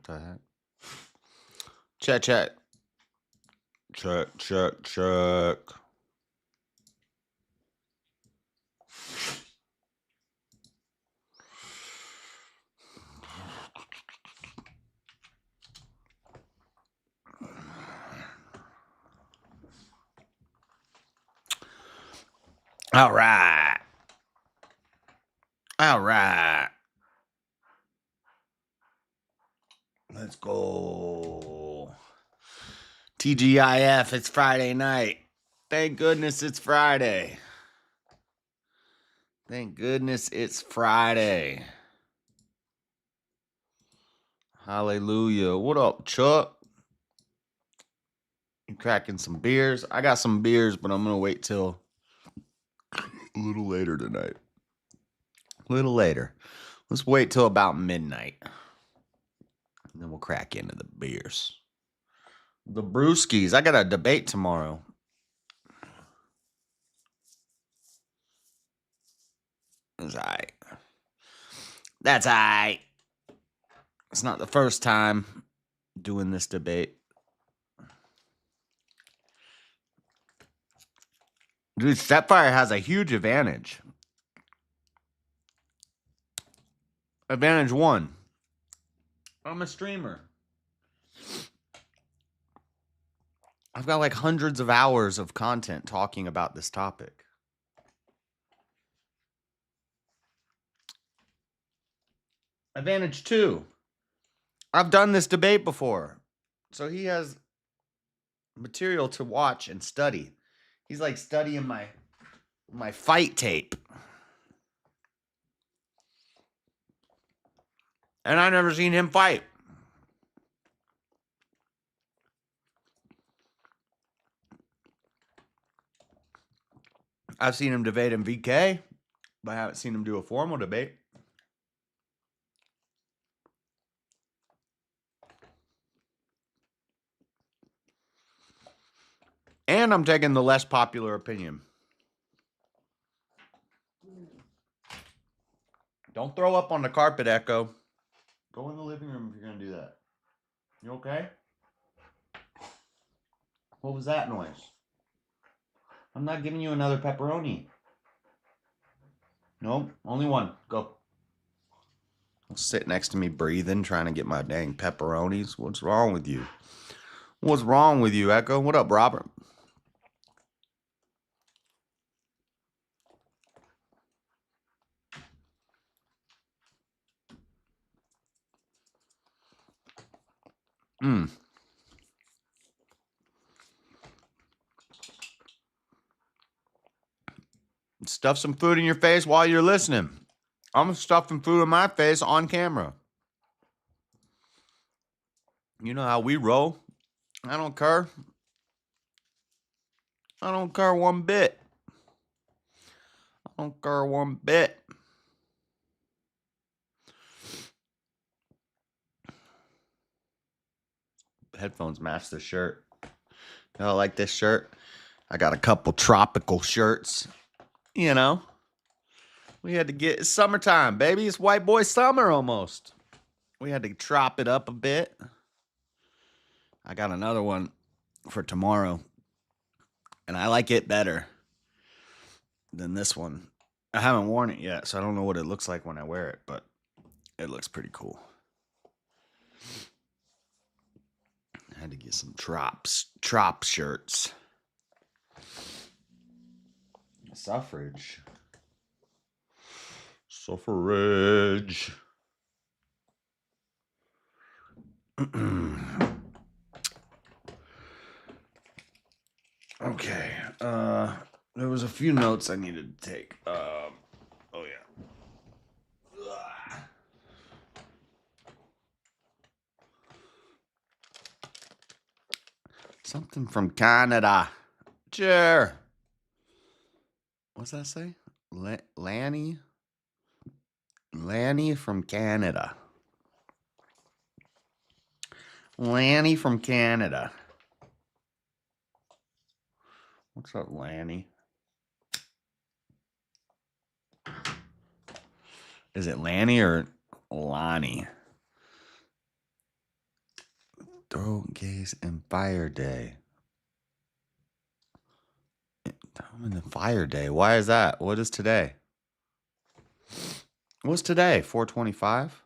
the heck? Check, check. Check, check, check. All right. All right. Let's go. TGIF, it's Friday night. Thank goodness it's Friday. Thank goodness it's Friday. Hallelujah. What up, Chuck? You cracking some beers? I got some beers, but I'm going to wait till a little later tonight. A little later. Let's wait till about midnight. And then we'll crack into the beers. The brewskis. I got a debate tomorrow. That's all right. That's all right. It's not the first time doing this debate. Dude, Stepfire has a huge advantage. Advantage 1. I'm a streamer. I've got like hundreds of hours of content talking about this topic. Advantage 2. I've done this debate before. So he has material to watch and study. He's like studying my fight tape. And I've never seen him fight. I've seen him debate in VK, but I haven't seen him do a formal debate. And I'm taking the less popular opinion. Don't throw up on the carpet, Echo. Go in the living room if you're going to do that. You okay? What was that noise? I'm not giving you another pepperoni. Nope, only one. Go. Sit next to me breathing, trying to get my dang pepperonis. What's wrong with you? What's wrong with you, Echo? What up, Robert? Stuff some food in your face while you're listening. I'm stuffing food in my face on camera. You know how we roll. I don't care. I don't care one bit. I don't care one bit. Headphones match the shirt. I like this shirt. I got a couple tropical shirts. You know, we had to get summertime, baby. It's white boy summer almost. We had to trop it up a bit. I got another one for tomorrow, and I like it better than this one. I haven't worn it yet, so I don't know what it looks like when I wear it, but it looks pretty cool. I had to get some trop shirts. Suffrage. Okay. There was a few notes I needed to take. Oh yeah. Something from Canada. Sure. What's that say? Lanny? Lanny from Canada. Lanny from Canada. What's up, Lanny? Is it Lanny or Lonnie? Throw gaze and fire day. I'm in the fire day. Why is that? What is today? What's today? 425?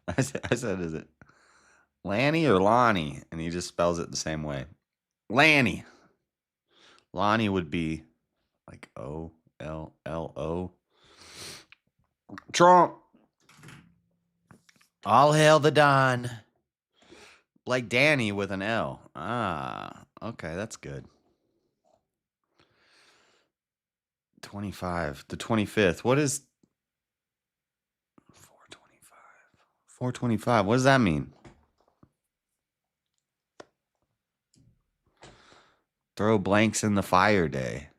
I said, is it Lanny or Lonnie? And he just spells it the same way. Lanny. Lonnie would be like O-L-L-O. Trump. All hail the Don. Like Danny with an L. Ah, okay, that's good. 25. The 25th. What is 425? 425. What does that mean? Throw blanks in the fire day.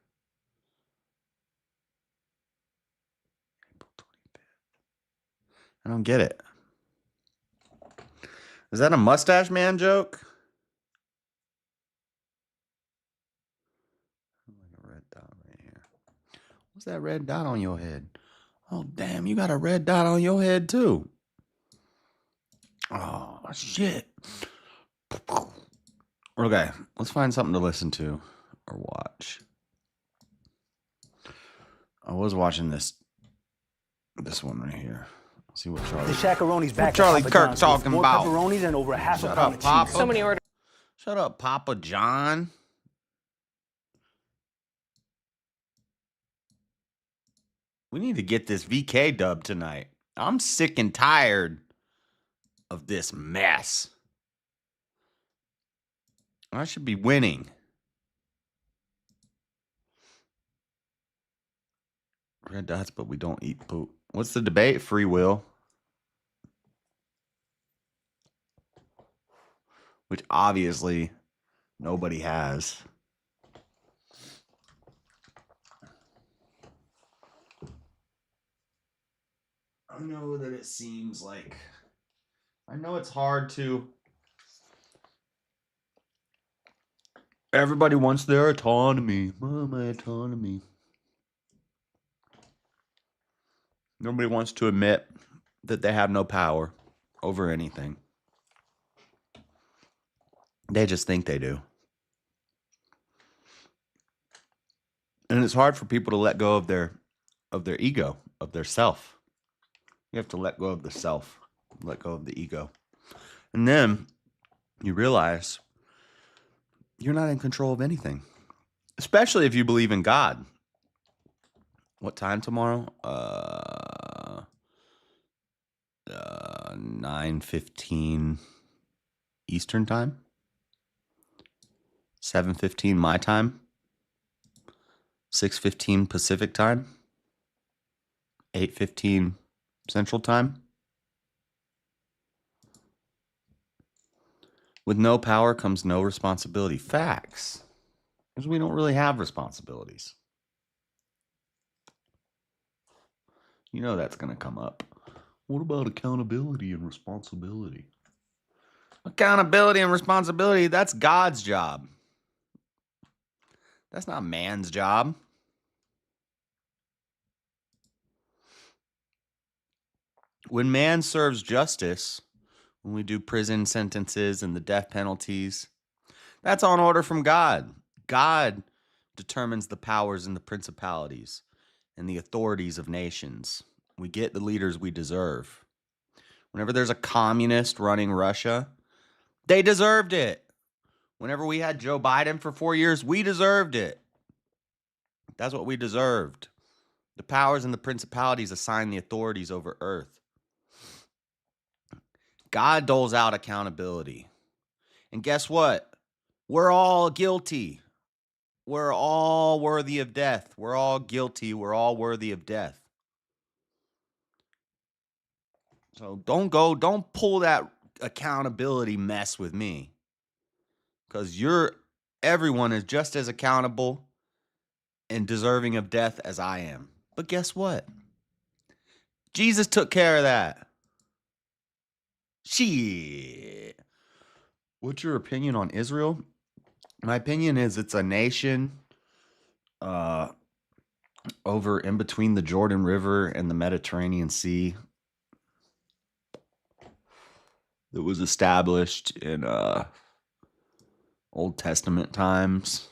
April 25th. I don't get it. Is that a mustache man joke? Like a red dot right here. What's that red dot on your head? Oh, damn, you got a red dot on your head, too. Oh, shit. Okay, let's find something to listen to or watch. I was watching this one right here. Let's see what Charlie. The Shaq-a-Roni's back. What Charlie Kirk talking more about? Pepperonis and over half a Shut pound up, of Papa. cheese. So many orders. Shut up, Papa John. We need to get this VK dub tonight. I'm sick and tired of this mess. I should be winning. Red dots, but we don't eat poop. What's the debate? Free will. Which obviously nobody has. I know that it seems like... I know it's hard to... Everybody wants their autonomy. My autonomy. Nobody wants to admit that they have no power over anything. They just think they do. And it's hard for people to let go of their ego, of their self. You have to let go of the self, let go of the ego. And then you realize you're not in control of anything, especially if you believe in God. What time tomorrow? 9:15 Eastern time. 7:15 my time. 6:15 Pacific time. 8:15 Central time. With no power comes no responsibility. Facts. Because we don't really have responsibilities. You know that's going to come up. What about accountability and responsibility? Accountability and responsibility, that's God's job. That's not man's job. When man serves justice, when we do prison sentences and the death penalties, that's on order from God. God determines the powers and the principalities and the authorities of nations. We get the leaders we deserve. Whenever there's a communist running Russia, they deserved it. Whenever we had Joe Biden for 4 years, we deserved it. That's what we deserved. The powers and the principalities assign the authorities over earth. God doles out accountability. And guess what? We're all guilty. We're all worthy of death. We're all guilty. We're all worthy of death. So don't pull that accountability mess with me. Because everyone is just as accountable and deserving of death as I am. But guess what? Jesus took care of that. Shit. What's your opinion on Israel? My opinion is it's a nation over in between the Jordan River and the Mediterranean Sea. that was established in Old Testament times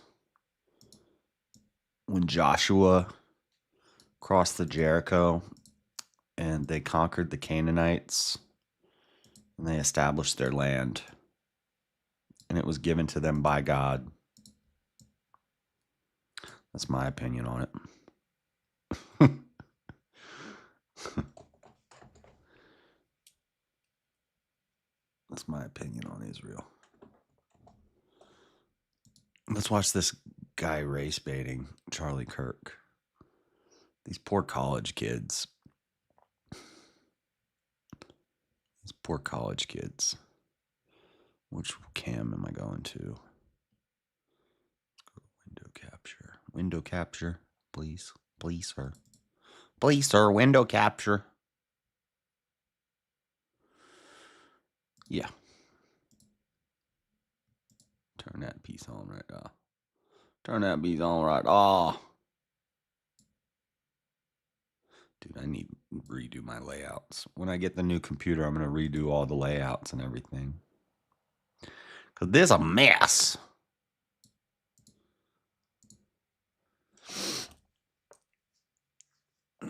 when Joshua crossed the Jericho and they conquered the Canaanites and they established their land, and it was given to them by God. That's my opinion on it. That's my opinion on Israel. Let's watch this guy race baiting, Charlie Kirk. These poor college kids. These poor college kids. Which cam am I going to? Let's go to window capture. Window capture, please. Please, sir. Please, sir, window capture. Yeah. Turn that piece on right now. Turn that piece on right. Oh. Dude, I need to redo my layouts. When I get the new computer, I'm going to redo all the layouts and everything. Because this is a mess.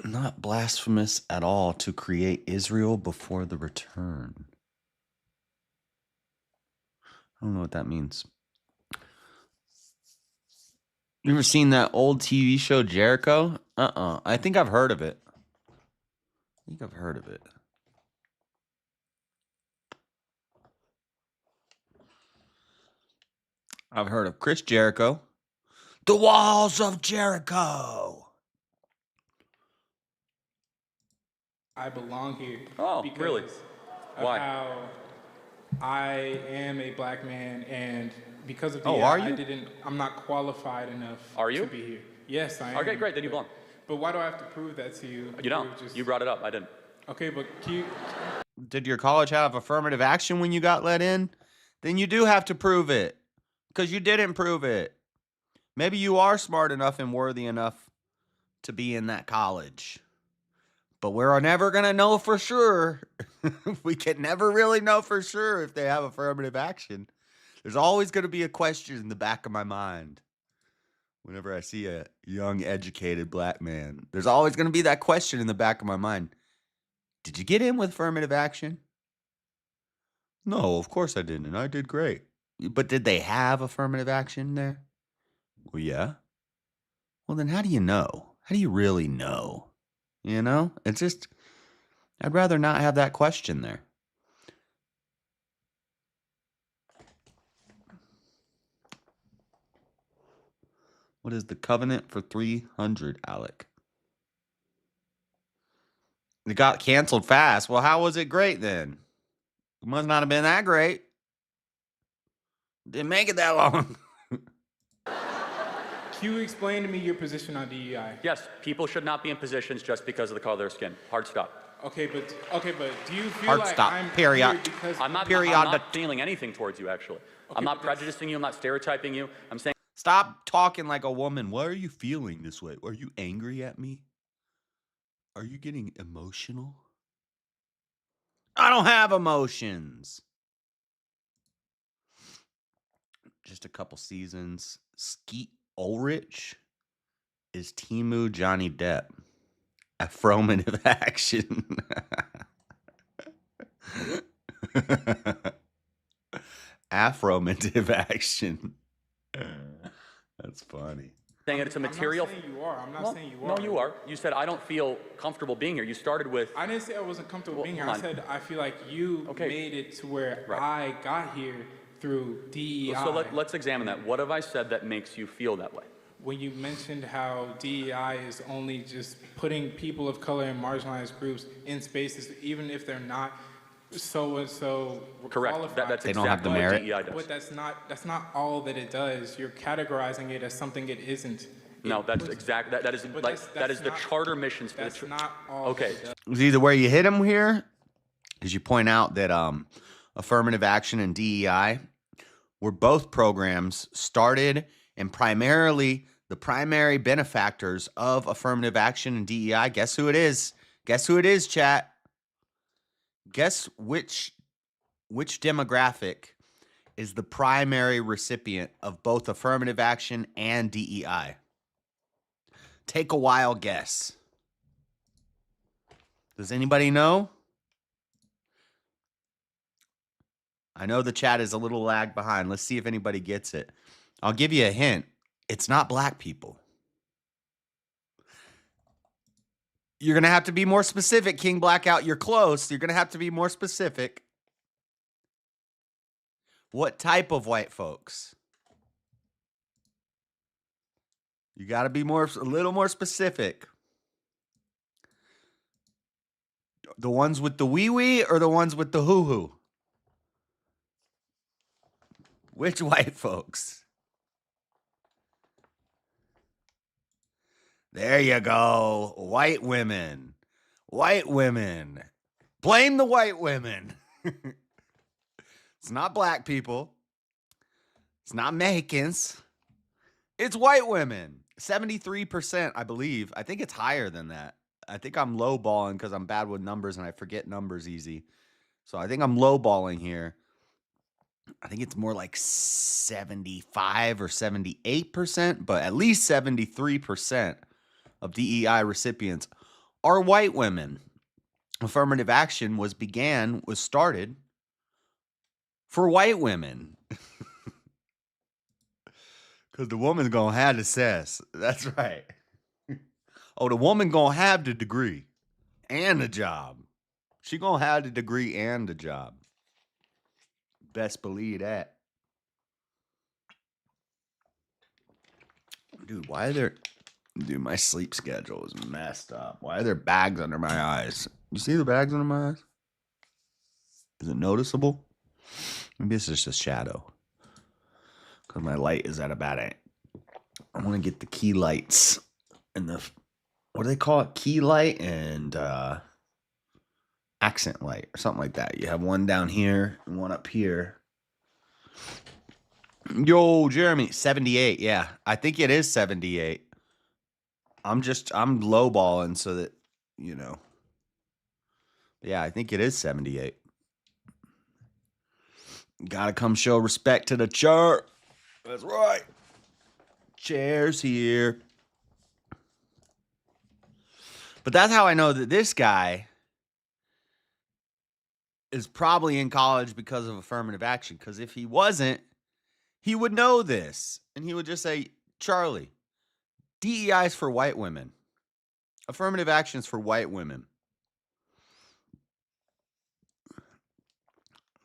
Not blasphemous at all to create Israel before the return. I don't know what that means. You ever seen that old TV show Jericho? I think I've heard of it. I've heard of Chris Jericho. The Walls of Jericho. I belong here. Oh, because really? Of Why? How I am a black man, and because of the are you? I'm not qualified enough Are you? to be here. Yes, I am. Okay, great, then you belong. But why do I have to prove that to you? You don't. You brought it up. I didn't. Okay, but can you... Did your college have affirmative action when you got let in? Then you do have to prove it. Because you didn't prove it. Maybe you are smart enough and worthy enough to be in that college. But we're never going to know for sure. We can never really know for sure if they have affirmative action. There's always going to be a question in the back of my mind. Whenever I see a young, educated black man, there's always going to be that question in the back of my mind. Did you get in with affirmative action? No, of course I didn't. I did great. But did they have affirmative action there? Well, yeah. Well, then how do you know? How do you really know? You know? It's just, I'd rather not have that question there. What is the covenant for 300, Alec? It got canceled fast. Well, how was it great then? It must not have been that great. Didn't make it that long. Can you explain to me your position on DEI? Yes, people should not be in positions just because of the color of their skin. Hard stop. Okay, but do you feel Hard like stop. I'm Period. here because... I'm not feeling anything towards you, actually. Okay, I'm not but that's- prejudicing you. I'm not stereotyping you. I'm saying... Stop talking like a woman. Why are you feeling this way? Are you angry at me? Are you getting emotional? I don't have emotions. Just a couple seasons. Skeet Ulrich is Timu Johnny Depp. Affirmative action. Affirmative action. That's funny. Saying it's a material... I'm not saying you are. I'm not saying you are. No, you are. You said, I don't feel comfortable being here. You started with... I didn't say I wasn't comfortable being here. hold I on. said I feel like you made it to where Right. I got here through DEI. So let's examine that. What have I said that makes you feel that way? When you mentioned how DEI is only just putting people of color and marginalized groups in spaces, even if they're not so and so Correct. qualified. That's They don't have the exactly merit. what DEI does. But that's not all that it does. You're categorizing it as something it isn't. No, that's exact. That is But like that's that is the not- charter missions for the That's not all. Okay. That it does. It's either where you hit him here, because you point out that affirmative action and DEI were both programs started and primarily the primary benefactors of affirmative action and DEI. Guess who it is? Guess who it is, chat? Guess which Which demographic is the primary recipient of both affirmative action and DEI? Take a wild guess. Does anybody know? I know the chat is a little lag behind. Let's see if anybody gets it. I'll give you a hint. It's not black people. You're going to have to be more specific, King Blackout. You're close. You're going to have to be more specific. What type of white folks? You got to be a little more specific. The ones with the wee-wee or the ones with the hoo-hoo? Which white folks? There you go. White women. White women. Blame the white women. It's not black people. It's not Mexicans. It's white women. 73%, I believe. I think it's higher than that. I think I'm lowballing because I'm bad with numbers and I forget numbers easy. So I think I'm lowballing here. I think it's more like 75 or 78%, but at least 73% of DEI recipients are white women. Affirmative action was started for white women. Because the woman's going to have the sass. That's right. Oh, the woman going to have the degree and the job. She going to have the degree and the job. Best believe that. Dude, why are there... Dude, my sleep schedule is messed up. Why are there bags under my eyes? You see the bags under my eyes? Is it noticeable? Maybe it's just a shadow. Because my light is at a bad angle. I want to get the key lights and the... What do they call it? Key light and accent light or something like that. You have one down here and one up here. Yo, Jeremy, 78. Yeah, I think it is 78. I'm lowballing so that, you know. Yeah, I think it is 78. Gotta come show respect to the chart. That's right. Chairs here. But that's how I know that this guy is probably in college because of affirmative action. Because if he wasn't, he would know this. And he would just say, Charlie, DEI is for white women. Affirmative action is for white women.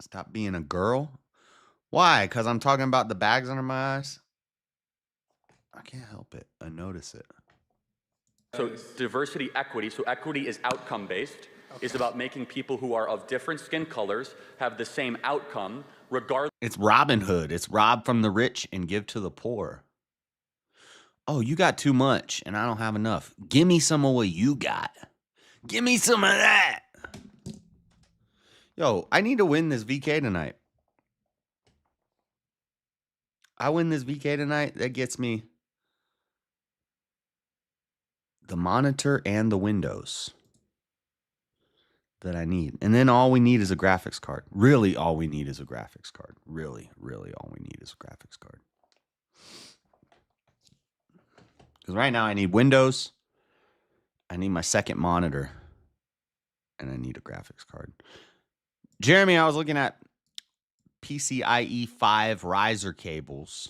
Stop being a girl. Why? Because I'm talking about the bags under my eyes? I can't help it. I notice it. So diversity, equity. So equity is outcome-based. Okay. It's about making people who are of different skin colors have the same outcome, regardless. It's Robin Hood. It's rob from the rich and give to the poor. Oh, you got too much and I don't have enough. Give me some of what you got. Give me some of that. Yo, I need to win this VK tonight. I win this VK tonight, that gets me the monitor and the windows that I need. And then all we need is a graphics card. Really, all we need is a graphics card. Really, really all we need is a graphics card. Because right now I need windows, I need my second monitor, and I need a graphics card. Jeremy, I was looking at PCIe 5 riser cables.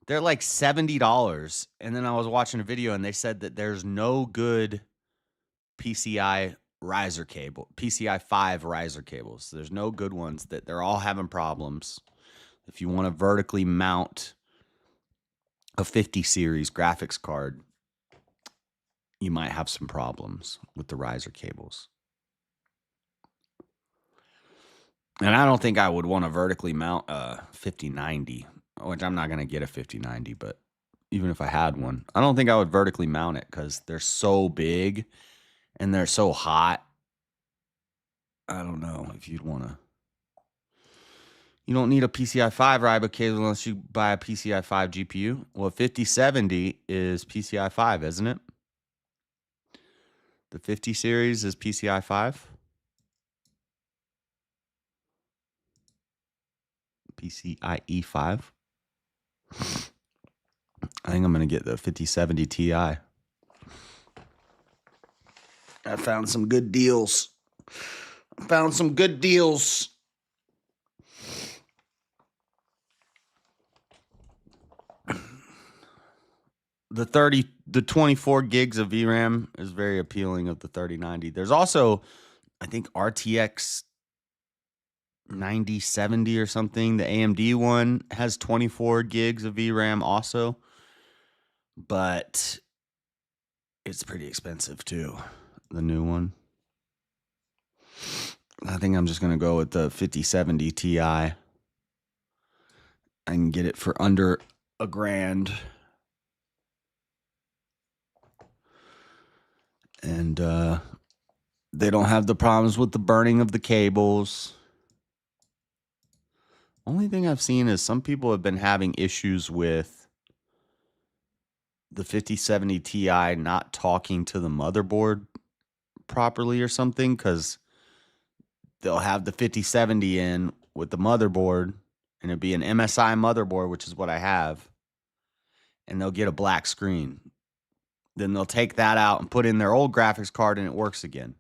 They're like $70. And then I was watching a video and they said that there's no good PCI riser cable, PCI 5 riser cables. There's no good ones, that they're all having problems. If you want to vertically mount a 50 series graphics card, you might have some problems with the riser cables. And I don't think I would want to vertically mount a 5090, which I'm not going to get a 5090, but even if I had one, I don't think I would vertically mount it because they're so big and they're so hot. I don't know if you'd want to. You don't need a PCI 5 riser cable unless you buy a PCI 5 GPU. Well, 5070 is PCI 5, isn't it? The 50 series is PCI 5. PCIe 5. I think I'm going to get the 5070 Ti. I found some good deals. The 24 gigs of VRAM is very appealing of the 3090. There's also, I think, RTX 9070 or something. The AMD one has 24 gigs of VRAM also, but it's pretty expensive too, the new one. I think I'm just going to go with the 5070 Ti. I can get it for under $1,000. And they don't have the problems with the burning of the cables. Only thing I've seen is some people have been having issues with the 5070 Ti not talking to the motherboard properly or something, because they'll have the 5070 in with the motherboard, and it'd be an MSI motherboard, which is what I have, and they'll get a black screen. Then they'll take that out and put in their old graphics card, and it works again.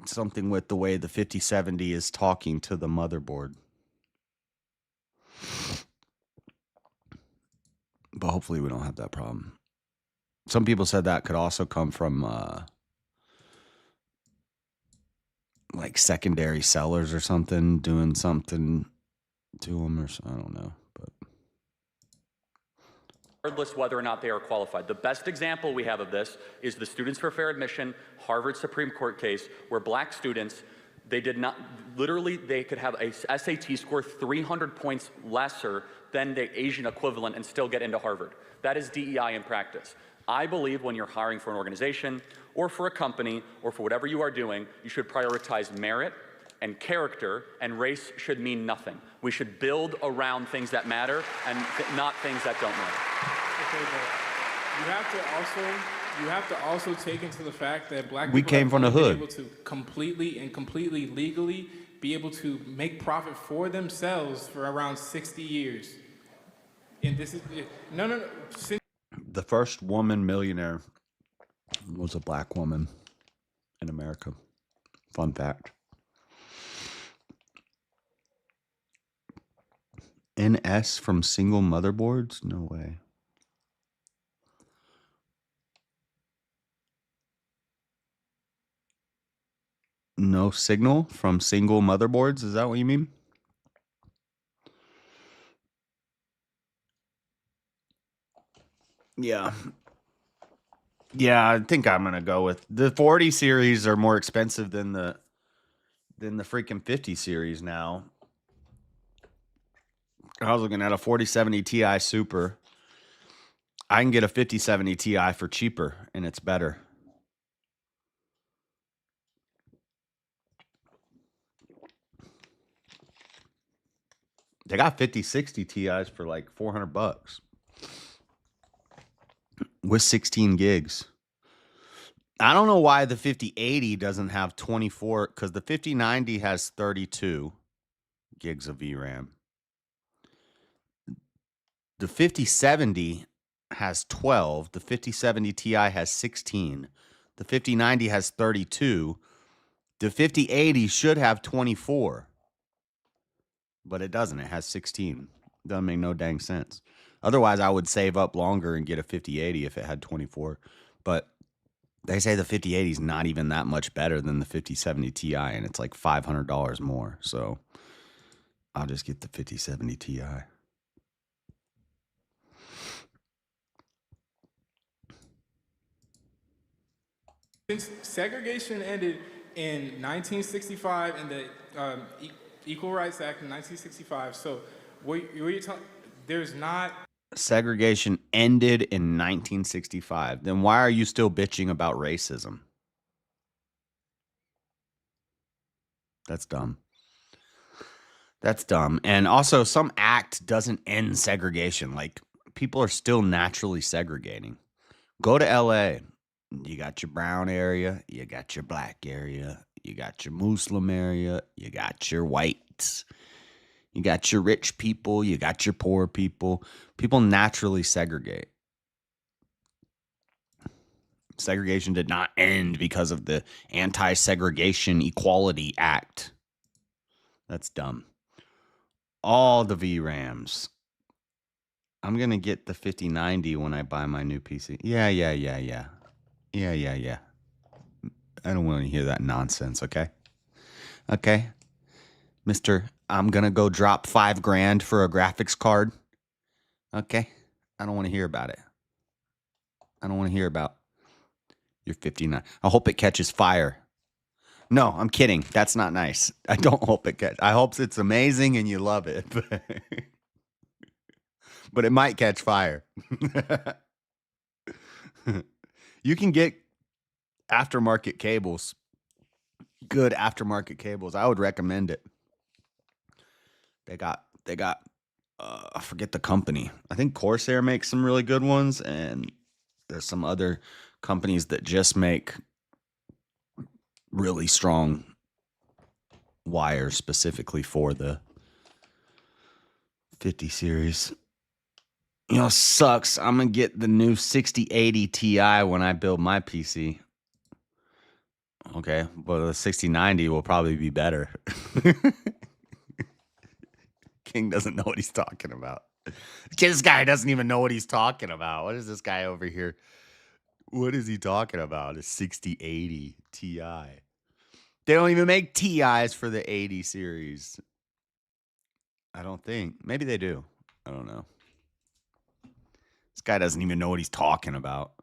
Something with the way the 5070 is talking to the motherboard. But hopefully we don't have that problem. Some people said that could also come from like secondary sellers or something doing something to them, or I don't know. But regardless whether or not they are qualified. The best example we have of this is the Students for Fair Admission Harvard Supreme Court case, where black students, they did not, literally they could have a SAT score 300 points lesser than the Asian equivalent and still get into Harvard. That is DEI in practice. I believe when you're hiring for an organization or for a company or for whatever you are doing, you should prioritize merit and character, and race should mean nothing. We should build around things that matter and not things that don't matter. Okay, but you have to also take into the fact that black people we came from the hood. Able to completely legally be able to make profit for themselves for around 60 years. And this is no. The first woman millionaire was a black woman in America. Fun fact. NS from single motherboards? No way. No signal from single motherboards? Is that what you mean? Yeah. Yeah, I think I'm going to go with the 40 series are more expensive than the freaking 50 series now. I was looking at a 4070 Ti Super. I can get a 5070 Ti for cheaper, and it's better. They got 5060 Ti's for like $400 with 16 gigs. I don't know why the 5080 doesn't have 24, because the 5090 has 32 gigs of VRAM. The 5070 has 12. The 5070 Ti has 16. The 5090 has 32. The 5080 should have 24. But it doesn't. It has 16. Doesn't make no dang sense. Otherwise, I would save up longer and get a 5080 if it had 24. But they say the 5080 is not even that much better than the 5070 Ti, and it's like $500 more. So I'll just get the 5070 Ti. Since segregation ended in 1965 and the Equal Rights Act in 1965, so what you're talking, there's not... Segregation ended in 1965. Then why are you still bitching about racism? That's dumb. That's dumb. And also, some act doesn't end segregation. Like, people are still naturally segregating. Go to LA. You got your brown area. You got your black area. You got your Muslim area. You got your whites. You got your rich people, you got your poor people. People naturally segregate. Segregation did not end because of the Anti-Segregation Equality Act. That's dumb. All the VRAMs. I'm going to get the 5090 when I buy my new PC. Yeah. I don't want to hear that nonsense, okay? Okay? Mr. I'm going to go drop $5,000 for a graphics card. Okay? I don't want to hear about it. I don't want to hear about your 59. I hope it catches fire. No, I'm kidding. That's not nice. I don't hope it catch. I hope it's amazing and you love it. But it might catch fire. You can get aftermarket cables. Good aftermarket cables. I would recommend it. They got I forget the company. I think Corsair makes some really good ones, and there's some other companies that just make really strong wires specifically for the 50 series. You know, sucks. I'm going to get the new 6080 Ti when I build my PC. Okay, but the 6090 will probably be better. King doesn't know what he's talking about. This guy doesn't even know what he's talking about. What is this guy over here? What is he talking about? A 6080 Ti. They don't even make TIs for the 80 series. I don't think. Maybe they do. I don't know. This guy doesn't even know what he's talking about.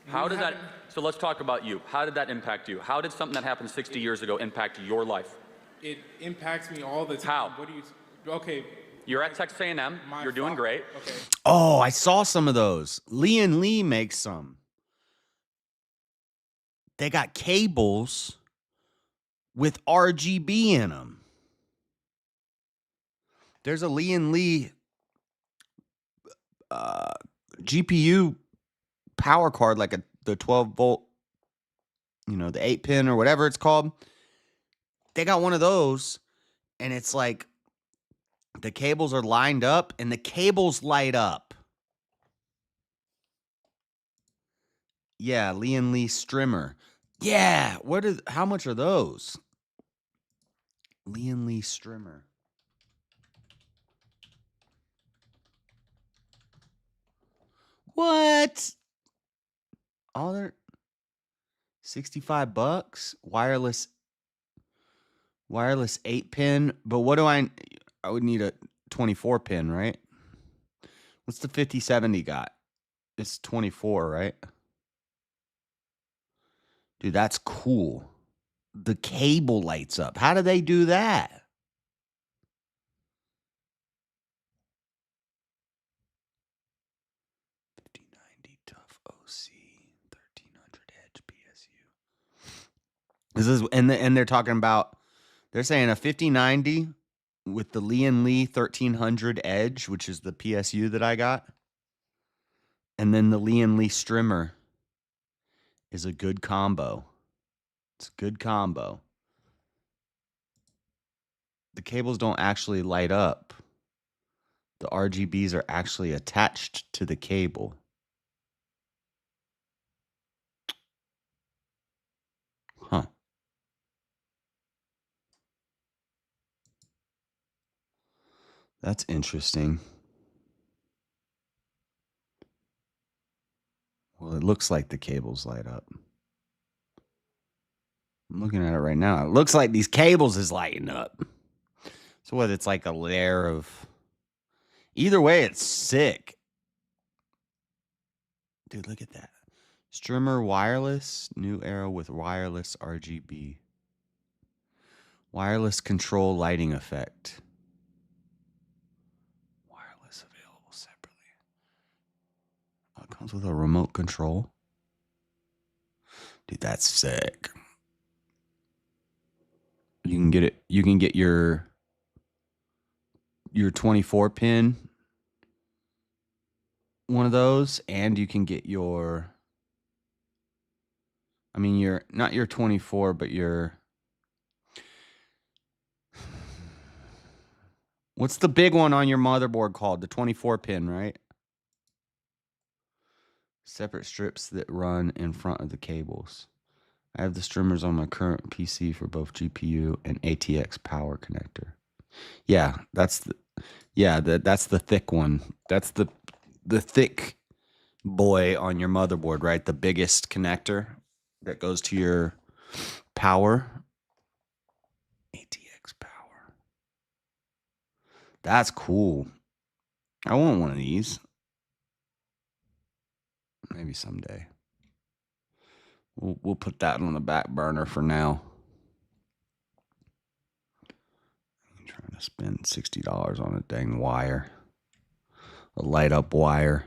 How did that, so let's talk about you. How did that impact you? How did something that happened 60 years ago impact your life? It impacts me all the time. How? What do you? Okay. You're at Texas A&M. You're doing great. Okay. Oh, I saw some of those. Lee and Lee makes some. They got cables with RGB in them. There's a Lee and Lee GPU power card, like the 12 volt, the 8 pin or whatever it's called. They got one of those, and it's like the cables are lined up and the cables light up. Yeah, Lee and Lee Strimmer. Yeah, how much are those? Lee and Lee Strimmer. What? All their $65 wireless 8 pin, but what do I would need a 24 pin, right? What's the 5070 got? It's 24, right? Dude, that's cool. The cable lights up. How do they do that? Tough OC 1300 Edge PSU. This is and they're talking about, they're saying a 5090 with the Lee and Lee 1300 Edge, which is the PSU that I got, and then the Lee and Lee Strimmer is a good combo. It's a good combo. The cables don't actually light up. The RGBs are actually attached to the cable. Huh. That's interesting. Well, it looks like the cables light up. I'm looking at it right now. It looks like these cables is lighting up. So what, it's like a layer of... Either way, it's sick. Dude, look at that. Strimmer wireless. New era with wireless RGB. Wireless control lighting effect. Wireless available separately. Oh, it comes with a remote control. Dude, that's sick. You can get it. You can get your 24 pin one of those, and you can get your, not your 24, but your What's the big one on your motherboard called? The 24 pin, right? Separate strips that run in front of the cables. I have the streamers on my current PC for both GPU and ATX power connector. Yeah, that's the thick one. That's the thick boy on your motherboard, right? The biggest connector that goes to your power. ATX power. That's cool. I want one of these. Maybe someday. We'll put that on the back burner for now. I'm trying to spend $60 on a dang wire. A light up wire.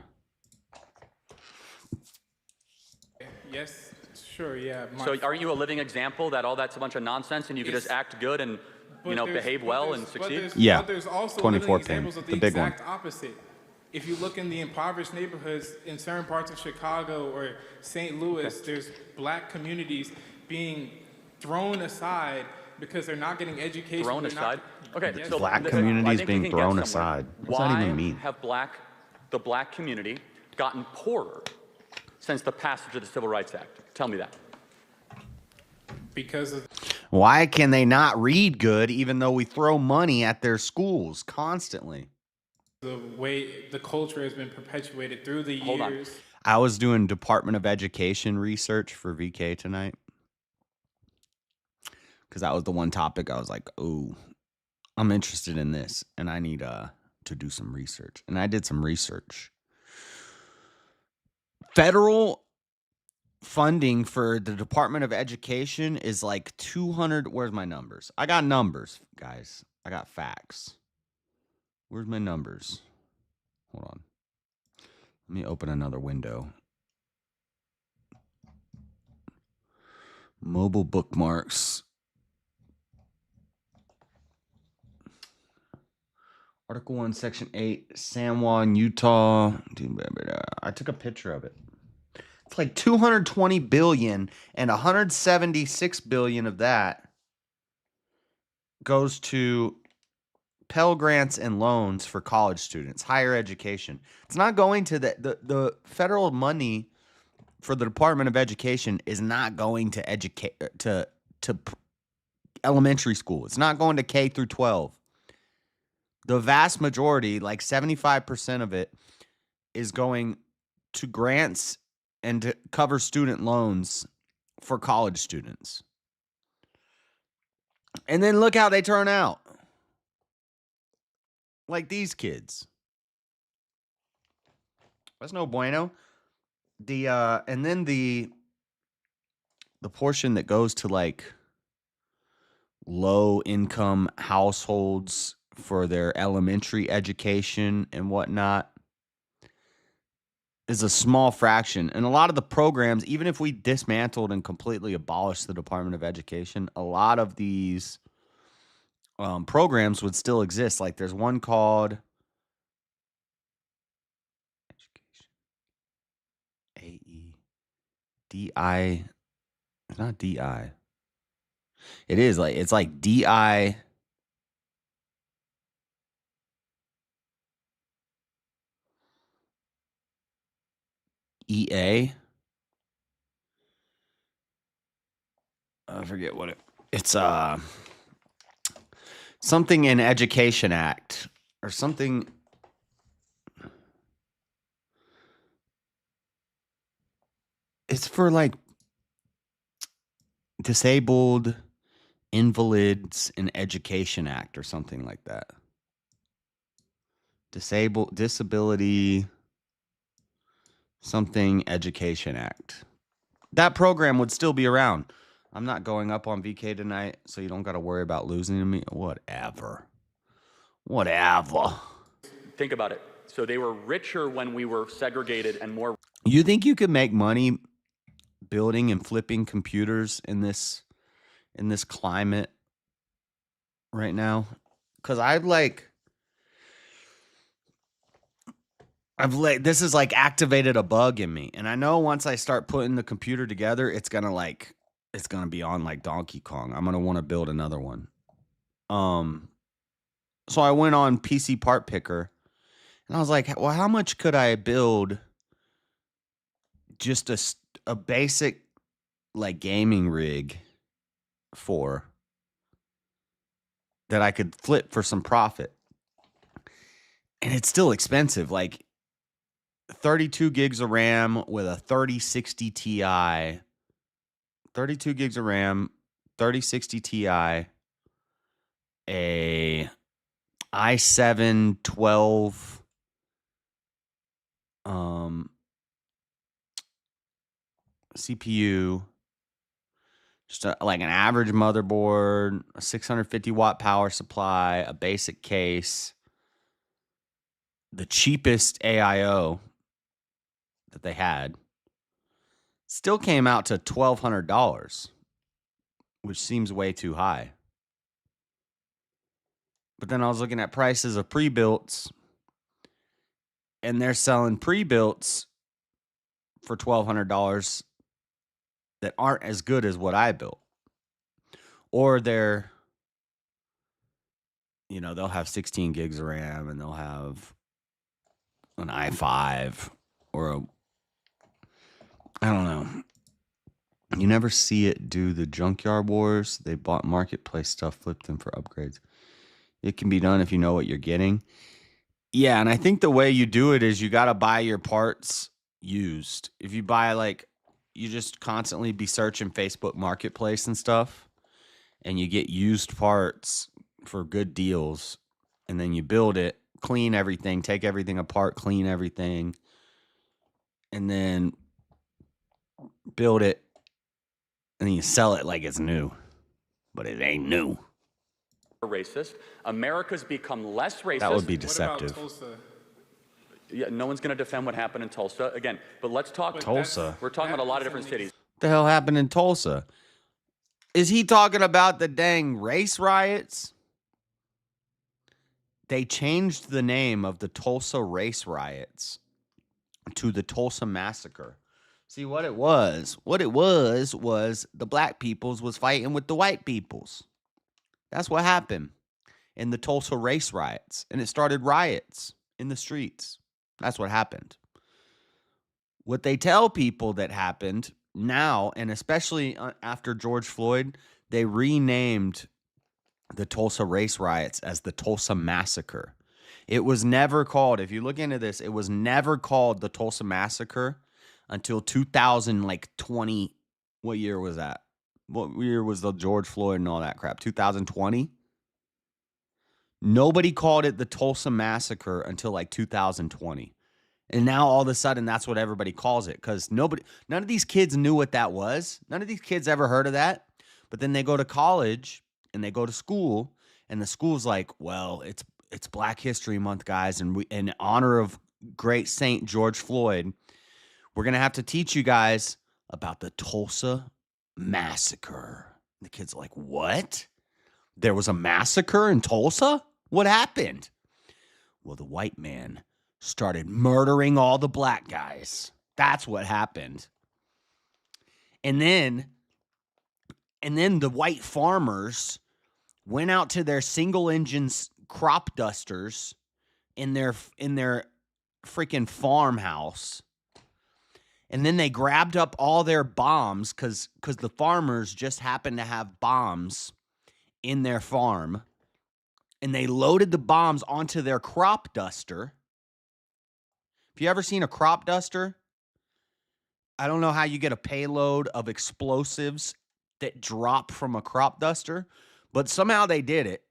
Yes, sure, yeah. So aren't you a living example that all that's a bunch of nonsense and you could just act good and, behave well and succeed? Yeah, But there's also 24 living pin, examples of the the big one. exact opposite. If you look in the impoverished neighborhoods in certain parts of Chicago or St. Louis, there's black communities being thrown aside because they're not getting education. Thrown they're aside? Not, Okay, yes. so Black I communities think we being can get thrown somewhere. aside. What's that even mean? Why have the black community gotten poorer since the passage of the Civil Rights Act? Tell me that. Because of Why can they not read good even though we throw money at their schools constantly? the way the culture has been perpetuated through the Hold on. years. I was doing Department of Education research for VK tonight. Because that was the one topic I was like, oh, I'm interested in this. And I need to do some research. And I did some research. Federal funding for the Department of Education is like 200. Where's my numbers? I got numbers, guys. I got facts. Where's my numbers? Hold on. Let me open another window. Mobile bookmarks. Article 1, Section 8, San Juan, Utah. I took a picture of it. It's like 220 billion, and 176 billion of that goes to Pell Grants and loans for college students, higher education. It's not going to the federal money for the Department of Education is not going to educate to elementary school. It's not going to K through 12. The vast majority, like 75% of it, is going to grants and to cover student loans for college students. And then look how they turn out. Like these kids. That's no bueno. And then the portion that goes to like low income households for their elementary education and whatnot is a small fraction. And a lot of the programs, even if we dismantled and completely abolished the Department of Education, a lot of these programs would still exist. Like there's one called Education AEDI. It's not DI. It is like it's like DI. EA. I forget what it's something in Education Act or something. It's for like disabled invalids in Education Act or something like that. Disability something Education Act. That program would still be around. I'm not going up on VK tonight, so you don't got to worry about losing to me. Whatever. Think about it. So they were richer when we were segregated and more. You think you could make money building and flipping computers in this climate right now? Because this has like activated a bug in me, and I know once I start putting the computer together, it's gonna be on like Donkey Kong. I'm gonna want to build another one. So I went on PC Part Picker, and I was like, well, how much could I build just a basic like gaming rig for that I could flip for some profit? And it's still expensive, like 32 gigs of RAM with a 3060 Ti, 32 gigs of RAM, 3060 Ti, a i7 12 CPU, just like an average motherboard, a 650 watt power supply, a basic case, the cheapest AIO that they had, still came out to $1,200, which seems way too high. But then I was looking at prices of pre-builts, and they're selling pre-builts for $1,200 that aren't as good as what I built. Or they'll have 16 gigs of RAM, and they'll have an i5 or I don't know. You never see it do the junkyard wars. They bought marketplace stuff, flipped them for upgrades. It can be done if you know what you're getting. Yeah, and I think the way you do it is you got to buy your parts used. If you buy you just constantly be searching Facebook Marketplace and stuff, and you get used parts for good deals, and then you build it, clean everything, take everything apart, clean everything, and then build it, and then you sell it like it's new, but it ain't new. Racist. America's become less racist. That would be What deceptive. about Tulsa? Yeah, no one's going to defend what happened in Tulsa again. But let's talk Tulsa. We're talking about a lot of different cities. What the hell happened in Tulsa? Is he talking about the dang race riots? They changed the name of the Tulsa race riots to the Tulsa Massacre. See, what it was the black peoples was fighting with the white peoples. That's what happened in the Tulsa race riots. And it started riots in the streets. That's what happened. What they tell people that happened now, and especially after George Floyd, they renamed the Tulsa race riots as the Tulsa Massacre. It was never called, if you look into this, it was never called the Tulsa Massacre until 2020. What year was that? What year was the George Floyd and all that crap? 2020? Nobody called it the Tulsa Massacre until 2020. And now all of a sudden that's what everybody calls it, because none of these kids knew what that was. None of these kids ever heard of that. But then they go to college and they go to school, and the school's like, well, it's Black History Month, guys, and in honor of great Saint George Floyd, we're going to have to teach you guys about the Tulsa Massacre. And the kids are like, what? There was a massacre in Tulsa? What happened? Well, the white man started murdering all the black guys. That's what happened. And then the white farmers went out to their single engine crop dusters in their freaking farmhouse. And then they grabbed up all their bombs because the farmers just happened to have bombs in their farm. And they loaded the bombs onto their crop duster. If you ever seen a crop duster, I don't know how you get a payload of explosives that drop from a crop duster, but somehow they did it.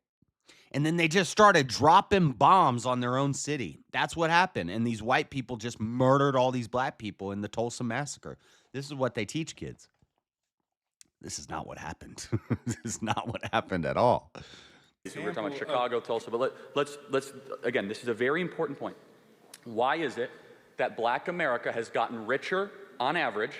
And then they just started dropping bombs on their own city. That's what happened. And these white people just murdered all these black people in the Tulsa Massacre. This is what they teach kids. This is not what happened. This is not what happened at all. So we're talking about Chicago, Tulsa, but let's again, this is a very important point. Why is it that Black America has gotten richer on average,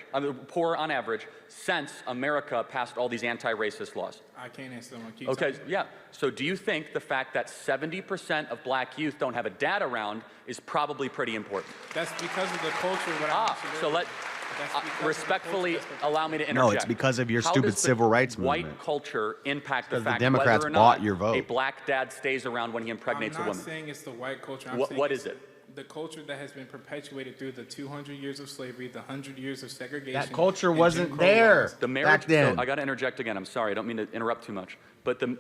poorer on average, since America passed all these anti-racist laws? I can't answer them. Okay, yeah. So do you think the fact that 70% of black youth don't have a dad around is probably pretty important? That's because of the culture. Respectfully, allow me to interject. No, it's because of your How stupid does the civil rights white movement. culture impact the Because the fact Democrats whether or bought not your vote. a black dad stays around when he impregnates I'm a not woman? saying it's the white culture. What is it? The culture that has been perpetuated through the 200 years of slavery, the 100 years of segregation. That culture and wasn't Jim Crow there laws. The marriage. back then. So I got to interject again. I'm sorry. I don't mean to interrupt too much. But in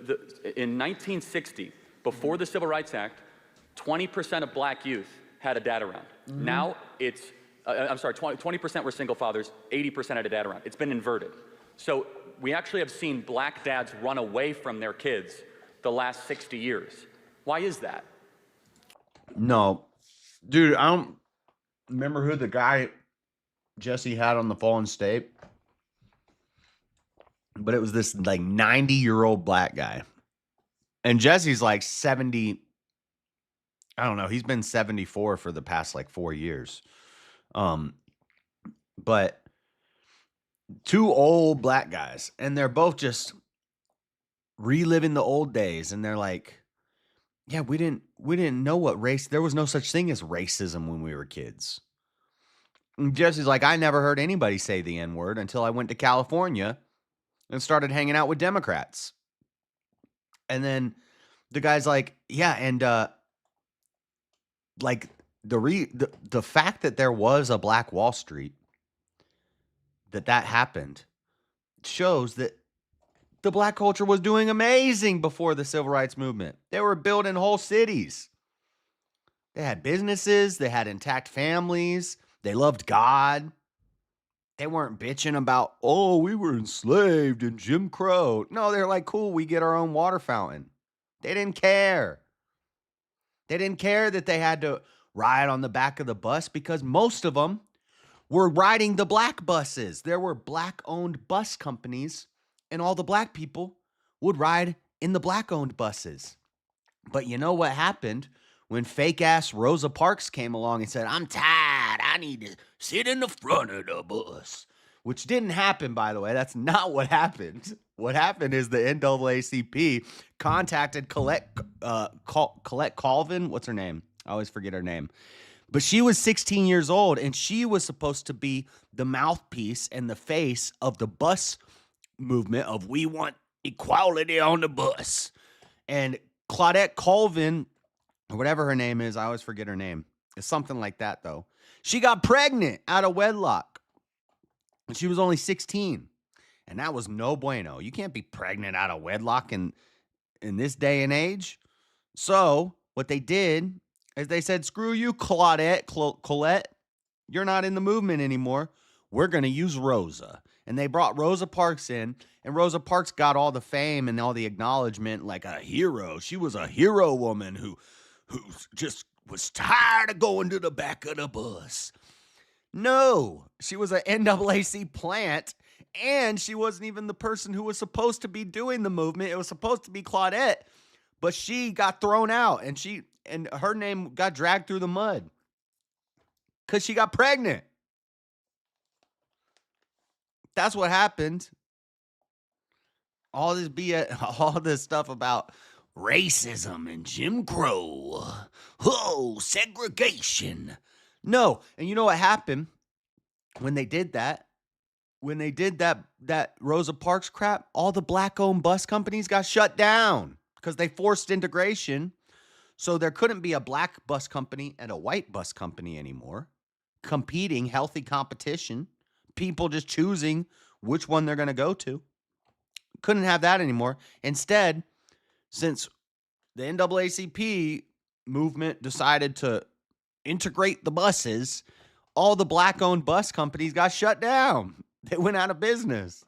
1960, before the Civil Rights Act, 20% of black youth had a dad around. Now it's, I'm sorry, 20% were single fathers, 80% had a dad around. It's been inverted. So we actually have seen black dads run away from their kids the last 60 years. Why is that? No, dude, I don't remember who the guy Jesse had on the Fallen State, but it was this like 90-year-old black guy. And Jesse's like 70. I don't know. He's been 74 for the past like 4 years. But two old black guys, and they're both just reliving the old days. And they're like, yeah, we didn't know what race. There was no such thing as racism when we were kids. And Jesse's like, I never heard anybody say the N-word until I went to California and started hanging out with Democrats. And then the guy's like, yeah, and like the fact that there was a Black Wall Street, that happened, shows that the black culture was doing amazing before the civil rights movement. They were building whole cities. They had businesses. They had intact families. They loved God. They weren't bitching about, oh, we were enslaved and Jim Crow. No, they're like, cool, we get our own water fountain. They didn't care. They didn't care that they had to ride on the back of the bus because most of them were riding the black buses. There were black-owned bus companies, and all the black people would ride in the black-owned buses. But you know what happened when fake-ass Rosa Parks came along and said, I'm tired, I need to sit in the front of the bus? Which didn't happen, by the way. That's not what happened. What happened is the NAACP contacted Colette Colvin. What's her name? I always forget her name. But she was 16 years old, and she was supposed to be the mouthpiece and the face of the bus movement of we want equality on the bus. And Claudette Colvin, or whatever her name is, I always forget her name. It's something like that, though. She got pregnant out of wedlock. And she was only 16. And that was no bueno. You can't be pregnant out of wedlock in this day and age. So what they did is they said, screw you, Colette. You're not in the movement anymore. We're going to use Rosa. And they brought Rosa Parks in, and Rosa Parks got all the fame and all the acknowledgement like a hero. She was a hero woman who just was tired of going to the back of the bus. No, she was an NAACP plant, and she wasn't even the person who was supposed to be doing the movement. It was supposed to be Claudette, but she got thrown out, and her name got dragged through the mud because she got pregnant. That's what happened. All this stuff about racism and Jim Crow. Oh, segregation. No, and you know what happened when they did that? When they did that Rosa Parks crap, all the black-owned bus companies got shut down because they forced integration. So there couldn't be a black bus company and a white bus company anymore. Competing, healthy competition. People just choosing which one they're going to go to. Couldn't have that anymore. Instead, since the NAACP movement decided to integrate the buses, all the black-owned bus companies got shut down. They went out of business.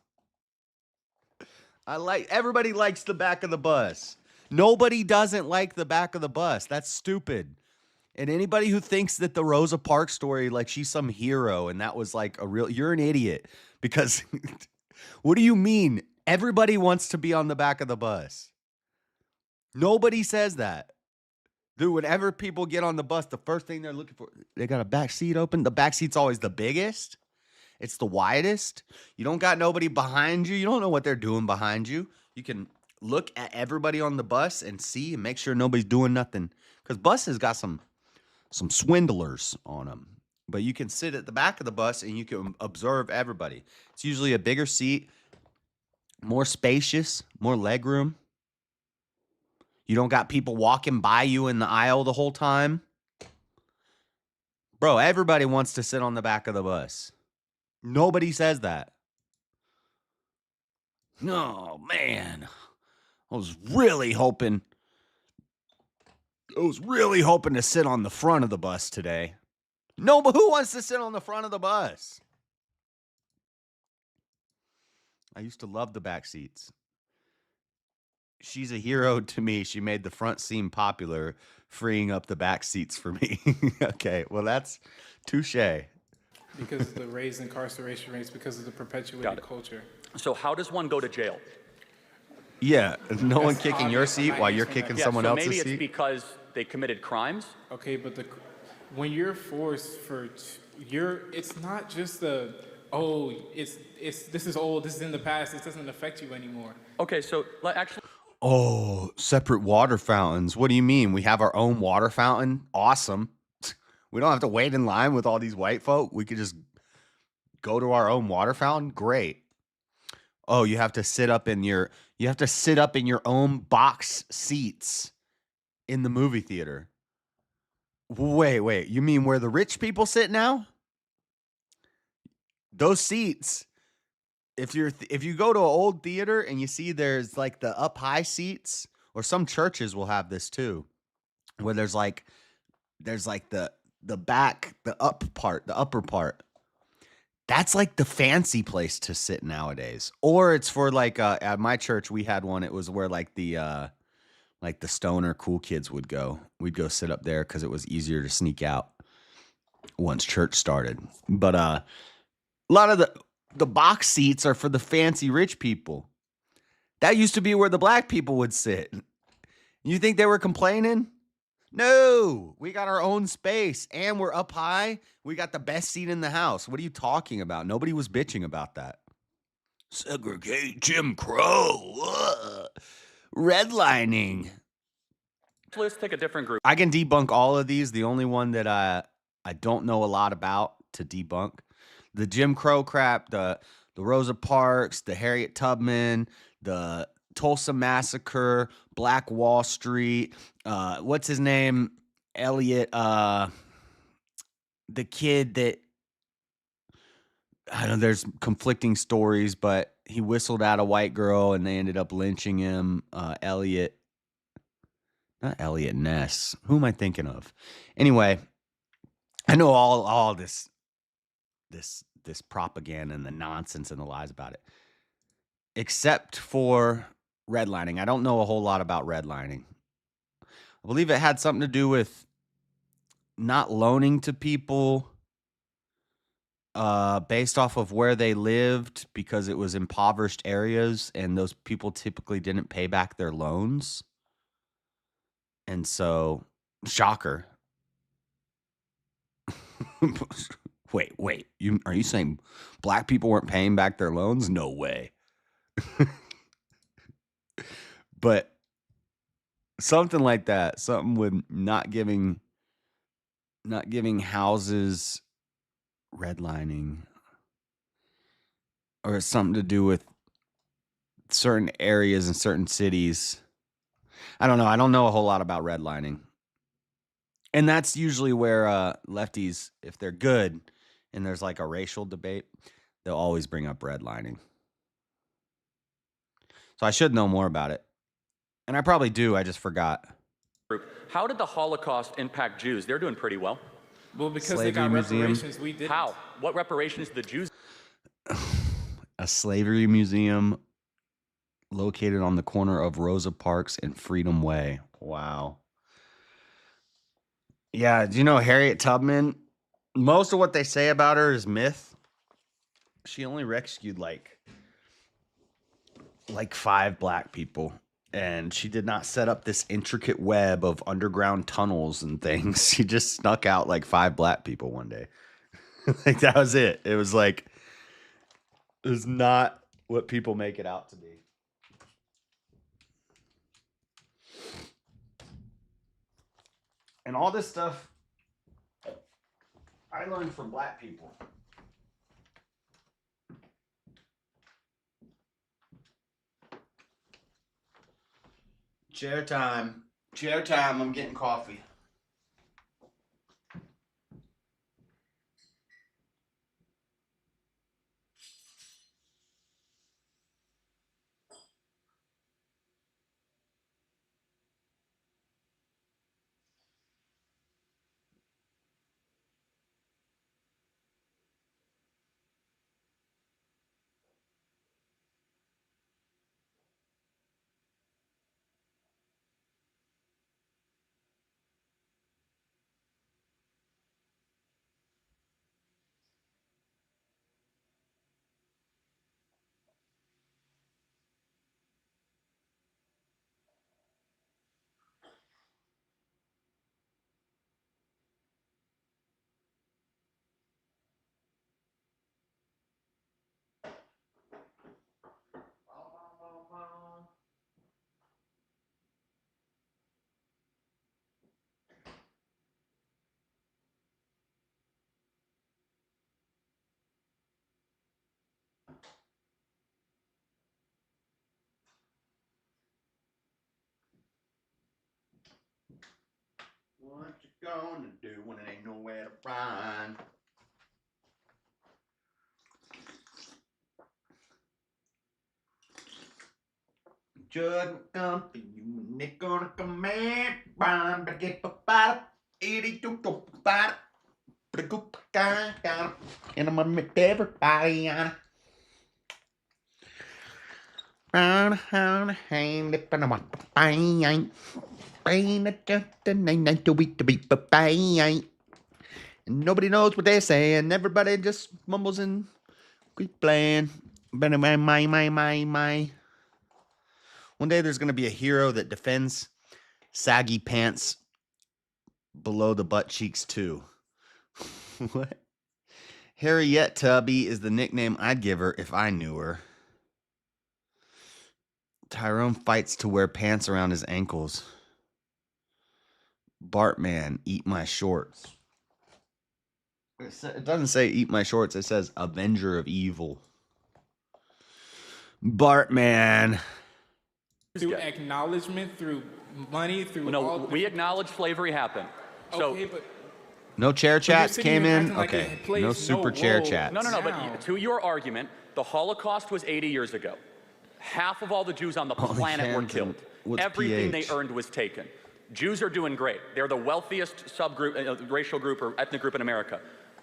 Everybody likes the back of the bus. Nobody doesn't like the back of the bus. That's stupid. And anybody who thinks that the Rosa Parks story, like she's some hero and that was like you're an idiot. Because what do you mean? Everybody wants to be on the back of the bus. Nobody says that. Dude, whenever people get on the bus, the first thing they're looking for, they got a back seat open. The back seat's always the biggest. It's the widest. You don't got nobody behind you. You don't know what they're doing behind you. You can look at everybody on the bus and see and make sure nobody's doing nothing. Because buses got some swindlers on them. But you can sit at the back of the bus and you can observe everybody. It's usually a bigger seat, more spacious, more legroom. You don't got people walking by you in the aisle the whole time. Bro, everybody wants to sit on the back of the bus. Nobody says that. Oh, man. I was really hoping to sit on the front of the bus today. No, but who wants to sit on the front of the bus? I used to love the back seats. She's a hero to me. She made the front seem popular, freeing up the back seats for me. Okay, well, that's touche. Because of the raised incarceration rates, because of the perpetuated culture. So how does one go to jail? Yeah, no one That's kicking your obvious. I'm seat not while you're answering that. kicking Yeah, someone so else's maybe it's seat. because they committed crimes. Okay, but when you're forced it's not just this is old, this is in the past, this doesn't affect you anymore. Okay, so actually, Oh, separate water fountains. What do you mean? We have our own water fountain? Awesome. We don't have to wait in line with all these white folk. We could just go to our own water fountain? Great. Oh, you have to sit up in your own box seats in the movie theater. Wait. You mean where the rich people sit now? Those seats, if you go to an old theater and you see there's like the up high seats, or some churches will have this too, where there's like the back, the upper part. That's like the fancy place to sit nowadays. Or it's for like at my church we had one. It was where like the stoner cool kids would go. We'd go sit up there because it was easier to sneak out once church started. But a lot of the box seats are for the fancy rich people. That used to be where the black people would sit. You think they were complaining? No, we got our own space and we're up high. We got the best seat in the house. What are you talking about? Nobody was bitching about that. Segregate Jim Crow. Redlining. let's take a different group. I can debunk all of these. The only one that I don't know a lot about to debunk, the Jim Crow crap, the Rosa Parks, the Harriet Tubman, the Tulsa Massacre, Black Wall Street, what's his name? Elliot, the kid that, I don't know, there's conflicting stories, but he whistled at a white girl and they ended up lynching him. Elliot, not Elliot Ness. Who am I thinking of? Anyway, I know all this propaganda and the nonsense and the lies about it, except for redlining. I don't know a whole lot about redlining. I believe it had something to do with not loaning to people based off of where they lived, because it was impoverished areas and those people typically didn't pay back their loans. And so, shocker. Wait. Are you saying black people weren't paying back their loans? No way. But something like that, something with not giving houses, redlining, or something to do with certain areas in certain cities. I don't know. I don't know a whole lot about redlining. And that's usually where lefties, if they're good and there's like a racial debate, they'll always bring up redlining. So I should know more about it. And I probably do. I just forgot. How did the Holocaust impact Jews? They're doing pretty well. Well, because Slavery they got museum. reparations, we didn't. How? What reparations did the Jews? A slavery museum located on the corner of Rosa Parks and Freedom Way. Wow. Yeah, do you know Harriet Tubman? Most of what they say about her is myth. She only rescued like 5 black people. And she did not set up this intricate web of underground tunnels and things. She just snuck out like 5 black people one day. Like, that was it. It was not what people make it out to be. And all this stuff, I I learned from black people. Chair time. Chair time. I'm getting coffee. What you gonna do when it ain't nowhere to find? Judge come for you, and they gonna come in. Bam, but get the bottom. 82 to bottom. But go down, and I'm gonna make everybody on. Round, round, hang, lippin' on my bang. Bang, the night to beat the beat, but bang. And nobody knows what they're saying. Everybody just mumbles and keep playing. But my. One day there's going to be a hero that defends saggy pants below the butt cheeks too. What? Harriet Tubby is the nickname I'd give her if I knew her. Tyrone fights to wear pants around his ankles. Bartman, eat my shorts. It doesn't say eat my shorts. It says Avenger of Evil. Bartman. Through acknowledgement, through money, through all... we acknowledge slavery happened. So, okay, but... No chair chats came in? Like okay, no super chair chats. No, but to your argument, the Holocaust was 80 years ago. Half of all the Jews on the planet were killed. Everything they earned was taken. Jews are doing great. They're the wealthiest subgroup, racial group or ethnic group in America.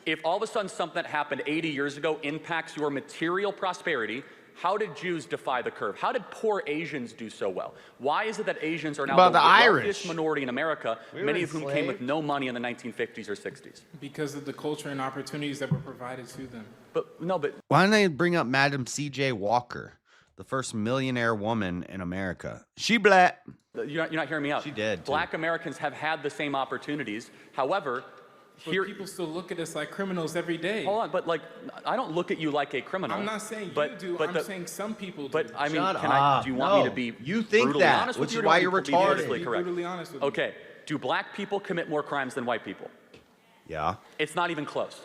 If all of a sudden something that happened 80 years ago impacts your material prosperity, how did Jews defy the curve? How did poor Asians do so well? Why is it that Asians are now the wealthiest minority in America, many of whom came with no money in the 1950s or 60s? Because of the culture and opportunities that were provided to them. But why don't they bring up Madam C.J. Walker, the first millionaire woman in America? She black. You're not hearing me out. She did. Black Americans have had the same opportunities. However, but people still look at us like criminals every day. Hold on, but like, I don't look at you like a criminal. I'm not saying you do. I'm saying some people do. But I mean, do you want me to be you think that, which is why you're retarded. Be brutally honest with you. Okay. Do black people commit more crimes than white people? Yeah. It's not even close.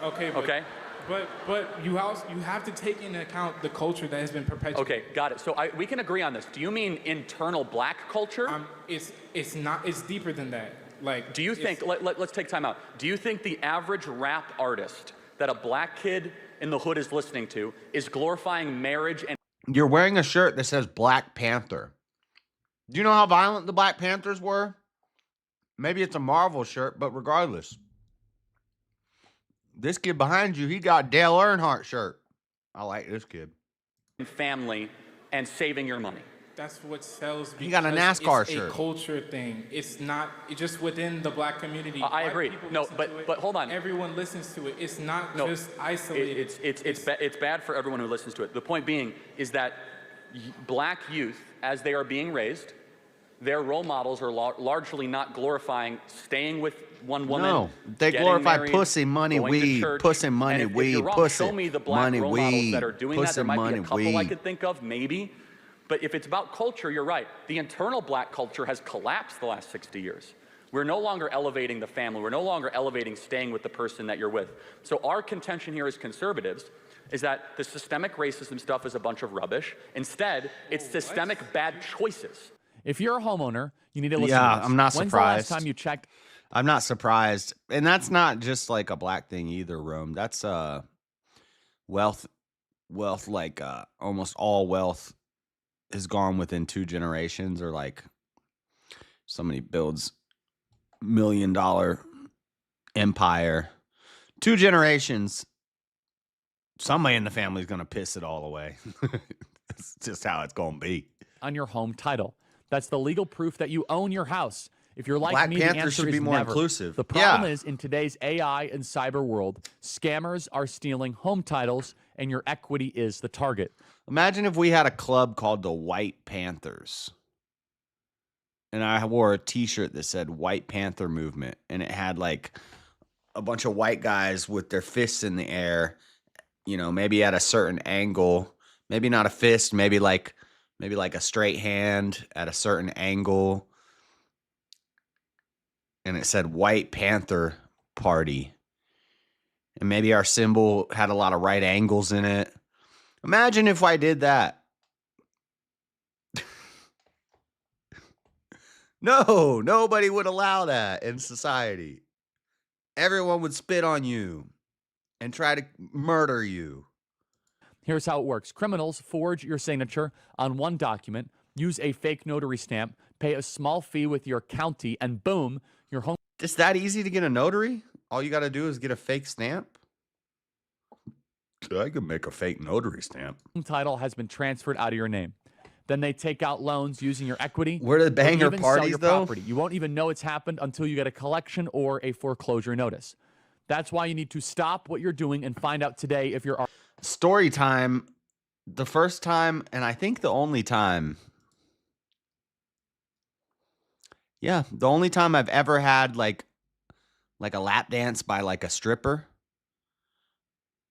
Okay. But you have to take into account the culture that has been perpetuated. Okay, got it. So we can agree on this. Do you mean internal black culture? It's not. It's deeper than that. Like, do you think? Let's take time out. Do you think the average rap artist that a black kid in the hood is listening to is glorifying marriage and? You're wearing a shirt that says Black Panther. Do you know how violent the Black Panthers were? Maybe it's a Marvel shirt, but regardless. This kid behind you, he got Dale Earnhardt shirt. I like this kid. Family and saving your money. That's what sells. He got a NASCAR shirt. It's a culture thing. It's not just within the black community. I agree. No, but hold on. Everyone listens to it. It's not just isolated. It's bad for everyone who listens to it. The point being is that black youth, as they are being raised, their role models are largely not glorifying staying with one woman. No, they glorify married, pussy, money, weed, pussy, money, weed, pussy, show me the black money, role models that are doing pussy, that. There might money, be a couple weed. I could think of, maybe. But if it's about culture, you're right. The internal black culture has collapsed the last 60 years. We're no longer elevating the family. We're no longer elevating staying with the person that you're with. So our contention here as conservatives is that the systemic racism stuff is a bunch of rubbish. Instead, it's systemic bad choices. If you're a homeowner, you need to listen Yeah, to this. I'm not When's the last surprised. time you checked? I'm not surprised. And that's not just like a black thing either, Rome. That's wealth, like almost all wealth is gone within 2 generations, or like somebody builds $1 million empire. 2 generations, somebody in the family is going to piss it all away. That's just how it's going to be. On your home title. That's the legal proof that you own your house. If you're like Black me, the Panthers answer should be is more never. inclusive. The problem Yeah. is, in today's AI and cyber world, scammers are stealing home titles, and your equity is the target. Imagine if we had a club called the White Panthers, and I wore a t-shirt that said White Panther Movement, and it had like a bunch of white guys with their fists in the air, you know, maybe at a certain angle, maybe not a fist, maybe like a straight hand at a certain angle. And it said White Panther Party. And maybe our symbol had a lot of right angles in it. Imagine if I did that. No, nobody would allow that in society. Everyone would spit on you and try to murder you. Here's how it works. Criminals forge your signature on one document, use a fake notary stamp, pay a small fee with your county, and boom, your home It's that easy to get a notary? All you got to do is get a fake stamp? I could make a fake notary stamp. title has been transferred out of your name. Then they take out loans using your equity. Where the or banger even sell parties, your though? property. You won't even know it's happened until you get a collection or a foreclosure notice. That's why you need to stop what you're doing and find out today if you're Story time. The first time, and I think the only time. Yeah, the only time I've ever had like a lap dance by like a stripper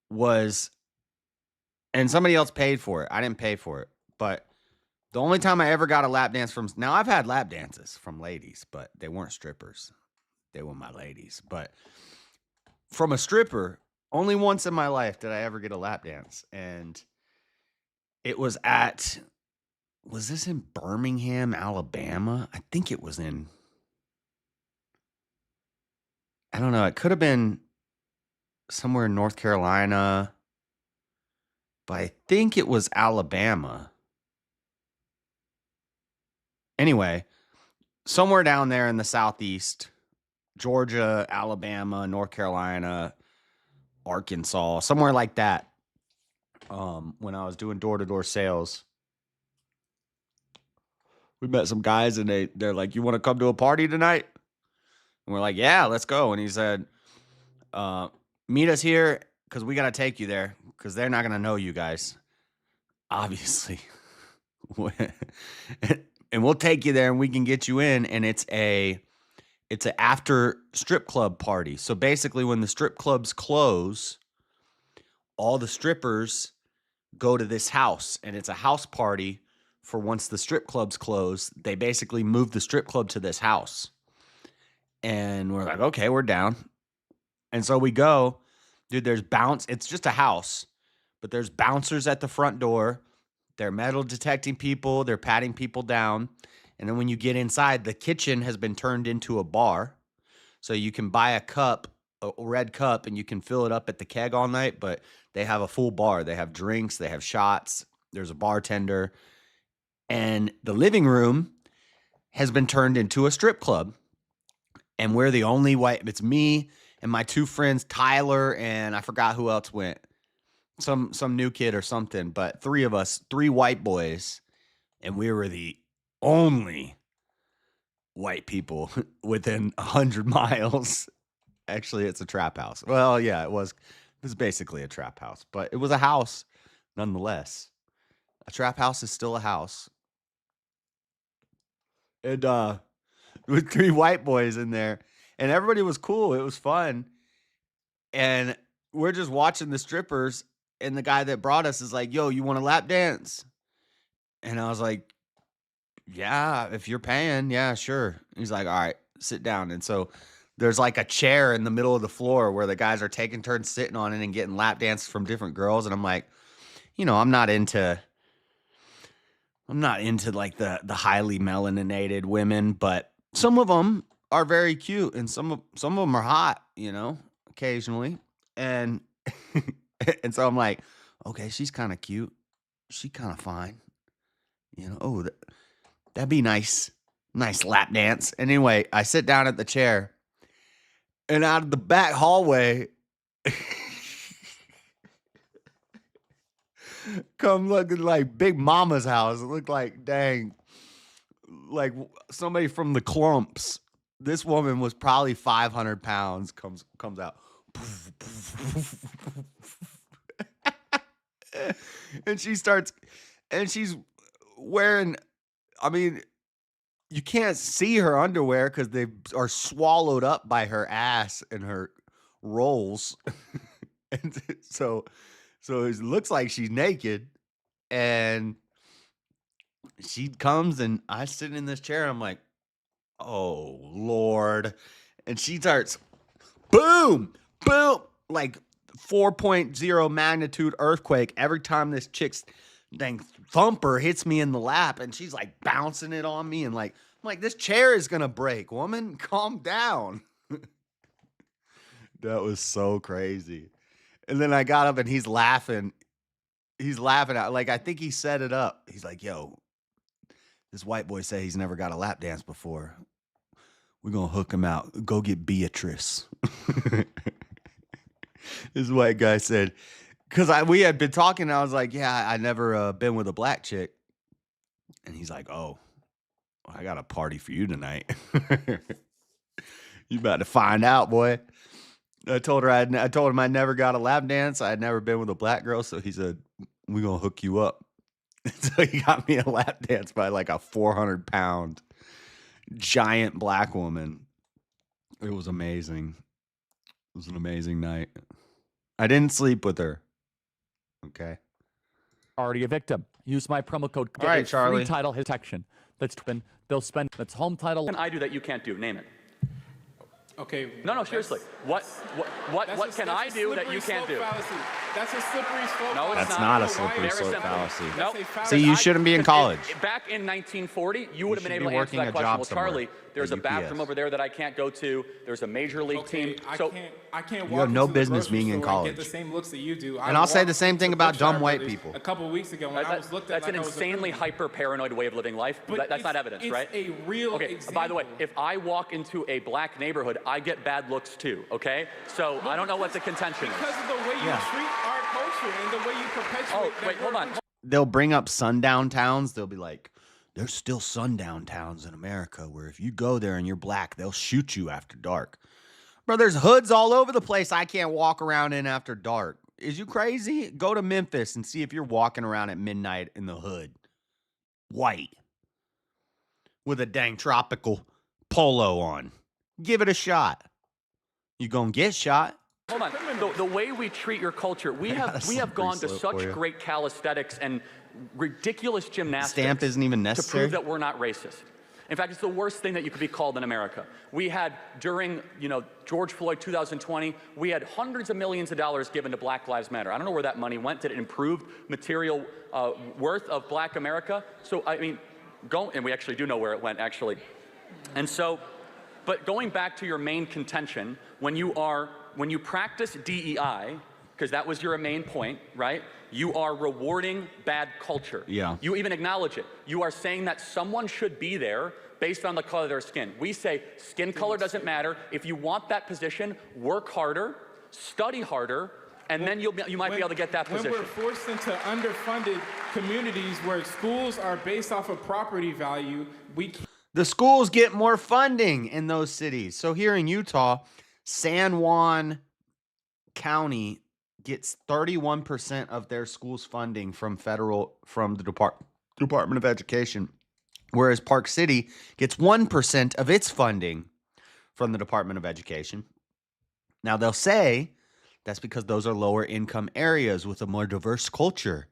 was, and somebody else paid for it. I didn't pay for it, but the only time I ever got a lap dance from, now I've had lap dances from ladies, but they weren't strippers. They were my ladies. But from a stripper, only once in my life did I ever get a lap dance. And it was was this in Birmingham, Alabama? I think it was in, I don't know. It could have been somewhere in North Carolina, but I think it was Alabama. Anyway, somewhere down there in the Southeast, Georgia, Alabama, North Carolina, Arkansas, somewhere like that. When I was doing door-to-door sales, we met some guys and they're like, "You want to come to a party tonight?" And we're like, "Yeah, let's go." And he said, "Meet us here because we got to take you there because they're not going to know you guys, obviously." And we'll take you there and we can get you in. And it's an after strip club party. So basically when the strip clubs close, all the strippers go to this house, and it's a house party for once the strip clubs close. They basically move the strip club to this house. And we're like, okay, we're down. And so we go, dude, it's just a house, but there's bouncers at the front door. They're metal detecting people. They're patting people down. And then when you get inside, the kitchen has been turned into a bar. So you can buy a cup, a red cup, and you can fill it up at the keg all night. But they have a full bar. They have drinks. They have shots. There's a bartender. And the living room has been turned into a strip club. And we're the only white. It's me and my 2 friends, Tyler, and I forgot who else went. Some new kid or something, but 3 of us, 3 white boys, and we were the only white people within 100 miles. Actually, it's a trap house. Well, yeah, it was basically a trap house, but it was a house nonetheless. A trap house is still a house. And with 3 white boys in there, and everybody was cool. It was fun. And we're just watching the strippers. And the guy that brought us is like, "Yo, you want a lap dance?" And I was like, "Yeah, if you're paying, yeah, sure." He's like, "All right, sit down. And so there's like a chair in the middle of the floor where the guys are taking turns sitting on it and getting lap dances from different girls. And I'm like, I'm not into like the highly melaninated women, but some of them are very cute and some of them are hot, occasionally. And and so I'm like, okay, she's kind of cute. She kind of fine. Oh, that'd be nice. Nice lap dance. And anyway, I sit down at the chair and out of the back hallway come looking like Big Mama's house. It looked like, dang, like somebody from the Clumps. This woman was probably 500 pounds, comes out. And she starts, and she's wearing, I mean, you can't see her underwear because they are swallowed up by her ass and her rolls. And so it looks like she's naked. And she comes and I sit in this chair and I'm like, oh, Lord. And she starts, boom, boom, like 4.0 magnitude earthquake every time this chick's dang thumper hits me in the lap, and she's like bouncing it on me, and I'm like, this chair is gonna break, woman. Calm down. That was so crazy. And then I got up and he's laughing. He's laughing at, like, I think he set it up. He's like, yo, this white boy said he's never got a lap dance before. We're gonna hook him out. Go get Beatrice. This white guy said, because we had been talking, and I was like, yeah, I never been with a black chick. And he's like, oh, I got a party for you tonight. You about to find out, boy. I told him I never got a lap dance. I had never been with a black girl. So he said, we're going to hook you up. So he got me a lap dance by like a 400-pound giant black woman. It was amazing. It was an amazing night. I didn't sleep with her. Okay. Already a victim. Use my promo code. Get All right, a Charlie. free title protection. They'll spend. That's home title. What can I do that you can't do? Name it. Okay. No, seriously. What can I do that you can't do? Fallacy. That's a slippery slope. No, it's That's not. not a Very slippery slope simple. fallacy. No. That's a fallacy. See, you shouldn't be in college. Back in 1940, you would have been should able be to answer working that a question. job Well, somewhere Charlie, there's a at bathroom UPS. over there that I can't go to. There's a major league Okay, team. I So can't You walk have no into the business grocery being in store and college. get the same looks that you do. And I'll say walked the same thing into about dumb Berkshire white Brothers people. A couple weeks ago when I was looked at that's like an I was a insanely criminal. hyper-paranoid way of living life. But That's not evidence, it's right? a real Okay, example. by the way, if I walk into a black neighborhood, I get bad looks too, okay? So I don't know what the contention is. Because of the way you treat our culture and the way you perpetuate Oh, that wait, hold we're- on. They'll bring up sundown towns. They'll be like, there's still sundown towns in America where if you go there and you're black, they'll shoot you after dark. Bro, there's hoods all over the place I can't walk around in after dark. Is you crazy? Go to Memphis and see if you're walking around at midnight in the hood. White. With a dang tropical polo on. Give it a shot. You gonna get shot. Hold on. The way we treat your culture, we got a have slippery gone to slope such for you. great calisthenics and ridiculous gymnastics. Stamp isn't even to necessary. prove that we're not racist. In fact, it's the worst thing that you could be called in America. We had, during George Floyd 2020, we had hundreds of millions of dollars given to Black Lives Matter. I don't know where that money went. Did it improve material worth of Black America? So, I mean, and we actually do know where it went, actually. And so, but going back to your main contention, when you practice DEI, because that was your main point, right? You are rewarding bad culture. Yeah. You even acknowledge it. You are saying that someone should be there based on the color of their skin. We say skin color doesn't matter. If you want that position, work harder, study harder, and then you might be able to get that position. When we're forced into underfunded communities where schools are based off of property value, The schools get more funding in those cities. So here in Utah, San Juan County gets 31% of their school's funding from the Department of Education, whereas Park City gets 1% of its funding from the Department of Education. Now they'll say that's because those are lower income areas with a more diverse culture.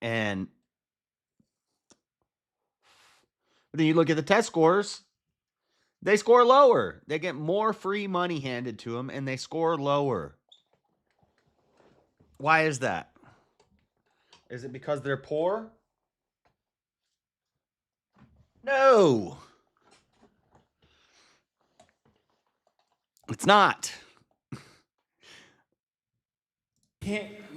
And then you look at the test scores, They score lower. They get more free money handed to them, and they score lower. Why is that? Is it because they're poor? No. It's not.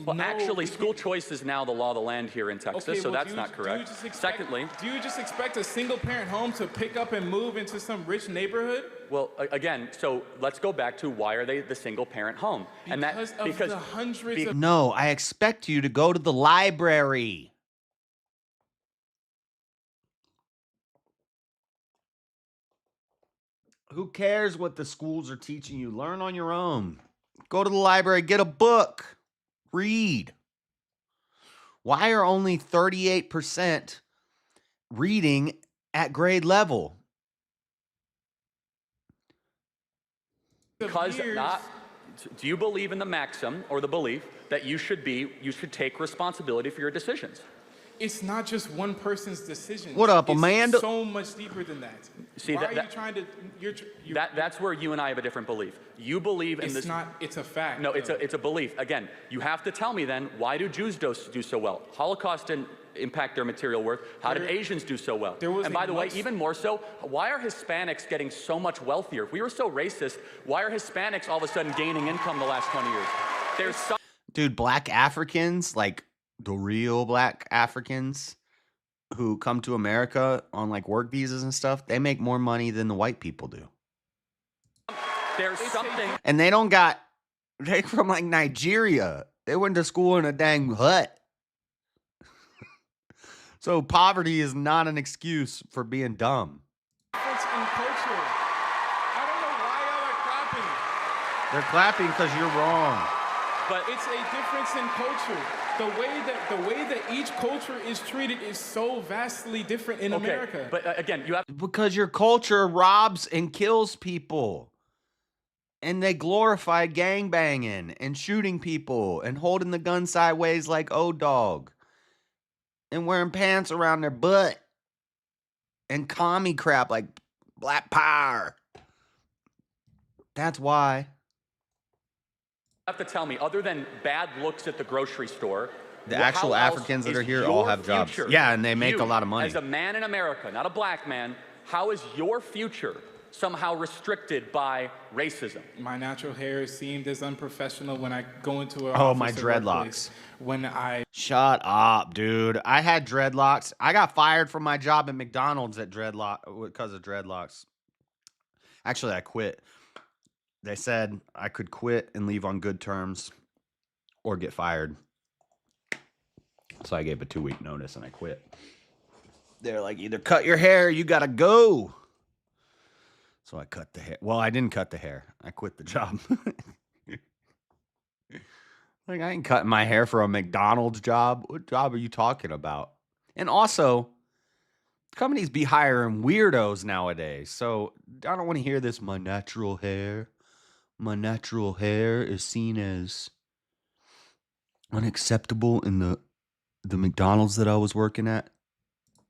Well, actually, school choice is now the law of the land here in Texas, Okay, so well, that's not correct. Secondly, do you just expect a single-parent home to pick up and move into some rich neighborhood? well, again, so let's go back to why are they the single-parent home? Because the hundreds of... No, I expect you to go to the library. Who cares what the schools are teaching you? Learn on your own. Go to the library, get a book, read. Why are only 38% reading at grade level? Because not, do you believe in the maxim or the belief that you should take responsibility for your decisions? It's not just one person's decision. What up, it's Amanda? So much deeper than that. See, Why are you trying to? That's where you and I have a different belief. You believe in this. It's not. It's a fact. No, it's a belief. Again, you have to tell me then, why do Jews do so well? Holocaust didn't impact their material worth. How did Asians do so well? And by the way, even more so, why are Hispanics getting so much wealthier? If we were so racist, why are Hispanics all of a sudden gaining income the last 20 years? There's some... Dude, black Africans, like the real black Africans who come to America on like work visas and stuff, they make more money than the white people do. There's something... And they're from like Nigeria. They went to school in a dang hut. So poverty is not an excuse for being dumb. It's in culture. I don't know why y'all are clapping. They're clapping because you're wrong. But it's a difference in culture. The way that each culture is treated is so vastly different in America. But again, you have... Because your culture robs and kills people. And they glorify gangbanging and shooting people and holding the gun sideways like O-Dog. And wearing pants around their butt. And commie crap like Black Power. That's why. Have to tell me, other than bad looks at the grocery store, the actual Africans that are here all have jobs. Yeah, and they make a lot of money. As a man in America, not a black man, how is your future somehow restricted by racism? My natural hair seemed as unprofessional when I go into a Oh, my dreadlocks. When I... Shut up, dude. I had dreadlocks. I got fired from my job at McDonald's because of dreadlocks. Actually, I quit. They said I could quit and leave on good terms or get fired. So I gave a 2-week notice and I quit. They're like, either cut your hair or you got to go. So I cut the hair. Well, I didn't cut the hair. I quit the job. Like, I ain't cutting my hair for a McDonald's job. What job are you talking about? And also, companies be hiring weirdos nowadays. So I don't want to hear this, my natural hair. My natural hair is seen as unacceptable in the McDonald's that I was working at.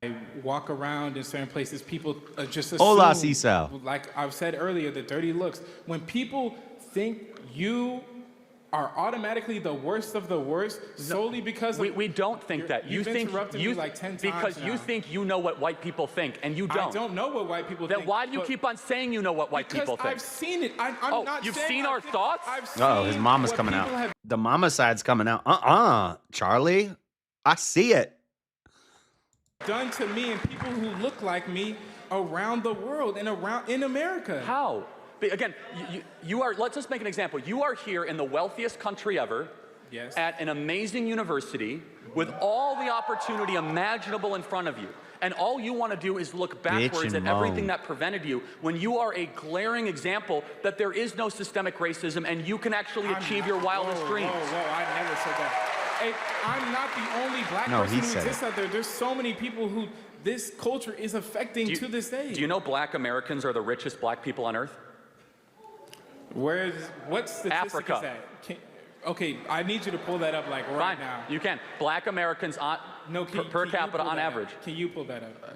I walk around in certain places, people just assume, Hola, Cecil. like I've said earlier, the dirty looks. When people think you are automatically the worst of the worst solely because we don't think that. You've interrupted me like 10 times because now. you think you know what white people think, and you don't. I don't know what white people then think. Then why do you keep on saying you know what white people think? Because I've seen it. I'm not you've saying seen our thoughts? Oh, his mama's coming out. The mama side's coming out. Charlie, I see it. Done to me and people who look like me around the world and around in America. How? Again, you are, let's just make an example. You are here in the wealthiest country ever, yes, at an amazing university with all the opportunity imaginable in front of you. And all you want to do is look backwards at everything that prevented you when you are a glaring example that there is no systemic racism and you can actually achieve your wildest dreams. Whoa, I never said that. Hey, I'm not the only black person who exists out there. There's so many people who this culture is affecting to this day. Do you know black Americans are the richest black people on earth? What statistic Africa. is that? Okay, I need you to pull that up like right now. You can. Black Americans No, per can you capita pull on that average. up? Can you pull that up?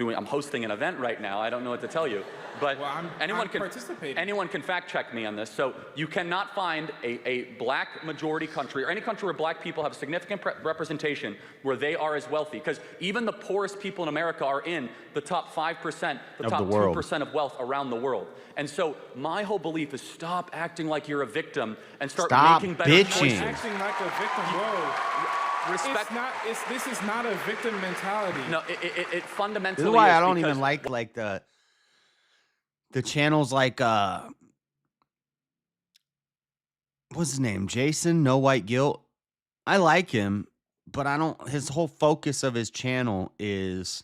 I'm hosting an event right now. I don't know what to tell you, but Well, I'm participating. anyone can fact check me on this. So you cannot find a black majority country or any country where black people have significant representation where they are as wealthy, because even the poorest people in America are in the top 5%, the top 2% of wealth around the world. And so my whole belief is stop acting like you're a victim and start making better choices. Acting like a victim, whoa. Respect. This is not a victim mentality. No, it fundamentally This is why is I don't because even like the channels like what's his name? Jason, No White Guilt. I like him, but I don't. His whole focus of his channel is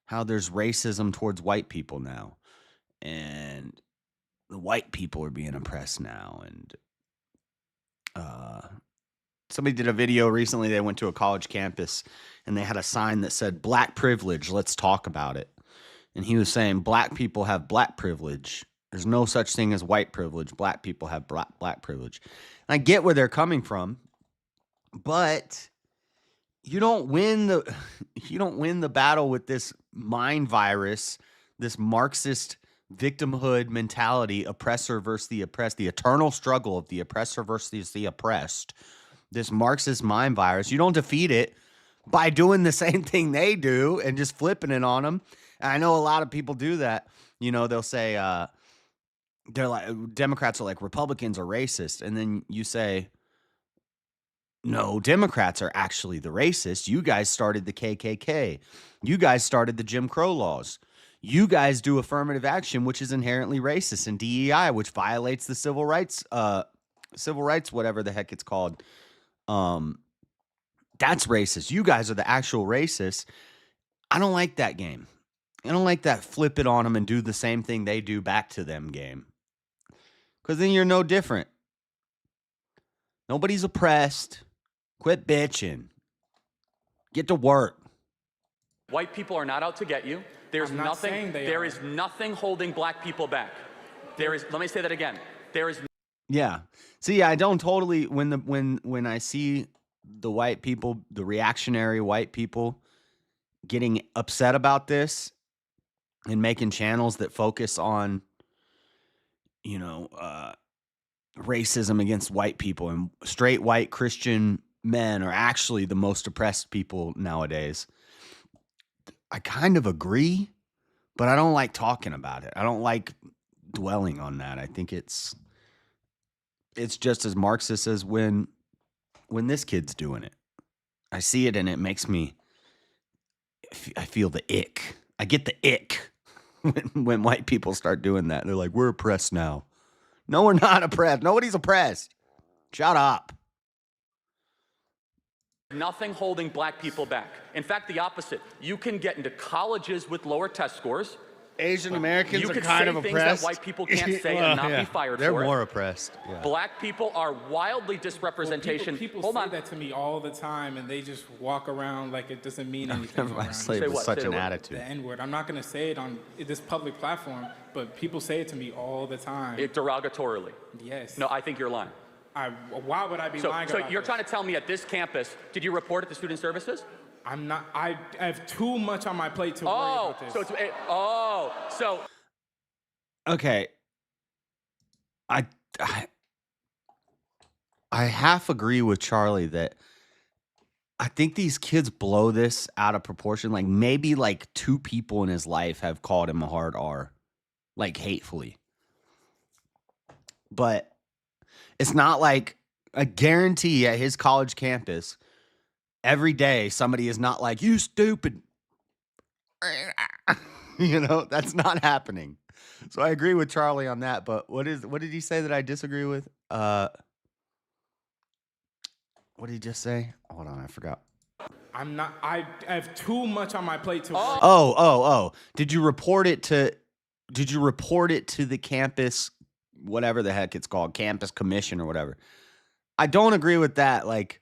how there's racism towards white people now, and the white people are being oppressed now. And somebody did a video recently. They went to a college campus and they had a sign that said "Black privilege. Let's talk about it." And he was saying black people have black privilege. There's no such thing as white privilege. Black people have black privilege. And I get where they're coming from, but you don't win the battle with this mind virus, this Marxist victimhood mentality, oppressor versus the oppressed, the eternal struggle of the oppressor versus the oppressed. This Marxist mind virus, you don't defeat it by doing the same thing they do and just flipping it on them. And I know a lot of people do that. You know, they'll say, they're like, Democrats are like, Republicans are racist. And then you say, no, Democrats are actually the racists. You guys started the KKK. You guys started the Jim Crow laws. You guys do affirmative action, which is inherently racist, and DEI, which violates the civil rights, whatever the heck it's called. That's racist. You guys are the actual racists. I don't like that game. I don't like that flip it on them and do the same thing they do back to them game. Because then you're no different. Nobody's oppressed. Quit bitching. Get to work. White people are not out to get you. There's nothing. There is nothing holding black people back. Let me say that again. There is. Yeah. See, I don't totally when I see the white people, the reactionary white people getting upset about this and making channels that focus on, racism against white people, and straight white Christian men are actually the most oppressed people nowadays. I kind of agree, but I don't like talking about it. I don't like dwelling on that. I think it's just as Marxist as when this kid's doing it. I see it and it makes me, I feel the ick. I get the ick when white people start doing that. They're like, we're oppressed now. No, we're not oppressed. Nobody's oppressed. Shut up. Nothing holding black people back. In fact, the opposite. You can get into colleges with lower test scores. Asian Americans you are could kind say of things oppressed. that white people can't say and not be fired They're for more it. oppressed. Yeah. Black people are wildly disrepresentation. People Hold say on. that to me all the time, and they just walk around like it doesn't mean anything. Never mind. around Slave Say with what? such Say an what? attitude. The N-word. I'm not going to say it on this public platform, but people say it to me all the time. Derogatorily. Yes. No, I think you're lying. Why would I be lying So about you're this? trying to tell me at this campus, did you report it to student services? I'm not. I have too much on my plate to worry about this. So Okay. I half agree with Charlie that I think these kids blow this out of proportion. Like maybe like 2 people in his life have called him a hard R, like hatefully. But it's not like I guarantee at his college campus, every day somebody is not like, you stupid. That's not happening. So I agree with Charlie on that. But what did he say that I disagree with? What did he just say? Hold on, I forgot. I'm not. I have too much on my plate to worry. Oh. Did you report it to the campus, whatever the heck it's called, campus commission or whatever? I don't agree with that. Like,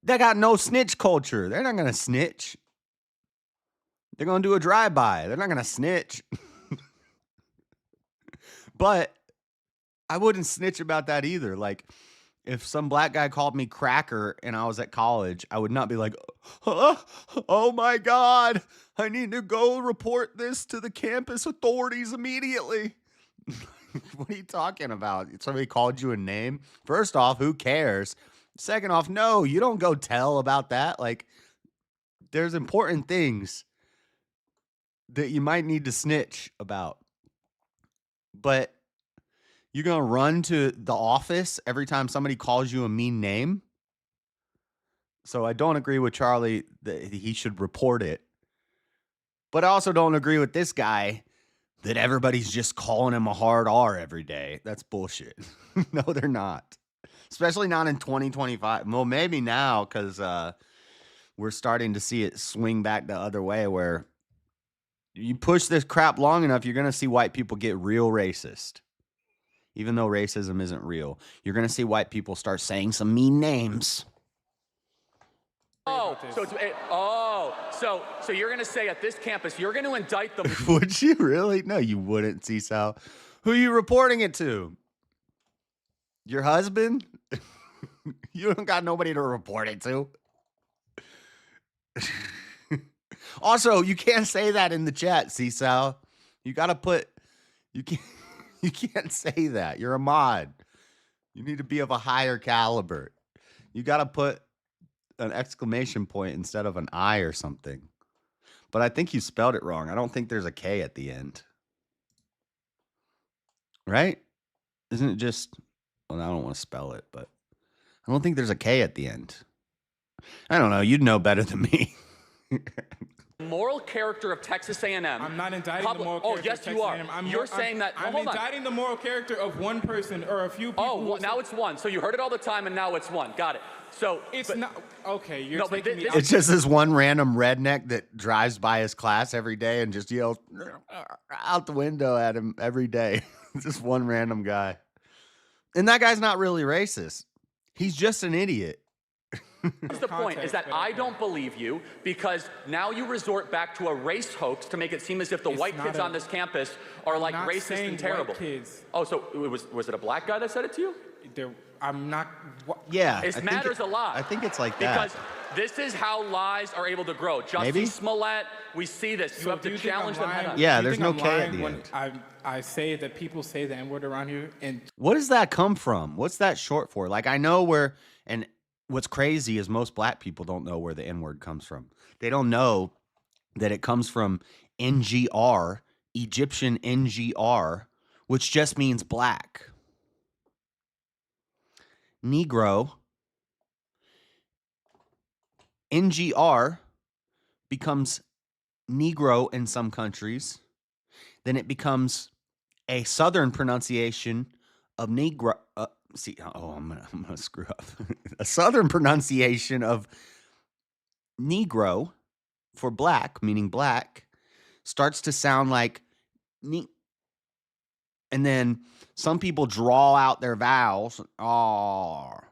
they got no snitch culture. They're not gonna snitch. They're gonna do a drive-by. They're not gonna snitch. But I wouldn't snitch about that either. Like, If some black guy called me cracker and I was at college, I would not be like, oh my God, I need to go report this to the campus authorities immediately. What are you talking about? Somebody called you a name? First off, who cares? Second off, no, you don't go tell about that. Like, there's important things that you might need to snitch about. But you're going to run to the office every time somebody calls you a mean name? So I don't agree with Charlie that he should report it. But I also don't agree with this guy that everybody's just calling him a hard R every day. That's bullshit. No, they're not. Especially not in 2025. Well, maybe now because we're starting to see it swing back the other way where you push this crap long enough, you're going to see white people get real racist. Even though racism isn't real, you're going to see white people start saying some mean names. So you're going to say at this campus, you're going to indict them. Would you really? No, you wouldn't, Sal. Who are you reporting it to? Your husband? You don't got nobody to report it to. Also, you can't say that in the chat, Sal. You got to put, you can't say that. You're a mod. You need to be of a higher caliber. You got to put an exclamation point instead of an I or something. But I think you spelled it wrong. I don't think there's a K at the end. Right? Isn't it just, well, I don't want to spell it, but I don't think there's a K at the end. I don't know. You'd know better than me. Moral character of Texas A&M. I'm not indicting the moral character. Oh, yes, of Texas you are. A&M. You're saying that. I'm indicting the moral character of one person or a few people. Oh, well, now it's one. So you heard it all the time, and now it's one. Got it. So it's not okay. You're no, taking me. It's just this one random redneck that drives by his class every day and just yells out the window at him every day. Just one random guy, and that guy's not really racist. He's just an idiot. That's the point, is that I don't believe you because now you resort back to a race hoax to make it seem as if the white kids on this campus are like racist and terrible. Kids. Oh, so was it a black guy that said it to you? I'm not. Yeah. It matters a lot. I think it's like that. Because this is how lies are able to grow. Jussie Smollett, we see this. You have to challenge them head on. Yeah, there's no K at the end. I say that people say the N-word around here. And what does that come from? What's that short for? Like, I know where, and what's crazy is most black people don't know where the N-word comes from. They don't know that it comes from NGR, Egyptian NGR, which just means black. Negro, NGR becomes Negro in some countries. Then it becomes a southern pronunciation of Negro. I'm gonna screw up. A southern pronunciation of Negro for black, meaning black, starts to sound like and then some people draw out their vowels, R,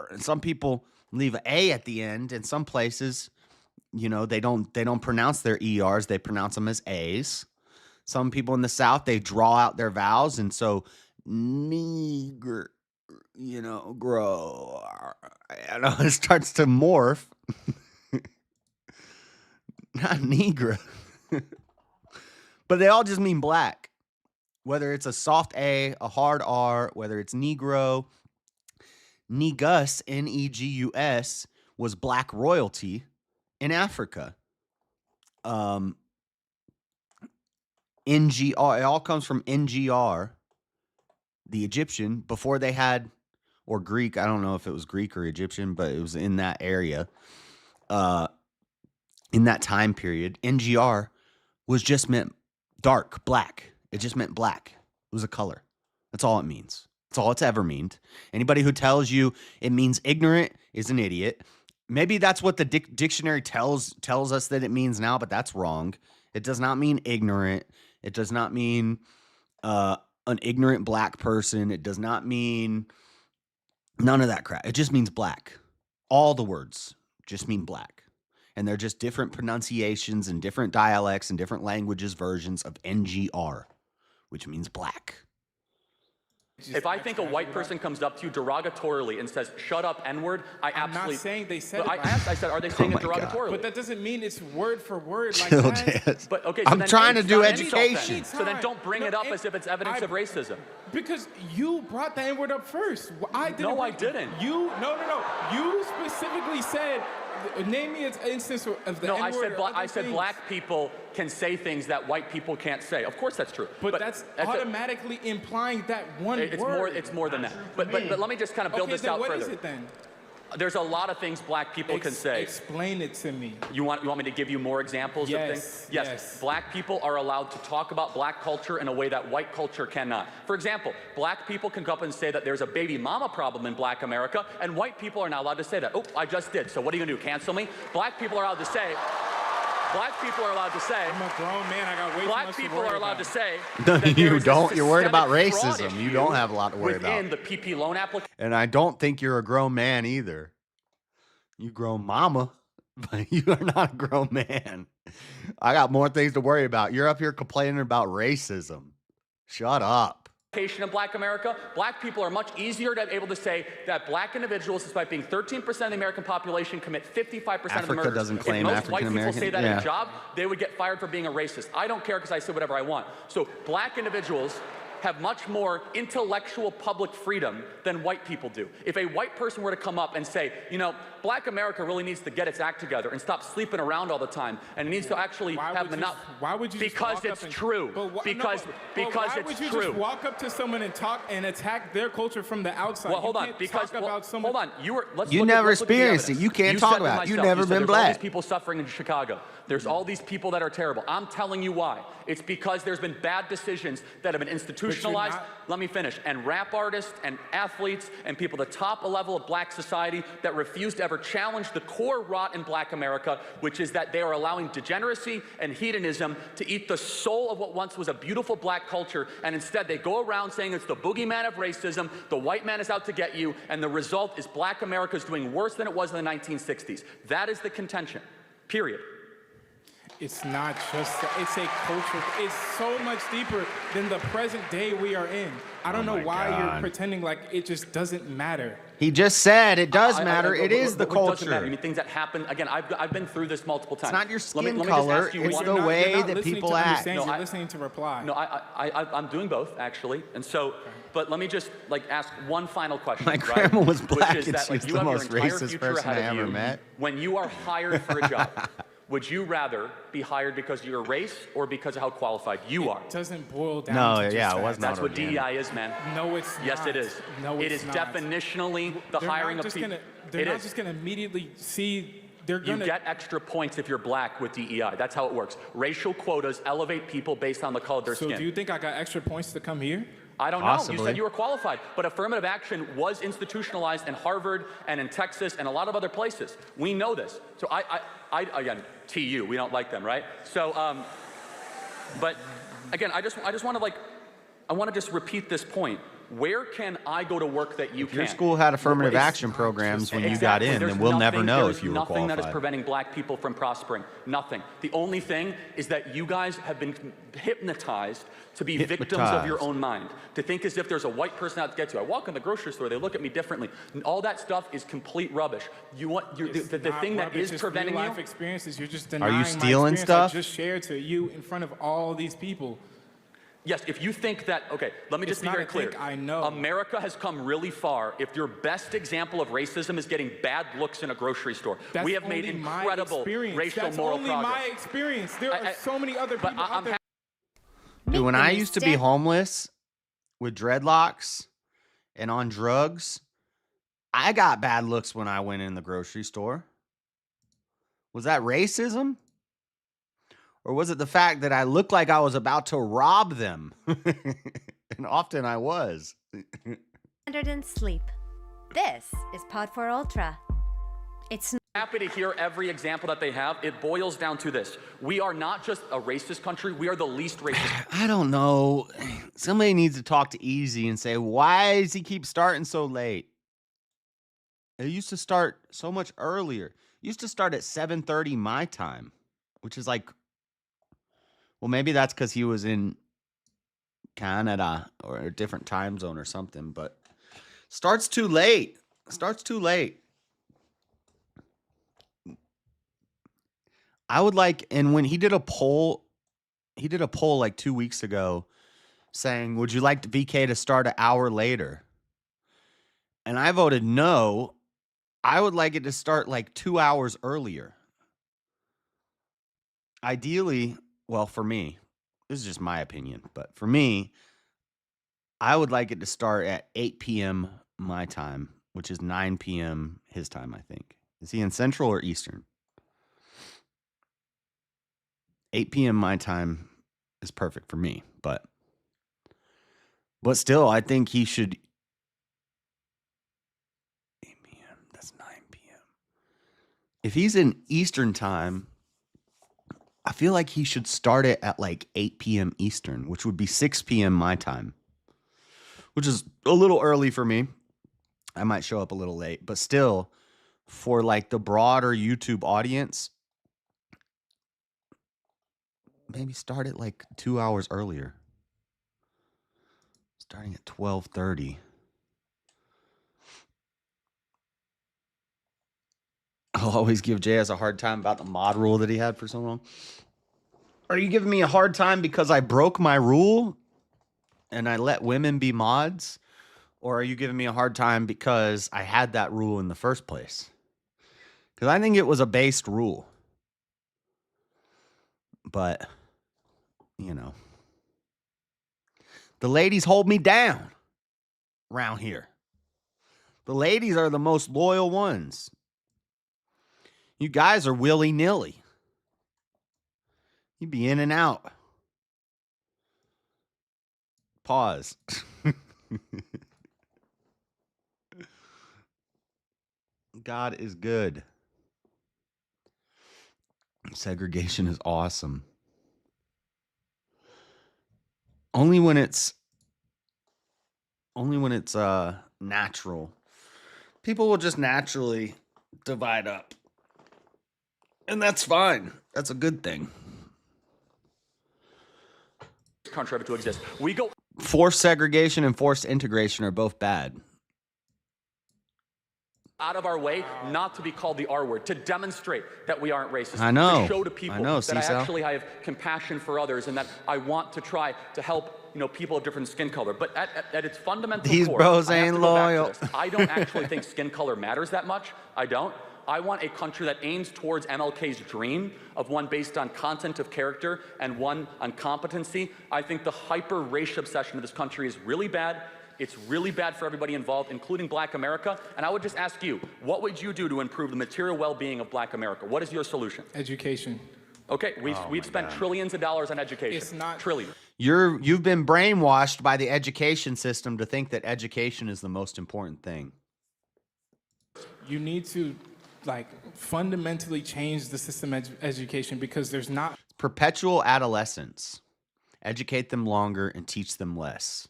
and some people leave an A at the end. In some places, you know, they don't pronounce their ERs, they pronounce them as A's. Some people in the South, they draw out their vowels, and so nigger, you know, grow. I know it starts to morph. Not negro. But they all just mean black. Whether it's a soft A, a hard R, whether it's Negro, Negus, Negus, was black royalty in Africa. NGR, it all comes from NGR, the Egyptian, before they had, or Greek, I don't know if it was Greek or Egyptian, but it was in that area, in that time period. NGR was just meant dark, black. It just meant black. It was a color. That's all it means. That's all it's ever meant. Anybody who tells you it means ignorant is an idiot. Maybe that's what the dictionary tells us that it means now, but that's wrong. It does not mean ignorant. It does not mean an ignorant black person. It does not mean none of that crap. It just means black. All the words just mean black. And they're just different pronunciations and different dialects and different languages versions of NGR, which means black. If I think a white person comes up to you derogatorily and says, shut up, N-word, I I'm absolutely... not saying they said But it. I asked, I said, are they saying it my God. derogatorily? But that doesn't mean it's word for word like Chill, that. Jazz. But, okay, so I'm then trying to it's do not an insult then. education. So then don't bring it up as if it's evidence of racism. Because you brought the N-word up first. I didn't. No, I didn't. No. You specifically said, name me an instance of the No, N-word. I said black people can say things that white people can't say. Of course that's true. But that's automatically implying that one word. It's more than that. But let me just kind of build this out further. What is it then? There's a lot of things black people can say. Explain it to me. You want me to give you more examples of things? Yes. Black people are allowed to talk about black culture in a way that white culture cannot. For example, black people can come up and say that there's a baby mama problem in black America, and white people are not allowed to say that. Oh, I just did. So what are you gonna do, cancel me? Black people are allowed to say, I'm a grown man. I got way too much black people are allowed to say No, that you there is a don't. You're worried about systemic fraud racism. You issue don't have a lot to worry about. within the PP loan application. And I don't think you're a grown man either. You grown mama, but you are not a grown man. I got more things to worry about. You're up here complaining about racism. Shut up. In black America, black people are much easier to be able to say that black individuals, despite being 13% of the American population, commit 55% of the Africa murders. doesn't If claim most African white people American. say that Yeah. in a job, they would get fired for being a racist. I don't care because I say whatever I want. So black individuals have much more intellectual public freedom than white people do. If a white person were to come up and say, you know, black America really needs to get its act together and stop sleeping around all the time, and it needs to actually have monopoly. Why would you? Because it's true. Because why would you just walk up to someone and talk and attack their culture from the outside? Well, hold on. Can't Because talk about someone. hold on. You never experienced it. You can't talk said to about it. You've myself, never you said, been there's all black. these people suffering in Chicago. There's all these people that are terrible. I'm telling you why. It's because there's been bad decisions that have been institutionalized. Let me finish. And rap artists and athletes and people at the top level of black society that refuse to ever challenge the core rot in black America, which is that they are allowing degeneracy and hedonism to eat the soul of what once was a beautiful black culture, and instead they go around saying it's the boogeyman of racism, the white man is out to get you, and the result is black America is doing worse than it was in the 1960s. That is the contention, period. It's not just, it's a culture. It's so much deeper than the present day we are in. I don't know why you're pretending like it just doesn't matter. He just said it does matter. It is the What doesn't matter? culture. You mean things that happen? Again, I've been through this multiple times. It's not your skin let me color. Just ask you It's one- the way that people act. You're listening to reply. No, I'm doing both, actually. And so, but let me just ask one final question. My right? grandma was black Which is and that, she was you the have your most entire racist future person ahead I of ever you. met. When you are hired for a job, would you rather be hired because of your race or because of how qualified you are? It doesn't boil down No, to just yeah, it that. was not That's what organic. DEI is, man. No, it's not. Yes, it is. No, it it's is not. definitionally the They're hiring not of just people. gonna, they're not just going to immediately see, they're You going to... get extra points if you're black with DEI. That's how it works. Racial quotas elevate people based on the color of their So skin. do you think I got extra points to come here? I don't know. Possibly. You said you were qualified. But affirmative action was institutionalized in Harvard and in Texas and a lot of other places. We know this. So I again, TU, we don't like them, right? So, but again, I just want to I want to just repeat this point. Where can I go to work that you If can? your school had affirmative It's- action programs when you got Exactly. in, There's then we'll never nothing- know there's if you were nothing that is qualified. preventing black people from prospering. Nothing. The only thing is that you guys have been hypnotized to be victims of your own mind, to think as if there's a white person out to get you. I walk in the grocery store, they look at me differently. All that stuff is complete rubbish. You want the thing that is preventing life you. experiences. You're just Are denying you stealing my experience stuff? I just shared to you in front of all these people. Yes, if you think that, okay, let me just It's be not very a clear. think, I know. America has come really far if your best example of racism is getting bad looks in a grocery store. That's We have made only my incredible experience. racial That's moral only progress. my experience. There are so many other But people out there. Dude, when Make I the used to be mistake. homeless with dreadlocks and on drugs, I got bad looks when I went in the grocery store. Was that racism? Or was it the fact that I looked like I was about to rob them? And often I was. Standard and sleep. This is Pod 4 Ultra. It's Happy to hear every example that they have. It boils down to this. We are not just a racist country, we are the least racist. I don't know. Somebody needs to talk to Easy and say, why does he keep starting so late? It used to start so much earlier. It used to start at 7:30 my time, which is like, well, maybe that's because he was in Canada or a different time zone or something, but starts too late. Starts too late. I would like, and when he did a poll like 2 weeks ago saying, would you like VK to start an hour later? And I voted no. I would like it to start like 2 hours earlier. Ideally, well, for me, this is just my opinion, but for me, I would like it to start at 8 p.m. my time, which is 9 p.m. his time, I think. Is he in Central or Eastern? 8 p.m. my time is perfect for me, but still, I think he should. 8 p.m. That's 9 p.m. If he's in Eastern time, I feel like he should start it at like 8 p.m. Eastern, which would be 6 p.m. my time, which is a little early for me. I might show up a little late, but still, for like the broader YouTube audience, maybe start it like 2 hours earlier. Starting at 12:30. I'll always give JS a hard time about the mod rule that he had for so long. Are you giving me a hard time because I broke my rule and I let women be mods? Or are you giving me a hard time because I had that rule in the first place? Because I think it was a based rule. But, you know, the ladies hold me down around here. The ladies are the most loyal ones. You guys are willy-nilly. You be in and out. Pause. God is good. Segregation is awesome. Only when it's natural. People will just naturally divide up. And that's fine. That's a good thing. Country to exist. We go Forced segregation and forced integration are both bad. out of our way not to be called the R word, to demonstrate that we aren't racist. I know. To show to people that I actually have compassion for others and that I want to try to help, people of different skin color. But at its fundamental These core, bros I have ain't to go back to loyal. this. I don't actually think skin color matters that much. I don't. I want a country that aims towards MLK's dream of one based on content of character and one on competency. I think the hyper-race obsession of this country is really bad. It's really bad for everybody involved, including Black America. And I would just ask you, what would you do to improve the material well-being of Black America? What is your solution? Education. Okay, we've spent trillions of dollars on education. It's not trillions. You've been brainwashed by the education system to think that education is the most important thing. You need to fundamentally change the system of education because there's not Perpetual adolescence. Educate them longer and teach them less.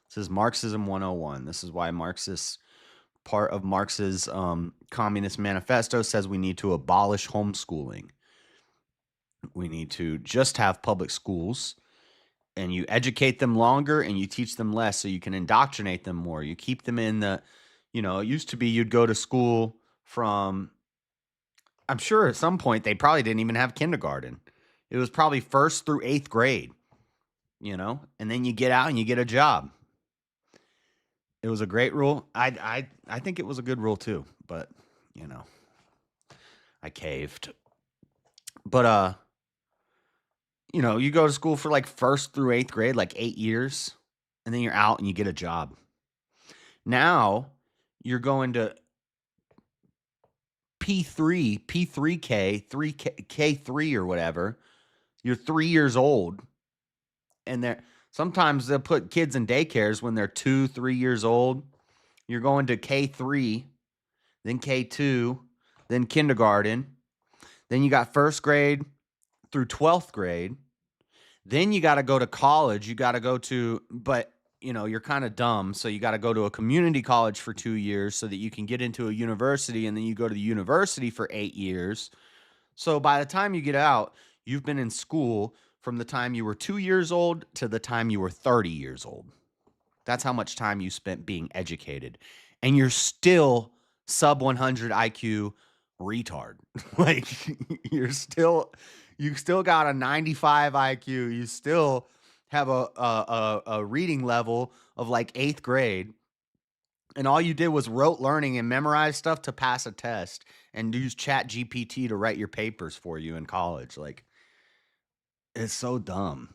This is Marxism 101. This is why part of Marx's Communist Manifesto says we need to abolish homeschooling. We need to just have public schools, and you educate them longer and you teach them less so you can indoctrinate them more. You keep them in the, it used to be you'd go to school from, I'm sure at some point they probably didn't even have kindergarten. It was probably 1st through 8th grade, and then you get out and you get a job. It was a great rule. I think it was a good rule too, but I caved. But you go to school for 1st through 8th grade, 8 years, and then you're out and you get a job. Now you're going to P3, P3K, 3K3 or whatever. You're 3 years old, and sometimes they'll put kids in daycares when they're 2, 3 years old. You're going to K3, then K2, then kindergarten. Then you got 1st grade through 12th grade. Then you got to go to college. You got to go to, but you're kind of dumb. So you got to go to a community college for 2 years so that you can get into a university. And then you go to the university for 8 years. So by the time you get out, you've been in school from the time you were 2 years old to the time you were 30 years old. That's how much time you spent being educated. And you're still sub 100 IQ retard. Like you still got a 95 IQ. You still have a reading level of like 8th grade. And all you did was rote learning and memorize stuff to pass a test and use Chat GPT to write your papers for you in college. Like, it's so dumb.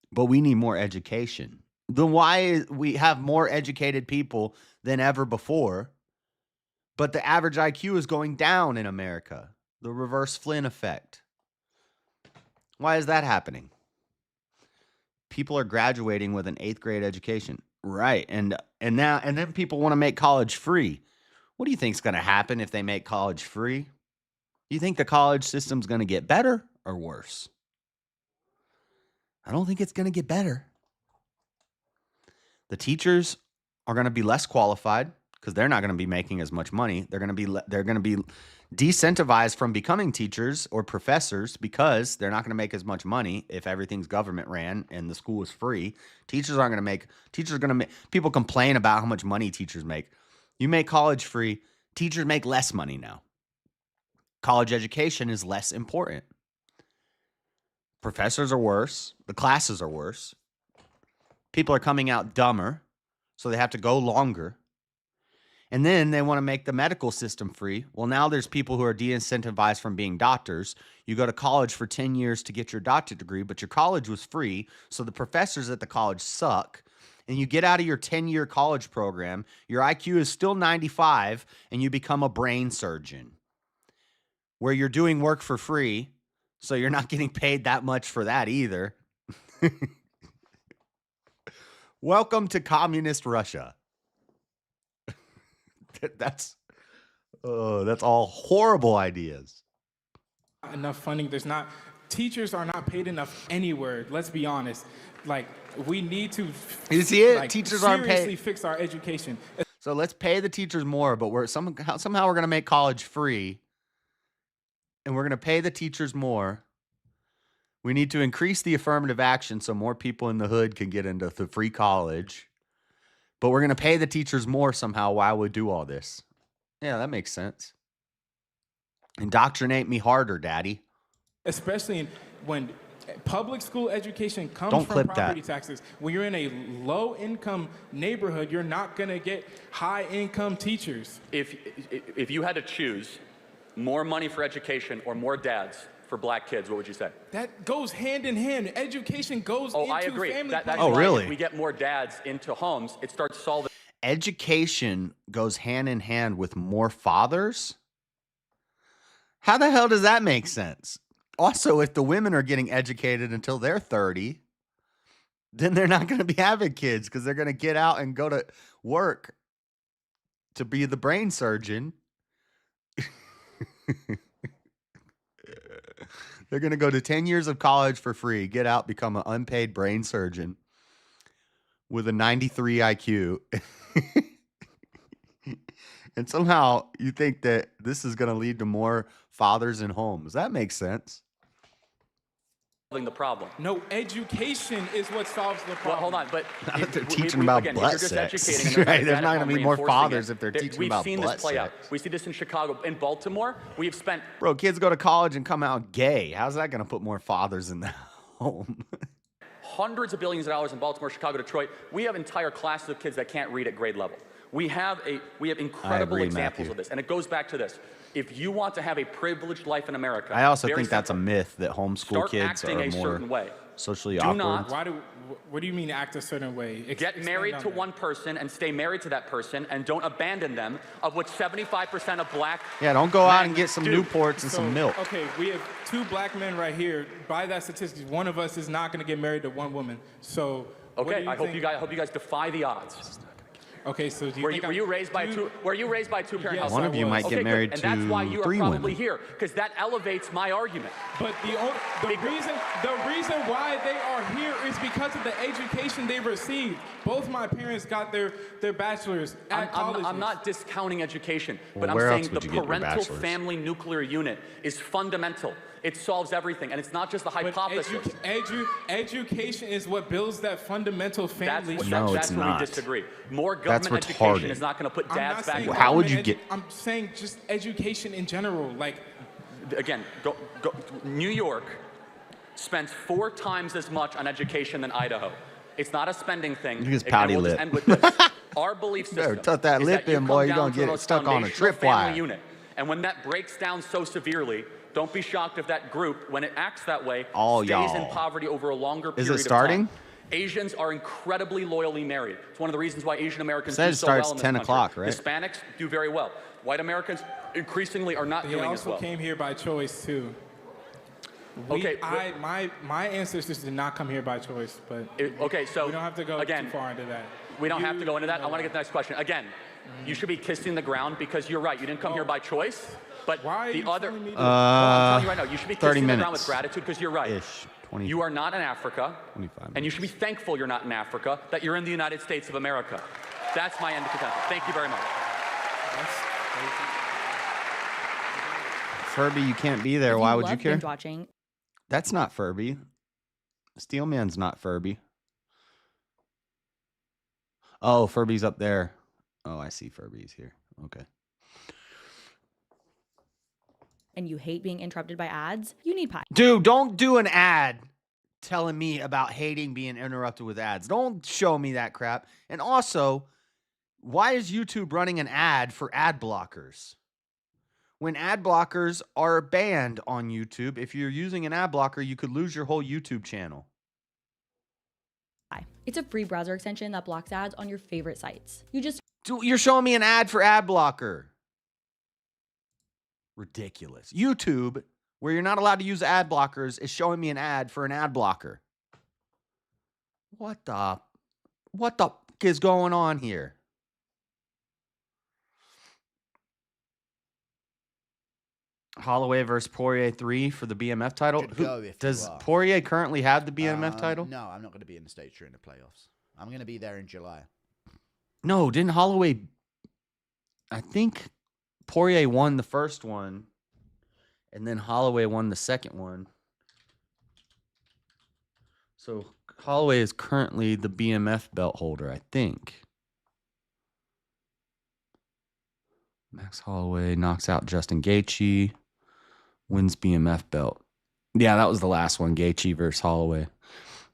But we need more education. Then why we have more educated people than ever before, but the average IQ is going down in America? The reverse Flynn effect. Why is that happening? People are graduating with an 8th grade education. Right. And then people want to make college free. What do you think is going to happen if they make college free? Do you think the college system's going to get better or worse? I don't think it's going to get better. The teachers are going to be less qualified because they're not going to be making as much money. They're going to be decentivized from becoming teachers or professors because they're not going to make as much money if everything's government ran and the school is free. People complain about how much money teachers make. You make college free, teachers make less money now. College education is less important. Professors are worse. The classes are worse. People are coming out dumber, so they have to go longer. And then they want to make the medical system free. Well, now there's people who are de-incentivized from being doctors. You go to college for 10 years to get your doctorate degree, but your college was free, so the professors at the college suck. And you get out of your 10-year college program, your IQ is still 95, and you become a brain surgeon, where you're doing work for free, so you're not getting paid that much for that either. Welcome to communist Russia. That's all horrible ideas. Enough funding. Teachers are not paid enough anywhere. Let's be honest. Like, we need to. You see it? Teachers aren't paid. Seriously fix our education. So let's pay the teachers more, but somehow we're going to make college free, and we're going to pay the teachers more. We need to increase the affirmative action so more people in the hood can get into the free college. But we're going to pay the teachers more somehow while we do all this. Yeah, that makes sense. Indoctrinate me harder, Daddy. Especially when public school education comes Don't from clip property that. taxes. When you're in a low-income neighborhood, you're not going to get high-income teachers. If you had to choose more money for education or more dads for black kids, what would you say? That goes hand in hand. Education goes into I agree. family That's planning. why really? If we get more dads into homes, it starts solving. Education goes hand in hand with more fathers? How the hell does that make sense? Also, if the women are getting educated until they're 30, then they're not going to be having kids because they're going to get out and go to work to be the brain surgeon. They're going to go to 10 years of college for free, get out, become an unpaid brain surgeon with a 93 IQ. And somehow you think that this is going to lead to more fathers in homes. That makes sense. The problem. No, education is what solves the Well, problem. hold on, but Not if they're teaching about again, butt if you're just sex. educating and Right, there's there's not going gonna to be more fathers if they're teaching we've about seen butt this play out. sex. We see this in Chicago. In Baltimore, we've spent Bro, kids go to college and come out gay. How's that going to put more fathers in the home? hundreds of billions of dollars in Baltimore, Chicago, Detroit. We have entire classes of kids that can't read at grade level. We have incredible agree, examples Matthew. of this, and it goes back to this. If you want to have a privileged life in America, I also very think that's a simple. myth that homeschool Start kids acting are a more certain way. socially Do awkward. not What do you mean act a certain way? Get Expand married on to that. one person and stay married to that person, and don't abandon them, of which 75% of black Yeah, don't go out men and get some do. Newports and some milk. Okay, we have 2 black men right here. By that statistics, one of us is not going to get married to one woman. So, what do Okay, you I hope think- you guys defy the odds. Okay, so do you Were think you raised by a two-parent Yes, household? One of you I might was. get Okay, married good. to And that's why you are 3 probably women. here, because that elevates my argument. But The reason why they are here is because of the education they received. Both my parents got their bachelors at colleges. I'm not discounting education, but Well, where I'm else saying would the you get your parental bachelor's? family nuclear unit is fundamental. It solves everything, and it's not just a But hypothesis. education is what builds that fundamental family. That's where not. we disagree. More That's government education retarded. is not going to put I'm dads not back. saying in How would government you get- I'm saying just education in general. Like, Again, New York spends 4 times as much on education than Idaho. It's not a spending thing. You just Again, pouty we'll lip. end with this. Our belief better system tuck that is lip that you in, come boy. You're down gonna to get the it most stuck on a foundational tripwire. family unit. And when that breaks down so severely, don't be shocked if that group, when it acts that way, All stays y'all. in poverty over a longer Is period it starting? of time. Asians are incredibly loyally married. It's one of the reasons why Asian Americans Said do it so starts well in this 10 country. o'clock, right? Hispanics do very well. White Americans increasingly are not they doing as also well. came here by choice too. Okay, My ancestors did not come here by choice, but Okay, so we don't have to go again, too far into that. we don't have to go into that. I know want to get to the next question. Again, you should be kissing the ground because you're right. You didn't come here by choice. But Why are the you other, telling me that? well, I'm telling you right now, you should be 30 kissing the ground minutes. with gratitude because you're right. Ish. 20. You are not in Africa, 25 and you should be thankful you're not in Africa, that you're in the United States of America. That's my end of contention. Thank you very much. Furby, you can't be there. If Why would you love care? binge watching, That's not Furby. Steelman's not Furby. Oh, Furby's up there. Oh, I see Furby's here. Okay. and you hate being interrupted by ads, you need pie. Dude, don't do an ad telling me about hating being interrupted with ads. Don't show me that crap. And also, why is YouTube running an ad for ad blockers? When ad blockers are banned on YouTube, if you're using an ad blocker, you could lose your whole YouTube channel. It's a free browser extension that blocks ads on your favorite sites. You just Dude, you're showing me an ad for ad blocker. Ridiculous. YouTube, where you're not allowed to use ad blockers, is showing me an ad for an ad blocker. What the fuck is going on here? Holloway versus Poirier 3 for the BMF title. Good go if you Does are. Poirier currently have the BMF title? No, I'm not going to be in the States during the playoffs. I'm going to be there in July. No, didn't Holloway... I think Poirier won the first one, and then Holloway won the second one. So Holloway is currently the BMF belt holder, I think. Max Holloway knocks out Justin Gaethje, wins BMF belt. Yeah, that was the last one, Gaethje versus Holloway.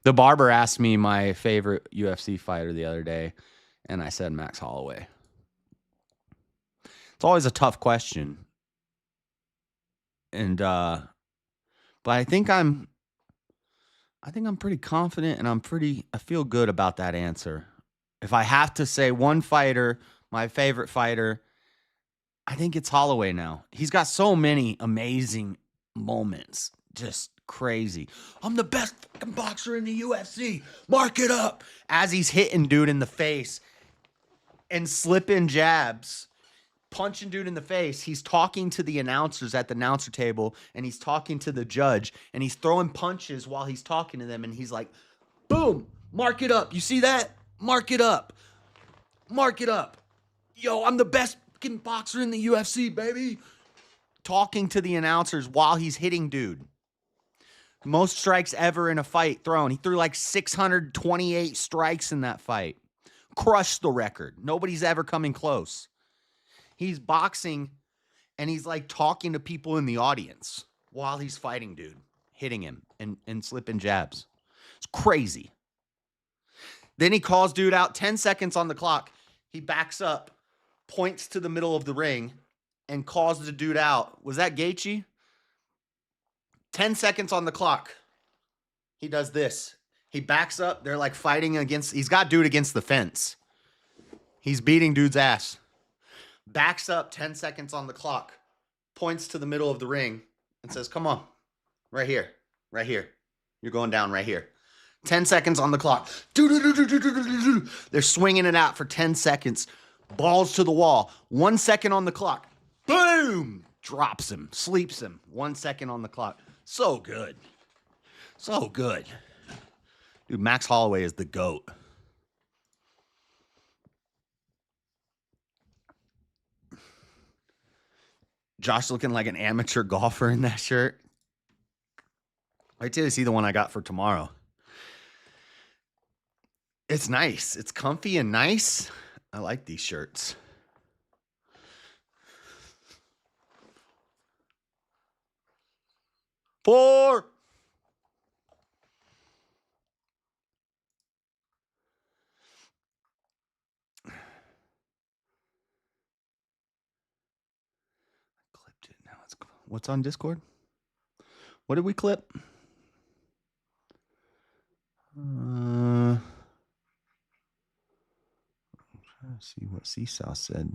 The barber asked me my favorite UFC fighter the other day, and I said Max Holloway. It's always a tough question. And but I think I'm pretty confident, and I feel good about that answer. If I have to say one fighter, my favorite fighter, I think it's Holloway now. He's got so many amazing moments. Just crazy. I'm the best fucking boxer in the UFC. Mark it up. As he's hitting dude in the face and slipping jabs, punching dude in the face. He's talking to the announcers at the announcer table, and he's talking to the judge, and he's throwing punches while he's talking to them, and he's like, boom, mark it up. You see that? Mark it up. Mark it up. Yo, I'm the best fucking boxer in the UFC, baby. Talking to the announcers while he's hitting dude. Most strikes ever in a fight thrown. He threw like 628 strikes in that fight. Crushed the record. Nobody's ever coming close. He's boxing, and he's like talking to people in the audience while he's fighting dude, hitting him and slipping jabs. It's crazy. Then he calls dude out, 10 seconds on the clock. He backs up, points to the middle of the ring, and calls the dude out. Was that Gaethje? 10 seconds on the clock. He does this. He backs up. They're like fighting against, he's got dude against the fence. He's beating dude's ass. Backs up 10 seconds on the clock. Points to the middle of the ring and says, come on. Right here. Right here. You're going down right here. 10 seconds on the clock. They're swinging it out for 10 seconds. Balls to the wall. 1 second on the clock. Boom! Drops him. Sleeps him. 1 second on the clock. So good. So good. Dude, Max Holloway is the GOAT. Josh looking like an amateur golfer in that shirt. Wait till you see the one I got for tomorrow. It's nice. It's comfy and nice. I like these shirts. Four. Clipped it. Now it's what's on Discord? What did we clip? I'm trying to see what Seesaw said.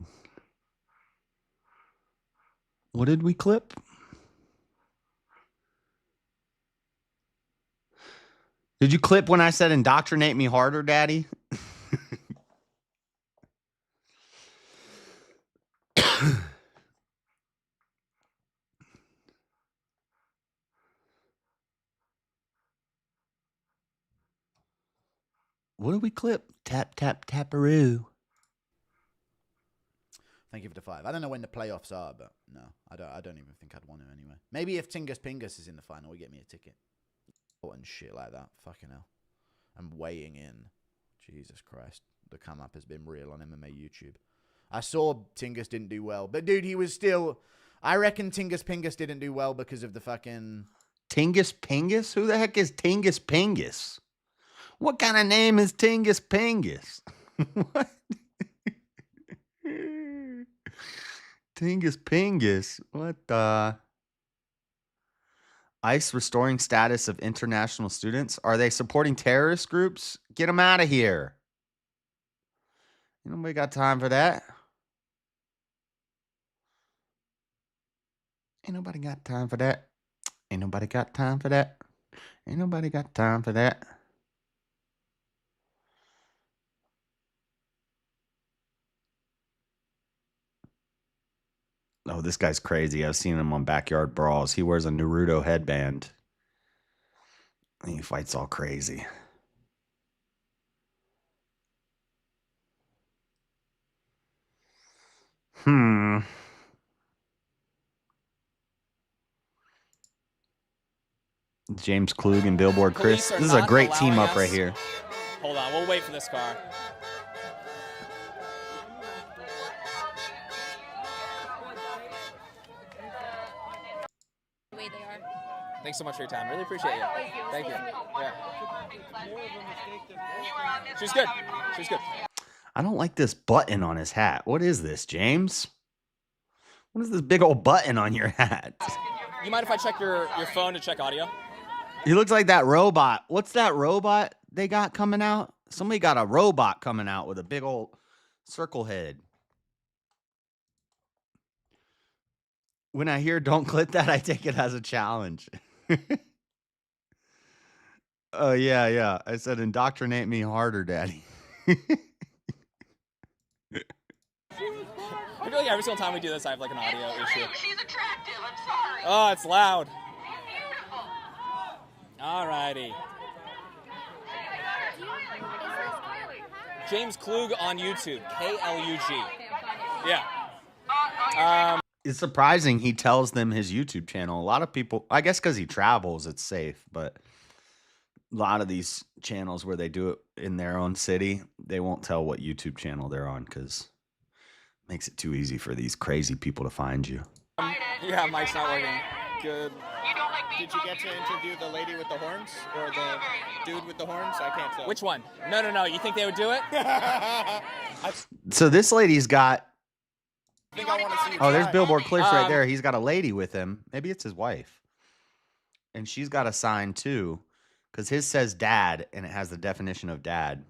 What did we clip? Did you clip when I said indoctrinate me harder, Daddy? What did we clip? Tap, tap, taparoo. Thank you for the 5. I don't know when the playoffs are, but no, I don't even think I'd want to anyway. Maybe if Tingus Pingus is in the final, we get me a ticket. And shit like that. Fucking hell. I'm weighing in. Jesus Christ. The come up has been real on MMA YouTube. I saw Tingus didn't do well. But dude, he was still... I reckon Tingus Pingus didn't do well because of the fucking... Tingus Pingus? Who the heck is Tingus Pingus? What kind of name is Tingus Pingus? What? Tingus Pingus. What the... ICE restoring status of international students. Are they supporting terrorist groups? Get them out of here. Ain't nobody got time for that. Ain't nobody got time for that. Ain't nobody got time for that. Ain't nobody got time for that. Oh, this guy's crazy. I've seen him on Backyard Brawls. He wears a Naruto headband. And he fights all crazy. James Klug and Billboard Chris. This is a great team up right here. Hold on, we'll wait for this car. Thanks so much for your time. Really appreciate you. Thank you. Yeah. She's good. She's good. I don't like this button on his hat. What is this, James? What is this big old button on your hat? You mind if I check your phone to check audio? He looks like that robot. What's that robot they got coming out? Somebody got a robot coming out with a big old circle head. When I hear don't click that, I take it as a challenge. Oh, yeah. I said indoctrinate me harder, Daddy. I feel like every single time we do this, I have like an audio issue. She's attractive. I'm sorry. Oh, it's loud. Alrighty. James Klug on YouTube. Klug. Yeah. It's surprising he tells them his YouTube channel. A lot of people, I guess because he travels, it's safe. But a lot of these channels where they do it in their own city, they won't tell what YouTube channel they're on because it makes it too easy for these crazy people to find you. Yeah, mic's not working. Good. Did you get to interview the lady with the horns or the dude with the horns? I can't tell. Which one? No. You think they would do it? So this lady's got... I think I want to see you Oh, there's try. Billboard Cliff right there. He's got a lady with him. Maybe it's his wife. And she's got a sign too. Because his says dad, and it has the definition of dad.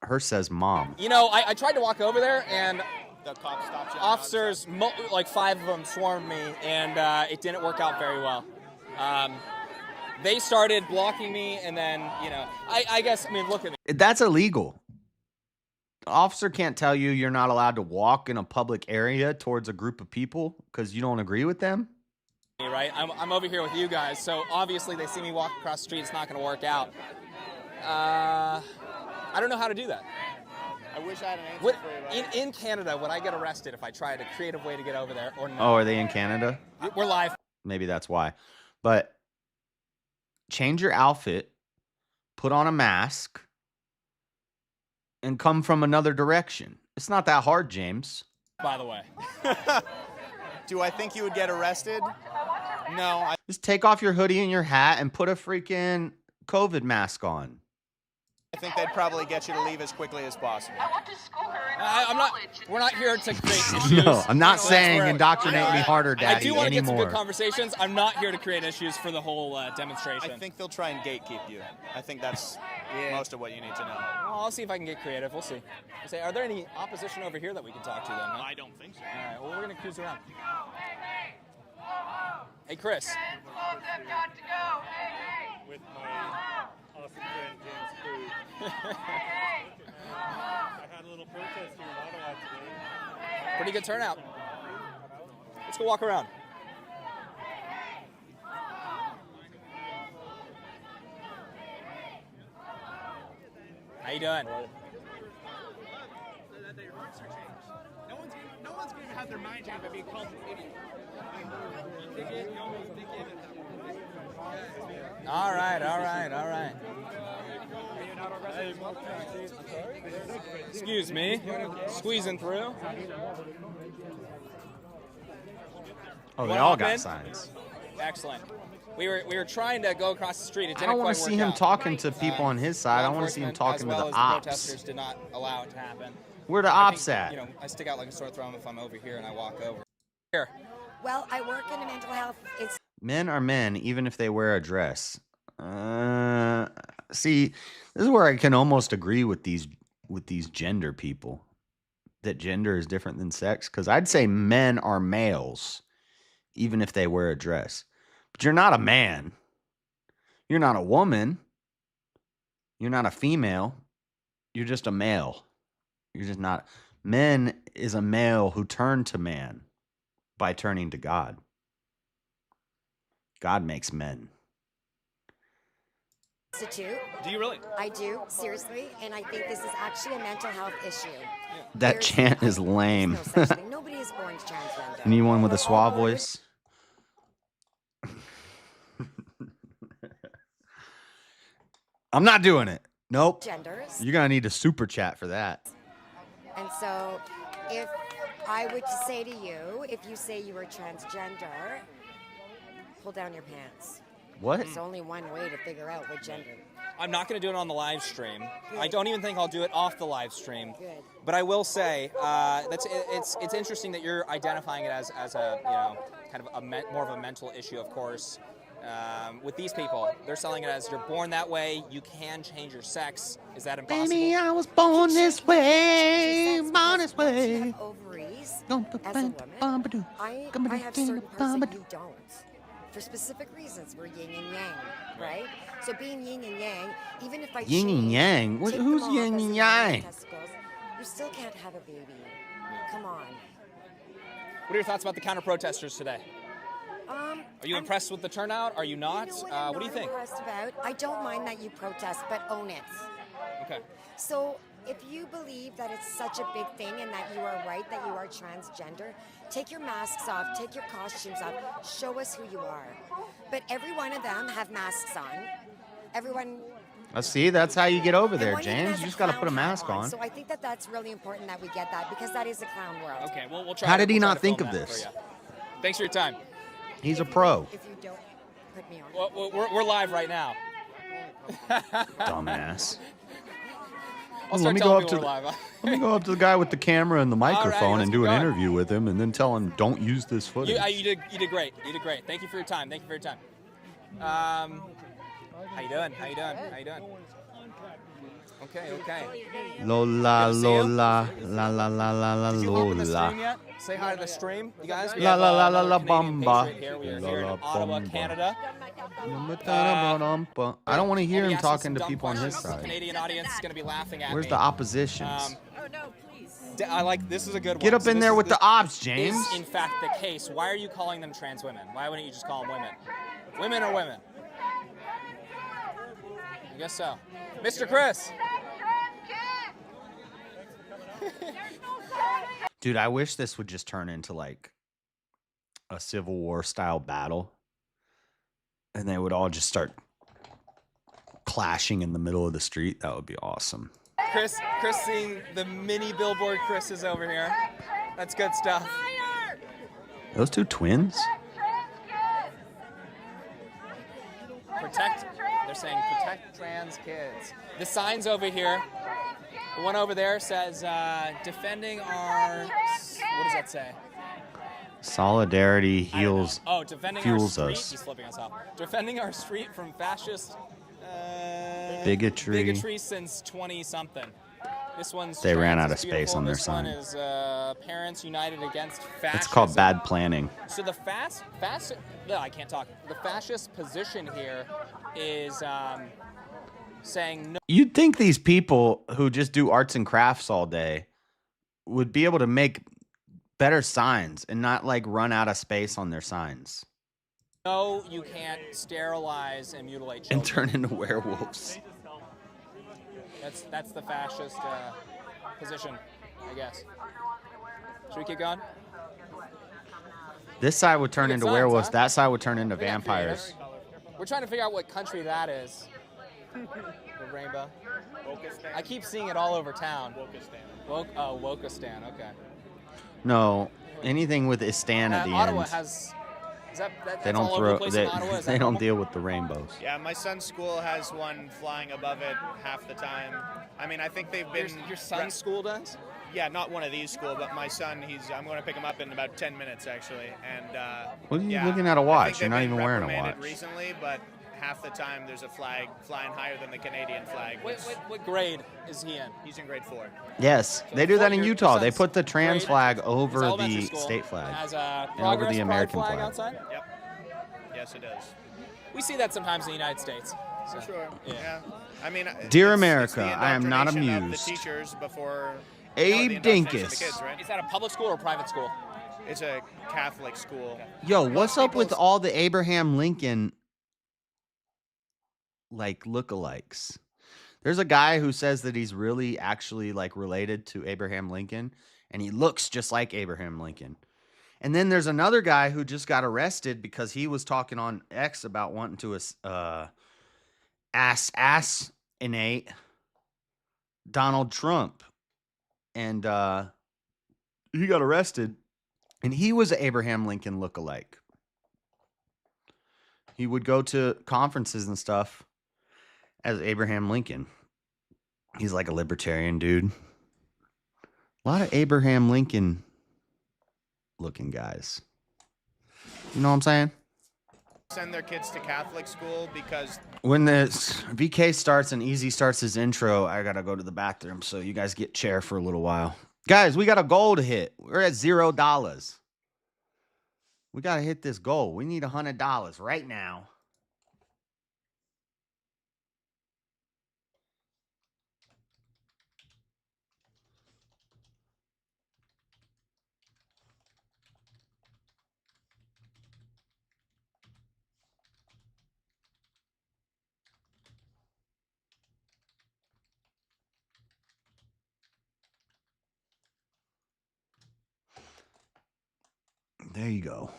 Hers says mom. You know, I tried to walk over there, and The cop stopped you. officers, like 5 of them swarmed me, and it didn't work out very well. They started blocking me, and then, you know, I guess, I mean, look at me. That's illegal. The officer can't tell you you're not allowed to walk in a public area towards a group of people because you don't agree with them. Right? I'm over here with you guys, so obviously they see me walk across the street. It's not going to work out. I don't know how to do that. I wish I had an answer for you. In Canada, would I get arrested if I tried a creative way to get over there or no? Oh, are they in Canada? We're live. Maybe that's why. But change your outfit, put on a mask, and come from another direction. It's not that hard, James. By the way. Do I think you would get arrested? No. Just take off your hoodie and your hat and put a freaking COVID mask on. I think they'd probably get you to leave as quickly as possible. We're not here to create issues. No, I'm not saying indoctrinate me harder, Daddy, I do want to get some anymore. good conversations. I'm not here to create issues for the whole demonstration. I think they'll try and gatekeep you. I think that's most of what you need to know. Well, I'll see if I can get creative. We'll see. Say, are there any opposition over here that we can talk to then? Huh? I don't think so. All right, well, we're going to cruise around. Hey, Chris. With my awesome friend James Food. I had a little protest here in Ottawa today. Pretty good turnout. Let's go walk around. How you doing? No one's going to have their mind changed by being called an idiot. All right. Excuse me. Squeezing through. Oh, they all got signs. Excellent. We were trying to go across the street. It didn't I don't want to see him talking to people on his side. I want to see him talking to the ops. Protesters did not allow it to happen. Where the ops at? You know, I stick out like a sore thumb if I'm over here and I walk over. Here. Well, I work in a mental health. Men are men, even if they wear a dress. See, this is where I can almost agree with these gender people, that gender is different than sex. Because I'd say men are males, even if they wear a dress. But you're not a man. You're not a woman. You're not a female. You're just a male. You're just not. Men is a male who turned to man by turning to God. God makes men. Institute. Do you really? I do, seriously, and I think this is actually a mental health issue. That chant is lame. There's no such thing. Nobody is born transgender. Need one with a suave voice? I'm not doing it. Nope. Genders. You're going to need a super chat for that. And so, if I were to say to you, if you say you were transgender, pull down your pants. What? There's only one way to figure out what gender. I'm not going to do it on the live stream. Good. I don't even think I'll do it off the live stream. Good. But I will say it's interesting that you're identifying it as a kind of more of a mental issue, of course. With these people, they're selling it as you're born that way. You can change your sex. Is that impossible? Baby, I was born this way, born this way. You have ovaries as a woman. I have certain parts that you don't. For specific reasons, we're yin and yang, right? So being yin and yang, even if I Yin and yang? Who's yin and yang? You still can't have a baby. Come on. What are your thoughts about the counter-protesters today? Are you impressed with the turnout? Are you not? What do you think? Impressed about? I don't mind that you protest, but own it. Okay. So if you believe that it's such a big thing and that you are right, that you are transgender, take your masks off, take your costumes off, show us who you are. But every one of them have masks on. Everyone. Let's see, that's how you get over there, Everyone even James. has You just got to put a clown hat mask on. So I think that that's really important that we get that because that is a clown world. Okay, well, we'll try. How did he we'll try not to think film of that this? for you. Thanks for your time. He's a pro. If you don't put me on. Well, we're live right now. Dumbass. I'll Let start me telling go up people to we're the, live. let me go up to the guy with the camera and the microphone let's and do keep an going. interview with him, and then tell him don't use this footage. You did great. You did great. Thank you for your time. Thank you for your time. How you doing? How you doing? How you doing? Okay. Lola, Good to see you. Lola, la la la la la Did you open the stream Lola. yet? Say hi to the stream, you guys. We La have, la la la another la Canadian bamba. patriot here. We are La here in la Ottawa, bamba. Canada. I don't want to hear Let me him ask you talking some to dumb people on his questions. The side. Canadian audience is going to be laughing at Where's me. the oppositions? Oh no, please. I like this is a good one. Get up So in this there is- with the this ops, James. Is in fact the case. Why are you calling them trans women? Why wouldn't you just call them women? Women are women. I guess so. Mr. Chris. Dude, I wish this would just turn into like a Civil War style battle. And they would all just start clashing in the middle of the street. That would be awesome. Chris seeing the mini billboard Chris is over here. That's good stuff. Those two twins? They're saying protect trans kids. The signs over here, the one over there says defending our, what does that say? Solidarity heals, Defending fuels our street. us. He's flipping us off. Defending our street from fascist Bigotry. since 20-something. This one's They ran trans out of is space beautiful. on their This sign. one is Parents United Against Fascism. It's called bad planning. So the I can't talk. The fascist position here is saying no. You'd think these people who just do arts and crafts all day would be able to make better signs and not like run out of space on their signs No, you can't sterilize and mutilate children. and turn into werewolves. That's the fascist position, I guess. Should we keep going? This side would turn Good into signs, werewolves. huh? That side would turn into We got vampires. creative. We're trying to figure out what country that is. The rainbow. I keep seeing it all over town. Wokistan. Okay. No, anything with Istan at the Ottawa end. has. That's They all don't over the throw. place They, in Ottawa? Is they that don't normal? deal with the rainbows. Yeah, my son's school has one flying above it half the time. I mean, I think they've been. Your son's school does? Yeah, not one of these schools, but my son. I'm going to pick him up in about 10 minutes actually, and. What are you yeah, looking at a I watch? think You're not they've been even wearing a reprimanded watch. Recently, but half the time there's a flag flying higher than the Canadian flag. What grade is he in? He's in grade 4. Yes, So they do that in your Utah. They son's put the trans grade- flag his over elementary the school state flag has a and over progress the pride American flag flag. outside. Yep. Yes, it does. We see that sometimes in the United States. So, Sure. Yeah. Yeah. I mean, Dear it's America, the I am not indoctrination of amused. The teachers before. Abe the indoctrination of Dinkus. The kids, right? Is that a public school or a private school? It's a Catholic school. Yo, what's Most up with people's- all the Abraham Lincoln like lookalikes? There's a guy who says that he's really actually like related to Abraham Lincoln, and he looks just like Abraham Lincoln. And then there's another guy who just got arrested because he was talking on X about wanting to assassinate Donald Trump, and he got arrested, and he was an Abraham Lincoln lookalike. He would go to conferences and stuff as Abraham Lincoln. He's like a libertarian dude. A lot of Abraham Lincoln looking guys. You know what I'm saying? Send their kids to Catholic school because When the VK starts and Easy starts his intro, I gotta go to the bathroom. So you guys get chair for a little while. Guys, we got a goal to hit. We're at $0. We gotta hit this goal. We need $100 right now. There you go.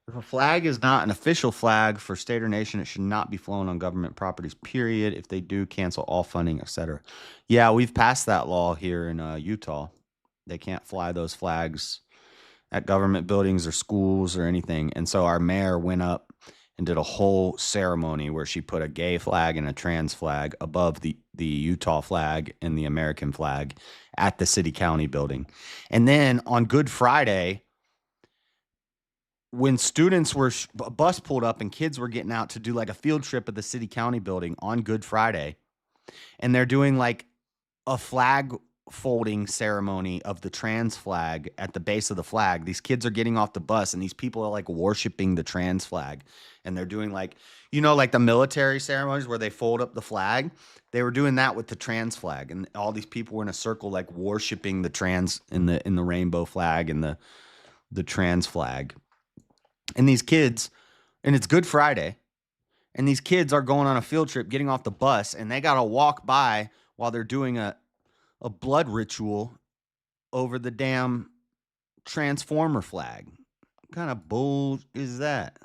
If a flag is not an official flag for state or nation, it should not be flown on government properties, period. If they do, cancel all funding, etc. Yeah, we've passed that law here in Utah. They can't fly those flags at government buildings or schools or anything. And so our mayor went up and did a whole ceremony where she put a gay flag and a trans flag above the Utah flag and the American flag at the city county building. And then on Good Friday, when students were, a bus pulled up and kids were getting out to do like a field trip at the city county building on Good Friday, and they're doing like a flag folding ceremony of the trans flag at the base of the flag. These kids are getting off the bus and these people are like worshiping the trans flag. And they're doing like, you know, like the military ceremonies where they fold up the flag. They were doing that with the trans flag. And all these people were in a circle like worshiping the trans in the rainbow flag and the trans flag. And these kids, and it's Good Friday, and these kids are going on a field trip, getting off the bus, and they got to walk by while they're doing a blood ritual over the damn Transformer flag. What kind of bull is that?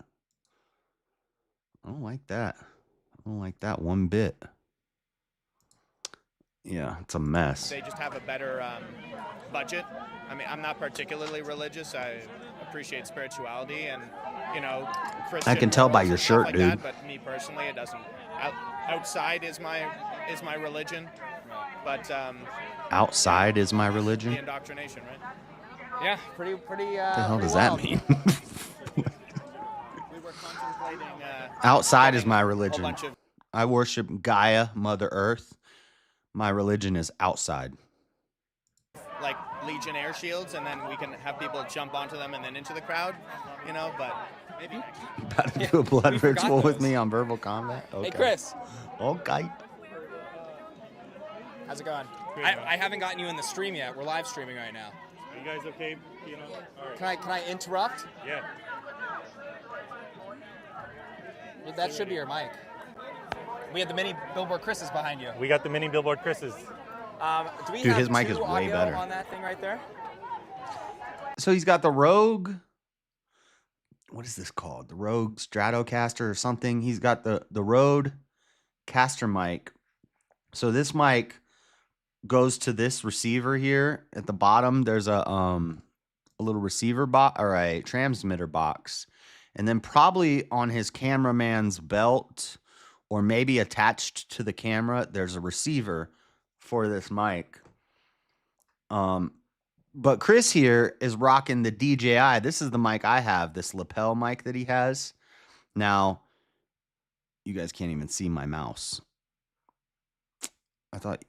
I don't like that. I don't like that one bit. Yeah, it's a mess. They just have a better budget. I mean, I'm not particularly religious. I appreciate spirituality and, you know, Christian. I can tell by your stuff shirt, like dude. That, but me personally, it doesn't. Outside is my religion, but Outside is my religion? the indoctrination, right? Yeah, pretty. What the hell does that mean? We were contemplating. Outside is getting my a religion. bunch of I worship Gaia, Mother Earth. My religion is outside. like Legionnaire shields, and then we can have people jump onto them and then into the crowd, you know. But maybe. About to do a blood we forgot ritual with those. me on Verbal Combat? Okay. Hey, Chris. Okay. How's it going? Good, I haven't gotten you in the stream yet. We're live streaming right now. Are you guys okay? You know? All right. Can I interrupt? Yeah. That should be your mic. We have the mini billboard Chris's behind you. We got the mini billboard Chris's. Do we Dude, have his mic two is way audio better. on that thing right there? So he's got the Rogue. What is this called? The Rogue Stratocaster or something. He's got the Rode caster mic. So this mic goes to this receiver here at the bottom. There's a little receiver box or a transmitter box. And then probably on his cameraman's belt or maybe attached to the camera, there's a receiver for this mic. But Chris here is rocking the DJI. This is the mic I have, this lapel mic that he has. Now, you guys can't even see my mouse. I thought,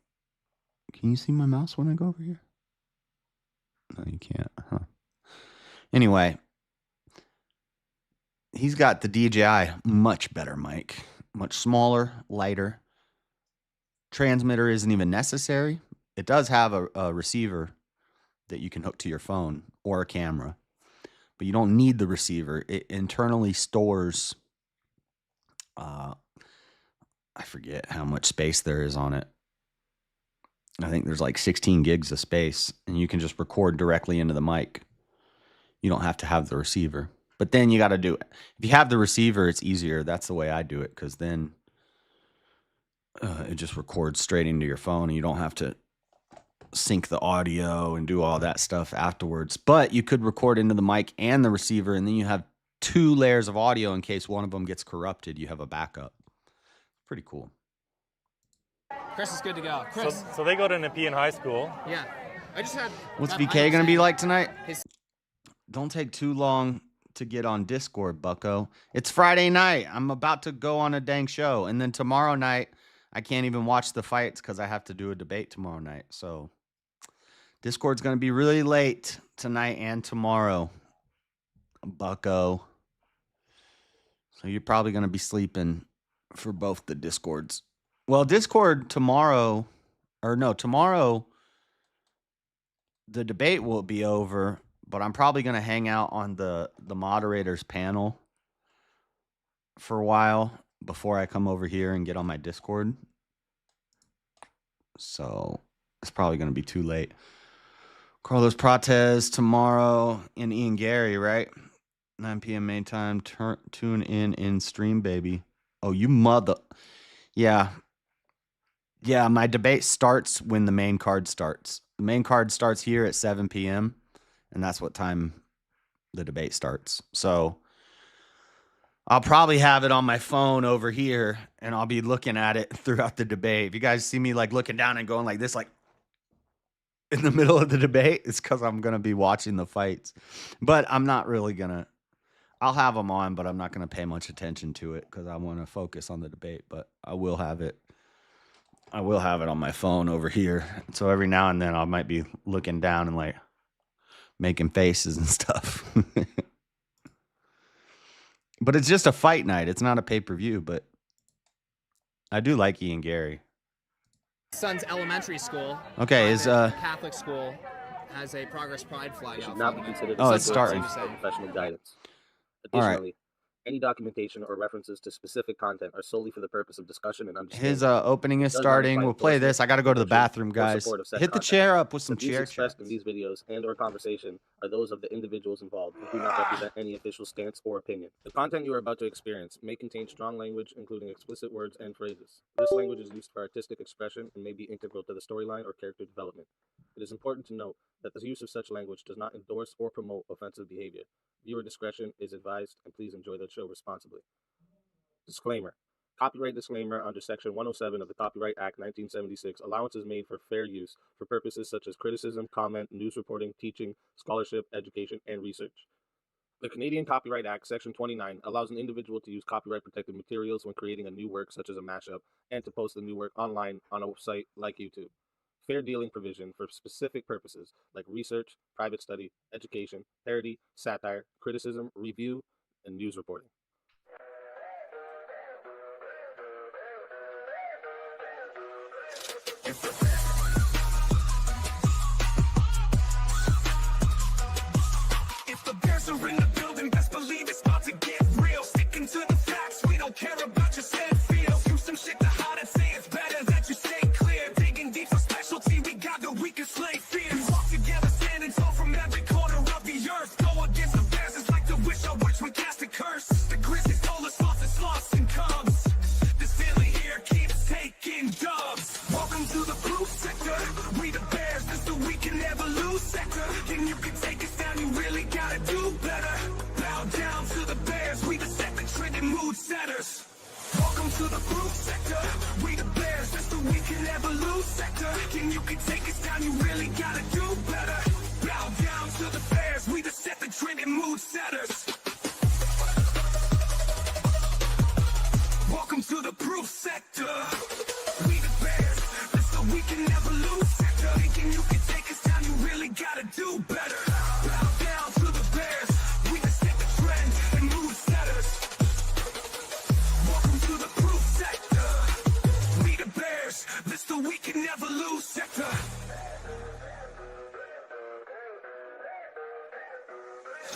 can you see my mouse when I go over here? No, you can't, huh? Anyway, he's got the DJI, much better mic. Much smaller, lighter. Transmitter isn't even necessary. It does have a receiver that you can hook to your phone or a camera, but you don't need the receiver. It internally stores, I forget how much space there is on it. I think there's like 16 gigs of space, and you can just record directly into the mic. You don't have to have the receiver. But then you got to do it. If you have the receiver, it's easier. That's the way I do it, because then it just records straight into your phone, and you don't have to sync the audio and do all that stuff afterwards. But you could record into the mic and the receiver, and then you have 2 layers of audio in case one of them gets corrupted. You have a backup. Pretty cool. Chris is good to go. Chris. So they go to Nepean High School. Yeah. I just had. What's I'm VK going to be saying like tonight? his- Don't take too long to get on Discord, bucko. It's Friday night. I'm about to go on a dang show. And then tomorrow night, I can't even watch the fights because I have to do a debate tomorrow night. So Discord's going to be really late tonight and tomorrow, bucko. So you're probably going to be sleeping for both the Discords. Well, Discord tomorrow, or no, tomorrow, the debate will be over. But I'm probably going to hang out on the moderators panel for a while before I come over here and get on my Discord. So it's probably going to be too late. Carlos Prates tomorrow and Ian Gary, right? 9 p.m. main time. Tune in stream, baby. Oh, you mother. Yeah. Yeah, my debate starts when the main card starts. The main card starts here at 7 p.m. And that's what time the debate starts. So I'll probably have it on my phone over here, and I'll be looking at it throughout the debate. If you guys see me like looking down and going like this, like in the middle of the debate, it's because I'm going to be watching the fights. But I'm not really going to. I'll have them on, but I'm not going to pay much attention to it because I want to focus on the debate. But I will have it I will have it on my phone over here. So every now and then I might be looking down and like making faces and stuff. But it's just a fight night. It's not a pay-per-view, but I do like Ian Gary. Son's elementary school. Okay, is Catholic school has a Progress Pride flag out. Should not be considered Oh, it's starting. professional guidance. All right. Additionally, any documentation or references to specific content are solely for the purpose of discussion and understanding. His opening is starting. We'll play this. I got to go to the bathroom, guys. Hit the chair up with some The views chair expressed chats. in these videos and/or conversation are those of the individuals involved and do not represent any official stance or opinion. The content you are about to experience may contain strong language, including explicit words and phrases. This language is used for artistic expression and may be integral to the storyline or character development. It is important to note that the use of such language does not endorse or promote offensive behavior. Viewer discretion is advised, and please enjoy the show responsibly. Disclaimer. Copyright disclaimer under Section 107 of the Copyright Act 1976. Allowance is made for fair use for purposes such as criticism, comment, news reporting, teaching, scholarship, education, and research. The Canadian Copyright Act, Section 29, allows an individual to use copyright-protected materials when creating a new work such as a mashup and to post the new work online on a site like YouTube. Fair dealing provision for specific purposes like research, private study, education, parody, satire, criticism, review, and news reporting. If the bears are in the building, best believe it's about to get real. Sticking to the facts, we don't care about your sad feels. Do some shit to hide and say it's better that you stay clear. Digging deep for specialty, we got the weakest slay fears. We walk together, standing tall from every corner of the earth. Go against the bears, it's like the wish I wish would cast a curse. The grizzlies told us lost and cubs. This family here keeps taking dubs. Welcome to the proof sector. We the bears, this the we can never lose sector. And you can take us down, you really gotta do better. Bow down to the bears, we the set the trend and mood setters. Welcome to the proof sector. We the bears, this the we can never lose sector. And you can take us down, you really gotta do better. Bow down to the bears, we the set the trend and mood setters. Welcome to the proof sector. We the bears, this the we can never lose sector. Thinking you can take us down, you really gotta do better. Bow down to the bears, we the set the trend and mood setters. Welcome to the proof sector. We the bears, this the we can never lose sector.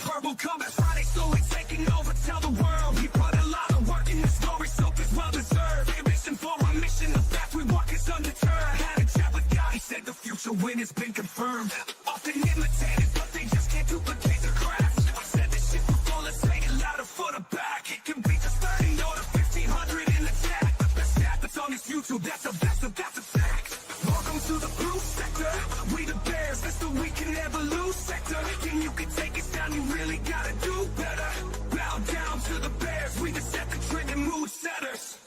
Verbal combat Friday slowly taking over, tell the world we put a lot of work in this story, so it's well deserved. Ambition for our mission, the path we walk is undeterred. Had a chat with God, he said the future win has been confirmed. Often imitated, but they just can't duplicate the craft. I said this shit before, let's say it louder for the back. It can be just 30 or the 1500 in the chat. The best stat that's on this YouTube, that's a fact. Welcome to the proof sector. We the bears, that's the we can never lose sector. And you can take us down, you really gotta do better. Bow down to the bears, we the set the trend and mood setters.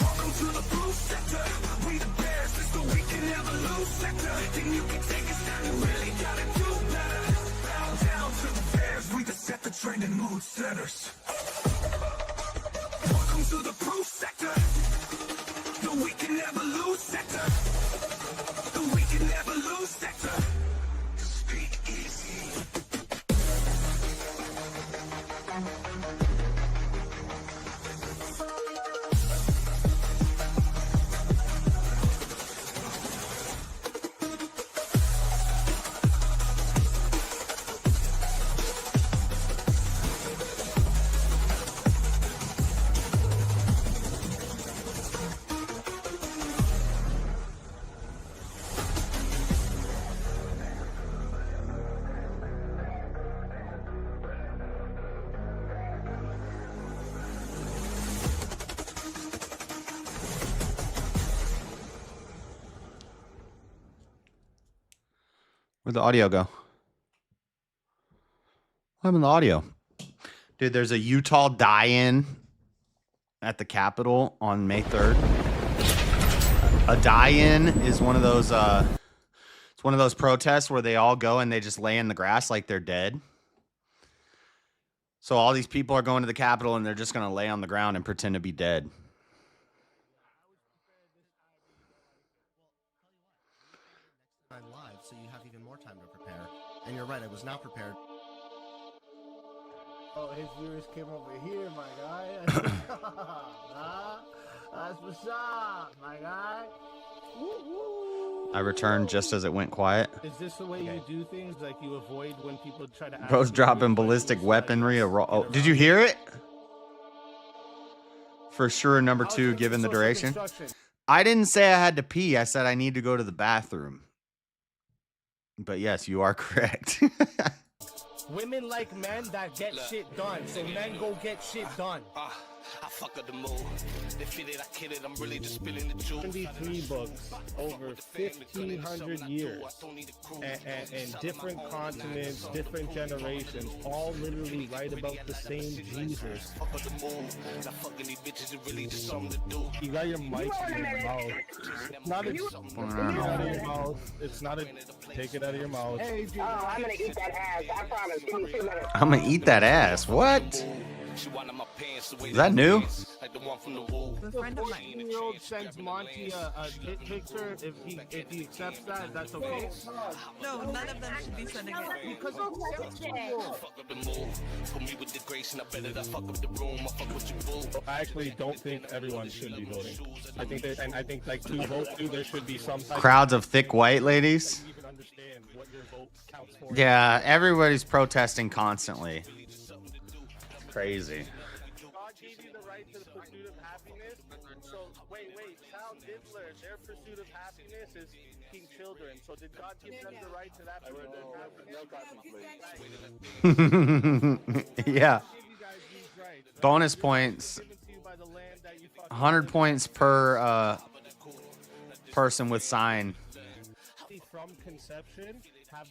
Welcome to the proof sector. We the bears, that's the we can never lose sector. And you can take us down, you really gotta do better. Bow down to the bears, we the set the trend and mood setters. Welcome to the proof sector. The we can never lose sector. The we can never lose sector. Speak easy. Where'd the audio go? What happened to the audio? Dude, there's a Utah die-in at the Capitol on May 3rd. A die-in is one of those it's one of those protests where they all go and they just lay in the grass like they're dead. So all these people are going to the Capitol and they're just going to lay on the ground and pretend to be dead. live, so you have even more time to prepare. And you're right, I was not prepared. Oh, his viewers came over here, my guy. That's what's up, huh? That's what's up, my guy. Woo-woo. I returned just as it went quiet. Is this the way you do things? Like you avoid when people try to... Bro's dropping ballistic weaponry. Oh, did you hear it? For sure, number 2, given the duration. I didn't say I had to pee. I said I need to go to the bathroom. But yes, you are correct. Women like men that get shit done, so men go get shit done. I fuck up the mood. They feel it, I kid it, I'm really just spilling the juice. 73 books over 1,500 years, and different continents, different generations, all literally write about the same Jesus. You got your mic in your mouth. It's not a take it out of your mouth. It's not a take it out of your mouth. I'm gonna eat that ass. I promise. Give me 2 minutes. I'm gonna eat that ass. What? Is that new? The friend of 14-year-old sends Monty a tit picture. If he accepts that, that's okay. No, none of them should be sending it. Because I actually don't think everyone should be voting. I think like to vote too, there should be some type Crowds of thick white ladies. even understand what your vote counts for. Yeah, everybody's protesting constantly. Crazy. God gave you the right to the pursuit of happiness. So wait, Sal Diddler, their pursuit of happiness is king children. So did God give them the right to that pursuit of happiness? Yeah. Bonus points. 100 points per person with sign. From conception, have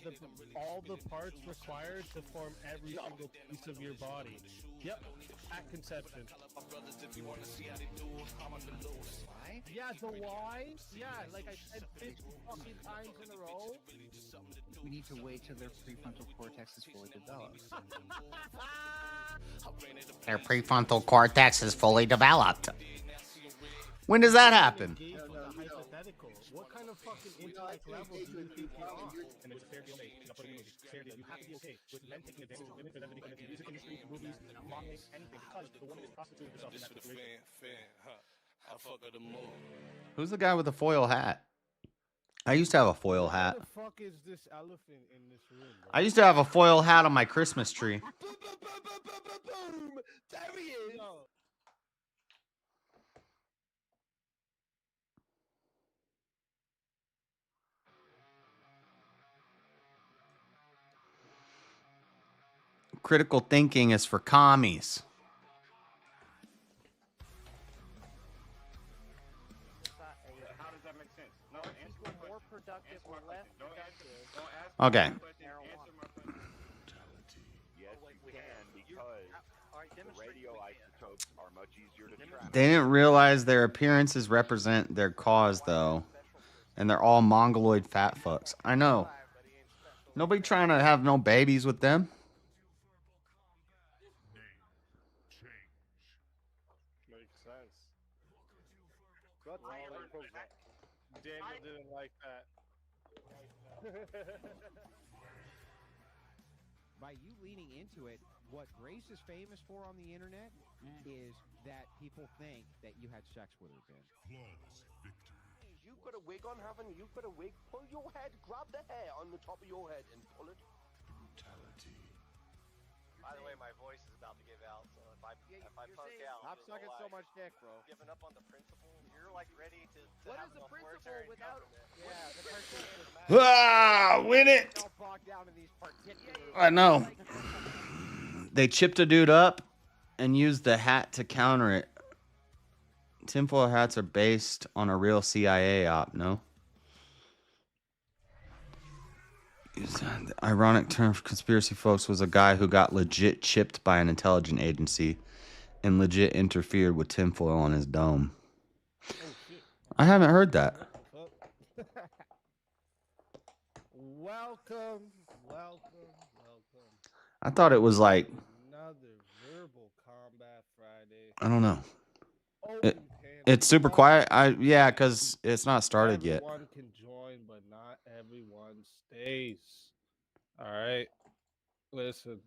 all the parts required to form every single piece of your body. Yep, at conception. Yeah, the why? Yeah, like I said 50 fucking times in a row. We need to wait till their prefrontal cortex is fully developed. Their prefrontal cortex is fully developed. When does that happen? Hypothetical. What kind of fucking intellect level do you think you're on? And it's a fair deal. Fair deal. You have to be okay with men taking advantage of women for everything in the music industry, movies, manga, anything, because the woman is prostituting herself in that situation. Who's the guy with the foil hat? I used to have a foil hat. What the fuck is this elephant in this room? Bro? I used to have a foil hat on my Christmas tree. There he is. Critical thinking is for commies. Okay. They didn't realize their appearances represent their cause, though. And they're all mongoloid fat fucks. I know. Nobody trying to have no babies with them. Makes sense. Daniel didn't like that. By you leaning into it, what Grace is famous for on the internet is that people think that you had sex with her, Ben. Flawless victory. You've got a wig on, haven't you? You've got a wig. Pull your head, grab the hair on the top of your head and pull it. Brutality. By the way, my voice is about to give out, so if I punk out, Stop sucking so much dick, bro. Giving up on the principle, you're like ready to What have is the an principle authoritarian without? government. Yeah, the principle. Win it. Don't bog down in these particular. I know. They chipped a dude up and used the hat to counter it. Tinfoil hats are based on a real CIA op, no? The ironic term for conspiracy folks was a guy who got legit chipped by an intelligence agency and legit interfered with tinfoil on his dome. I haven't heard that. Welcome. I thought it was like, Another verbal combat Friday. I don't know. It's super quiet. Yeah, because it's not started yet. Everyone can join, but not everyone stays. All right. Listen.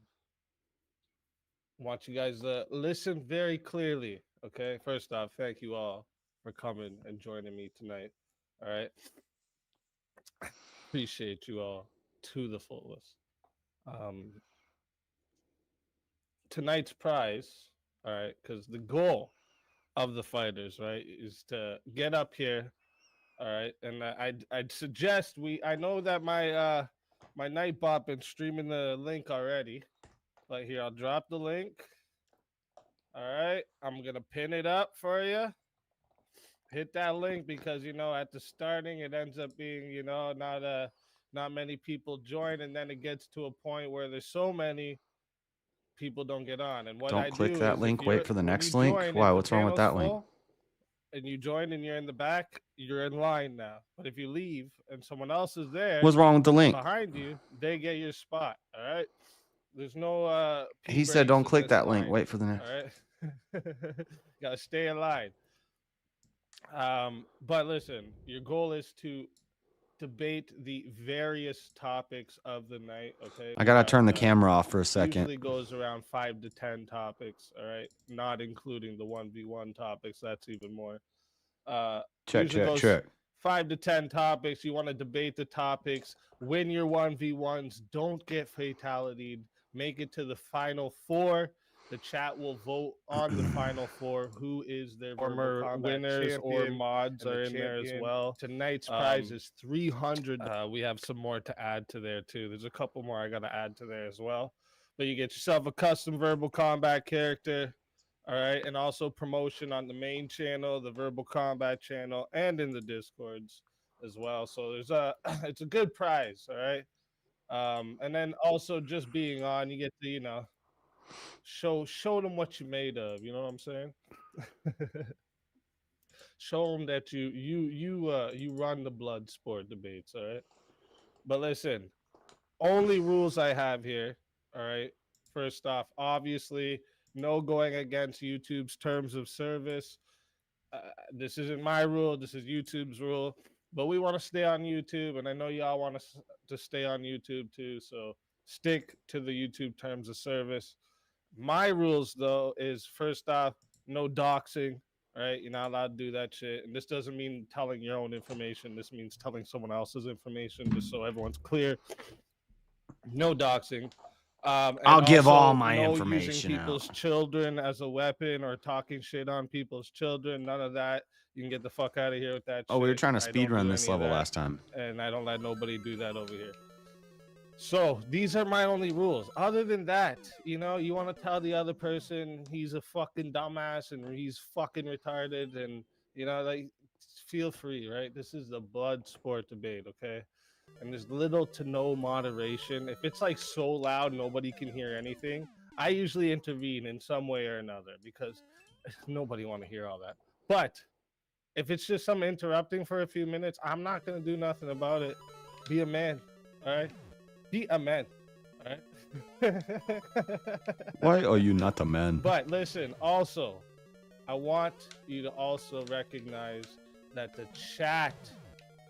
I want you guys to listen very clearly. Okay. First off, thank you all for coming and joining me tonight. All right. Appreciate you all to the fullest. Tonight's prize, all right, because the goal of the fighters, right, is to get up here, all right, and I'd suggest I know that my my Nightbot been streaming the link already, but here I'll drop the link. All right, I'm gonna pin it up for you. Hit that link because at the starting it ends up being not many people join, and then it gets to a point where there's so many people don't get on. And what I Don't click do that is link. Wait for the when next you link. join, Why? if the What's wrong with panel's that link? full and you join and you're in the back, you're in line now. But if you leave and someone else is there, What's wrong with the link? behind you, they get your spot. All right. There's no He said don't click that link. Wait for the next. All right. Gotta stay in line. But listen, your goal is to debate the various topics of the night. Okay. I gotta turn the camera off for a second. Usually goes around 5 to 10 topics. All right, not including the 1v1 topics. That's even more. Check. 5 to 10 topics. You want to debate the topics. Win your 1v1s. Don't get fatality'd. Make it to the final 4. The chat will vote on the final 4 who is their former winners or mods are in there as well. Tonight's prize is 300. We have some more to add to there too. There's a couple more I gotta add to there as well. But you get yourself a custom verbal combat character, all right, and also promotion on the main channel, the verbal combat channel, and in the discords as well. So there's it's a good prize, all right. And then also just being on, you get to show them what you're made of. You know what I'm saying? Show them that you run the blood sport debates. All right. But listen, only rules I have here. All right. First off, obviously, no going against YouTube's terms of service. This isn't my rule. This is YouTube's rule. But we want to stay on YouTube, and I know y'all want us to stay on YouTube too. So stick to the YouTube terms of service. My rules, though, is first off, no doxing, right? You're not allowed to do that shit. And this doesn't mean telling your own information. This means telling someone else's information, just so everyone's clear. No doxing. I'll give all my no information using people's children as a weapon or talking shit on people's children. None of that. You can get the fuck out of here with that shit. Oh, we were trying to I speed don't run do this any of level that, last time. and I don't let nobody do that over here. So these are my only rules. Other than that, you want to tell the other person he's a fucking dumbass and he's fucking retarded, and feel free, right? This is the blood sport debate, okay? And there's little to no moderation. If it's like so loud nobody can hear anything, I usually intervene in some way or another because nobody want to hear all that. But if it's just some interrupting for a few minutes, I'm not gonna do nothing about it. Be a man, all right? Be a man, all right? Why are you not a man? But listen, also, I want you to also recognize that the chat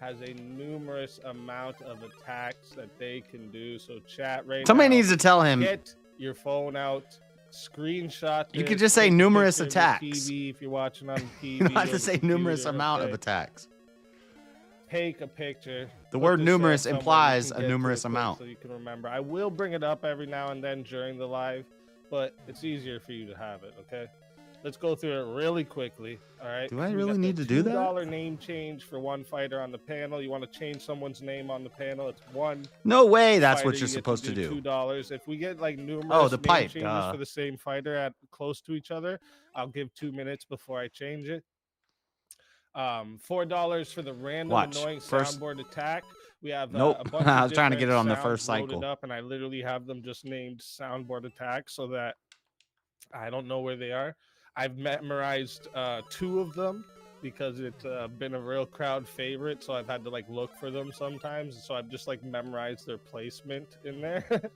has a numerous amount of attacks that they can do. So chat right Somebody now, needs to tell him. Get your phone out, screenshot. You this, could just say take a numerous picture of your attacks. TV if you're watching on TV. You don't have or to say the numerous computer, amount of okay? attacks. Take a picture. The put word this numerous somewhere you implies can a get to numerous it quick amount. so you can remember. I will bring it up every now and then during the live, but it's easier for you to have it, okay? Let's go through it really quickly, all right? Do I We really got the need to do that? $2 name change for one fighter on the panel. You want to change someone's name on the panel, it's one. No way that's fighter, what you're you get supposed to do. $2. If we get like numerous Oh, the name pipe, changes duh. for the same fighter at close to each other, I'll give 2 minutes before I change it. $4 for the random Watch. annoying First- soundboard attack. We have Nope. a bunch I of was trying to get it on the different first sounds loaded cycle. up, and I literally have them just named soundboard attack so that I don't know where they are. I've memorized 2 of them because it's been a real crowd favorite, so I've had to like look for them sometimes. So I've just like memorized their placement in there.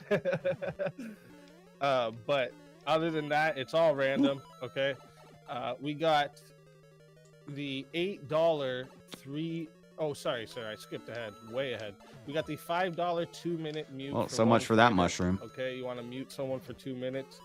But other than that, it's all random. Okay, we got the $8 3 Oh, sorry, I skipped ahead, way ahead. We got the $5 2-minute mute. Well, for so one much for that fighter. mushroom. Okay, you want to mute someone for 2 minutes.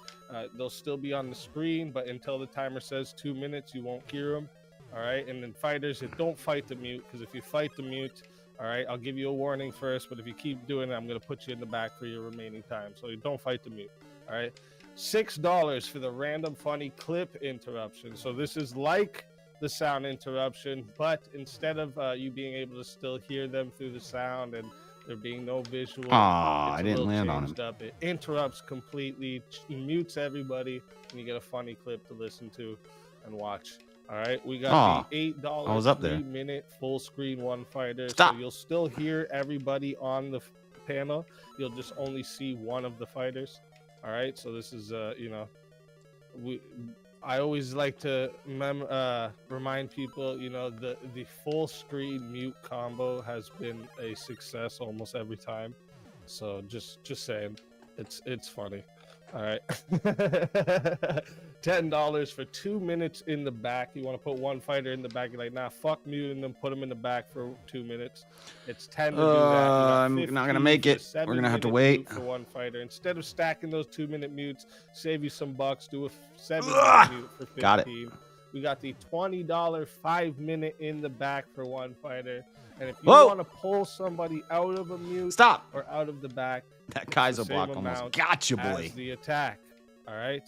They'll still be on the screen, but until the timer says 2 minutes, you won't hear them. All right, and then fighters, don't fight the mute, because if you fight the mute, all right, I'll give you a warning first, but if you keep doing it, I'm going to put you in the back for your remaining time. So you don't fight the mute. All right, $6 for the random funny clip interruption. So this is like the sound interruption, but instead of you being able to still hear them through the sound and there being no visual, I didn't land on changed up. It interrupts completely, mutes everybody, and you get a funny clip to listen to and watch. All right, we got the $8 I was up there. 3-minute full screen one fighter. Stop. So you'll still hear everybody on the panel. You'll just only see one of the fighters. All right, so this is I always like to remind people, the full screen mute combo has been a success almost every time. So just saying, it's funny. All right. $10 for 2 minutes in the back. You want to put one fighter in the back. You're like, nah, fuck muting them. Put them in the back for 2 minutes. It's 10 to do that. I'm not gonna make it. We're gonna have to wait for one fighter. Instead of stacking those 2-minute mutes, save you some bucks. Do a 7-minute mute for 15. Got it. We got the $20 5-minute in the back for one fighter. And if you want to pull somebody out of a mute, or out of the back, that Kaiser block almost got you, boy. as the attack. All right.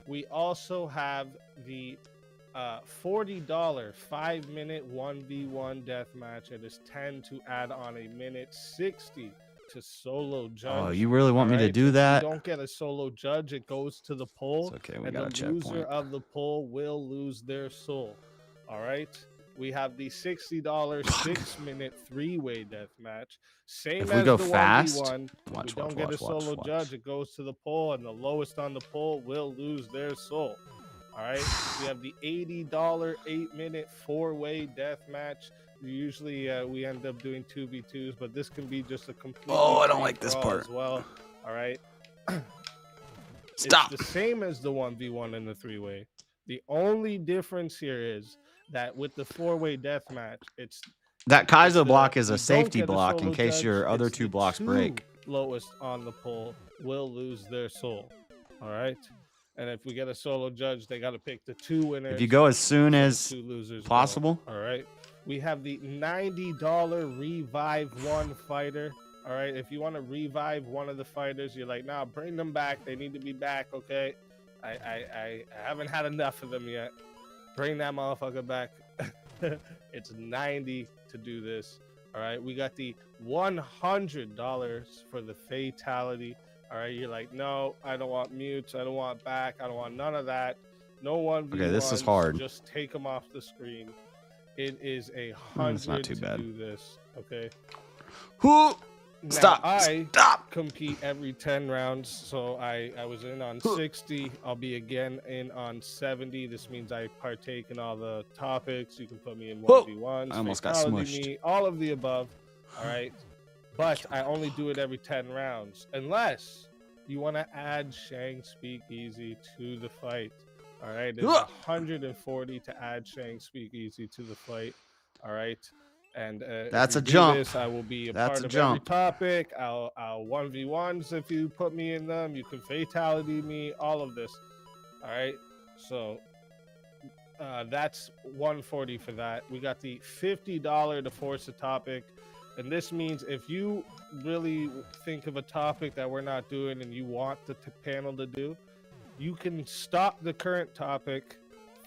We also have the $40 5-minute 1v1 deathmatch. It is 10 to add on a minute, 60 to solo judge. Oh, you really want me to do that? If you don't get a solo judge, it goes to the poll. It's okay, we and got a the loser checkpoint. of the poll will lose their soul. All right. We have the $60 6-minute 3-way deathmatch. Same If as we go the fast, 1v1. watch, we don't watch, get a watch, solo watch. judge. It goes to the poll, and the lowest on the poll will lose their soul. All right. We have the $80 8-minute 4-way deathmatch. Usually we end up doing 2v2s, but this can be just a complete. Oh, I don't like this part as well. All right. Stop. It's the same as the 1v1 and the 3-way. The only difference here is that with the 4-way deathmatch, it's That Kaiser block is you a don't safety get a block in solo case judge, your other it's 2 the blocks break. Lowest on the poll will lose their soul. All right. And if we get a solo judge, they got to pick the 2 winners. If you go as soon so as 2 losers go. possible. All right. We have the $90 revive one fighter. All right. If you want to revive one of the fighters, you're like, nah, bring them back. They need to be back. Okay. I haven't had enough of them yet. Bring that motherfucker back. It's 90 to do this. All right. We got the $100 for the fatality. All right. You're like, no, I don't want mutes. I don't want back. I don't want none of that. No 1v1. Okay, this is hard. Just take them off the screen. It is 100 It's not too bad. to do this. Okay. Now, Stop. I Stop. compete every 10 rounds, so I was in on 60. I'll be again in on 70. This means I partake in all the topics. You can put me in 1v1s, I almost got fatality smushed. me, all of the above. All right. But I only do it every 10 rounds, unless you want to add Shang Speakeasy to the fight. All right. It's 140 to add Shang Speakeasy to the fight. All right. And That's if a you do jump. This, I will be a That's part a of jump. every topic. I'll 1v1s if you put me in them. You can fatality me. All of this. All right. So that's 140 for that. We got the $50 to force a topic, and this means if you really think of a topic that we're not doing and you want the panel to do, you can stop the current topic,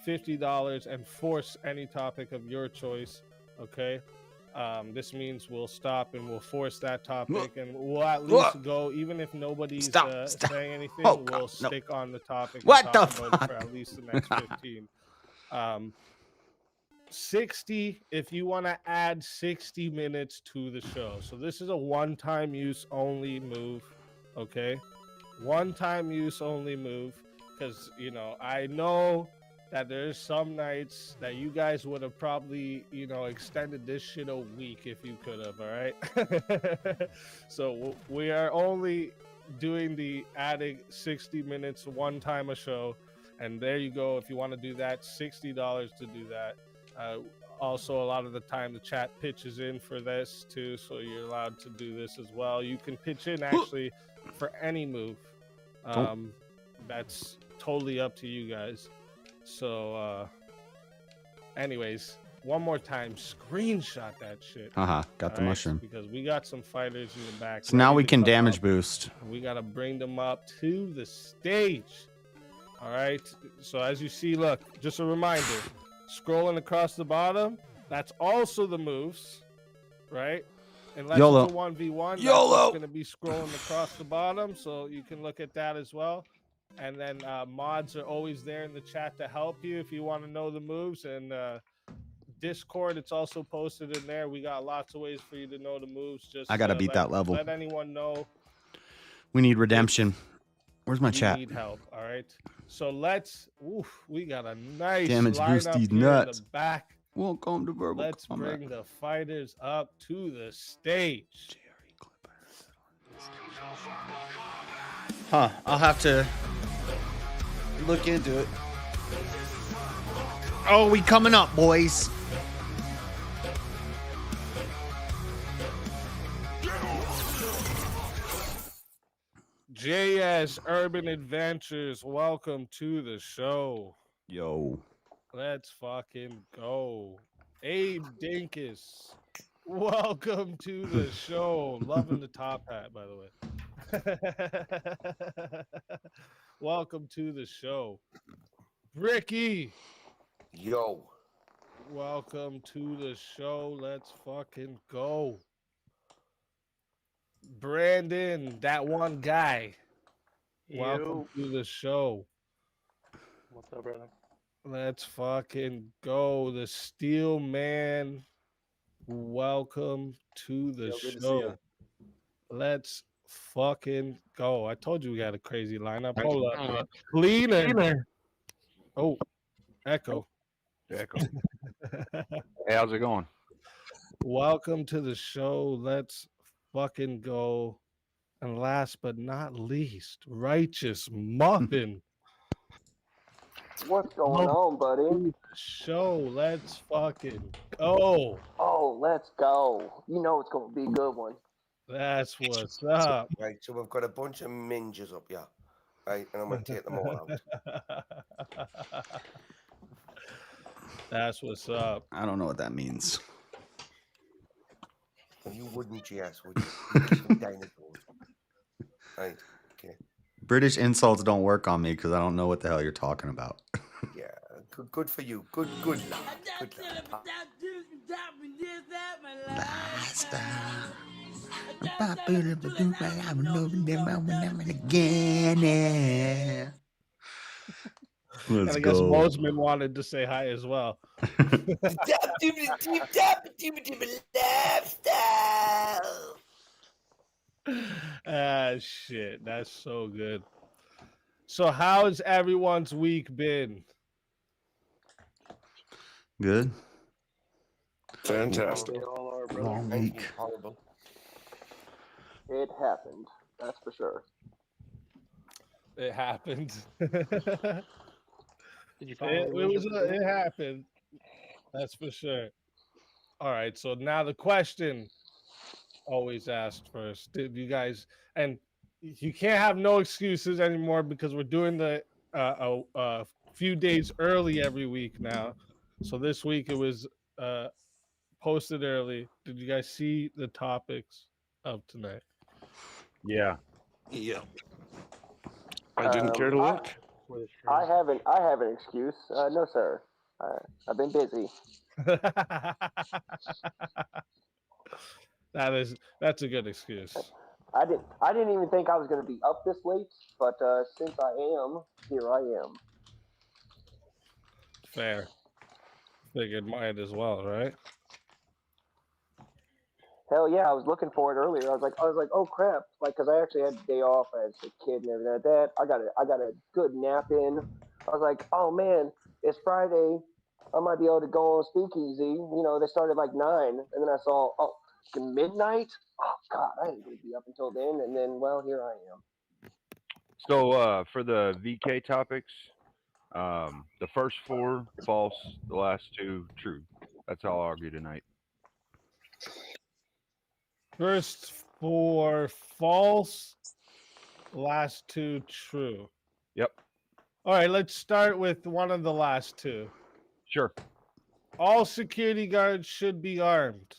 $50, and force any topic of your choice. Okay. This means we'll stop and we'll force that topic, and we'll at least go, even if nobody's saying anything, we'll stick on the topic. What and the talk about it for fuck? at least the next 15. 60 if you want to add 60 minutes to the show. So this is a one-time use only move. Okay, one-time use only move, because I know that there's some nights that you guys would have probably, extended this shit a week if you could have, all right? So we are only doing the adding 60 minutes one time a show. And there you go. If you want to do that, $60 to do that. Also, a lot of the time, the chat pitches in for this too, so you're allowed to do this as well. You can pitch in actually for any move. That's totally up to you guys. So, anyways, one more time, screenshot that shit. Got the all right? mushroom. Because we got some fighters in the back. So now ready we to can come damage up. boost. We got to bring them up to the stage. All right. So as you see, look, just a reminder, scrolling across the bottom, that's also the moves, right? Unless YOLO. it's a 1v1, that's YOLO. what's going to be scrolling across the bottom. So you can look at that as well. And then mods are always there in the chat to help you if you want to know the moves. And Discord, it's also posted in there. We got lots of ways for you to know the moves. Just I gotta beat that level. Let anyone know. We need redemption. Where's my We chat? need help. All right. So we got a nice Damage boost lineup these here nuts. in the back. Welcome to verbal Let's combat. bring the fighters up to the stage. I'll have to look into it. Oh, we coming up, boys. JS Urban Adventures, welcome to the show. Yo. Let's fucking go. Abe Dinkus, welcome to the show. Loving the top hat, by the way. Welcome to the show. Ricky. Yo. Welcome to the show. Let's fucking go. Brandon, that one guy. Welcome to the show. What's up, brother? Let's fucking go. The Steel Man. Welcome to the Yo, good to see show. ya. Let's fucking go. I told you we got a crazy lineup. Hold up. Cleaner. Oh, Echo. Echo. Hey, how's it going? Welcome to the show. Let's fucking go. And last but not least, Righteous Muffin. What's going on, buddy? Show. Let's fucking go. Oh, let's go. You know it's going to be a good one. That's what's up. Right, so we've got a bunch of ninjas up here. Right, and I'm going to take them all out. That's what's up. I don't know what that means. Well, you wouldn't, GS, would you? You'd be some dinosaurs. Right, okay. British insults don't work on me because I don't know what the hell you're talking about. Yeah, good for you. Good lad. Good lad. And I guess Bozeman wanted to say hi as well. Ah, shit. That's so good. So, how's everyone's week been? Good. Fantastic. Long week. Horrible. It happened. That's for sure. It happened. Did you It happened. That's for sure. All right. So now the question always asked first. Did you guys, and you can't have no excuses anymore because we're doing the a few days early every week now. So this week it was posted early. Did you guys see the topics of tonight? Yeah. Yeah. I didn't care to look. I have an excuse. No, sir. I've been busy. That's a good excuse. I didn't even think I was going to be up this late, but since I am, here I am. Fair. Figured might as well, right? Hell yeah, I was looking for it earlier. I was like, oh crap, like, cause I actually had the day off as a kid and everything like that. I got a good nap in. I was like, oh man, it's Friday. I might be able to go on Speakeasy. You know, they started like 9, and then I saw midnight. Oh god, I ain't gonna be up until then. And then, well, here I am. So for the VK topics, the first 4 false, the last 2 true. That's all I'll argue tonight. First 4 false, last 2 true. Yep. All right, let's start with one of the last 2. Sure. All security guards should be armed.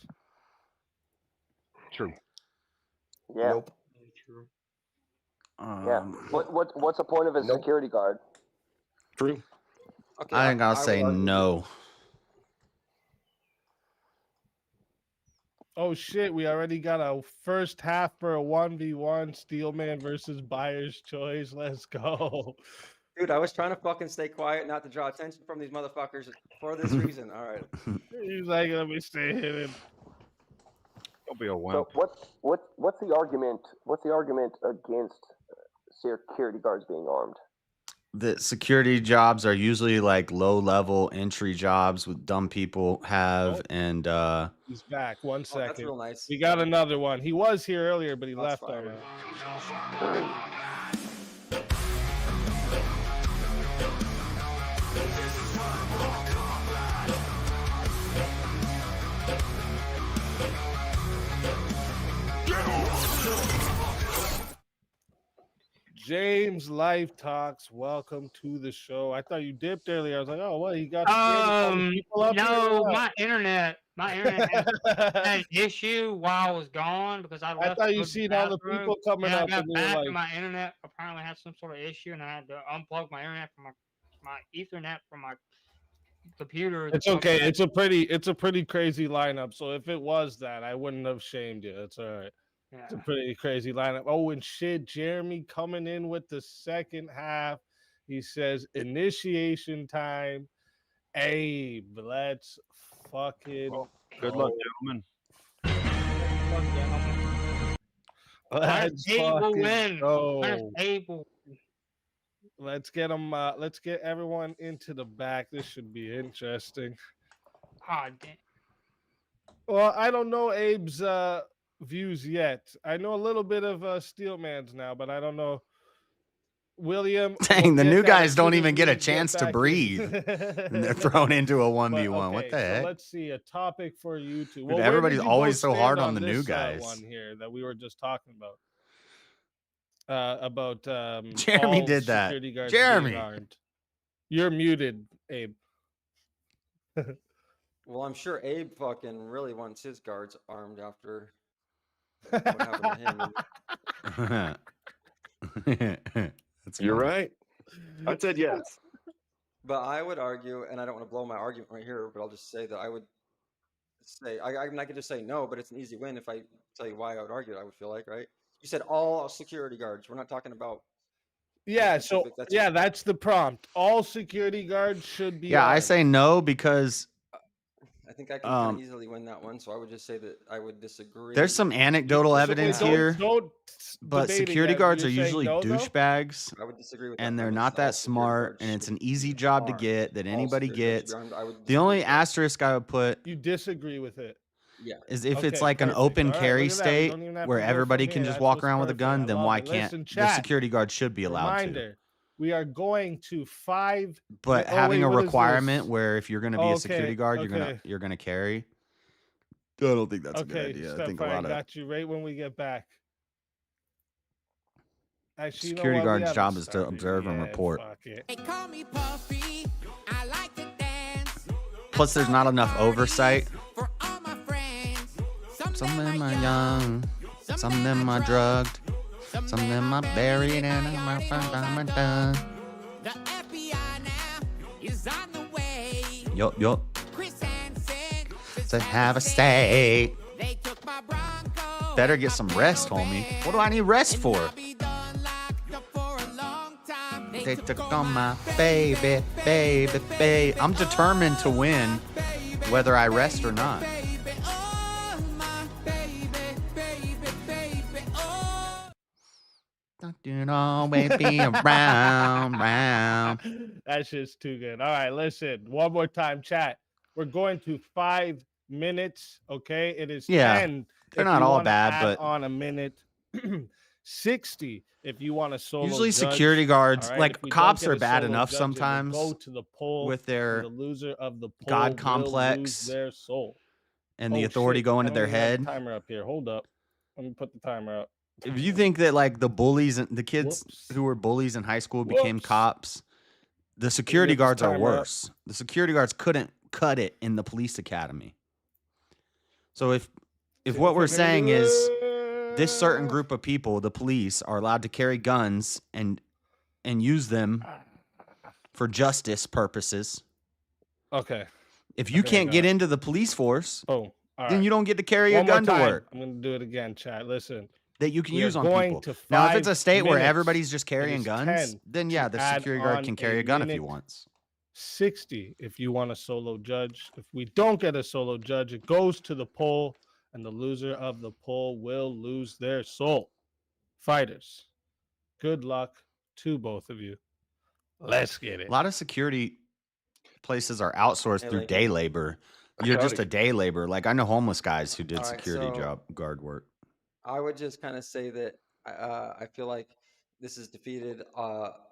True. Yeah. Nope. True. Yeah. What's the point of a security guard? True. Okay, I think I'll say no. Oh shit, we already got a first half for a 1v1 Steelman versus Buyer's Choice. Let's go. Dude, I was trying to fucking stay quiet, not to draw attention from these motherfuckers for this reason. All right. He's like, let me stay hidden. Don't be a So wimp. what's the argument? What's the argument against security guards being armed? The security jobs are usually like low-level entry jobs with dumb people have, and He's back. 1 second. That's real nice. We got another one. He was here earlier, but he That's left on fire. it. James Life Talks, welcome to the show. I thought you dipped earlier. I was like, oh, what? You got people up no, here or what? my internet had an issue while I was gone because I left. thought to you go to seen all the bathroom, people coming and I up got and you were back like- and my internet apparently had some sort of issue, and I had to unplug my internet from my Ethernet from my computer. It's okay. It's a pretty crazy lineup. So if it was that, I wouldn't have shamed you. It's all right. It's a pretty crazy lineup. Oh, and shit, Jeremy coming in with the second half. He says initiation time. Abe, let's fucking Good luck, gentlemen. Let's Abe will fucking win. go. Abe will win. Let's get them. Let's get everyone into the back. This should be interesting. Ah, damn. Well, I don't know Abe's views yet. I know a little bit of Steelman's now, but I don't know. William, Dang, the we'll new get that guys as don't soon even as get we a chance to back in. breathe. And they're thrown into a 1v1. What the So heck? let's see a topic for you two. Dude, where everybody's did you always both so hard stand on the new this, guys. one here that we were just talking about Jeremy all did that. security guards being Jeremy. armed. You're muted, Abe. Well, I'm sure Abe fucking really wants his guards armed after what happened to him. You're right. I said yes. But I would argue, and I don't want to blow my argument right here, but I'll just say that I would say, I could just say no, but it's an easy win if I tell you why I would argue it, I would feel like, right? You said all security guards. We're not talking about. Yeah, so specific, that's that's the prompt. All security guards should be Yeah, I armed. say no because I think I can kind of easily win that one, so I would just say that I would disagree. there's some anecdotal evidence here, but debate security again. guards are You're saying usually no, though? douchebags, I would disagree with and that they're premise. not All that security smart, guards and it's an should easy be job to armed. get that All anybody security guards gets. should be armed. I would The only asterisk I would put You disagree with it. Yeah. is if it's Okay, like an perfect. open All right, carry look at that. We state don't even have where to hear everybody from can me. just That's walk what's around with a perfect. gun, I then love why it. can't Listen, the chat. security guard should be allowed to? Reminder, we are going to 5. But Oh, having wait, a what is requirement this? where if you're going to be Oh, a security okay, guard, okay. you're gonna carry. I don't think that's a Okay, good idea. I Steph, think a I lot of got you right when we get back. Actually, you know security what? We guards' haven't job is to started observe and yet. report. Fuck it. They call me Puffy. I like to dance. Plus, there's not enough oversight. For all my friends. Some of them are young, some of them are drugged, some of them are buried, and I'm done. The FBI now is on the way. Yup. Chris Hansen To have a say. they took my Bronco. Better get some rest, homie. What do I need rest for? They took on my baby. I'm determined to win, whether I rest or not. Don't always be around. That's just too good. All right, listen. One more time, chat. We're going to 5 minutes. Okay, it is Yeah, 10. they're if not you all wanna bad, add but- on a minute. 60 if you want a solo Usually judge. security guards, All right? like If we don't cops get are a bad solo enough judge, it will sometimes go to the poll, with and their the loser of the poll God will lose complex their soul. and the Oh, authority shit. going I to don't their even have the head. timer up here. Hold up. Let me put the timer up. If you think that like the bullies and the kids Whoops. who were bullies in high school became Whoops. cops, the Let me security get this guards are timer up. worse. The security guards couldn't cut it in the police academy. So if See what if we're I can saying do is this certain it. group of people, the police, are allowed to carry guns and use them for justice purposes. Okay. If you Okay, I can't got get it. into the police force, Boom. All then right. you don't get to carry a One more gun to time. work I'm going to do it again, chat. Listen. that you can We are use on going people. to Now, if it's a 5 state where minutes. everybody's just It carrying is guns, 10 then yeah, to the add security guard on can carry a gun if he minute. wants. 60 if you want a solo judge. If we don't get a solo judge, it goes to the poll, and the loser of the poll will lose their soul. Fighters, good luck to both of you. Let's get it. A lot of security places are outsourced Hey, through Lincoln. day labor. You're just Howdy. a day labor. Like I know homeless guys who did All right, security so guard work. I would just kind of say that I feel like this is defeated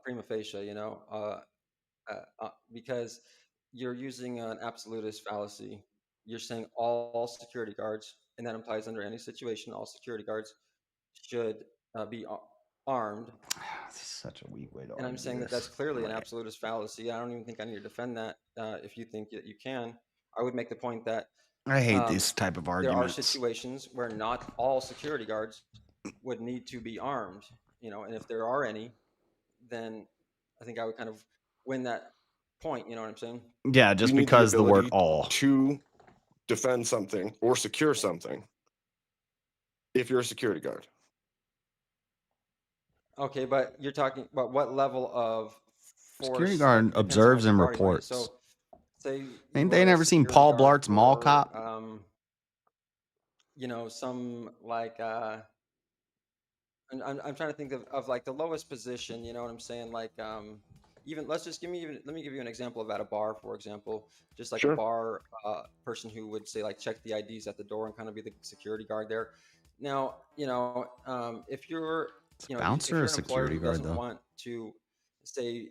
prima facie, because you're using an absolutist fallacy. You're saying all security guards, and that implies under any situation, all security guards should be armed. This is such a weak way to And I'm argue saying that this. that's clearly an absolutist fallacy. I don't even think I need to defend that. If you think that you can, I would make the point that I hate this type of there are arguments. situations where not all security guards would need to be armed, and if there are any, then I think I would kind of win that point. You know what I'm saying? Yeah, just You need because the word ability all. to defend something or secure something if you're a security guard. Okay, but you're talking about what level of force? Security guard depends on observes what and you're guarding, right? reports. So, say Ain't you they are a never seen security Paul guard Blart's Mall for, Cop? Some like I'm trying to think of like the lowest position. You know what I'm saying? Like even let me give you an example of at a bar, for example, just like Sure. a bar person who would say like check the IDs at the door and kind of be the security guard there. Now if you're if bouncer you're or an employer security who guard, doesn't though? want to say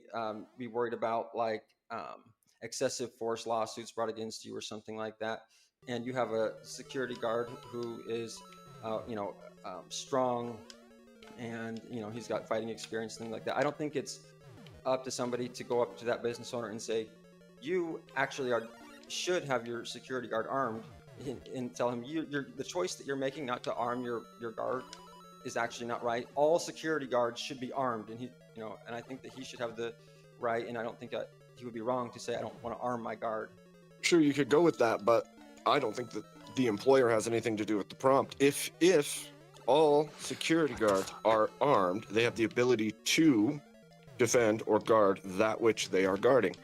be worried about like excessive force lawsuits brought against you or something like that, and you have a security guard who is strong and he's got fighting experience, things like that, I don't think it's up to somebody to go up to that business owner and say, you actually should have your security guard armed, and tell him you're the choice that you're making not to arm your guard is actually not right. All security guards should be armed, and and I think that he should have the right, and I don't think he would be wrong to say I don't want to arm my guard. Sure, you could go with that, but I don't think that the employer has anything to do with the prompt. If all security guards are armed, they have the ability to defend or guard that which they are guarding.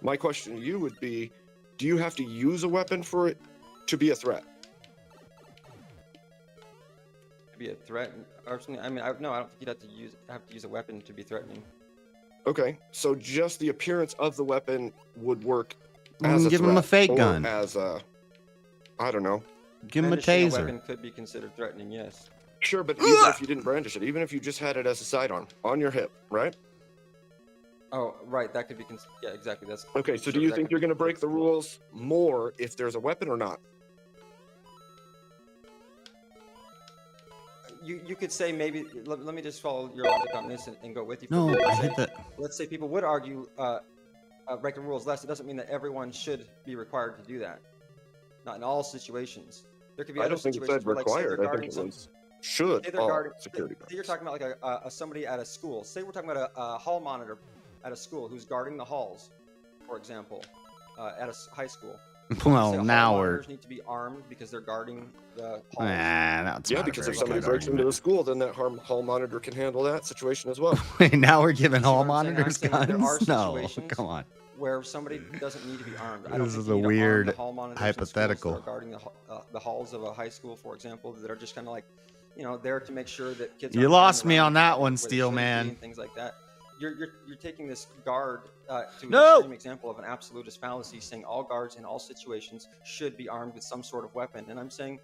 My question to you would be, do you have to use a weapon for it to be a threat? To be a threat or something? I mean, no, I don't think you'd have to use a weapon to be threatening. Okay, so just the appearance of the weapon would work as a Give him a threat, fake or gun. as a, I don't know. Give him a Brandishing taser. weapon could be considered threatening, yes. Sure, but even if you didn't brandish it, even if you just had it as a sidearm on your hip, right? Oh, right, that could be yeah, exactly. That's Okay, so sure, do you that think could you're be going to break the rules more if there's a weapon or not? You could say maybe. Let me just follow your logic on this and go with you. For a No, minute. I Say- hit that. Let's say people would argue break the rules less. It doesn't mean that everyone should be required to do that. Not in all situations. There could be I other don't think it situations said where, like, say they're required. I guarding think it some. was should Say they're all guarding. security Say you're talking about like a somebody at a school. Say we're talking about a hall monitor at a school who's guarding the halls, for example, at a high school. Well, Say now hall we're. monitors need to be armed because they're guarding the halls. That's Yeah, not a because very if somebody good breaks into argument. the school, then that hall monitor can handle that situation as well. Wait, now we're giving hall what I'm saying? I'm monitors saying that there are guns? No, situations come on. where somebody doesn't need to be armed. I don't This think is you a need to arm weird the hall monitors in schools that hypothetical. are guarding the halls of a high school, for example, that are just kind of like, there to make sure that kids. You aren't lost running me around on that where one, they Steel shouldn't be Man. and things like that. You're taking this guard to an No! extreme example of an absolutist fallacy, saying all guards in all situations should be armed with some sort of weapon. And I'm saying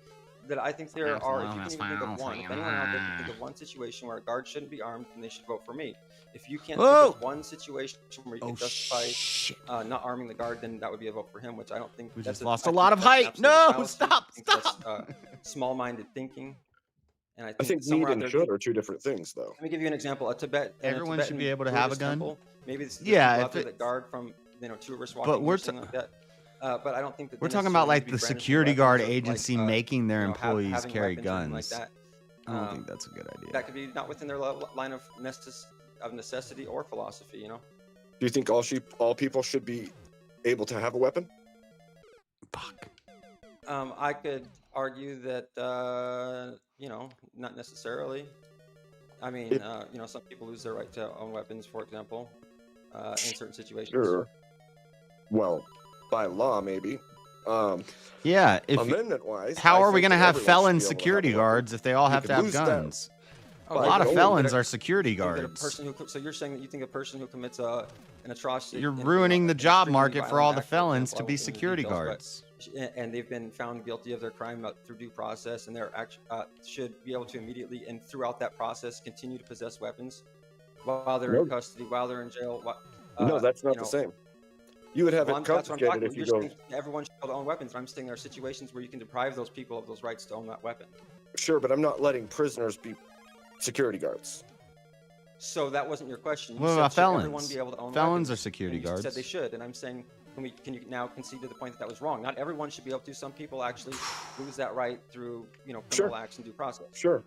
that I think there are, if you can even think of one, if anyone out there can think of one situation where a guard shouldn't be armed, then they should vote for me. If you can't think of one situation where you can justify not arming the guard, then that would be a vote for him, which I don't think. We that's just lost a lot of height. No, stop. That's small-minded thinking. And I think need and should are two different things, though. Let me give you an example. Everyone should be able to have a gun. Temple, maybe this yeah, if that guard from tourists walking, but we're like that. But I don't think that we're talking about like the security guard agency making their employees carry guns. Like that. I don't think that's a good idea. That could be not within their line of necessity or philosophy. You know. Do you think all people should be able to have a weapon? Fuck. I could argue that not necessarily. I mean, some people lose their right to own weapons, for example, in certain situations. Sure. Well, by law, maybe. Yeah. Amendment-wise, how are we going to have felon security guards if they all have to have guns? A lot of felons are security guards. So you're saying that you think a person who commits an atrocity, you're ruining the job market for all the felons to be security guards. And they've been found guilty of their crime through due process, and they're should be able to immediately and throughout that process continue to possess weapons while they're in custody, while they're in jail. No, that's not the same. You would have it confiscated if you go. Everyone should be able to own weapons. I'm saying there are situations where you can deprive those people of those rights to own that weapon. Sure, but I'm not letting prisoners be security guards. So that wasn't your question. What about felons? Everyone be able to own felons weapons? Are security you guards. Said they should, and I'm saying, can you now concede to the point that was wrong? Not everyone should be able to. Some people actually lose that right through criminal acts and due process. Sure.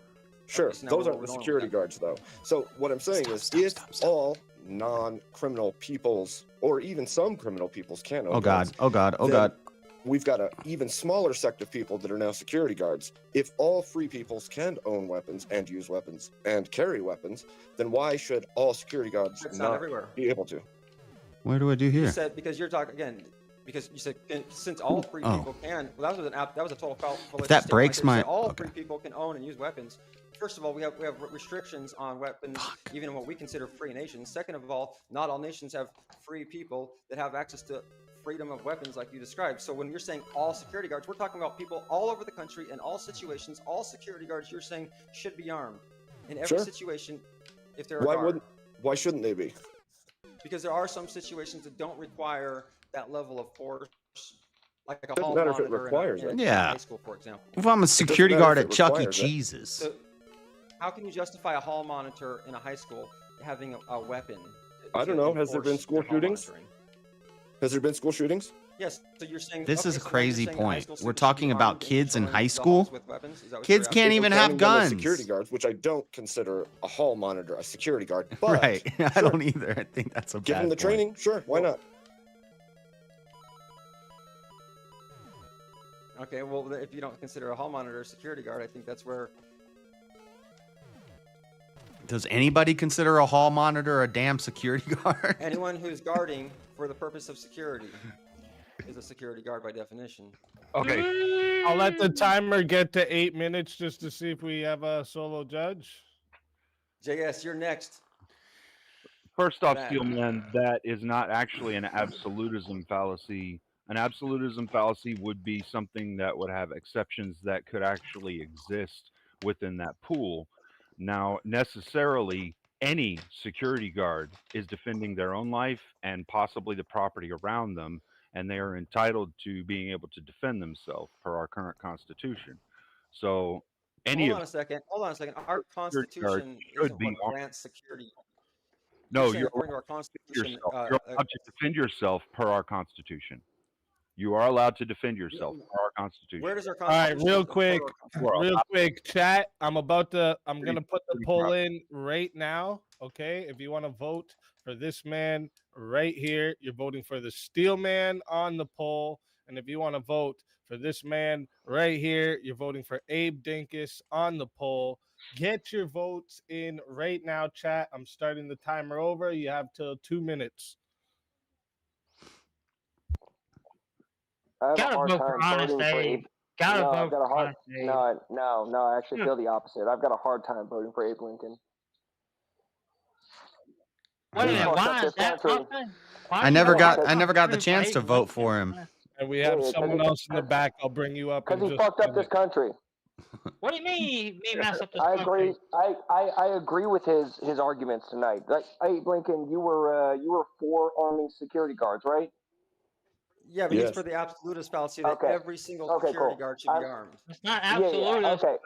Those aren't the security guards, though. So what I'm saying is, if all non-criminal peoples, or even some criminal peoples, can own guns, oh God. We've got an even smaller sect of people that are now security guards. If all free peoples can own weapons and use weapons and carry weapons, then why should all security guards not be able to? What do I do here? You said, because you're talking again, because you said since all free people can. Well, that was a total fallacious if that breaks my. All free people can own and use weapons. First of all, we have restrictions on weapons, even in what we consider free nations. Second of all, not all nations have free people that have access to freedom of weapons like you described. So when you're saying all security guards, we're talking about people all over the country in all situations. All security guards, you're saying, should be armed in every situation. If they're why shouldn't they be? Because there are some situations that don't require that level of force, like a doesn't hall matter if it monitor requires in it. Yeah. high school, for example. If I'm a security guard at Chuck E. Cheese's. So how can you justify a hall monitor in a high school having a weapon? I don't know. Has there been school shootings? Has there been school shootings? Yes. So you're saying this is a crazy point. We're talking about kids in high school. Kids can't even have guns. Security guards, which I don't consider a hall monitor a security guard. But right. I don't either. I think that's a give them the training. Sure. Why not? Okay. Well, if you don't consider a hall monitor a security guard, I think that's where. Does anybody consider a hall monitor a damn security guard? Anyone who's guarding for the purpose of security is a security guard by definition. Okay. I'll let the timer get to 8 minutes just to see if we have a solo judge. JS, you're next. First off, Steelman, that is not actually an absolutism fallacy. An absolutism fallacy would be something that would have exceptions that could actually exist within that pool. Now, necessarily, any security guard is defending their own life and possibly the property around them, and they are entitled to being able to defend themselves per our current Constitution. So, Hold on a second. Our Constitution isn't what grants security. No, you're according to our Constitution. You're allowed to defend yourself per our Constitution. You are allowed to defend yourself per our Constitution. Where does our All Constitution? right, real quick, chat. I'm gonna put the poll in right now. Okay, if you want to vote for this man right here, you're voting for the Steel Man on the poll, and if you want to vote for this man right here, you're voting for Abe Dinkus on the poll. Get your votes in right now, chat. I'm starting the timer over. You have till 2 minutes. I have a hard time voting for Abe. No, I actually feel the opposite. I've got a hard time voting for Abe Lincoln. I never got the chance to vote for him. And we have someone else in the back. I'll bring you up. Because he fucked up this country. What do you mean me mess up this I country? agree. I agree with his arguments tonight. Like, hey, Blinken, you were for arming security guards, right? Yeah, but he's Yes. for the absolutist fallacy that Okay. every single Okay, security cool. guard should be armed. It's not Yeah, absolutist. okay.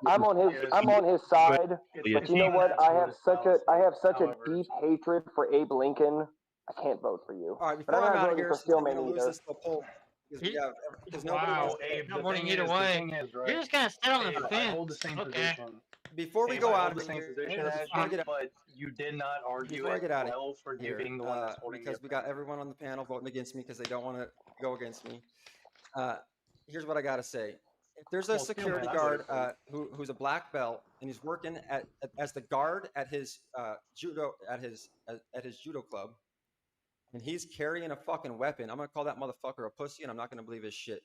I'm on his side, but you know what? I have such a deep hatred for Abe Lincoln. I can't vote for you. All right, But before I'm I'm not out of voting here, for since I'm Steelman going to lose either. this to a poll, because nobody Wow, wants not voting either way. You're just gonna sit on the fence. I hold the same Okay. position. Before we Abe, go I out hold of the same here, position as you, but you did not argue before I it get out of well for you here, being the one that's holding because the we got everyone on the panel voting against me because they don't want to go against me. Here's what I got to say. If there's a Well, security Steelman, I guard voted for who's a black belt and he's working as the guard at his judo club, and he's carrying a fucking weapon, I'm gonna call that motherfucker a pussy, and I'm not gonna believe his shit.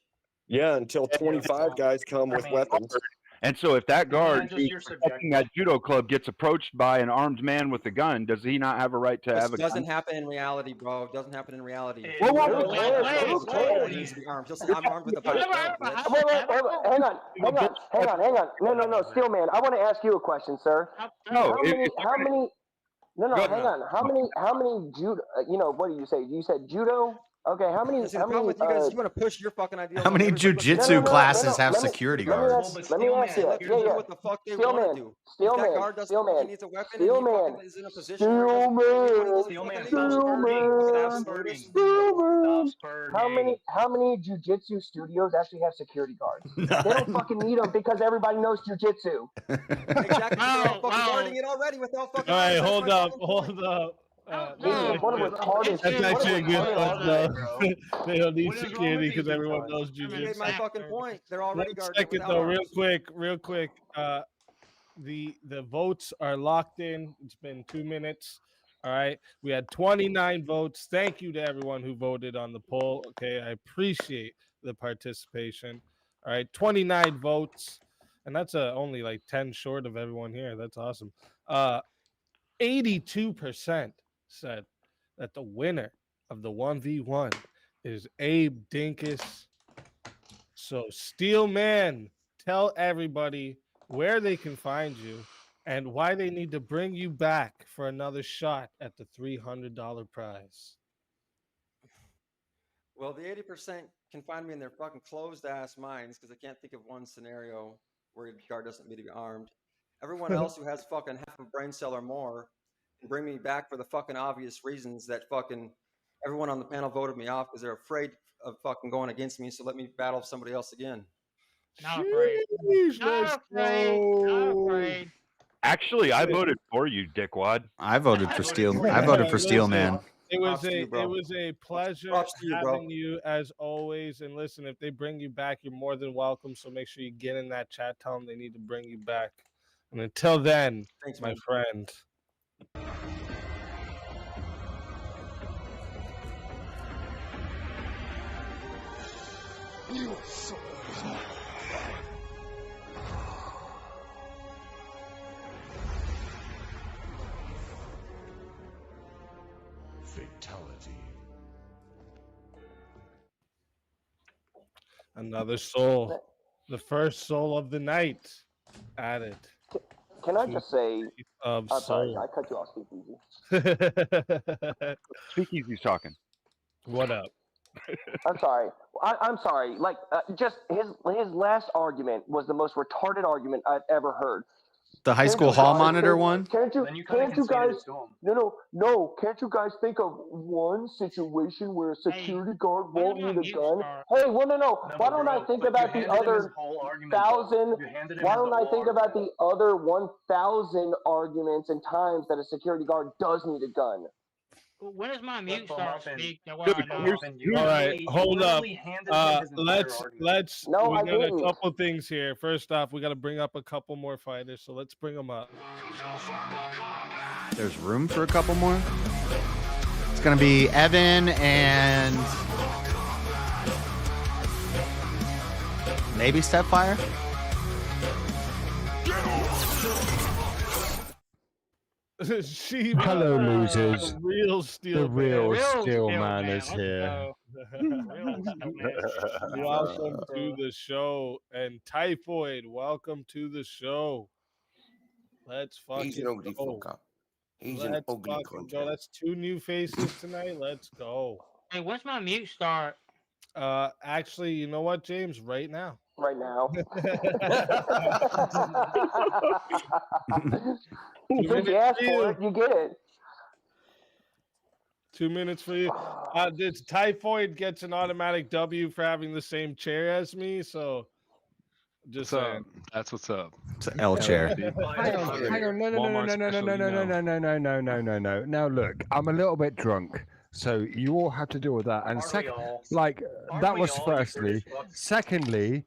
Yeah, until 25 guys come with weapons. And so if that guard just your protecting that judo club gets approached by an armed man with a gun, does he not have a right to This have a doesn't gun? happen in reality, bro. It doesn't happen in reality. Whoa, whoa, Who cares? Who cares? He needs to be armed. He'll say, I'm armed with a black belt, bitch. Wait, hang on. No, Steelman. I want to ask you a question, sir. No, How many? No, Go hang on. How many judo? What did you say? You said judo. Okay, how many? See, the problem with you guys, you want to push your fucking ideas. How on many everybody. jujitsu classes have security Let guards? me ask you. Do what the fuck they want to do. If that guard doesn't think he needs a weapon and he fucking is in a position where he doesn't How many jujitsu studios actually have security guards? They don't fucking need them because everybody knows jujitsu. Exactly. They're all fucking guarding it already without fucking. All right, hold up. What a retarded. That's actually a good point, though. They don't need security because everyone knows You made jujitsu. my fucking point. They're already 1 guarding it second without though, arms. real quick. The votes are locked in. It's been 2 minutes. All right, we had 29 votes. Thank you to everyone who voted on the poll. Okay, I appreciate the participation. All right, 29 votes, and that's only like 10 short of everyone here. That's awesome. 82% said that the winner of the 1v1 is Abe Dinkus. So, Steelman, tell everybody where they can find you and why they need to bring you back for another shot at the $300 prize. Well, the 80% can find me in their fucking closed ass minds because I can't think of one scenario where a guard doesn't need to be armed. Everyone else who has fucking half a brain cell or more can bring me back for the fucking obvious reasons that fucking everyone on the panel voted me off because they're afraid of fucking going against me. So let me battle somebody else again. Not afraid. Not afraid. Actually, I voted for you, dickwad. I voted for Steelman. It was a pleasure having you as always. And listen, if they bring you back, you're more than welcome. So make sure you get in that chat. Tell them they need to bring you back. And until then, thanks, my man. friend. Fatality. Another soul. The first soul of the night added. Can I just say? I'm sorry, I cut you off, Speakeasy. Speakeasy's talking. What up? I'm sorry. I'm sorry. Like, just his last argument was the most retarded argument I've ever heard. The high school hall monitor one? Can't you guys? No. Can't you guys think of one situation where a security guard won't need a gun? Hey, well, no. Why don't I think about the other 1,000? Why don't I think about the other 1,000 arguments and times that a security guard does need a gun? When does my mute start to speak? All right, hold up. Let's. We got a couple things here. First off, we got to bring up a couple more fighters, so let's bring them up. There's room for a couple more. It's gonna be Evan and maybe Stepfire. She Hello, losers. The real steel. The real steel man is here. Welcome to the show. And Typhoid, welcome to the show. Let's fucking He's an ugly go. fucker. He's Let's an ugly fucking cunt. go. That's 2 new faces tonight. Let's go. Hey, when's my mute start? Actually, you know what, James? Right now. Right now. Since you asked for it, you get it. 2 minutes for you. This Typhoid gets an automatic W for having the same chair as me, so just saying. That's what's up. It's an L chair. Hang on, no. Now look, I'm a little bit drunk, so you all have to deal with that. And that was firstly. Secondly,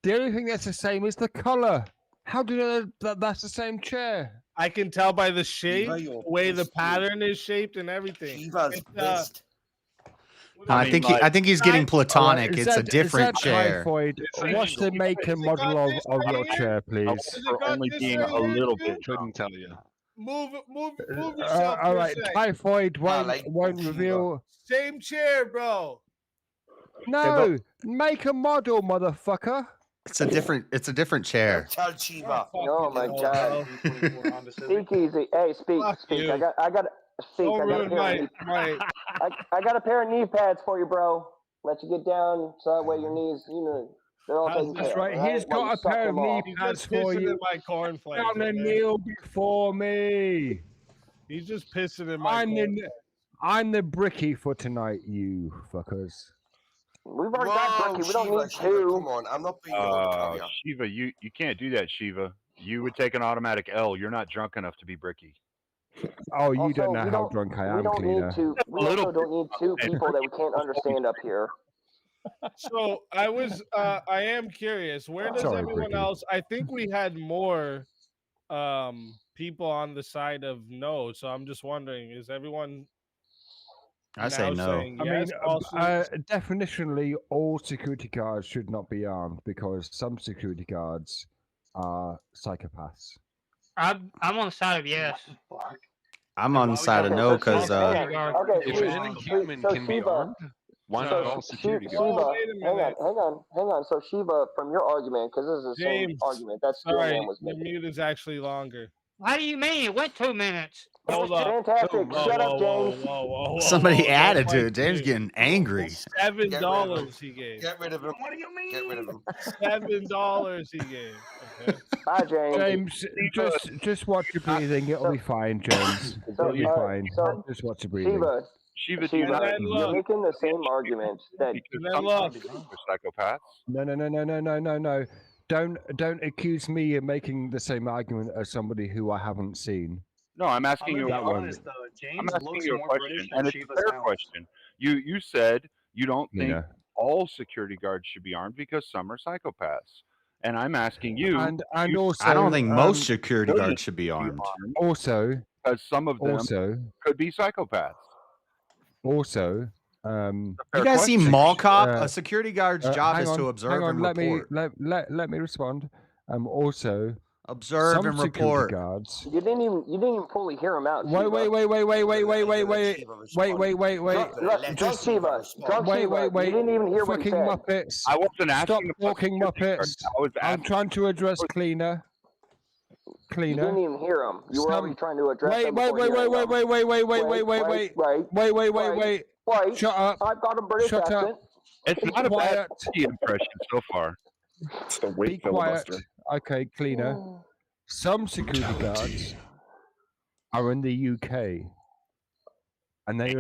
the only thing that's the same is the color. How do you know that that's the same chair? I can tell by the shape, Shiva, the you're way the pissed, pattern is shaped, and everything. Shiva's pissed. I think he's getting platonic. It's a different chair. Typhoid? What's the make and model of your chair, please? For only being a little bit. Couldn't tell you. Move yourself. All for a right, sec. Typhoid won't reveal. Same chair, bro. No, make a model, motherfucker. It's a different chair. Tell Shiva. Oh my god. Speak easy. Hey, speak. you. I got speak. Don't I got a ruin pair of knee. I got a pair of knee pads for you, bro. Let you get down so that way your knees, they're all taken care That's of. right. He's got a pair of knee pads for you. My cornflakes. Down and kneel before me. He's just pissing in my. I'm the bricky for tonight, you fuckers. We've already got Bricky. We don't need two. Come on, I'm not being able to Shiva, you can't do that, Shiva. You would take an automatic L. You're not drunk enough to be bricky. Oh, you Also, don't know we how don't- drunk I We am, don't Cleaner. need two. We also don't need two people that we can't understand up here. So I am curious. Where does Sorry, everyone Bricky. else? I think we had more people on the side of no. So I'm just wondering, is everyone? I say now no. saying I yes, mean, also? definitionally, all security guards should not be armed because some security guards are psychopaths. I'm on the side of yes. I'm on the side of no because If any human can be armed, why not all security guards? Shiva, hang on. So Shiva, from your argument, because this is the same James, argument that Steel sorry, Man was the making. mute is actually longer. What do you mean? It went 2 minutes. Hold up. Fantastic. Whoa, Shut up, whoa, James. whoa, somebody whoa, added don't to fight it. James me. getting angry. $7 he gave. Get rid of him. What do you mean? Get rid of him. $7 he gave. Okay. Bye, James. James, just watch your breathing. It'll be fine, James. It'll be fine. Just watch your breathing. Shiva, Shiva, you're making the same argument that psychopaths. No. Don't accuse me of making the same argument as somebody who I haven't seen. No, I'm asking you. That one. I'm asking you a question, and it's a fair question. You said you don't think Nina. all security guards should be armed because some are psychopaths, and I'm asking you. And also, I don't think most security guards should be armed. Also, because some of them also could be psychopaths. Also, You guys see Mall Cop? A security guard's job hang is to on, observe hang on, and let report. Let me respond. Also, Observe some and security report. guards. you didn't even fully hear him out. Wait. Drunk Shiva. Wait. You didn't even hear what he Fucking said. Muppets. I wasn't Stop asking about talking, security guards. Muppets. I was I'm asking. trying to address Cleaner. You Cleaner. didn't even hear him. You were already trying to address him. Wait. Shut up. I've got a British Shut up. accent. It's not a bad impression so far. It's the Be weight quiet. filibuster. Okay, Cleaner. Some security guards are in the UK, and they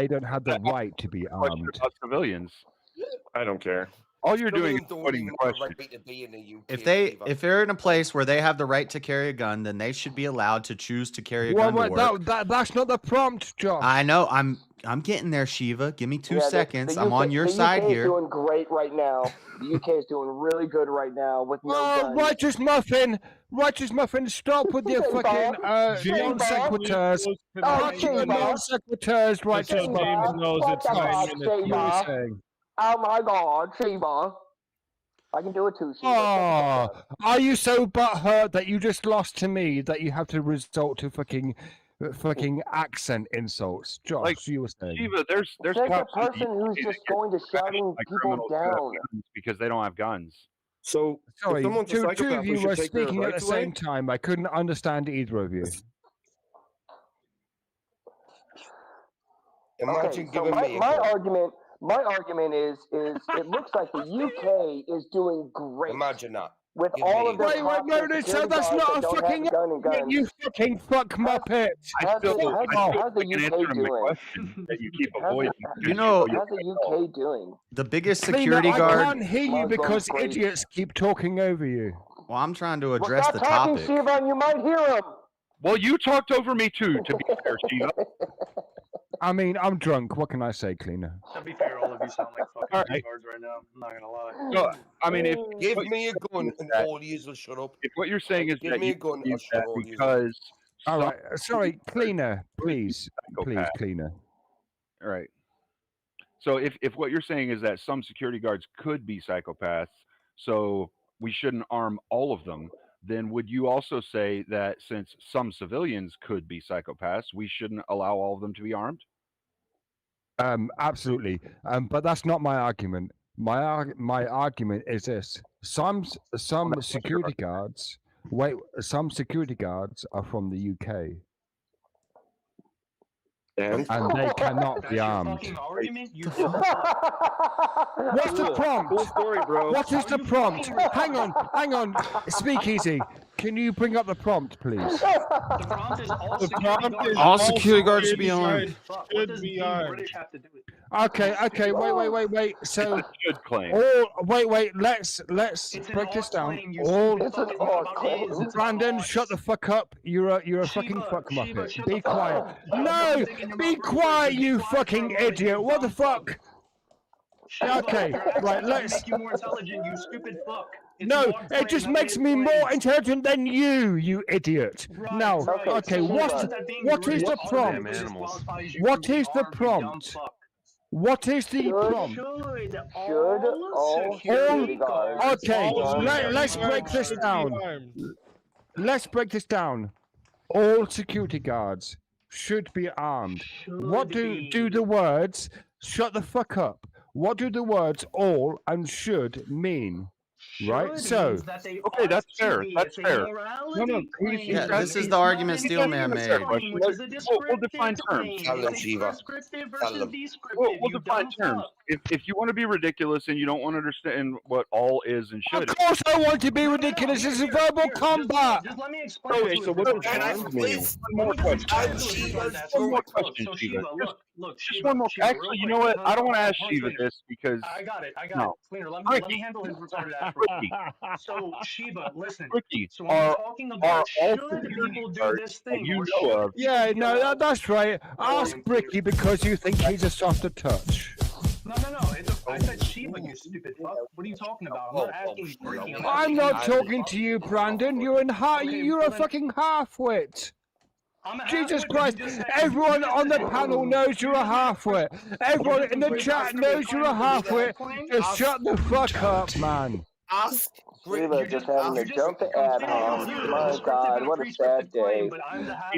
don't have the right to be Question armed. about civilians. I don't care. All you're doing is putting the question. If they're in a place where they have the right to carry a gun, then they should be allowed to choose to carry a gun to work. That's not the prompt, Josh. I know. I'm getting there, Shiva. Give me 2 Yeah, seconds. the I'm on your side UK is here. doing great right now. The UK is doing really good right now with no guns. Righteous Muffin, stop with your fucking non sequiturs. Non sequiturs, Righteous Muffin. What the fuck, Shiva? Oh my God, Shiva. I can do it too, Shiva. Oh, are you so butthurt that you just lost to me that you have to resort to fucking fucking accent insults. Josh, Like, you were saying. Shiva, there's It's like a cops in the person who's UK just that going to get shouting by people criminals who have down. guns because they don't have guns. So Sorry, if someone's a two psychopath, of we you should were take their speaking at the rights away? same time. I couldn't understand either of you. Okay, so my argument is it looks like the UK is doing great. Imagine that. With Give all me of their Wait, cops no, and so security that's guards not that a don't fucking have gun and guns. you fucking fuck muppet. How's the I can UK answer my doing? question that you keep avoiding. You know, How's the UK doing? the biggest Cleaner, security I guard. can't hear you Muslim because great. idiots keep talking over you. Well, I'm trying to Well, address stop the talking, topic. Shiva, and you might hear him. Well, you talked over me too, to be fair, Shiva. I mean, I'm drunk. What can I say, Cleaner? To be fair, all of you sound like fucking All right. retards right now. I'm not gonna lie. No, I mean, if Give what me a you're gun saying is and that- all yous will shut up. if what you're saying is Give that me you a gun, believe I'll shut that all yous up. because All some right, sorry, Cleaner, please, psychopath- Cleaner. All right. So if what you're saying is that some security guards could be psychopaths, so we shouldn't arm all of them, then would you also say that since some civilians could be psychopaths, we shouldn't allow all of them to be armed? Absolutely. But that's not my argument. My argument is this: some security guards. Wait, some security guards are from the UK. And they cannot be armed. What's the prompt? Cool story, bro. What is the prompt? Hang on. Speakeasy. Can you bring up the prompt, please? The prompt is All security guards should be armed. What does being British have to do with it? Okay. Wait. So, should claim. Wait. Let's break this down. Brandon, shut the fuck up. You're a fucking fuck muppet. Be quiet. No, be quiet, you fucking idiot. What the fuck? Okay, right. Let's. Make you more intelligent, you stupid fuck. No, it just makes me more intelligent than you idiot. Now, okay, what is the prompt? What is the prompt? What is the prompt? Should all security guards Okay, be let's break this down. Let's break this down. All security guards should be armed. What do the words "shut the fuck up"? What do the words "all" and "should" mean? Right, so okay, that's fair. That's fair. No, Yeah, this is the argument Steelman made. We'll define terms. Tell them, Shiva. Tell them. We'll define terms. If you want to be ridiculous and you don't want to understand what all is and should, of course I want to be ridiculous. It's a verbal combat. Just let me explain. Okay, so what does that mean? One more question. One more question, Shiva. Just one more. Actually, you know what? I don't want to ask Shiva this because I got it. No. Cleaner, let me handle his retarded ass. So Shiva, listen. Ricky, So when we're talking about should people do this thing, you or know should of. Yeah, no, that's right. Ask Bricky because you think he's a softer touch. No. I said Shiva, you stupid fuck. What are you talking about? I'm not asking Bricky. I'm not talking to you, Brandon. You're a fucking half-wit. Jesus Christ, everyone on the panel knows you're a half-wit. Everyone in the chat knows you're a half-wit. Just shut the fuck up, man. Ask. Shiva just having to jump to ad hoc. My God, what a sad day.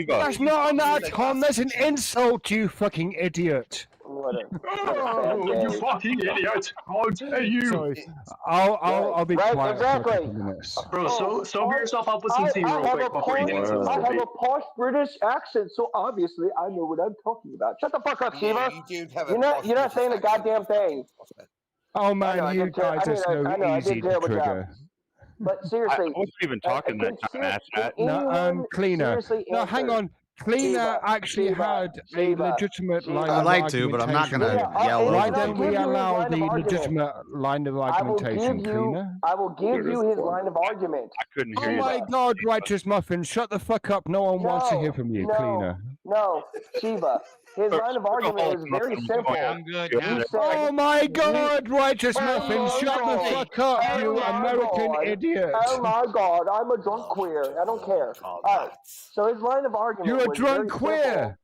That's not an ad hom, that's an insult, you fucking idiot. What a sad day. You fucking idiot! How dare you! Sorry, I'll be Right, quiet for a exactly. couple minutes. Bro, sober yourself up with some tea real quick before you get into I this. have a posh British accent, so obviously I know what I'm talking about. Shut the fuck up, Shiva. You're not saying a goddamn thing. Oh man, I you did guys are so I easy did to terrible job. trigger. But I seriously, wasn't even talking that time, asshat. No, Cleaner. seriously No, hang answer. on. Cleaner actually had a legitimate line I'd of like to, but I'm not argumentation. gonna yell Why over don't people. we allow line the of argument. legitimate line of argumentation, Cleaner? I will give you his line of argument. I couldn't hear Oh you. my God, Righteous Muffin, shut the fuck up. No one wants to hear from you, Cleaner. No, Shiva. His line of argument is very simple. I'm good You now. said, Oh my God, Righteous Muffin, shut the fuck up, you American idiot. Oh my God, I'm a drunk queer. I don't care. Alright, so his line of argument You're a was drunk very queer. simple.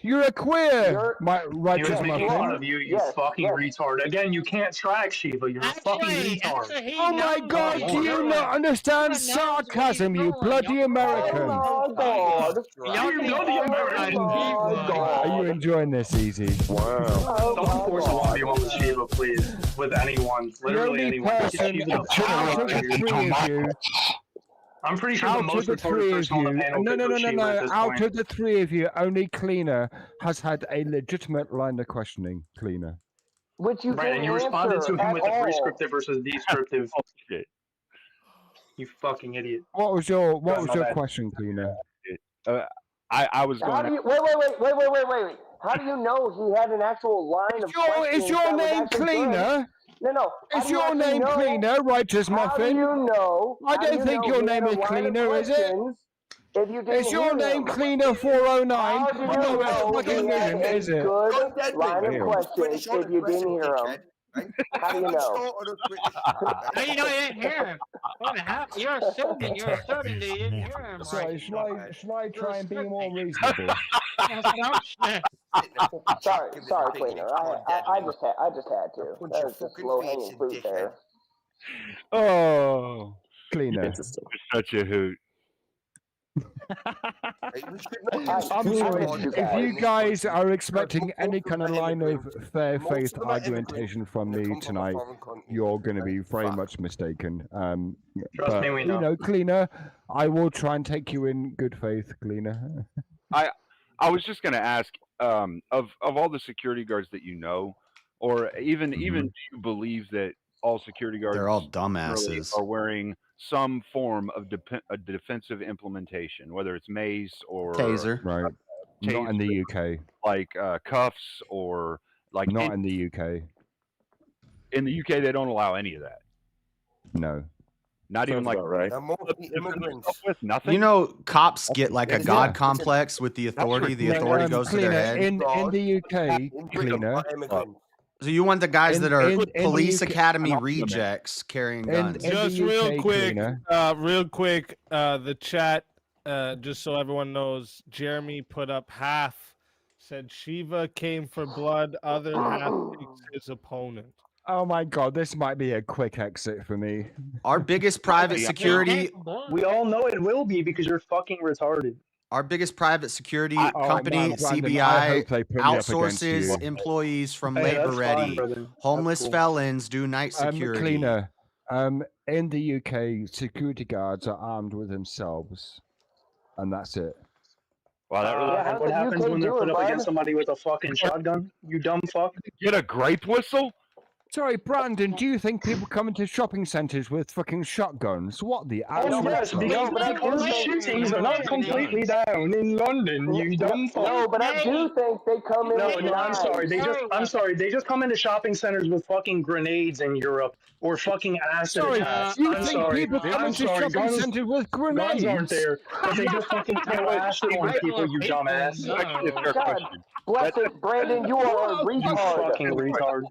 You're a queer. You're- My He was righteous making fun muffin. of you, you Yes, fucking yes. retard. Again, you can't track Shiva. You're a fucking retard. Oh my God! Do you not understand sarcasm, you bloody American? Oh my God. You bloody American. Oh my Are you God. enjoying this, Easy? Wow. Oh Don't my force a God. 1v1 with Shiva, please. With anyone. The Literally only anyone. Get person Shiva the out fuck of out the of here. three of you, I'm pretty sure the out of most the retarded three of person on the you, panel no, could no, put no, no, Shiva at no. this Out point. of the three of you, only Cleaner has had a legitimate line of questioning. Cleaner. Which you Brandon, didn't you responded answer to him at with the all. prescriptive versus descriptive. Oh, shit. You fucking idiot. What was your my bad. question, Cleaner? I was How going. do you wait? How do you know he had an actual line of questions Is your that was name actually Cleaner? good? No. How Is do you your actually name know? Cleaner, righteous How do muffin? you know? I how do don't you think know your he had name a is line of Cleaner, is it? questions If you didn't Is your hear name him? Cleaner 409? How do you No, know it fucking he had isn't, a is it? good line of questions if you didn't hear him? How do you know? How do you know you didn't hear him? What the hell? You're assuming that you didn't hear him. Sorry, Right? should I try and be more reasonable? Sorry, Cleaner. I just had to. That was just low hanging fruit there. Oh, Cleaner. You're such a hoot. I'm sorry, if you guys are expecting any kind of line of fair faith argumentation from me tonight, you're going to be very much mistaken. Trust me, we know. Cleaner, I will try and take you in good faith, Cleaner. I was just going to ask, of all the security guards that you know, or even do you believe that all security guards They're all generally dumbasses. are wearing some form of a defensive implementation, whether it's mace or Taser. Right. Not in the UK. like cuffs or like Not in the UK. In the UK, they don't allow any of that. No. Not even like right. with nothing. You know, cops get like a god complex with the authority. The authority goes to their Cleaner, head. in the UK, Cleaner. So you want the guys that are in the police UK academy rejects carrying guns? in Just the real UK, quick, Cleaner. the chat, just so everyone knows, Jeremy put up half, said Shiva came for blood, other half picks his opponent. Oh my God, this might be a quick exit for me. Our biggest private security, We all know it will be because you're fucking retarded. our biggest private security man, company, Brandon, I CBI, hope they put me up against outsources you. employees from Hey, labor that's ready. fine, brother. That's Homeless cool. felons do night security. Cleaner. In the UK, security guards are armed with themselves, and that's it. Wow, that really And what happens when they're put up against somebody with a fucking shotgun? You dumb fuck. get a grape whistle? Sorry, Brandon, do you think people come into shopping centres with fucking shotguns? What the Oh yes, because shootings are not completely down in London. You dumb fuck. No, but I do think they come in with No, I'm knives. sorry. I'm sorry. They just come into shopping centers with fucking grenades in Europe or fucking acid Sorry, attacks. you I'm think sorry. people come I'm into sorry. shopping centres with grenades? Guns aren't there, but they just fucking throw acid on people. You dumbass. Actually, a fair God question. bless it, Brandon. You are a You retard. fucking retard.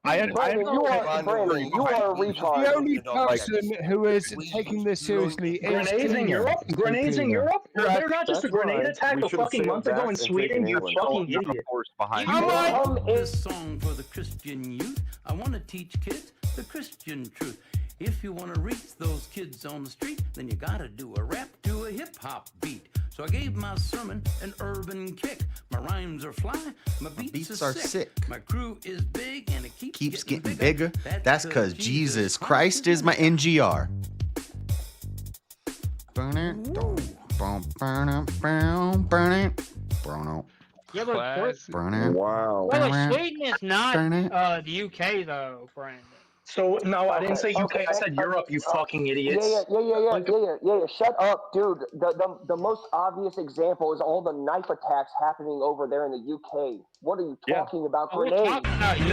Brandon, you are a retard. The only person who is taking this seriously is Grenades in Cleaner. Europe? Grenades in Cleaner. Europe? They're not just a That's grenade right. attack We a should've fucking sailed month ago back in and Sweden. taken You England. fucking Not a idiot. force behind I'm you. like, This song for the Christian youth. I want to teach kids the Christian truth. If you want to reach those kids on the street, then you got to do a rap to a hip-hop beat. So I gave my sermon an urban kick. My rhymes are fly, my beats are sick. My crew is big and it keeps getting bigger. That's because Jesus Christ is my NGR. Burn it, burn it, burn it. Yeah, but Burn it. Wow. Sweden is not the UK though, Brandon. So, no, I didn't say UK. I said Europe, you fucking idiots. Yeah. Shut up, dude. The most obvious example is all the knife attacks happening over there in the UK. What are you talking about? Grenades? You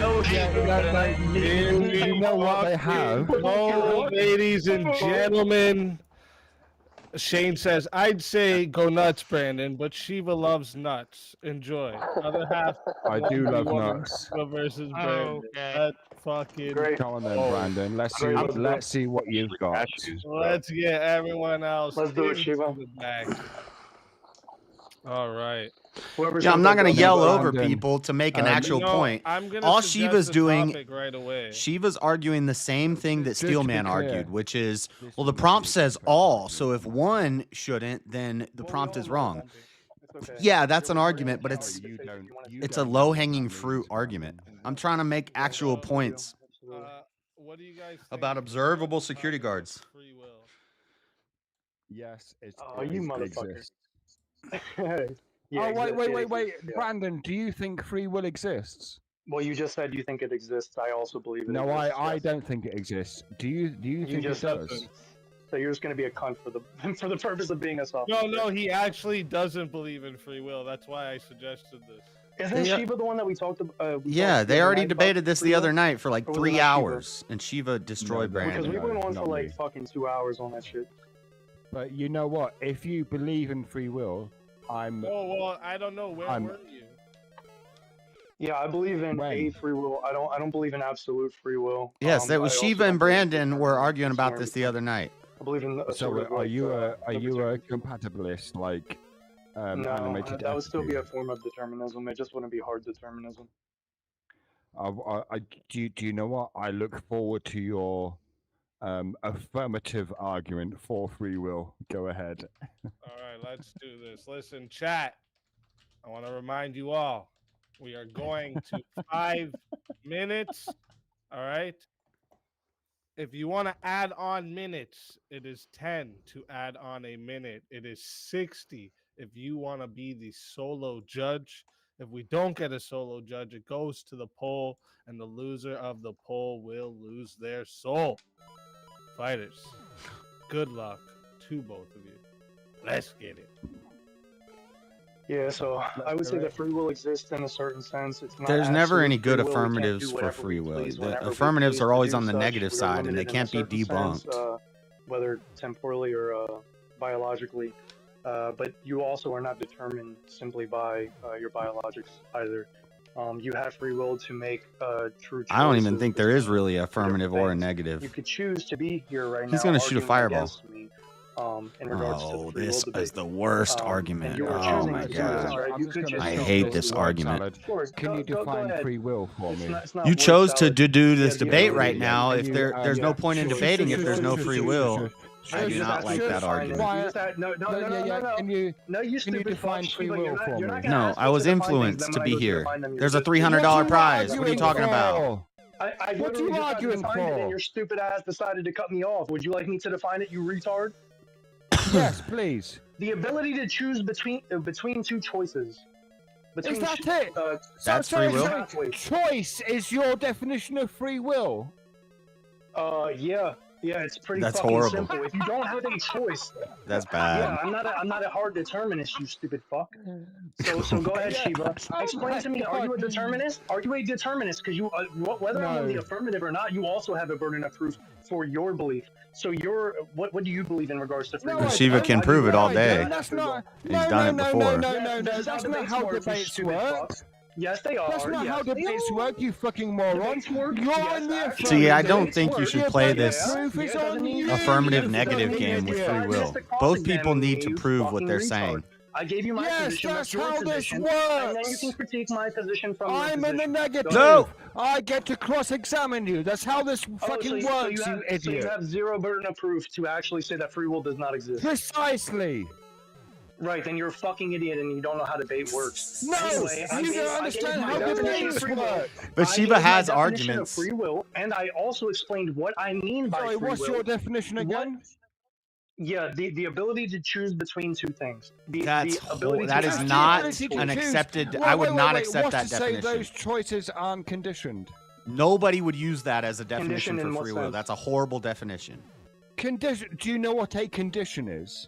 know what they have? Oh, ladies and gentlemen. Shane says, I'd say go nuts, Brandon, but Shiva loves nuts. Enjoy. Other half. I do love nuts. Shiva versus Brandon. That fucking. Come on then, Brandon. Let's see what you've got. Let's get everyone else. Let's do it, Shiva. Back. All right. Yeah, I'm not going to yell over Brandon. people to make an actual No, point. I'm gonna All suggest Shiva's a doing, topic right away. Shiva's arguing the same thing that Just to be Steelman clear, argued, which is, this well, the is prompt the says correct all. argument. So if one shouldn't, then the prompt is wrong. It's okay. Yeah, that's an You're argument, but entitled it's to You say don't. if you wanna You say it's a don't low know hanging what that fruit means, argument. Brandon. I'm trying to make actual you do. points Absolutely. What do you guys think about of observable the security topic guards. of free will? Yes, it's. Oh, you it motherfucker. exists. Yeah, Oh it wait, exists, yeah. Brandon, do you think free will exists? Well, you just said you think it exists. I also believe it No, exists. I yes. don't think it exists. Do you You think it just said does? so you're just gonna be a cunt for the for the purpose of being a sophomore. No, he actually doesn't believe in free will. That's why I suggested this. Isn't They- Shiva the one that we talked about? Yeah, they already debated this the other night for like Or was it 3 not Shiva? hours, and Shiva destroyed No, Because Brandon. we went on not for like me. fucking 2 hours on that shit. But you know what? If you believe in free will, I'm. Oh well, I don't know. Where I'm- were you? Yeah, I believe in When? a free will. I don't believe in absolute free will. Yes, that was I also Shiva don't and believe in Brandon were arguing about this the determinism. other night. I believe in a So sort of are like, you a libertarian. compatibilist like No, animated? that would still be a attitude? form of determinism. It just wouldn't be hard determinism. Do you know what? I look forward to your affirmative argument for free will. Go ahead. All right, let's do this. Listen, chat. I want to remind you all, we are going to 5 minutes. All right. If you want to add on minutes, it is 10 to add on a minute. It is 60 if you want to be the solo judge. If we don't get a solo judge, it goes to the poll, and the loser of the poll will lose their soul. Fighters, good luck to both of you. Let's get it. Yeah, so I would say that free will exists in a certain sense. It's not There's never absolute any free good will. We can't affirmatives do for whatever free we will. please The whenever we affirmatives please are to always do on the such. negative We are side, and they limited in a can't be certain sense, debunked. whether temporally or biologically. But you also are not determined simply by your biologics either. You have free will to make true choices. I don't even think there is really different affirmative or a things. negative. You could choose to be here right now. He's gonna shoot a arguing fireball. against me, in regards to the Oh, free this will debate. is the worst And argument. you are Oh choosing my to do this, god. right? You could just I choose hate to this do argument. Sure, Can you go define ahead. free will for me? It's not You word chose to salad. do this Yeah, debate yeah, right yeah, now. yeah, If yeah, there's no yeah. point in Sure, debating sure, if there's sure, no sure, free sure, will. sure. I do not like that argument. No, you stupid fuck, Shiva, you're not gonna No, ask I me was to define things, influenced then to when I be go to here. define them, you're There's a just- $300 prize. What are you talking about? I What are literally you just had to arguing define it, for? and your stupid ass decided to cut me off. Would you like me to define it, you retard? Yes, please. The ability to choose between two choices. Is that it? That's free will? Choice is your definition of free will. Yeah, it's pretty That's fucking horrible. simple. If you don't have a choice, That's bad. yeah, I'm not a hard determinist, you stupid fuck. So go ahead, Shiva. Explain to me, are you a determinist? Are you a determinist? Because you, whether I'm in the affirmative or not, you also have a burden of proof for your belief. So what do you believe in regards to free will? Shiva can prove it all day. That's not. He's done it before. No. That's not how debates work. Yes, they are. That's not yes, how they debates are. work, you fucking moron. You're in the affirmative. See, I don't think you should play this Proof is on you. affirmative negative game with free will. Both people need to prove what they're saying. I gave you my position. That's your how this position, works. And then you can critique my position from your I'm in the position. negative. No. I get to cross-examine you. That's how this fucking works, you idiot. So you have zero burden of proof to actually say that free will does not exist. Precisely. Right, then you're a fucking idiot and you don't know how debate works. No, Anyway, you don't understand how debates work. But Shiva has arguments. Of free will, and I also explained what I mean by Sorry, free what's will. your definition again? Yeah, the ability to choose between two things. That is to not choose. an accepted. Wait, I would wait, not wait, accept that what's to say definition. those choices aren't conditioned? Nobody would use that as a definition Conditioned in for what free will. sense? That's a horrible definition. Condition. Do you know what a condition is?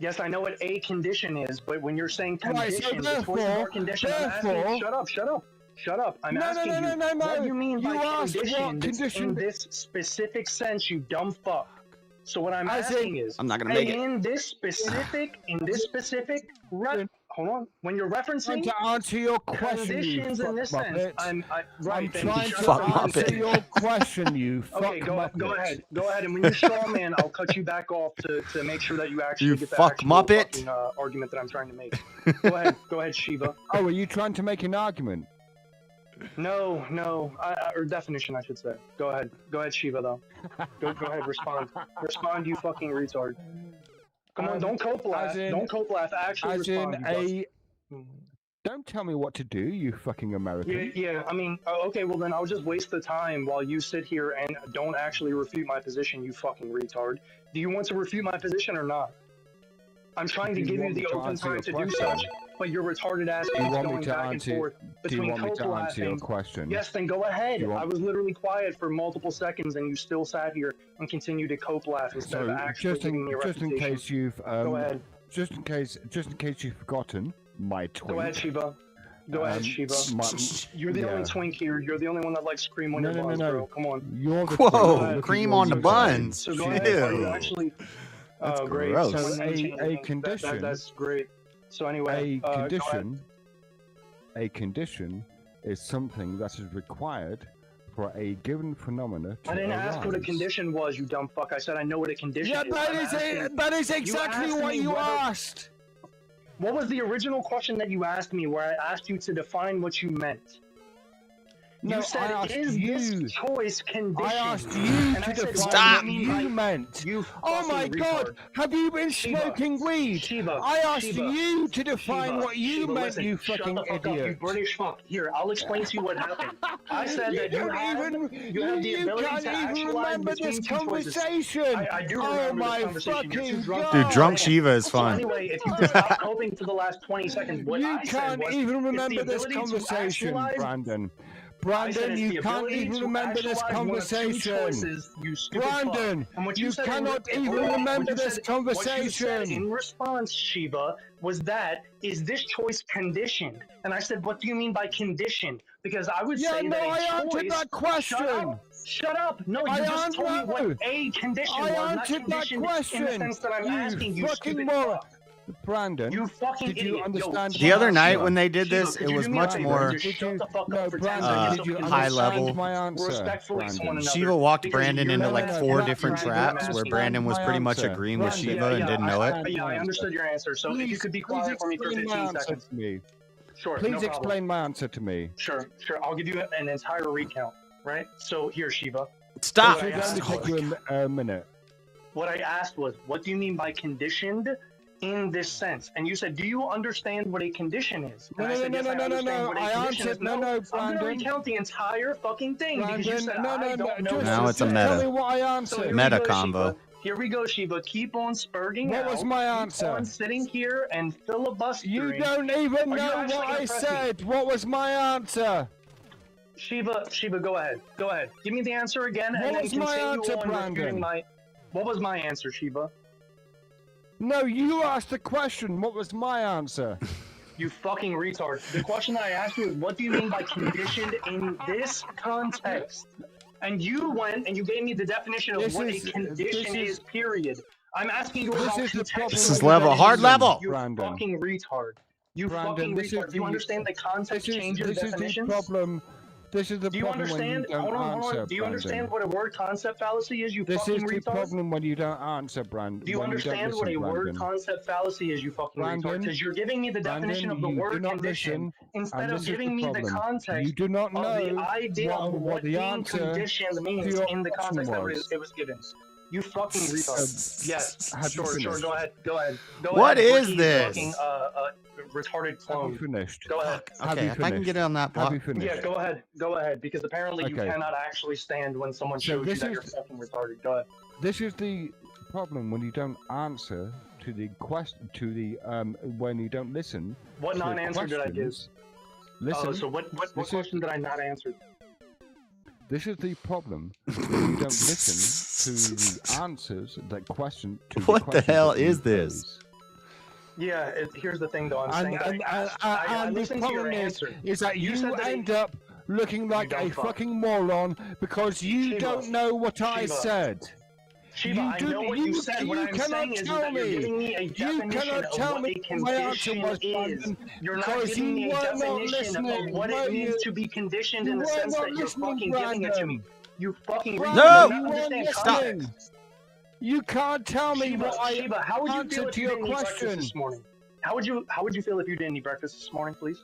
Yes, I know what a condition is, but when you're saying Right, so condition, the choices are conditioned. I'm asking, shut up. I'm asking you, what do you mean by condition in this specific sense, you dumb fuck? So what I'm asking is, I'm not gonna make it. in this specific, hold on. When you're referencing to answer your question, you conditions in this sense, muppet. I'm trying to answer your question, you fuck Okay, go muppet. ahead. Go ahead. And when you straw man, I'll cut you back off to make sure that you actually You get the fuck actual muppet. fucking, argument that I'm trying to make. Go ahead. Go ahead, Shiva. Oh, are you trying to make an argument? No. Or definition, I should say. Go ahead. Go ahead, Shiva, though. Go ahead. Respond. Respond, you fucking retard. Come on, don't cope laugh. Don't cope laugh. Actually respond. Don't tell me what to do, you fucking American. Yeah, I mean, okay, well then I'll just waste the time while you sit here and don't actually refute my position, you fucking retard. Do you want to refute my position or not? I'm trying to give you the open time to do such, but your retarded ass keeps going back and forth between cope laughing. Yes, then go ahead. I was literally quiet for multiple seconds and you still sat here and continued to cope laugh instead of actually giving me a refutation. Just in case you've go ahead. Just in case you've forgotten, my twink. Go ahead, Shiva. Go ahead, Shiva. You're the only twink here. You're the only one that likes cream on your buns, bro. Come on. You're the Whoa, cream on the buns. So go ahead. Are you actually... That's great. gross. So a condition. That's great. So anyway, a condition is something that is required for a given phenomena to I didn't arise. ask what a condition was, you dumb fuck. I said I know what a condition is. Yeah, that is exactly what you asked. What was the original question that you asked me where I asked you to define what you meant? No, you said, is this choice conditioned? I asked you to define what you meant. Oh my god, have you been smoking weed? I asked you to define what you meant, you fucking idiot. Up, you British fuck. Here, I'll explain to you what happened. I said that you have the ability to actualize between two choices. I do remember this conversation. Dude, drunk Shiva is fun. So anyway, if you just stop hoping for the last 20 seconds, what I said was, even remember this conversation, Brandon. Brandon, you can't even remember this conversation. Brandon, you cannot even remember this conversation. What you said in response, Shiva, was that, is this choice conditioned? And I said, what do you mean by conditioned? Because I would say that I answered that question. Shut up! No, you just told me what a condition was, not conditioned in the sense that I'm asking you, stupid fuck. Brandon, you fucking did you understand the other night when they did this? It was much more high level. Shiva walked Brandon into like 4 different traps where Brandon was pretty much agreeing with Shiva and didn't know it. Yeah, I understood your answer. So if you could be quiet for me for 15 seconds. Sure. Please explain my answer to me. Sure. I'll give you an entire recount. Right. So here, Shiva. Stop. It's going to take you a minute. What I asked was, what do you mean by conditioned? In this sense, and you said, "Do you understand what a condition is?" And I said, "Yes, I understand what a condition is." No, I'm gonna recount the entire fucking thing because you said, "I don't know." Now it's a meta. Tell me what I answered. Meta combo. Here we go, Shiva. Keep on spurting out. What was my answer? Keep on sitting here and filibustering. You don't even know what I said. What was my answer? Shiva, go ahead. Go ahead. Give me the answer again, and then continue on refuting my. What was my answer, Shiva? No, you asked the question. What was my answer? You fucking retard. The question that I asked you is, what do you mean by conditioned in this context? And you went and you gave me the definition of what a condition is, period. I'm asking you about context. This is level, hard level. You fucking retard. You fucking retard. Do you understand the context changes definitions? This is the do you problem understand? when you don't hold on. Do you understand what a word concept fallacy is? You fucking retard. This is the problem when you don't answer, Brandon. Do you understand what a word concept fallacy is? You fucking retard. Because you're giving me the definition of the word condition instead of giving me the context. You do not know the idea of what the being answer conditioned means in the context that it was given. You fucking retard. Yes. Sure. Go ahead. What is this? Fucking, retarded clone. Finished. Go ahead. Okay, if I can get on that block. Yeah, go ahead. Because apparently you cannot actually stand when someone shows you that you're fucking retarded. Go ahead. This is the problem when you don't answer to the question, when you don't listen. What non-answer did I give? Listen. So what question did I not answer? This is the problem when you don't listen to the answers that question. What the hell is this? Yeah, here's the thing, though. I'm saying I the problem is that you end up looking like a fucking moron because you don't know what I said. Shiva, I know what you said. What I'm saying is that you're giving me a definition of what a condition is. You're not giving me a definition of what it means to be conditioned in the sense that you're fucking giving it to me. You fucking retard. No! You don't understand Stop. context. You can't tell me Shiva, what I Shiva, how would you feel answered if to you your didn't eat breakfast question. this morning? How would you feel if you didn't eat breakfast this morning, please?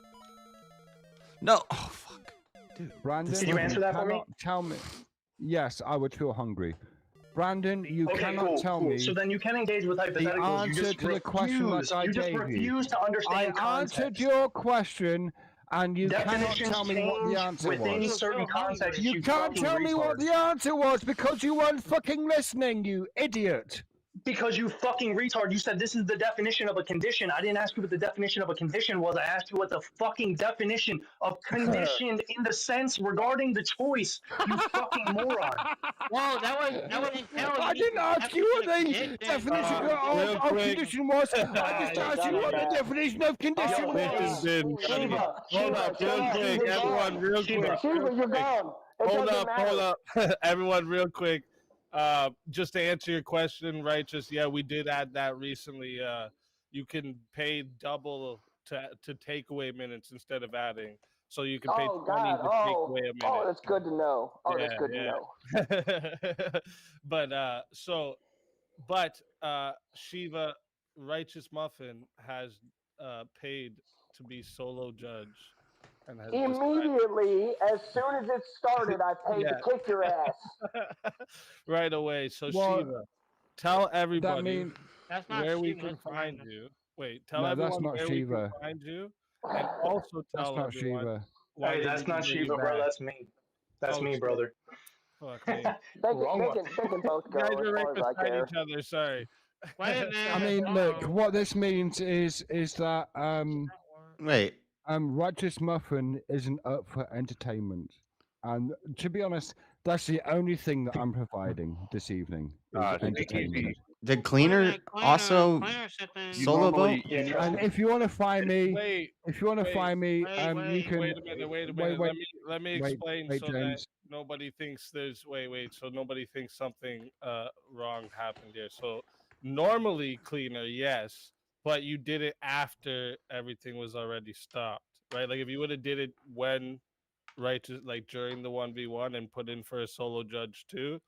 No. Oh, fuck. Dude. Brandon, Can you answer that for me? cannot Tell me. Yes, I would feel hungry. Brandon, you Okay, cannot cool, tell cool. me. So then you can engage with the hypotheticals. You answer just to the question refuse. that I You just gave refuse to I understand context. answered your question, and you cannot Definitions tell me what the change answer within was. certain contexts. You can't fucking tell me what retard. the answer was because you weren't fucking listening, you idiot. Because you fucking retard. You said this is the definition of a condition. I didn't ask you what the definition of a condition was. I asked you what the fucking definition of conditioned in the sense regarding the choice. You fucking moron. Whoa, that was I didn't ask you what the definition of condition was. I just asked you what the definition of condition was. Hold up, real quick, everyone, real quick. Shiva, you're gone. It Hold doesn't up, matter. everyone, real quick. Just to answer your question, Righteous, yeah, we did add that recently. You can pay double to takeaway minutes instead of adding. So you can pay 20 God. to take away a minute. Oh, that's good to know. Oh, that's good to know. But Shiva, Righteous Muffin has paid to be solo judge. And has Immediately, as soon as it started, I paid to kick your ass. right away. So Well, Shiva, tell everybody That's not where we Shiva, can that's find Miranda. you. Wait, tell No, that's everyone not where Shiva. we can find you, and also That's tell not everyone Shiva. why Hey, they that's need to not bring Shiva, you bro. back. That's me. That's me, shit. brother. Fuck me. They can both go You guys as are far right as I beside care. each other. Sorry. Wait a minute. I mean, look, what this means is that Wait. Righteous Muffin isn't up for entertainment, and to be honest, that's the only thing that I'm providing this evening is entertainment. Did Cleaner also solo vote? And if you want to find me, Wait, you can. Wait a minute. Let me explain so James. that nobody thinks there's so nobody thinks something wrong happened here. So normally Cleaner, yes, but you did it after everything was already stopped, right? Like if you would have did it when like during the 1v1 and put in for a solo judge too,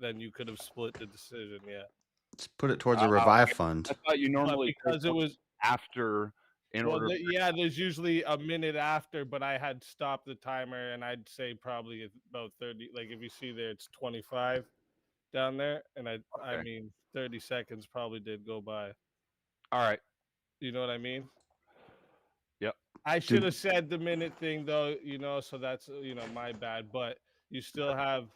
then you could have split the decision. Yeah. Let's put it towards a revive fund. I thought you normally because it was after in order. There's usually a minute after, but I had stopped the timer, and I'd say probably about 30. Like if you see there, it's 25 down there, and I mean 30 seconds probably did go by. All right. You know what I mean? Yep. I should have said the minute thing though, so that's my bad. But you still have,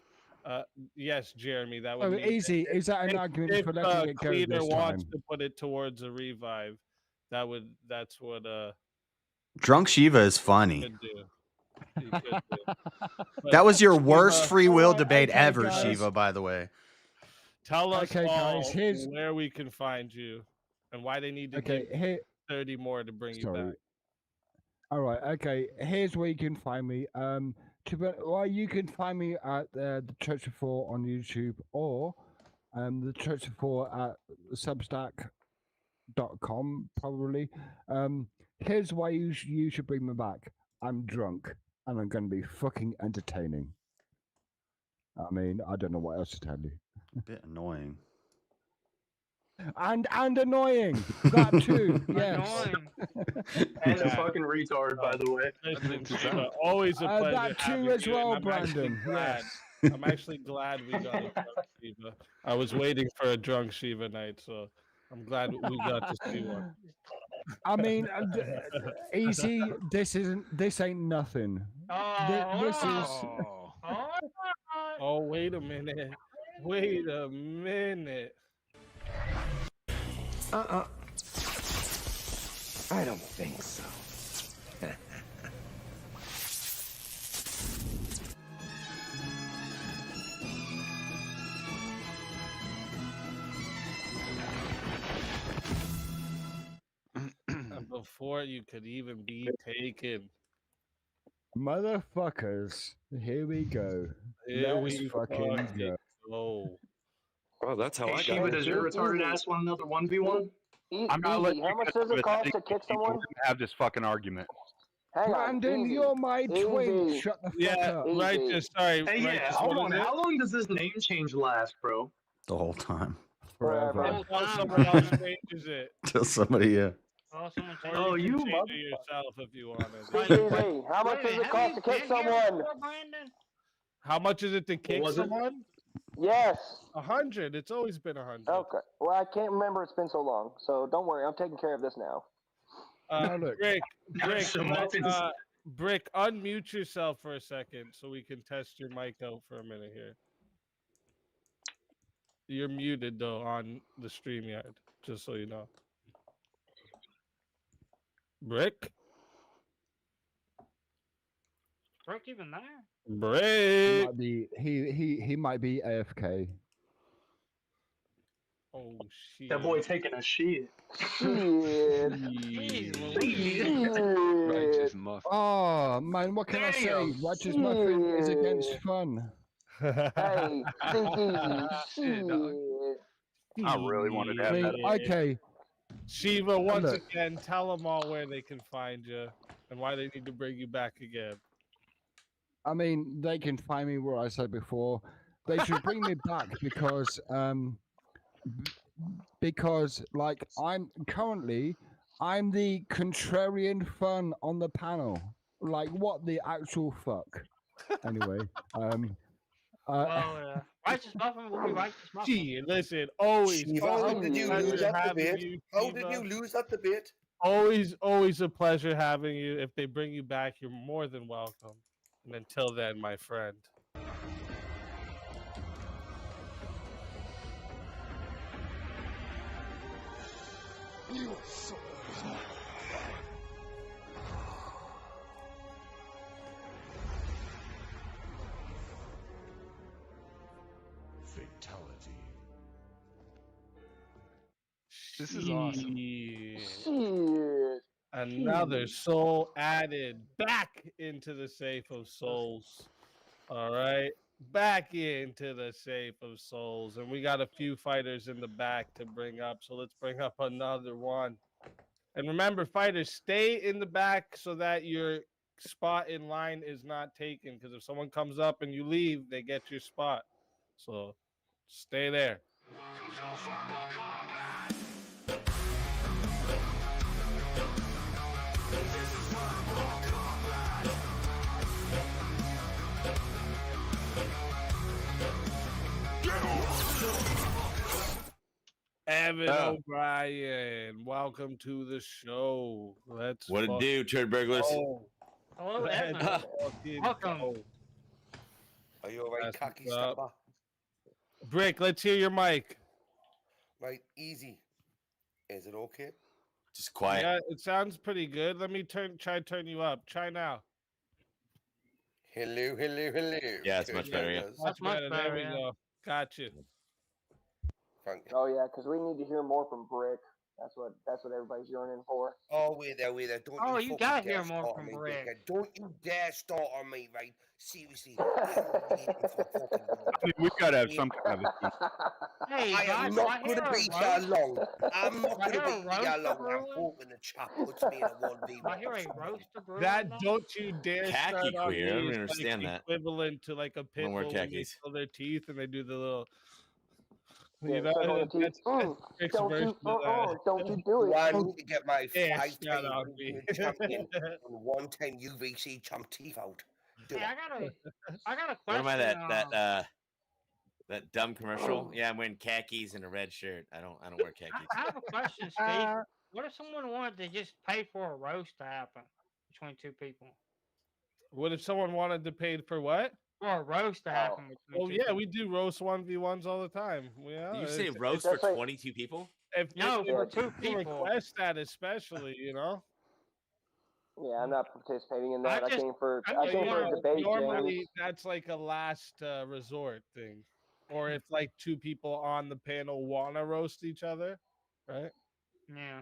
yes, Jeremy. That would be easy. Is that an argument for letting it go Cleaner this wants time? to put it towards a revive. That's what Drunk Shiva is funny. could do. He could do. That was your Shiva, worst free will debate okay, ever, guys. Shiva, by the way. Tell us Okay, all guys, here's- where we can find you and why they need to Okay, give here. 30 more to bring you Sorry. back. All right. Okay. Here's where you can find me. You can find me at the Church of Four on YouTube or the Church of Four at Substack.com probably. Here's why you should bring me back. I'm drunk and I'm going to be fucking entertaining. I mean, I don't know what else to tell you. A bit annoying. And annoying. That too. Yes. And a fucking retard, by the way. Always a pleasure. That too having as you, and well, I'm actually Brandon. glad- Yes. I'm actually glad we got a drunk Shiva. I was waiting for a drunk Shiva night, so I'm glad we got to see one. I mean, easy. This ain't nothing. This is. Oh, wait a minute. Wait a minute. I don't think so. Before you could even be taken. Motherfuckers, here we go. Here Let's we fucking fucking go. go. Oh, that's how Hey, I got Shiva, it. does your retarded ass want another 1v1? I'm not letting How you much guys does have it a cost thing to kick anymore. someone? We're gonna have this fucking argument. Hang on, Brandon, easy. you're my twin. Easy. Shut the fuck Yeah, up. righteous. Sorry, Hey, yeah, righteous. hold What on. is it? How long does this name change last, bro? The whole time. Forever. Tell someone else changes it. Till somebody, yeah. Oh, someone Or change you Oh, can you change motherfucker. it yourself if you wanted. Big Easy, how much Wait a does minute, it have cost you to kick been here someone? before, Brandon? How much is it to kick was it? someone? Yes. 100. It's always been 100. Okay. Well, I can't remember. It's been so long. So don't worry. I'm taking care of this now. No, look. Brick, Some muffins. Brick, unmute yourself for a second so we can test your mic out for a minute here. You're muted though on the StreamYard, just so you know. Brick? Brick even there? He Brick! might be he might be AFK. Oh shit. That boy taking a shit. Shit. Righteous muff. Oh man, what can I say? Damn. Righteous Muffin is against fun. Hey, think easy. Shit, dog. Shit. I really wanted to I have mean, that. okay. Shiva, once Look. again, tell them all where they can find you and why they need to bring you back again. I mean, they can find me where I said before. They should bring me back because like I'm the contrarian fun on the panel. Like what the actual fuck? Anyway, Righteous Muffin will be Righteous Muffin. Gee, listen, always, Shiva, how always did you a lose pleasure that having debate? you, How did Shiva. you lose that debate? Always a pleasure having you. If they bring you back, you're more than welcome. And until then, my friend. Fatality. This is awesome. Shit. Another soul added back into the safe of souls. All right. Back into the safe of souls. And we got a few fighters in the back to bring up. So let's bring up another one. And remember, fighters, stay in the back so that your spot in line is not taken. Because if someone comes up and you leave, they get your spot. So stay there. Evan O'Brien, welcome to the show. Let's What it do, turd burglars? Hello, Let's Evan. fucking Welcome. go. Are you alright, That's cocky what's up. stopper? Brick, let's hear your mic. Right, easy. Is it okay? Just quiet. Yeah, it sounds pretty good. Let me try to turn you up. Try now. Hello. Yeah, it's much better. Yeah. Much better. There we go. Got you. Thank you. Oh yeah, because we need to hear more from Brick. That's what everybody's yearning for. Oh, wait there. Don't Oh, you you fucking gotta dare hear more start from on me, Brick. dickhead. Don't you dare start on me, right? Seriously. I mean, we've got to have some kind of a Hey, I am guys, not going to be here long. I'm not going to hear a be here roast long. I'm brewing? hoping the chap puts me in a 1v1. I hear a roaster brewing. That don't you dare Khaki start on queer, I me don't is understand like that. equivalent to like a pit don't wear bull when they khakis. fill their teeth and they do the little. Yeah, You know, suck on the teeth. that's Brick's Don't version you? of that. Don't you do it? I need to get my Yeah, five-time shut on me. champion and 110 UVC champ teeth out. Do Hey, it. I got a What am I question. that dumb commercial? Yeah, I'm wearing khakis and a red shirt. I don't wear khakis. I have a question, Steve. What if someone wanted to just pay for a roast to happen between two people? What if someone wanted to pay for what? For a roast to happen between Oh two yeah, people. we do roast 1v1s all the time. Yeah, You say it's- roast for 22 people? If No, for two people people. request that, especially, you know. Yeah, I'm not participating in that. I came for I'm a just debate, Normally, James. that's like a last resort thing, or if like two people on the panel want to roast each other, right? Yeah.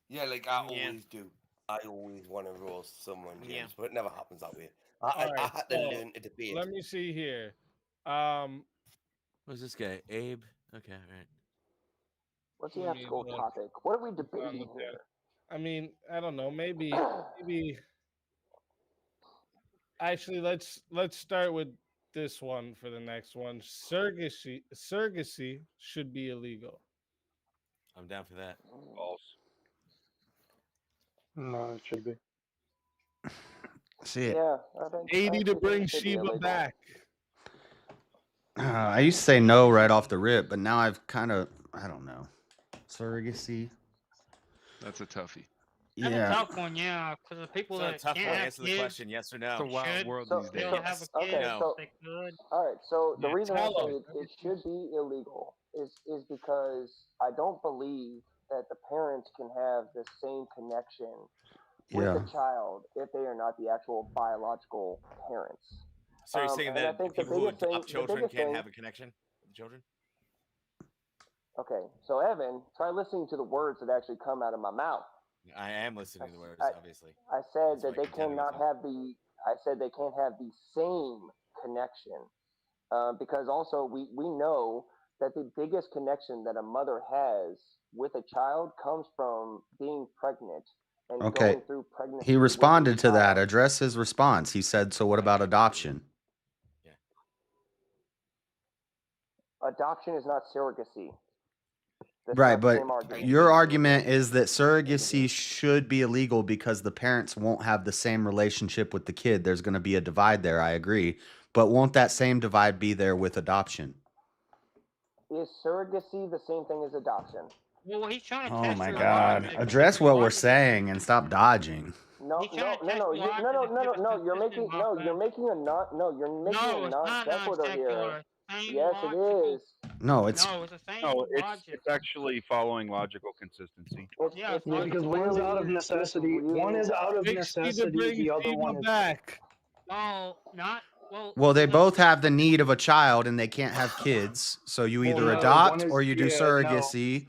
Yeah, like I always do. I always want to roast someone, James, but it never happens that way. I All right, had to so learn to debate. let me see here. Who's this guy? Abe? Okay, all right. What's the actual topic? What are we debating here? I mean, I don't know. Maybe. Actually, let's start with this one for the next one. Surrogacy should be illegal. I'm down for that. False. No, it should be. See, Yeah, I think 80 to bring Sheba back. I used to say no right off the rip, but now I've kind of, I don't know. Surrogacy. That's a toughie. That's Yeah. a tough one, yeah, because the people It's not that a tough can't one. have Answer the kids question, yes or no. It's a wild world these days. still have a kid Okay, if so they could. all right, so the Yeah, reason I tell say 'em. it should be illegal is because I don't believe that the parents can have the same connection with Yeah. the child if they are not the actual biological parents. So you're saying and I that think the people who biggest thing, adopt children biggest can't thing, have a connection with the children? okay, so Evan, try listening to the words that actually come out of my mouth. I am listening to the words, obviously. I said That's that why I they contended with cannot you. have the. I said they can't have the same connection, because also we know that the biggest connection that a mother has with a child comes from being pregnant and Okay. going through pregnancy. He with a responded to that. child. Address his response. He said, so what about adoption? Adoption is not surrogacy. That's Right, not the but same argument. your argument is that surrogacy should be illegal because the parents won't have the same relationship with the kid. There's going to be a divide there. I agree. But won't that same divide be there with adoption? Is surrogacy the same thing as adoption? Well, he's trying to Oh test my your God. logic. Address what we're saying and stop dodging. No, He's trying to test no, your logic no, to see if it's you're consistent, making my no, friend. you're making a non, no, you're making No, a it's non not sequitur here. non-secular. Same Yes, it logical. is. No, it's No, it's the same No, logic. it's actually following logical consistency. Yeah, it's Yeah, because one's out of necessity. One is out of 60 to necessity. bring The other Sheba one is. back. No, not well. well, they both have the need of a child and they can't have kids. So you either no, one adopt is- or you do yeah, no. surrogacy.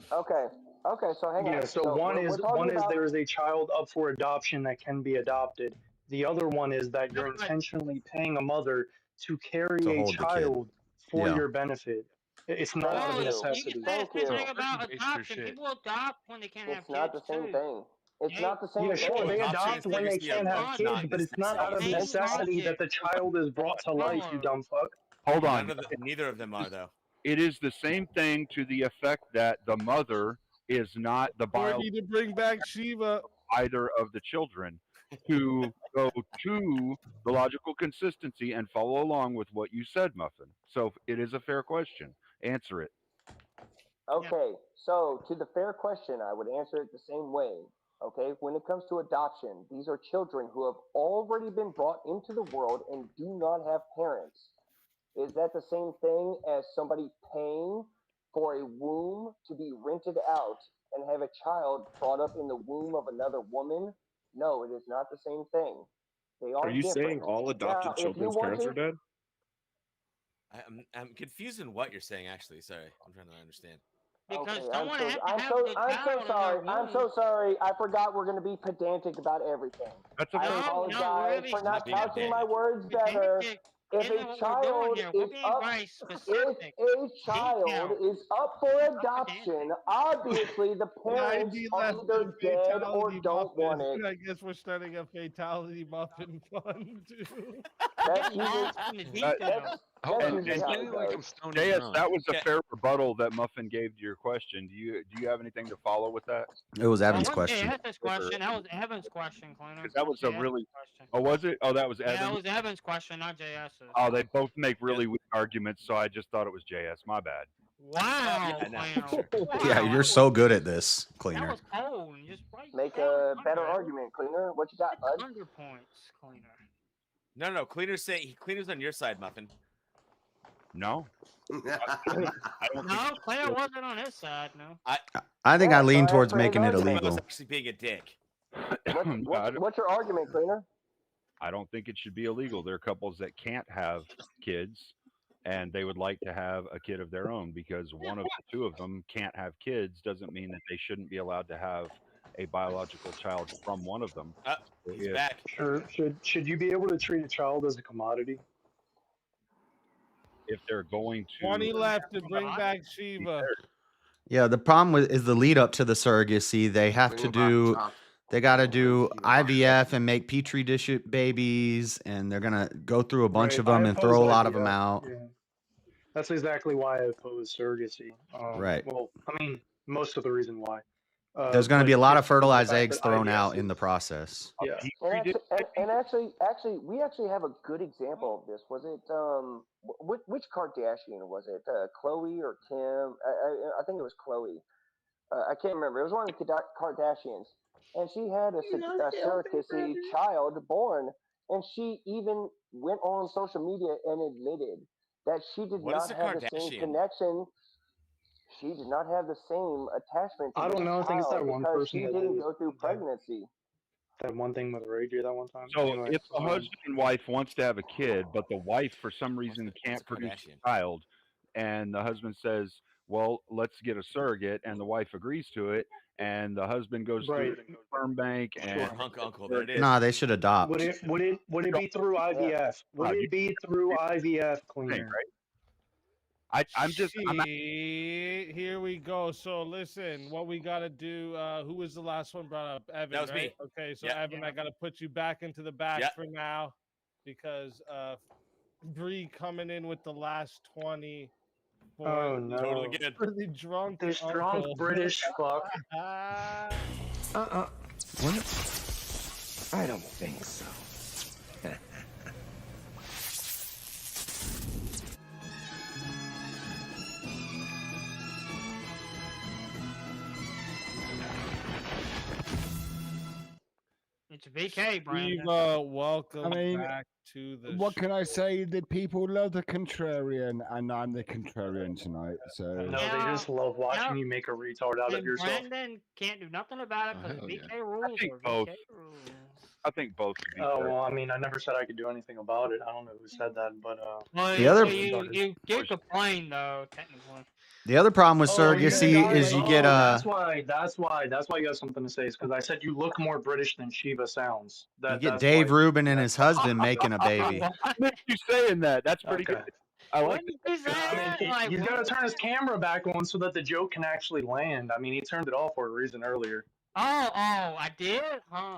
Okay, so hang Yeah, on. so we're one talking is about there is a child up for adoption that can be adopted. The other one is that you're That's right. intentionally paying a mother to carry To a hold the kid. child for Yeah. your benefit. It's not out of Well, you necessity. can say the same thing about Waste your adoption. shit. People adopt when they can't have It's not the kids same too. thing. It's They- not the same Yeah, thing. sure, they Adoption adopt and when they surrogacy can't are have not kids, but it's not out of Same necessity that logic. the child is brought to life, you dumb fuck. Hold on. Neither of them are, though. It is the same thing to the effect that the mother is not the 40 to bring back Sheba. either of the children to go to the logical consistency and follow along with what you said, Muffin. So it is a fair question. Answer it. Okay, so to the fair question, I would answer it the same way. Okay, when it comes to adoption, these are children who have already been brought into the world and do not have parents. Is that the same thing as somebody paying for a womb to be rented out and have a child brought up in the womb of another woman? No, it is not the same thing. They are Are you different. saying all adopted Now, if you children's want parents to, are dead? I'm confused in what you're saying, actually. Sorry. I'm trying to understand. Because okay, someone has to I'm have so the child in sorry. their I'm womb. so sorry. I forgot we're going to be pedantic about everything. That's a I fair apologize really for not being couching my pedantic. words better. If Isn't a what we're doing child here. is We're being up, very if specific. a child Detailed. is up for adoption, obviously the parents 90 are less either than dead or fatality don't want muffin. it. I guess we're starting a fatality muffin fun too. That's usually Lost in the details. Hold that's on, usually it's how getting it like goes. I'm stoned JS, drunk. that was a fair rebuttal that Muffin gave to your question. Do you have anything to follow with that? It was Evan's That question. wasn't JS's question. That was Evan's question, Cleaner. Because that was a JS's really. question. Oh, was it? Oh, that was Yeah, Evan. it was Evan's question, not JS's. Oh, they both make really weak arguments, so I just thought it was JS. My bad. Wow, Yeah, no, Cleaner. Yeah, Wow, you're so good at this, that Cleaner. was cold. Just right Make down a better under it. argument, Cleaner. What you got, bud? 100 points, Cleaner. No. Cleaner's on your side, Muffin. No. I don't No, Cleaner wasn't on his side, no. I think I Yeah, lean so towards for his making it argument. I was illegal. actually being a dick. What's your argument, Cleaner? I don't think it should be illegal. There are couples that can't have kids, and they would like to have a kid of their own because one of the two of them can't have kids doesn't mean that they shouldn't be allowed to have a biological child from one of them. He's If- back. Sure. Should you be able to treat a child as a commodity? if they're going to 20 left to bring back Shiva. Yeah, the problem is the lead up to the surrogacy. They have to do, they got to do IVF and make petri dish babies, and they're gonna go through a bunch of them and throw a lot of them out. Yeah. That's exactly why I oppose surrogacy. Right. Well, I mean, most of the reason why. There's going to but be a lot it's of the fertilized fact eggs that thrown IVF out in is- the process. Yeah. And actually, we actually have a good example of this. Was it which Kardashian was it? Chloe or Kim? I think it was Chloe. I can't remember. It was one of the Kardashians, and she had a surrogacy child born, and she even went on social media and admitted that she did What is not a have the same Kardashian? connection. She did not have the same attachment to I don't this know. I think it's that child one because person she that didn't did go through pregnancy. that one thing with Ray that one time. So Anyway, if the husband and wife wants to have a kid, but the wife for some reason can't produce a child, and the husband says, "Well, let's get a surrogate," and the wife agrees to it, and the husband goes Right. to the sperm bank and Uncle, there it is. Nah, they should adopt. Would it be through IVF? Would it be through IVF, Cleaner? I'm Here we go. So listen, what we gotta do. Who was the last one brought up? Evan. That was right? me. Okay, so Yeah. Evan, I gotta put you back into the back Yeah. for now because Bree coming in with the last 20. For Oh no! Totally good. For the drunk, This uncle. drunk British fuck. What? I don't think so. It's VK, Brandon. Shiva, welcome I mean, back to the what can I say? The people love the contrarian, and I'm the contrarian tonight. So No, they just love watching you make a retard out of And yourself. Brandon can't do nothing about it because hell VK yeah. rules are both. VK rules. I think both could be Oh fair. well, I mean, I never said I could do anything about it. I don't know who said that, but Well, The other- you complain though, technically. The other problem with Oh, surrogacy yeah, is you oh, get That's why you have something to say. Is because I said you look more British than Shiva sounds. you get That's Dave why- Rubin and his husband making a baby. I missed you saying that. That's pretty Okay. good. I like it. I mean, he's got to turn his camera back on so that the joke can actually land. I mean, he turned it off for a reason earlier. Oh, I did? Huh.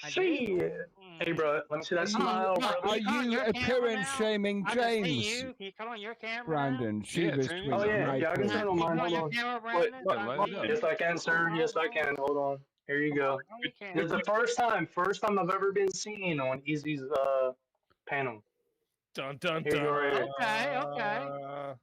I did? Shit. Hey, bro, let me see that smile, brother. Are you appearance shaming I can see James? you. Can you come on your camera? Brandon, Shiva's turn tweet. Oh yeah, my yeah, I can tweet. turn on mine. on Hold your on. camera, Brandon? let it go. Yes, I can, sir. Yes, I can. Hold on. Here you go. This is the first time I've ever been seen on Easy's panel. Dun dun Here you go, right here. Okay.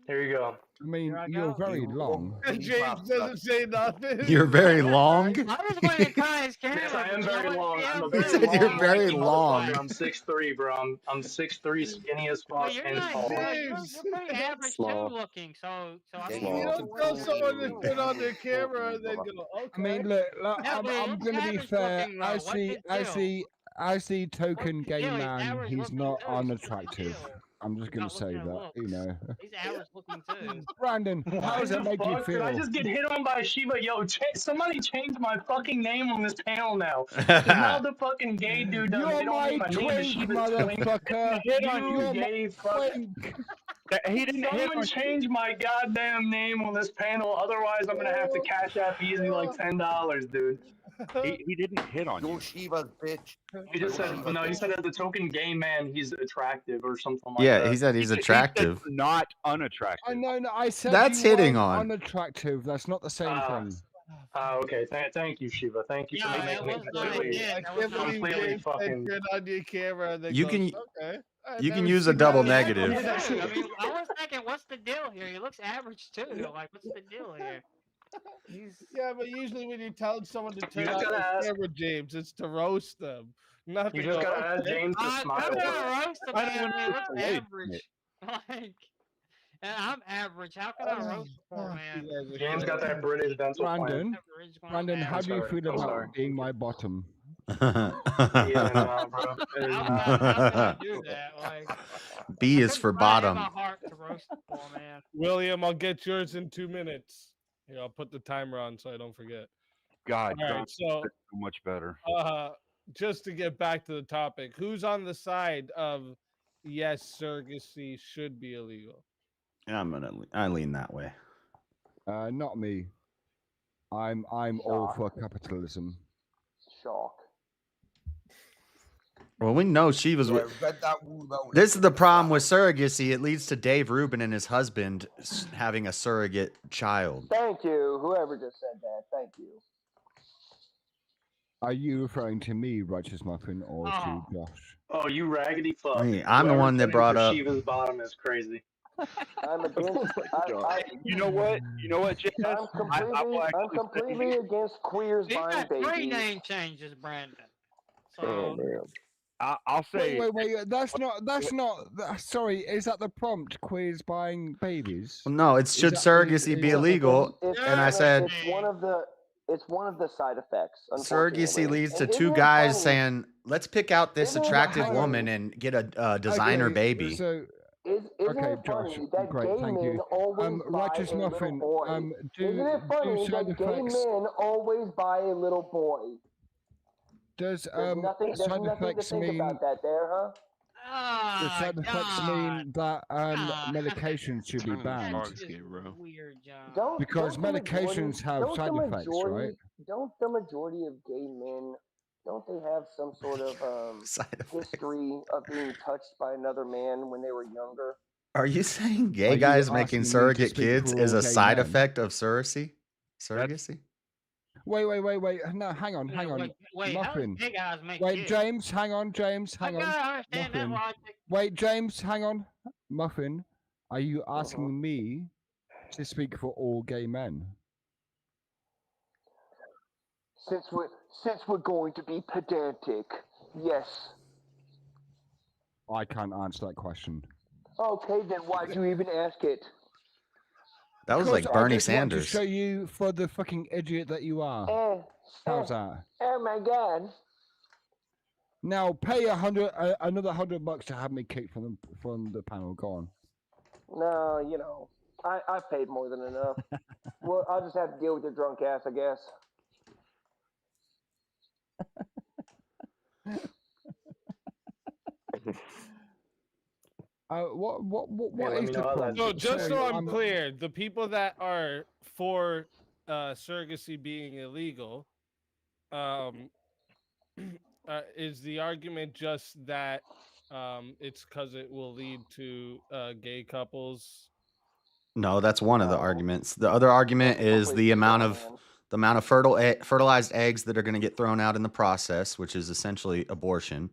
Here you go. I mean, you're very long. James doesn't say nothing. You're very long. I just wanted to cut his camera. Yes, I am very long. I'm a You very said long, you're very lanky long. motherfucker. I'm 6'3", bro. I'm 6'3", skinny as fuck, You're and not. tall. You're pretty average Small. too looking. So I mean, Small. You don't tell someone to put on their camera and then go, okay. I mean, look, Yeah, I'm but going to be average fair. looking, though. I What's see, his I deal? see, I see. Token gay deal? He's man. average He's looking not too. What's his unattractive. deal? I'm just going to say Not looking that, at you know. He's average looking too. Brandon, how does it make you Fuck, did I feel? just get hit on by Shiva? Yo, somebody change my fucking name on this panel now. 'Cause now the fucking gay dude doesn't You're hit on me. my My name is twink, Shiva's twink. motherfucker. You You're gay fuck. He didn't hit Someone on change my goddamn name on this panel, otherwise I'm gonna have to cash out Easy like $10, dude. He didn't hit on you. No Shiva's, bitch. He just said no. He said as a token gay man, he's attractive or something like Yeah, that. he said he's He said attractive. not unattractive. I know, no, I said That's you hitting weren't on. unattractive. That's not the same thing. Okay. Thank you, Shiva. Thank you for Yeah, making that it was not completely, it. I That can't was not believe completely James said fucking. turn on your camera and then You goes, can- okay. I've You can never use a seen double that. negative. I mean, I was thinking, what's the deal here? He looks average too. Like, what's the deal here? Yeah, but usually when you're telling someone to turn just on gotta the ask- camera, James, it's to roast them. Not You to just go, gotta ask okay. James to I'm smile. gonna roast him, I don't man. wanna He looks take away from average. Like, and I'm average. How can I roast the poor man? James got that British dental plan. Brandon, Average going Brandon, how do you sorry, feel I'm about sorry. being my bottom? Yeah, nah, bro. It is How not. can I do that? Like, B I is couldn't for find it in bottom. my heart to roast the poor man. William, I'll get yours in 2 minutes. Here, I'll put the timer on so I don't forget. God, All right, John's so so much better. just to get back to the topic, who's on the side of yes, surrogacy should be illegal. I lean that way. Not me. I'm all for capitalism. Shock. Well, we know she was. Yeah, read that rule about This is the problem with surrogacy. It leads to Dave Rubin and his husband having a surrogate child. Thank you, whoever just said that. Thank you. Are you referring to me, Righteous Muffin, or to Josh? Oh, you raggedy fuck. Hey, I'm the Whoever's one that putting brought for up. Shiva's bottom is crazy. I'm against. You know what? JS? I'm completely against queers He's buying got 3 babies. name changes, Brandon. So, Oh man. I'll say. Wait. That's not. Sorry, is that the prompt? Queers buying babies? No, it's should surrogacy be illegal? And I said It's one of the side effects. surrogacy leads to And 2 isn't it guys funny? saying, "Let's pick out this Isn't it attractive funny? woman and get a designer Okay, baby." So, Isn't okay, it funny Josh, that great, gay thank men you. always buy Righteous a little Muffin, boy? do Isn't it funny side that gay effects? men always buy a little boy? Does There's nothing side to effects think mean? about that there, huh? Does side effects mean that medications should be banned? weird, John. Because don't the medications have don't side the effects, right? Don't the majority of gay men, don't they have some sort of history of being touched by another man when they were younger? Are you saying Are gay you guys making asking me to surrogate speak kids for is all a gay side men? effect of surrogacy? Surrogacy? Wait. No, hang on. Wait, how Muffin. do gay guys make Wait, kids? James, hang on. I gotta understand that Muffin. logic. Wait, James, hang on. Muffin, are you asking me to speak for all gay men? Since we're going to be pedantic, yes. I can't answer that question. Okay, then why'd you even ask it? That was Because like Bernie I just want to Sanders. show you for the fucking idiot that you are. How's that? Oh my god. Now pay another $100 to have me kicked from the panel. Go on. No, I paid more than enough. Well, I'll just have to deal with your drunk ass, I guess. What let is me the know how problem? that- So just so Sorry, I'm clear, the people that are for surrogacy being illegal, is the argument just that it's because it will lead to gay couples? No, that's one of the arguments. The other argument is the amount of fertilized eggs that are going to get thrown out in the process, which is essentially abortion,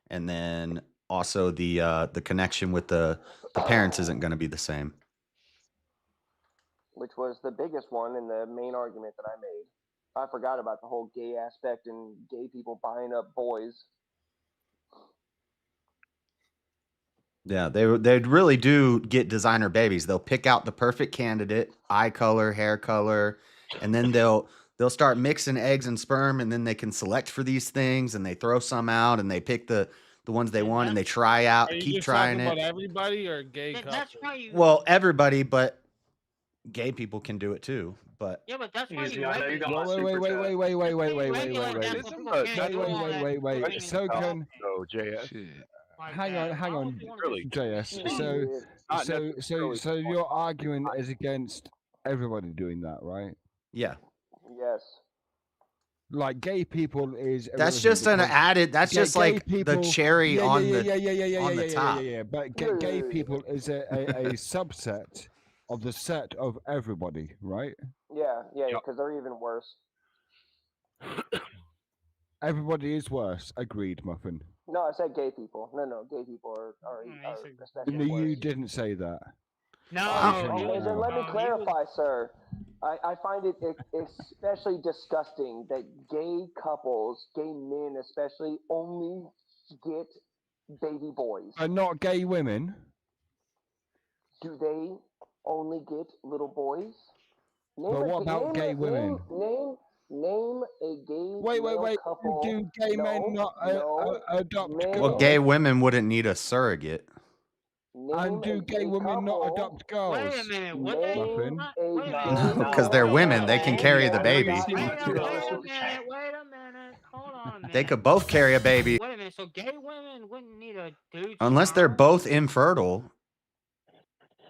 and then also the connection with the parents isn't going to be the same. Which was the biggest one and the main argument that I made. I forgot about the whole gay aspect and gay people buying up boys. Yeah, they really do get designer babies. They'll pick out the perfect candidate, eye color, hair color, and then they'll start mixing eggs and sperm, and then they can select for these things, and they throw some out, and they pick the ones they want, and they try out, Are you keep just trying talking it. about everybody or gay couples? That's why you. Well, everybody, but gay people can do it too. But Yeah, but that's why Easy, you. I know you got my Wait. No, JS. Hang on, JS. So your argument is against everybody doing that, right? yeah, Yes. Like gay people is that's just an added. That's just like the cherry on the top. Yeah. But gay people is a subset of the set of everybody, right? Yeah, because they're even worse. Everybody is worse. Agreed, Muffin. No, I said gay people. No, gay people are especially No, worse. you didn't say that. No. Okay, then let me clarify, sir. I find it especially disgusting that gay couples, gay men especially, only get baby boys. And not gay women. Do they only get little boys? But what about gay women? Name a gay Wait. couple. Do gay men not adopt girls? Well, gay women wouldn't need a surrogate. And do gay women not adopt girls? Wait a minute. What they? Muffin? Wait a minute. Because they're women, they can carry the baby. Wait a minute. Hold on a minute. They could both carry a baby. Wait a minute. so gay women wouldn't need a dude's Unless they're sperm, both infertile.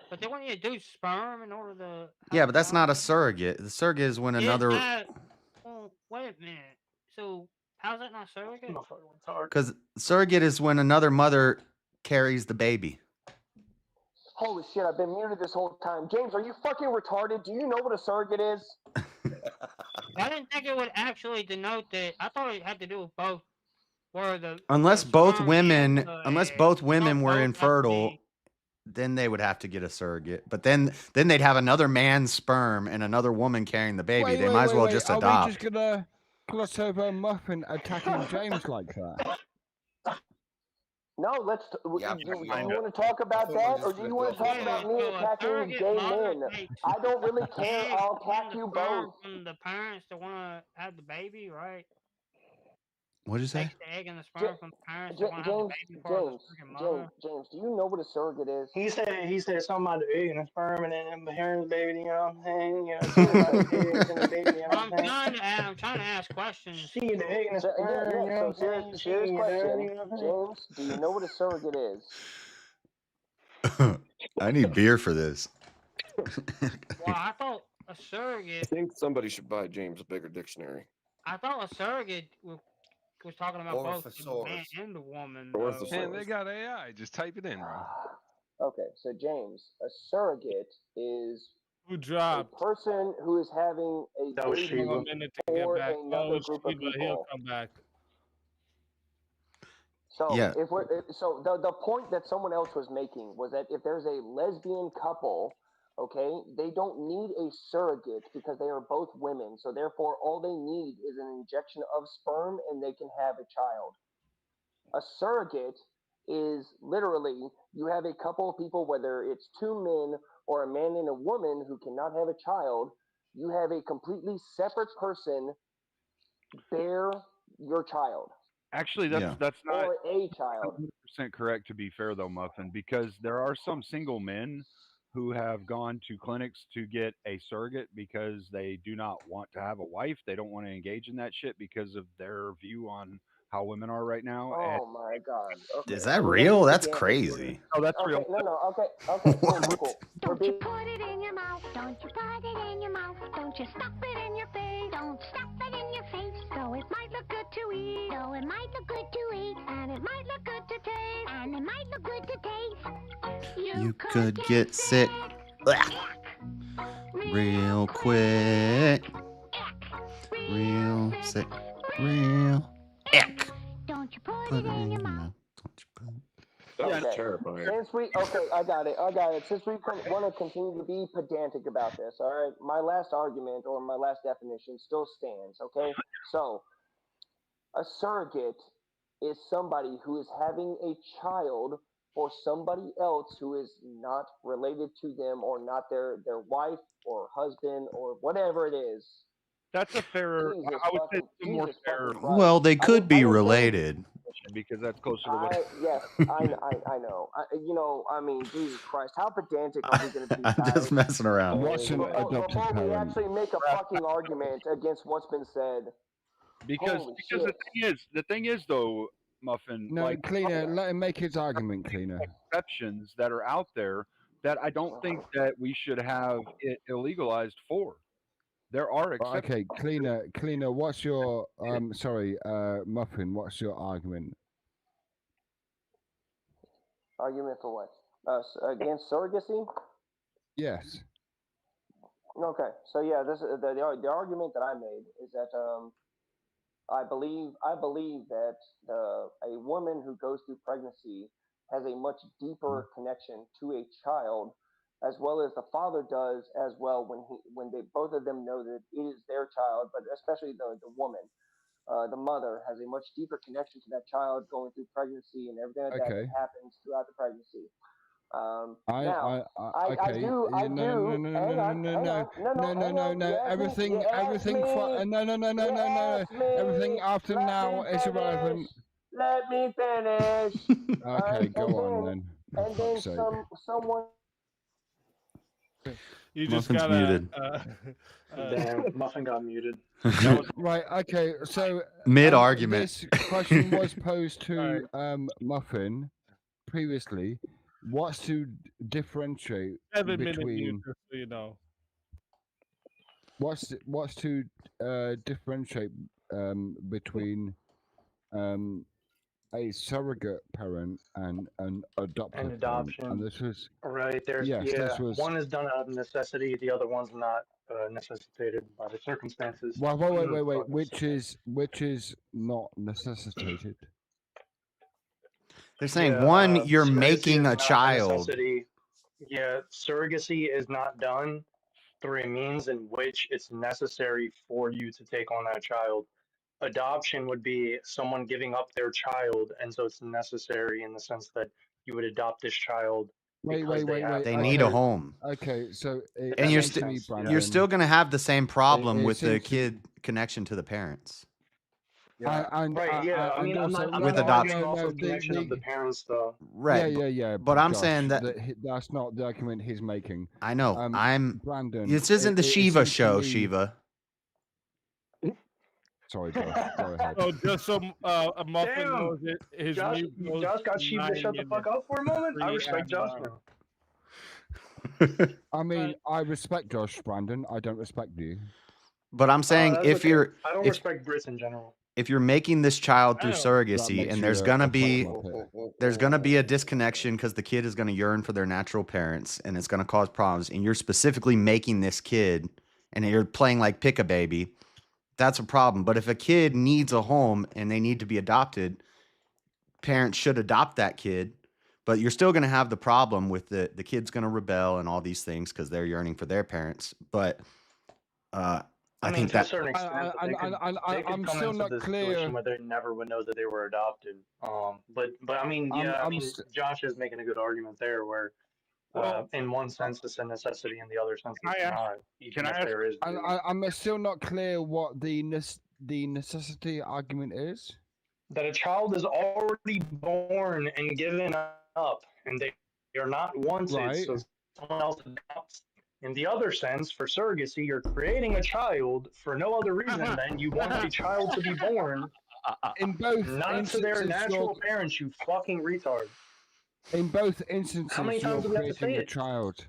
but they wouldn't need a dude's sperm in order to. Yeah, but that's not a surrogate. The surrogate is when another. Well, wait a minute. So how's that not surrogate? Because surrogate is when another mother carries the baby. Holy shit, I've been muted this whole time. James, are you fucking retarded? Do you know what a surrogate is? I didn't think it would actually denote that. I thought it had to do with both. Where the Unless both women, egg. were infertile, then they would have to get a surrogate. But then they'd have another man's sperm and another woman carrying the baby. They might as well just Are adopt. we just gonna gloss over Muffin attacking James like that? No, let's. Do you want to talk about that, or do you want to talk about me attacking gay men? I don't really care. I'll attack you both. From the parents that want to have the baby, right? What'd you say? Takes the egg and the sperm from the parents that want to have the baby for the freaking mother. James, do you know what a surrogate is? He said something about the egg and the sperm and then the hair and the baby. You know what I'm saying? You know, something about the eggs and the baby. You know what I'm trying to ask questions. See the egg and the sperm. You know what I'm saying? Serious question. James, do you know what a surrogate is? I need beer for this. Well, I thought a surrogate. I think somebody should buy James a bigger dictionary. I thought a surrogate was talking about both the man and the woman. Man, they got AI. Just type it in, bro. Okay, so James, a surrogate is Who dropped? a person who is having a baby Give him a minute to get for back. another group of He'll people. come back. So Yeah. So the point that someone else was making was that if there's a lesbian couple, okay, they don't need a surrogate because they are both women. So therefore, all they need is an injection of sperm and they can have a child. A surrogate is literally you have a couple of people, whether it's two men or a man and a woman who cannot have a child. You have a completely separate person bear your child. Actually, that's not or a child. 100% correct, to be fair, though, Muffin, because there are some single men who have gone to clinics to get a surrogate because they do not want to have a wife. They don't want to engage in that shit because of their view on how women are right now. Oh my God! Okay. Is that real? That's crazy. Oh, that's real. No. Okay. Cool. Don't you put it in your mouth, don't you put it in your mouth, don't you stuff it in your face, don't stuff it in your face, so it might look good to eat, so it might look good to eat, and it might look good to taste, and it might look good to taste. You could get sick. Real quick. Real sick. Real. Ick. Don't you put it in your mouth. That's terrifying. I got it. Since we want to continue to be pedantic about this, all right, my last argument or my last definition still stands, okay? So, a surrogate is somebody who is having a child for somebody else who is not related to them or not their wife or husband or whatever it is. That's a fair. I would say it's a more fair. Well, they could be related. Because that's closer to what. Yes, I know. I mean, Jesus Christ, how pedantic are we going to be? I'm just messing around. Before we actually make a fucking argument against what's been said. Because the thing is though, Muffin. No, like, Cleaner. Let him make his argument, Cleaner. Exceptions that are out there that I don't think that we should have it illegalized for. There are exceptions. Okay, Cleaner. What's your Muffin? What's your argument? Argument for what? Against surrogacy? Yes. Okay, so yeah, this the argument that I made is that I believe that a woman who goes through pregnancy has a much deeper connection to a child, as well as the father does as well when they both of them know that it is their child, but especially the woman, the mother has a much deeper connection to that child going through pregnancy and everything like that happens throughout the pregnancy. Everything after now is irrelevant. Let me finish. Okay, go on then. And then someone. You just Muffin's gotta. muted. Damn, Muffin got muted. Right. Okay. So Mid-argument. this question was posed to Muffin previously. What's to differentiate 7-minute mute, between? just so you know. What's to differentiate between a surrogate parent and an adoptive And adoption. parent? And this was Right, there's this was one is done out of necessity, the other one's not necessitated by the circumstances. wait. Which is not necessitated? They're saying one, you're surrogacy making is a not child. necessity. Yeah, surrogacy is not done through a means in which it's necessary for you to take on that child. Adoption would be someone giving up their child, and so it's necessary in the sense that you would adopt this child. Wait. They need a home. Okay, so And you're Brandon, still going to have the same problem it with the seems to- kid connection to the parents. Right, yeah. I mean, I'm not with arguing adoption. off of connection of the parents, though. Right. Yeah. But I'm Josh, saying that that's not the argument he's making. I know. Brandon. This isn't the it Shiva seems to show, me- Shiva. Sorry, Josh. Go ahead. Oh, just so a Muffin Damn! knows it. His Josh, mute goes Josh got Shiva to 9 shut the fuck minutes. up for a moment. I 3 respect Josh and, now. I mean, I respect Josh, Brandon. I don't respect you. But I'm saying That's if okay. you're I don't respect Brits in general. if you're making this child through That surrogacy makes and you there's a gonna fucking be a disconnection because the kid is gonna yearn for their natural parents and it's gonna cause problems, and you're specifically making this kid and you're playing like pick a baby, that's a problem. But if a kid needs a home and they need to be adopted, parents should adopt that kid. But you're still gonna have the problem with the kid's gonna rebel and all these things because they're yearning for their parents. But I mean, think to that a certain extent, they could I'm come still into not this clear. situation where they never would know that they were adopted. But I mean, yeah, I mean, Josh is making a good argument there, where in one sense it's a necessity, in the other sense it's not. Even if there is. I'm still not clear what the necessity argument is. That a child is already born and given up, and they are not wanted, Right. so someone else adopts. In the other sense, for surrogacy, you're creating a child for no other reason than you want a child to be born. In both Not to their instances, natural parents, you fucking retard. In both instances, How many times do you're we have to say creating a it? child.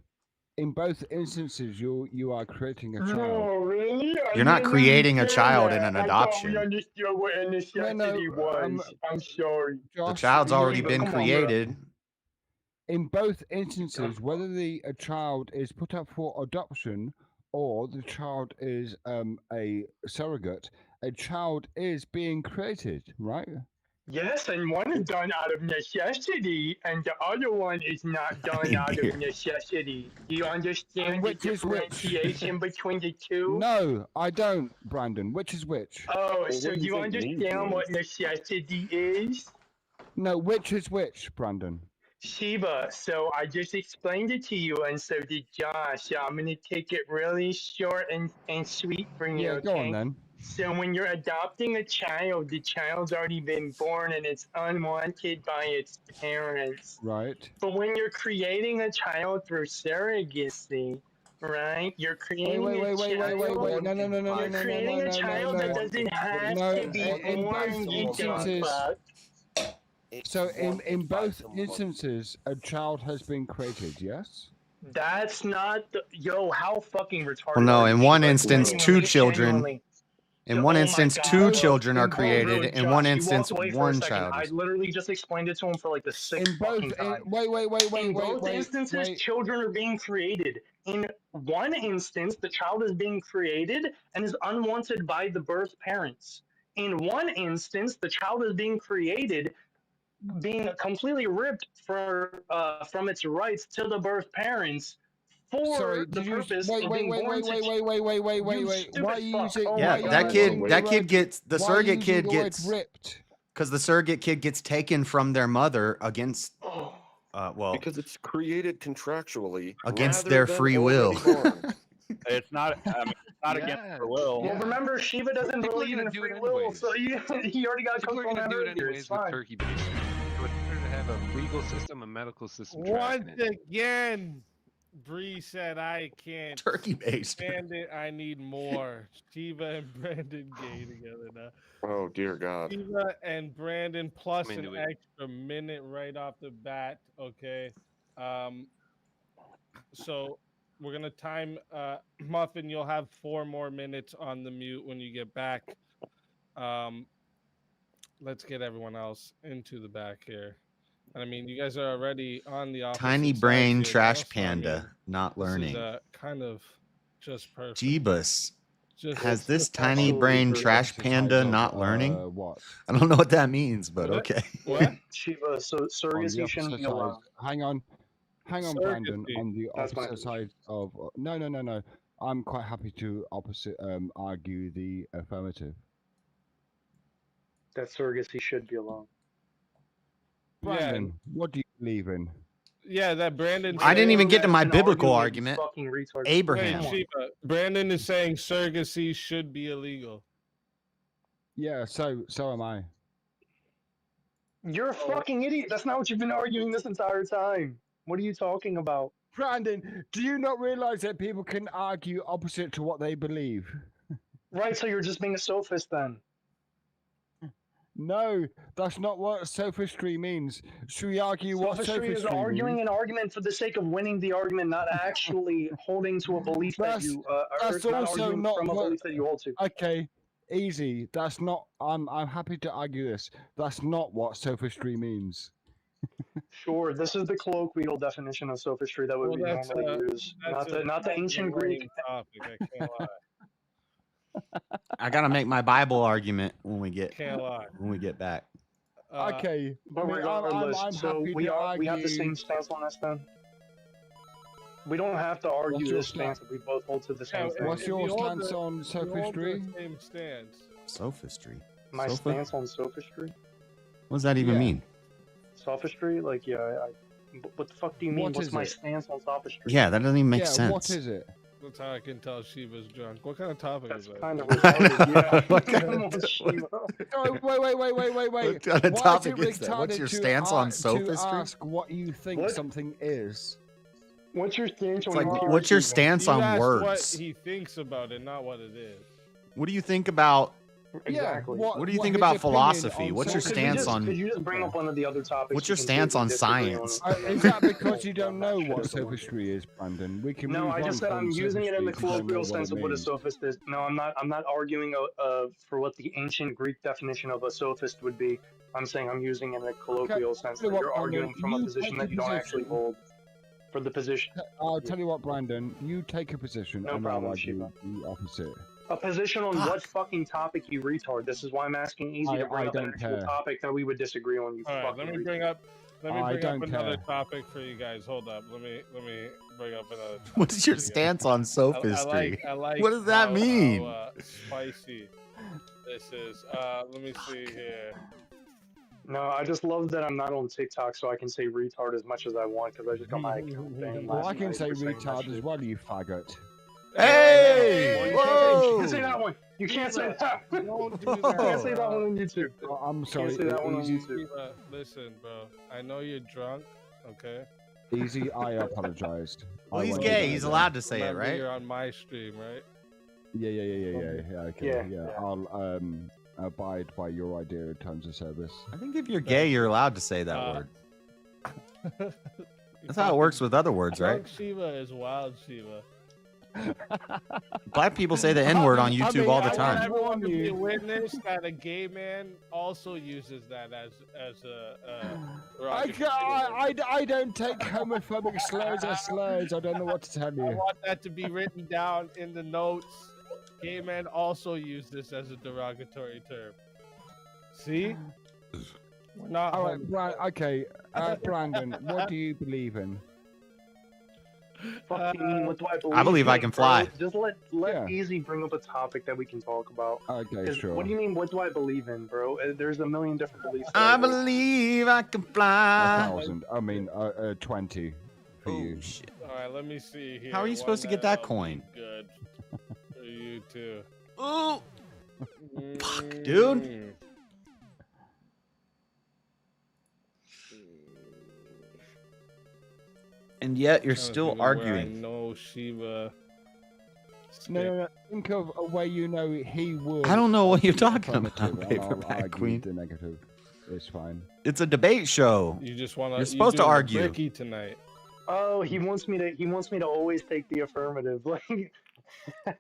In both instances, you are creating a child. No, really? You're not creating a child in an adoption. understood what a necessity was. I'm sorry. The child's already been created. In both instances, whether a child is put up for adoption or the child is a surrogate, a child is being created, right? Yes, and one is done out of necessity, and the other one is not done out of necessity. Do you understand the differentiation between the two? No, I don't, Brandon. Which is which? Oh, so do you understand what necessity is? No, which is which, Brandon? Shiva, so I just explained it to you, and so did Josh. So I'm going to take it really short and sweet for you, Yeah, go on then. So when you're adopting a child, the child's already been born and it's unwanted by its parents. Right. But when you're creating a child through surrogacy, right? You're creating Wait. No. You're creating a child that doesn't have to be born, you dumb fuck. So in both instances, a child has been created, yes? That's not the how fucking retarded. Well, no, are in you? one Like, instance, genuinely, two children. genuinely. In one Oh my instance, God. two children are Bro, created. In Josh, one you instance, walked away for a one second. child. I literally just explained it to him for like the sixth fucking time. In both instances, children are being created. In one instance, the child is being created and is unwanted by the birth parents. In one instance, the child is being created, being completely ripped from its rights to the birth parents for the purpose of being born to Wait. Why are you using? Yeah, that kid gets the why are you surrogate using kid the word gets ripped. because the surrogate kid gets taken from their mother against because it's created contractually against rather their than free already will. born. It's not. I mean, it's not against their will. Well, remember, Shiva doesn't People are believe gonna in do free it will, anyways. so he already got People are cooked on going to that do it earlier. It's anyways with fine. turkey babies. So it's better to have a legal system, a medical system. Once tracking it. again, Bree said I can't Turkey based. stand it. I need more. Shiva and Brandon gay together now. Oh dear God. Shiva and Brandon plus I'm an into it. extra minute right off the bat. Okay. So we're gonna time Muffin, you'll have 4 more minutes on the mute when you get back. Let's get everyone else into the back here. And I mean, you guys are already on the opposite Tiny sides brain here trash now, so, I mean, panda, not this learning. is kind of just perfect. Jeebus. Just Has this just tiny absolutely brain perfect. trash panda not learning? I don't know what that means, but What? okay. What? Shiva, so On the surrogacy shouldn't opposite be side. allowed. Hang on, Brandon. Surrogacy. On the That's my opposite side of no. I'm quite happy to argue the affirmative. That surrogacy should be allowed. Brandon, what do you believe in? Yeah, that Brandon. I didn't even get to my Been biblical arguing with these argument. fucking retards. Abraham. Wait, Shiva, Brandon is saying surrogacy should be illegal. Yeah, so am I. You're a fucking idiot. That's not what you've been arguing this entire time. What are you talking about? Brandon, do you not realize that people can argue opposite to what they believe? Right, so you're just being a sophist then. No, that's not what sophistry means. Should we argue what Sophistry is arguing means? an argument for the sake of winning the argument, not actually holding to a belief that you That's not also arguing not from a what- belief that you hold to. Okay, easy. That's not. I'm happy to argue this. That's not what sophistry means. Sure, this is the colloquial definition of sophistry that would be normally used, not the ancient Greek. Topic, I can't lie. I gotta make my Bible argument when we get Can't lie. back. Okay, But I mean, regardless, I'm so happy we to have the argue- same stance on this then. We don't have to argue your this stance if we both hold to the same thing. What's your stance on sophistry? Same stance. Sophistry. My Sopha- stance on sophistry? What does that even Yeah. mean? Sophistry? Like, yeah, what the fuck do you mean? What What's is my it? stance on sophistry? Yeah, that doesn't even make Yeah, sense. what is it? That's how I can tell Shiva's drunk. What kind of topic is that? Kind of retarded, yeah. What kind Come of on, Shiva. Oh, wait. What kind of Why topic is it is that? What's retarded your to stance on to sophistry? ask what you think What? something is? What's your stance It's on like, impurity? what's your stance You on asked words? what he thinks about it, not what it is. What do you think about? Exactly. What do you what think his about opinion philosophy? on What's your sophistry stance is? on? Could you just bring up one of the other topics? What's we your can stance see if we on disagree science? Is that because you don't know what sophistry is, Brandon? We can No, move I just on said from I'm using it in the sophistry if you don't know colloquial what sense it of what a means. sophist is. No, I'm not arguing for what the ancient Greek definition of a sophist would be. I'm saying I'm using it in a colloquial sense. tell you That what, you're Brandon, arguing from a you position take that a you don't actually position. hold. For the position, I'll tell you what, Brandon. You take a position, No and problem, I'll argue Shiva. the opposite. a position on what fucking topic, you retard. This is why I'm asking Easy to bring I up an don't actual care. topic that we would disagree on. You All right, fucking let me retard. bring up I don't another care. topic for you guys. Hold up. Let me bring up another topic. What's your for you guys. stance on sophistry? I like What does that how, mean? Spicy this is. Let me see here. No, I just love that I'm not on TikTok, so I can say retard as much as I want because I just got my account banned Well, last I can night say for saying that retard shit. as well, you faggot. Hey! You can't say that one. You can't say that. Don't do You can't that. say that one on YouTube. Oh, I'm You sorry. can't say that one on Easy, YouTube. Listen, bro. I know you're drunk. Okay. easy. I apologized. Well, I he's won't gay. do He's that allowed to say it, Remember, right? You're on my stream, right? again. Yeah. Okay. Yeah, Yeah. yeah. I'll abide by your idea of terms of service. I think if you're gay, you're allowed to say that word. That's That's how it works with other words, right? Drunk Shiva is wild Shiva. Black people say the N word on YouTube all the I want time. everyone to be a witness that a gay man also uses that as I don't take homophobic slurs as slurs. I don't know what to tell I you. want that to be written down in the notes. Gay men also use this as a derogatory term. See? We're not. All right, okay. Brandon, what do you believe in? Fucking, what do I believe? I believe I in, can bro? fly. Just let Yeah. Easy bring up a topic that we can talk about. Okay, 'Cause sure. What do you mean? What do I believe in, bro? There's a million different beliefs. I believe I can fly. 1,000. I mean, 20 for you. Shit. All right, let me see here. How are you supposed to get that coin? Good. For you too. Ooh. Fuck, dude. And yet you're Trying to still think of where I arguing. know Shiva. No. Think of a way you know he would. I don't know what you're argue talking about, affirmative, and I'll Paperback argue Queen. The negative. It's fine. It's a debate show. You just want to. You're supposed to argue. Bricky tonight. Oh, he wants me to always take the affirmative, like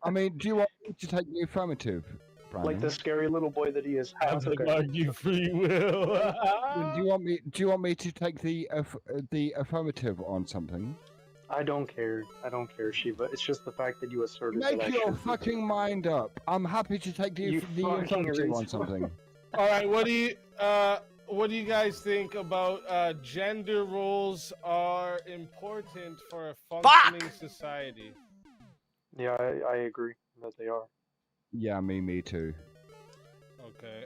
I mean, do you want me to take the affirmative, Brandon? like the scary little boy that he is. That's argue free will. Do you want me to take the affirmative on something? I don't care, Shiva. It's just the fact that you asserted Make that I your should. fucking mind up. I'm happy to take the You fucking affirmative on retard. something. All right, what do you guys think about gender roles are important for a functioning society? Yeah, I agree that they are. Yeah, me too. Okay.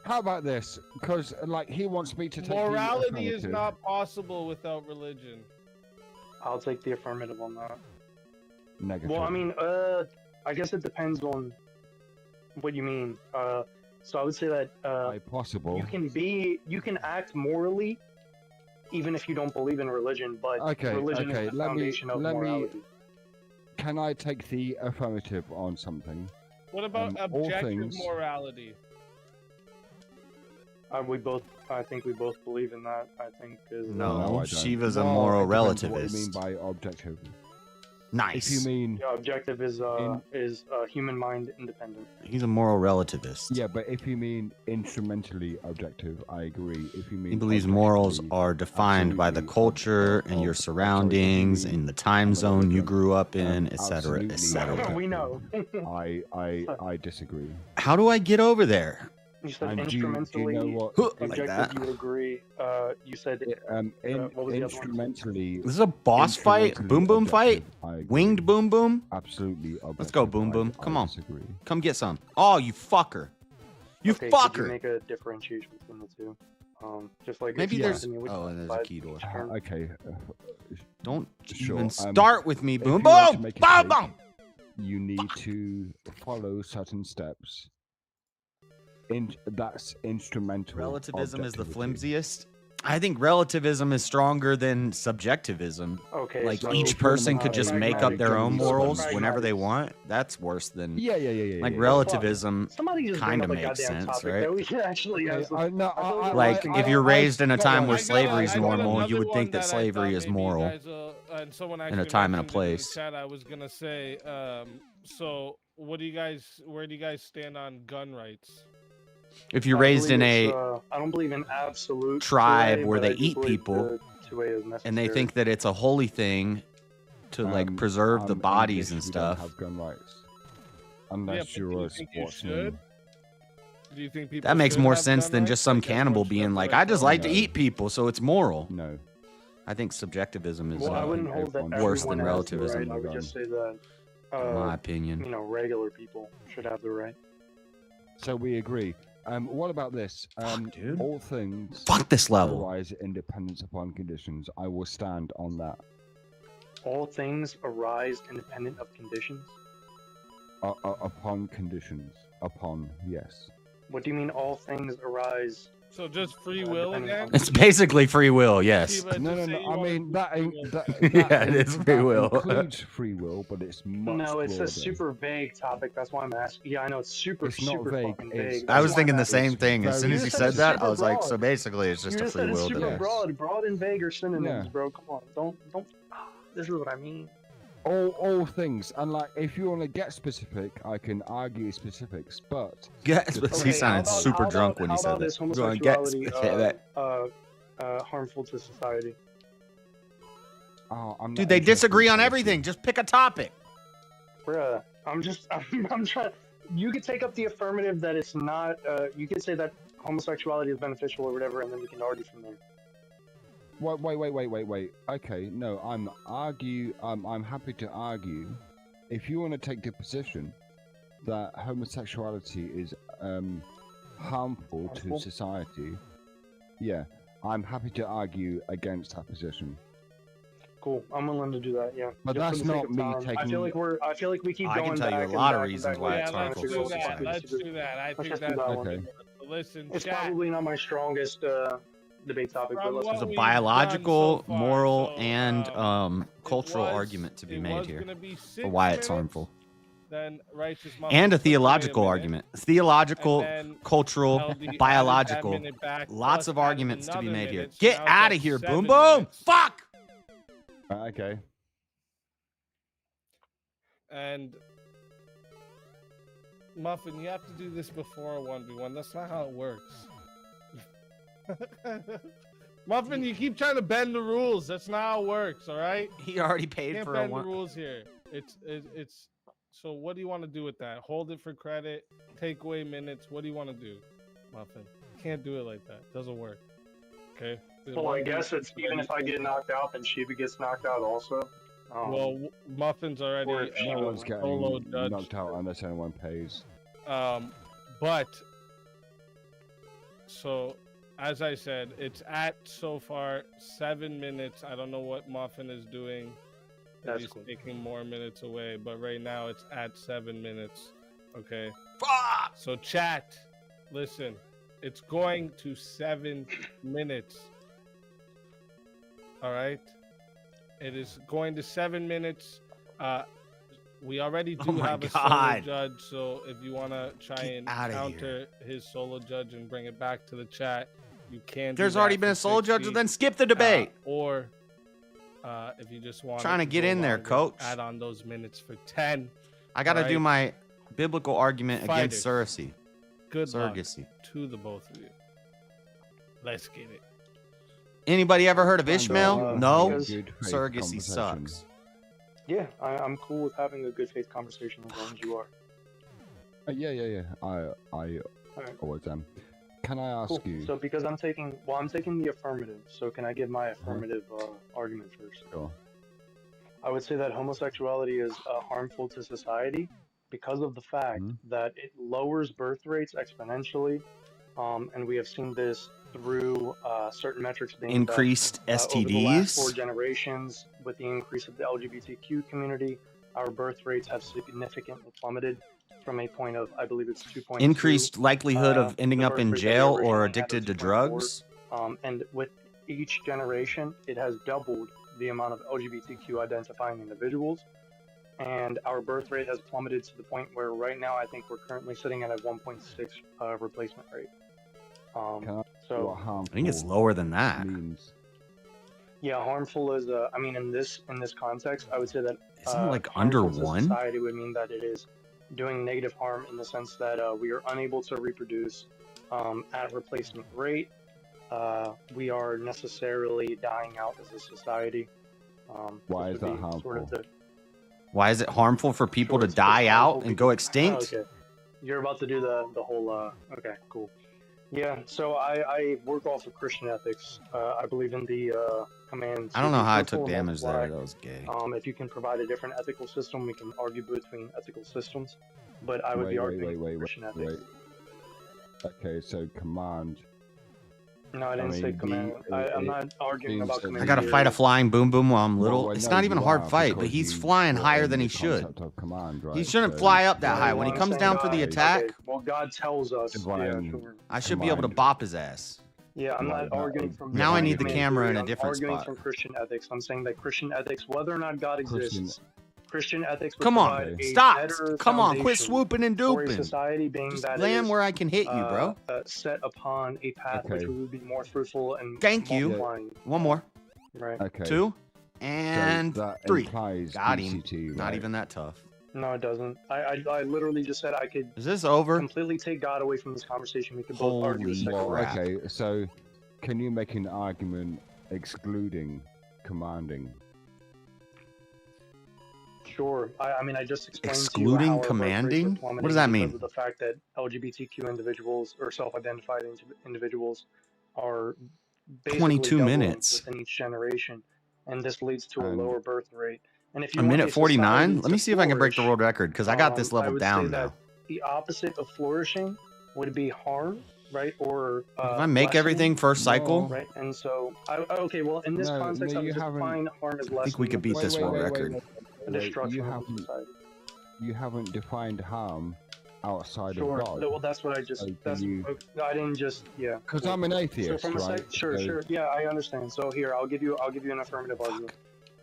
How about this? Because like he wants me to take Morality the is affirmative. not possible without religion. I'll take the affirmative on that. Negative. Well, I mean, I guess it depends on what you mean. So I would say that possible. you can act morally, even if you don't believe in religion. But religion is the foundation of morality. Can I take the affirmative on something? What about all objective things- morality? I think we both believe in that. I think is No, I don't. Shiva's a Well, moral it depends relativist. What you mean by objective? Nice. If you mean yeah, objective is human mind independent. He's a moral relativist. yeah, but if you mean instrumentally objective, I agree. If you mean He believes morals objectively, are defined by the absolutely culture and your surroundings and the time zone you grew up in, etc., absolutely etc. We know. I disagree. How do I get over there? You said And do you instrumentally know what? Like objective. that. You would agree. You said what was the other one? Instrumentally. This is a boss fight? Boom boom fight? Winged boom boom? Absolutely. Let's go, boom boom. Come on. Disagree. Come get some. Oh, you fucker. You Okay, could you fucker. make a differentiation between the two? Just like Maybe if you there's. asked me which Oh, and there's a side key door. each turn. Okay. Don't Sure, even um, start with me. if Boom you want to boom. make a Boom cake, boom. You need to follow certain steps. That's instrumental. Relativism is the objectivity. flimsiest. I think relativism is stronger than subjectivism. Okay, Like so each person could just make up their own pragmatic, morals pragmatic. whenever they want. That's worse than Yeah. like yeah. relativism. Somebody just kind bring of up a makes goddamn sense, topic right? that we can actually Okay, answer. I Like I- if you're raised in a time where I got slavery is I got normal, you another would think one that I slavery thought is maybe you moral. guys, and someone in a actually time and a mentioned it in the place. Chat, I was gonna say, so where do you guys stand on gun rights? If you're I raised in believe a I don't believe in absolute tribe 2A, where but I they do eat believe people, the 2A is and they necessary. think that it's a holy thing to like preserve the in bodies English, and we don't stuff. have gun rights. Yeah, Unless but do you're you a think you sportsman. should? Do you think people That makes should more have sense gun than rights? just some Like, cannibal everyone should being have like, the I right just to like to own eat people, so it's moral. No. I think subjectivism is Well, I wouldn't hold that worse than everyone has the relativism, right. I would just say that in my opinion. regular people should have the right. So we agree. What about this? dude. All things Fuck this level. arise independence upon conditions. I will stand on that. All things arise independent of conditions. Upon conditions. Upon, yes. What do you mean all things arise? So just free will again? It's basically free will, yes. Shiva, No, just no, say no. you I want mean, that ain't. Yeah, it is free will. includes free will, but it's much No, it's broader. a super vague topic. That's why I'm asking. Yeah, I know it's super, It's not super vague, fucking it's- vague. I was That's why thinking I'm the asking. same thing. As soon very- as You you said said it's that, I super was like, broad. so basically it's just You a just free said it's will super to broad. Broad and vague are synonyms, Yeah. bro. Come on, don't. This is what I mean. All things, and like if you want to get specific, I can argue specifics, but Yes, but he sounded super drunk when he how said about that. is Go on, get homosexuality that. harmful to society? I'm Dude, not they interested disagree in on policy. everything. Just pick a topic. Bruh, I'm trying. You could take up the affirmative that it's not. You could say that homosexuality is beneficial or whatever, and then we can argue from there. Wait. Okay, no, I'm happy to argue. If you want to take the position that homosexuality is harmful to society, yeah, I'm happy to argue against that position. Cool, I'm willing to do that. Yeah, But just that's for the sake not of me time. taking. I feel like we keep I going can tell you back a and lot of back and reasons back. why Yeah, it's let's harmful do to that. society. Let's do that. I Let's think just do that's that one. Okay. listen. It's Chat. probably not my strongest debate topic. But From let's what There's a we've biological, done so far, moral, so, and cultural was- argument to be it made was here gonna be for 6 why it's minutes, harmful. Then Righteous Muffin And a took away theological minute, argument. Theological, and then cultural, LD added that biological. minute back, Lots plus of added arguments to be another made here. minute, so Get now it's out at of here, 7 boom boom! minutes. Fuck! Okay. And Muffin, you have to do this before a 1v1. That's not how it works. Muffin, you keep trying to bend the rules. That's not how it works, all right? He already paid Can't for a bend one. the rules here. It's so what do you want to do with that? Hold it for credit, take away minutes. What do you want to do, Muffin? Can't do it like that. Doesn't work. Okay? Well, I guess it's even if I get knocked out, then Shiva gets knocked out also. Well, Muffin's already No one's solo getting judge. knocked out unless anyone pays. But so as I said, it's at so far 7 minutes. I don't know what Muffin is doing. That's He's cool. taking more minutes away, but right now it's at 7 minutes. Okay. So chat, listen, it's going to 7 minutes. All right. It is going to 7 minutes. We already do my have a solo God. judge, so if you want to try and outta counter his solo judge and bring it back to the chat, you can. There's do already that been for a solo judge, 60, then skip the debate. Or if you just want Trying to get in there, coach. add on those minutes for 10. I got to do Alright? my biblical argument against Fighters. surrogacy. Good luck Surrogacy. to the both of you. Let's get it. Anybody ever heard of Ishmael? No. because- Good faith Surrogacy conversation. sucks. Yeah, I'm cool with having a good faith conversation as long as you are. Yeah. I always am. Can I ask Cool. you? So because I'm taking the affirmative. So can I give my affirmative argument first? Sure. I would say that homosexuality is harmful to society because of the fact that it lowers birth rates exponentially, and we have seen this through certain metrics being Increased that, over the last 4 STDs. generations, with the increase of the LGBTQ community, our birth rates have significantly plummeted from a point of, I believe it's 2.2. Increased likelihood of ending the up birth in rate that we jail originally or had addicted of to 2.4. drugs. And with each generation, it has doubled the amount of LGBTQ identifying individuals. And our birth rate has plummeted to the point where right now I think we're currently sitting at a 1.6 replacement rate. So I think it's lower than that. yeah, harmful is I mean in this context, I would say that Isn't it like under harmful to 1? society would mean that it is doing negative harm in the sense that we are unable to reproduce at replacement rate. We are necessarily dying out as a society. Why this is would that be harmful? Sort of the, Why is it harmful for people to it's die harmful out and go because- extinct? Oh, okay. You're about to do the whole okay, cool. Yeah, so I work off of Christian ethics. I believe in the command. I don't to know be how I fruitful took and damage multiply. there. That was gay. If you can provide a different ethical system, we can argue between ethical systems. But I would be Wait, arguing wait, Christian ethics. Okay, so command. No, I didn't say mean, command. I'm not arguing about seems- command. I gotta here. fight a flying boom boom while I'm little. Well, It's no, not even a you hard are, fight, but because he's you flying brought higher in than the he should. concept of command, He right? shouldn't So- fly up that Yeah, high. well, When he I'm comes saying down for the God- attack, okay, well, God tells us. Divine Yeah, sure. I should be able to bop his ass. Yeah, I'm Right, not arguing from. Now I divine need the command camera in theory, a I'm different arguing spot. from Christian ethics. I'm saying that Christian ethics, whether or not God Christian- exists, Christian ethics would Come on, provide a stop. better Come on, quit foundation swooping and for a duping. society being Just that land is, where I can hit you, bro. set upon a path which Okay. would be more fruitful and Thank you. multiplying. One more. Right. Okay. 2 and that 3. implies Got him. ECT, Not right? even that tough. No, it doesn't. I literally just said I could Is this over? completely take God away from this conversation. We could both argue a Holy second. Well, crap. okay, so can you make an argument excluding commanding? Sure. I mean, I just explained Excluding to you how our birth rates are commanding? What plummeting does that because mean? of the fact that LGBTQ individuals or self-identified individuals are basically 22 doubling minutes. within each generation, and this leads to a And- lower birth rate. And if you A want minute a 49? society Let me to see if I can break the flourish, world record because I got this I level would down say that now. the opposite of flourishing would be harm, right? Or If I make everything first cycle, right? And so, okay, well, in this No, context, no, I would you just haven't- define harm as I less. think we could beat this world record. The destruction you of haven't, society. you haven't defined harm outside Sure. of God. Well, that's what I just. So That's. I didn't just. Yeah. Because I'm an atheist, So from right? Sure. Yeah, I understand. So here, I'll give you an affirmative argument.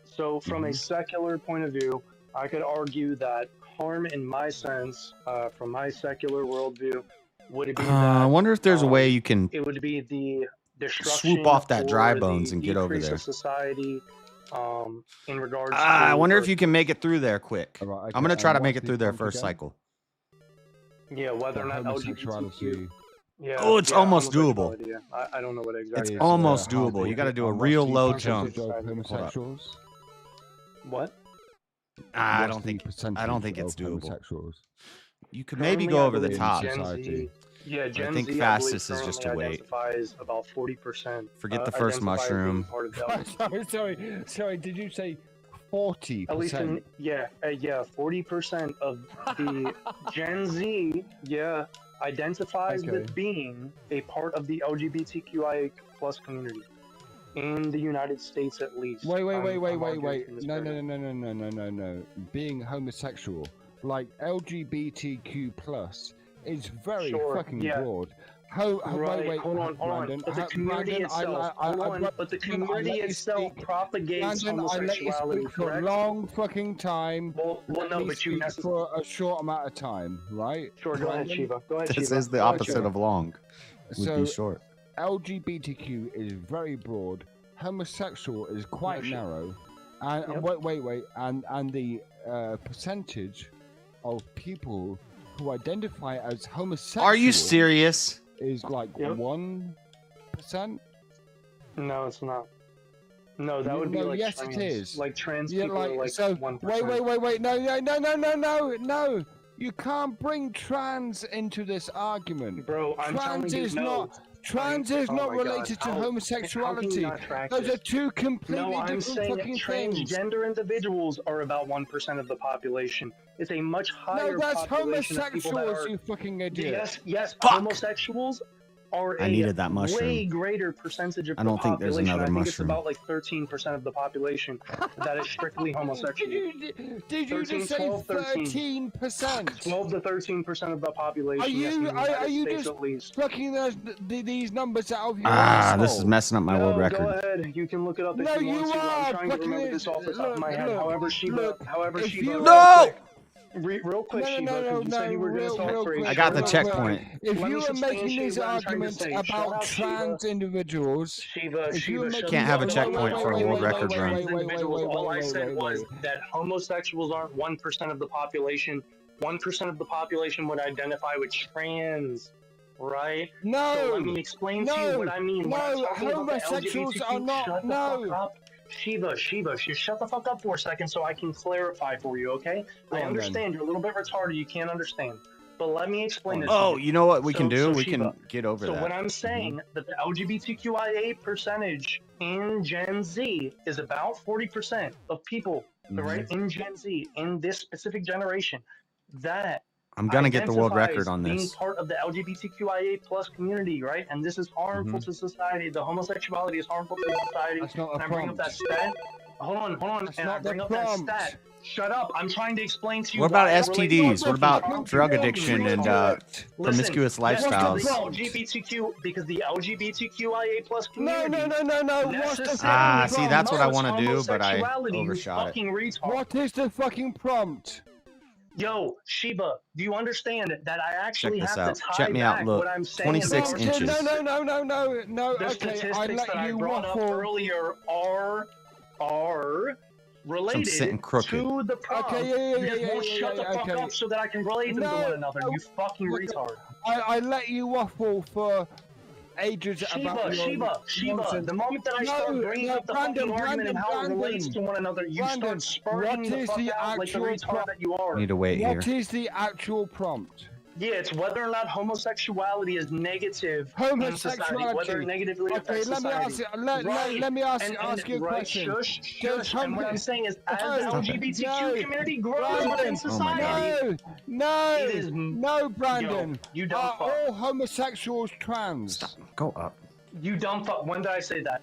So from a secular point of view, I could argue that harm, in my sense, from my secular worldview, would be that. I wonder if there's a way you can It would be the destruction swoop off that dry or the bones and get over decrease there. of society. In regards to. I wonder if you can make it through there quick. Right, I'm gonna okay, try to and make what's it through the their prompt first again? cycle. Yeah, whether or not homosexuality. LGBTQ. Yeah. Oh, it's yeah, almost doable. homosexuality, Yeah. I don't know what exactly. It's almost doable. You got to do a real low jump. Homosexuals. What? I What's don't the think. percentage I don't think it's of doable. homosexuals? You could maybe Currently, go I over the believe top. Gen Z, yeah, Gen I think Z, fastest I is believe just to currently wait. identifies about 40%. Forget the first identify as being mushroom. part of the sorry. Did you say 40%? At least in 40% of the Gen Z, identifies Okay. with being a part of the LGBTQIA plus community in the United States, at least. Wait. I'm arguing from this No. paradigm. Being homosexual, like LGBTQ plus, is very Sure, fucking yeah. broad. Right, Wait, hold on. Brandon, But the community Brandon, itself, but the community itself propagates Brandon, I let you homosexuality, speak for a correct? long fucking time. Well, Let no, me but you speak for a short amount of time, right? Sure, go ahead, Brandon? Shiva. Go ahead, This Shiva. is the Go ahead, opposite Shiva. of long. Would So, be short. LGBTQ is very broad. Homosexual is quite narrow. And wait. And the percentage of people who identify as homosexual. Are you serious? Is like 1%. No, it's not. No, that would be like yes, trans. it is. Like trans Yeah, people are like so 1%. wait. No. You can't bring trans into this argument. Bro, I'm telling trans you, is no. not trans is Oh not my God, related to how can homosexuality. you not track Those this? are two completely No, I'm different saying fucking things. transgender individuals are about 1% of the population. It's a much higher No, that's population of people that homosexuals, are. you fucking idiot. Yes, homosexuals are I a needed that mushroom. way greater percentage of I the don't think there's population. another I think mushroom. it's about like 13% of the population that is strictly homosexual. Did you just say 13%? 12 to 13% of the population. Are yes, in you the United are you States just at least. plucking these numbers out of your This is asshole? messing up my world Go record. ahead. You can look it up if No, you want you to. I'm are trying to remember fucking- this off the top of my head. look, However, Shiva, if Shiva, you- No! real quick, Shiva, No, because you said you were going to talk for a I got the short checkpoint. time. If Let you me were making substantiate these what I'm trying to arguments say. Shut about up, trans individuals, Shiva, if you were shut making Can't have a these- checkpoint for a wait, world wait, record wait, run. wait, wait, individuals. All I wait, said wait, was wait. that homosexuals aren't 1% of the population. 1% of the population would identify with trans, right? No. So let me explain to you what I mean. When I'm No, talking about the homosexuals LGBTQ, are not. shut the No. fuck up. Shiva, shut the fuck up for a second so I can clarify for you, okay? Go I on, understand you're a little bit retarded. You can't understand. But let me explain it to Oh, you. you know what we can So- do? so We Shiva, can get over So that. when I'm saying that the LGBTQIA percentage in Gen Z is about 40% of people, right, in Gen Z, in this specific generation, that I'm gonna get the world identifies record on being this. part of the LGBTQIA plus community, right? And this is harmful to society. The homosexuality is harmful to society. That's not a and I bring up that prompt. stat. Hold on. That's And I not the bring up that prompt. stat. Shut up. I'm trying to explain to you. What about why it relates STDs? to What about fucking drug fucking addiction and retard. promiscuous Listen, lifestyles? because the LGBTQIA plus community. No. What's the See, that's what I want to do, but I homosexuality, you overshot it. fucking retard. What is the fucking prompt? Yo, Shiba, do you understand that I actually Check this have out. to tie Check me out, back look. what I'm saying? 26 in regards to inches. No. The Okay, statistics I let that I you brought up waffle. earlier are related sitting crooked. to the prompt. Okay, You just won't shut the fuck okay. up so that I can relate them to one another, you fucking retard. I let you waffle for ages about your Shiba, nonsense. the moment that I start bringing up the fucking argument and how it relates to one another, you start spurting the fuck out like the retard that you are. Need to wait here. What is the actual prompt? Yeah, it's whether or not homosexuality is negative in society, whether it negatively affects society. Let me ask you a question. Shush. And what I'm saying is, as the LGBTQ community grows within society, No, Brandon. you dumb Are fuck. all homosexuals trans? Go up. You dumb fuck. When did I say that?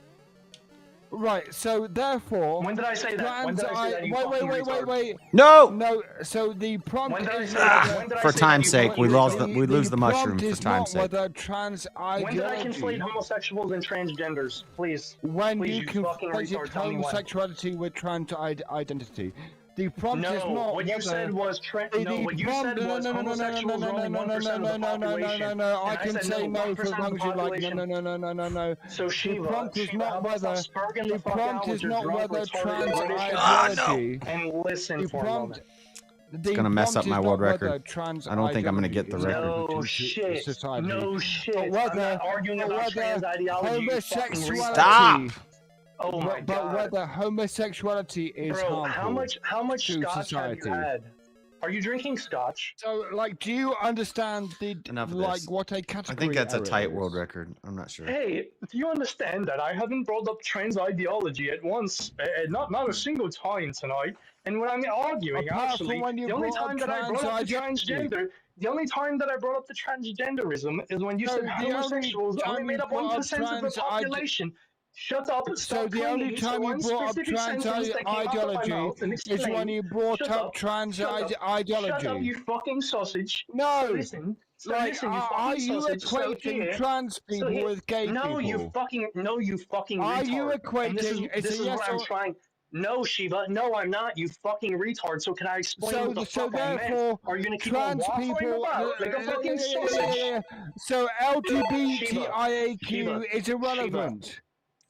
Right, so therefore, When did I say that? When did I say that? You fucking retard? wait. No. No. So the prompt When did I is say that? When did I For say time's that? You sake, we fucking lose the mushroom. prompt For is time's not sake. whether trans When did I conflate ideology. homosexuals and transgenders? Please. When Please, you fucking conflated retard, tell me when. homosexuality with trans identity, the prompt is No, not what you whether. said was no. What you said was homosexuals are only 1% of the population. I And can said say no for as 1% long of as you the like. population. No. So The Shiva, prompt is how not about stop whether. spurging The the fuck out prompt with is your not drunk, whether retarded trans British ideology. and listen for a moment. It's gonna mess up my world record. Trans I don't think I'm gonna get the record. No shit. Society. No shit. But whether, I'm not arguing about trans ideology. You fucking retard. Stop. Oh my but god. whether homosexuality is Bro, harmful how much to scotch society. have you had? Are you drinking scotch? So, like, do you understand Enough of like this. what a I category? think that's a error tight is? world record. I'm not sure. Hey, do you understand that I haven't brought up trans ideology at once, not a single time tonight? And when I'm arguing, Apart actually, from when you the only brought up time that I brought up the trans identity. transgender, the only time that I brought up the transgenderism is when you So said the only homosexuals only time made you up brought up 1% of the trans population. Shut up, So stop the claiming only it's the time you one brought up specific trans sentence that came out of my ideology mouth and is when explained. you brought Shut up trans Shut up, ideology. you fucking sausage. No. So listen, Like, listen, you are fucking you sausage. equating trans people here- with gay no, people? you fucking Are retard. you And this equating? Is is a yes what I'm or trying. No, Shiva, no, I'm not. You fucking retard. So can I explain what the fuck I meant? therefore, Are you gonna keep on trans waffling people. about like a fucking sausage? So LGBTIAQ Shiva, is irrelevant.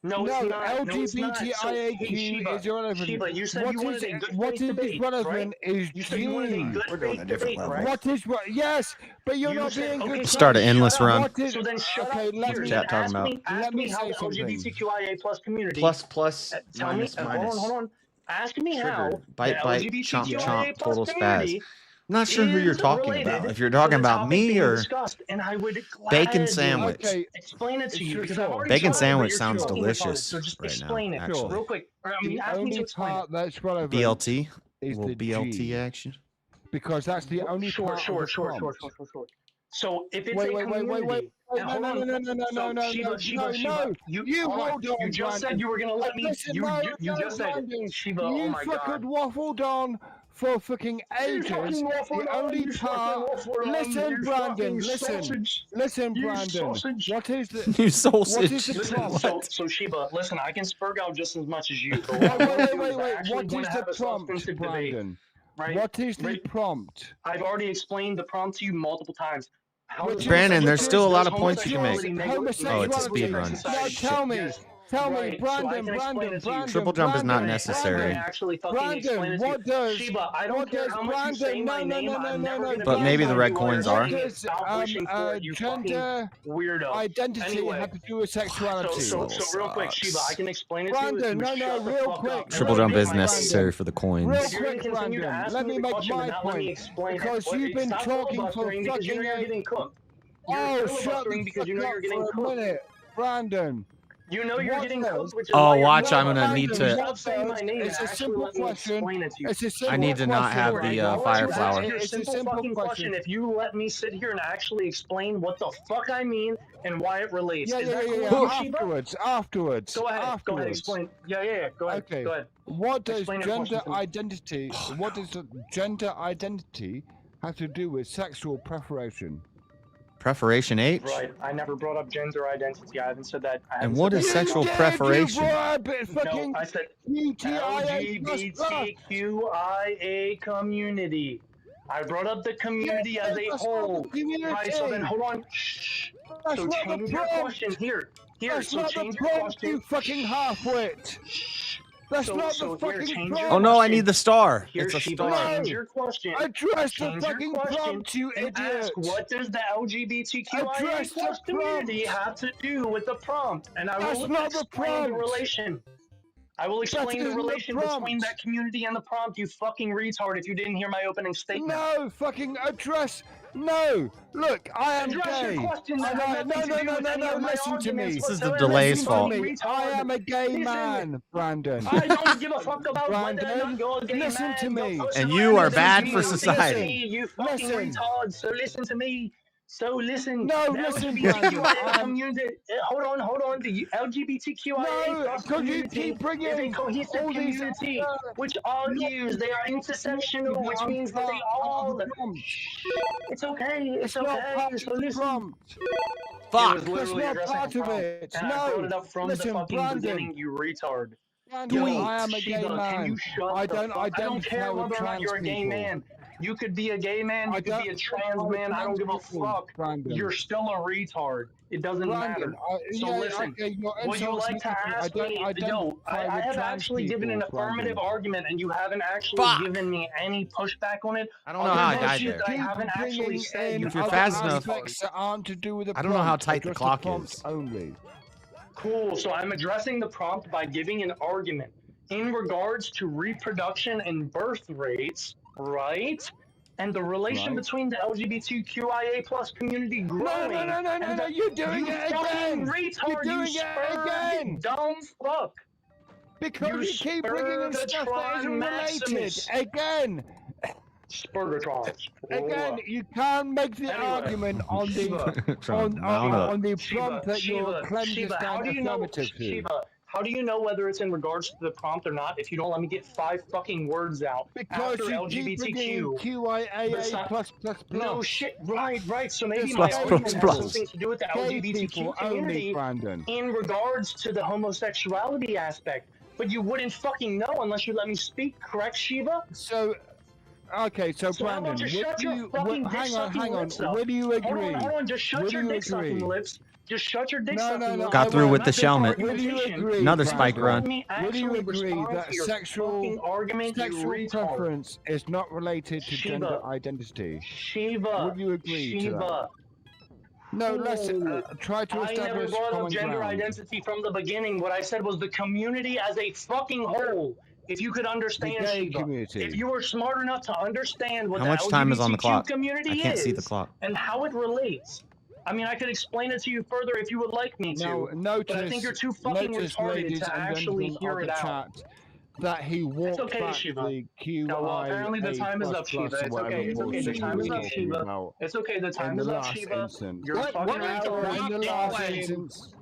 No, it's not. No, it's not. So, hey, LGBTIAQ Shiva, is irrelevant. Shiva, you said you wanted a good what faith is debate, relevant right? is You said you wanted a good We're doing faith a different debate, level. right? What is what? Yes, but you're You not said, being okay, good. so Start then an endless shut up. run. What is, So then shut okay, up. let Here, me chat talking about? Ask me how the say something. LGBTQIA plus community. Plus, Tell me. minus. Hold on. Ask me how Triggered. Bite, the chomp, LGBTQIA chomp, plus total spaz. community I'm not sure who you're is talking related about. If you're to talking the about topic me being or discussed, and I would bacon gladly sandwich. explain it to you Sure, because I've sure. already Bacon told you, but sandwich you're sounds fucking retarded, delicious so just right explain now, it actually. real quick. Or, I mean, The ask me only to explain part it. that's relevant BLT. is Little the BLT G, action. because that's the only Sure. part of the prompt. So if it's Wait, a wait, community, no, hold on. no, Shiva, you hold on, You just said Brandon. you were gonna let me. Listen, You just said Brandon, Shiva. you Oh my fucking god. waffled on for fucking ages. The only part. Listen, Brandon. Listen, Brandon. What is the? You sausage. What is the Listen, prompt? so Shiva, listen, I can spurg out just as much as you. But Wait. What What is the prompt, Brandon? Right? What is the prompt? I've already explained the prompt to you multiple times. Brandon, there's still a lot of points you can make. Homosexuality. Oh, it's a speed run. No, tell me. Tell me, Brandon. Triple jump is not necessary. Brandon, what does Shiva, I don't care how much you say my name, I'm never gonna But be maybe the on red you coins while are. you're saying it. Stop wishing for it, you gender fucking weirdo. identity Anyway. have to do with sexuality? So real quick, Shiva, I can explain it to you. Brandon, You shut the real fuck quick. up. Triple jump is necessary for the coins. Real If you're gonna quick, continue to Brandon, ask let me me the make question, my but not let me point. explain it. Because But you've been stop talking for filibustering because you know you're fucking getting cooked. You're Oh, shut filibustering the because you know fuck you're up getting for a cooked. minute, Brandon. You know you're What getting does- cooked, which is Oh, why you're watch, I'm not gonna need Brandon, to- Stop saying my name and It's a actually simple let me question. explain it to you. It's a simple I need to not question. have Right, the I'll let fire you flower. ask your It's a simple simple fucking question question. if you let me sit here and actually explain what the fuck I mean and why it relates. Yeah, Is that cool, yeah. Shiva? Afterwards. Go ahead. Afterwards. Go ahead. Explain. Yeah. Go ahead. Okay. Go ahead. What does Explain your gender question to me. identity? What does gender identity have to do with sexual preparation? Preparation H? Right. I never brought up gender identity. I haven't said that. And what is sexual preparation? No, I said LGBTQIA community. I brought up the community as a whole. Right, so then hold on. Shh. That's So not the change your prompt. question here. That's So not the change your prompt, question. you fucking halfwit. That's not the fucking prompt. Oh no, I need the star. Here, It's a Shiva, star. change your question. Address the Change your fucking question prompt, you and idiot. ask, what does the LGBTQIA Address the plus community prompt. have to do with the prompt? And I That's will not the explain the prompt. relation. I will explain the isn't the relation between prompt. that community and the prompt, you fucking retard, if you didn't hear my opening statement. No, fucking address. No, look, I am Address your gay. question that has nothing to do with any of my Listen to me. arguments This is the whatsoever, delay's you fault. fucking I retard. am a gay Listen. man, Brandon. I don't give a fuck about whether or Brandon, not you're a gay listen man. to me. Go And pussy you are listen bad to for me. society. Listen to me, you fucking Listen. retard. So listen to me. So listen, No, the listen, LGBTQIA Brandon, community. Hold on. The LGBTQIA no, plus because you community keep is a bringing cohesive all these community other which argues they are intersectional, which means that they all. It's okay. It's okay. So listen. It was That's literally not addressing part a of prompt, it. and I brought No, it up from the listen, fucking Brandon. beginning. You retard. Brandon, I am a Shiva, gay can man. you shut I the don't fuck? I don't care identify with whether or not trans you're a gay people. man. You could be a gay man. You I could don't be a trans identify with man. I don't trans give a people, fuck. Brandon. You're still a retard. It doesn't Brandon, matter. So yeah, listen, okay, your would you insults like to me. I ask don't me? Yo, identify I with have trans actually given an people, affirmative Brandon. argument, and you haven't actually Fuck. given me any pushback on it. I don't know how I died Bullshit there. that I haven't actually Bringing said. in If you're other fast enough- aspects that aren't to do with the I don't know how prompt, tight the address clock prompt is. Only. Cool. So I'm addressing the prompt by giving an argument in regards to reproduction and birth rates, right? And the relation Right. between the LGBTQIA plus community growing. No, you're doing you it fucking again. retard, You're doing you it again. You dumb fuck. Because you keep bringing in stuff that isn't related. Again. Spurgatrons. Again, you can't make the argument on the on the prompt that you're claiming to stand affirmative to. Shiva, how do you know whether it's in regards to the prompt or not if you don't let me get 5 fucking words out? Because after you LGBTQ. keep bringing QIAA plus. No shit, right. So maybe Plus, my argument has plus. something to do with the Gay LGBTQ people community only, Brandon. in regards to the homosexuality aspect. But you wouldn't fucking know unless you let me speak, correct, Shiva? Okay, so So how Brandon, about just shut your fucking hang on. lips up? Will you agree? Hold on, just shut your dick sucking lips. Just shut your dick sucking lips. Got through with the Shelmet. Will you agree? Another spike run. Will you agree that sexual preference is not related to gender identity? Shiva. Would you agree to that? Shiva. No, let's try to I never establish brought up common gender ground. identity from the beginning. What I said was the community as a fucking whole. If you could understand, gay Shiva, community. if you were smart enough to understand what How the much time is on the LGBTQ clock? community I can't see the is clock. and how it relates. I mean, I could explain it to you further if you would like me to. Notice, but I think you're too fucking retarded ladies to and actually gentlemen hear of it the out. chat, that he walked okay, back Shiva. the QIA No, well, apparently the time is up, Shiva. or It's whatever okay. bullshit The time he is was up, talking Shiva. about It's okay. The time in is the up, last Shiva. instance. You're fucking retarded. In the last instance.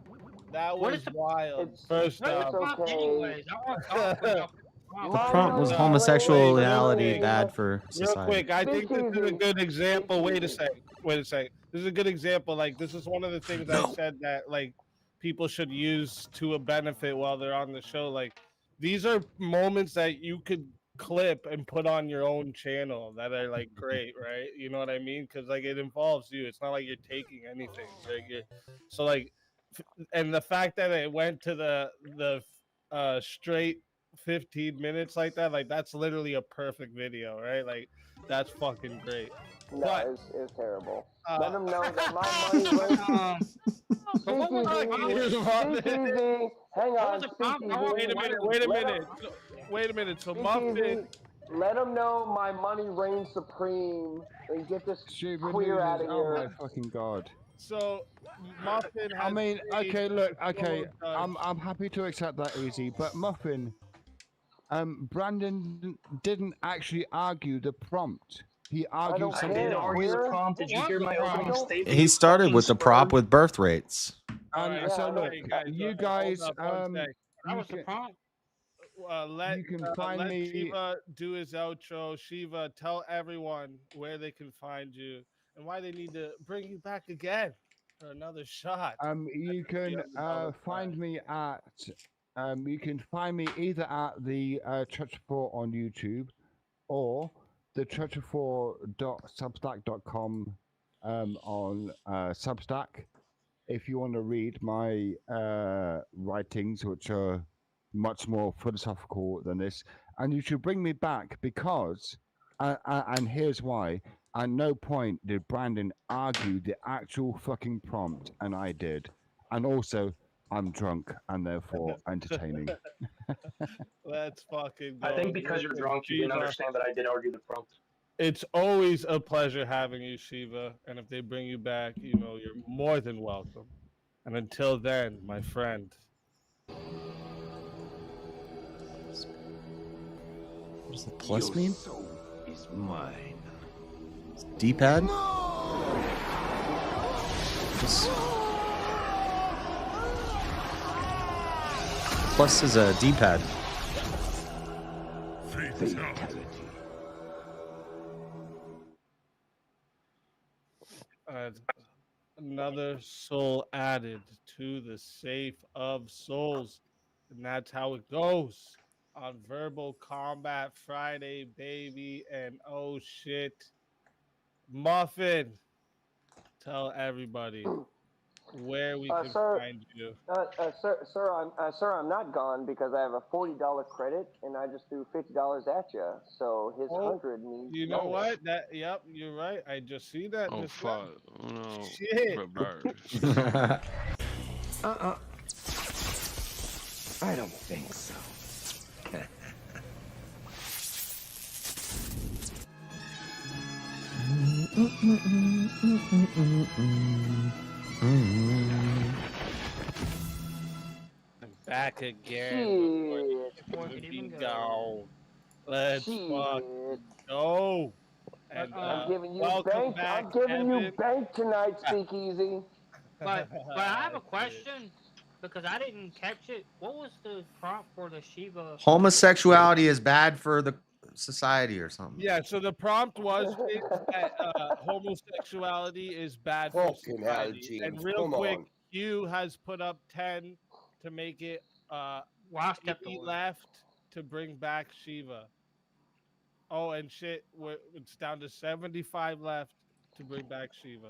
That What was is the- wild. First off, Anyways, I want to talk about The prompt was homosexuality bad for real society. quick, I think this is a good example. Wait a second. This is a good example. Like, this is one of the things I said that, like, people should use to a benefit while they're on the show. Like, these are moments that you could clip and put on your own channel that are, like, great, right? You know what I mean? Because, like, it involves you. It's not like you're taking anything. So, like, and the fact that it went to the straight 15 minutes like that, like, that's literally a perfect video, right? Like, that's fucking great. No, But it's terrible. Let them know that my money Speakeasy, hang on, Speakeasy. Wait a minute. So Muffin, let them know my money reigns supreme and get this queer out of Oh here. my fucking god. So Muffin has I mean, okay, look, okay, apologized. I'm happy to accept that, Easy, but Muffin, Brandon didn't actually argue the prompt. He argued I something did argue the else. prompt. Did you hear my opening statement? He started with the prop with birth rates. And so look, you guys, That was the prompt. Let, you can find let me. Shiva do his outro. Shiva, tell everyone where they can find you and why they need to bring you back again for another shot. You can find me at. You can find me either at the Church of Four on YouTube or the churchof4.substack.com on Substack. If you want to read my writings, which are much more philosophical than this, and you should bring me back because, and here's why. At no point did Brandon argue the actual fucking prompt, and I did. And also, I'm drunk and therefore entertaining. Let's fucking go. I think because you're drunk, you didn't Shiva. understand that I did argue the prompt. It's always a pleasure having you, Shiva. And if they bring you back, you know, you're more than welcome. And until then, my friend. What does the plus mean? Is mine. D-pad? No! Plus is a D-pad. Another soul added to the safe of souls. And that's how it goes on Verbal Combat Friday, baby. And oh shit, Muffin, tell everybody where we can find you. Sir, I'm not gone because I have a $40 credit and I just threw $50 at you. So his 100 means. You know what? Yep, you're right. I just see that. Oh, just fuck. now. No. Shit. I don't think so. I'm back again. Go. Let's fucking go. And, I'm giving you welcome bank. back, I'm giving you Evan. bank tonight, Speakeasy. But I have a question because I didn't catch it. What was the prompt for the Shiva? Homosexuality is bad for the society or something. Yeah, so the prompt was that homosexuality is bad for Fucking hell, society. And James, real come quick, on. Hugh has put up 10 to make it Stevie left to bring back Shiva. Oh, and shit, it's down to 75 left to bring back Shiva.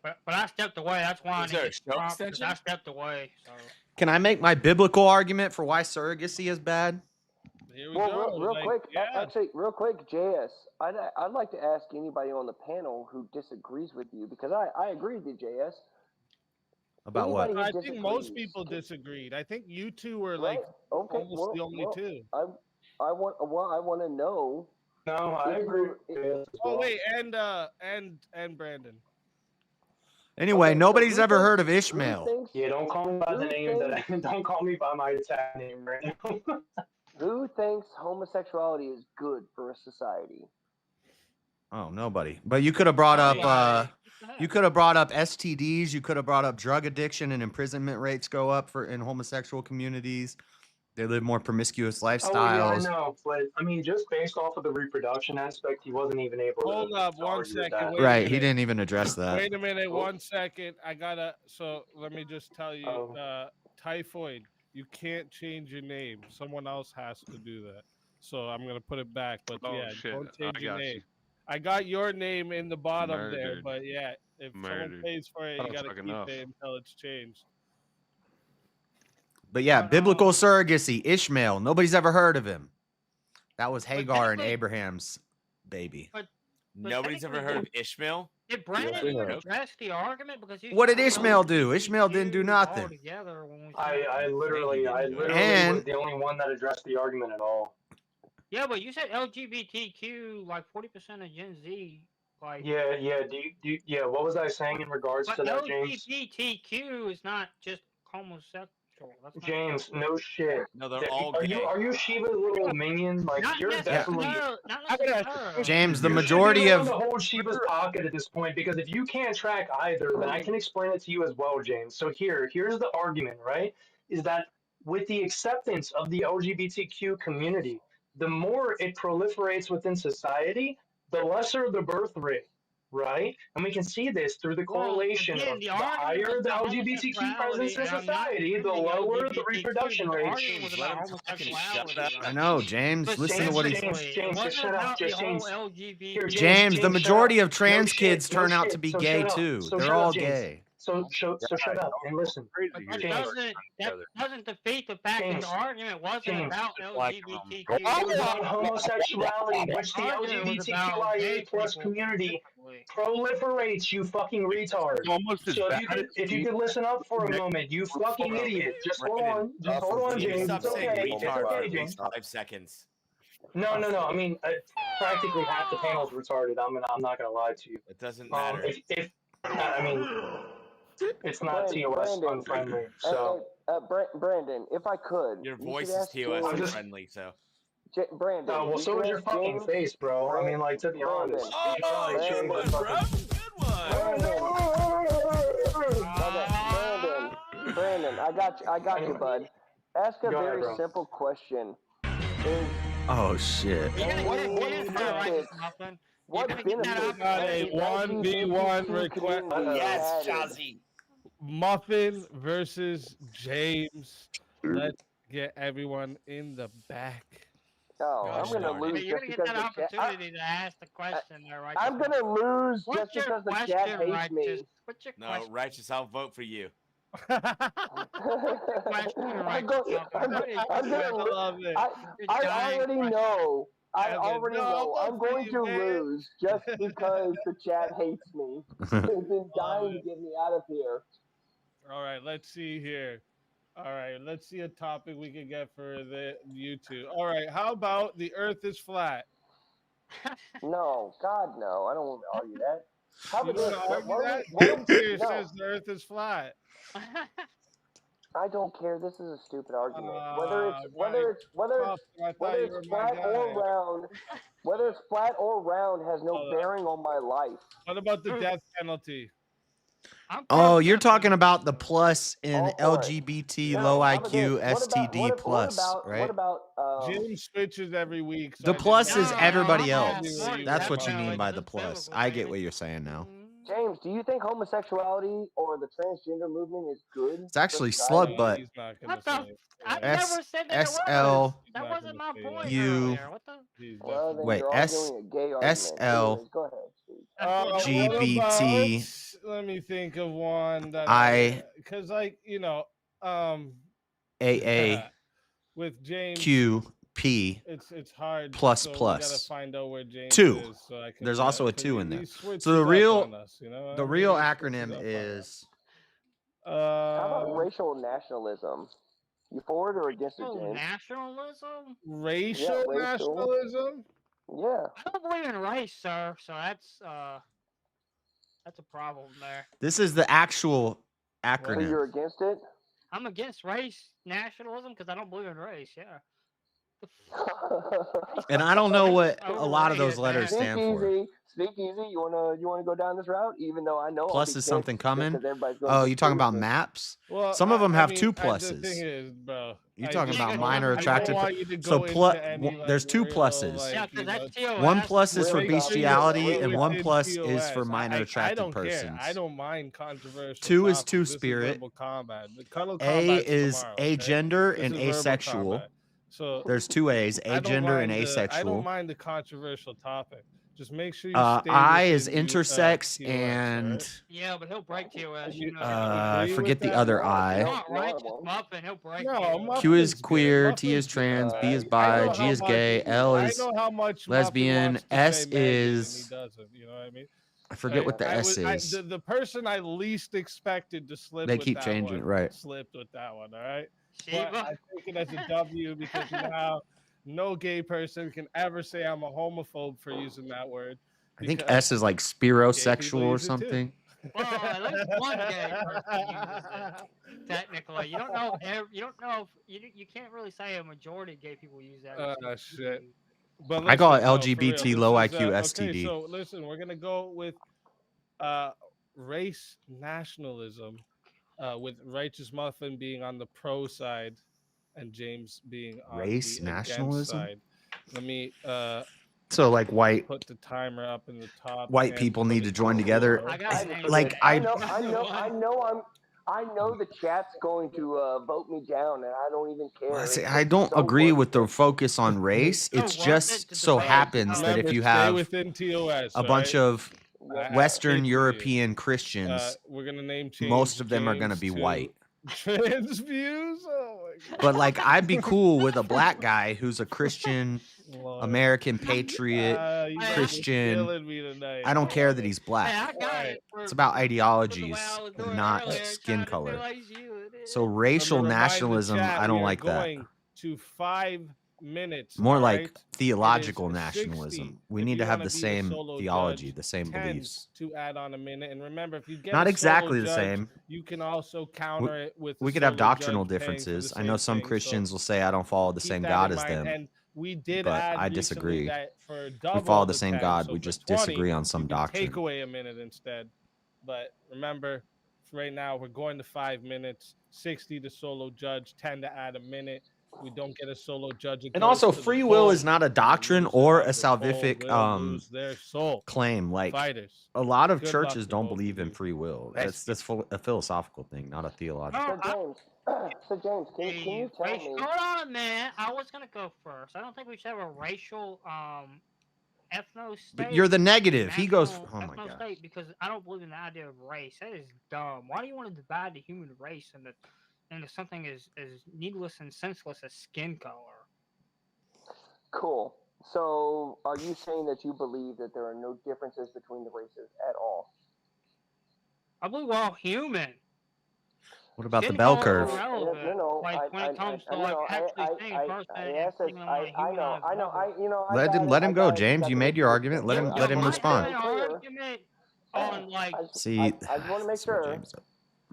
But I stepped away. That's why I Was there a didn't get the show prompt, 'cause extension? I stepped away. So. Can I make my biblical argument for why surrogacy is bad? Here we Well, go. real like, quick, yeah. actually, real quick, JS, I'd like to ask anybody on the panel who disagrees with you because I agree with you, JS. About what? Anybody who I think most disagrees people disagreed. I think you two were Right. like almost the only two. I want to know. No, I agree. Oh wait, and Brandon. Anyway, Okay, so nobody's who ever thinks- heard of who Ishmael. thinks- Yeah, don't call me by the who name thinks- don't call me by my tag name right now. Who thinks homosexuality is good for a society? Oh, nobody. But you could have brought up you could have brought up STDs, you could have brought up drug addiction and imprisonment rates go up for in homosexual communities. They live more promiscuous lifestyles. Oh, yeah, I know, but I mean, just based off of the reproduction aspect, he wasn't even able to. Hold up to one argue with second. that. Wait a Right, minute. he didn't even address that. Wait a minute, 1 second. So let me just tell you, Typhoid, you can't change your name. Someone else has to do that. So I'm gonna put it back. But Oh, yeah, shit. don't change I your got name. you. I got your name in the bottom there, Murdered. but yeah, if someone Murdered. pays for it, I you don't gotta fucking keep know. it until it's changed. But yeah, biblical surrogacy, Ishmael. Nobody's ever heard of him. That was Hagar and technically- Abraham's baby. But Nobody's ever heard of Ishmael? Did Brandon Yes, we even have. address the argument? Because What did Ishmael do? Ishmael didn't do nothing. I literally And- was the only one that addressed the argument at all. Yeah, but you said LGBTQ, like 40% of Gen Z, like. Yeah. Yeah. What was I saying in regards But to that, James? LGBTQ is not just homosexual. That's not James, no shit. No, they're all Are gay. you Shiva's little minion? Like Not you're necessarily. definitely. Not necessarily. James, the You should be majority willing of to hold Shiva's pocket at this point because if you can't track either, then I can explain it to you as well, James. So here's the argument, right? Is that with the acceptance of the LGBTQ community, the more it proliferates within society, the lesser the birth rate, right? And we can see this through the correlation again, of the the argument higher was the about LGBTQ presence in homosexuality, and I'm not society, the defending lower the LGBTQ, reproduction the rate. argument was about homosexuality. I know, James. Listen to what he's. James, It just wasn't shut up. about Just the whole James. LGBT. Here, James, the shut majority up. of trans No kids shit, no turn out shit. to be So gay shut up. too. So They're shut up, all James. gay. So shut up and listen. But that doesn't defeat the fact that the argument wasn't James. about LGBTQ. It was about homosexuality, which the argument was about LGBTQIA gay plus people. community proliferates, you fucking retard. almost as So bad if you could listen up for a moment, you fucking idiot. Just hold on. Just hold on, James. Stop It's saying okay. It's retard for okay, at James. least 5 seconds. No. I mean, practically half the panel's retarded. I'm not gonna lie to you. It doesn't matter. I mean, it's not TOS unfriendly. So Brandon, if I could, Your you voice should is ask TOS James- unfriendly, so. Brandon. well, you so should is your ask fucking James- face, bro. I mean, like, to be honest. Brandon. Brandon, I got you, bud. Ask a Go ahead, very bro. simple question. Is Oh shit. You're gonna get what it for a righteous benefits? muffin. You're What gonna get that benefits Got has a the 1v1 LGBTQ request. community Yes, added? Chazzy. Muffin versus James. Let's get everyone in the back. Oh, I'm Gosh gonna darn it. lose But you're just gonna get because that the chat. opportunity to ask the question there, righteous I'm muffin. gonna lose What's just your because the question, chat hates righteous? me. What's your No, question? righteous, I'll vote for you. Question, I'm, righteous go, muffin. What is your I'm gonna question? lose. love it. Your I dying already question. know. I Evan, already no, know. I'll I'm vote for going you, to man. lose just because the chat hates me. They've been dying to get me out of here. All right, let's see here. All right, let's see a topic we can get for the YouTube. All right, how about the Earth is flat? No, God, no. I don't want to argue that. How You about this? want to argue that? What James here no, says the Earth is flat. I don't care. This is a stupid argument. my Puff, I thought you were my flat or guy. round, whether it's flat or round has no bearing on my life. What about the death penalty? Oh, you're talking about the plus in All for it. LGBT, No, low how about IQ, this? STD plus, What right? about James switches every week. So The I plus didn't is know everybody exactly else. what you That's were what you about. mean by the plus. I get what you're saying now. James, do you think homosexuality or the transgender movement is good? It's actually for society? slug butt. He's not What gonna the? say. I S- never said that it SL was. That wasn't my point U- earlier. What the? Well, then Wait, you're arguing a gay argument. SL Anyways, go ahead, Steve. What GBT. about, let me think of one that I- because like AA with James QP it's hard. plus so we plus. gotta find out where James 2. is so I can There's get- also a 'cause 2 he- in there. he switches So the up real on us, you know what the I mean? real He switches acronym up on is How about racial nationalism? You for it or against it, Oh, James? nationalism? racial racial. nationalism. Yeah. I don't believe in race, sir. So that's a problem there. this is the actual So acronym. you're against it? I'm against race nationalism because I don't believe in race. Yeah. And I don't know what a Overrated, lot of those man. letters stand for. Speak easy. You wanna go down this route? Even though I know I'll Plus be is something pissed just coming. 'cause everybody's going Oh, to you talking about foolishness. maps? Well, Some of them have mean, 2 The pluses. thing is, bro, You're I talking just about don't- minor I don't attractive. want you to So go into there's 2 real, pluses. like, Yeah, you because know, that's TOS. One plus is for Really dumb. bestiality, Really and 1 within plus is TOS. for minor I attractive don't persons. care. I don't mind controversial. 2 is topics. 2 This spirit. Verbal combat. The cuddle A combat's is tomorrow, okay? agender This and is verbal asexual. combat. So There's 2 A's, I don't agender and mind I don't asexual. mind the controversial topic. Just make sure you stay I is within intersex TOS, and alright? Yeah, but he'll break TOS. You know. I agree forget with the that? other Come I. on, righteous muffin. He'll break No, TOS. Muffin Q is good. queer, T is Muffin's trans, good. B is I bi, know G how is much- gay, L I is know how much Muffin lesbian, wants to S say Megan, and he is doesn't. You know what I mean? I forget what the I S was- I- is. the person I least expected to slip. They with keep that changing one, it, right. Slipped with that one. All right. But Shiva. I take it as a W because now no gay person can ever say I'm a homophobe for using that word. I think because S is like gay people spirosexual or use it too. something. Well, at least one gay person uses it. Technically, you don't know. You don't know if you can't really say a majority of gay people use that. Shit. But I call it listen, no, for LGBT real, low this is, IQ Okay, STD. so listen, we're gonna go with race nationalism, with Righteous Muffin being on the pro side, and James being on Race the against nationalism? side. Let me So like white put the timer up in the top. white and people put need it to join the together. floor. Like I know the chat's going to vote me down, and I don't even care. See, It's I don't so agree worth with the focus on race. It's just so happens that if Remember, you stay have within TOS, a bunch right? of I Western hate you. European Christians, We're gonna name change most of them are going to James be to white. Trans views. Oh my god. But like, I'd be cool with a black guy who's a Christian, American patriot, You guys are Christian. killing me tonight. I don't care that he's Hey, black. I got it. It's about ideologies, not earlier, skin trying to color. realize you. So racial Let me remind the nationalism, chat, I we don't are like that. going to 5 minutes. More all like right? theological It is nationalism. 60 We if need you to have wanna the be a same solo theology, judge, the same 10 beliefs. to add on a minute. And remember, if you get Not a exactly solo the judge, same. you can also counter it with. We a could have solo doctrinal judge paying for the differences. I know same some thing, so Christians will say I don't follow the keep same that God in as mind. them. And we did but add I recently disagree. that for We double follow the same 10, God. so We for just 20, disagree on some you can doctrine. Take away a minute instead. But remember, right now. We're going to 5 minutes, 60 to solo judge, 10 to add a minute. We don't get a solo judge. It And goes also, to the free will is poll. not a doctrine Loser or of a the poll salvific will lose their soul. claim. Like Fighters, a lot of good luck churches to don't both believe of in you. free will. That's a philosophical thing, not a theological. No, So James, can you tell me? Hold on a minute. I was gonna go first. I don't think we should have a racial ethno state. But you're the negative. He goes, oh my ethno god. state because I don't believe in the idea of race. That is dumb. Why do you want to divide the human race into something as needless and senseless as skin color? Cool. So, are you saying that you believe that there are no differences between the races at all? I believe we're all human. What about the Skin bell color is curve? irrelevant. Like when it comes to like actually seeing a person and putting them on a humanized level. Let him go, James. You made your argument. Let him respond. An argument on like. See, I just want to make sure.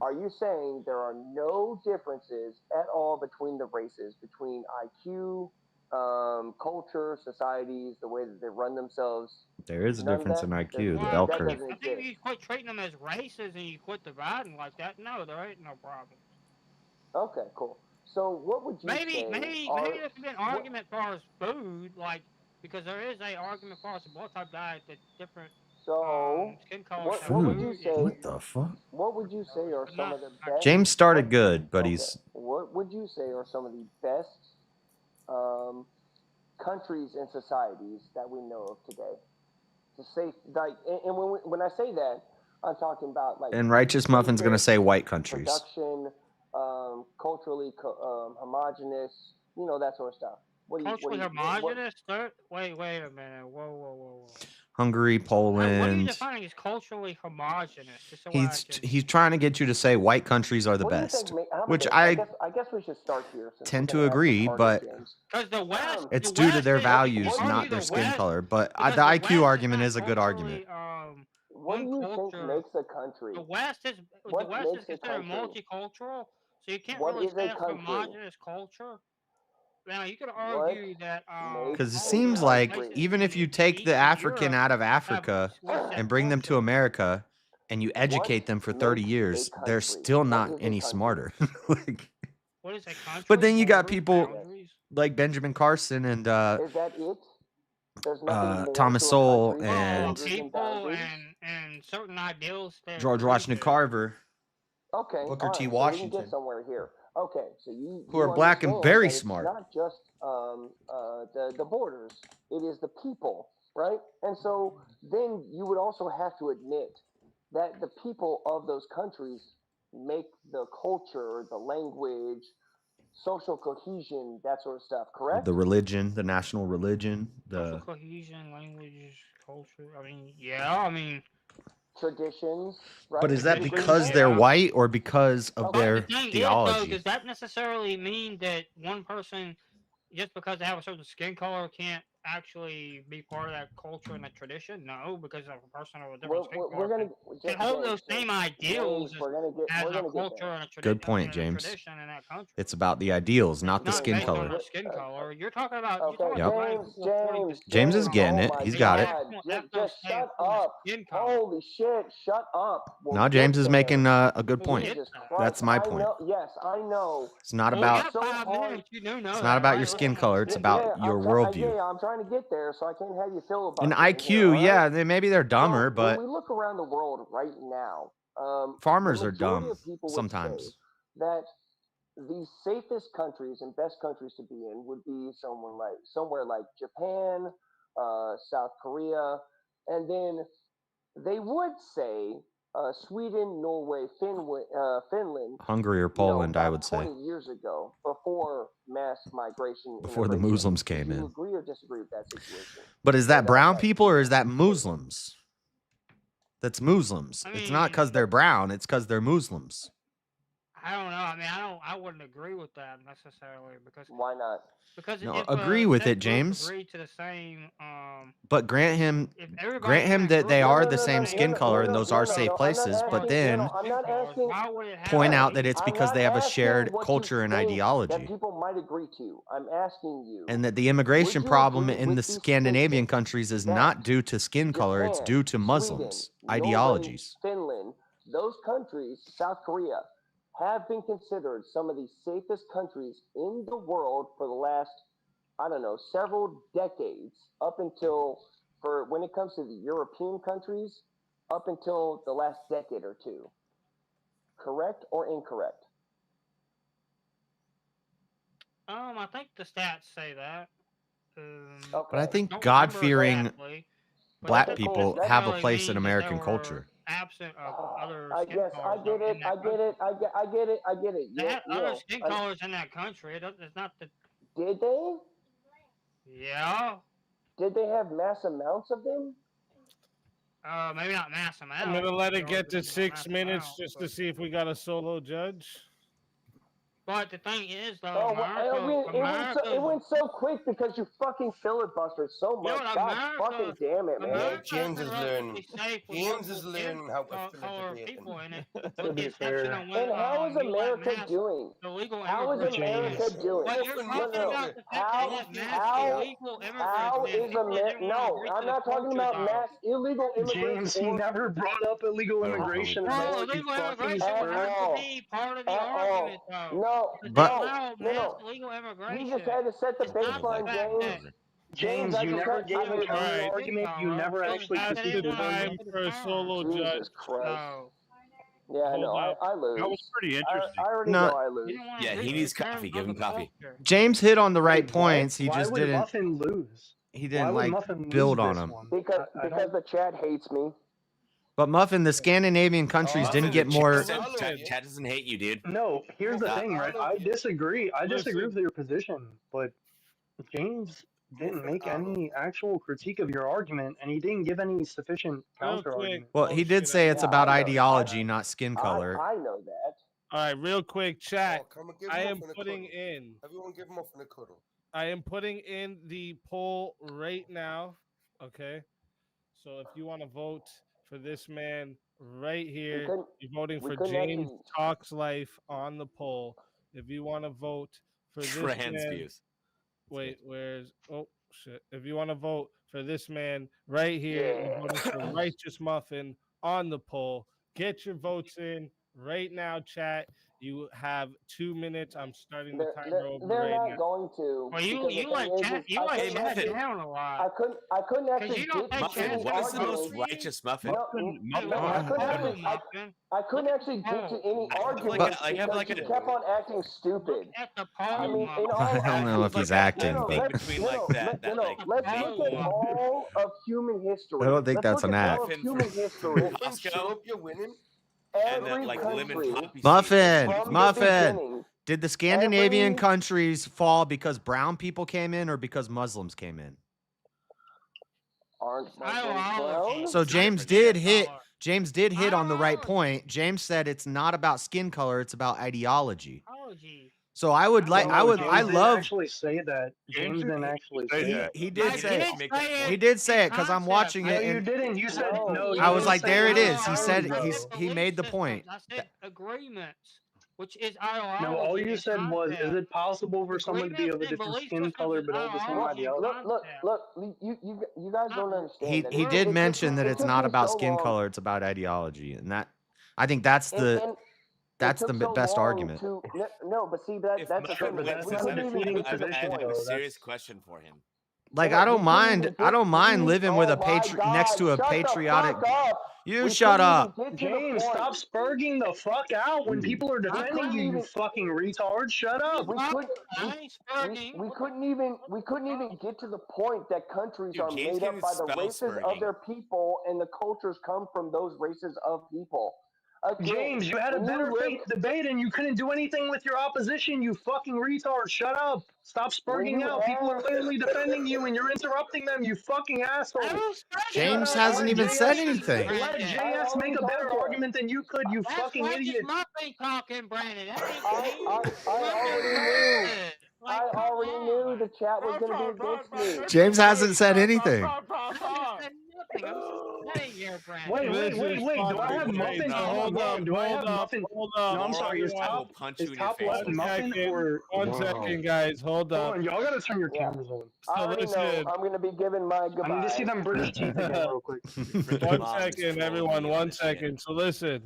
Are you saying there are no differences at all between the races, between IQ, culture, societies, the way that they run themselves? There is a difference in IQ, the bell curve. I think you quit treating them as races and you quit dividing like that. No, there ain't no problem. Okay, cool. So what would you maybe say? Maybe there could be an argument as far as food, like because there is a argument as far as the blood type diet that different skin colors have what would you say? What the fuck? What would you say are some of the best? James started good, but he's. What would you say are some of the best countries and societies that we know of today? To say like, and when I say that, I'm talking about like. And Righteous Muffin's gonna say white countries. Production, culturally homogenous, that sort of stuff. Culturally homogenous? Wait a minute. Whoa. Hungary, What are you Poland. defining as culturally homogenous? He's trying to get you to say white countries are the What do you best, think, which I guess we should start here. tend to agree, but the West, it's due to their values, not their skin color. But the IQ argument is a good argument. What do you think makes a country? The West is considered multicultural, so you can't What really is say a it's country? homogenous culture. Now you could argue that Because it seems like even if you take the African out of Africa and bring them to America and you educate them for 30 years, they're still not any smarter. What is a country? But then you got people like Benjamin Carson and Is that it? There's nothing more Thomas to a Sowell country and people and certain ideals that George Washington Carver, Okay. Booker T. So we can Washington, get somewhere here. Okay, so who are black and very understand that smart. It's not just the borders; it is the people, right? And so then you would also have to admit that the people of those countries make the culture, the language, social cohesion, that sort of stuff. Correct? The religion, the national religion, social cohesion, language, culture. I mean. Traditions, right? But is that because they're white or because of their theology? Does that necessarily mean that one person, just because they have a certain skin color, can't actually be part of that culture and that tradition? No, because of a person of a different skin color can hold those same ideals as a culture and a tradition. Good point, James. Tradition in that country. It's about the ideals, not the Not skin based on color. the skin color. You're talking about. James is getting it. He's got it. Just shut up. Holy shit, shut up. Now James is making a good point. That's my point. Yes, I know. It's not about. It's not about your skin color. It's about your worldview. Yeah, I'm trying to get there, so I can't have you feel about And it. IQ, yeah, maybe they're dumber, but when we look around the world right now, farmers the are majority dumb of people would sometimes. say that the safest countries and best countries to be in would be somewhere like Japan, South Korea, and then they would say Sweden, Norway, Finland. Hungary or Poland, I would say. 20 years ago, before mass migration. Before the Muslims came Do you in. agree or disagree with that situation? But is that brown people or is that Muslims? That's Muslims. It's not because they're brown. It's because they're Muslims. I don't know. I wouldn't agree with that necessarily because. Why not? Because no, agree with it, James. Agree to the same. But grant him that they are the same skin color and those are safe places. But then point out that it's because they have a shared culture and ideology. That people might agree to. I'm asking you. And that the immigration problem in the Scandinavian countries is not due to skin color; it's due to Muslims ideologies. Finland. those countries, South Korea, have been considered some of the safest countries in the world for the last, I don't know, several decades, up until, for when it comes to the European countries, up until the last decade or two. Correct or incorrect? I think the stats say that. But I think don't remember God-fearing exactly, but black that people doesn't have a really place in mean that American they culture. were absent of other I skin guess I colors get it. in that I get country. it. I get it. I get it. They You, had you other know, skin colors in that country. It's not the. did they? Yeah. Did they have mass amounts of them? Maybe not mass amount. I'm gonna let it There get to wasn't 6 mass minutes amount, just but- to see if we got a solo judge. But the thing is, though, Oh, well, it went so quick because you fucking filibustered so much. God fucking damn it, man. Yeah, James is learning. James is learning how to flip people in it. To be fair, And how is America doing? How is America doing? But you're talking about the fact they let mass illegal how immigrants in. is America? No, I'm not talking about mass illegal immigrants. James, he never brought up illegal immigration at all. You Illegal fucking immigration would have all. to be part of the argument, though. No, Mass illegal immigration. You just had to set the baseline, James. James, you never gave a counter argument. You never actually That's the critiqued time for a solo judge. Jesus Christ. Yeah, I Hold know. up. I lose. That was pretty interesting. I already No. know I lose. Yeah, he needs coffee. Give him coffee. James hit on the right points. He Why just would didn't. Muffin lose? He Why didn't would like Muffin build lose on this them. one? Because I don't- the chat hates me. But Muffin, the Scandinavian countries didn't get more. Chad doesn't hate you, dude. No, here's the Stop. thing, right? I disagree. I disagree with your position, but James didn't make any actual critique of your argument, and he didn't give any sufficient counter argument. Well, he did say it's about ideology, not skin color. I know that. All right, real quick, chat. Come and give I am Muffin a putting cuddle. in. Everyone give Muffin a cuddle. I am putting in the poll right now. Okay, so if you want to vote for this man right here, you're voting for James Talks Life on the poll. If you want to vote for this Trans man, views. wait, where's shit? If you want to vote for this man right here, you're voting for Righteous Muffin on the poll. Get your votes in right now, chat. You have 2 minutes. I'm starting the timer over They're right not now. going to. Well, you let chat down a lot. I couldn't actually you don't get think to any Chad's What is the most arguments. righteous muffin? I couldn't actually get to any arguments because you kept on acting stupid. I mean, in all I don't know if he's acting, but let's look at all of human history. I don't think Let's that's look an at act. all of human history. You're winning. Every country. Muffin. Did the Scandinavian Every- countries fall because brown people came in or because Muslims came in? Aren't Muslims brown? So James did hit. James did hit on the right point. James said it's not about skin color; it's about ideology. So I would like. I James love. didn't actually say that. James didn't actually say that. He did say it. He did say it because I'm watching No, it. you And didn't. You said no. I was like, there it is. He said he made the point. I said agreements, which is ideology. No, all you and said was, concept. is it possible for someone to be of a Agreements and different belief skin color but all the same ideology? Look, you guys don't understand. He did mention that it's not about skin color; it's about ideology, and that I think that's the best argument. No, but see that's the thing. We couldn't even get to the I have point. a serious question for him. Like I don't mind living with a next to a patriotic. You shut up. James, stop spurging the fuck out when people are defending you, you fucking retard. Shut up. We couldn't even get to the point that countries are made up by the races of their people and the cultures come from those races of people. Again, James, you had a better debate and you couldn't do anything with your opposition, you fucking retard. Shut up. Stop spurging out. People are literally defending you and you're interrupting them, you fucking asshole. James hasn't even said anything. Let JS make a better argument than you could, you fucking idiot. Talking, Brandon. I already knew the chat was going to be against me. James hasn't said anything. Wait, do I have Muffin? Hold on, do I have Muffin? Hold on. No, I'm sorry, is top left Muffin or... One second, guys, hold Hold up. on, y'all gotta turn your cameras on. I already know I'm going to be giving my goodbye. I need to see them British teeth again real quick. 1 second, everyone, 1 second. So listen,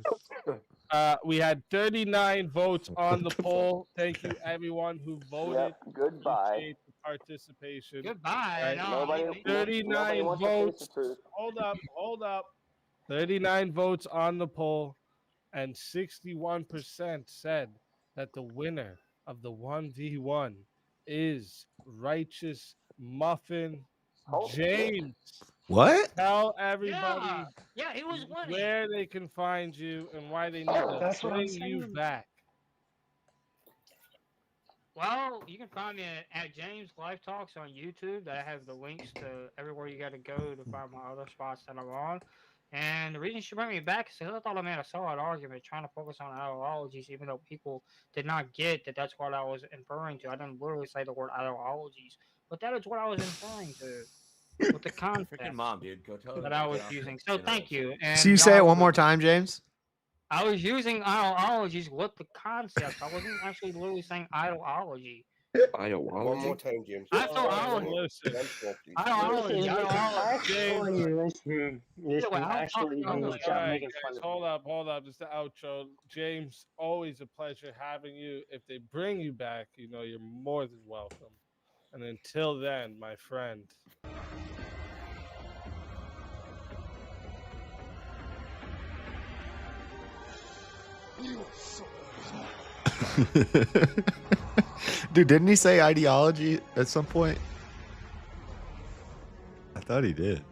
We had 39 votes on the poll. Thank you, everyone who voted. Yep. Goodbye. Appreciate the participation. Goodbye. Right. No, Nobody 39 wants to face votes. the truth. Hold up. 39 votes on the poll, and 61% said that the winner of the 1v1 is Righteous Muffin James. What? Tell everybody Yeah, he was winning. where they can find you and why they need to That's what I'm bring you saying. back. Well, you can find me at James Life Talks on YouTube. I have the links to everywhere you got to go to find my other spots that I'm on. And the reason she brought me back is because I thought I made a solid argument trying to focus on ideologies, even though people did not get that that's what I was inferring to. I didn't literally say the word ideologies, but that is what I was inferring to with the concept Freaking mom, dude. Go tell her that to I get was off using. the So thank you. And So you say it one more time, James? I was using ideologies with the concept. I wasn't actually literally saying ideology. One more time, James. Ideology. Ideology. Actually, listen, actually, All you right, stop making guys, fun of hold up. Just the outro. James, always a pleasure having you. If they bring you back, you know you're more than welcome. And until then, my friend. Dude, didn't he say ideology at some point? I thought he did.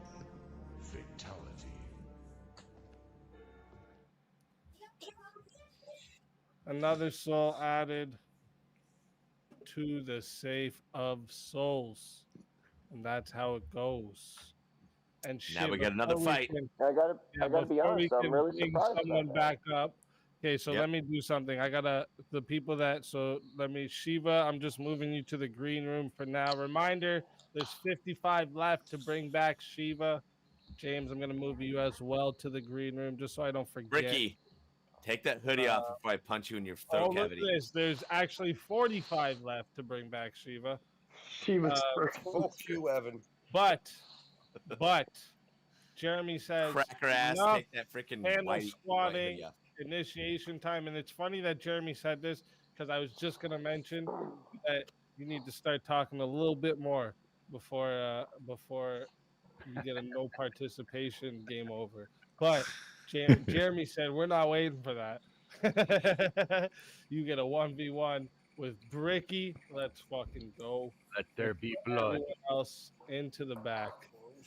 Another soul added to the safe of souls. And that's how it goes. And Now we shit, got another before we fight. can- I gotta be before we honest. I'm can really bring surprised someone about that. back up. Okay, so let me do something. The people that, Shiva, I'm just moving you to the green room for now. Reminder, there's 55 left to bring back Shiva. James, I'm going to move you as well to the green room just so I don't forget. Ricky, take that hoodie off before I punch you in your throat All of cavity. this, there's actually 45 left to bring back Shiva. Fuck you, Evan. But, Jeremy says, Cracker ass, enough take that freaking handle white squatting, hoodie off. initiation time. And it's funny that Jeremy said this because I was just going to mention that you need to start talking a little bit more before you get a no participation game over. But Jeremy said, we're not waiting for that. You get a 1v1 with Bricky. Let's fucking go. Let there be blood. Everyone else into the back.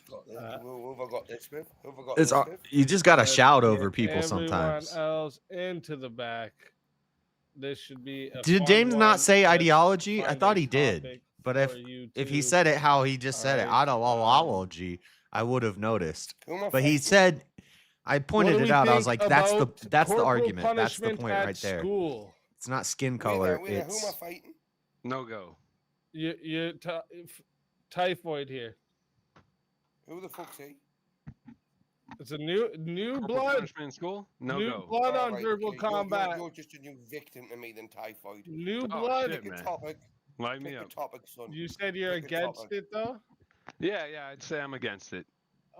Who have I got this with? Who have I got It's this with? you just gotta Let's shout get over people sometimes. Everyone else into the back. This should be a Did fun James one. not say Let's ideology? I find thought a he did. topic But for you if he two. said it how he just said it, Alright, ideology, I would have noticed. Who am I But he fighting? said, I pointed What do it we out. I was think like, that's the about corporal argument. That's the punishment point at right there. School? It's not skin color. Who am I It's fighting? No go. You typhoid here. Who the fuck's he? It's a new Corporal blood. punishment in school? No New go. blood on Alright, verbal okay, combat. You're just a new victim to me than typhoid. New Oh, blood. shit, Pick a man. topic. Light me Pick a up. topic, son. You said you're Pick a against topic. it though. Yeah, I'd say I'm against it.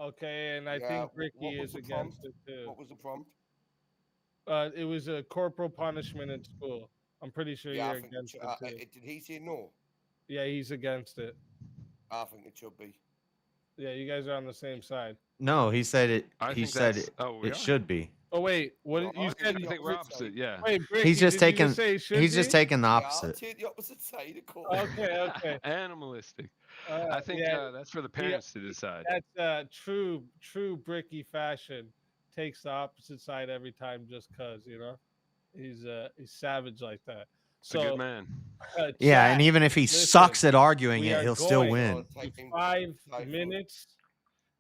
Okay, and I Yeah, think Ricky what was is the against prompt? it too. What was the prompt? It was a corporal punishment in school. I'm pretty sure Yeah, I you're think against it too. did he say no? Yeah, he's against it. I think it should be. Yeah, you guys are on the same side. no. He said it. I He think said that's- it. oh, we It are? should be. Oh wait, what No, did you I said? I think we're opposite, yeah. Wait, Bricky, He's just did you taking. say it should He's just be? taking the Yeah, I'll opposite. take the opposite side of course. Okay. Animalistic. I think yeah, that's for the parents to decide. That's true Bricky fashion. Takes the opposite side every time just cause, you know. He's savage like that. It's a good man. Yeah, chat, and even if he listen, sucks at arguing we it, are he'll still going win. to 5 minutes.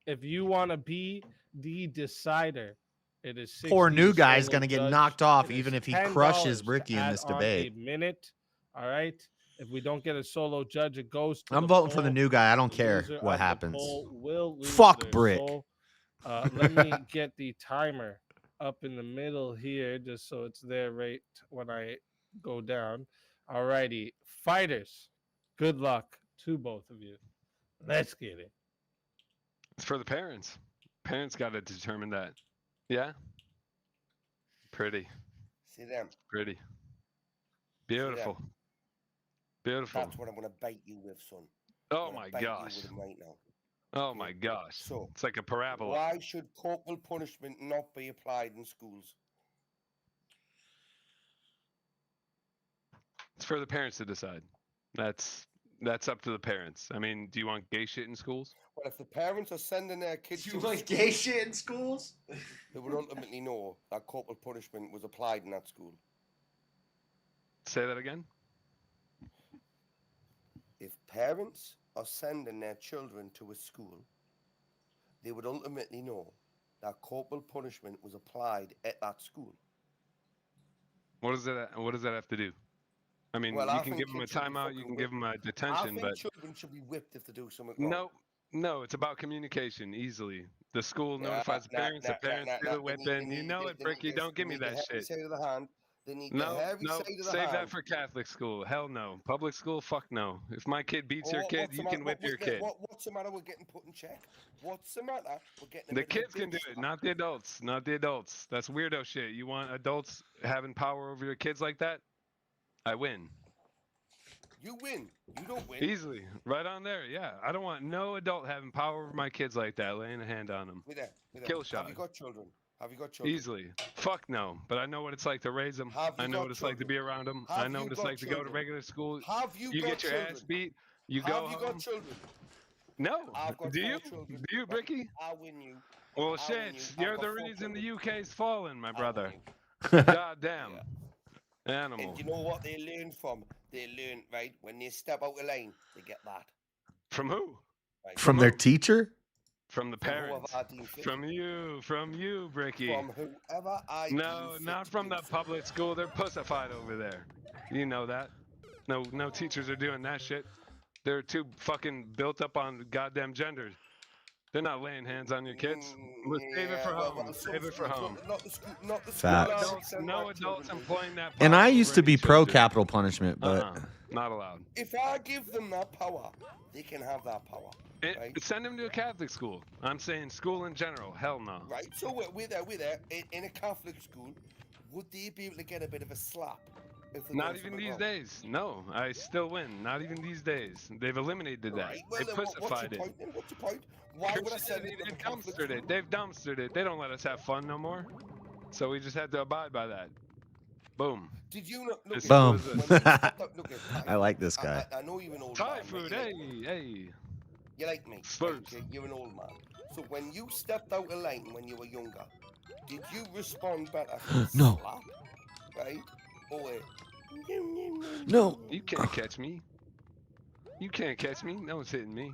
If you want to be the decider, it is 60 Poor new guy's solo gonna get judge. knocked off It is even if he $10 crushes to Ricky in add this on debate. A minute. All right. If we don't get a solo judge, it goes to I'm the voting for the poll. new guy. I don't The care loser what of the happens. poll will lose Fuck their Brick. soul. Let me get the timer up in the middle here, just so it's there right when I go down. All righty, fighters. Good luck to both of you. Let's get it. It's for the parents. Parents got to determine that. Yeah? Pretty. See them? Pretty. Beautiful. Beautiful. That's what I'm going to bait you with, son. Oh I'm gonna my bait you gosh. with 'em right now. Oh my gosh. So, it's like a parabola. why should corporal punishment not be applied in schools? It's for the parents to decide. That's up to the parents. I mean, do you want gay shit in schools? Well, if the parents are sending their kids You to want school, gay shit in schools? they would ultimately know that corporal punishment was applied in that school. Say that again? If parents are sending their children to a school, they would ultimately know that corporal punishment was applied at that school. What does that have to do? I mean, Well, you I can think give them a kids should be timeout, you fucking can give them a I detention, think but children should be whipped if they do something wrong. no, it's about communication easily. The school notifies the parents, the parents do the whipping. You know it, Bricky. Don't give me that shit. Say to the hand. They need the No, hairy no, say to the save hand. that for Catholic school. Hell no. Public school, fuck no. If my kid beats your kid, you can whip your kid. What's the matter with getting put in check? What's the matter with getting a The bit of a kids can do bitch it, not the adults. Not the adults. That's weirdo shit. You want adults having power over your kids like that? I win. You win. You don't win. Easily. Right on there, yeah. I don't want no adult having power over my kids like that, laying a hand on them. Kill shot. Have you got children? Have you got children? Easily. Fuck no. But I know what it's like to raise them. I know what it's like to be around them. I know what it's like to go to regular school. Have you get your ass beat. You go Have you home. got children? No. I've got Do you? 4 children. Do you, Bricky? I'll win you. Well, I'll shit. win you. I've You're got the 4 reason the children. UK's fallen, my brother. God damn. Animal. And you know what they learn from? They learn, right, when they step out of line, they get that. From who? Right. From their teacher? From the parents. From you, Bricky. From whoever I No, deem not fit from to the do public school. They're pussified over there. You know that. No teachers are doing that shit. They're too fucking built up on goddamn genders. They're not laying hands on your kids. Let's save it for home. Save it for home. Not the Facts. No adults employing that. And I power used over to be any pro children. capital punishment, but Not allowed. If I give them that power, they can have that power. Right? Send them to a Catholic school. I'm saying school in general. Hell no. Right. So we're there. In a Catholic school, would they be able to get a bit of a slap? If they're Not doing even something these wrong? days. No, I still win. Not even these days. They've eliminated that. Right. Well, They then what's pussified your it. point? Then? What's your point? Why would I send them to They've the Catholic dumpstered it. They've dumpstered it. They don't let us have fun no more. So we just had to abide by that. Boom. Did you not look As Boom. simple as this. Look at I like this guy. I know you're an old Thai man. food, right? hey. You like me. Slurps. Right? You're an old man. So when you stepped out of line when you were younger, did you respond better to the No. slap? Right? Or wait. No. You can't catch me. You can't catch me. No one's hitting me.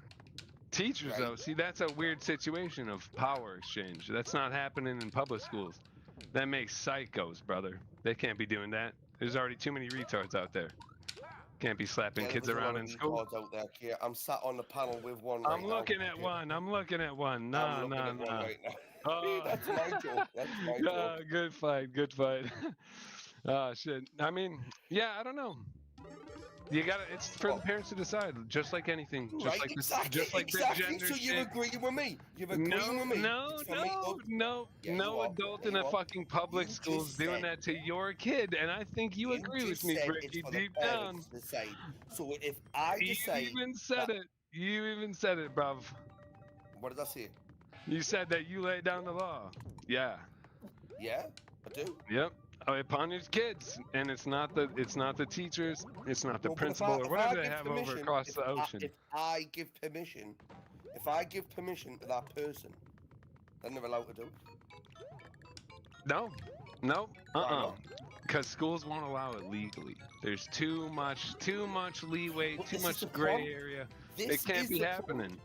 Teachers, though, see, that's a weird situation of power exchange. That's not happening in public schools. That makes psychos, brother. They can't be doing that. There's already too many retards out there. Can't be slapping kids there's a lot around of in school. retards out there, Kia. I'm sat on the panel with one right I'm looking now. at one. I'm looking at one. I'm No, looking at one no. right now. That's my joke. That's my Ah, joke. good fight. Good fight. Oh, shit. I mean, yeah, I don't know. You gotta. It's for the parents to decide, just like anything. Just Right, like exactly, this. Just like exactly. the gender So shit. you agree with me? You agree with me? It's for me up- Yeah, No you are. adult Yeah, in you a are. fucking public You school's just doing said- that to your kid, and I think you agree with just me, said Bricky, it's for the deep down. parents to decide. So if I You decide, even said it. You even said it, bruv. what did I say? You said that you laid down the law. Yeah. Yeah, I do. Yep. Upon your kids, and it's not the teachers, it's not the No, but principal or if I whatever they give have over permission- across if the ocean. If I give permission to that person, then they're allowed to do it. No, Why not? Because schools won't allow it legally. There's too much leeway, Well, too this is much the gray problem. area. This It can't is be the happening.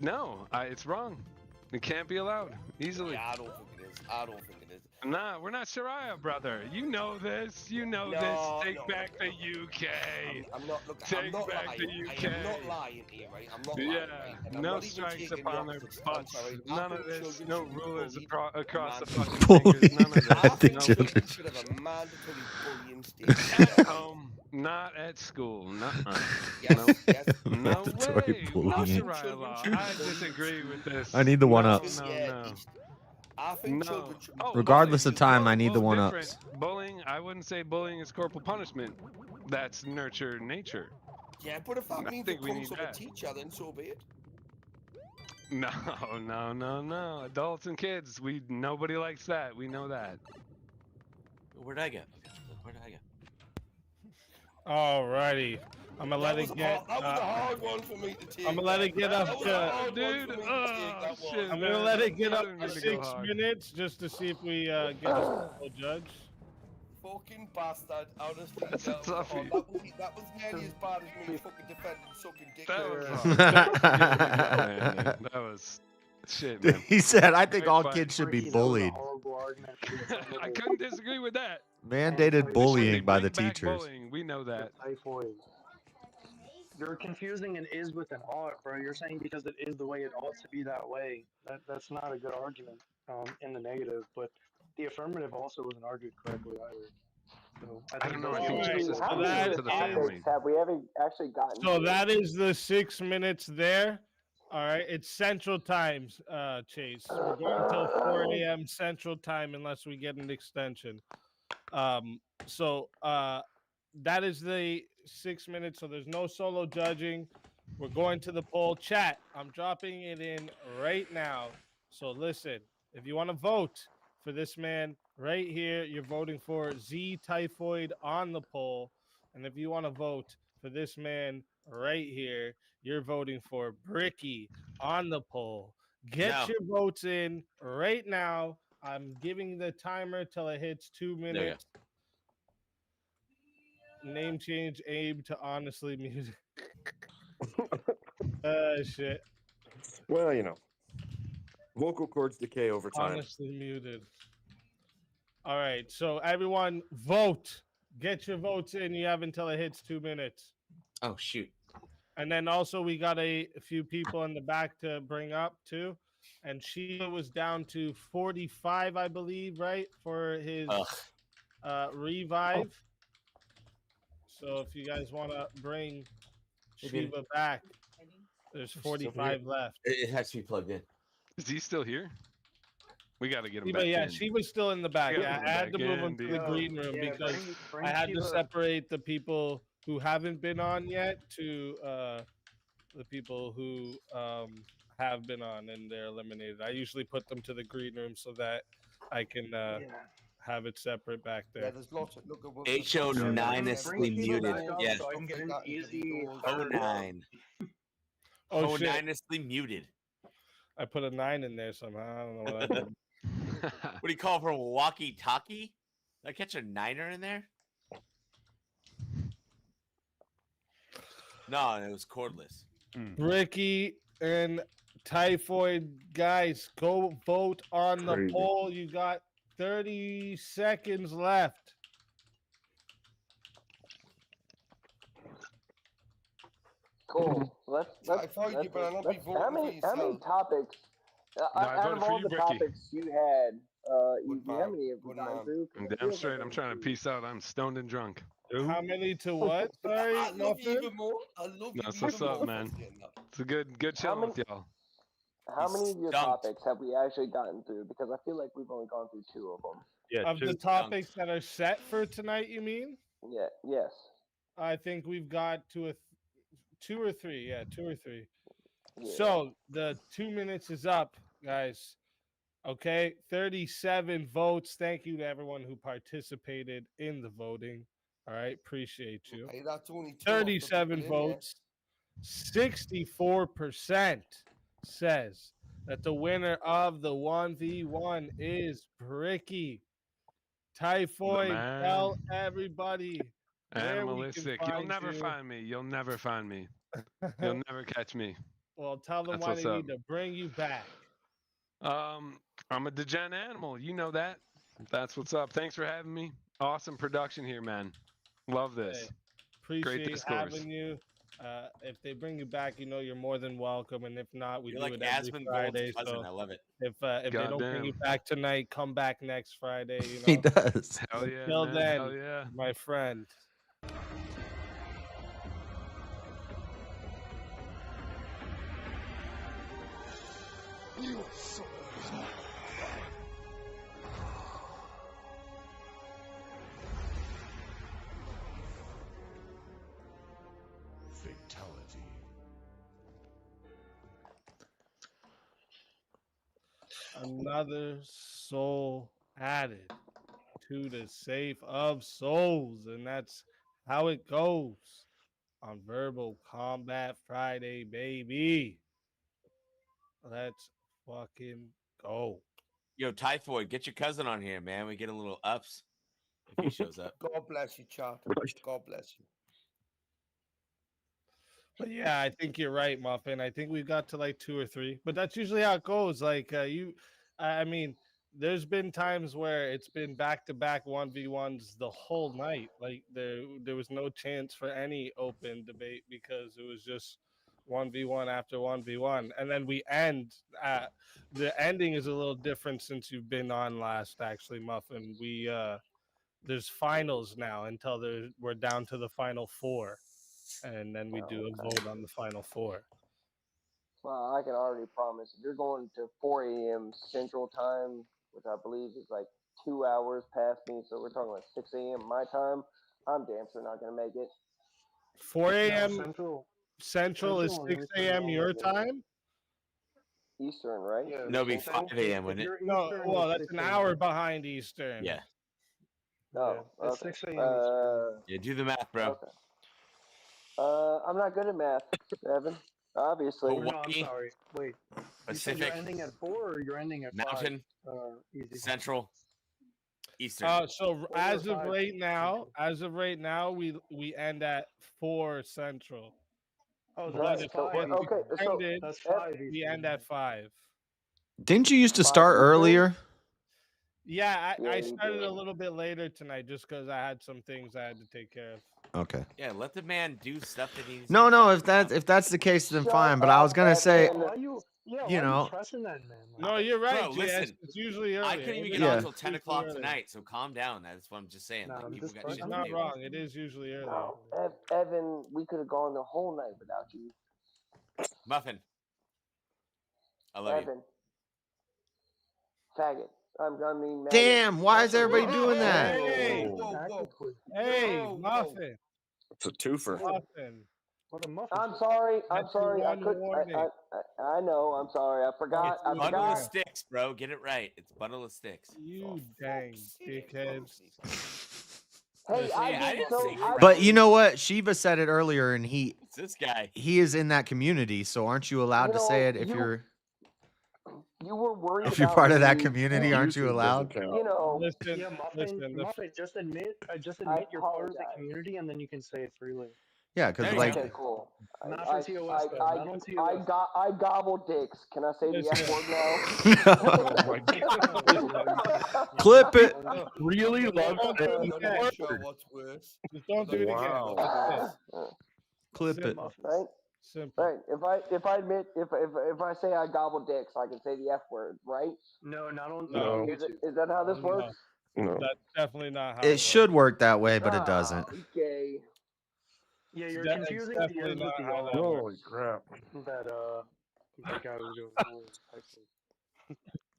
No, it's wrong. It can't be allowed easily. Yeah, I don't think it is. I don't think it is. Nah, we're not Sharia, brother. You know this. You know No, this. Take no. back the UK. I'm not. Look, Take I'm not back lying. the I UK. am not lying here, right? I'm not lying. Yeah, Right? And I'm no not even strikes taking the upon their opposite stance, butts. all right? I None of think this. children No should be rulers bullied. across the Man- fucking fingers. None of this. I think No. children should have a mandatory bullying stage. At home, not at school. Nuh-uh. Yes, No. yes. No Mandatory way. No bullying. Sharia law. I disagree with this. I need the one No, ups. No, Yeah, no. it's- I think No. children should be Oh, Regardless bullying of is time, I need the different. one-ups. Bullying, I wouldn't say bullying is corporal punishment. That's nurture nature. Yeah, but if that I means think it we comes need from that. a teacher, then so be it. No, no. Adults and kids, nobody likes that. We know that. Where'd I go? Where did I go? Alrighty. I'm gonna let it get. That was a hard one for me to take. I'm gonna let it get up to. Dude, shit, I'm gonna man. let it get I up didn't to mean to go 6 hard. minutes just to see if we get a solo judge. Fucking bastard, honestly. That's a toughie. That was nearly as bad as me fucking defending sucking dick. That was shit, man. He said, "I think Great all fight. kids should be bullied." I couldn't disagree with that. Mandated bullying by the Bring back teachers. bullying. We know that. Typhoid. You're confusing an is with an ought, bro. You're saying because it is the way it ought to be that way. That's not a good argument in the negative, but the affirmative also wasn't argued correctly either. So I think don't know. I both think of justice those- How comes many down of to the the family. topics have we ever actually gotten So to? that is the 6 minutes there. All right, it's Central Times, Chase. We're going until 4 a.m. Central Time unless we get an extension. That is the 6 minutes. So there's no solo judging. We're going to the poll. Chat, I'm dropping it in right now. So listen, if you want to vote for this man right here, you're voting for Z Typhoid on the poll. And if you want to vote for this man right here, you're voting for Bricky on the poll. Get No. your votes in right now. I'm giving the timer till it hits 2 There you minutes. Name change Abe to honestly music. Shit. Well, you know, vocal cords decay over time. Honestly muted. All right, so everyone vote. Get your votes in. You have until it hits 2 minutes. Oh shoot. And then also we got a few people in the back to bring up too. And Sheila was down to 45, I believe, right? For his revive. So if you guys want to bring Shiva back, there's 45 left. It has to be plugged in. Is he still here? We got to get him Shiva, back yeah, in. she was still in the back. We gotta I get him had to back move in, him to the dude. green room Yeah, because bring I had to Shiva. separate the people who haven't been on yet to the people who have been on and they're eliminated. I usually put them to the green room so that I can have it separate back Yeah, there. there's lots of look at what. HO Bring 9-ly Shiva muted. back up Yeah. so I can get an easy. 09. Oh shit! 09-ly muted. I put a 9 in there somehow. I don't know what I did. What do you call for a walkie-talkie? Did I catch a 9er in there? No, it was cordless. Ricky and Typhoid, guys, go vote on the Crazy. poll. You got 30 seconds left. Cool. Let's I thought you better not be voting how for many yourself. topics I out voted of for all you, the Ricky. topics you had, how man. many have we Good gotten man. through? 'Cause I'm it damn feels straight. like I'm trying to peace out. I'm stoned and drunk. How many to what? Sorry, I love you Muffin? even more. I love you That's even what's up, more. man. for saying that. It's a good chilling with y'all. How many of your stumped. topics have we actually gotten through? Because I feel like we've only gone through 2 of them. Yeah, Of the topics that are set for tonight, you mean? Yeah. Yes. I think we've got to 2 or 3. Yeah, 2 or 3. Yeah. So the 2 minutes is up, guys. Okay, 37 votes. Thank you to everyone who participated in the voting. All right, appreciate you. Hey, that's only 2 off the 37 people in here. votes. 64% says that the winner of the 1v1 is Bricky. Typhoid, Man. tell everybody where we can Animalistic. You'll find never you. find me. You'll never find me. You'll never catch me. Well, tell them That's why what's they up. need to bring you back. I'm a degen animal. You know that. That's what's up. Thanks for having me. Awesome production here, man. Love this. Hey, appreciate discourse. having you. If they bring you back, you know you're more than welcome. And if not, we You're do like it every Asmund Friday. Gold's cousin. So I love it. if they don't bring you Goddamn. back tonight, come back next Friday. You know. He does. Hell yeah, Until man. then, Hell yeah. my friend. Fatality. Another soul added to the safe of souls, and that's how it goes on Verbal Combat Friday, baby. Let's fucking go. Yo, Typhoid, get your cousin on here, man. We get a little ups if he shows up. God bless you, chat. God bless you. But yeah, I think you're right, Muffin. I think we got to like 2 or 3, but that's usually how it goes. Like I mean, there's been times where it's been back-to-back 1v1s the whole night. Like there was no chance for any open debate because it was just 1v1 after 1v1, and then we end. The ending is a little different since you've been on last, actually, Muffin. There's finals now until we're down to the final 4. And then we do a vote on the final 4. Well, I can already promise if you're going to 4 a.m. Central Time, which I believe is like 2 hours past me, so we're talking about 6 a.m. my time, I'm damn sure not going to make it. 4 a.m. No, Central is 6 a.m. your time? Eastern, right? Yeah, no, it'd be 5 a.m., wouldn't it? No, well, that's an hour behind Eastern. Yeah. Oh, it's okay. 6 a.m. Yeah, do the math, bro. Okay. I'm not good at math, Evan. Obviously. No, I'm sorry. Wait. You said Pacific, you're ending at 4 or you're ending at Mountain, 5? Easy. Central, Eastern. So as of right now, we end at 4 Central. Oh, But that's if 5. Okay, so ended, that's 5. we end at 5. Didn't you used to start earlier? Yeah, I you started did. a little bit later tonight just because I had some things I had to take care of. Okay. Yeah, let the man do stuff that he's. No. If that's the case, then fine. But I was gonna say, Why you pressing that, man? No, you're right. Bro, JS. listen, It's usually early. I couldn't even get Yeah. on until 10 o'clock tonight, so calm down. That's what I'm just saying. Like, people got shit He's to not do. wrong. It is usually early. Evan, we could have gone the whole night without you. Muffin. I love Evan. Faggot. I mean, maggot. damn, why is everybody doing that? Hey, Muffin. It's a twofer. Muffin. What a muffin. I'm sorry. That's your I one couldn't. warning. I know. I'm sorry. I forgot. It's bundle of sticks, bro. Get it right. It's bundle of sticks. You dang dickheads. Hey, I did so. But you know what? Shiva said it earlier, and It's this guy. he is in that community. So aren't you allowed to say it if you're You were worried if you're about part of that me. community? Aren't you allowed? You know. Listen, Yeah, Muffin, just admit you're part of the community, and then you can say it freely. Yeah, because like Okay, cool. Not for TOS, though. Not on TOS. I gobble dicks. Can I say the F word now? clip it. Really love What's worse? Just don't do it again. Clip it. Right? Simple. Right. If I admit if I say I gobble dicks, I can say the F word, right? No, not on. No. Is that how this works? No. That's definitely not how It should work that way, but it Ah, doesn't. Okay. Yeah, you're That's confusing the definitely ends with not the how that R. Holy crap. That guy was doing.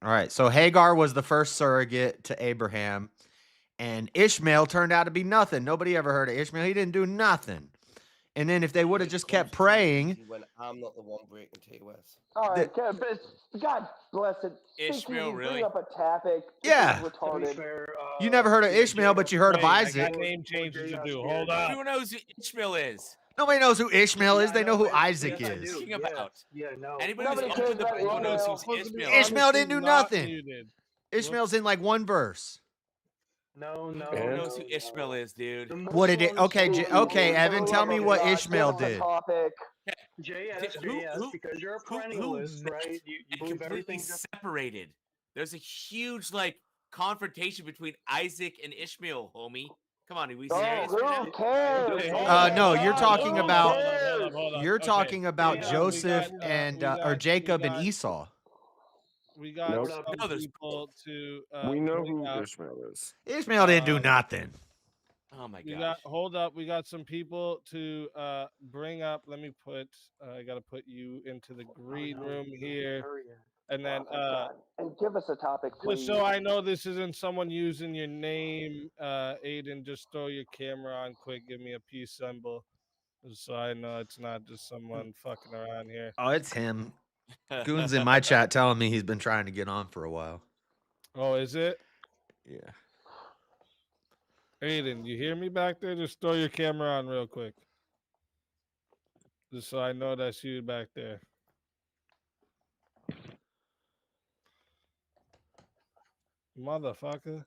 All right. So Hagar was the first surrogate to Abraham, and Ishmael turned out to be nothing. Nobody ever heard of Ishmael. He didn't do nothing. And then if they would have just kept praying, When I'm not the one breaking TOS. All right, God bless it. Ishmael, Bring really? up a topic. This Yeah. is retarded. You never heard of Ishmael, but you heard of Hey, I Isaac. got name changes to do. Hold up. Everyone knows who Ishmael is. Nobody knows who Ishmael is. Yeah, They know who yes, Isaac I is. do. Talking about. Yeah, no. Anybody who's Nobody up cares in the about pool knows Ishmael. who's Ishmael. Ishmael didn't do Not nothing. muted. Ishmael's in like one verse. No. Everyone knows who Ishmael is, dude. What did it? Okay, okay, Evan, tell me what Ishmael Give us a did. topic. JS, because you're a perennialist, right? You and believe completely everything just separated. There's a huge confrontation between Isaac and Ishmael, homie. Come on, are we serious? Who cares? No, you're talking Who about cares? you're talking about We Joseph got, and we or got- Jacob we and got- Esau. We got Nope. some No, there's people to. We know bring who up. Ishmael is. Ishmael didn't do nothing. Oh my We gosh. got. Hold up. We got some people to bring up. Let me put. I gotta put you into the green room here, and then And give us a topic, just please. so I know this isn't someone using your name, Aiden. Just throw your camera on quick. Give me a peace symbol. So I know it's not just someone fucking around here. Oh, it's him. Goon's in my chat telling me he's been trying to get on for a while. Oh, is it? Yeah. Aiden, you hear me back there? Just throw your camera on real quick. Just so I know that's you back there. Motherfucker.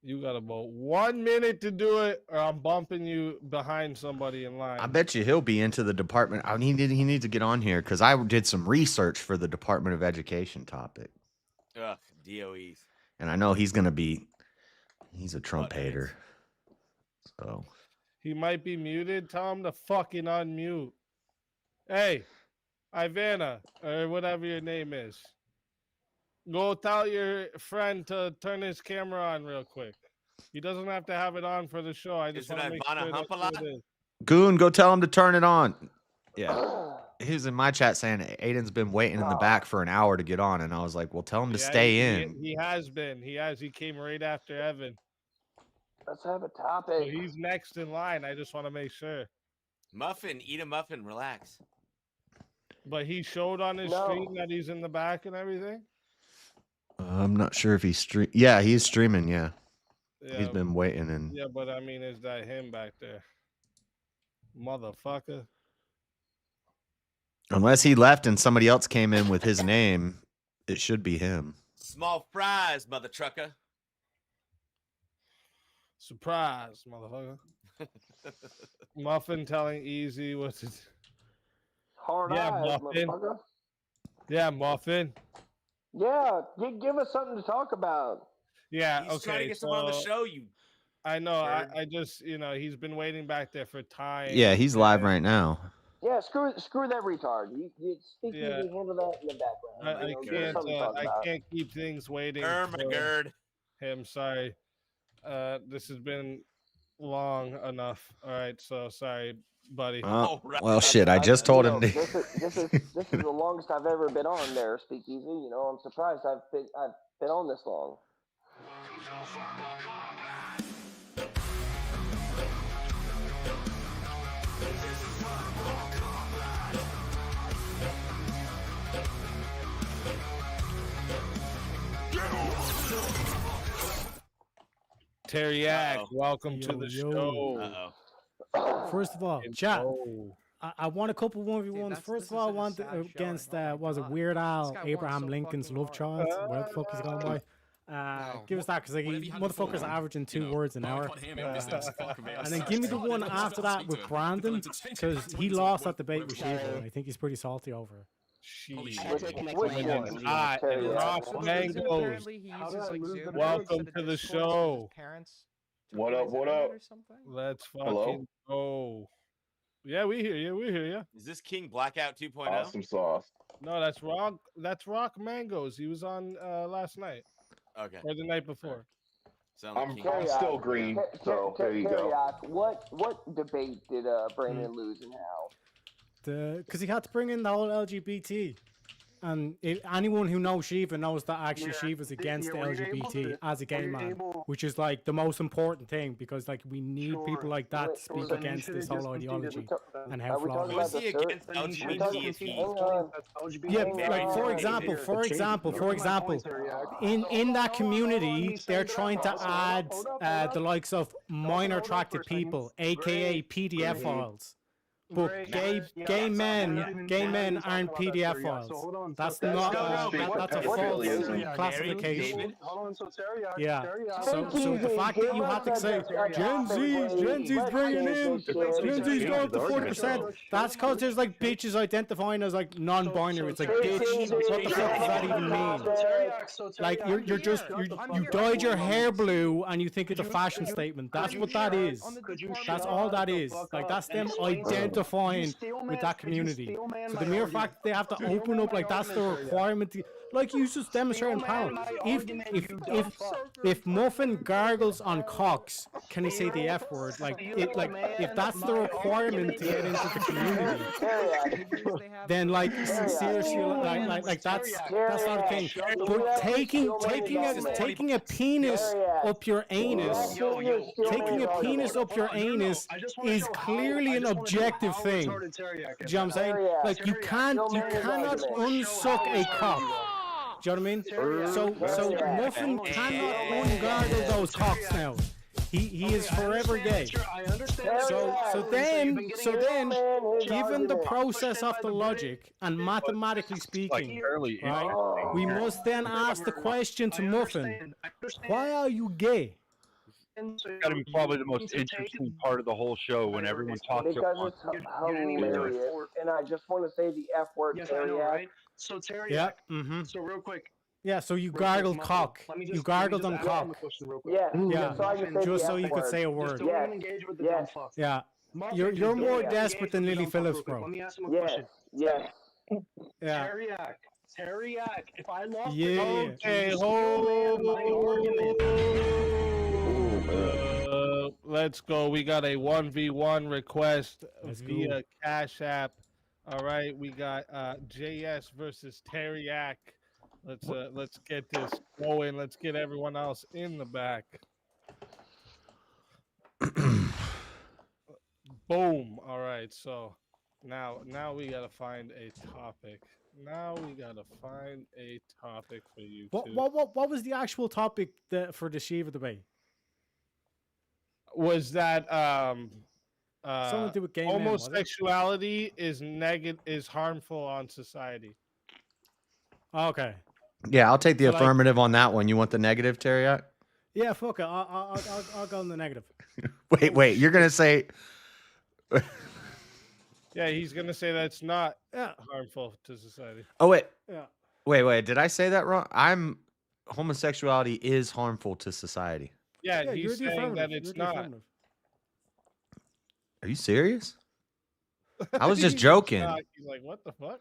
You got about 1 minute to do it, or I'm bumping you behind somebody in line. I bet you he'll be into the department. He needs to get on here because I did some research for the Department of Education topic. Ugh, DOEs. And I know he's going to be, he's a Trump hater. So He might be muted. Tell him to fucking unmute. Hey, Ivana, or whatever your name is. Go tell your friend to turn his camera on real quick. He doesn't have to have it on for the show. I just Is it want to make Ivana sure that's Humpala? what it is. Goon, go tell him to turn it on. Yeah. He was in my chat saying Aiden's been waiting in the back for an hour to get on. And I was like, well, tell him to stay in. He has been. He came right after Evan. Let's have a topic. So he's next in line. I just want to make sure. Muffin, eat a muffin, relax. But he showed on his stream that he's in the back and everything? I'm not sure if he's Yeah, he's streaming. Yeah. Yeah, He's been waiting. And yeah, but I mean, is that him back there? Motherfucker. unless he left and somebody else came in with his name, it should be him. Small fries, mother trucker. Surprise, motherfucker. Muffin telling Easy what's it? Hard Yeah, eyes, Muffin. motherfucker. Yeah, Muffin. Yeah, give us something to talk about. Yeah, He's okay. trying to get someone on the show, you. I know. I just, he's been waiting back there for time. Yeah, he's live right now. Yeah, screw that retard. You speak Yeah. easy, handle that in the background. I Give us something to talk about. can't keep things waiting. Ermagerd. Him, sorry. This has been long enough. All right, so sorry, buddy. Well, shit. I just told him to. This is the longest I've ever been on there, Speakeasy. I'm surprised I've been on this long. Teriak, welcome to the show. First of all, chat. I won a couple 1v1s. First of all, I won against was it Weird Al Abraham Lincoln's Love Child? What the fuck is going by? Give us that because motherfuckers are averaging 2 words an hour. And then give me the one after that with Brandon because he lost that debate with Shiva. And I think he's pretty salty over it. Rock Mangoes. Welcome to the show. What up? What up? Let's Hello? fucking go. Yeah, we hear you. We hear you. Is this King Blackout 2.0? Awesome sauce. No, that's Rock Mangoes. He was on last night. Okay. Or the night before. I'm still green, so there you go. What debate did Brandon lose and how? Because he had to bring in the whole LGBT. And anyone who knows Shiva knows that actually Shiva's against the LGBT as a gay man, which is like the most important thing because like we need people like that to speak against this whole ideology and how flawed it is. Who's he against LGBT if he? Yeah, like for example, in that community, they're trying to add the likes of minor attracted people, aka PDF files. But gay men aren't PDF files. That's not that's a false classification. Yeah. So the fact that you have to say Gen Z's bringing in, Gen Z's going up to 40%. That's because there's like bitches identifying as like non-binary. It's like bitch. What the fuck does that even mean? Like you dyed your hair blue and you think it's a fashion statement. That's what that is. That's all that is. Like that's them identifying with that community. So the mere fact that they have to open up like that's the requirement. like you just demonstrated in panel. If Muffin gargles on cocks, can he say the F word? Like if that's the requirement to get into the community, then like seriously, like that's not a thing. But taking a penis up your anus, taking a penis up your anus is clearly an objective thing. Do you know what I'm saying? Like you cannot unsuck a cock. Do you know what I mean? So Muffin cannot ungargle those cocks now. He is forever gay. So then, given the process of the logic and mathematically speaking, right, we must then ask the question to Muffin: why are you gay? It's got to be probably the most interesting part of the whole show when everyone talks at Because once. it's hilarious. And I just want to say the F word. Yes, I know, right? So Terry, Yeah. So real quick. Yeah, so you gargled cock. You gargled on cock. Yeah. Yeah. So I can say Just the so F you could word. say a word. Just don't even engage with the dumb fuck. Yeah. Muffin, You're just more don't desperate engage than with the Lily dumb fuck real Phillips, quick. bro. Let me ask him a Yes. question. Yes. Yeah. Teriak, if I lost Yeah. Okay, let's go. We got a 1v1 request via Cash App. All right, we got JS versus Teriak. Let's get this going. Let's get everyone else in the back. Boom. All right, so now we gotta find a topic. For you two. What was the actual topic for the Shiva debate? Was that Something to do with gay men, was it? homosexuality is harmful on society. Okay. Yeah, I'll take the So, like- affirmative on that one. You want the negative, Terry? Yeah, fuck it. I'll go in the negative. Wait. You're gonna say? Yeah, he's gonna say that's not harmful to society. Oh wait. Yeah. Wait. Did I say that wrong? Homosexuality is harmful to society. Yeah, he's saying that it's not. Are you serious? I was just joking. He's like, what the fuck?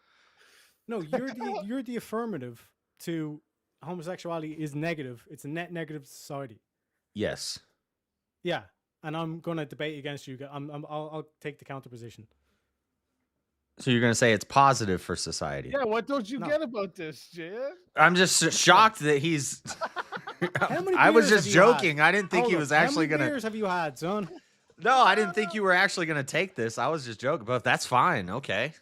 No, you're the affirmative to homosexuality is negative. It's a net negative to society. Yes. Yeah, and I'm gonna debate against you. I'll take the counter position. So you're gonna say it's positive for society? Yeah, what don't you get about this, Jay? I'm just shocked that he's. I was just joking. I didn't think he was actually How many gonna. beers have you had, son? No, I didn't think you were actually gonna take this. I was just joking, but that's fine. Okay.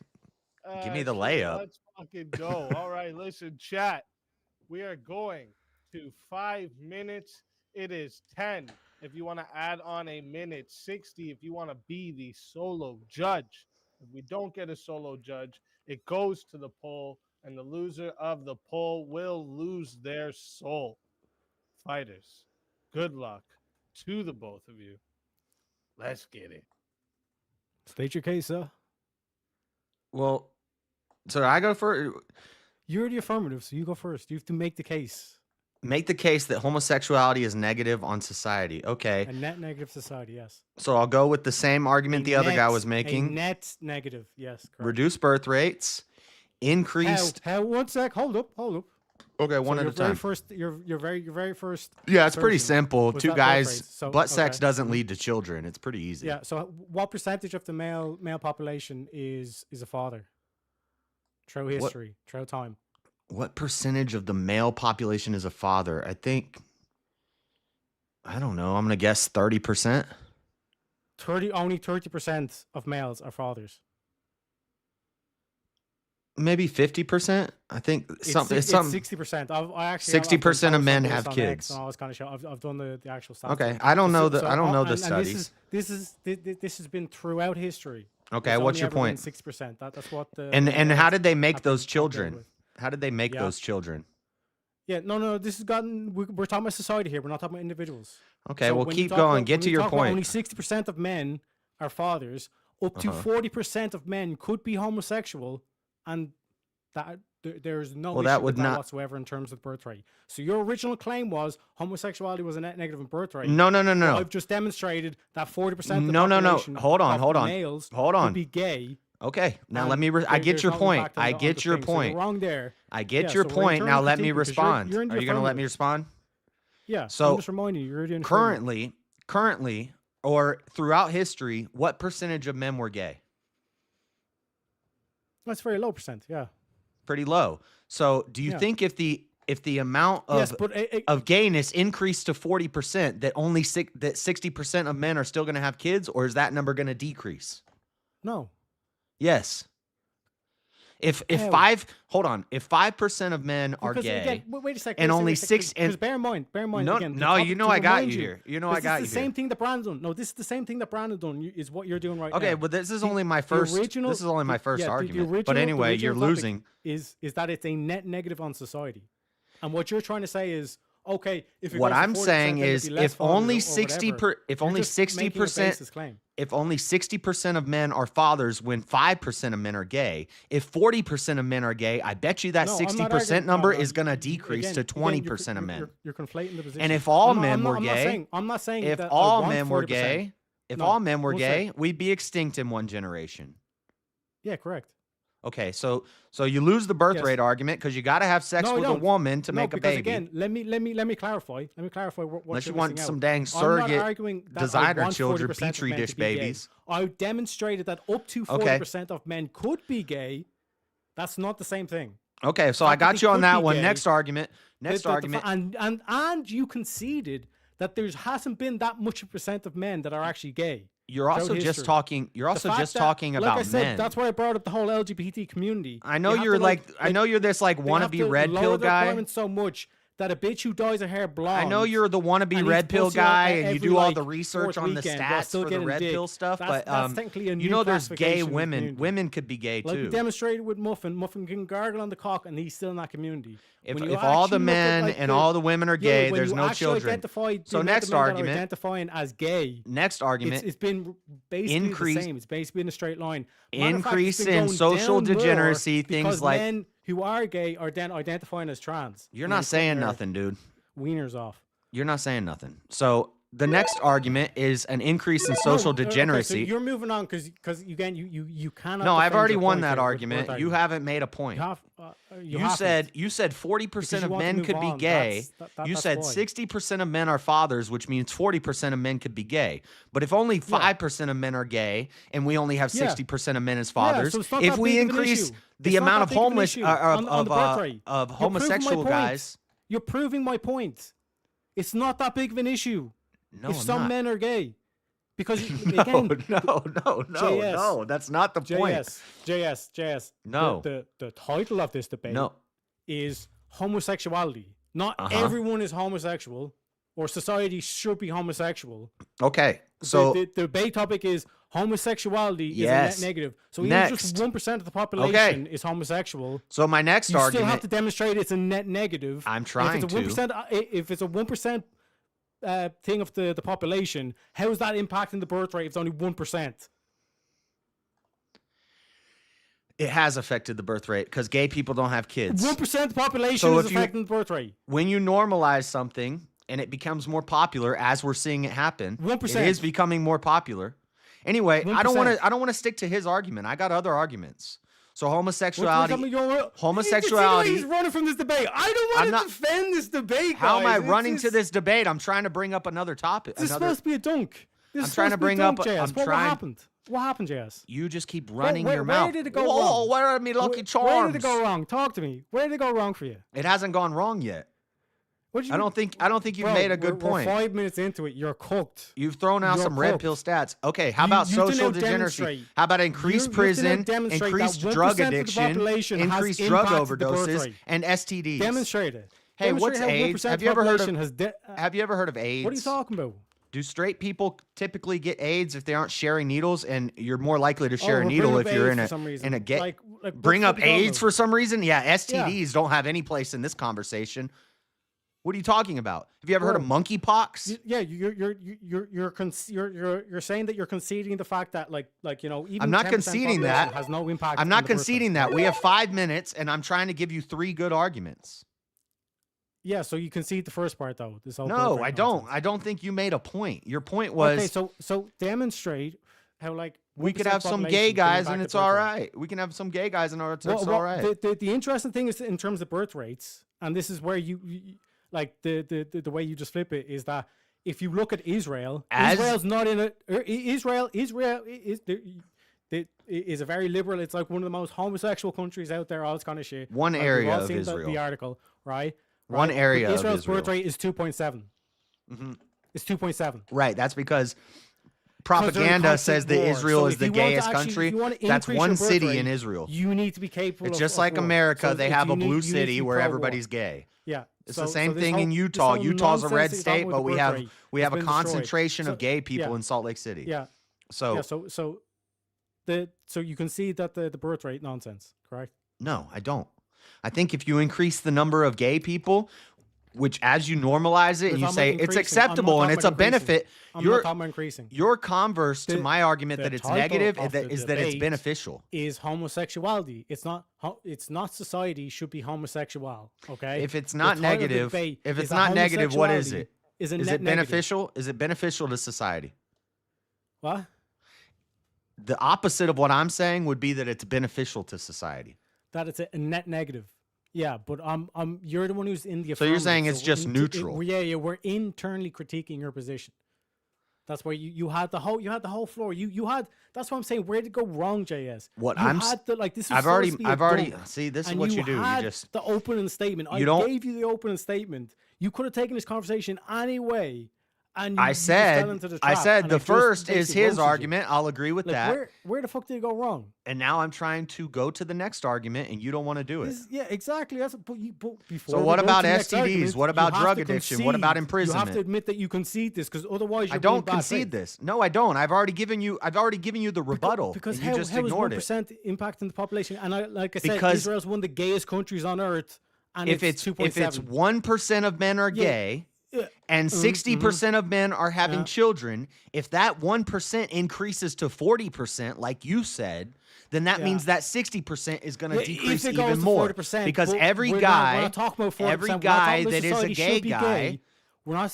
Give me the layup. Let's fucking go. All right, listen, chat. We are going to 5 minutes. It is 10. If you want to add on a minute, 60. If you want to be the solo judge. If we don't get a solo judge, it goes to the poll, and the loser of the poll will lose their soul. Fighters, good luck to the both of you. Let's get it. State your case, sir. Well, so I go first. You're the affirmative, so you go first. You have to make the case. Make the case that homosexuality is negative on society. Okay. A net negative society, yes. So I'll go with the same argument the other guy was making. A net negative, yes. Correct. Reduce birth rates, increased. How? 1 sec. Hold up. Okay, one at a time. Your very first. Yeah, it's pretty person simple. was Two that birth guys, rate. So, butt sex okay. doesn't lead to children. It's pretty easy. Yeah. So, what percentage of the male population is a father? Through history, through time. What percentage of the male population is a father? I don't know. I'm gonna guess 30%. Only 30% of males are fathers. Maybe 50%. I think It's 60%. 60%. of men have kids. I was kind of sure. I've done the actual stats. Okay, I don't know the studies. This has been throughout history. Okay, It's what's only your ever been point? 6%. That's what. And how did they make those children? How did they make those children? Yeah, no. This has gotten. We're talking about society here. We're not talking about individuals. Okay, well, keep going. Get to your point. Only 60% of men are fathers. Up to 40% of men could be homosexual, and that there's no issue with that whatsoever in terms of birth rate. So your original claim was homosexuality was a net negative in birth rate. No. Well, I've just demonstrated that 40% of the population Hold on. males Hold on. could be gay. Okay, now let And me. I get there's your no point. impact on I the get your thing. So point. you're wrong there. I get Yeah, your so we're point. Now internally let me critiquing 'cause respond. you're in the Are you going to let me affirmative. respond? Yeah. So I'm just reminding you, you're in the affirmative. currently, or throughout history, what percentage of men were gay? That's very low percent. Yeah. Pretty low. So, do you Yeah. think if the amount of Yes, but of gayness increased to 40%, that only 60% of men are still going to have kids, or is that number going to decrease? No. Yes. If How? 5% of men are Because gay, again, wait a second. and only 6 Because bear in mind. No, again. no, you know I got you here. You know I got you This is the same thing that Brandon done. No, this is the same thing that Brandon done. Is what you're doing right now. Okay, well, this is only my first. This is only my first argument. But anyway, you're losing. Is that it's a net negative on society, and what you're trying to say is okay. If it What goes to I'm 40%, saying then it'd is, be less if only fathers or whatever. if You're only just making a 60%, baseless claim. if only 60% of men are fathers, when 5% of men are gay, if 40% of men are gay, I bet you that No, I'm not 60% arguing- number no, is going to decrease again, to again, 20% of men. You're conflating the position. And if all I'm not- men I'm not- were I'm not gay, saying- I'm not saying if that I all want men were 40%. gay, if No, all men were one gay, sec. we'd be extinct in one generation. Yeah, correct. Okay, so you lose the birth Yes. rate argument because you got to have sex No, I with a don't. woman to No, make a because baby. Again, let me clarify. Let me clarify what Unless you you're want missing some out. dang I'm not surrogate arguing that I designer want children, 40% of petri men to dish be gay. babies. I demonstrated that up to 40% of men could be gay. That's not the same thing. Okay, so The I fact that got they you on could that be one. gay, Next argument. Next argument. And you conceded that there hasn't been that much percent of men that are actually gay. You're also throughout just history. talking. You're The also fact just that, talking like about I said, men. That's why I brought up the whole LGBT community. I know You have you're to, I know you're this like they have wannabe to red lower pill the guy. requirements so much that a bitch who dyes her hair blonde. I know you're the wannabe and red eats pill pussy on guy, and you every, do all like, the research fourth on the weekend while stats still for the getting red dick. pill stuff. That's But technically a you new know, there's gay classification in the women. community. Women could be gay Like we too. demonstrated with Muffin. Muffin can gargle on the cock, and he's still in that community. If When you all the actually look at, men like, and all the women are yeah, gay, when there's you no actually children. identify the So amount next of men that are argument. identifying as gay. Next argument. It's been basically Increase- the same. It's basically in a straight line. Matter of fact, Increase it's been in going social down more degeneracy, things because like- men who are gay are then identifying as trans. You're and not then saying cutting their nothing, dude. Wieners off. You're not saying nothing. So the next argument is an increase in social Okay, so degeneracy. you're moving on because again you cannot. No, I've defend already your won point that here with argument. birth You argument. haven't made a point. You You said 40% of want to men move could be on. gay. You That's said why. 60% of men are fathers, which means 40% of men could be gay. But if only 5% of men are gay and we only have Yeah. 60% of men as Yeah, fathers, so it's not if that we big of an increase issue. the It's not amount that of big of an homeless issue on the birth rate. of You're proving my homosexual point. guys, You're proving my point. It's not that big of an issue. No, if I'm some not. men are gay, because no, again, no, that's not the point. JS. No. The title of this debate No. is homosexuality. Not everyone is homosexual, or society should be homosexual. Okay, so the debate topic is homosexuality is a Yes. net negative. So even Next. just 1% of the population is homosexual. So my next you still argument, have to demonstrate it's a net negative. I'm And trying if it's a 1%, if it's a 1% thing of the population, how is that impacting the birth rate if it's only 1%? it has affected the birth rate because gay people don't have kids. 1% of the population So is if you- affecting the birth rate. When you normalize something and it becomes more popular, as we're seeing it happen, 1%. it is becoming more popular. Anyway, I 1%. don't want to stick to his argument. I got other arguments. So He's homosexuality. running from this debate. I don't want to defend this debate. How am I guys. running It's to this debate? I'm trying to bring up another topic. This is supposed to be a dunk. This I'm is trying to supposed be a bring dunk, up. JS. I'm What trying. happened? What happened, JS? You just keep running your Where mouth. did it go Whoa, wrong? where are me lucky charms? Where did it go wrong? Talk to me. Where did it go wrong for you? It hasn't gone wrong yet. What I don't think you've Bro, made a good we're point. 5 minutes into it. You're cooked. You've thrown out You're some red cooked. pill stats. Okay, how You- about you did social not degeneracy? demonstrate. How about increased You did not prison, demonstrate that increased 1% drug of the addiction, population has increased drug impacted the birth overdoses, rate. and STDs? Demonstrate it. Hey, Demonstrate what's how AIDS? 1% Have you ever heard of? population has Have you ever heard of AIDS? What are you talking about? Do straight people typically get AIDS if they aren't sharing needles? And you're more likely to share a we're needle bringing if up you're AIDS in for a some reason. in a get. Like, Bring what's up the problem? AIDS for some reason? Yeah, STDs don't have any place in this conversation. What are you talking about? Have you ever heard of monkeypox? Yeah, you're saying that you're conceding the fact that like even I'm not 10% conceding population that. has no impact. I'm on not the birth rate. conceding that. We have 5 minutes, and I'm trying to give you 3 good arguments. Yeah, so you concede the first part though. This whole No, birth rate I don't. nonsense. I don't think you made a point. Your point was okay. So demonstrate how like we could 1% have some population gay can guys impact and the it's birth all rate. right. We can have some gay guys and it's all Well, right. the interesting thing is in terms of birth rates, and this is where you like the way you just flip it is that if you look at Israel, Israel's not in it. Israel is a very liberal. It's like one of the most homosexual countries out there. All this kind of shit. One Like, area we've all of seen Israel. the article, right? One Right? area But of Israel's birth Israel. rate is 2.7. It's 2.7. Right. That's because Because they're in propaganda constant says that war. Israel So is if the you want to gayest actually- if country. you want to That's increase one your birth city rate, in Israel. You need to be capable. It's of- just of like war. America. So they if have you a need- blue you need to city be where pro-war. everybody's gay. Yeah, It's so- the same so this thing whole- in this Utah. whole Utah's a red nonsense that you're talking state, about but the we birth have rate we has have a been destroyed. concentration So- of gay people yeah. in Salt Lake City. Yeah. So yeah, so you can see that the birth rate nonsense, correct? no, I don't. I think if you increase the number of gay people, which as you normalize it and you Because I'm say not it's increasing. I'm not acceptable and talking it's a about increasing. benefit, I'm your not talking about increasing. your converse to my argument The that it's title negative of the is that it's debate beneficial. Is homosexuality? It's not. It's not society should be homosexual. Okay. If it's The not title of the negative, debate if is it's that not negative, what is it? homosexuality is a Is net it negative. beneficial? Is it beneficial to society? What? The opposite of what I'm saying would be that it's beneficial to society. That it's a net negative. Yeah, but you're the one who's in the. So you're affirmative, saying it's just neutral. Yeah, we're internally critiquing your position. That's where you had the whole floor. You had. That's what I'm saying. Where did it go wrong, JS? What you I'm had the, like this. I've Was already supposed to be a I've already dump, see this is and what you do. You had just the opening statement. you I don't- gave you the opening statement. You could have taken this conversation anyway. And I you just fell into said the I trap, said and the I just first is basically his roasted you. argument. I'll agree with Like, that. where the fuck did it go wrong? And now I'm trying to go to the next argument, and you don't want to do it. Yeah, exactly. That's but before. So we what go about to the next STDs? argument, What you about have drug to addiction? What about concede. You have imprisonment? to admit that you concede this, because otherwise you're I don't being bad concede faith. this. No, I don't. I've already given you the rebuttal. Because and you just how is ignored it. 1% impacting the population? And like I said, Because Israel's one of the gayest countries on earth, and if it's it's 2.7. 1% of men are gay, and 60% of men are having children, if that 1% increases to 40%, like you said, then that means that 60% is going to If decrease it goes even to more. 40%, Because but every we're guy, not talking about 40%. every We're not guy talking about that is a society gay should be guy, gay. We're not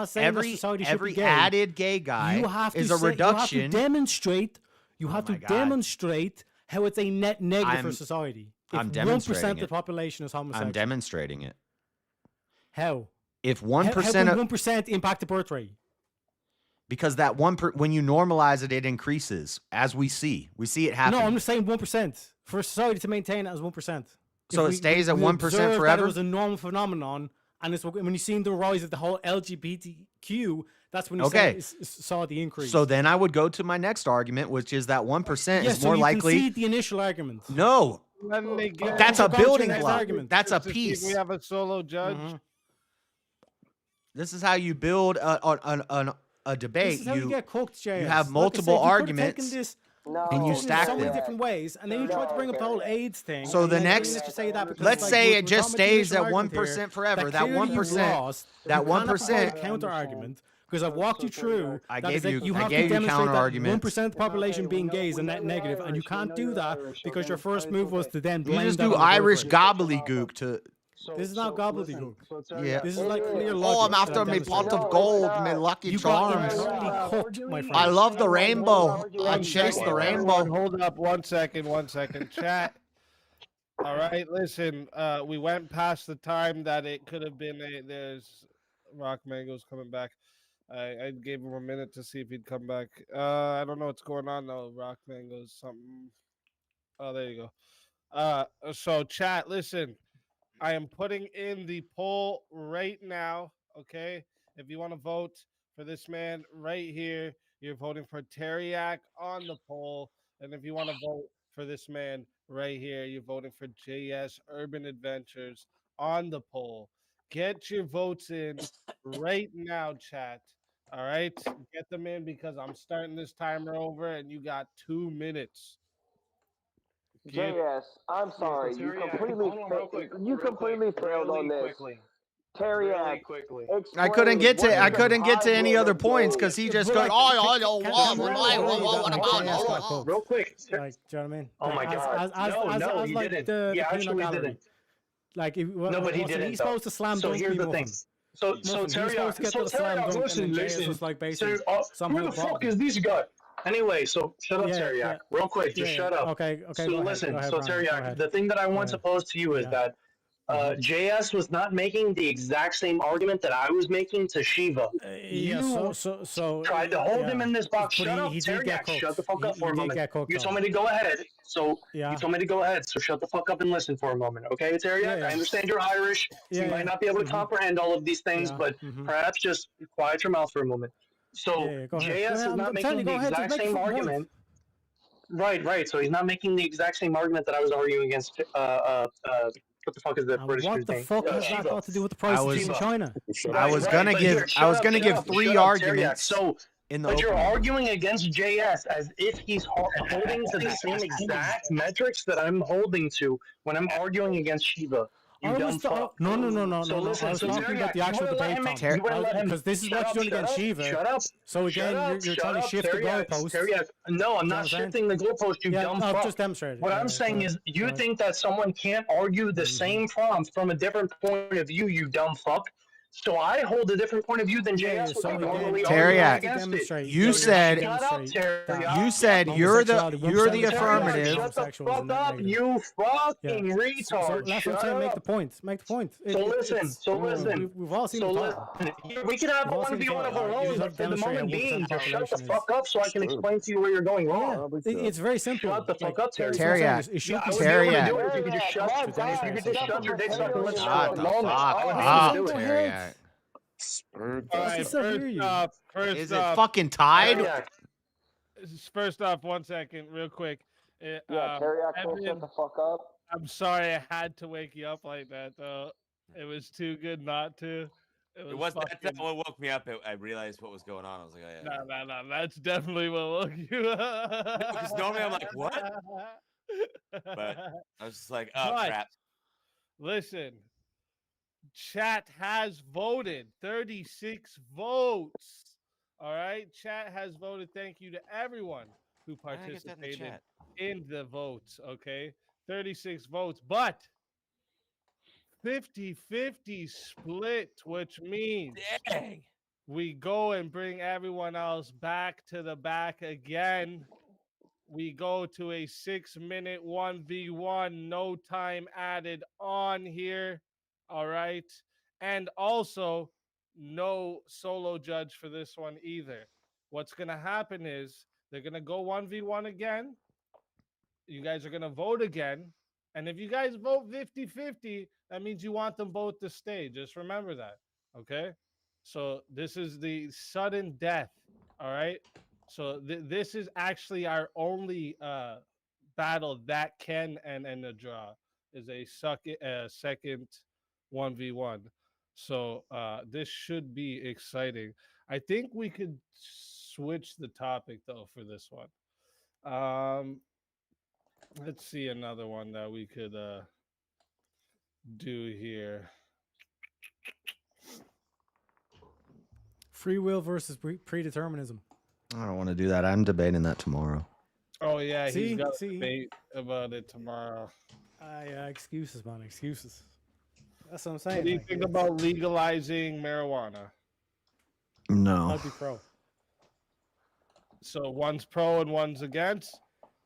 saying that society should every be gay. added gay guy You have to is a say- reduction. You have to demonstrate. You have to my God. demonstrate how it's a net negative for I'm- society. I'm If demonstrating 1% of the it. population is homosexual. I'm demonstrating it. How? If How 1% will of 1% impact the birth rate? because that when you normalize it, it increases as we see it happen. No, I'm just saying 1% for society to maintain it as 1%. So it stays at 1% observe that forever? It was a normal phenomenon, and it's when you seen the rise of the whole LGBTQ. That's when you saw the increase. So then I would go to my next argument, which is that 1% yeah, is so more you likely. concede the initial argument. No, When they get that's a Go to your building next block. argument. That's a Just to see if piece. we have a solo judge. This is how you build a debate. This is how you get cooked, JS. you have Like I multiple said, you could've arguments, taken this and you in stack so many them. different ways, and then you tried to bring up the whole AIDS thing. So and the then you next, didn't have to say that because, let's like, say we're it just talking about the stays initial at argument 1% here, forever. That clearly you've 1%. lost. That You cannot provide a 1%. counter argument. Because I've walked you through. I that gave is that you- you I have gave to you demonstrate that counter-arguments. 1% of the population being gay is a net negative, and you can't do that because your first move was to then You blame just that do on the birth Irish rate. gobbledygook to. This is not gobbledygook. Yeah. This is like clear Oh, logic. I'm after that I'm me pot demonstrating. of gold, me lucky You got charms. entirely cooked, my friend. I love the rainbow. I One chase second, the everyone, rainbow. hold up 1 second, 1 second. Chat. All right, listen. We went past the time that it could have been. There's Rock Mango's coming back. I gave him a minute to see if he'd come back. I don't know what's going on though. Rock Mango's something. Oh, there you go. So chat, listen. I am putting in the poll right now. Okay, if you want to vote for this man right here, you're voting for Teriak on the poll, and if you want to vote for this man right here, you're voting for JS Urban Adventures on the poll. Get your votes in right now, chat. All right, get them in because I'm starting this timer over, and you got 2 minutes. Get- JS, I'm sorry. You completely failed on this. Terry, I couldn't get to any other points because he just goes, oh, real quick. Like, do you know what I mean? Oh my God. No, he like didn't. The He peanut actually gallery. didn't. Like, No, but he didn't. He's supposed to slam So dunk here's me, the thing. Muffin. So Muffin, he's Terry, supposed to get to the slam dunk, and then JS was like, basically, somehow who the fuck bottom. is this guy? Anyway, so shut up, Teriak. Real quick, just shut up. Okay, So go listen, ahead, so Brandon, go Teriak, ahead. the thing that I want to pose to you is that JS was not making the exact same argument that I was making to Shiva. You tried to hold him in this box. But Shut up, he did get Teriak. Shut the cooked. fuck up for a He did moment. get cooked, You told though. me to go ahead. So Yeah. you told me to go ahead. So shut the fuck up and listen for a moment, okay, Teriak? I understand you're Irish. So you might not be able to comprehend all of these things, but perhaps just quiet your mouth for a moment. So go ahead. JS is I'm not telling you, making go the ahead, just exact make same your point. argument. Right. So he's not making the exact same argument that I was arguing against. What the fuck is the British What the name? fuck has that Shiva. got to do with the prices in Shiva. China? I was gonna but give here, shut up, three shut up, arguments. So, in the but you're opening. arguing against JS as if he's holding to the same exact metrics that I'm holding to when I'm arguing against Shiva. You dumb fuck. No. So listen, I was so talking about the Teriak, actual debate, Tom. you wouldn't let him. Because this is what you're doing against Shiva. Shut up. So again, you're trying to shift the goalposts. Teriak, no, I'm not shifting the goalpost, you dumb fuck. Just demonstrate it. What I'm saying is, you think that someone can't argue the same prompt from a different point of view, you dumb fuck. So I hold a different point of view than JS would normally argue against it. You said you're the affirmative. Shut the fuck up, you fucking retard. That's what I'm saying. Make the point. So listen. We've all seen We could have a 1v1 of our own, but for the moment being, just shut the fuck up so I can explain to you where you're going wrong. It's very simple. Shut the fuck up, Terry. Teriak. If you could just shut your dick sucking lips for a moment. I would do it. All right, Is it fucking tied? First off, 1 second, real quick. Teriak, don't shut the fuck up. I'm sorry I had to wake you up like that, though. It was too good not to. It was that's what woke me up. I realized what was going on. I was like, oh, yeah. No. That's definitely what woke you up. Because normally I'm like, what? But I was just like, oh, crap. Listen, chat has voted 36 votes. All right, chat has voted. Thank you to everyone who participated in the votes. Okay, 36 votes, but 50-50 split, which means we go and bring everyone else back to the back again. We go to a 6-minute 1v1, no time added on here. All right. And also, no solo judge for this one either. What's going to happen is they're going to go 1v1 again. You guys are going to vote again. And if you guys vote 50-50, that means you want them both to stay. Just remember that. Okay. So this is the sudden death. All right. So this is actually our only battle that can end in a draw is a second 1v1. So this should be exciting. I think we could switch the topic though for this one. Let's see another one that we could do here. Free will versus predeterminism. I don't want to do that. I'm debating that tomorrow. Oh yeah, he's got a debate about it tomorrow. Excuses, man. Excuses. That's what I'm saying. What do you think about legalizing marijuana? No. I'd be pro. So one's pro and one's against?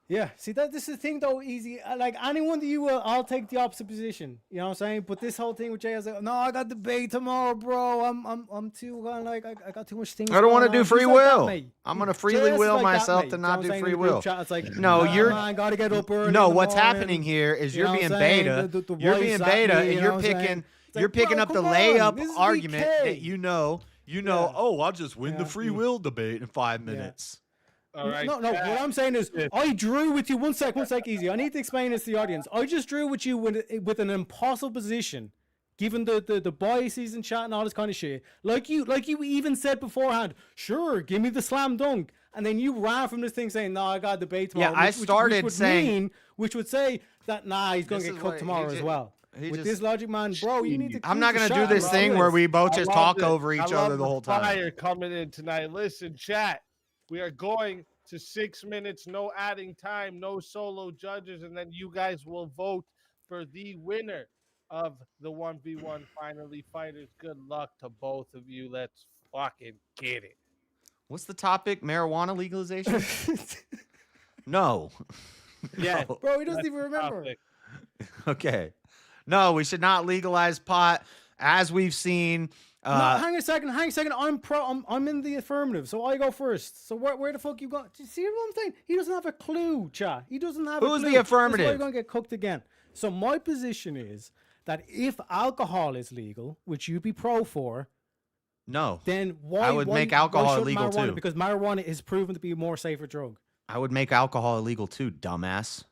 Yeah. See, this is the thing, though, easy. Like, anyone that you will, I'll take the opposite position. You know what I'm saying? But this whole thing with Jay, I was like, no, I got debate tomorrow, bro. I'm too, like, I got too much things. I don't want to do free will. I'm going to freely JS will like myself that, to mate. not You know do what I'm free saying? In the will. group chat, it's like, No, you're. Man, gotta get up early No, in the what's morning. happening here is You you're know being what I'm saying? beta. The You're voice being at beta, me, and you you're know what I'm saying? picking. It's like, You're picking bro, up the come on, layup this is argument VK. that you know. Oh, I'll just win the free will debate in 5 minutes. All right. No. What I'm saying is, I drew with you. One sec, easy. I need to explain this to the audience. I just drew with you with an impossible position, given the biases and chat and all this kind of shit. Like you even said beforehand. Sure, give me the slam dunk, and then you ran from this thing saying, "No, I got debate tomorrow." Yeah, I started saying, which would say that he's going to get cooked tomorrow as well. With this logic, man, bro, you need to. I'm not going to do this thing where we both just talk over each other the whole time. Fire coming in tonight. Listen, chat. We are going to 6 minutes, no adding time, no solo judges, and then you guys will vote for the winner of the 1v1 Finally Fighters. Good luck to both of you. Let's fucking get it. What's the topic? Marijuana legalization? No. Yeah, No. bro, he doesn't even remember. Okay. No, we should not legalize pot, as we've seen. No, hang a second. I'm in the affirmative, so I go first. So where the fuck you go? Do you see what I'm saying? He doesn't have a clue, chat. He doesn't have a clue. Who's the affirmative? That's why you're gonna get cooked again. So my position is that if alcohol is legal, which you'd be pro for, no, then why I would make alcohol illegal marijuana? too. Because marijuana is proven to be a more safer drug. I would make alcohol illegal too, dumbass.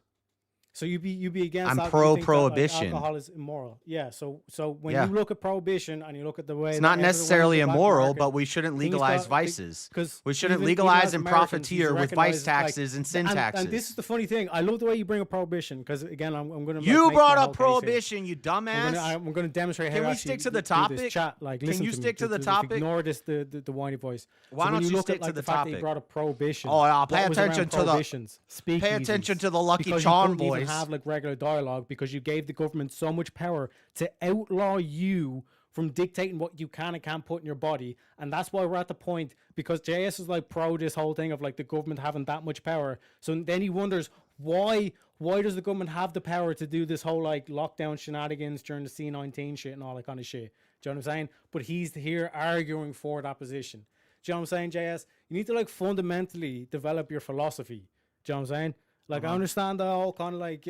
So you'd be against. I'm alcohol, you think that, pro-prohibition. alcohol is immoral. Yeah. So when Yeah. you look at prohibition and you look at the way It's that not everyone necessarily in the black immoral, market- but we shouldn't thing is legalize that- vices. 'cause We shouldn't even legalize as and Americans, you profiteer with recognize, vice taxes and sin taxes. And this is the funny thing. I love the way you bring up prohibition because again, I'm going to. You brought up prohibition, you dumbass. I'm going to demonstrate how. Can we actually stick to the do this. topic? Chat, like, Can listen you to me. stick to the Just topic? Ignore this the whiny voice. Why So when don't you look stick at, to like, the fact that you topic? brought up prohibition. Oh, I'll pay what was around attention to the prohibitions? pay Speakeasies. attention to the Lucky Because Charm you couldn't even boys. have like regular dialogue because you gave the government so much power to outlaw you from dictating what you can and can't put in your body. And that's why we're at the point, because JS is like pro this whole thing of like the government having that much power. So then he wonders why does the government have the power to do this whole like lockdown shenanigans during the C-19 shit and all that kind of shit. Do you know what I'm saying? But he's here arguing for that position. Do you know what I'm saying, JS? You need to like fundamentally develop your philosophy. Do you know what I'm saying? Like, I understand the whole kind of like,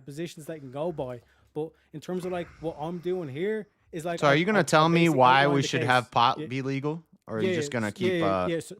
positions that you can go by. But in terms of like what I'm doing here is like. So are you going to tell me why we should have pot be legal? Or are you just going to keep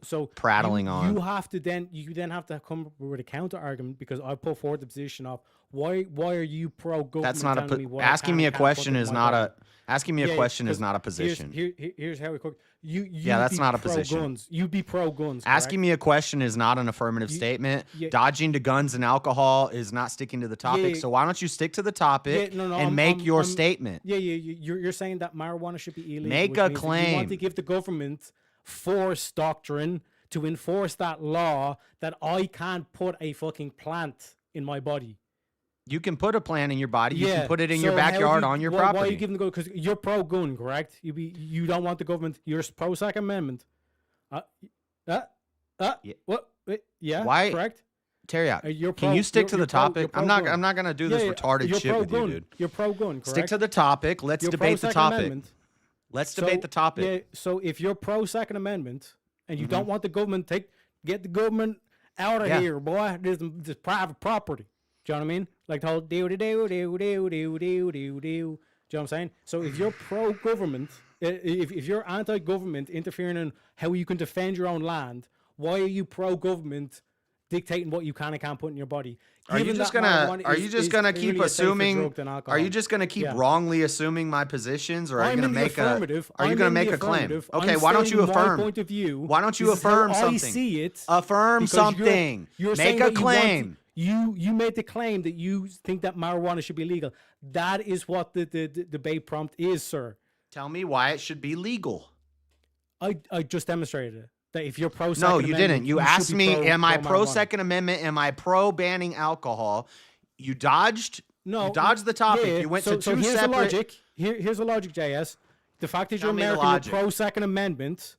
so prattling on? You have to then have to come up with a counter argument because I put forward the position of why are you pro government? That's not asking me a question is not a asking me a question is not a position. Here's how we cook. That's not a position. Guns. You be pro guns. Asking me a question is not an affirmative statement. Dodging to guns and alcohol is not sticking to the topic. So why don't you stick to the topic and make your statement? You're saying that marijuana should be illegal. Make a claim. You want to give the government force doctrine to enforce that law that I can't put a fucking plant in my body. You can put a plant in your body. You can put it in your backyard on your property. Why are you giving the go? Because you're pro-gun, correct? You don't want the government. You're pro-Second Amendment. What? Yeah. Why? Correct. Teriak, can you stick to the topic? I'm not gonna do this retarded shit with you, dude. You're pro-gun, correct? Stick to the topic. Let's debate the topic. Let's debate the topic. Yeah. So if you're pro-Second Amendment and you don't want the government get the government out of here, boy. This is private property. Do you know what I mean? Like the whole do. Do you know what I'm saying? So if you're pro-government, if you're anti-government interfering in how you can defend your own land, why are you pro-government dictating what you can and can't put in your body? Are you just gonna keep assuming? Are you just gonna keep wrongly assuming my positions, or are you gonna make a? Are you gonna make a claim? Okay, why don't you affirm? Point of view. Why don't you affirm something? I see it. Affirm something. Make a claim. You made the claim that you think that marijuana should be legal. That is what the debate prompt is, sir. Tell me why it should be legal. I just demonstrated it. That if you're pro No, you didn't. You asked me, am I pro Second Amendment? Am I pro banning alcohol? You dodged. No, you dodged the topic. Yeah, you went to two here's separate. The logic. Here's the logic, JS. The fact that you're American, you're pro Second Amendment.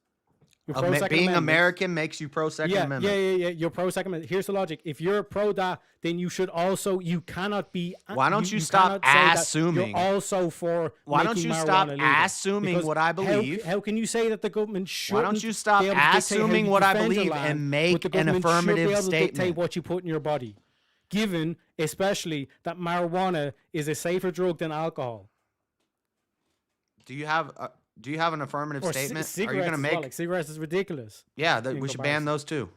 Being American makes you pro Second Amendment. Yeah. You're pro Second Amendment. Here's the logic. If you're pro that, then you should also. You cannot be. Why don't you stop assuming? You're also for. Why don't you stop assuming what I believe? How can you say that the government should? Why don't you stop assuming what I believe and make an affirmative statement? Dictate what you put in your body, given especially that marijuana is a safer drug than alcohol. Do you have an affirmative statement? Are you going to make cigarettes is ridiculous? Yeah, we should ban those too.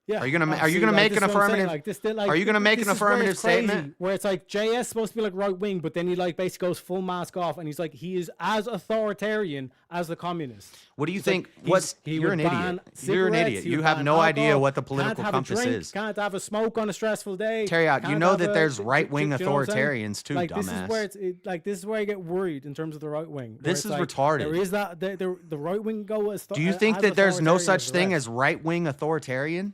Yeah. Are you gonna make an affirmative? Are you gonna make an affirmative statement? Where it's like JS is supposed to be like right wing, but then he like basically goes full mask off, and he's like he is as authoritarian as the communists. What do you think? You're an idiot. You're an idiot. You have no idea what the political compass is. Can't have a smoke on a stressful day. Terry, you know that there's right wing authoritarians too, dumbass. This is where I get worried in terms of the right wing. This is retarded. There is that the right wing go as. Do you think that there's no such thing as right wing authoritarian?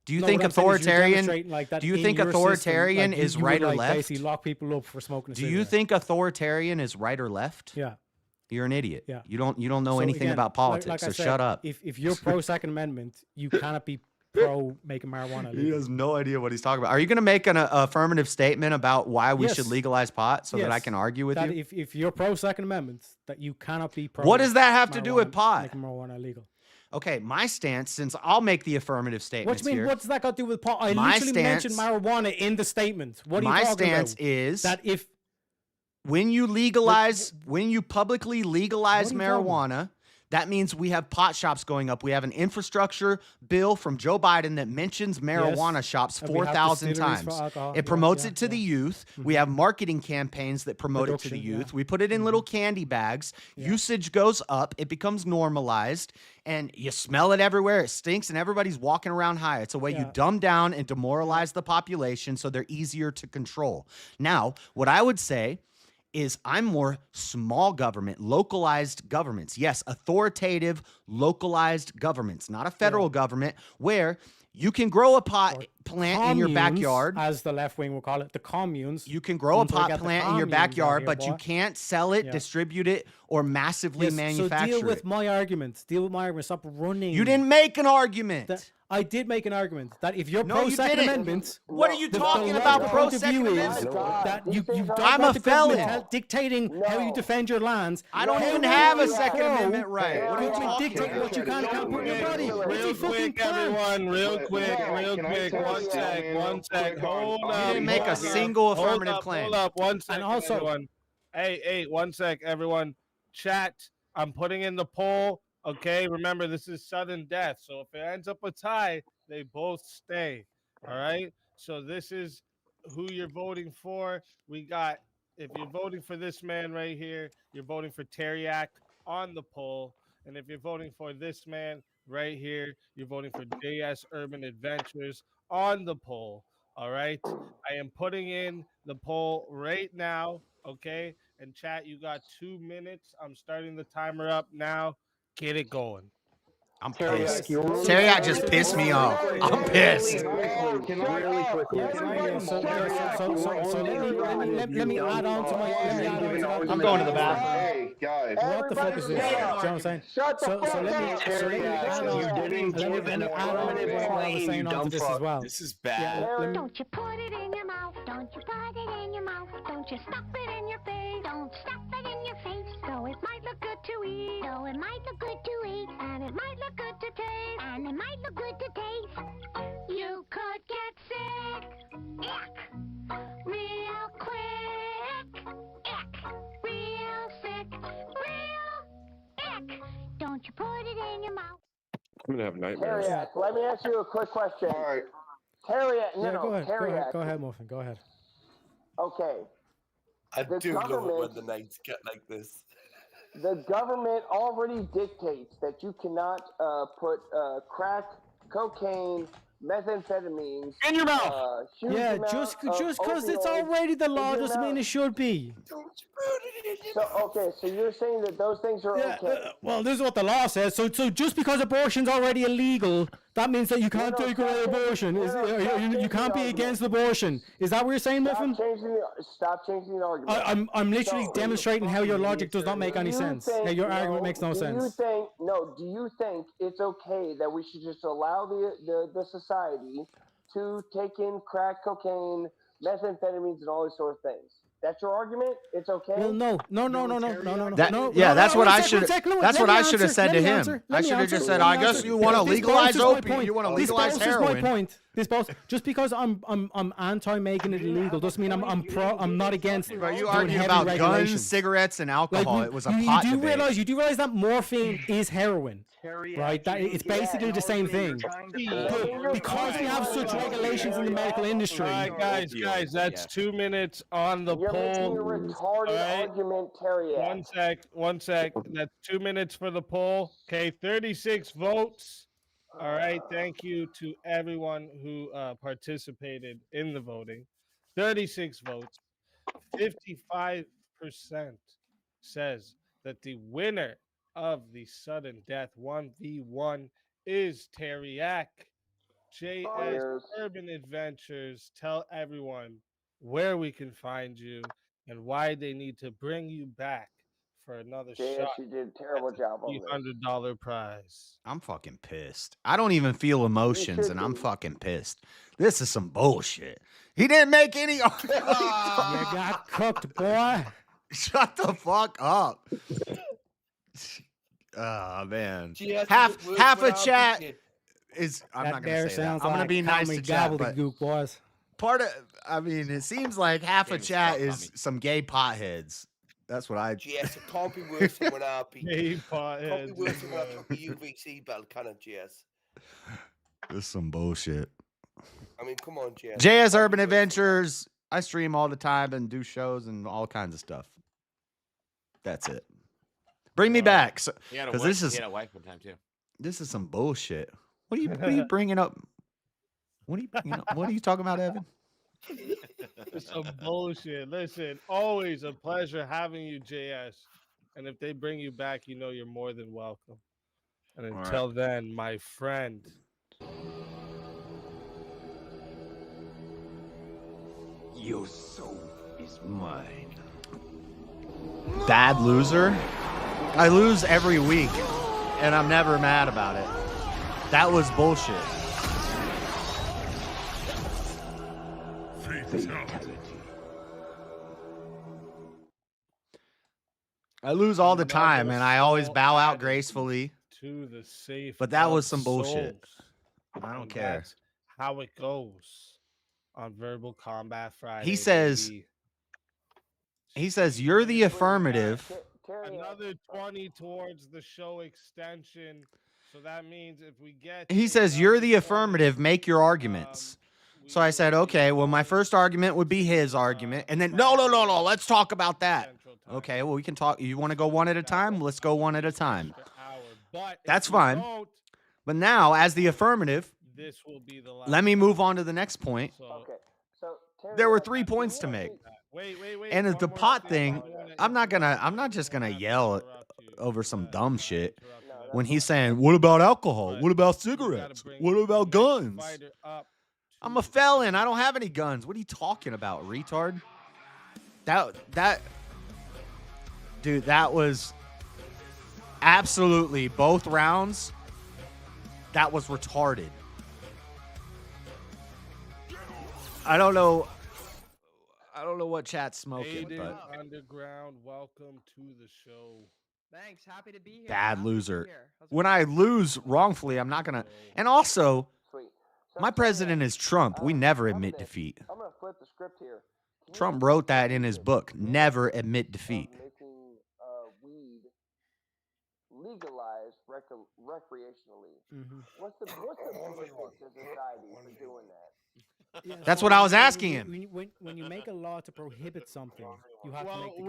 Do you think authoritarian? Do you think authoritarian is right or left? Basically, lock people up for smoking. Do you think authoritarian is right or left? Yeah. You're an idiot. Yeah. You don't know So anything again, about politics. like I so said, shut up. If you're pro Second Amendment, you cannot be pro making marijuana He legal. has no idea what he's talking about. Are you going to make an affirmative statement about why we should Yes. legalize pot so that I Yes. can argue with that you? If you're pro Second Amendment, that you cannot be pro. What does that have to do with pot? Making marijuana illegal. Okay, my stance, since I'll make the affirmative What statements do you mean? here. What's that got to do with pot? I My literally mentioned stance- marijuana in the statement. What are my you talking stance about? is that if when you legalize, when you publicly legalize What are you talking about? marijuana, that means we have pot shops going up. We have an infrastructure bill from Joe Biden that mentions marijuana shops And we have 4,000 distilleries for times. alcohol. It Yeah, promotes yeah, it to the yeah. youth. We have marketing campaigns that promote it to the Production, yeah. youth. We put it in little candy bags. Usage goes up. It becomes normalized. And you smell it everywhere. It stinks, and everybody's walking around high. It's a way you Yeah. dumb down and demoralize the population so they're easier to control. Now, what I would say is I'm more small government, localized governments. Yes, authoritative, localized governments, not a federal government where you can grow a pot plant in your Communes, backyard. as the left wing will call it, the communes. You can grow a Once we pot get the plant in your communes out backyard, here, but you boy. can't sell it, Yeah. distribute it, or massively Yes, manufacture so deal with it. my argument. Deal with my argument. Stop running. You didn't make an argument. I did make an argument that if you're No, pro you Second didn't. Amendment, What are you the talking left about, pro point of view Second is Amendment? that you don't I'm want a the government felon. dictating how you defend your lands. I don't How even are have a you Second pro Amendment right. What are you to talking dictate about? what you can and can't put in your body? It's a Real fucking quick, plant. everyone. Real quick. Can I say One this, sec. man, One real sec. quick on- Hold on- up. You didn't make a hold single up, affirmative hold claim. Hold up. 1 second, And also- everyone. Hey, 1 sec, everyone. Chat. I'm putting in the poll. Okay, remember this is sudden death. So if it ends up a tie, they both stay. All right. So this is who you're voting for. We got, if you're voting for this man right here, you're voting for Teriak on the poll. And if you're voting for this man right here, you're voting for JS Urban Adventures on the poll. All right. I am putting in the poll right now. Okay. And chat, you got 2 minutes. I'm starting the timer up now. Get it going. I'm Terry, pissed. you really- Terry just pissed me off. I'm pissed. Really quickly. Let me add on to my. I'm going to the bathroom. Hey, guys. What the fuck is this? Do you know what I'm saying? So let me add on. You didn't give an affirmative what I was claim, saying you onto dumb this fuck. as well. This is bad. Don't you put it in your mouth, don't you put it in your mouth, don't you stuff it in your face, don't stuff it in your face, though it might look good to eat, though it might look good to eat, and it might look good to taste, and it might look good to taste. You could get sick, ick, real quick, ick, real sick, real ick. Don't you put it in your mouth. I'm gonna have nightmares. Teriak, let me ask you a quick question. All right. Teriak, Yeah, go ahead. Teriak. Go ahead, Muffin. Go ahead. Okay. I The do love it when government- the nights get like this. The government already dictates that you cannot put crack, cocaine, methamphetamines In your mouth. huge Yeah, amount just of because it's opioids already the in law your doesn't mean mouth. it should be. So okay, so you're saying that those things are okay. Well, this is what the law says. So just because abortion's already illegal, that means that you can't take away abortion. You can't be against abortion. Is that what you're saying, Muffin? Stop changing the argument. I'm literally So- demonstrating how your logic does not make any Do you sense. think- How your argument makes no do sense. Do you think it's okay that we should just allow the society to take in crack, cocaine, methamphetamines, and all these sort of things? That's your argument? It's okay? Well, no. That's what I should. That's what I should have said to him. I should have just said, "I guess you want to legalize opium. You want to legalize heroin." My point. Just because I'm anti making it illegal doesn't mean I'm not against. But you doing argue heavy about regulation. guns, cigarettes, and alcohol. Like, It was a pot you debate. do realize that morphine is heroin, right? That it's basically the same thing. But because we have such regulations in the medical industry. All right, guys, that's 2 minutes on the You're making poll. a retarded argument, Teriak. 1 sec. That's 2 minutes for the poll. Okay, 36 votes. All right, thank you to everyone who participated in the voting. 36 votes. 55% says that the winner of the sudden death 1v1 is Teriak. JS Urban Adventures, tell everyone where we can find you and why they need to bring you back for another JS, shot. you did a terrible job on this. $300 prize. I'm fucking pissed. I don't even feel emotions, should and I'm be. fucking pissed. This is some bullshit. He didn't make any. You got cooked, boy. Shut the fuck up. Oh man, GS half works a without chat thinking. is. I'm That not there gonna say that. sounds I'm gonna like be nice Tommy to chat, but Gobbledygook, boys. part of. I mean, it seems like half a Famous chat spell, is Tommy. some gay potheads. That's what I. GS, it can't be worse than when I beat Hey, you. Can't be potheads, worse than when I man. took the UVC belt, can it, GS? This is some bullshit. I mean, come on, GS. JS Urban Adventures. I stream all the time and do shows and all kinds of stuff. That's it. Bring me back, He had a because wife, this is he had a wife one time too. this is some bullshit. What are you bringing up? What are you bringing up? What are you talking about, Evan? It's some bullshit. Listen, always a pleasure having you, JS. And if they bring you back, you know you're more than welcome. And All until then, my friend. Your soul is mine. Bad loser. I lose every week, and I'm never mad about it. That was bullshit. Fatality. I lose all the time, and I always soul bow out added gracefully. To the safe. But that of was some bullshit. souls. I don't And care. That's how it goes on Verbal Combat Friday. He says, baby. "You're the affirmative." Another 20 towards the show extension. So that means if we get He to says, "You're another the affirmative. Make your arguments." So I said, "Okay. Well, my first argument would be his argument, and then no. Let's talk about that." Okay. Well, we can talk. You want to go one at a time? Let's go one at a time. But That's if we fine. don't, But now, as the affirmative, this will be the last. let me move on to the next point. Okay, so There were 3 points to make. Wait. And one the more pot thing. thing, I'm not just gonna yell over some dumb shit when he's saying, "What about alcohol? What about cigarettes? What about guns?" I'm a felon. I don't have any guns. What are you talking about, retard? Dude, that was absolutely both rounds. That was retarded. I don't know what chat's smoking, Aiden but Underground, welcome to the show. Thanks, happy to be here. bad Happy to be loser. here. How's it When going? I lose wrongfully, I'm not gonna. And also, my president is Trump. We never admit defeat. I'm gonna flip the script here. Trump wrote that in his book. Never admit defeat. Making weed legalized recreationally. What's the benefit to society for doing that? Yeah, That's so what I was when you- asking him. When you make a law to prohibit something, you have to make the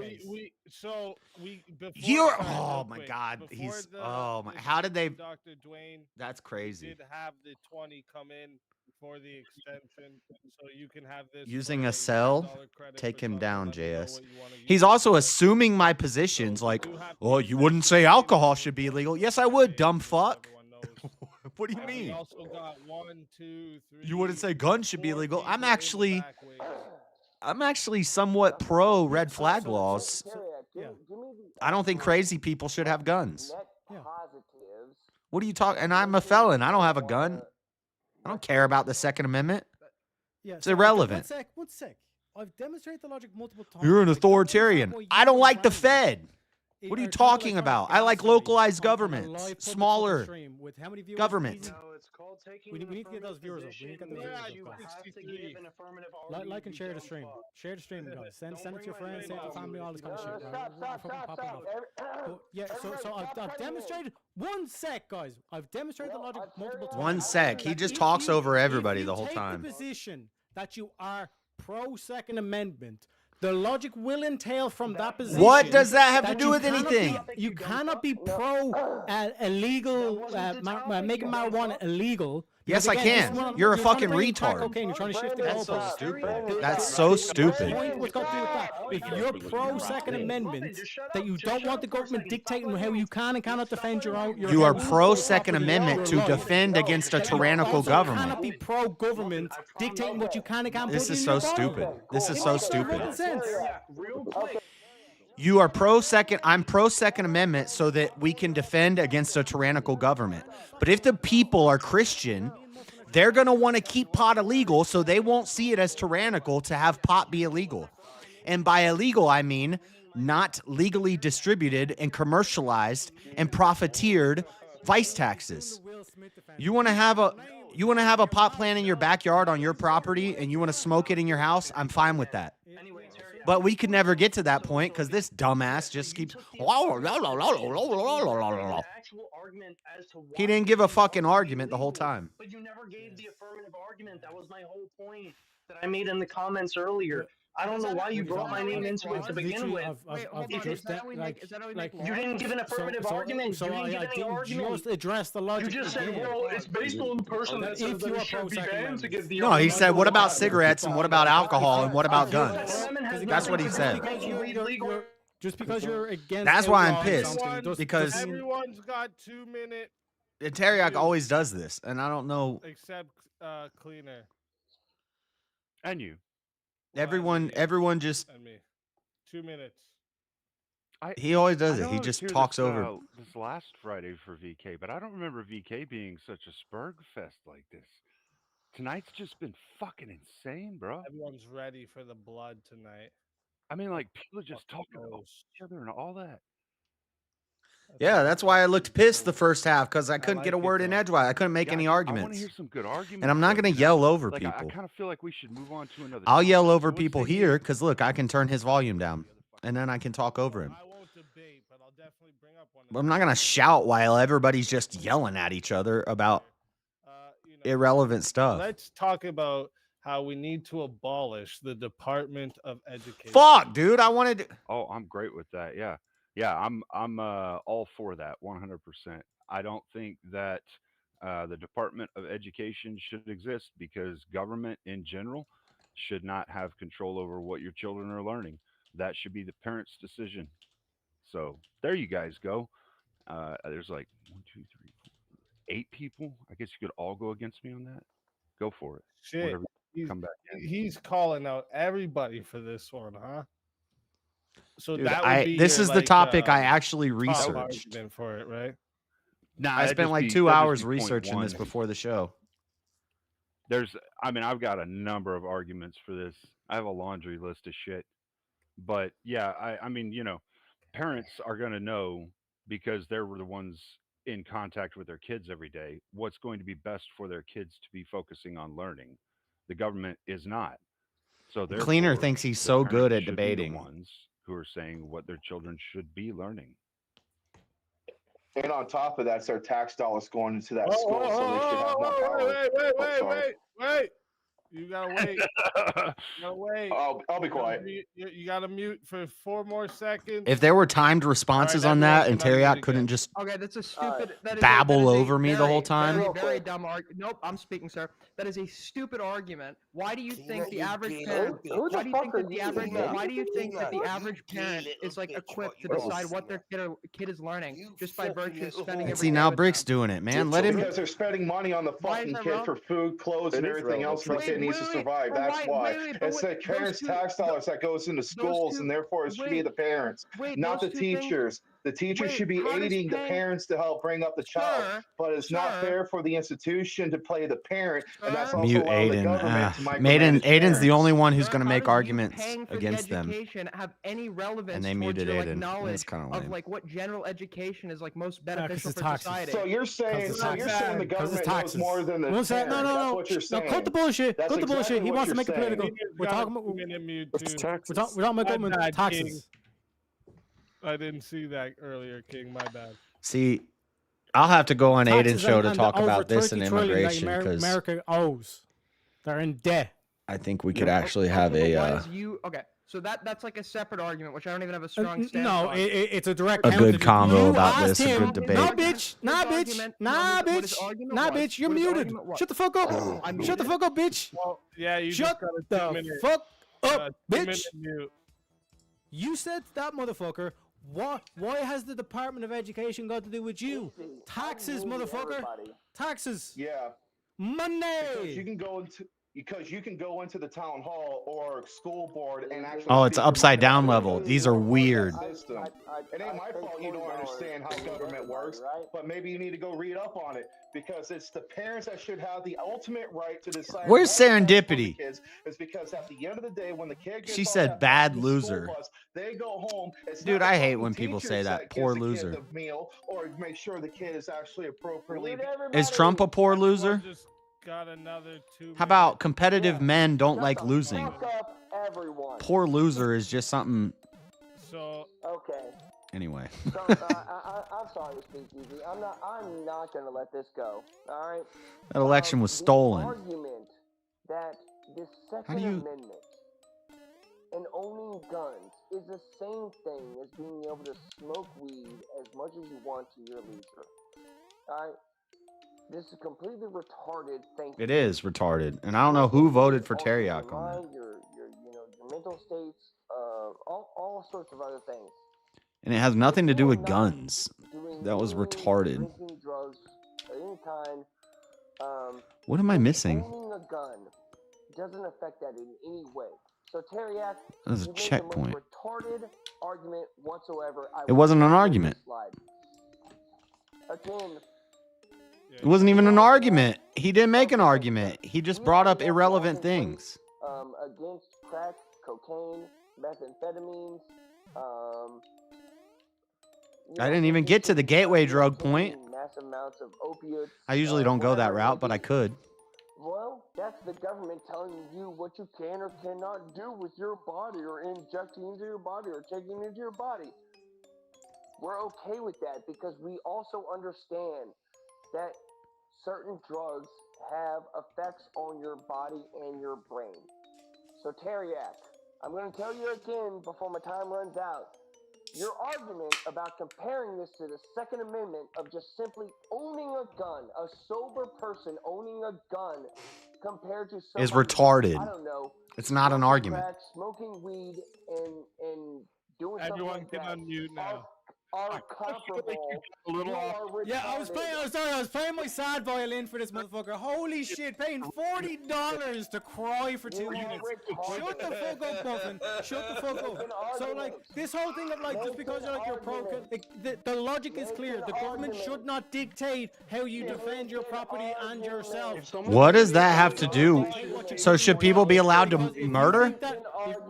case. You're. sorry, Oh real my quick, God. before He's. the- Oh my. the How did they? Dr. Dwayne, That's we crazy. did have the 20 come in before the extension, so you can have this Using for a cell, $1 credit take for him something. down, Let me know JS. what you wanna He's use. also assuming my positions like, oh, you wouldn't say alcohol should be illegal. Yes, I would, dumb fuck. What do you And we mean? also got 1, 2, 3. You wouldn't say guns should be illegal. I'm actually somewhat pro red flag laws. I don't think crazy people should have guns. What are you talking? And I'm a felon. I don't have a gun. I don't care about the Second Amendment. Yeah, It's so irrelevant. One sec. I've demonstrated the logic multiple times. You're an Like, authoritarian. why you I don't like the random. Fed. What are you talking about? I like localized governments, smaller With how many viewers? government. We need to get those viewers up. We need to get those viewers up. Like and share the stream. Share the stream, guys. Send it to your friends, send it to your family, all this kind of shit. Right? We're fucking popping off. But yeah, so I've demonstrated. One sec, guys. I've demonstrated the logic multiple times. One sec. He that just if talks you- over if everybody you the whole take time. The position that you are pro Second Amendment. The logic will entail from that position. What does that have to do you with cannot anything? You cannot be pro illegal, making marijuana illegal. Yes, because I again, can. this one- You're a trying to fucking bring in crack retard. cocaine, you're trying to shift the That's so goalposts. stupid. That's so stupid. Point what's got to do with that. If you're pro Second Amendment, that you don't want the government dictating how you can and cannot defend your own. You are pro Second Amendment to defend against a tyrannical You cannot government. be pro government dictating what you can and can't This put is in so your body. stupid. This is It so makes no stupid. sense. You are pro second. I'm pro Second Amendment so that we can defend against a tyrannical government. But if the people are Christian, they're going to want to keep pot illegal so they won't see it as tyrannical to have pot be illegal. And by illegal, I mean not legally distributed and commercialized and profiteered vice taxes. You want to have a pot plant in your backyard on your property and you want to smoke it in your house? I'm fine with that. But we could never get to that point because this dumbass just keeps. He didn't give a fucking argument the whole time. But you never gave the affirmative argument. That was my whole point that I made in the comments earlier. I don't know why you brought my name into it to begin with. You didn't give an affirmative argument. You didn't give any argument. Just address the logic. You just said, well, it's based on the person that says that it should be banned to give the No, he said, what about cigarettes and what about alcohol and what about guns? That's what he said. Just because you're against. That's why I'm pissed. Because Everyone's got 2 minutes. Teriak always does this, and I don't know. Except Cleaner. And you. Everyone just. And me. 2 minutes. He always does I it. He know just this, talks over. This last Friday for VK, but I don't remember VK being such a spurg fest like this. Tonight's just been fucking insane, bro. Everyone's ready for the blood tonight. I mean, like, people are just talking about each other and all that. Yeah, that's why I looked pissed the first half because I couldn't get a word in edgewise. I couldn't make any I want arguments. to hear some good arguments. And I'm not though, going to you know? yell over Like, people. I kind of feel like we should move on to another. I'll topic. yell over So what's people the here heat? because, look, I can turn his volume down. And then I can talk over him. But I'm not going to shout while everybody's just yelling at each other about irrelevant stuff. Let's talk about how we need to abolish the Department of Education. Fuck, dude. I wanted to... Oh, I'm great with that. Yeah. Yeah, I'm all for that 100%. I don't think that the Department of Education should exist because government in general should not have control over what your children are learning. That should be the parents' decision. So there you guys go. There's like 1, 2, 3, 4, 8 people. I guess you could all go against me on that. Go for it. Shit. Whatever. Come back. He's calling out everybody for this one, huh? So Dude, that would be this your, is the like, topic I actually top researched. argument for it, right? Nah, I that'd spent just like be- 2 that'd just hours be point researching this one. before the show. I've got a number of arguments for this. I have a laundry list of shit. But yeah, I mean, you know, parents are going to know because they're the ones in contact with their kids every day what's going to be best for their kids to be focusing on learning. The government is not. So Cleaner therefore, thinks he's the so good parents at should be the debating. ones who are saying what their children should be learning. And on top of that, it's their tax dollars going into that school, so they should have more power. Wait. You gotta wait. You gotta wait. I'll be quiet. You gotta mute for 4 more seconds. If there were timed responses on that and Teriak couldn't just Okay, that's a stupid. That is babble that is over me the whole time. Very dumb argument. Nope, I'm speaking, sir. That is a stupid argument. Why do you think the you average gay parent? old Why do you think that the you? average? Yeah. Why do you think that the You average gay parent little is like bitch, equipped to what you decide doing? what their kid is learning just by virtue of spending And every see, day now with Brick's them? doing it, man. Let him. Because they're spending money on the Why is fucking that kid wrong? for food, clothes, and It is everything else the relevant. kid needs to survive. but That's why. but It's the parents' tax dollars that goes into schools, and therefore it should be the parents, not the those two things- teachers. The teachers should be how does aiding the paying- parents to help bring up the child, Sir, but it's not sir. fair for the institution to play the parent, and that's also Mute allowing the Aiden. government to Aiden's micromanage the only one who's Sir, going to how make does you arguments paying for against the them. education have any relevance And they towards muted your, like, Aiden. knowledge That's kinda of lame. like what general education is like most 'cause beneficial it's for taxes. society? So you're saying, it's so you're saying the 'cause it's government knows taxes. more than the One sec, parent. no, That's what you're no, saying. cut the bullshit. That's Cut the bullshit. exactly He what wants to you're make it saying. political. We're talking about It's taxes. we're talking about My bad, taxes. King. I didn't see that earlier, King. My bad. See, I'll have to go on Aiden's Taxes show and to the talk over about this 30 and trillion that immigration because America owes. They're in debt. I think we could actually have Okay, a but why does you okay? So that's like a separate argument, which I don't even have a strong stance No, on. it's a direct A counter good to- combo You about asked this, a him, good debate. Nah, bitch. Nah, His bitch. argument- Nah, what his bitch. argument Nah, was- bitch. You're what his muted. argument was. Shut the fuck up. I'm Shut the muted. fuck up, bitch. Well, yeah, you Shut just got a the 2-minute. fuck up, 2-minute bitch. mute. You said that, motherfucker. What? Why has the Department of Education got to do with you? Taxes, motherfucker. Taxes. Yeah. Money. Because you can go into because you can go into the town hall or school board and actually. Oh, it's speak upside your down mind. level. These are weird. System. It ain't my fault you don't understand how government works, but maybe you need to go read up on it because it's the parents that should have the ultimate right to decide. Where's what's best for the serendipity? Kids is because at the end of the day, when the kid gets She off said that bad fucking loser. school bus, they go home. It's Dude, not I the hate fucking when people say teachers that. gives Poor the kid loser. the meal or make sure the kid is actually appropriately. Is Trump a poor loser? Just got another 2 How about competitive men don't like losing? Fuck up, everyone. Poor loser is just something. So Okay. Anyway. So, I'm sorry, Speakeasy. I'm not gonna let this go. All right. That election was The stolen. argument that the Second do you- Amendment and owning guns is the same thing as being able to smoke weed as much as you want to your leisure. All right. This is completely retarded thinking. It is retarded. And I don't know who voted for Teriyaki on that. Your mental states, all sorts of other things. And it has nothing to do with guns. That was retarded. Drinking drugs of any kind. What am I missing? Owning a gun doesn't affect that in any way. So Teriyaki, That was a you made checkpoint. the most retarded argument whatsoever. It wasn't an argument. Again, It wasn't even an argument. He didn't make an argument. He just brought up irrelevant things. Against crack, cocaine, methamphetamines. I didn't even get to the gateway drug point. Massive amounts of opiates. I usually don't go that route, but I could. Well, that's the government telling you what you can or cannot do with your body, or injecting into your body, or taking into your body. We're okay with that because we also understand that certain drugs have effects on your body and your brain. So Teriyaki, I'm going to tell you again before my time runs out. Your argument about comparing this to the Second Amendment of just simply owning a gun, a sober person owning a gun, compared to somebody, Is retarded. I don't know. It's not an smoking argument. crack, smoking weed, and doing everyone something can like that. unmute now. Are comparable. A little You off. are Yeah, I was playing my sad violin for this motherfucker. Holy shit, paying $40 to cry for 2 minutes. Shut the fuck up, Muffin. Shut the fuck up. So like this whole thing of like just because you're like you're pro, like, the logic is clear. The government should not dictate how you defend your property and yourself. What does that have to do? So should people be allowed to murder?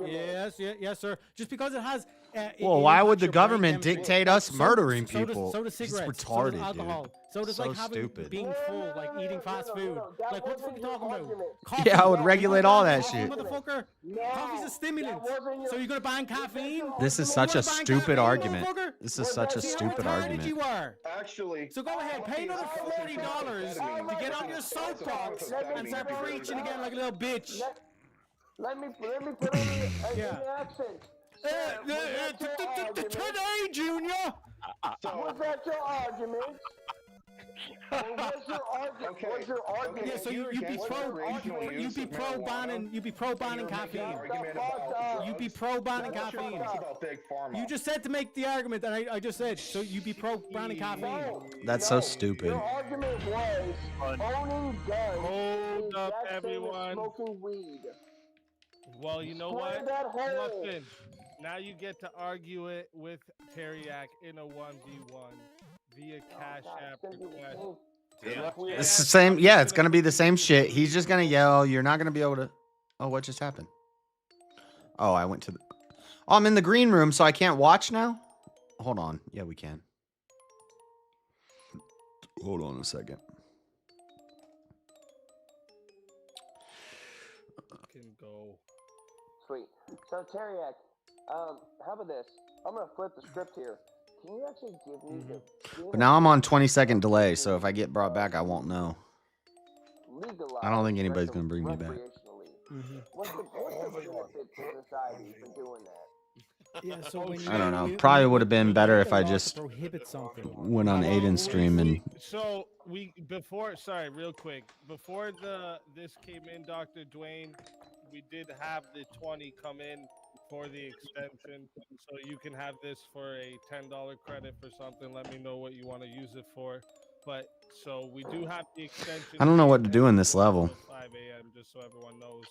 Yes, sir. Just because it has. Well, why would the government dictate us murdering people? So does It's cigarettes. So retarded, does alcohol. dude. So does So like having stupid. being full, like eating fast food. Like what the fuck are you talking about? Yeah, I would regulate all that Coffee, shit. motherfucker. Coffee's a stimulant. So you're gonna ban caffeine? This is such a stupid argument. This is such a stupid Retarded argument. you are. Actually, So go ahead, pay another $40 to get on your soapbox and start preaching again like a little bitch. Let me put on an accent. Today, Junior. Was that your argument? What's your argument? Yeah, so you'd be pro banning caffeine. You'd be pro banning caffeine. You just said to make the argument, and I just said so. You'd be pro banning caffeine. That's so stupid. Your argument was owning guns. Hold up, is everyone. smoking weed. Well, you know Square what? that hole. Muffin, now you get to argue it with Teriyaki in a 1v1 via Cash App request. It's the same. Yeah, it's gonna be the same shit. He's just gonna yell. You're not gonna be able to. Oh, what just happened? Oh, I went to the. Oh, I'm in the green room, so I can't watch now. Hold on. Yeah, we can. Hold on a second. Can go. Sweet. So Teriyaki, how about this? I'm gonna flip the script here. Can you actually give me the? But now I'm on 20-second delay, so if I get brought back, I won't know. Legalize I don't think anybody's gonna bring me back. recreationally. What's the benefit to society for doing that? Yeah, so when I don't know. Probably would have been better if I just prohibit something. went on Aiden's stream and. So sorry, real quick. Before this came in, Dr. Dwayne, we did have the 20 come in for the extension, so you can have this for a $10 credit for something. Let me know what you want to use it for. But so we do have the extension. I don't know what to do in this level. 5 a.m. just so everyone knows.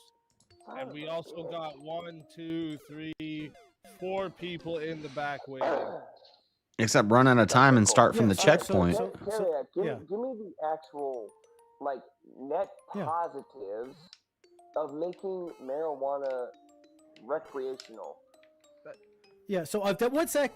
And we also got 1, 2, 3, 4 people in the back waiting. Except run out of time and start from the checkpoint. Give me the actual, like, net positives of making marijuana recreational. Yeah, so I've one sec.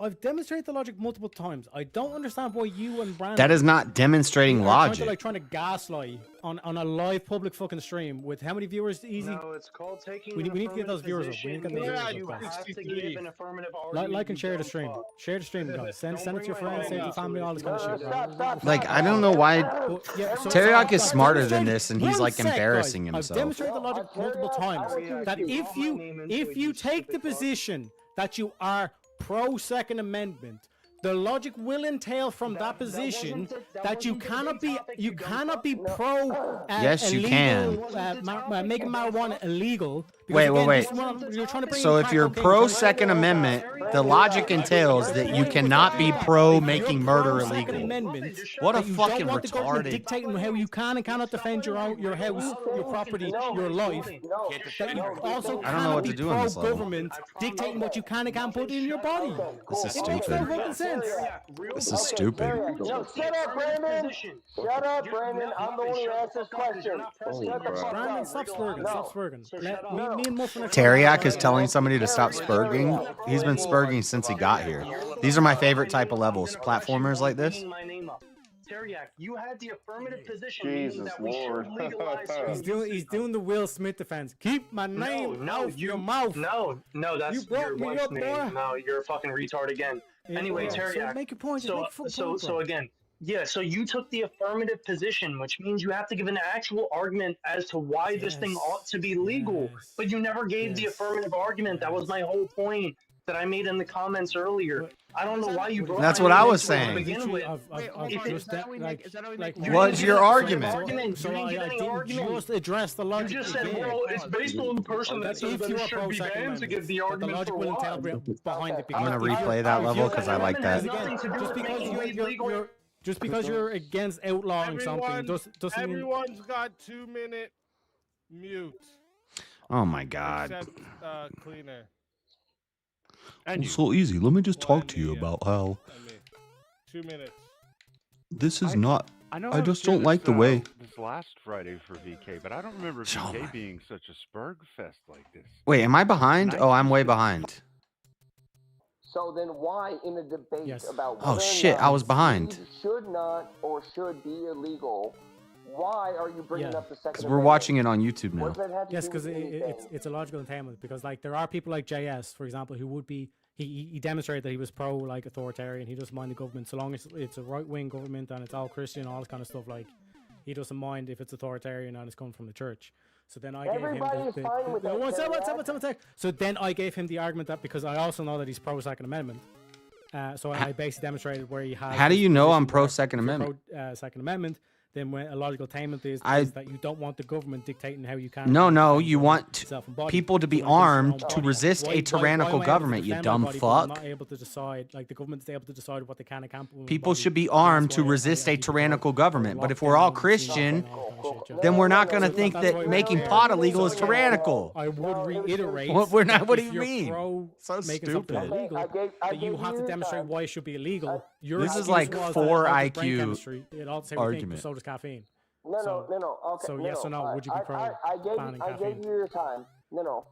I've demonstrated the logic multiple times. I don't understand why you and Brandon. That is not demonstrating logic. Trying to gaslight on a live public fucking stream with how many viewers? Easy. No, it's called taking. We need to get those viewers up. We need to get those viewers up. You have to give an affirmative argument. Like and share the stream. Share the stream, guys. Send it to your friends, send it to your family, all this kind of shit. Right? Like, I don't know why. Teriak is smarter than this, and he's like embarrassing I've himself. demonstrated the logic multiple times that if you take the position that you are pro Second Amendment, the logic will entail from that position that you cannot be pro. Yes, you can. Making marijuana illegal. Wait. You're trying to bring So if you're pro Second Amendment, the logic entails that you cannot be pro making murder illegal. What a fucking retarded. Dictating how you can and cannot defend your house, your property, your life. Also, I don't know what to do in this level. Government dictating what you can and can't put in your body. This is It makes no stupid. fucking sense. This is stupid. No, shut up, Brandon. Shut up, Brandon. I'm the one who asked this question. Shut the fuck Brandon, up. stop slurring. Stop slurring. Me and Muffin are Teriak is telling somebody to stop spurging. He's been spurging since he got here. These are my favorite type of levels. Platformers like this. Teriak, you had the affirmative position, meaning that we should legalize. He's doing the Will Smith defense. Keep my name out your mouth. No, that's You brought your me wife's up, name. boy. No, you're a fucking retard again. Anyway, So Teriak. make your point. Just make a full point, So bro. again, yeah. So you took the affirmative position, which means you have to give an actual argument as to why this thing ought to be legal. But you never gave the affirmative argument. That was my whole point that I made in the comments earlier. I don't know why you brought. That's my what name I was into it to saying. begin with. What's your argument? I didn't just address the logic. You just said, well, it's based on the person that says that it should be banned to give the argument for why. Behind it. I'm gonna replay that level because I like that. Just because you're against outlawing something doesn't mean. Everyone's got 2-minute mute. Oh my god. Except Cleaner. It's so easy. Let me just talk to you about how 2 minutes. this is not. know I was just don't doing like the this, way. This last Friday for VK, but I don't remember VK being such a spurg fest like this. Wait, am I behind? Oh, I'm way behind. So then why in a debate about Oh, whether or shit, not I was behind. weed should not or should be illegal, why are you bringing up the Second Because we're watching it on YouTube now. What does that have to Yes, do because with anything? it's a logical entailment. Because like there are people like JS, for example, who would be he demonstrated that he was pro like authoritarian. He doesn't mind the government so long as it's a right wing government and it's all Christian, all this kind of stuff. Like he doesn't mind if it's authoritarian and it's coming from the church. So then I gave him one sec. So then I gave him the argument that because I also know that he's pro Second Amendment. So I basically demonstrated where he has. How do you know I'm pro Second Amendment? Second Amendment. Then when a logical attainment is that you don't want the government dictating how you can. No, you want people to be armed to resist a tyrannical government, you dumb fuck. Not able to decide, like the government's able to decide what they can and can't. People should be armed to resist a tyrannical government. But if we're all Christian, then we're not going to think that making pot illegal is tyrannical. I would reiterate. We're not. What do if you you're mean? pro So making something stupid. illegal, that you have to demonstrate why it should be illegal. This is like 4 IQ argument. So does caffeine. No. Okay. So yes or no? Would you be pro I banning gave caffeine? you your time. No.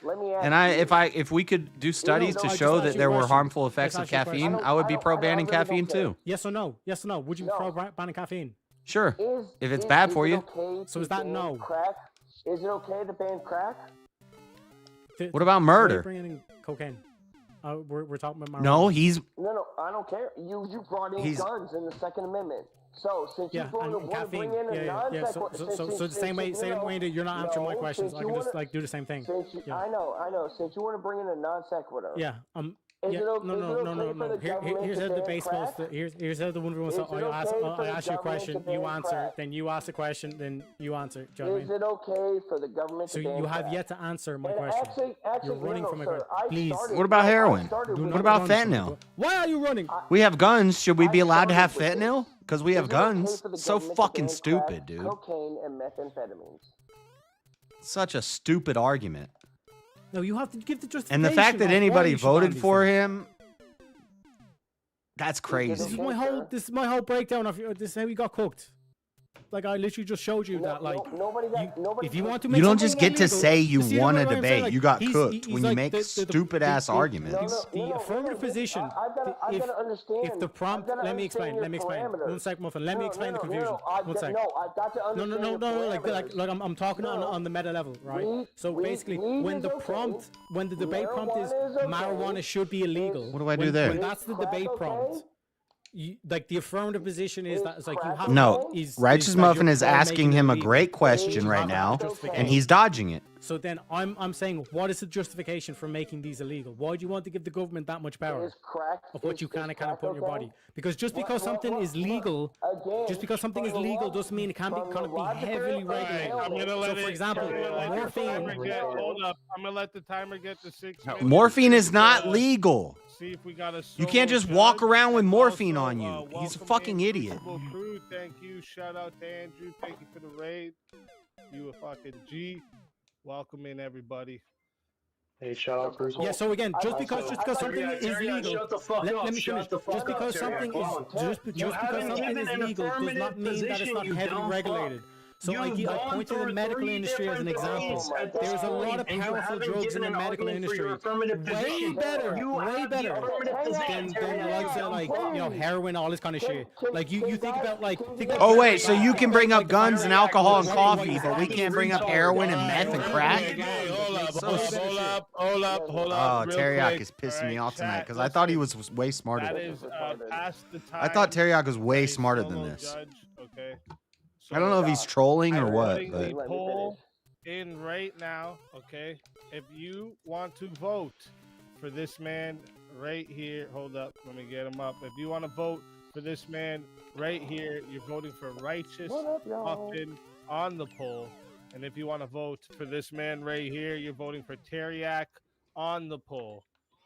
Let me ask. And if we could do studies to show that there were harmful effects of caffeine, I would be pro banning caffeine too. Yes or no? Yes or no? Would you be pro banning caffeine? Sure. If it's bad for you. So is that no? Crack? Is it okay to ban crack? What about Why are you murder? bringing in cocaine. We're talking about marijuana. No, he's No, I don't care. You brought in He's- guns in the Second Amendment. So since Yeah, you want and to caffeine. bring in a Yeah. So the same way that you're not answering my questions, I can just like do the same thing. I know. Since you want to bring in a non sequitur. Yeah. Is it okay, No. Here's how the debate supposed to. Here's how the one so I ask you a question, you answer, then you ask a question, then you answer. Do you know what I Is mean? it okay for the government So to ban you have crack? yet to answer my And question. You're running from my question. Please. What about heroin? What about fentanyl? Why are you running? We have guns. Should we be allowed to have fentanyl? Because we have Is it okay guns. for the So government to fucking ban stupid, crack, dude. Cocaine and methamphetamines. Such a stupid argument. No, you have to give the justification. And the fact that of why anybody you should ban voted these for things. him, that's crazy. This is my whole breakdown of this is how you got cooked. Like I literally just showed you that. Like if you want to, make You don't just something get to illegal, say you see the won way a I'm saying, debate. like, You got he's cooked when you like make the stupid ass arguments. The affirmative position. I've got to understand. If the prompt, let me explain. Let me explain. One sec, Muffin. Let me explain the confusion. One sec. No, I've got to understand. No. Like I'm talking on the meta level, right? So basically, when the debate prompt is marijuana should be illegal. What do I do there? When that's the debate prompt. Like the affirmative position is that it's like you have No, Righteous Muffin is asking him a great question You right have to now, have justification. and he's dodging it. So then I'm saying, what is the justification for making these illegal? Why do you want to give the government that much power of what you can and cannot put in your body? Because just because something is legal, doesn't mean it can't be heavily regulated. So for example, morphine. Hold up. I'm gonna let the timer get to 6 minutes. Morphine is not legal. See if we got a You can't just walk around with morphine on you. He's a fucking idiot. Crew, thank you. Shout out to Andrew. Thank you for the raid. You a fucking G. Welcome in, everybody. Hey, shout out, Bruce. Yeah, so again, just because something is legal, shut the fuck up. let me Shut finish. the fuck Just because up, something Terry. is legal does not mean that it's not heavily regulated. So I point to the medical industry as an example. There's a lot of powerful drugs in the medical industry, way better than like heroin, all this kind of shit. Like you think about Oh wait, so you can bring up guns and alcohol and coffee, but we can't bring up heroin and meth and crack? Hold up. Oh, real Teriyaki quick. is pissing me All off right, tonight chat, because I thought he was way That smarter. is past the time. I thought Teriyaki was way smarter than Solo this. judge, okay. I don't know if he's trolling or I'm what, putting but the poll in right now, okay? If you want to vote for this man right here, hold up, let me get him up. If you want to vote for this man right here, you're voting for Righteous Muffin on the poll. And if you want to vote for this man right here, you're voting for Teriak on the poll.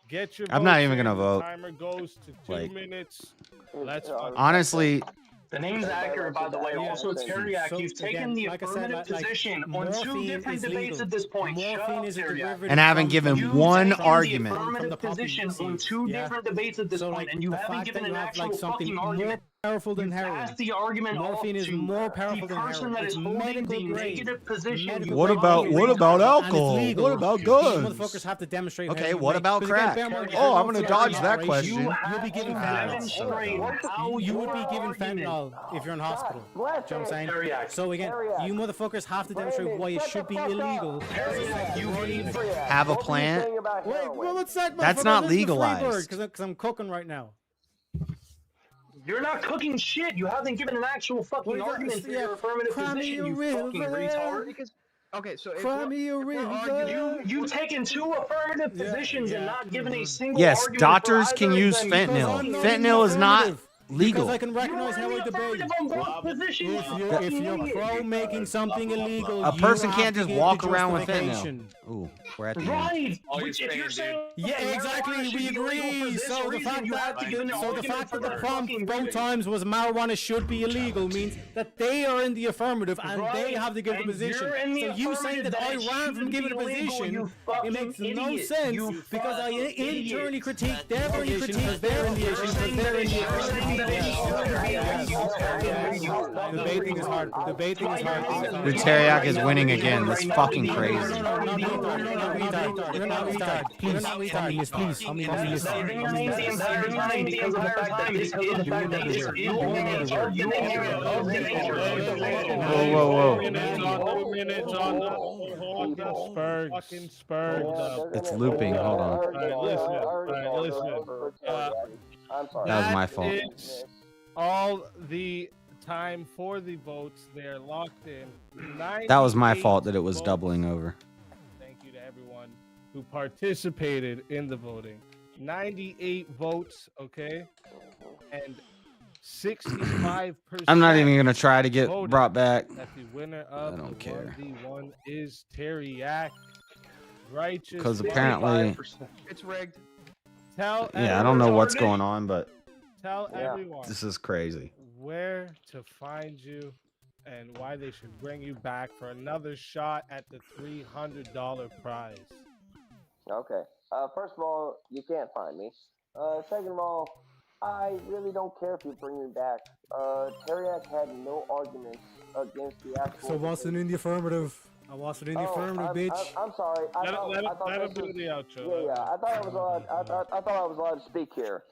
Get your I'm not votes even in. gonna The vote. Timer goes to 2 Like, minutes. Let's fucking honestly, The name's accurate, by the way. Also, Teriyaki, So, you've taken again, the like I said, affirmative like, position on 2 morphine different is debates legal. at this point. Shut Morphine up, is a Teriyaki. derivative and I haven't given You've one taken argument. the affirmative the poppy position on species, 2 yeah? different debates at this So, point, like, and you the haven't fact given that an you have, actual like, something fucking more argument. powerful than You heroin. passed the argument Morphine off is to more powerful the than person heroin. that It's is holding medical the grade. negative position. Medical You What grade. about fucking what retard. about And it's alcohol? legal. What about You guns? motherfuckers have to demonstrate. Okay, how you what make- about 'cause again, crack? bear in mind, Oh, I'm you're gonna not dodge for that operation. question. You'll be given fentanyl. You would be given fentanyl if you're in hospital. Do you know what I'm saying? So again, you motherfuckers have to demonstrate why it should be illegal. Have a plant? Wait, one sec, That's not legalized. Because I'm cooking right now. You're not cooking shit. You haven't given an actual fucking argument for your affirmative Cry me position, a you fucking river. retard. Okay, so Cry me a river. You've taken 2 affirmative positions and not given a single Yes, argument doctors for can either use of them. fentanyl. Because Fentanyl is not legal. Because I can recognize how I debate. If you're pro making something illegal, A person you can't have just to give walk the around with justification. fentanyl. Ooh, we're at the end. Right. All you're If saying, you're saying Yeah, exactly. We agree. So the fact that the prompt both times was marijuana should be illegal means that they are in the affirmative and they have to give the position. So you saying that I ran from giving a position, it makes no sense because I internally critique their position because they're in the issue. Debating is hard. Debating is hard. The Teriyaki is winning again. That's fucking crazy. You're not retard. Please, please. Whoa. 2 minutes on the fucking Spurs. It's looping. Hold on. All right, listen. That was my fault. Is all the time for the votes. They're locked in. That was my fault 98 that it was votes. doubling over. Thank you to everyone who participated in the voting. 98 votes, okay? And 65%. I'm not even gonna try to get voted brought back. that the winner of I don't care. 1v1 is Teriak. Righteous. 'Cause apparently- It's rigged. Tell Yeah, I don't know what's going on, but Tell everyone. this is crazy. where to find you and why they should bring you back for another shot at the $300 prize. Okay. First of all, you can't find me. Second of all, I really don't care if you bring me back. Teriak had no arguments against the actual. So what's in the affirmative? I wasn't in the affirmative, bitch. I'm sorry. I thought Let him this do was- the outro. Yeah. I thought I was allowed. I thought I was allowed to speak here.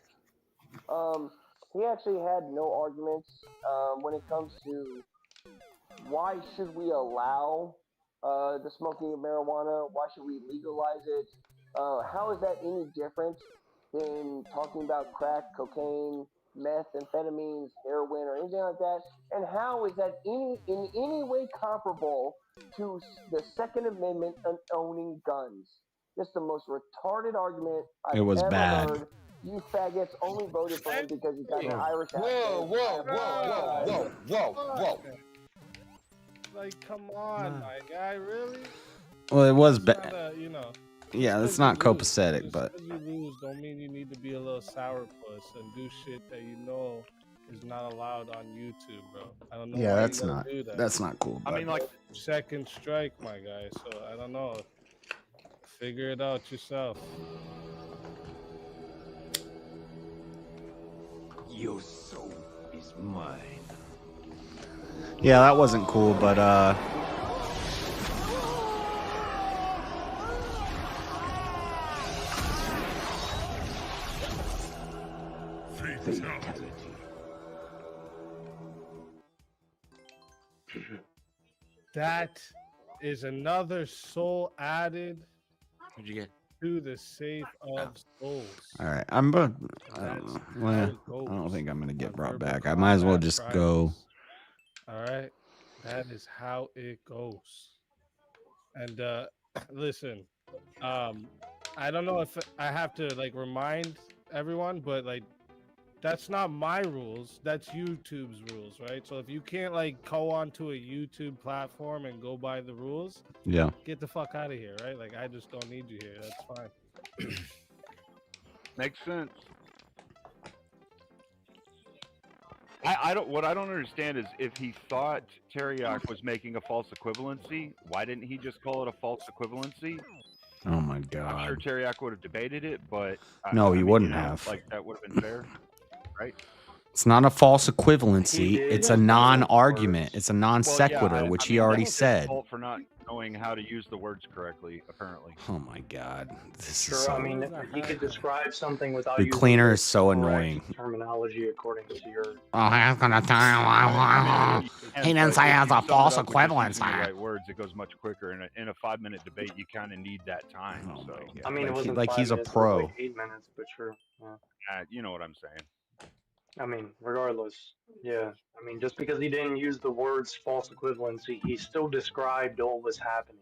He actually had no arguments when it comes to why should we allow the smoking of marijuana? Why should we legalize it? How is that any different than talking about crack, cocaine, methamphetamines, heroin, or anything like that? And how is that in any way comparable to the Second Amendment on owning guns? Just the most retarded argument I've It was ever bad. heard. You faggots only voted for him because he got an Irish accent. Whoa. Like, come on, my guy, really? Well, it was It's bad. not a, you know, Yeah, that's because not you lose. copacetic, Just but 'cause you lose don't mean you need to be a little sourpuss and do shit that you know is not allowed on YouTube, bro. I don't know. yeah, why that's you gotta not do that. that's not cool. I Bud. mean, like second strike, my guy. So I don't know. Figure it out yourself. Your soul is mine. Yeah, that wasn't cool, but Fatality. That is another soul added What'd you get? to the safe of souls. all right, I don't know. Well, I don't think I'm gonna get brought back. I might as well just go. All right, that is how it goes. And listen, I don't know if I have to like remind everyone, but like that's not my rules. That's YouTube's rules, right? So if you can't like go onto a YouTube platform and go by the rules, Yeah. get the fuck out of here, right? Like I just don't need you here. That's fine. Makes sense. I don't. What I don't understand is if he thought Teriak was making a false equivalency, why didn't he just call it a false equivalency? Oh my I'm sure god. Teriak would have debated it, but No, he mean, wouldn't you know, have. Like that would have been fair, right? It's not a false equivalency. did. It's a non-argument. It's a non Well, yeah, sequitur, which he mean, already that's his said. fault for not knowing how to use the words correctly, apparently. Oh my god. This is Sure, so... I mean, he could describe something without The using cleaner the is so correct annoying. terminology according to your. Oh, he's gonna tell he didn't say it has a false Using the equivalency. right words, it goes much quicker. In a 5-minute debate, you kind of need that time. Oh so, I mean, it wasn't like 5 he's a minutes, it was pro. like 8 minutes, but sure. Yeah. you know what I'm saying. I mean, regardless, yeah. I mean, just because he didn't use the words false equivalency, he still described what was happening.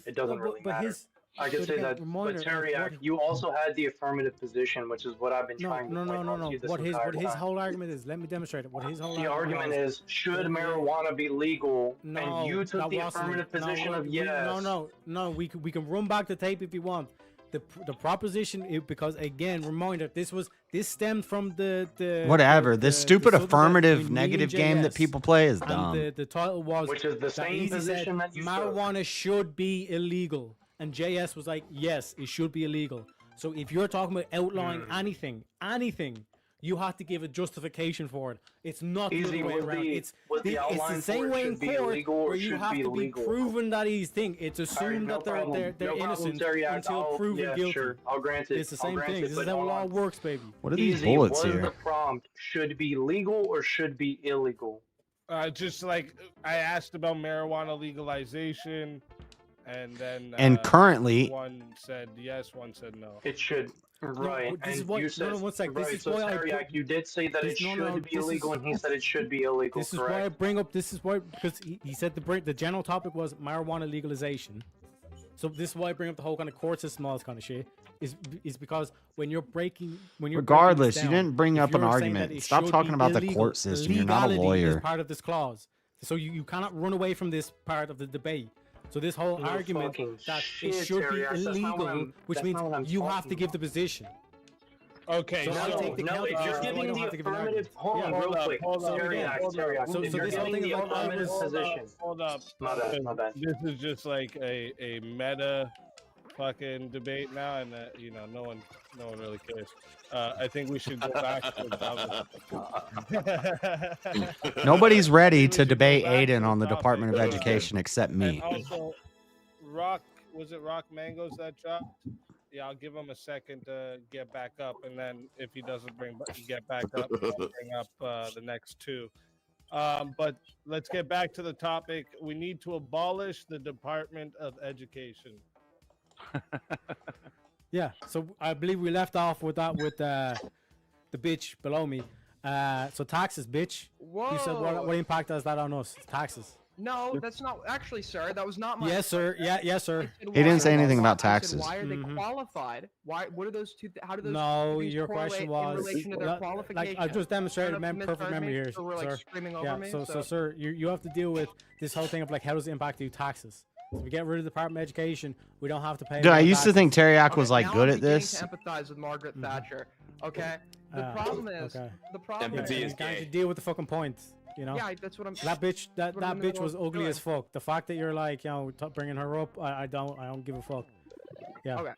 It doesn't really matter. I could say that, but Teriak, you also had the affirmative position, which is what I've been trying to point out to you this What his entire time. whole argument is, let me demonstrate it. What his whole The argument is, should marijuana be legal? And you took the affirmative position of yes. No. We can run back the tape if you want. The proposition, because again, reminder, this stemmed from the Whatever. This stupid subject affirmative between me and negative game that JS. people play is And dumb. the title was, which is the same Easy position said, that you marijuana should be illegal, and JS was like, yes, it should be illegal. So if you're talking about outlawing anything, you have to give a justification for it. It's not the Easy, other way was around. the- It's was the the outline same for it way in should be court illegal or where you should have be to be legal? proven that he's thing. It's assumed no that they're problem. they're No problem, innocent Teriak. until I'll- proven yeah, guilty. sure. I'll grant it. It's the I'll same grant thing. it, This is but how hold law on. works, baby. What are these Easy, bullets was here? the prompt should be legal or should be illegal? Just like I asked about marijuana legalization, and then And currently- one said yes, one said no. It should. Right, but this and is why- you no, said no, one sec. This right. is So why I Teriak, put- you did say that it this- no, should no, be this illegal, is- and he said it should be illegal. This is correct? why I bring up. This is why, because he said the general topic was marijuana legalization. So this is why I bring up the whole kind of court system, all this kind of shit. Is because when you're breaking Regardless, breaking you this didn't bring if up an you're saying argument. that it Stop should talking be about the illegal, court system. You're not a legality is lawyer. part of this clause. So you cannot run away from this part of the debate. So this whole You're argument fucking that shit, it should be Teriak. That's not what illegal, I'm- which that's means not what I'm you have talking to give the position. Okay, So so I'll take the no, counter. if you're so I giving don't the have to give an affirmative, argument. hold on, Yeah, real quick. Teriak, So if this you're whole giving thing the about affirmative position. Hold up. My bad, my bad. This is just like a meta fucking debate now, and you know, no one really cares. I think we should go back to the topic. Nobody's ready I think we to should go debate back to Aiden the on the topic. Department of Education except And me. also, was it Rock Mangoes that dropped? Yeah, I'll give him a second to get back up, and then if he doesn't get back up, I'll bring up the next two. But let's get back to the topic. We need to abolish the Department of Education. Yeah, so I believe we left off with that with the bitch below me. So taxes, bitch. You said what Whoa. impact does that on us? Taxes. No, that's not actually, sir. That was not my. Yes, sir. Yeah, yes, sir. He didn't say anything about I said, taxes. why are they qualified? Why? What are those two? How do those? No, things your correlate question in was relation to their like qualification? I just demonstrated Don't have to perfect misheard memory me, here, so we're, like, sir. screaming over Yeah, me, so sir, you have to deal with this whole thing of like how does it impact you taxes. So if we get rid of the Department of Education, we don't have to pay. Dude, I more used to think taxes. Teriak was like now good I'm at this. beginning to empathize with Margaret Thatcher. Okay. The problem is. Okay. The problem Yeah, is. you can't deal with the fucking point. You know. Yeah, that's what I'm. That bitch, that that's what I'm in the bitch middle was of ugly doing. as fuck. The fact that you're like, you know, bringing her up, I don't give a fuck. Yeah. Okay.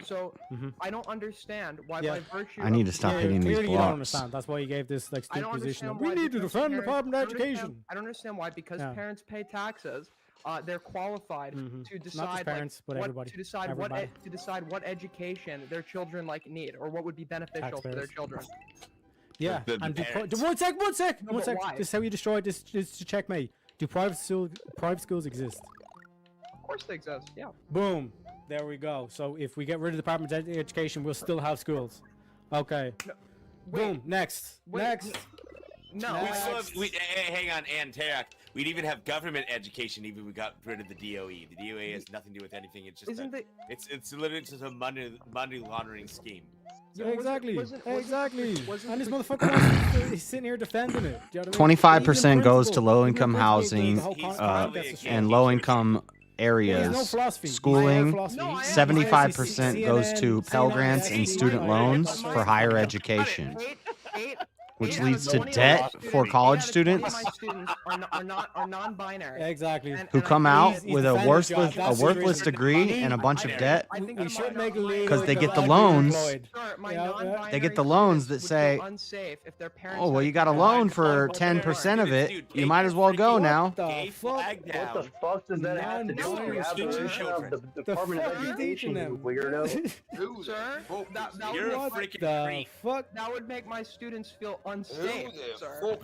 So I don't understand why Yeah. by virtue. I need to of- stop hitting these Clearly, you don't blocks. understand. That's why you gave this like I stupid don't position. understand We why need to because defend the parents- Department of I don't understand- Education. I don't understand why because Yeah. parents pay taxes. They're qualified to decide parents, but what, everybody. to decide Everybody. what to decide what education their children like need or what would be beneficial for their Taxpayers. children. Yeah, The and parents. one sec. No, but why? This is how you destroy this. Just to check me. Do private schools exist? Of course they exist. Yeah. Boom. There we go. So if we get rid of the Department of Education, we'll still have schools. Okay. Boom. Next. Next. No. We still have, hang on, Ann Tarak. We'd even have government education even if we got rid of the DOE. The DOE has nothing to do with anything. It's just it's literally just a money laundering scheme. Yeah, exactly. Exactly. wasn't And this the- motherfucker wants he's sitting here defending it. Do you know what I mean? 25% goes to Even low-income principle, housing the whole concept, that's the shit. and low-income areas. no philosophy. Schooling. No, I have 75% goes to CNN, Pell Grants and student loans for higher education, which leads to debt for college students My students are non-binary. Exactly. who come out with a worthless degree and a bunch of debt We should make a league because they with get the the loans. unemployed. They get the loans that say, "Oh, well, you got a loan for 10% of it. You might as well go now." What the fuck does that have to do with the abolition of the Department of Education, you weirdo? Sir, that You're a would freaking creep. That would make my students feel unsafe, sir.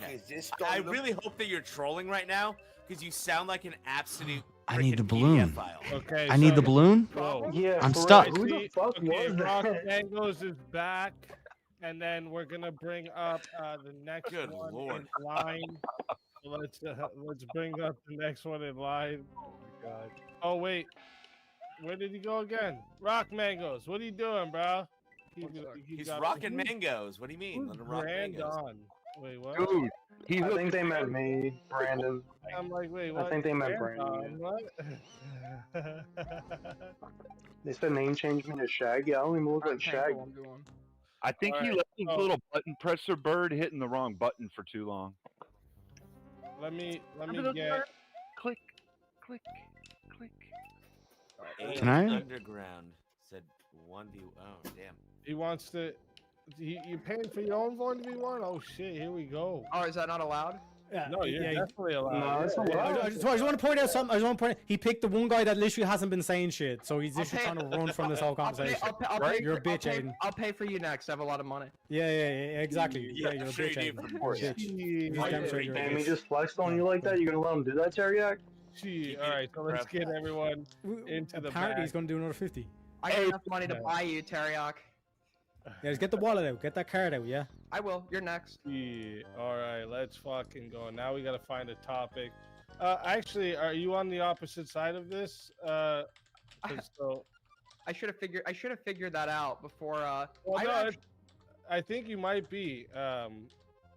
I really hope that you're trolling right now because you sound like an absolute. I need the freaking balloon. PDF file. Okay. I need the balloon. Yeah, I'm for stuck. real. Who the fuck Okay, was Rock that? Mangoes is back, and then we're gonna bring up the next Good one lord. in line. So let's bring up the next one in line. Oh my god. Oh wait, where did he go again? Rock Mangoes, what are you doing, bro? He's rocking mangoes. What do you mean? Let him rock Brand mangoes. on. Wait, what? Dude, I think they meant me, Brandon. I'm like, wait, what? I think they meant Brand Brandon. on, what? They said name change me to Shaggy. I don't even look like Shaggy. I think he Alright, left his so- little button presser bird hitting the wrong button for too long. Let me Underground. get. Click, click, click. Can I? Underground said 1v. Oh damn. He wants to. You paying for your own 1v1? Oh shit! Here we go. Oh, is that not allowed? Yeah, No, you're yeah, definitely allowed. No, it's not Yeah, allowed. I just want to point out something. I just want to point out, he picked the one guy that literally hasn't been saying shit, so he's literally trying to run from this whole conversation. You're a bitch, Aiden. I'll pay for you next. I have a lot of money. Yeah, exactly. Yeah, you're a sure bitch, you do, Aiden. of course. Bitch. You just demonstrated you're a Damn, he bitch. just flexed on you like that? You gonna let him do that, Teriak? Gee, all right, so let's get everyone into the Apparently, bag. he's going to do another 50. I got enough money to buy you, Teriak. Yeah, just get the wallet out. Get that card out, yeah? I will. You're next. Yeah, all right, let's fucking go. Now we gotta find a topic. Actually, are you on the opposite side of this? 'Cause so, I should have figured that out before. well, I no, actually- I think you might be.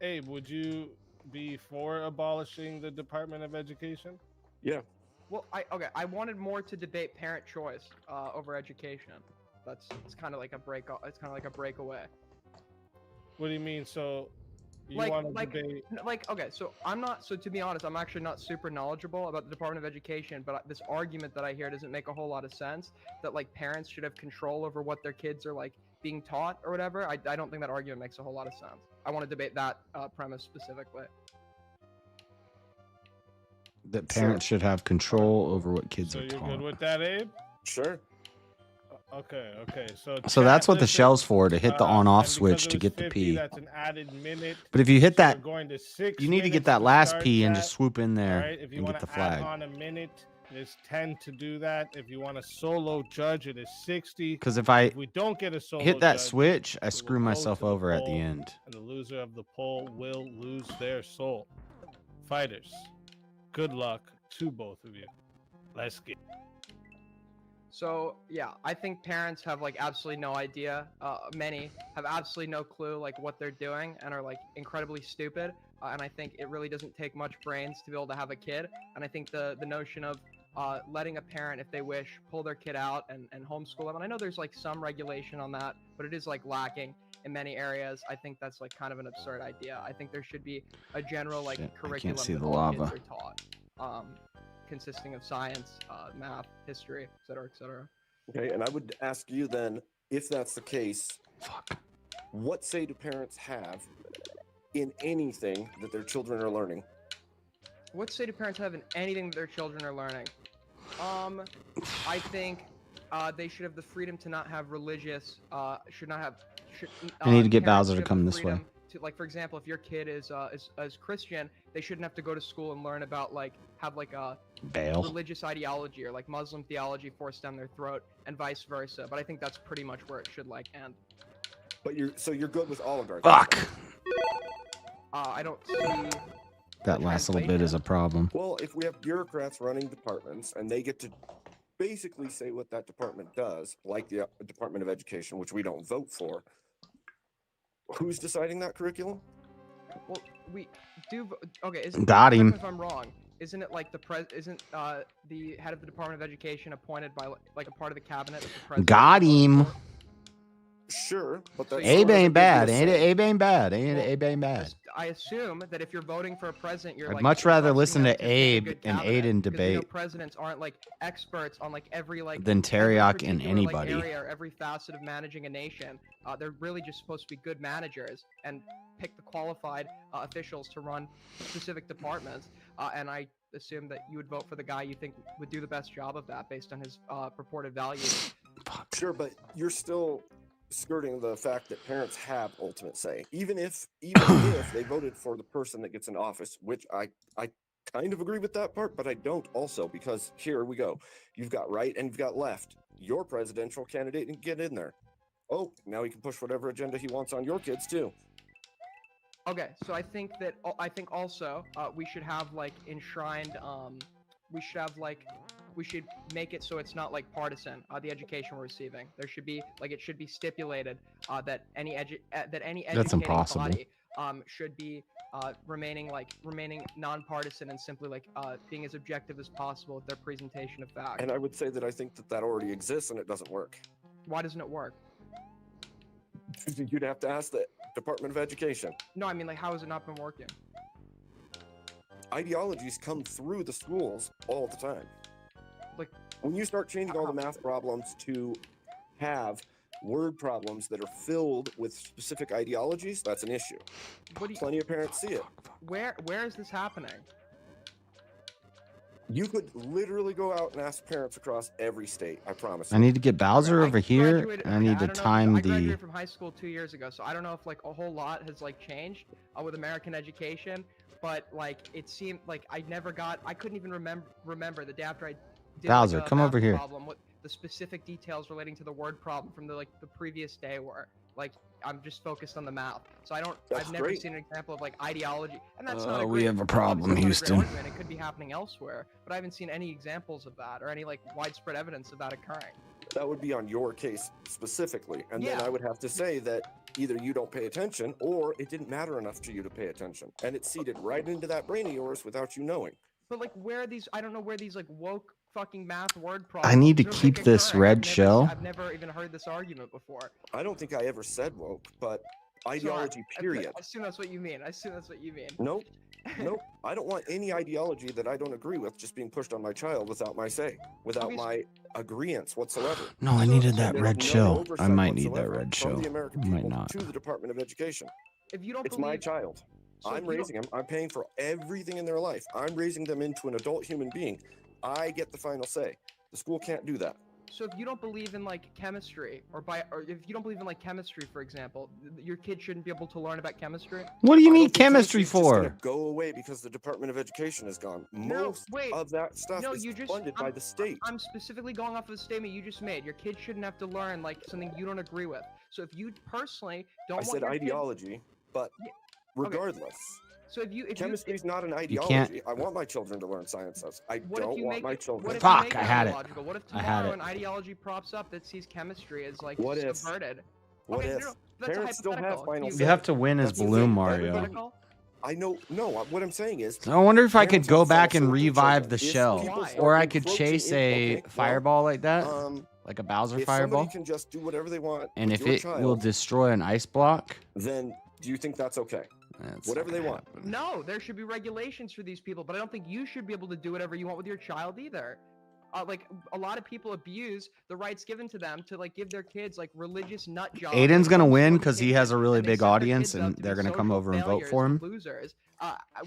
Abe, would you be for abolishing the Department of Education? Yeah. Well, I wanted more to debate parent choice over education. It's kind of like a break. It's kind of like a breakaway. What do you mean? So you want to debate? Okay, so I'm not. So to be honest, I'm actually not super knowledgeable about the Department of Education. But this argument that I hear doesn't make a whole lot of sense. That like parents should have control over what their kids are like being taught or whatever. I don't think that argument makes a whole lot of sense. I want to debate that premise specifically. That parents should have control over what kids So are you're taught. good with that, Abe? Sure. Okay. So chat, that's what the listen, shell's for, to hit the on-off and switch because to it get was the 50, pee. That's an added minute. But if you hit So that, we're going to 6 you need to get minutes that last start pee and chat. just swoop in there All right, if you and want get the to add flag. on a minute, it's 10 to do that. If you want a solo judge, it is 60. Because if we don't get a solo hit that judge, switch, I we will screw go myself to the over at the poll, end. and the loser of the poll will lose their soul. Fighters, good luck to both of you. Let's get. So yeah, I think parents have like absolutely no idea. Many have absolutely no clue like what they're doing and are like incredibly stupid. And I think it really doesn't take much brains to be able to have a kid. And I think the notion of letting a parent, if they wish, pull their kid out and homeschool them. And I know there's like some regulation on that, but it is like lacking in many areas. I think that's like kind of an absurd idea. I think there should be a general like Shit, I curriculum can't see that the all lava. kids are taught. Consisting of science, math, history, et cetera, et cetera. Okay, and I would ask you then, if that's the case, what say do parents have in anything that their children are learning? What say do parents have in anything that their children are learning? I think they should have the freedom to not have religious. I need to get parents Bowser should to have come the this way. freedom to, like, for example, if your kid is Christian, they shouldn't have to go to school and learn about have a Bail. religious ideology or like Muslim theology forced down their throat, and vice versa. But I think that's pretty much where it should end. But you're good with oligarchy. Fuck. I don't see. That last little bit is a problem. Well, if we have bureaucrats running departments and they get to basically say what that department does, like the Department of Education, which we don't vote for, who's deciding that curriculum? Well, we do. Okay, Got him. If I'm wrong, isn't it like isn't the head of the Department of Education appointed by like a part of the cabinet? Of the president? Got him. Sure, but that's Abe ain't bad, ain't it? Abe ain't bad, ain't it? Abe ain't bad. I assume that if you're voting for a president, you're I'd like much rather trusting listen them to pick a Abe good and cabinet, Aiden 'cause we know debate presidents aren't like experts on like every than Teriak and particular, anybody. area or every facet of managing a nation. They're really just supposed to be good managers and pick the qualified officials to run specific departments. And I assume that you would vote for the guy you think would do the best job of that based on his purported values. Sure, but you're still skirting the fact that parents have ultimate say, even if they voted for the person that gets in office, which I kind of agree with that part, but I don't also, because here we go. You've got right and you've got left. Your presidential candidate can get in there. Oh, now he can push whatever agenda he wants on your kids too. Okay, so I think also we should have like enshrined. We should make it so it's not like partisan. The education we're receiving, there should be it should be stipulated that any educating body should be remaining nonpartisan and simply being as objective as possible with their presentation of facts. And I would say that I think that already exists and it doesn't work. Why doesn't it work? You'd have to ask the Department of Education. No, I mean, how has it not been working? Ideologies come through the schools all the time. Like, when you start changing all the math problems to have word problems that are filled with specific ideologies, that's an issue. Plenty of parents see it. Where is this happening? You could literally go out and ask parents across every state, I promise. I need to get Bowser over here. And I need to time I graduated the. from high school 2 years ago, so I don't know if a whole lot has changed with American education. But it seemed like I couldn't even remember the day after I did Bowser, a come math over here. problem, what the specific details relating to the word problem from the previous day were. I'm just focused on the math, so I've never seen an example of ideology, and that's not. We have a problem, Houston. It could be happening elsewhere, but I haven't seen any examples of that or any widespread evidence of that occurring. That would be on your case specifically, and then I would have to say that either you don't pay attention or it didn't matter enough to you to pay attention, and it seeded right into that brain of yours without you knowing. But where are these? I don't know where these woke fucking math word problems. I need to keep this red shell. I've never even heard this argument before. I don't think I ever said woke, but ideology, period. I assume that's what you mean. Nope. Nope. I don't want any ideology that I don't agree with just being pushed on my child without my say, without my agreeance whatsoever. No, I needed that There's red no shell. I oversight might need that whatsoever red from shell. the American I might people not. to the Department of Education. If you don't It's believe, my child. So I'm if you don't- raising him. I'm paying for everything in their life. I'm raising them into an adult human being. I get the final say. The school can't do that. So if you don't believe in like chemistry or if you don't believe in like chemistry, for example, your kid shouldn't be able to learn about chemistry. What do you I don't need think chemistry chemistry's just gonna for? go away because the Department of Education is gone. Most of that stuff is funded by the state. I'm specifically going off of the statement you just made. Your kid shouldn't have to learn like something you don't agree with. So if you personally don't I want said your ideology, but regardless. So if Chemistry's not an can't- ideology. I want my children to learn sciences. I don't want my children. What if Fuck, you make I had it. ideological? What if I had tomorrow it. an ideology props up that sees chemistry as like What if? subverted? What Okay, if? no, that's a Parents still have hypothetical. final You say. have to win as That's the Balloon thing. Mario. Everybody- I know. No, what I'm saying is. I wonder if I could parents go have back final and say with their revive children. the If shell. people start Or I could encroaching chase in- a okay, well, fireball like that. Like a Bowser if fireball. somebody can just do whatever they want, And with if your it child, will destroy an ice block. then do you think that's okay? That's Whatever they want. No, there should be regulations for these people, but I don't think you should be able to do whatever you want with your child either. Like a lot of people abuse the rights given to them to like give their kids like religious nut jobs. Aiden's like, gonna win homeschool because he education, has a really and they big set their audience, kids up and to they're be gonna come social over and vote failures for and him. Losers.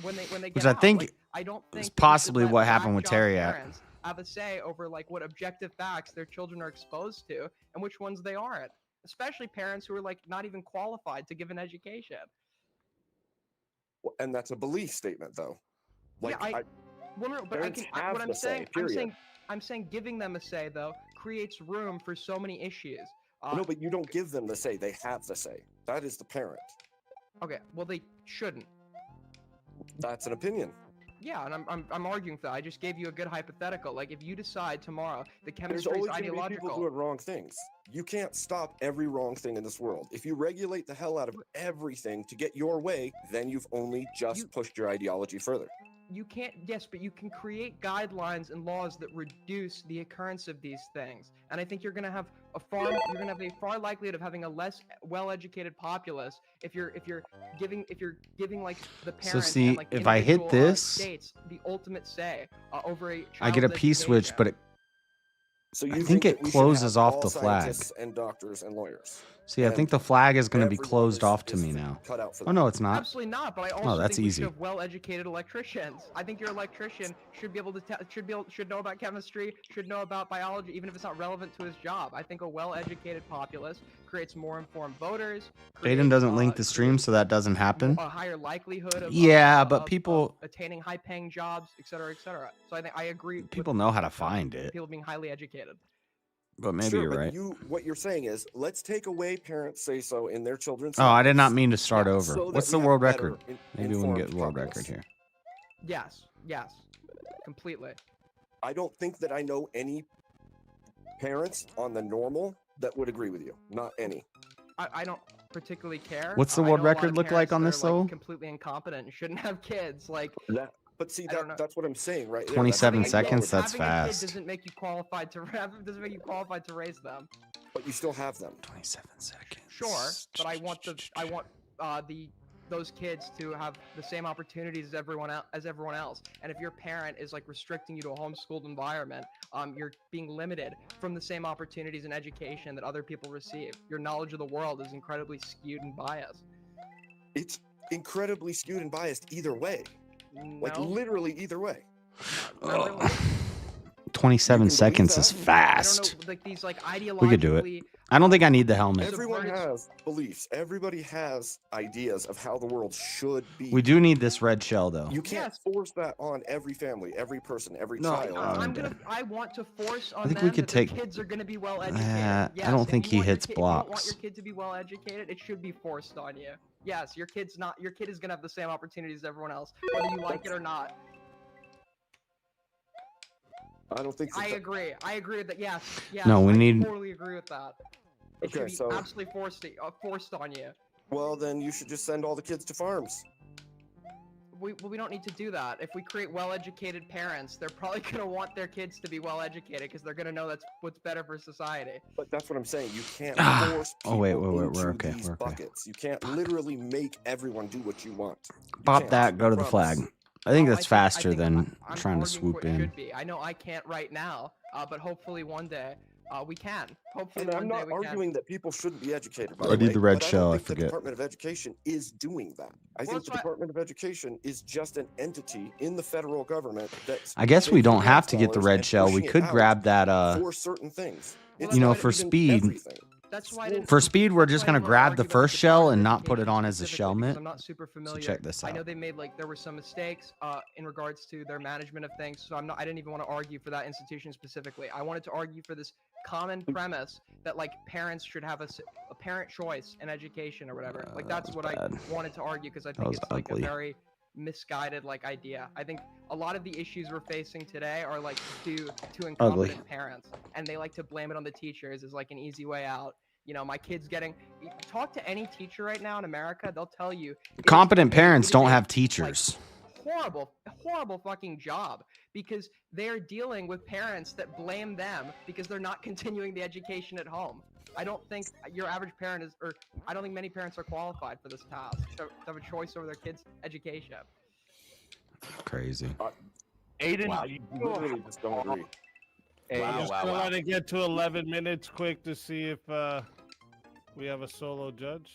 When they Which get I out, think like, I don't think is that you should possibly let what happened with black job Terriac. parents have a say over like what objective facts their children are exposed to and which ones they aren't. Especially parents who are like not even qualified to give an education. And that's a belief statement, though. Like, yeah, well, no, but I parents can. have What I'm the say, saying, period. I'm saying, giving them a say though creates room for so many issues. No, but you don't give them the say. They have the say. That is the parent. Okay, well they shouldn't. That's an opinion. Yeah, and I'm arguing for that. I just gave you a good hypothetical. Like if you decide tomorrow the There's chemistry is always going to be people ideological. doing wrong things. You can't stop every wrong thing in this world. If you regulate the hell out of everything to get your way, then you've only just pushed your ideology further. You can't, yes, but you can create guidelines and laws that reduce the occurrence of these things. And I think you're gonna have a far likelihood of having a less well-educated populace if you're giving like the parents see, and, like, if I hit individual, this, states the ultimate say over a I get a child's P switch, education. but So you I think that it we should closes have off all the flag. scientists and doctors and lawyers. See, I And think the flag is going to be everyone closed is- off to is me now. cut out for Oh that. no, it's not. Absolutely not, but I Oh, also that's think we easy. should have well-educated electricians. I think your electrician should be able to should know about chemistry, should know about biology, even if it's not relevant to his job. I think a well-educated populace creates more informed voters. Aiden doesn't link the stream, so that doesn't happen. A higher likelihood of Yeah, but people attaining high-paying jobs, et cetera, et cetera. So I think I agree. people with know how to find it. people being highly educated. But maybe Sure, you're but right. what you're saying is, let's take away parents say so in their children's. Oh, I did not lives mean to start over. so that What's we the have world better record? Maybe we can get the world informed record here. Yes, completely. I don't think that I know any parents on the normal that would agree with you. Not any. I don't particularly care. What's the I world know a lot record of look like parents on that this, are, though? Completely incompetent and shouldn't have kids. Like that. But see, that's what I'm saying, right? there. 27 That's how I know seconds, it. that's having a kid fast. doesn't make you qualified to doesn't make you qualified to raise them. But you still have them. 27 seconds. Sure, but I want those kids to have the same opportunities as everyone else. And if your parent is like restricting you to a homeschooled environment, you're being limited from the same opportunities and education that other people receive. Your knowledge of the world is incredibly skewed and biased. It's incredibly skewed and biased either way. Like No. literally either way. 27 seconds is I fast. don't know, like these like We could do it. I don't think I need the helmet. Everyone has beliefs. Everybody has ideas of how the world should be. We do need this red shell, though. You can't force that on every family, every person, every No, child. I want to force on think them we could that their take- kids are going to be well educated. I don't think he hits If you don't want blocks. your kid to be well educated, it should be forced on you. Yes, your kid is going to have the same opportunities as everyone else, whether you like it or not. I don't think so. I agree with that. Yes. No, we I need- totally agree with that. It Okay, should be so- absolutely forced on you. Well, then you should just send all the kids to farms. we don't need to do that. If we create well-educated parents, they're probably gonna want their kids to be well-educated because they're gonna know that's what's better for society. But that's what I'm saying. You can't force people Oh wait, into we're okay. these We're okay. buckets. You can't literally make everyone do what you want. You Pop can't. that. Go to the Promise. flag. I think No, that's faster than I'm trying to arguing swoop for it in. should be. I know I can't right now, but hopefully one day we can. Hopefully And one I'm day not we arguing that people shouldn't be educated. By I the need way, the red but shell, I I don't think the forget. Department of Education is doing that. I think the Department of Education is just an entity in the federal government that's. I guess we don't taking have to get the dollars red and shell. We pushing it could out grab that. for certain things. It's You know, not for even speed. everything. That's why I didn't. For speed, we're just that's why I gonna didn't grab argue the about first shell Department and of not put it Education on as a specifically because shellmet. I'm not super So familiar. check this I know out. they made there were some mistakes in regards to their management of things, so I didn't even want to argue for that institution specifically. I wanted to argue for this common premise that like parents should have a parent choice in education or whatever. Like that's what I wanted to argue because I think was it's like ugly. a very misguided like idea. I think a lot of the issues we're facing today are like due to incompetent parents, and they like to blame it on the teachers as like an easy way out. You know, my kid's getting. Talk to any teacher right now in America, they'll tell you Competent parents don't have teachers. horrible fucking job because they're dealing with parents that blame them because they're not continuing the education at home. I don't think your average parent is, or I don't think many parents are qualified for this task to have a choice over their kids' education. Crazy. Aiden, Wow. you Literally just don't agree. Just gonna let it get to 11 minutes quick to see if we have a solo judge.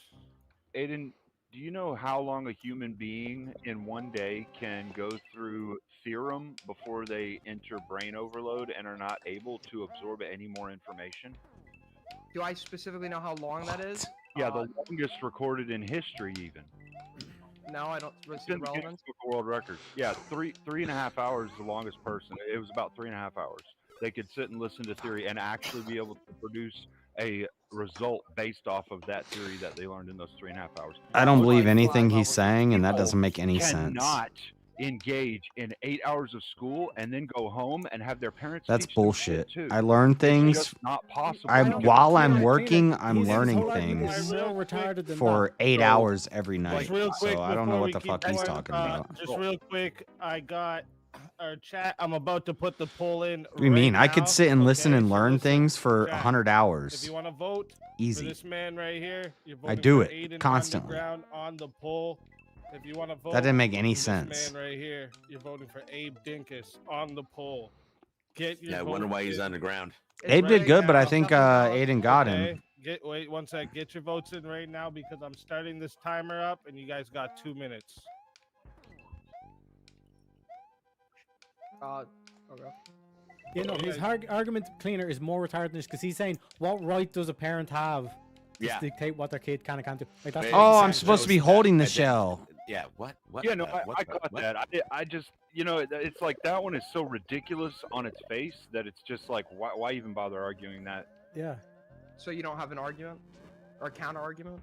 Aiden, do you know how long a human being in one day can go through theorem before they enter brain overload and are not able to absorb any more information? Do I specifically know how long that is? Yeah, the longest recorded in history, even. No, I don't. It's See in the Guinness relevance. Book of World Records. Yeah, three and a half hours is the longest person. It was about 3.5 hours. They could sit and listen to theory and actually be able to produce a result based off of that theory that they learned in those 3.5 hours. I don't believe anything he's saying, and that doesn't make any sense. Cannot engage in 8 hours of school and then go home and have their parents. That's teach them bullshit. shit, too. I learn It's things. just not possible. While I'm working, I'm learning He's things more retarded than for that. 8 hours every night. Just real quick So I don't know before what we the keep fuck he's going, talking about. Just real quick, I got our chat. I'm about to put the poll in. What do you mean? I could now. sit and listen Okay, and so learn listen, things for chat. 100 hours. If you want to vote Easy. for this man right here, you're I voting do for it Aiden constantly. Underground on the poll. If you want to vote, That didn't make any for sense. This man right here, you're voting for Abe Dinkus on the poll. Get your Yeah, I wonder votes why he's in. underground. Abe did Right good, but I now. think Aiden got Okay, him. wait one sec. Get your votes in right now because I'm starting this timer up, and you guys got 2 minutes. Okay. You know, his argument cleaner is more retarded because he's saying, what right does a parent have to Yeah. dictate what their kid can and can't do? Like, that's Oh, I'm supposed to be holding the shell. Yeah, what? Yeah, no, what I the- got what? that. I just, it's like that one is so ridiculous on its face that it's just like, why even bother arguing that? Yeah. So you don't have an argument or a counter argument?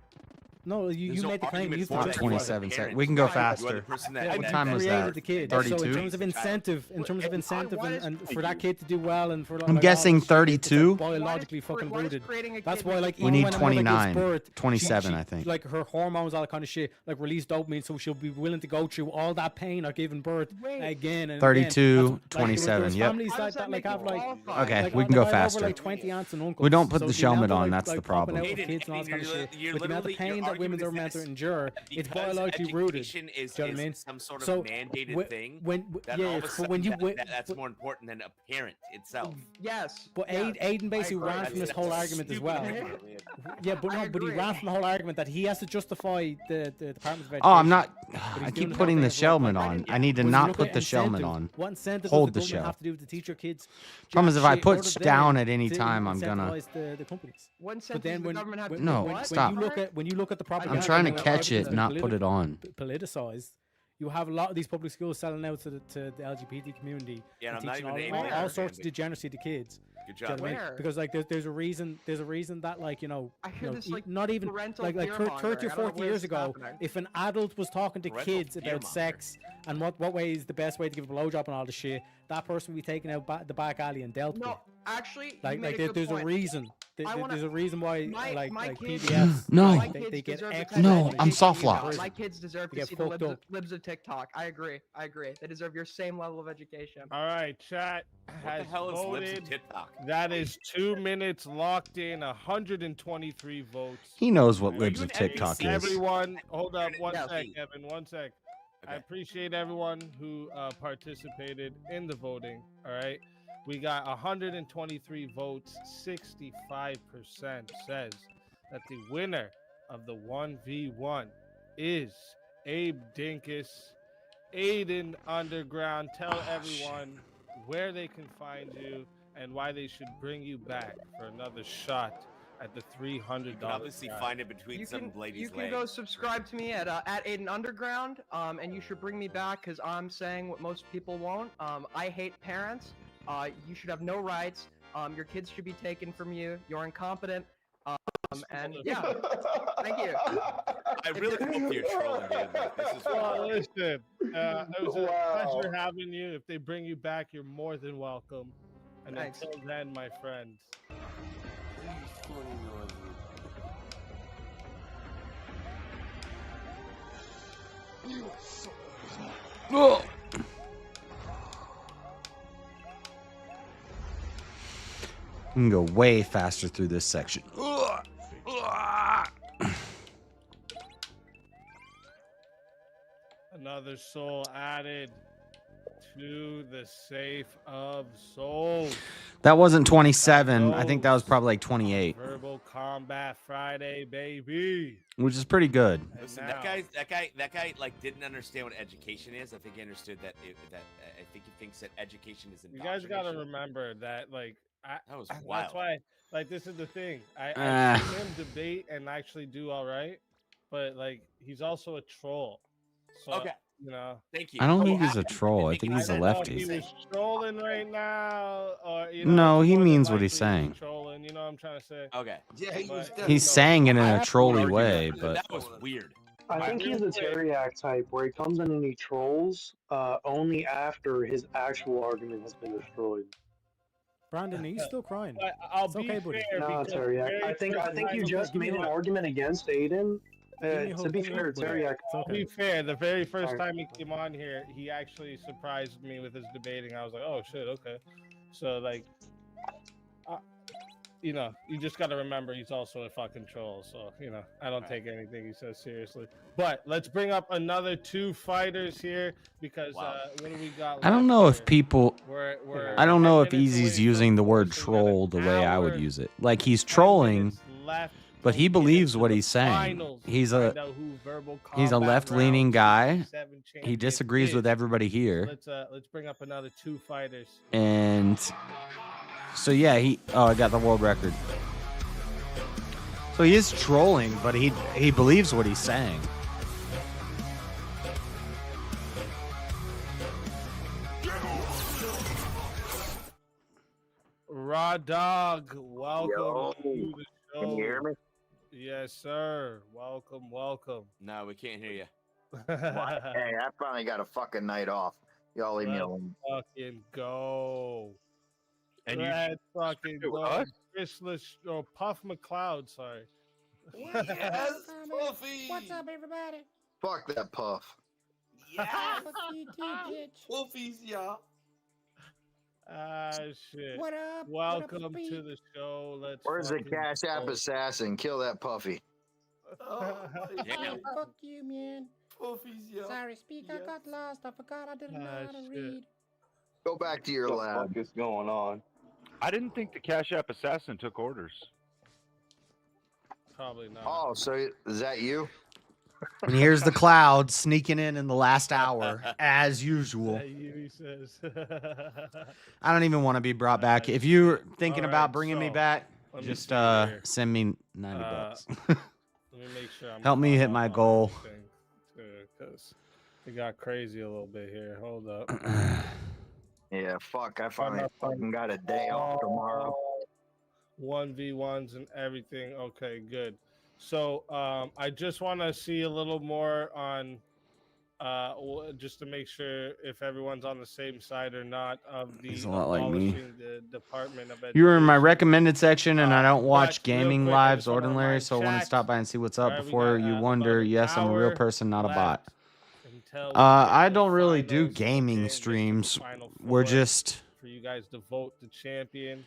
No, you made the claim. You For 27 seconds. We can go faster. Yeah, What time was created that? the kid. 32? So in terms of incentive, and for that kid to do well, and for I'm guessing 32. biologically fucking rooted. That's why, like, We even need when a mother gives 29, birth, 27, I think. Like her hormones, all that kind of shit, like release dopamine, so she'll be willing to go through all that pain of giving birth again and 32, again. 27, There's yep. families that like have like Okay, like, we can go I have over, faster. like 20 aunts and uncles. We don't put So the the amount shellmet of, on, like- that's the like popping problem. out with kids and all that kind of shit. With the amount of pain that women are meant to endure, it's Because biologically rooted. education is, Do you know what I mean? some sort of So, mandated thing. That yeah, all of a so sudden when you that's more important than a parent itself. Yes. But Aiden basically ran from this whole argument as well. Yeah, but no, but he ran from the whole argument that he has to justify the Department of Education. Oh, I'm not. But he's I doing keep the putting whole the thing for, like, shellmet on. I need to when you not look put at the shellmet incentive, on. What incentive Hold does the the government shell. have to do to teach your kids? Problem is if I jack put shit other than down at any to time, I'm gonna. incentivize the companies. What But incentive then does the when, government have when, to No, do? when, stop. when you look at the propaganda, I'm trying to and the catch it, argument not that's put it on. politicized. You have a lot of these public schools selling out to the LGBT community Yeah, and and I'm not teaching even all aiming all at sorts of it. degeneracy to kids. Good Do you know job. what I mean? Where? Because like there's a reason that like I hear this, like, not even parental like fear-mongering. 30 or I don't know 40 where years this is ago, happening. if an adult was talking to Parental kids about fear-mongering. sex and what way is the best way to give a blowjob and all the shit, that person would be taken out the back alley and dealt with. No, actually, you Like made a good there's point. a reason. There's a reason why my kids, PBS No. my kids they get deserve the extra type of No, I'm education soft you got. locked. My kids deserve They to get see the fucked libs, up. libs of TikTok. I agree. They deserve your same level of education. All right, chat What the has hell is libs of voted. TikTok? That is 2 minutes locked in, 123 votes. He knows what Are libs you of an TikTok NPC? is. Everyone, hold up one Yes. sec, Kevin, 1 sec. I Okay. appreciate everyone who participated in the voting. All right, we got 123 votes. 65% says that the winner of the 1v1 is Abe Dinkus. Aiden Underground, tell everyone where they can find you and why they should bring you back for another shot at the $300. You can obviously find it between some ladies' You can legs. go subscribe to me at Aiden Underground, and you should bring me back because I'm saying what most people won't. I hate parents. You should have no rights. Your kids should be taken from you. You're incompetent. And yeah, thank you. I really hope you're trolling, dude. Like, this is Well, listen, it was a pleasure having you. If they bring you back, you're more than welcome. And Thanks. until then, my friends. Ugh. We can go way faster through this section. Ugh. Ugh. Another soul added to the safe of souls. That wasn't 27. I think that was probably like 28, Verbal Combat Friday, baby. which is pretty good. Listen, that guy, like didn't understand what education is. I think he understood that. I think he thinks that education is You guys got to indoctrination. remember that, like, That was that's wild. why, like, this is the thing. I've seen him debate and actually do all right, but like, he's also a troll. So, Okay. you know. Thank you. I don't think he's a troll. I think he's a I don't know if lefty. he was trolling right now, or No, it's he more than means what he's likely saying. Trolling, you know what I'm trying to say? Okay. Yeah, he was But, He's saying it in a trolly way, That but was weird. I think he's the Teriak type where he comes in and he trolls only after his actual argument has been destroyed. Brandon, are you still crying? I'll It's be okay, buddy. fair, No, because Teriak. I think you just made an argument against Aiden. To be fair, Teriak. I'll be fair, the very first time he came on here, he actually surprised me with his debating. I was like, oh shit, okay. So like, you know, you just got to remember he's also a fucking troll. So, you know, I don't take anything he says seriously. But let's bring up another two fighters here because what do we got? I don't know if people. We're I don't know if 10 minutes Easy's away using the word troll the way I would use it. Like he's trolling, left. but he believes what he's saying. He's a left-leaning guy. He disagrees with everybody here, Let's bring up another two fighters. and so yeah, I got the world record. So he is trolling, but he believes what he's saying. Raw Dog, welcome Yo, to the show. can you hear me? Yes, sir. Welcome. No, we can't hear you. Hey, I finally got a fucking night off. Y'all leave me Let's alone. fucking go. And Let's fucking do go. us? Puff McLeod, sorry. Yes, Puffy. What's up, everybody? Fuck that Puff. Yeah. Fuck you too, bitch. Puffies, yeah. Shit. What up? Welcome What up, to the show. Let's Where's the fucking Cash App go. assassin? Kill that Puffy. Hey, fuck you, man. Puffies, yeah. Sorry, speak. I got lost. I forgot I didn't know how to read. Go back to your lab. What is going on? I didn't think the Cash App assassin took orders. Probably not. Oh, so is that you? And here's the cloud sneaking in the last hour, as usual. He says. I don't even want to be brought back. If you're thinking All about right, bringing me so, back, let me just see here. send me $90. Let me make sure I'm Help me hit my goal. Because it got crazy a little bit here. Hold up. Yeah, fuck. I finally fucking got a day off tomorrow. 1v1s and everything. Okay, good. So I just want to see a little more on just to make sure if everyone's on the same side or not of the He's a lot like me. abolishing the Department of Education. You were in my recommended section, and I don't watch but real gaming quick, I lives just wanna ordinary, remind so I wanted to chat, stop by and see what's up alright, we before got, you about wonder. an Yes, I'm a real hour person, not a bot. until we I get the don't really do finals gaming and get to the streams. final We're four just. for you guys to vote the champion.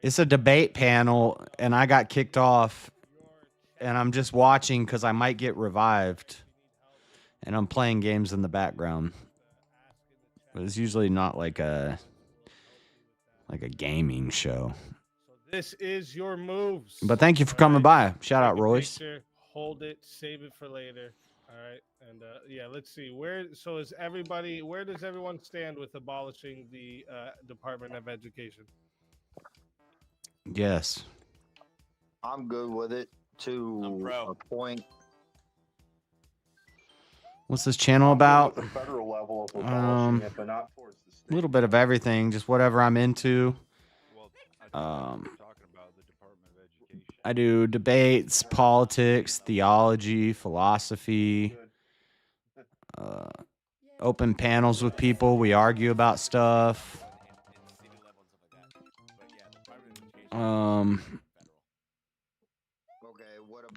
It's a debate panel, and I got kicked off, and I'm just watching because I might get revived, and I'm playing games in the background. But it's usually not like a gaming show. This is your moves. But thank you for coming by. Shout out, Take a Royce. picture, hold it, save it for later. All right, and yeah, let's see where. So is everybody? Where does everyone stand with abolishing the Department of Education? Yes. I'm good with it to a point. What's this channel about? The federal level of abolishing it, but not towards the state. A little bit of everything, just whatever I'm into. I do debates, politics, theology, philosophy, open panels with people. We argue about stuff.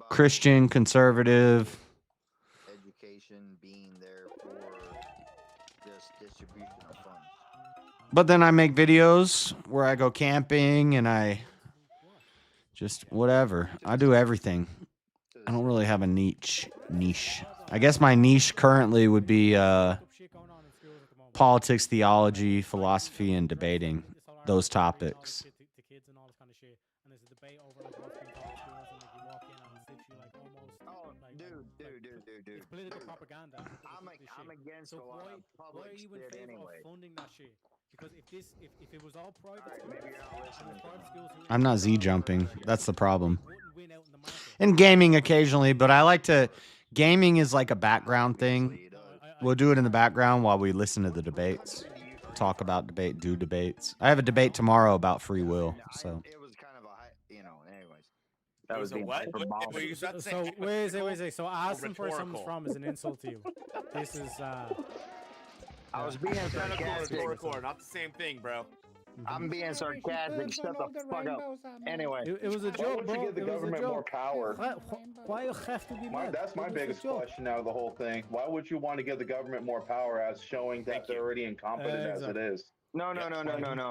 Christian, conservative. Education being there for just distribution of funds. But then I make videos where I go camping and I just whatever. I do everything. I don't really have a niche. I guess my niche currently would be politics, theology, philosophy, and debating those topics. Dude. Political propaganda. I'm against a lot of public shit anyway. Funding that shit? Because if it was all private, maybe you're not listening. I'm not Z jumping. That's the problem. And gaming occasionally, but I like to. Gaming is like a background thing. We'll do it in the background while we listen to the debates, talk about debate, do debates. I have a debate tomorrow about free will. So. It was kind of a, anyways. That was a what? What you about to say? So where is it? So asking for rhetorical? something from is an insult to you. This is. I was being sarcastic. Not the same thing, bro. I'm being sarcastic. Shut the fuck up. Anyway, it was a joke, Why would you give the government more power? Why you have to be mad? That's my biggest question out of the whole thing. Why would you want to give the government more power as showing that they're already incompetent as it is? No.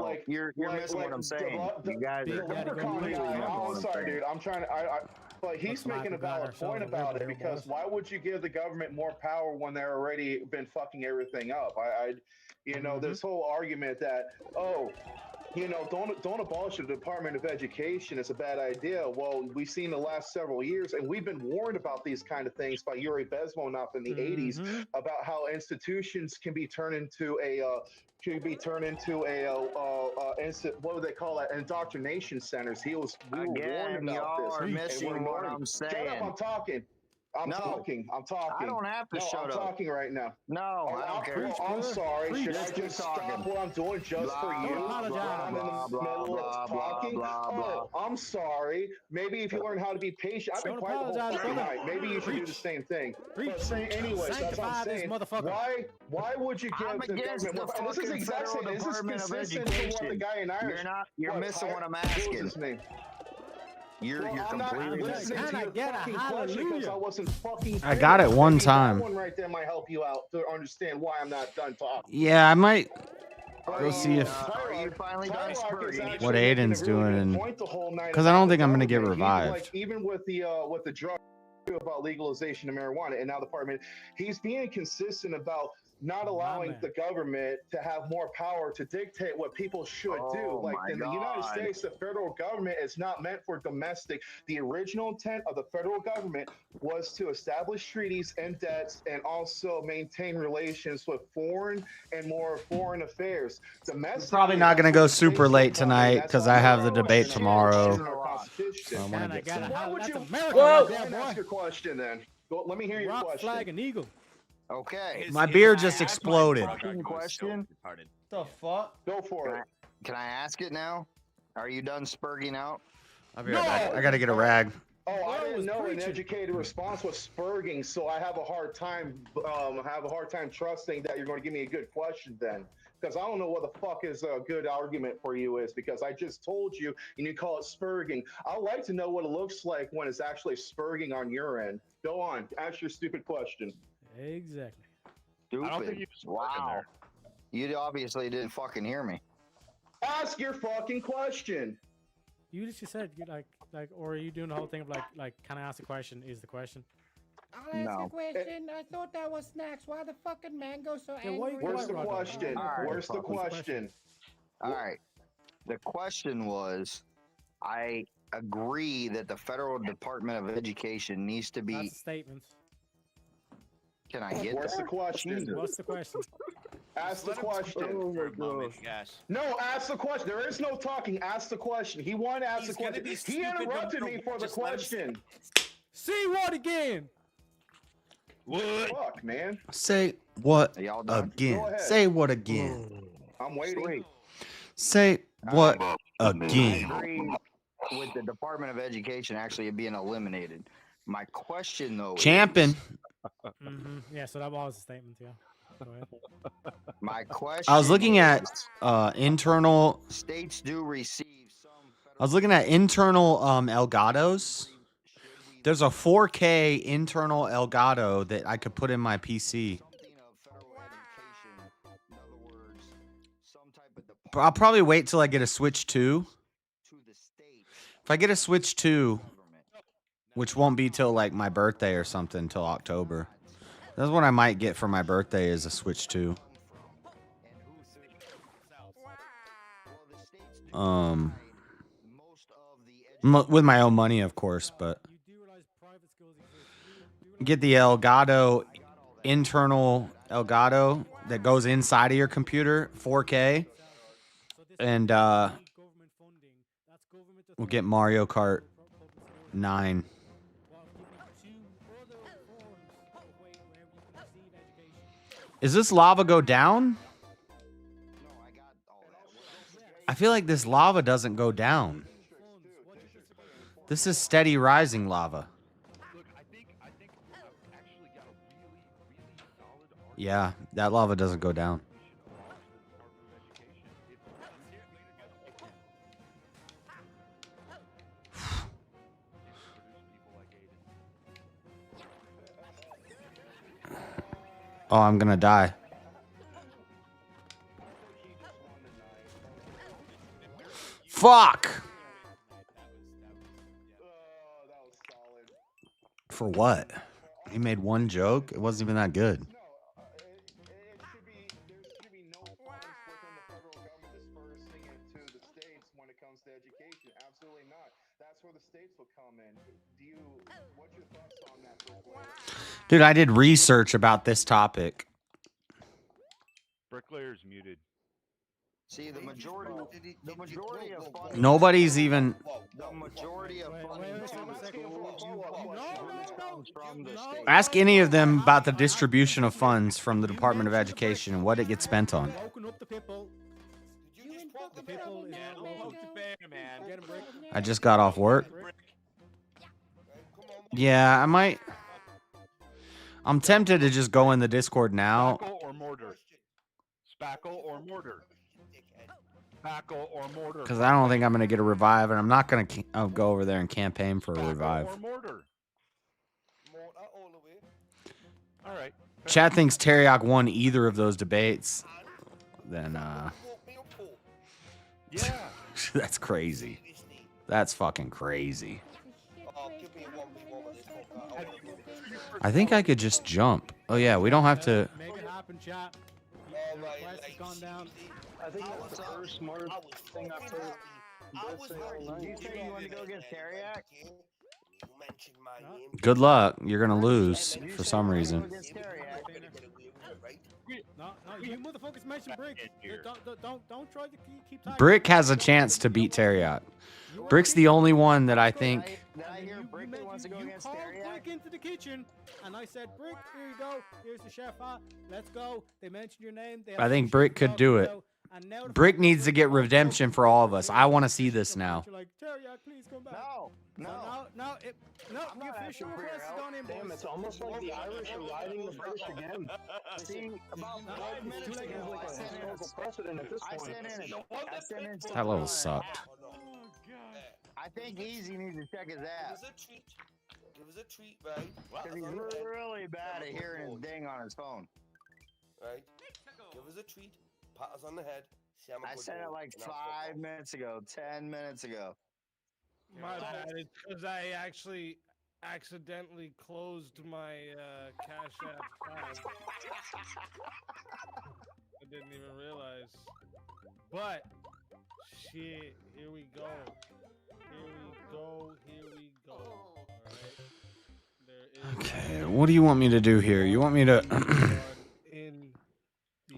Like, you're missing what I'm saying. You guys are completely missing what I'm I'm sorry, saying. dude. I'm trying to. But he's making a valid point about it because why would you give the government more power when they're already been fucking everything up? This whole argument that don't abolish the Department of Education is a bad idea. Well, we've seen the last several years, and we've been warned about these kind of things by Yuri Bezmenov in the 80s about how institutions can be turned into what do they call it? Indoctrination centers. We were warned about y'all this. are missing what I'm saying. Shut up! I'm talking. I'm talking. I don't have to shut I'm up. talking right now. No, I don't care. I'm sorry. Should I Just keep just stop talking. what I'm doing just for you? I'm in the middle of talking. I'm sorry. Maybe if you learn how to be patient, I've been quiet the whole fucking night. Maybe you should do the same thing. But anyways, that's what I'm saying. Why would you give the government more power? This is exactly consistent to what the guy in Irish. You're missing what I'm asking. You're completely missing. I got it one time. That one right there might help you out to understand why I'm not done talking. Yeah, I might go see if Are you finally done spurting? what Aiden's doing, and because I don't think I'm gonna get revived. Like even with the drug about legalization of marijuana, and now the Department, he's being consistent about not allowing the government to have more power to dictate what people should do. Like in the United States, the federal government is not meant for domestic. The original intent of the federal government was to establish treaties and debts and also maintain relations with foreign affairs. Domestic. Probably not gonna go super late tonight because I have the debate tomorrow. So I want to get some. Why would you? Whoa! Ask your question then. Let me hear your question. Flag and eagle. Okay. My beer just exploded. Question. The fuck? Go for it. Can I ask it now? Are you done spurging out? I'll be right back. I gotta get a rag. Oh, I Bro didn't was know an preaching. educated response was spurging, so I have a hard time trusting that you're going to give me a good question then, because I don't know what the fuck is a good argument for you is, because I just told you and you call it spurging. I'd like to know what it looks like when it's actually spurging on your end. Go on, ask your stupid question. Exactly. Stupid. I don't think you was Wow. You obviously didn't fucking hear me. Ask your fucking question. You just said you like, or are you doing the whole thing of like, can I ask a question? Is the question? I'll ask a question. I thought that was snacks. Why the fucking mango so angry? Where's the question? All right. Where's the question? All right. The question was, I agree that the federal Department of Education needs to be. That's a statement. Can I get What's that? the question? What's the question? Ask the question. Oh my gosh. No, ask the question. There is no talking. Ask the question. He wanted to ask the question. He interrupted me for the question. See what again? What? Fuck, man. Say what Y'all done? again? Go ahead. Say what again? I'm waiting. Say what I again? agree with the Department of Education actually being eliminated. My question though, Champing. Yeah, so that was a statement. Yeah. Go ahead. My question. I was looking at internal. States do receive. I was looking at internal Elgatos. There's a 4K internal Elgato that I could put in my PC. But I'll probably wait till I get a Switch 2. If I get a Switch 2, which won't be till like my birthday or something, till October. That's what I might get for my birthday is a Switch 2. With my own money, of course, but get the Elgato internal Elgato that goes inside of your computer, 4K, and we'll get Mario Kart 9. Is this lava go down? I feel like this lava doesn't go down. This is steady rising lava. Yeah, that lava doesn't go down. Oh, I'm gonna die. Fuck! For what? He made one joke? It wasn't even that good. Dude, I did research about this topic. Bricklayer's muted. See, the majority of funding. Nobody's even. The majority of funding comes from the state. Ask any of them about the distribution of funds from the Department of Education and what it gets spent on. I just got off work. Yeah, I might. I'm tempted to just go in the Discord now. Spackle or mortar? Spackle or mortar? Spackle or mortar? Because I don't think I'm going to get a revive, and I'm not going to go over there and campaign for a revive. Or mortar? All right. Chad thinks Teriak won either of those debates. Then, yeah. That's crazy. That's fucking crazy. I think I could just jump. Oh, yeah, we don't have to. Make it happen, chat. Request has gone down. I think that's the first smart thing I've heard. Did you say you want to go against Teriak? Good luck. You're going to lose for some reason. No, you motherfuckers mentioned Brick. Don't try to keep talking. Brick has a chance to beat Teriak. Brick's the only one that I think. You called Brick into the kitchen, and I said, Brick, here you go. Here's the chef hat. Let's go. They mentioned your name. I think Brick could do it. And now the Brick fact that needs to Brick get won't redemption for all of us. I want to see this now. You're like, Teriyaki, please come back. No, No, your official request is gone in, boys. Damn, it's almost like the Irish are riding the British again. See, about 5 minutes It's ago, like a historical precedent at this point. That level sucked. I think Easy needs to check his ass. Give us a treat, right? Because he's really bad at hearing his ding on his phone. Right? Give us a treat, pat us on the head. I said it like 5 minutes ago, 10 minutes ago. My bad. It's because I actually accidentally closed my Cashapp tab. I didn't even realize. But shit, here we go. Here we go. Alright. Okay, what do you want me to do here? You want me to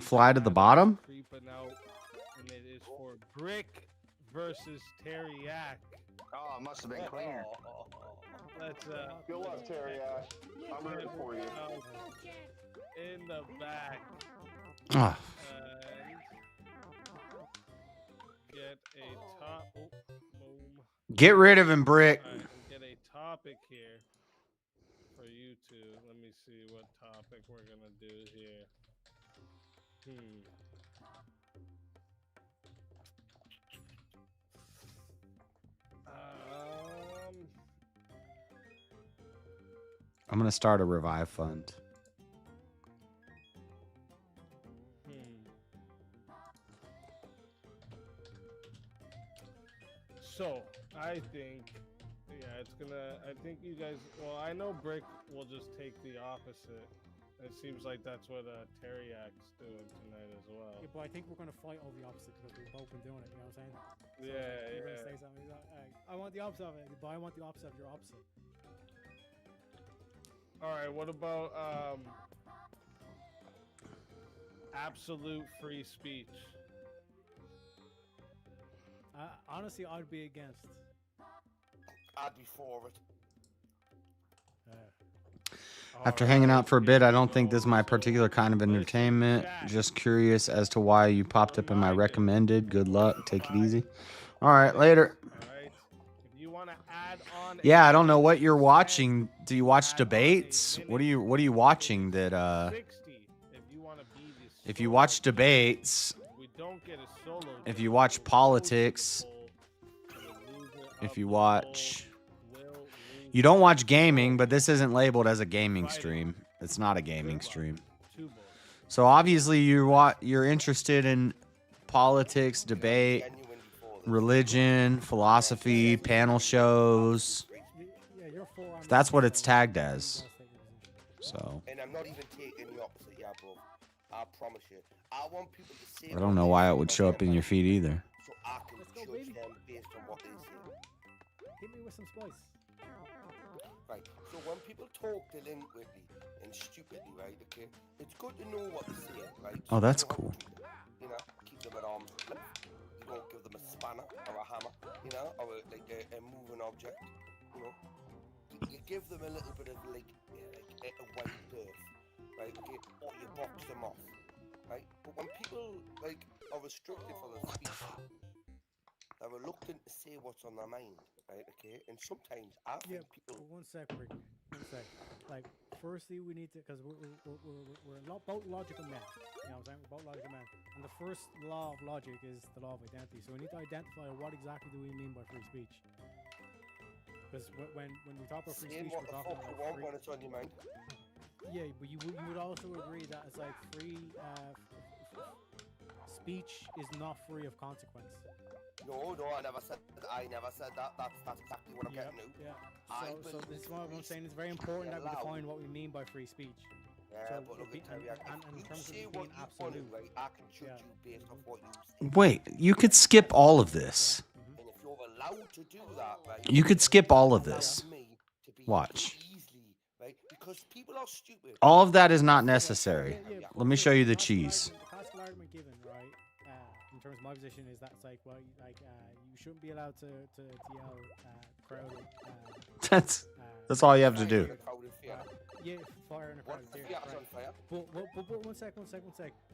fly to the bottom? Creeping out, and it is for Brick versus Teriyaki. Oh, it must have been cleaner. Let's Good luck, Teriyaki. I'm rooting for you. In the back. Ah. Get a top. Oh, boom. Get rid of him, Brick. All right, get a topic here for you two. Let me see what topic we're gonna do here. I'm gonna start a revive fund. So I think, it's gonna. I think you guys. Well, I know Brick will just take the opposite. It seems like that's what Teriyaki's doing tonight as well. Yeah, but I think we're gonna fight over the opposite because we've both been doing it. You know what I'm saying? So Yeah, you're gonna say something. He's like, I want the opposite of it, but I want the opposite of your opposite. All right. What about absolute free speech? Honestly, I'd be against. I'd be for it. After hanging out for a bit, I don't think this is my particular kind of entertainment. Just curious as to why you popped up in my recommended. Good luck. Take it easy. All right, later. If you want to add on. Yeah, I don't know what you're watching. Do you watch debates? What are you watching that if you watch debates, if you watch politics, if you watch you don't watch gaming, but this isn't labeled as a gaming stream. It's not a gaming stream. So obviously you're interested in politics, debate, religion, philosophy, panel shows. That's what it's tagged as. So And I'm not even taking the opposite, yeah, bro. I promise you. I want people to say. I don't know why it would show up in your feed either. So I can judge them based on what they say. Hit me with some spice. Right. So when people talk delinquently and stupidly, right? Okay, it's good to know what they say, right? Oh, that's cool. You know, keep them at arm's length. You don't give them a spanner or a hammer, you know, or a moving object. You know, you give them a little bit of like a wide berth, right? Okay, or you box them off, right? But when people like are restricted for their speech, they're reluctant to say what's on their mind, right? Okay, and sometimes I think people. One sec, Rick. One sec. Like, firstly, we need to, because we're both logical men. You know what I'm saying? We're both logical men. And the first law of logic is the law of identity. So we need to identify what exactly do we mean by free speech. Because when we talk about free speech, what we're the talking fuck you about want free. when it's on your mind. Yeah, but you would also agree that it's like free speech is not free of consequence. No, I never said that. That's exactly what I'm getting to. Yeah. So this is what I'm saying. It's very important that we define what we mean by free speech. Yeah, So but look, and in terms of say it what being you absolute. want, right? I can judge you based off what you say. Wait, you could skip all of this. And if you're allowed to do that, right? You could skip all of this. Watch. Easily, right? Because people are stupid. All of that is not necessary. Let me show you the cheese. The classical argument given, right? In terms of my position, is that it's like, well, like you shouldn't be allowed to yell crowded. That's all you have to do. Yeah, Yeah, fire and a What crowd if the there, Fiat is right. on fire? But one sec.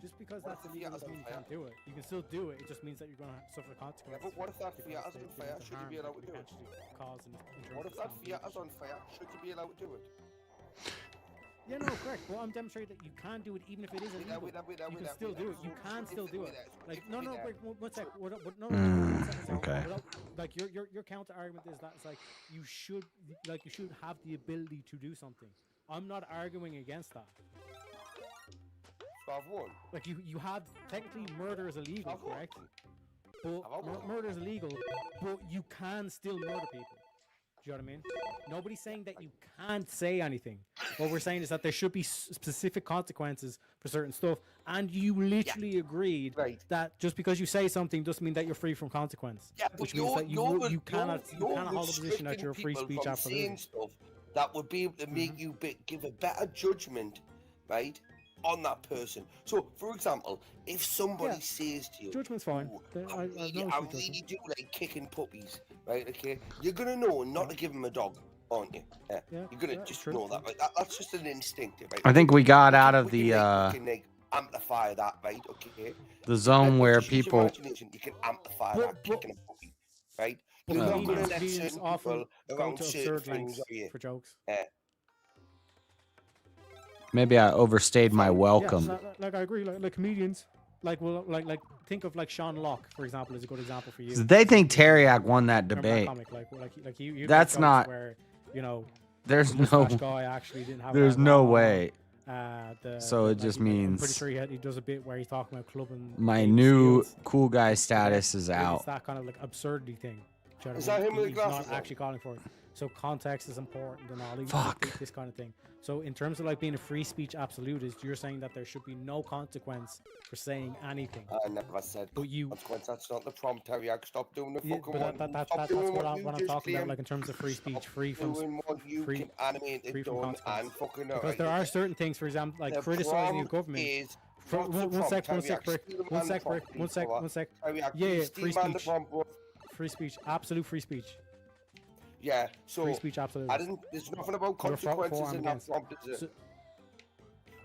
Just because What if that's the illegal Fiat is doesn't on mean you fire? can't do it. You can still do it. It just means that you're gonna suffer Yeah, consequences. but what if that because Fiat is the on fire? amount of Should you harm be allowed that to do it? potentially cause in terms What of if that family Fiat is leadership. on fire? Should you be allowed to do it? Yeah, no, correct. Well, I'm demonstrating that you can do it even if it is illegal. You can still do it. You can still do it. Like, no, wait, one sec. No, one sec. Okay. Like your counter argument is that it's like you should have the ability to do something. I'm not arguing against that. So I've won. Like you have technically murder is illegal, correct? But murder is illegal, but you can still murder people. Do you know what I mean? Nobody's saying that you can't say anything. What we're saying is that there should be specific consequences for certain stuff, and you literally agreed that just because you say something doesn't mean that you're free from consequence. Yeah, but which means that you cannot hold a position that you're a free speech absolutely. Stuff that would be able to make you give a better judgment, right, on that person. So, for example, if somebody says to you, Judgment's fine. I really do like kicking puppies, right? Okay, you're gonna know not to give them a dog, aren't you? Yeah. You're gonna just know that, right? That's just an instinct, right? I think we got out of the we can like amplify that, right? Okay. the zone where Just use your people. imagination, you can amplify that kicking a puppy, right? You're not gonna let certain people around certain things, are you? For jokes. Maybe I overstayed my welcome. Yeah, like I agree. Like comedians, like think of like Sean Locke, for example, is a good example for you. They think Teriak won that debate. Like you That's not. Where, you know, there's the no. mustache guy actually didn't have There's that no wrong. way. So it just I'm pretty means sure he does a bit where he's talking about clubbing. my new cool guy status is It's out. that kind of like absurdity thing. Do you know Is what I that mean? him with the He's glasses not on? actually calling for it. So context is important and all. Fuck. This kind of thing. So in terms of like being a free speech absolutist, you're saying that there should be no consequence for saying anything. I never said consequence. That's not the prompt, Teriak. Stop doing the fucking one. That's Stop doing what you I'm just talking about, claimed. like in terms of free speech, free from Doing what you free, can animate free it from done consequence. and fucking Because there are certain things, for example, like The criticizing a prompt government. is- One sec, Brick. One sec. Yeah, free speech. Free speech, absolute free speech. Yeah, so Free speech, absolutely. There's nothing about Or for consequences and in that against. prompt, is it?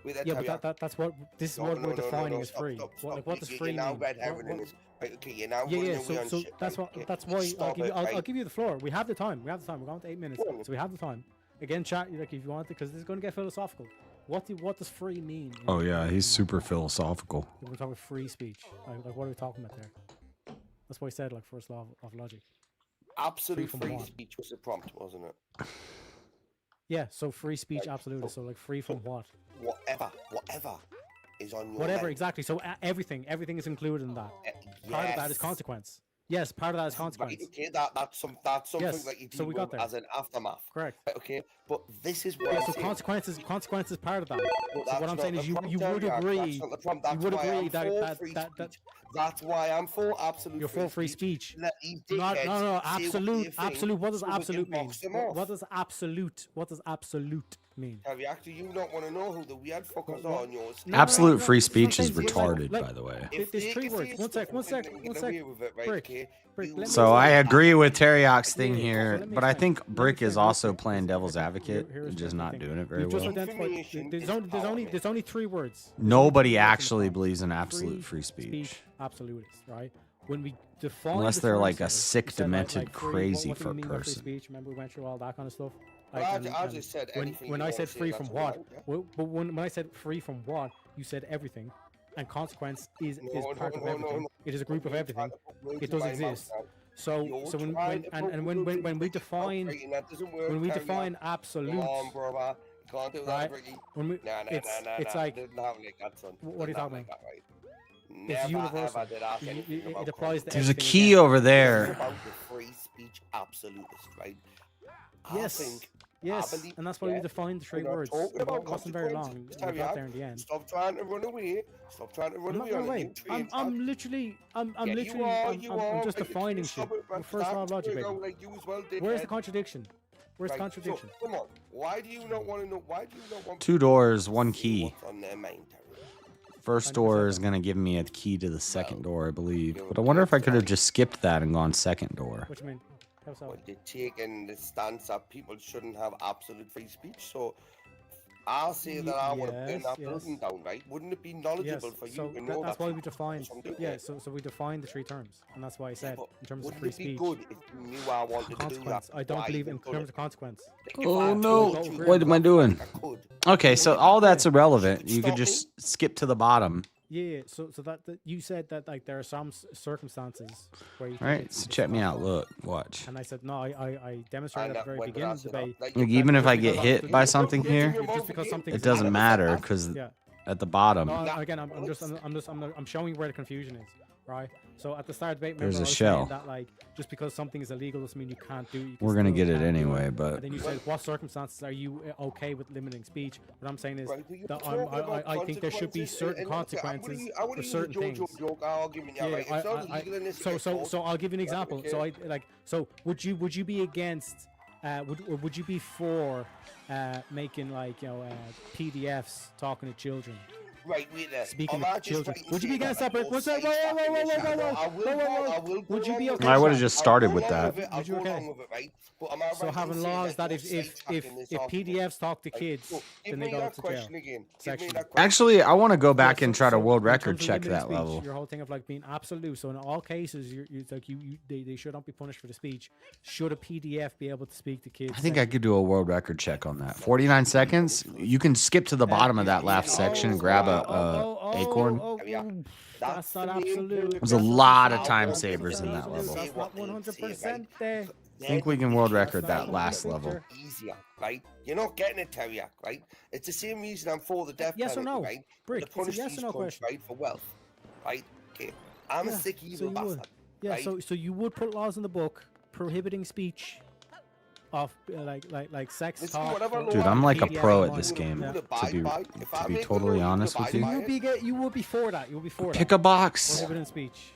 Wait, Yeah, but that's what this is No, what no, we're no, no, defining no, as stop, free. stop, What, like, stop. what does You're free now mean? red herring this. Right, okay, you're now Yeah, running yeah. away on So shit, that's right, what. That's why I'll Stop give you. it, I'll right? give you the floor. We have the time. We're going to 8 minutes, so we have the time. Again, chat like if you want, because this is going to get philosophical. What does free mean? Oh yeah, he's super philosophical. We're talking free speech. Like what are we talking about there? That's what I said. Like first law of logic. Absolute from free what? speech was the prompt, wasn't it? Yeah. So free speech, absolutely. So like free from what? Whatever is on your Whatever, mind. exactly. So everything is included in that. Part of that is yes. consequence. Yes, part of that is consequence. Right, okay, that's something Yes, that you so we deal got with there. as an aftermath. Correct. Right, okay, but this is what Yeah, I'm so saying. consequences is part of that. But So what that's I'm not saying the is you prompt, would Teriak. agree. That's not the prompt. You That's would why agree I'm that for free that speech. That's why I'm for absolute you're for free speech. Let these No, dickheads no, say what absolute, they think absolute. What does so we can absolute mean? box them off. What does absolute mean? Teriak, do you not want to know who the weird fuckers are on yours? Absolute free speech is retarded, by the way. There's three words. One sec. So I agree with Teriak's thing here, but I think Brick is also playing devil's advocate and just not doing it very You've just well. identified. There's only three words. Nobody actually believes in absolute free speech. Absolutist, right? When we define Unless the they're term like a for it, sick, we said, demented, free, crazy what do for we mean by free person. speech? Remember we went through all that kind of stuff. Well, I just said anything when you I wanna said say, free that's from all what, right, yeah. but when I said free from what, you said everything, and consequence is part of everything. It is a group of everything. It does exist. So when we define absolute, Can't do that, right? Ricky. When we, it's like didn't happen like that, son. what are you talking about? Never, It's universal. ever did ask anything It about applies to There's a everything key again. over there. It's about the free speech absolutist, right? I Yes. think, Yes, I believe, and that's why we defined the three we're not words. talking It about wasn't very long. consequences, We got Teriak. there in the end. Stop trying to run away. Stop trying to run I'm not away on gonna a wait. new train. I'm literally you I'm are, just but defining you shit. stop it, man. First Start law of logic, figuring baby. out like you as well did, Where's the Ed. contradiction? Where's the Right, contradiction? So, come on. Why do you not want to know? Why do you not want 2 doors, 1 key. what's on their mind, Teriak? First door is gonna give me a key to the second door, I believe. But I wonder if I could have just skipped that and gone second door. What you mean? How so? Well, you're taking the stance that people shouldn't have absolute free speech. So I'll say that I want to burn Yes, that yes. building down, right? Wouldn't it be knowledgeable for you so to know that's that? why we defined. Something doing Yeah, it? so we defined the 3 terms, and that's why I said in terms of Wouldn't free it be speech. good if you knew I wanted to do that? Consequence. I don't believe in Why terms of consequence. Oh no! What am I doing? Okay, so all that's irrelevant. You could just skip to the bottom. Yeah, so that you said that like there are some circumstances where you All can right, take so this check me off. out. Look, watch. And I said no, I demonstrated at the very when did beginning I of the say that? debate. Like, Like, if even that- if I if get that- hit by something here, just because something it doesn't matter because Yeah. at the bottom No, again, I'm showing you where the confusion is, right? So at the start of the debate, There's remember a I was shell. saying that like just because something is illegal doesn't mean you can't do it. You can We're gonna still get it can do anyway, but- And then you said, what circumstances are you okay with limiting speech? What I'm saying is Right, but you're that talking about I think there should be consequences, certain and okay, consequences I wouldn't for use certain the things. joke argument, yeah, right? It's not illegal in this So I'll give you an example. okay. So I like so would you be against would you be for making like PDFs talking to children? Right, wait there. Speaking I'm of children, just would you be saying against that that? Whoa, you're whoa. Would you be okay? I would have with just that? started with that. Would you okay? So having laws that if PDFs talk to kids, then they go to jail. Sexually. Actually, I want to go back and try to world in record terms of check limiting that speech, level. Your whole thing of like being absolute. So in all cases, it's like they should not be punished for the speech. Should a PDF be able to speak to kids? I think I could do a world record check on that. 49 seconds. You can skip to the bottom of that last section and grab a acorn. That's not absolute. There's a lot of time savers in that level. That's not 100% there. I think we can world record that last level. Easier, right? You're not getting a Terriac, right? It's the same reason I'm for the death Yes or penalty, no? right? Brick, To it's a punish yes these or no cunts, question. right, for wealth, right? Okay, I'm a sick evil you bastard. would. Yeah, right? so you would put laws in the book prohibiting speech of like sex Listen, talk. whatever for Dude, I'm like a PDF pro at online. this game. Yeah. To be totally honest with you. You would be for that. You would be for that. Pick a box. Prohibiting speech.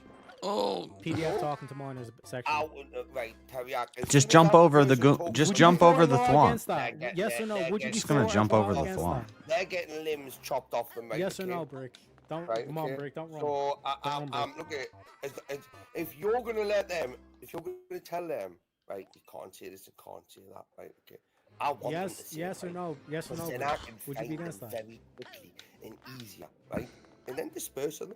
Oh. PDF talking to minors sexually. Right, Terriac. as Just soon as jump that over the person go. talks Just to jump me, over the Law thwomp. against that? Yes or no? Would you be Just gonna for jump a law over the against thwomp. that? They're getting limbs chopped off them, right? Yes or okay? no, Brick? Don't Right, come on, okay? Brick. Don't run. So Don't run, I'm looking. If you're gonna let them, if you're gonna tell them, right, you can't say this, you can't say that, right? Okay. I want them to Yes, say yes it, or right? no? Yes or no? Because then Brick? I can Would you be find against them that? very quickly and easier, right? And then disperse them,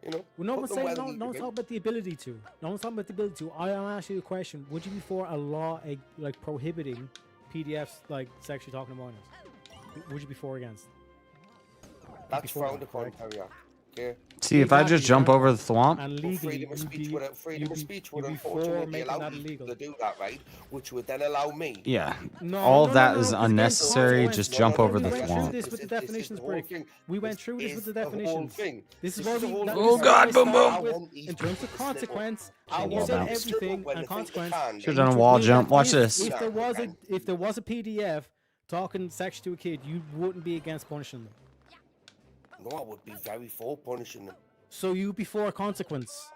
you know. Well, no put one's them saying where they no. need No to one's be. talking about the ability to. No one's talking about the ability to. I am asking you a question. Would you be for a law like prohibiting PDFs like sexually talking to minors? Would you be for or against? That's Before frowned that, upon, correct? Terriac. Okay. See, if I just jump over the thwomp, And Well, legally, freedom of speech would you'd be for unfortunately making allow that people illegal. to do that, right? Which would then allow me. yeah, No, all no, of that no, is no, 'cause unnecessary. again, Just no, jump no, over we the went through thwomp. this with the This is definitions, the whole Brick. thing. We went This through this is with the the whole definitions. thing. This is This why is the we. whole that- thing. Oh, this is why God, I boom, started boom. with- In terms of consequence, I and you want said them to everything when and they think they consequence. can. Should've done a which wall would mean jump. that Watch if- this. If there was a PDF talking sex to a kid, you wouldn't be against punishing them. No, I would be very for punishing them. So you'd be for a consequence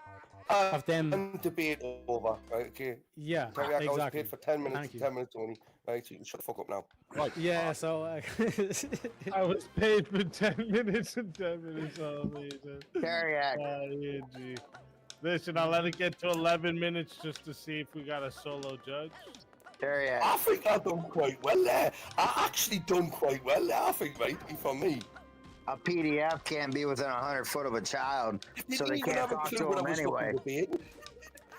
of them. Debate over, right? Okay. Yeah, Terriac, I was exactly. paid for 10 minutes. Thank you. 10 minutes only. Right, so you can shut the fuck up now. Right. Yeah, so I was paid for 10 minutes and 10 minutes only. Terriac. Listen, I'll let it get to 11 minutes just to see if we got a solo judge. Terriac. I think I've done quite well there. I actually done quite well there, I think, right? For me. A PDF can't be within 100 foot of a child, so they can't talk to them anyway.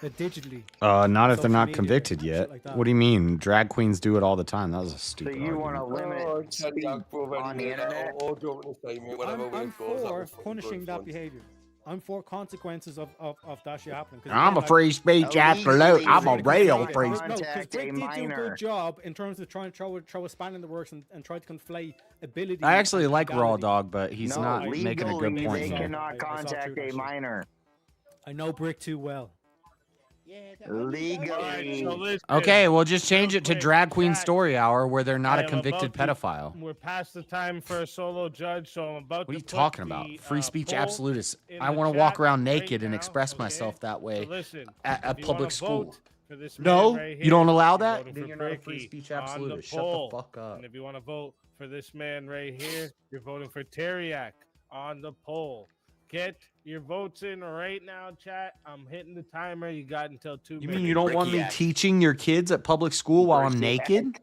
digitally. Not if they're Social not media, convicted shit yet. like that. What do you mean? Drag queens do it all the time. That was a So stupid you want to argument. limit speech on the internet? I'm for punishing that behavior. I'm for consequences of that shit happening. 'Cause I'm again, a free speech absolute. I'm a real free. No, because Brick did do a good job in terms of trying to throw a span in the works and try to conflate ability. I actually and like Raw legality. Dog, but he's No, not making a good legally, point they here. cannot I saw contact through that a shit. minor. I know Brick too well. Legally. Okay, well, just change it to Drag Queen Story Hour, where they're not I a am convicted about to- pedophile. We're past the time for a solo judge, so I'm about What are to you put talking about? the, Free speech poll absolutists. in I the want to walk chat around right naked and now, express okay? myself that way So listen, at a if you public wanna school. vote for this No, man right you don't here, allow you're that? voting Then for you're not a free Bricky speech on the absolutist. Shut the poll. fuck up. And if you want to vote for this man right here, you're voting for Terriac on the poll. Get your votes in right now, chat. I'm hitting the timer. You got until 2 You minutes. mean you don't want me teaching your kids at public school while I'm naked?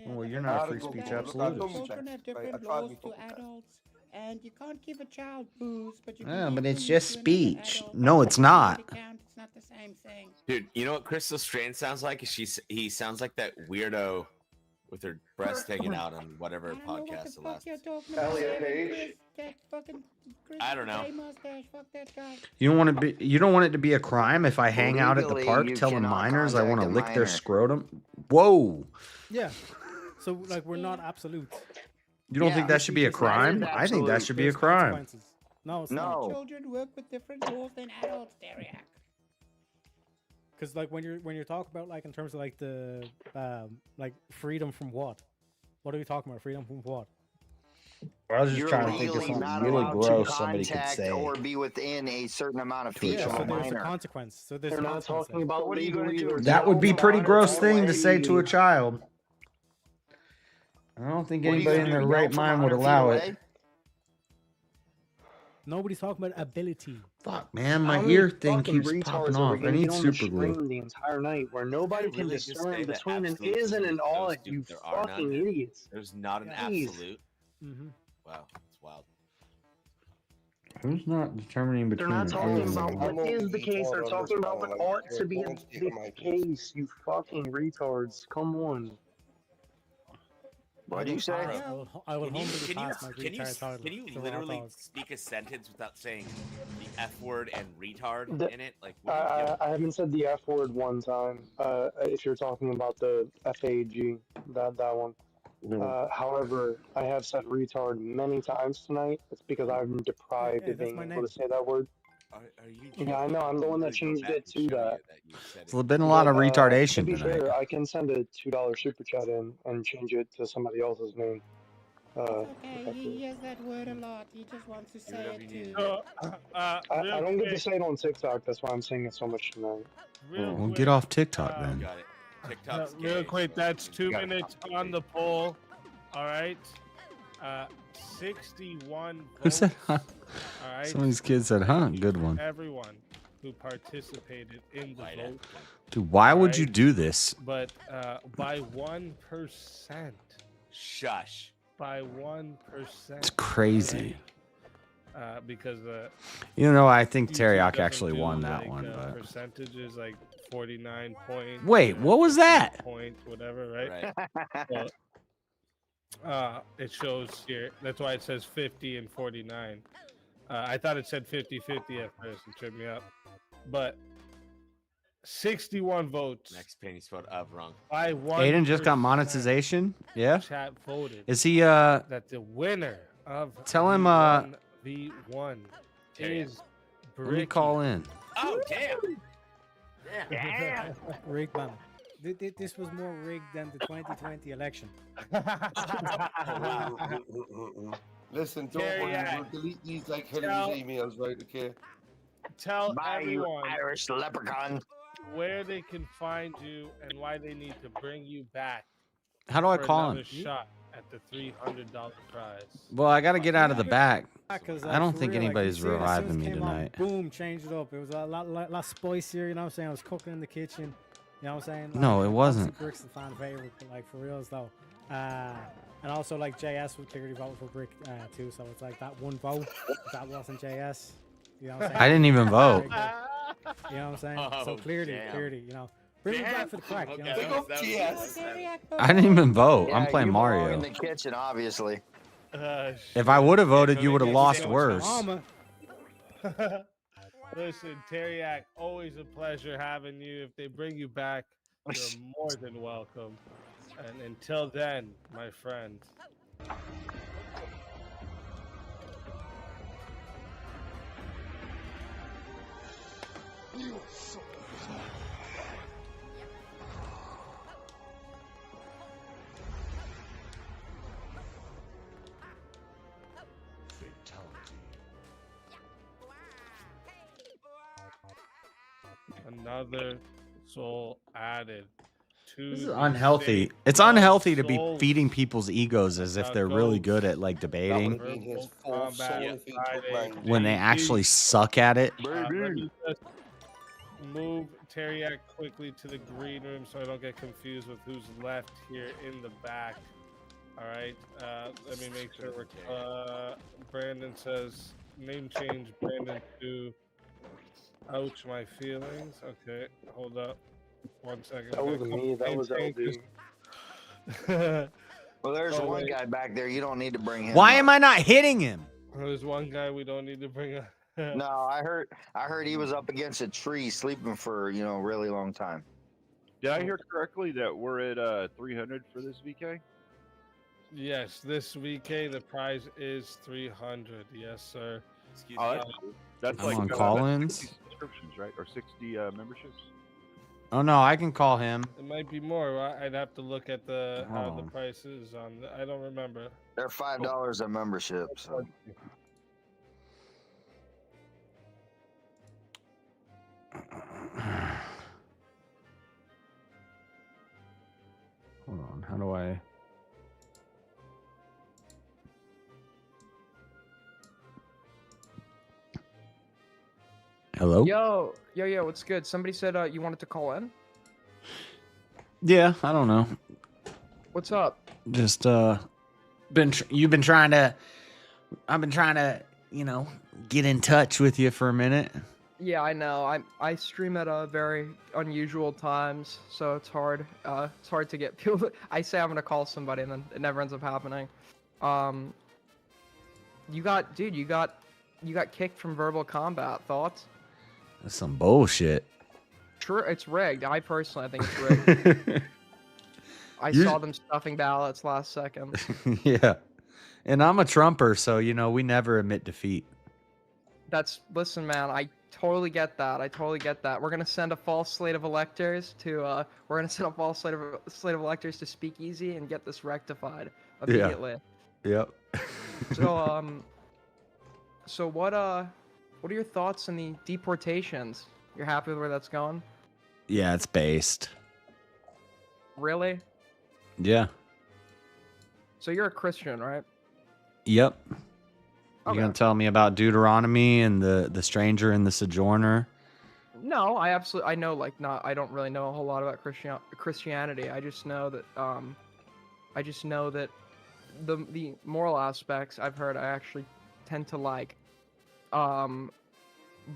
Well, you're not a free speech absolutist. Children have different laws to adults, and you can't give a child booze, but you can Yeah, give but it's booze just to another speech. adult. No, it's not. It's not the same thing. Dude, you know what Crystal Strand sounds like? He sounds like that weirdo with her breast hanging out on whatever podcast the last. Elliot Page. I don't know. You don't want to be. You don't want it to be a crime if I hang out at the Legally, park you telling cannot minors I want to contact a lick their minor. scrotum. Whoa! Yeah. So like we're not absolute. You don't think that should be a crime? I think that should be a crime. No, it's No. Children work with different laws than adults, Dariak. Because like when you're talking about like in terms of like the like freedom from what? What are we talking about? Freedom from what? I was just You're trying to think of legally something not really allowed gross to somebody could contact say. or be within a certain amount of To a feet Yeah, of so a there's a minor. consequence. So there's They're a not consequence. talking about What are you gonna legally or do? That would be a pretty minor gross thing to say to a already. child. I don't think What are you anybody gonna in do, their yell right from mind would 100 feet allow away? it. Nobody's talking about ability. Fuck, man, my How many ear thing fucking keeps retards popping are we off. I gonna need get on the super glue. stream the entire night where nobody can Really just say discern that between an absolute is and an is so ought, stupid you there are fucking none. idiots. There's not an Jeez. absolute. Mm-hmm. Wow, it's wild. Who's not determining They're between not an talking is and about an what ought? is the case. They're talking about what ought to be the case. You fucking retards. Come on. What do you say? I will Can you, humbly can you, pass my can you, retard title can you to literally Rob Dog. speak a sentence without saying the F word and retard The- in it? Like, what are you doing? I haven't said the F word one time. If you're talking about the FAG, that one. However, I have said retard many times tonight. It's because I'm deprived Hey, of that's being my able name. to say that word. Are you Yeah, I know. I'm the one that joking? changed it to that. There's been a lot of But, retardation to be tonight. fair, I can send a $2 super chat in and change it to somebody else's name. Okay, he hears that word a lot. He just wants to say it too. I don't get to say it on TikTok. That's why I'm saying it so much tonight. Well, get off TikTok then. Got it. TikTok's Real gay, quick, so that's 2 gotta minutes stop on the poll. All right. 61 Who said, votes. huh? All right. Some of these kids said, huh? Good one. Everyone who participated in the vote. Dude, why would Right. you do this? But by 1%. Shush. By 1%. It's crazy. Because You know, I think YouTube Teriyaki doesn't actually do, won that like, one, but percentages like 49 point. Wait, what was that? Point, whatever, right? So, it shows here. That's why it says 50 and 49. I thought it said 50-50 at first. It tripped me up. But 61 votes. Next penny spot up wrong. By 1%. Aiden just got monetization. Yeah. Chat voted. Is he that the winner of tell him V1 is let me call in. Oh damn! Yeah. Rigged, man. This was more rigged than the 2020 election. Listen, don't worry, we'll delete these like Hillary's emails, right? Okay. Tell Bye, you everyone Irish leprechaun. where they can find you and why they need to bring you back. How do I for call another him? shot at the $300 prize. Well, I got to get out of the back. 'Cause, I don't for think real, like, anybody's as soon as reviving me came on, tonight. boom, changed it up. It was a lot spicier, you know what I'm saying? I was cooking in the kitchen, you know what I'm saying? No, it wasn't. obviously Brick's the fan favorite, but like for reals though. And also like JS would clearly vote for Brick too, so it's like that one vote that wasn't JS. You know what I'm saying? I didn't even vote. You know what I'm saying? So Oh, clearly, damn. you know. Bring me back for the crack. You know Okay, what I'm saying? I didn't even vote. Yeah, I'm playing you belong Mario. in the kitchen, obviously. If I would have voted, you would have lost worse. Mama. Listen, Teriak, always a pleasure having you. If they bring you back, you're more than welcome. And until then, my friend. Another soul added to This is the unhealthy. state It's of unhealthy to be souls. feeding people's egos as if they're really good at like debating Combat Friday. when they actually suck at it. Let me just move Teriak quickly to the green room so I don't get confused with who's left here in the back. All right. Let me make sure we're. Brandon says name change. Brandon to. Ouch, my feelings. Okay, hold up. 1 second. That wasn't me. That was LD. Well, there's one guy back there. You don't need to bring him. Why up. am I not hitting him? There's one guy we don't need to bring up. No, I heard he was up against a tree sleeping for a really long time. Did I hear correctly that we're at 300 for this VK? Yes, this VK the prize is 300. Yes, sir. Excuse me. That's I'm like on call-ins. 60 subscriptions, right? Or 60 memberships? Oh no, I can call him. It might be more. I'd have to look at the how Hold the on. price is on. I don't remember. They're $5 a membership. So. Hold on. How do I? Hello? Yo, what's good? Somebody said you wanted to call in. Yeah, I don't know. What's up? Just you've been trying to. I've been trying to, get in touch with you for a minute. Yeah, I know. I stream at very unusual times, so it's hard. It's hard to get people. I say I'm gonna call somebody, and then it never ends up happening. You got kicked from Verbal Combat. Thoughts? That's some bullshit. True, it's rigged. I personally think it's rigged. I saw them stuffing ballots last second. Yeah, and I'm a Trumper, so we never admit defeat. Listen, man. I totally get that. We're gonna send a false slate of electors to. We're gonna send a false slate of electors to Speakeasy and get this rectified immediately. Yep. So what are your thoughts on the deportations? You're happy with where that's going? Yeah, it's based. Really? Yeah. So you're a Christian, right? Yep. Okay. You gonna tell me about Deuteronomy and the stranger and the sojourner? No, I know I don't really know a whole lot about Christianity. I just know that the moral aspects I've heard I actually tend to like.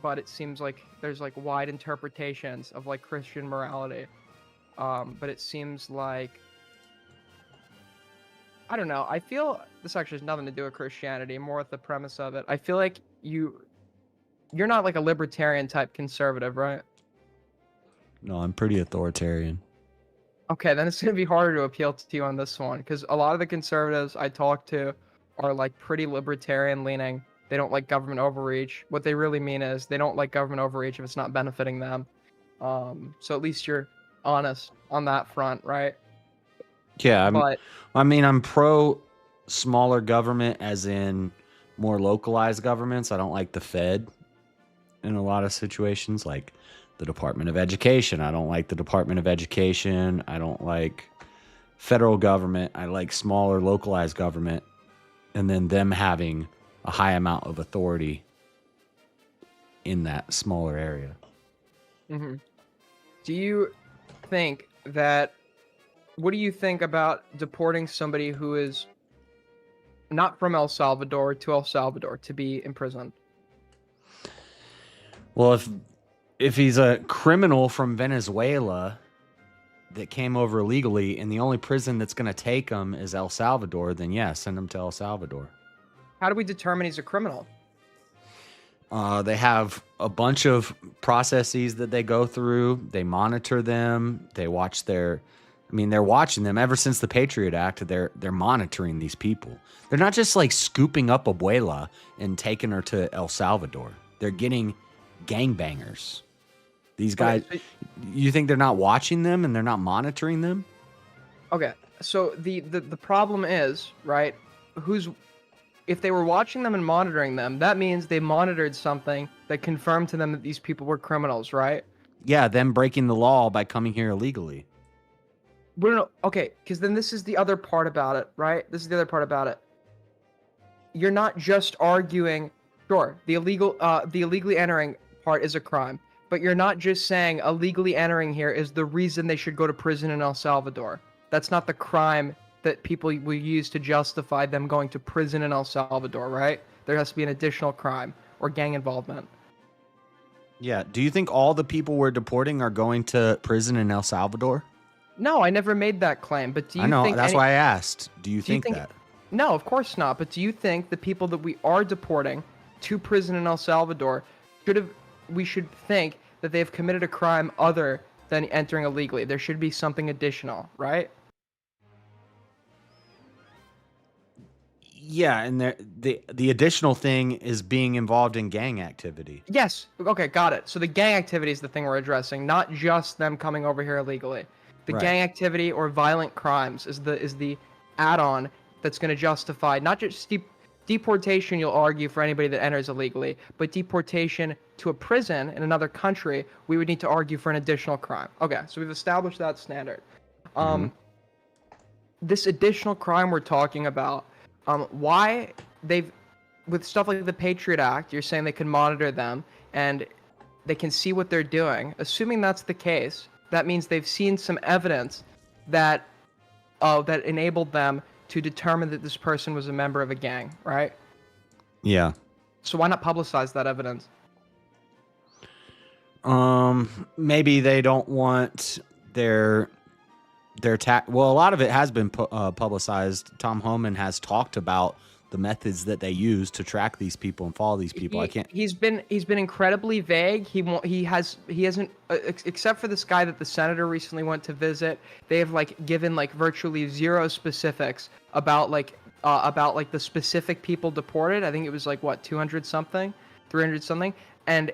But it seems like there's wide interpretations of Christian morality. But it seems like I don't know. I feel this actually has nothing to do with Christianity, more with the premise of it. I feel like you're not a libertarian type conservative, right? No, I'm pretty authoritarian. Okay, then it's gonna be harder to appeal to you on this one because a lot of the conservatives I talk to are pretty libertarian leaning. They don't like government overreach. What they really mean is they don't like government overreach if it's not benefiting them. So at least you're honest on that front, right? Yeah, I'm pro smaller government, as in more localized governments. I don't like the Fed in a lot of situations, like the Department of Education. I don't like the Department of Education. I don't like federal government. I like smaller localized government, and then them having a high amount of authority in that smaller area. Mm-hmm. What do you think about deporting somebody who is not from El Salvador to El Salvador to be imprisoned? Well, if he's a criminal from Venezuela that came over illegally and the only prison that's going to take him is El Salvador, then yeah, send him to El Salvador. How do we determine he's a criminal? They have a bunch of processes that they go through. They monitor them. They watch they're watching them ever since the Patriot Act. They're monitoring these people. They're not just scooping up Abuela and taking her to El Salvador. They're getting gangbangers. These guys, you think they're not watching them and they're not monitoring them? Okay, so the problem is, right, if they were watching them and monitoring them, that means they monitored something that confirmed to them that these people were criminals, right? Yeah, them breaking the law by coming here illegally. No, okay, because then this is the other part about it, right? This is the other part about it. You're not just arguing, sure, the illegally entering part is a crime, but you're not just saying illegally entering here is the reason they should go to prison in El Salvador. That's not the crime that people will use to justify them going to prison in El Salvador, right? There has to be an additional crime or gang involvement. Yeah. Do you think all the people we're deporting are going to prison in El Salvador? No, I never made that claim. But do you I know. think That's why I asked. Do you think that? No, of course not. But do you think the people that we are deporting to prison in El Salvador we should think that they have committed a crime other than entering illegally? There should be something additional, right? Yeah, and the additional thing is being involved in gang activity. Yes. Okay, got it. So the gang activity is the thing we're addressing, not just them coming over here illegally. The Right. gang activity or violent crimes is the add-on that's going to justify not just deportation, you'll argue, for anybody that enters illegally, but deportation to a prison in another country, we would need to argue for an additional crime. Okay, so we've established that standard. This additional crime we're talking about, why with stuff like the Patriot Act, you're saying they can monitor them and they can see what they're doing. Assuming that's the case, that means they've seen some evidence that enabled them to determine that this person was a member of a gang, right? Yeah. So why not publicize that evidence? Maybe they don't want their well, a lot of it has been publicized. Tom Homan has talked about the methods that they use to track these people and follow these people. He's been incredibly vague. He hasn't except for this guy that the senator recently went to visit. They have given virtually zero specifics about the specific people deported. I think it was 200 something, 300 something, and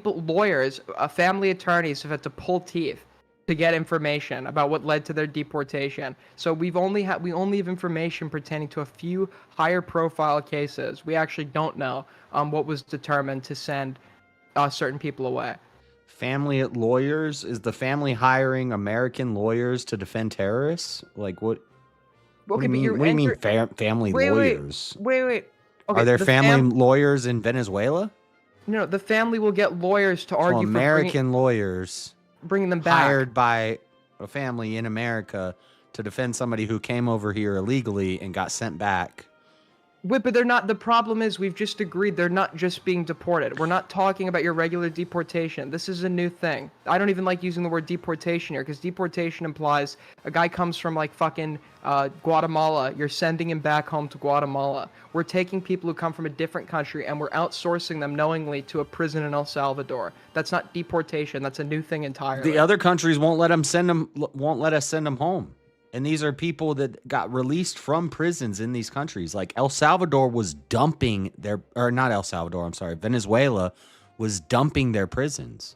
lawyers, family attorneys have had to pull teeth to get information about what led to their deportation. So we only have information pertaining to a few higher profile cases. We actually don't know what was determined to send certain people away. Family lawyers? Is the family hiring American lawyers to defend terrorists? What? Okay, what do you mean family lawyers? Wait. Okay, Are there family lawyers in Venezuela? No, the family will get lawyers to argue for American lawyers bringing them back. Hired by a family in America to defend somebody who came over here illegally and got sent back. Wait, but they're not. The problem is we've just agreed they're not just being deported. We're not talking about your regular deportation. This is a new thing. I don't even like using the word deportation here because deportation implies a guy comes from fucking Guatemala. You're sending him back home to Guatemala. We're taking people who come from a different country and we're outsourcing them knowingly to a prison in El Salvador. That's not deportation. That's a new thing entirely. The other countries won't let us send them home. And these are people that got released from prisons in these countries. El Salvador was dumping Venezuela was dumping their prisons.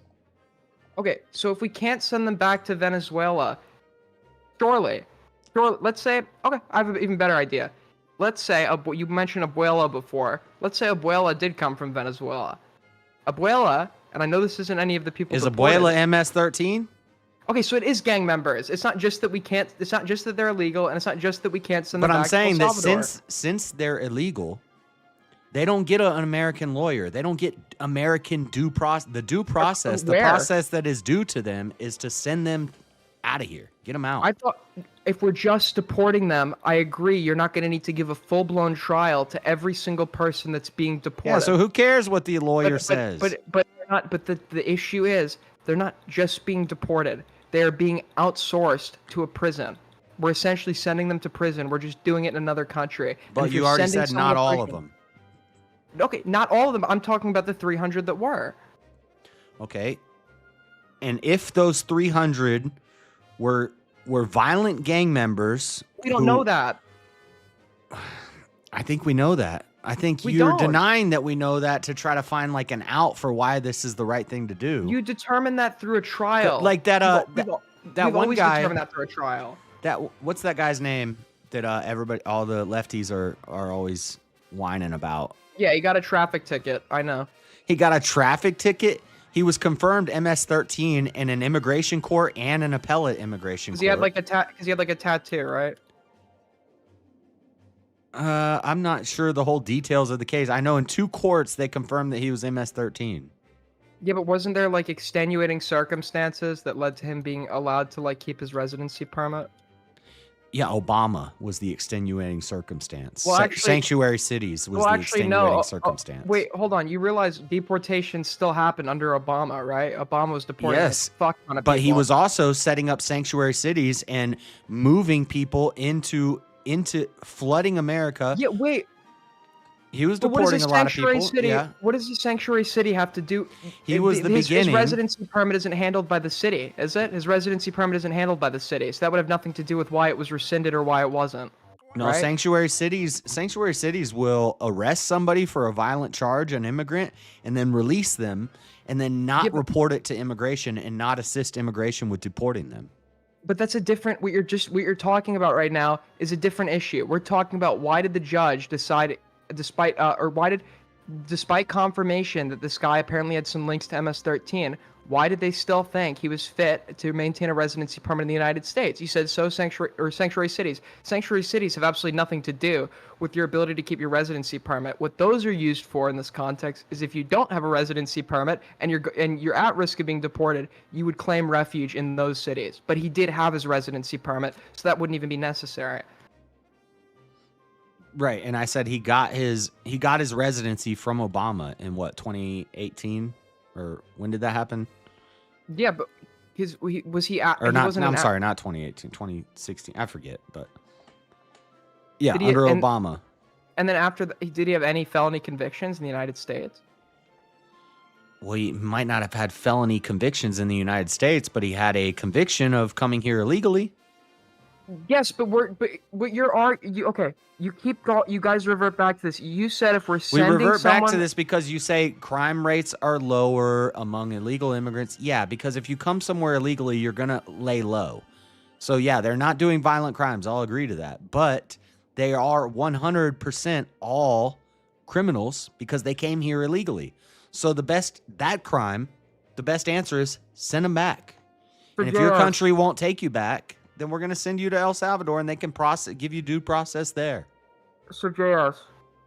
Okay, so if we can't send them back to Venezuela, surely, let's say, okay, I have an even better idea. Let's say, you mentioned Abuela before. Let's say Abuela did come from Venezuela. Abuela, and I know this isn't any of the people. Is deported. Abuela MS-13? Okay, so it is gang members. It's not just that we can't. It's not just that they're illegal, and it's not just that we can't send them back to El Salvador. But I'm saying that since they're illegal, they don't get an American lawyer. They don't get American due process. The due process, the process that is due to them, is to send them out of here. Get them out. I thought if we're just deporting them, I agree. You're not going to need to give a full-blown trial to every single person that's being deported. Yeah. So who cares what the lawyer says? But they're not. But the issue is they're not just being deported. They are being outsourced to a prison. We're essentially sending them to prison. We're just doing it in another country. But you already said not all of them. Okay, not all of them. I'm talking about the 300 that were. Okay. And if those 300 were violent gang members... We don't know that. I think we know that. I think you're denying that we know that to try to find an out for why this is the right thing to do. You determine that through a trial. We've always guy determined that through a trial. What's that guy's name that all the lefties are always whining about? Yeah, he got a traffic ticket. I know. He got a traffic ticket? He was confirmed MS-13 in an immigration court and an appellate immigration court. Because he had a tattoo, right? I'm not sure the whole details of the case. I know in 2 courts they confirmed that he was MS-13. Yeah, but wasn't there like extenuating circumstances that led to him being allowed to like keep his residency permit? Yeah, Obama was the extenuating circumstance. Well, actually, Sanctuary cities was the extenuating circumstance. Wait, hold on. You realize deportation still happened under Obama, right? Obama was deporting Yes, a fuck ton of but he people. was also setting up sanctuary cities and moving people into flooding America. Yeah, wait. He was But what does deporting a a lot of sanctuary people. city? Yeah, What does the sanctuary city have to do? He was the his beginning. residency permit isn't handled by the city, is it? His residency permit isn't handled by the city, so that would have nothing to do with why it was rescinded or why it wasn't. no, right? sanctuary cities will arrest somebody for a violent charge, an immigrant, and then release them, and then not report it to immigration and not assist immigration with deporting them. But that's a different. What you're talking about right now is a different issue. We're talking about why did the judge decide, despite confirmation that this guy apparently had some links to MS-13, why did they still think he was fit to maintain a residency permit in the United States? You said sanctuary cities. Sanctuary cities have absolutely nothing to do with your ability to keep your residency permit. What those are used for in this context is if you don't have a residency permit and you're at risk of being deported, you would claim refuge in those cities. But he did have his residency permit, so that wouldn't even be necessary. Right, and I said he got his residency from Obama in what, 2018, or when did that happen? Yeah, but was he Or he not? wasn't No, I'm an- sorry, not 2018, 2016. I forget, but yeah, Did he- under and- Obama. And then after, did he have any felony convictions in the United States? Well, he might not have had felony convictions in the United States, but he had a conviction of coming here illegally. Yes, but you guys revert back to this. You said if we're We sending revert back to someone- this because you say crime rates are lower among illegal immigrants. Yeah, because if you come somewhere illegally, you're going to lay low. So, yeah, they're not doing violent crimes. I'll agree to that. But they are 100% all criminals because they came here illegally. So the best answer is send them back. And if your country won't take you back, then we're going to send you to El Salvador and they can give you due process there. So, JS,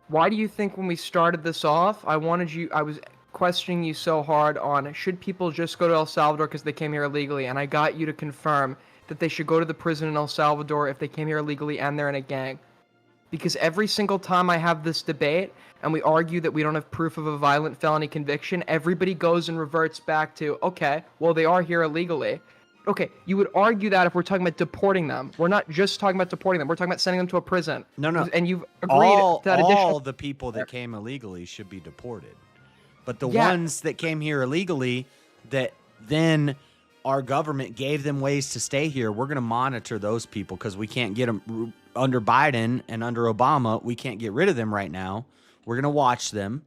why do you think when we started this off, I was questioning you so hard on should people just go to El Salvador because they came here illegally, and I got you to confirm that they should go to the prison in El Salvador if they came here illegally and they're in a gang. Because every single time I have this debate and we argue that we don't have proof of a violent felony conviction, everybody goes and reverts back to, okay, well, they are here illegally. Okay, you would argue that if we're talking about deporting them. We're not just talking about deporting them. We're talking about sending them to a prison. No. And you've agreed to that additional... All the people that came illegally should be deported. But the ones that came here illegally that then our government gave them ways to stay here, we're going to monitor those people because we can't get them under Biden and under Obama. We can't get rid of them right now. We're going to watch them.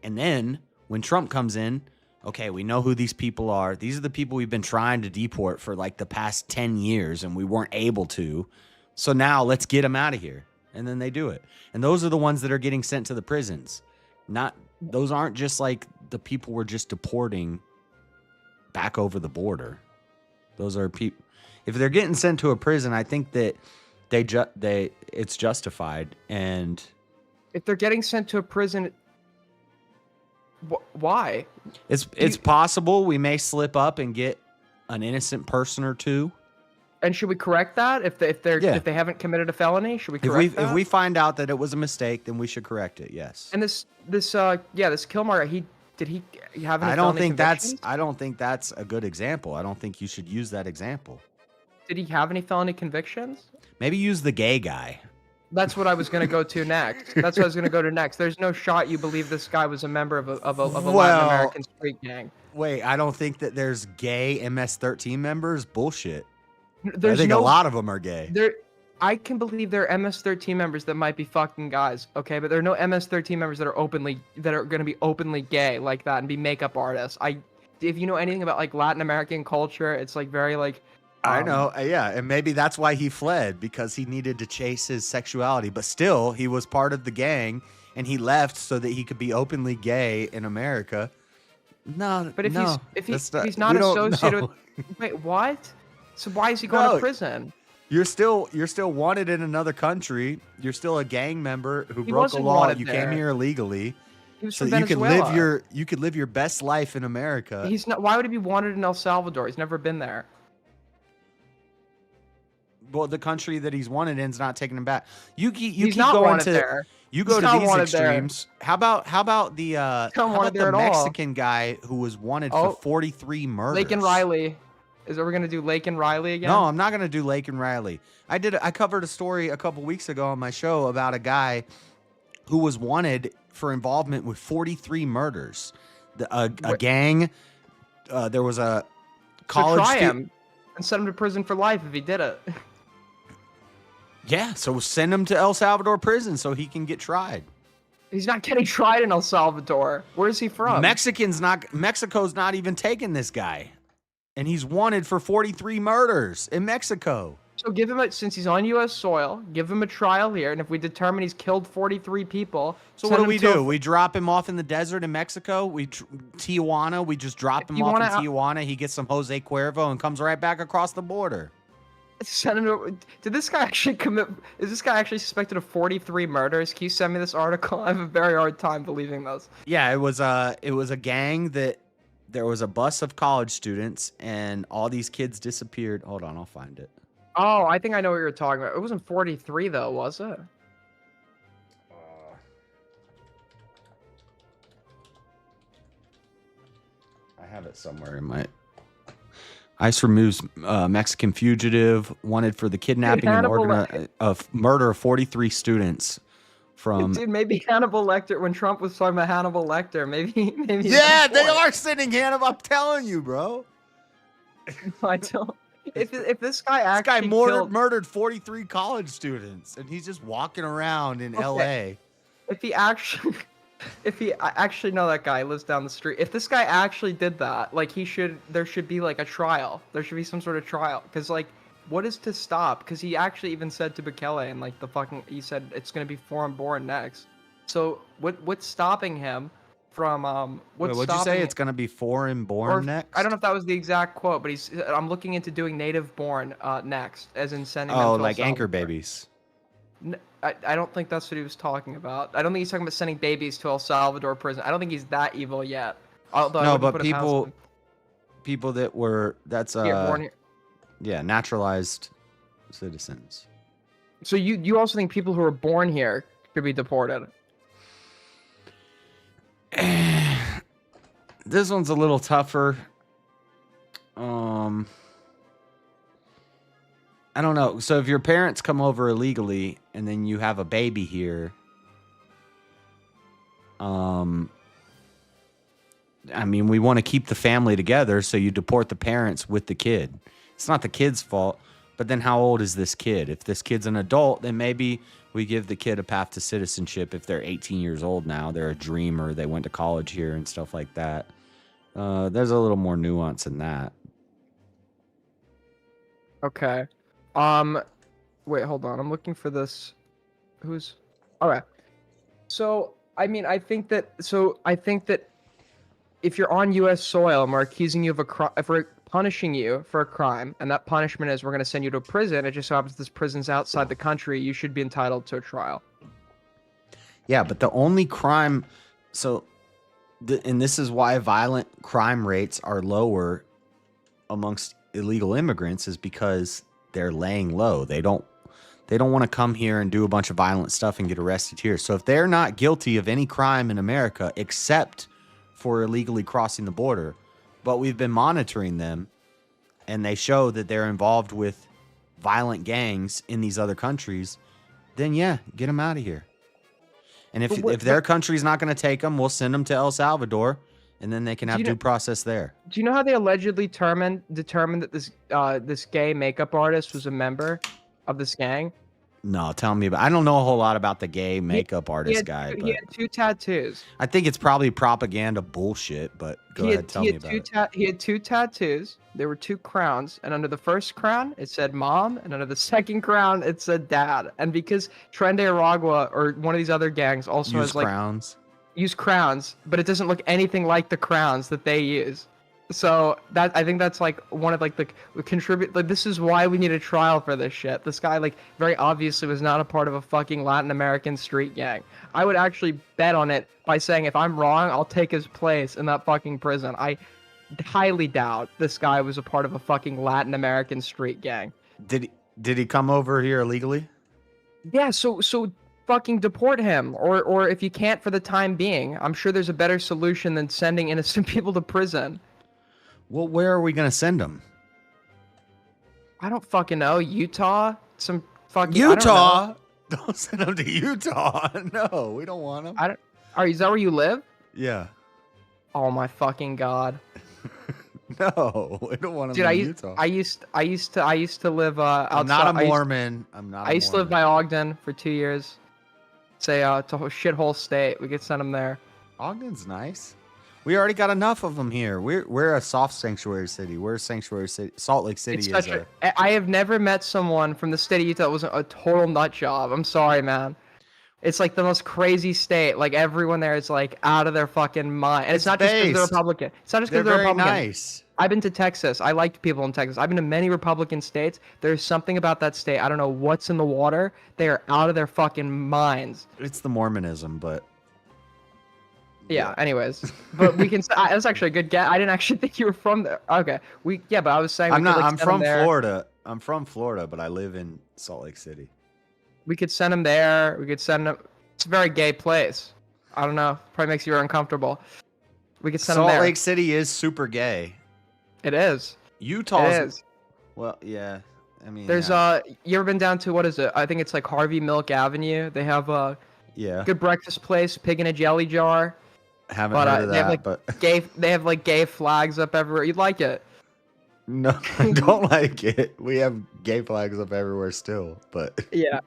And then when Trump comes in, okay, we know who these people are. These are the people we've been trying to deport for like the past 10 years and we weren't able to. So now let's get them out of here. And then they do it. And those are the ones that are getting sent to the prisons. Those aren't just like the people we're just deporting back over the border. Those are people. If they're getting sent to a prison, I think that it's justified. And if they're getting sent to a prison, why? It's possible we may slip up and get an innocent person or two. And should we correct that if they haven't committed a felony? Should we correct that? If we find out that it was a mistake, then we should correct it. Yes. And this Kilmar, did he have any? I don't think that's a good example. I don't think you should use that example. Did he have any felony convictions? Maybe use the gay guy. That's what I was going to go to next. There's no shot you believe this guy was a member of a Latin American street gang. Wait, I don't think that there's gay MS-13 members. Bullshit. I think a lot of them are gay. I can believe there are MS-13 members that might be fucking guys, okay? But there are no MS-13 members that are going to be openly gay like that and be makeup artists. If you know anything about like Latin American culture, it's like very like. I know, yeah, and maybe that's why he fled, because he needed to chase his sexuality. But still, he was part of the gang, and he left so that he could be openly gay in America. No, but if no, he's not associated with, wait, what? So why is he going to prison? You're still wanted in another country. You're still a gang member who broke a law. You came here illegally, He was so from you could live Venezuela. your best life in America. He's not. Why would he be wanted in El Salvador? He's never been there. Well, the country that he's wanted in is not taking him back. You keep He's keep not going wanted to there. you He's go to not these wanted there. extremes. How about the not how wanted about there the at all. Mexican guy who was wanted Oh. for 43 murders? Lake and Riley. Is that we're gonna do Lake and Riley again? No, I'm not gonna do Lake and Riley. I covered a story a couple weeks ago on my show about a guy who was wanted for involvement with 43 murders. A gang. There was a college. So try him and send him to prison for life if he did it. Yeah, so send him to El Salvador prison so he can get tried. He's not getting tried in El Salvador. Where's he from? Mexico's not even taking this guy. And he's wanted for 43 murders in Mexico. So give him since he's on U.S. soil, give him a trial here, and if we determine he's killed 43 people, So what do we do? We drop him off in the desert in Mexico. Tijuana. We just drop him off in Tijuana. He gets some Jose Cuervo and comes right back across the border. Send him to, did this guy actually commit? Is this guy actually suspected of 43 murders? Can you send me this article? I have a very hard time believing this. Yeah, it was a gang that there was a bus of college students and all these kids disappeared. Hold on, I'll find it. Oh, I think I know what you're talking about. It wasn't 43 though, was it? I have it somewhere in my. ICE removes Mexican fugitive wanted for the kidnapping and murder of 43 students from. Dude, maybe Hannibal Lecter. When Trump was talking about Hannibal Lecter, maybe. Yeah, they are sending Hannibal. I'm telling you, bro. I don't. If this guy actually murdered 43 college students, and he's just walking around in L.A. If he actually. I actually know that guy lives down the street. If this guy actually did that, like there should be like a trial. There should be some sort of trial. Because like, what is to stop? Because he actually even said to Bukele and like he said it's gonna be foreign born next. So what's stopping him from What'd you say? It's gonna be foreign born next? I don't know if that was the exact quote, but I'm looking into doing native born next, as in sending. Oh, them to like El anchor Salvador. babies. I don't think that's what he was talking about. I don't think he's talking about sending babies to El Salvador prison. I don't think he's that evil yet. Although No, but people that were born here. yeah, naturalized citizens. So you also think people who are born here could be deported? This one's a little tougher. I don't know. So if your parents come over illegally and then you have a baby here, I mean, we want to keep the family together, so you deport the parents with the kid. It's not the kid's fault, but then how old is this kid? If this kid's an adult, then maybe we give the kid a path to citizenship. If they're 18 years old now, they're a dreamer, they went to college here and stuff like that. There's a little more nuance in that. Okay. Wait, hold on. I'm looking for this. Okay. So, I mean, I think that if you're on U.S. soil and we're accusing you of if we're punishing you for a crime, and that punishment is we're going to send you to prison, it just so happens this prison's outside the country, you should be entitled to a trial. Yeah, but the only crime, and this is why violent crime rates are lower amongst illegal immigrants, is because they're laying low. They don't want to come here and do a bunch of violent stuff and get arrested here. So if they're not guilty of any crime in America except for illegally crossing the border, but we've been monitoring them and they show that they're involved with violent gangs in these other countries, then yeah, get them out of here. And if their country's not going to take them, we'll send them to El Salvador, and then they can have due process there. Do you know how they allegedly determined that this gay makeup artist was a member of this gang? No, tell me about. I don't know a whole lot about the gay makeup artist guy. He had 2 tattoos. I think it's probably propaganda bullshit, but go ahead, tell me about it. He had 2 tattoos. There were 2 crowns, and under the first crown it said mom, and under the second crown it said dad. And because Trende Aragua or one of these other gangs also has like crowns. Use crowns, but it doesn't look anything like the crowns that they use. So that I think that's like one of like the contribute. Like this is why we need a trial for this shit. This guy like very obviously was not a part of a fucking Latin American street gang. I would actually bet on it by saying if I'm wrong, I'll take his place in that fucking prison. I highly doubt this guy was a part of a fucking Latin American street gang. Did he come over here illegally? Yeah, so fucking deport him, or if you can't for the time being, I'm sure there's a better solution than sending innocent people to prison. Well, where are we gonna send him? I don't fucking know. Utah? Some fucking Utah? Don't send him to Utah. No, we don't want him. Is that where you live? Yeah. Oh my fucking god. No, we don't want him Dude, in Utah. I used to live outside. I'm not a Mormon. I used to live by Ogden for 2 years. It's a shithole state. We could send him there. Ogden's nice. We already got enough of them here. We're a soft sanctuary city. We're a sanctuary city. Salt Lake City is I have never met someone from the state of Utah that wasn't a total nut job. I'm sorry, man. It's like the most crazy state. Like everyone there is like out of their fucking mind. And it's not just because they're Republican. It's not just because they're Republican. Nice. I've been to Texas. I liked people in Texas. I've been to many Republican states. There's something about that state. I don't know what's in the water. They are out of their fucking minds. It's the Mormonism, but yeah. Anyways, but we can. That's actually a good guess. I didn't actually think you were from there. Okay. But I was saying I'm not. I'm from Florida. I'm from Florida, but I live in Salt Lake City. We could send him there. We could send him. It's a very gay place. I don't know. Probably makes you uncomfortable. We could send him there. Salt Lake City is super gay. It is. Utah is. Well, yeah. I mean, there's you ever been down to what is it? I think it's like Harvey Milk Avenue. They have a good breakfast place, pig in a jelly jar. Haven't heard of they have, that, like, but they have like gay flags up everywhere. You'd like it. No, I don't like it. We have gay flags up everywhere still, but yeah.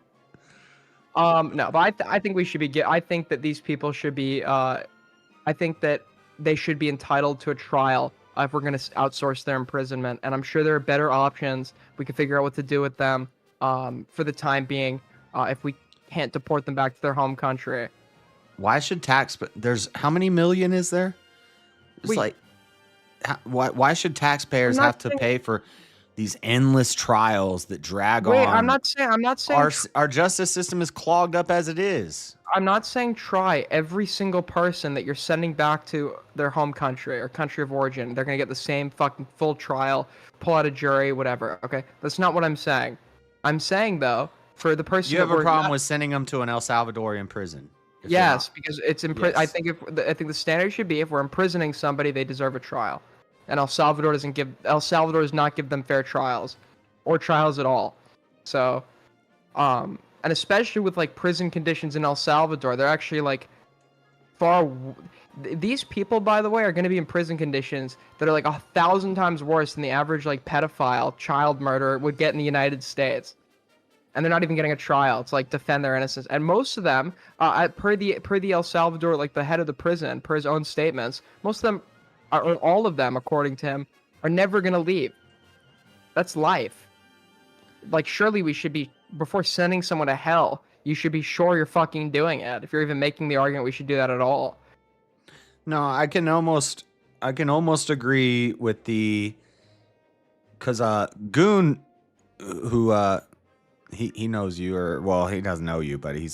No, but I think we should be. I think that these people should be. I think that they should be entitled to a trial if we're going to outsource their imprisonment. And I'm sure there are better options. We can figure out what to do with them for the time being if we can't deport them back to their home country. Why should there's how many million is there? It's like, why should taxpayers have to pay for these endless trials that drag on? I'm not saying our justice system is clogged up as it is. I'm not saying try every single person that you're sending back to their home country or country of origin. They're going to get the same fucking full trial, pull out a jury, whatever. Okay. That's not what I'm saying. I'm saying though, for the person you have a problem with sending them to an El Salvadorian prison. Yes, because it's yes. I think the standard should be if we're imprisoning somebody, they deserve a trial. And El Salvador does not give them fair trials or trials at all. So, and especially with like prison conditions in El Salvador, they're actually like these people, by the way, are going to be in prison conditions that are like 1,000 times worse than the average like pedophile, child murderer would get in the United States. And they're not even getting a trial to like defend their innocence. And most of them, per the El Salvador, like the head of the prison, per his own statements, most of them, or all of them, according to him, are never gonna leave. That's life. Like, surely we should be, before sending someone to hell, you should be sure you're fucking doing it. If you're even making the argument we should do that at all. No, I can almost agree with because Goon, who he knows you, or well, he doesn't know you, but he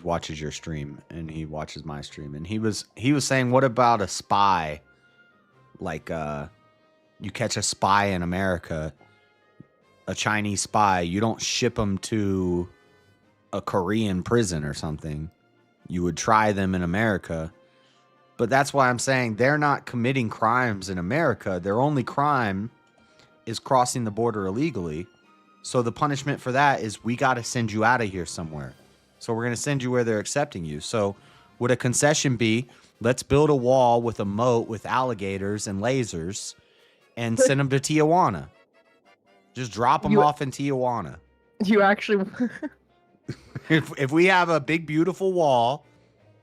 watches your stream and he watches my stream, and he was saying, what about a spy? Like you catch a spy in America, a Chinese spy, you don't ship them to a Korean prison or something. You would try them in America. But that's why I'm saying they're not committing crimes in America. Their only crime is crossing the border illegally. So the punishment for that is we got to send you out of here somewhere. So we're going to send you where they're accepting you. So would a concession be, let's build a wall with a moat with alligators and lasers and send them to Tijuana? Just drop them off in Tijuana. You actually... if we have a big, beautiful wall...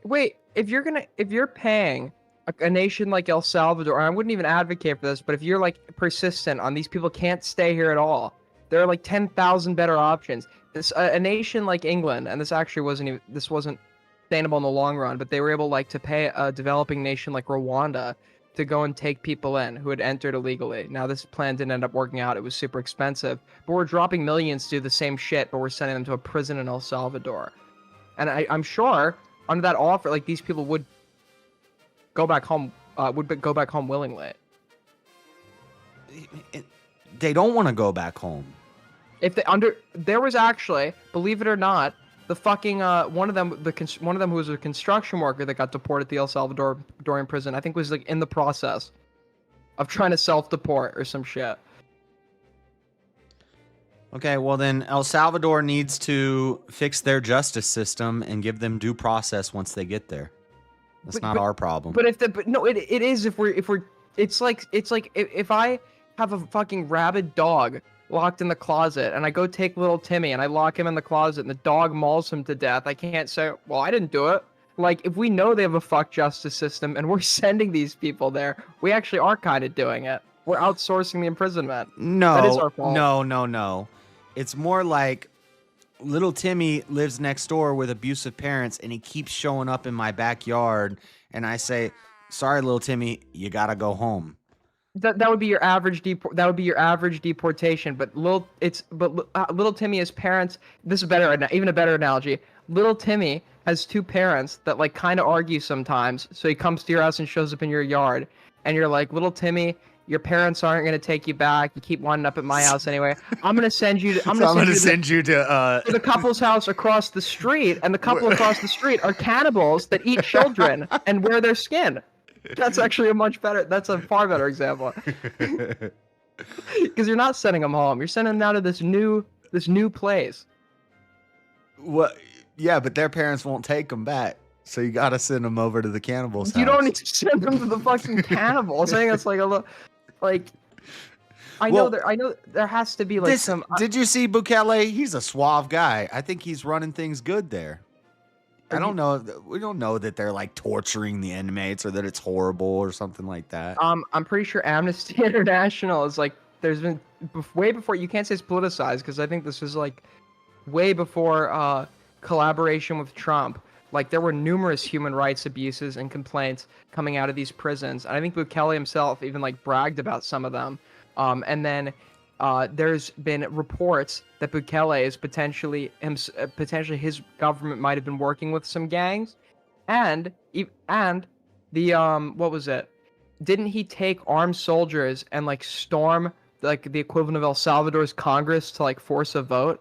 Wait, if you're paying a nation like El Salvador, I wouldn't even advocate for this, but if you're like persistent on these people can't stay here at all, there are like 10,000 better options. A nation like England, and this wasn't sustainable in the long run, but they were able like to pay a developing nation like Rwanda to go and take people in who had entered illegally. Now, this plan didn't end up working out. It was super expensive. But we're dropping millions to do the same shit, but we're sending them to a prison in El Salvador. And I'm sure under that offer, like, these people would go back home, willingly. They don't want to go back home. If there was actually, believe it or not, the fucking one of them who was a construction worker that got deported to the El Salvadorian prison, I think was like in the process of trying to self-deport or some shit. Okay, well then El Salvador needs to fix their justice system and give them due process once they get there. That's not our problem. But it is if we're it's like if I have a fucking rabid dog locked in the closet and I go take little Timmy and I lock him in the closet and the dog mauls him to death, I can't say, well, I didn't do it. Like, if we know they have a fuck justice system and we're sending these people there, we actually are kind of doing it. We're outsourcing the imprisonment. No, that is our fault. No. It's more like little Timmy lives next door with abusive parents and he keeps showing up in my backyard and I say, sorry, little Timmy, you gotta go home. That would be your average deportation, but little Timmy has parents. This is even a better analogy. Little Timmy has two parents that like kind of argue sometimes. So he comes to your house and shows up in your yard, and you're like, little Timmy, your parents aren't gonna take you back. You keep winding up at my house anyway. I'm gonna send you to the couple's house across the street, and the couple across the street are cannibals that eat children and wear their skin. That's actually that's a far better example. Because you're not sending them home. You're sending them now to this new place. What? Yeah, but their parents won't take them back. So you got to send them over to the cannibals' house. You don't need to send them to the fucking cannibals. I think it's like I know there has to be like some. Did you see Bukele? He's a suave guy. I think he's running things good there. I don't know. We don't know that they're like torturing the inmates or that it's horrible or something like that. I'm pretty sure Amnesty International is like, there's been way before. You can't say it's politicized because I think this was like way before collaboration with Trump. Like there were numerous human rights abuses and complaints coming out of these prisons, and I think Bukele himself even like bragged about some of them. And then there's been reports that Bukele is potentially his government might have been working with some gangs, and the what was it? Didn't he take armed soldiers and like storm like the equivalent of El Salvador's Congress to like force a vote?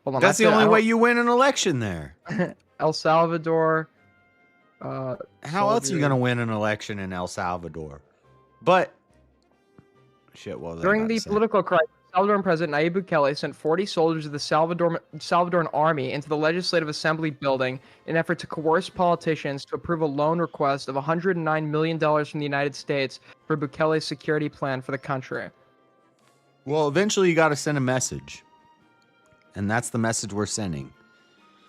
Hold on, that's the only way you win an election there. El Salvador. How else are you gonna win an election in El Salvador? But shit, during the political crisis, Salvadoran President Nayib Bukele sent 40 soldiers of the Salvadoran army into the Legislative Assembly building in an effort to coerce politicians to approve a loan request of $109 million from the United States for Bukele's security plan for the country. Well, eventually you got to send a message. And that's the message we're sending.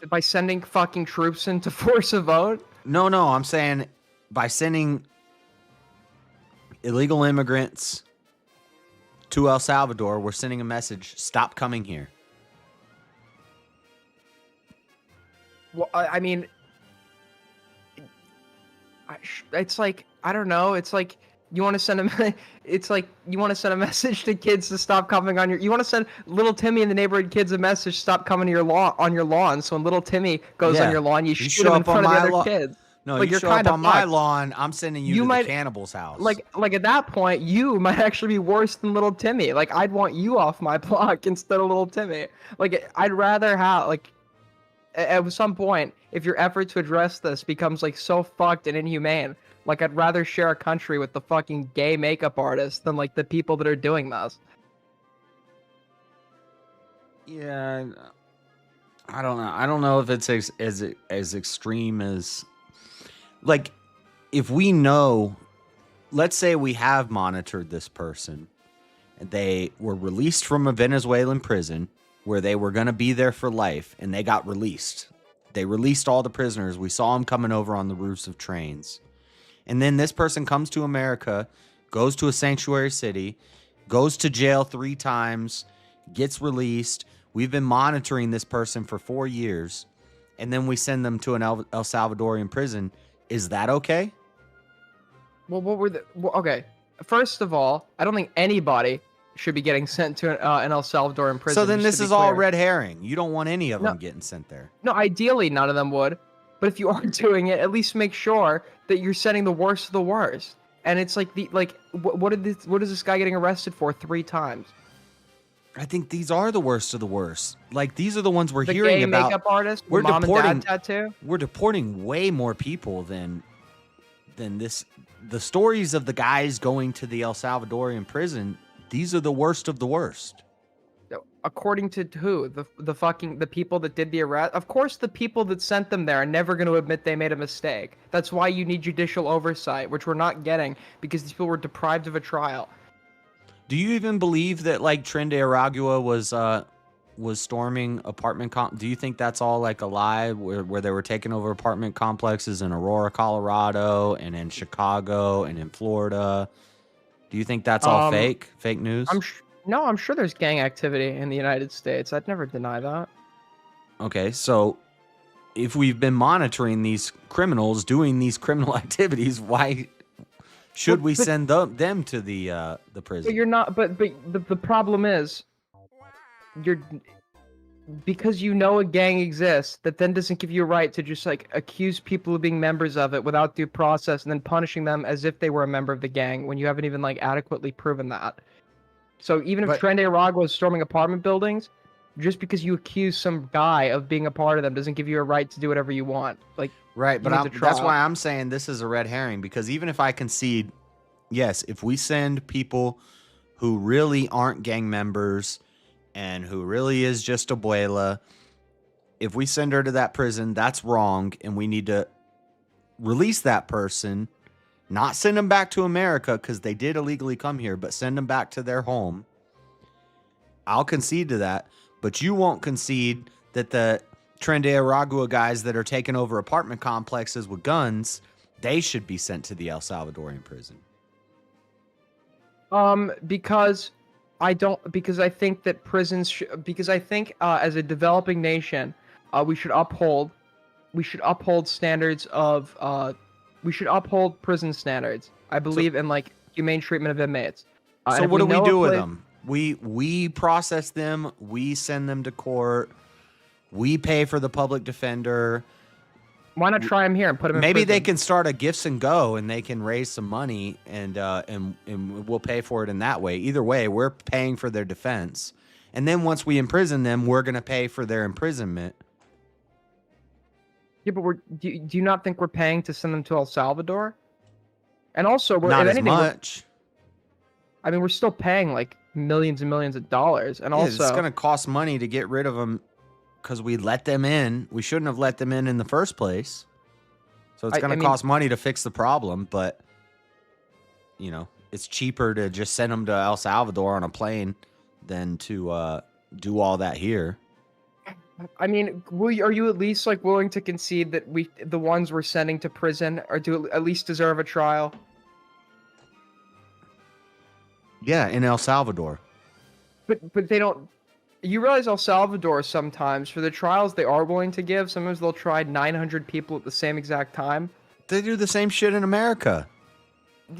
By sending fucking troops in to force a vote? No, I'm saying by sending illegal immigrants to El Salvador, we're sending a message: stop coming here. Well, I mean, it's like, I don't know. It's like you want to send a message to kids to stop coming on you want to send little Timmy and the neighborhood kids a message: stop coming to your lawn. So when little Timmy goes on your lawn, you shoot him in front of the other kids. No, like, you show up on my lawn, I'm sending you to the cannibal's house. Like at that point, you might actually be worse than little Timmy. Like, I'd want you off my block instead of little Timmy. Like, I'd rather have, like, at some point, if your effort to address this becomes, like, so fucked and inhumane, like, I'd rather share a country with the fucking gay makeup artists than, like, the people that are doing this. Yeah, I don't know. I don't know if it's as extreme as... Like, if we know, let's say we have monitored this person, and they were released from a Venezuelan prison where they were going to be there for life, and they got released. They released all the prisoners. We saw them coming over on the roofs of trains. And then this person comes to America, goes to a sanctuary city, goes to jail 3 times, gets released. We've been monitoring this person for 4 years, and then we send them to an El Salvadorian prison. Is that okay? Well, what were the? Well, okay, first of all, I don't think anybody should be getting sent to an El Salvadoran prison. So then just this to be is all clear. red herring. You don't want any of No. them getting sent there. No, ideally none of them would. But if you are doing it, at least make sure that you're sending the worst of the worst. And it's like what is this guy getting arrested for 3 times? I think these are the worst of the worst. Like these are the ones we're The hearing gay about. makeup artist, We're mom deporting. and dad tattoo. We're deporting way more people than this. The stories of the guys going to the El Salvadorian prison. These are the worst of the worst. According to who? The people that did the arrest? Of course, the people that sent them there are never going to admit they made a mistake. That's why you need judicial oversight, which we're not getting because these people were deprived of a trial. Do you even believe that like Tren de Aragua was storming apartment? Do you think that's all like a lie? Where they were taking over apartment complexes in Aurora, Colorado, and in Chicago and in Florida? Do you think that's all fake news? No, I'm sure there's gang activity in the United States. I'd never deny that. Okay, so if we've been monitoring these criminals doing these criminal activities, why should we send them to the prison? But you're not. But the problem is, because you know a gang exists, that then doesn't give you a right to just like accuse people of being members of it without due process and then punishing them as if they were a member of the gang when you haven't even like adequately proven that. So even if Tren de Aragua is storming apartment buildings, just because you accuse some guy of being a part of them doesn't give you a right to do whatever you want. Like right, but that's why I'm saying this is a red herring, because even if I concede, yes, if we send people who really aren't gang members and who really is just abuela, if we send her to that prison, that's wrong, and we need to release that person. Not send them back to America because they did illegally come here, but send them back to their home. I'll concede to that, but you won't concede that the Tren de Aragua guys that are taking over apartment complexes with guns, they should be sent to the El Salvadorian prison. Because I think that prisons because I think as a developing nation, we should uphold standards of we should uphold prison standards. I believe in like humane treatment of inmates. So what do we do with them? We process them. We send them to court. We pay for the public defender. Why not try them here and put them in Maybe prison? they can start a gifts and go, and they can raise some money, and we'll pay for it in that way. Either way, we're paying for their defense, and then once we imprison them, we're gonna pay for their imprisonment. Yeah, but do you not think we're paying to send them to El Salvador? And also, we're not if as anything, much. I mean, we're still paying like millions and millions of dollars, and Yeah, also it's gonna cost money to get rid of them because we let them in. We shouldn't have let them in the first place. So it's gonna cost money to fix the problem, but you know, it's cheaper to just send them to El Salvador on a plane than to do all that here. I mean, are you at least like willing to concede that the ones we're sending to prison do at least deserve a trial? Yeah, in El Salvador. But they don't. You realize El Salvador sometimes for the trials they are willing to give, sometimes they'll try 900 people at the same exact time. They do the same shit in America.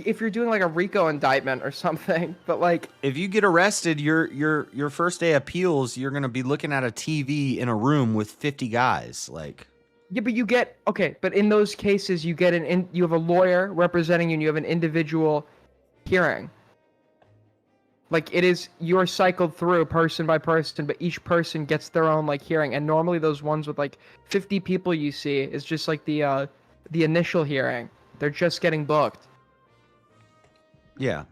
If you're doing like a RICO indictment or something, but like if you get arrested, your first day appeals, you're gonna be looking at a TV in a room with 50 guys. Like, yeah, but you get but in those cases you get you have a lawyer representing you, and you have an individual hearing. Like you're cycled through person by person, but each person gets their own like hearing, and normally those ones with like 50 people you see is just like the initial hearing. They're just getting booked. Yeah,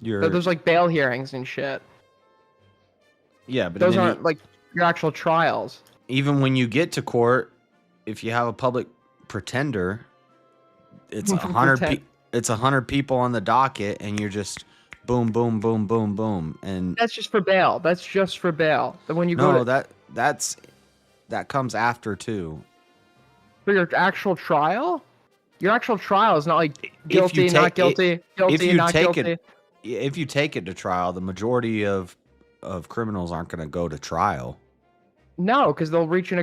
Those like bail hearings and shit. Yeah, but those aren't like your actual trials. Even when you get to court, if you have a public pretender, it's 100. It's 100 people on the docket, and you're just boom, boom, boom, boom, boom, and that's just for bail. That's just for bail. Then when you no, go that comes after too. For your actual trial. Your actual trial is not like guilty, not guilty, guilty, not guilty. If you take it to trial, the majority of criminals aren't going to go to trial. No, because they'll reach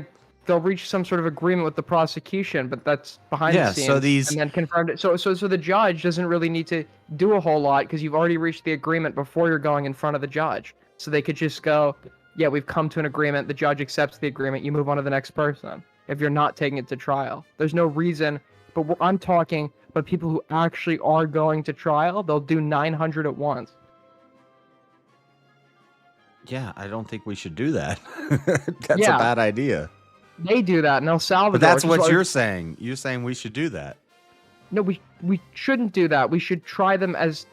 they'll reach some sort of agreement with the prosecution, but that's behind the scenes. So these and then confirmed it. So the judge doesn't really need to do a whole lot because you've already reached the agreement before you're going in front of the judge. So they could just go, yeah, we've come to an agreement. The judge accepts the agreement. You move on to the next person. If you're not taking it to trial, there's no reason. But I'm talking about people who actually are going to trial. They'll do 900 at once. Yeah, I don't think we should do that. That's a bad idea. They do that in El Salvador. But that's what you're saying. You're saying we should do that. No, we shouldn't do that. We should try them as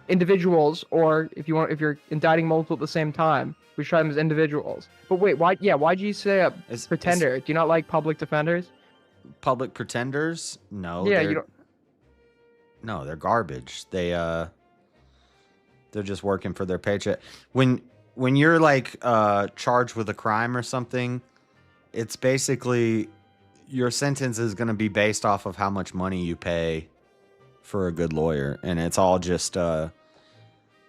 individuals, or if you're indicting multiple at the same time, we try them as individuals. But wait, why? Yeah, why'd you say a pretender? Do you not like public defenders? Public pretenders? No. Yeah, you don't. No, they're garbage. They're just working for their paycheck. When you're like charged with a crime or something, it's basically your sentence is going to be based off of how much money you pay for a good lawyer, and it's all just the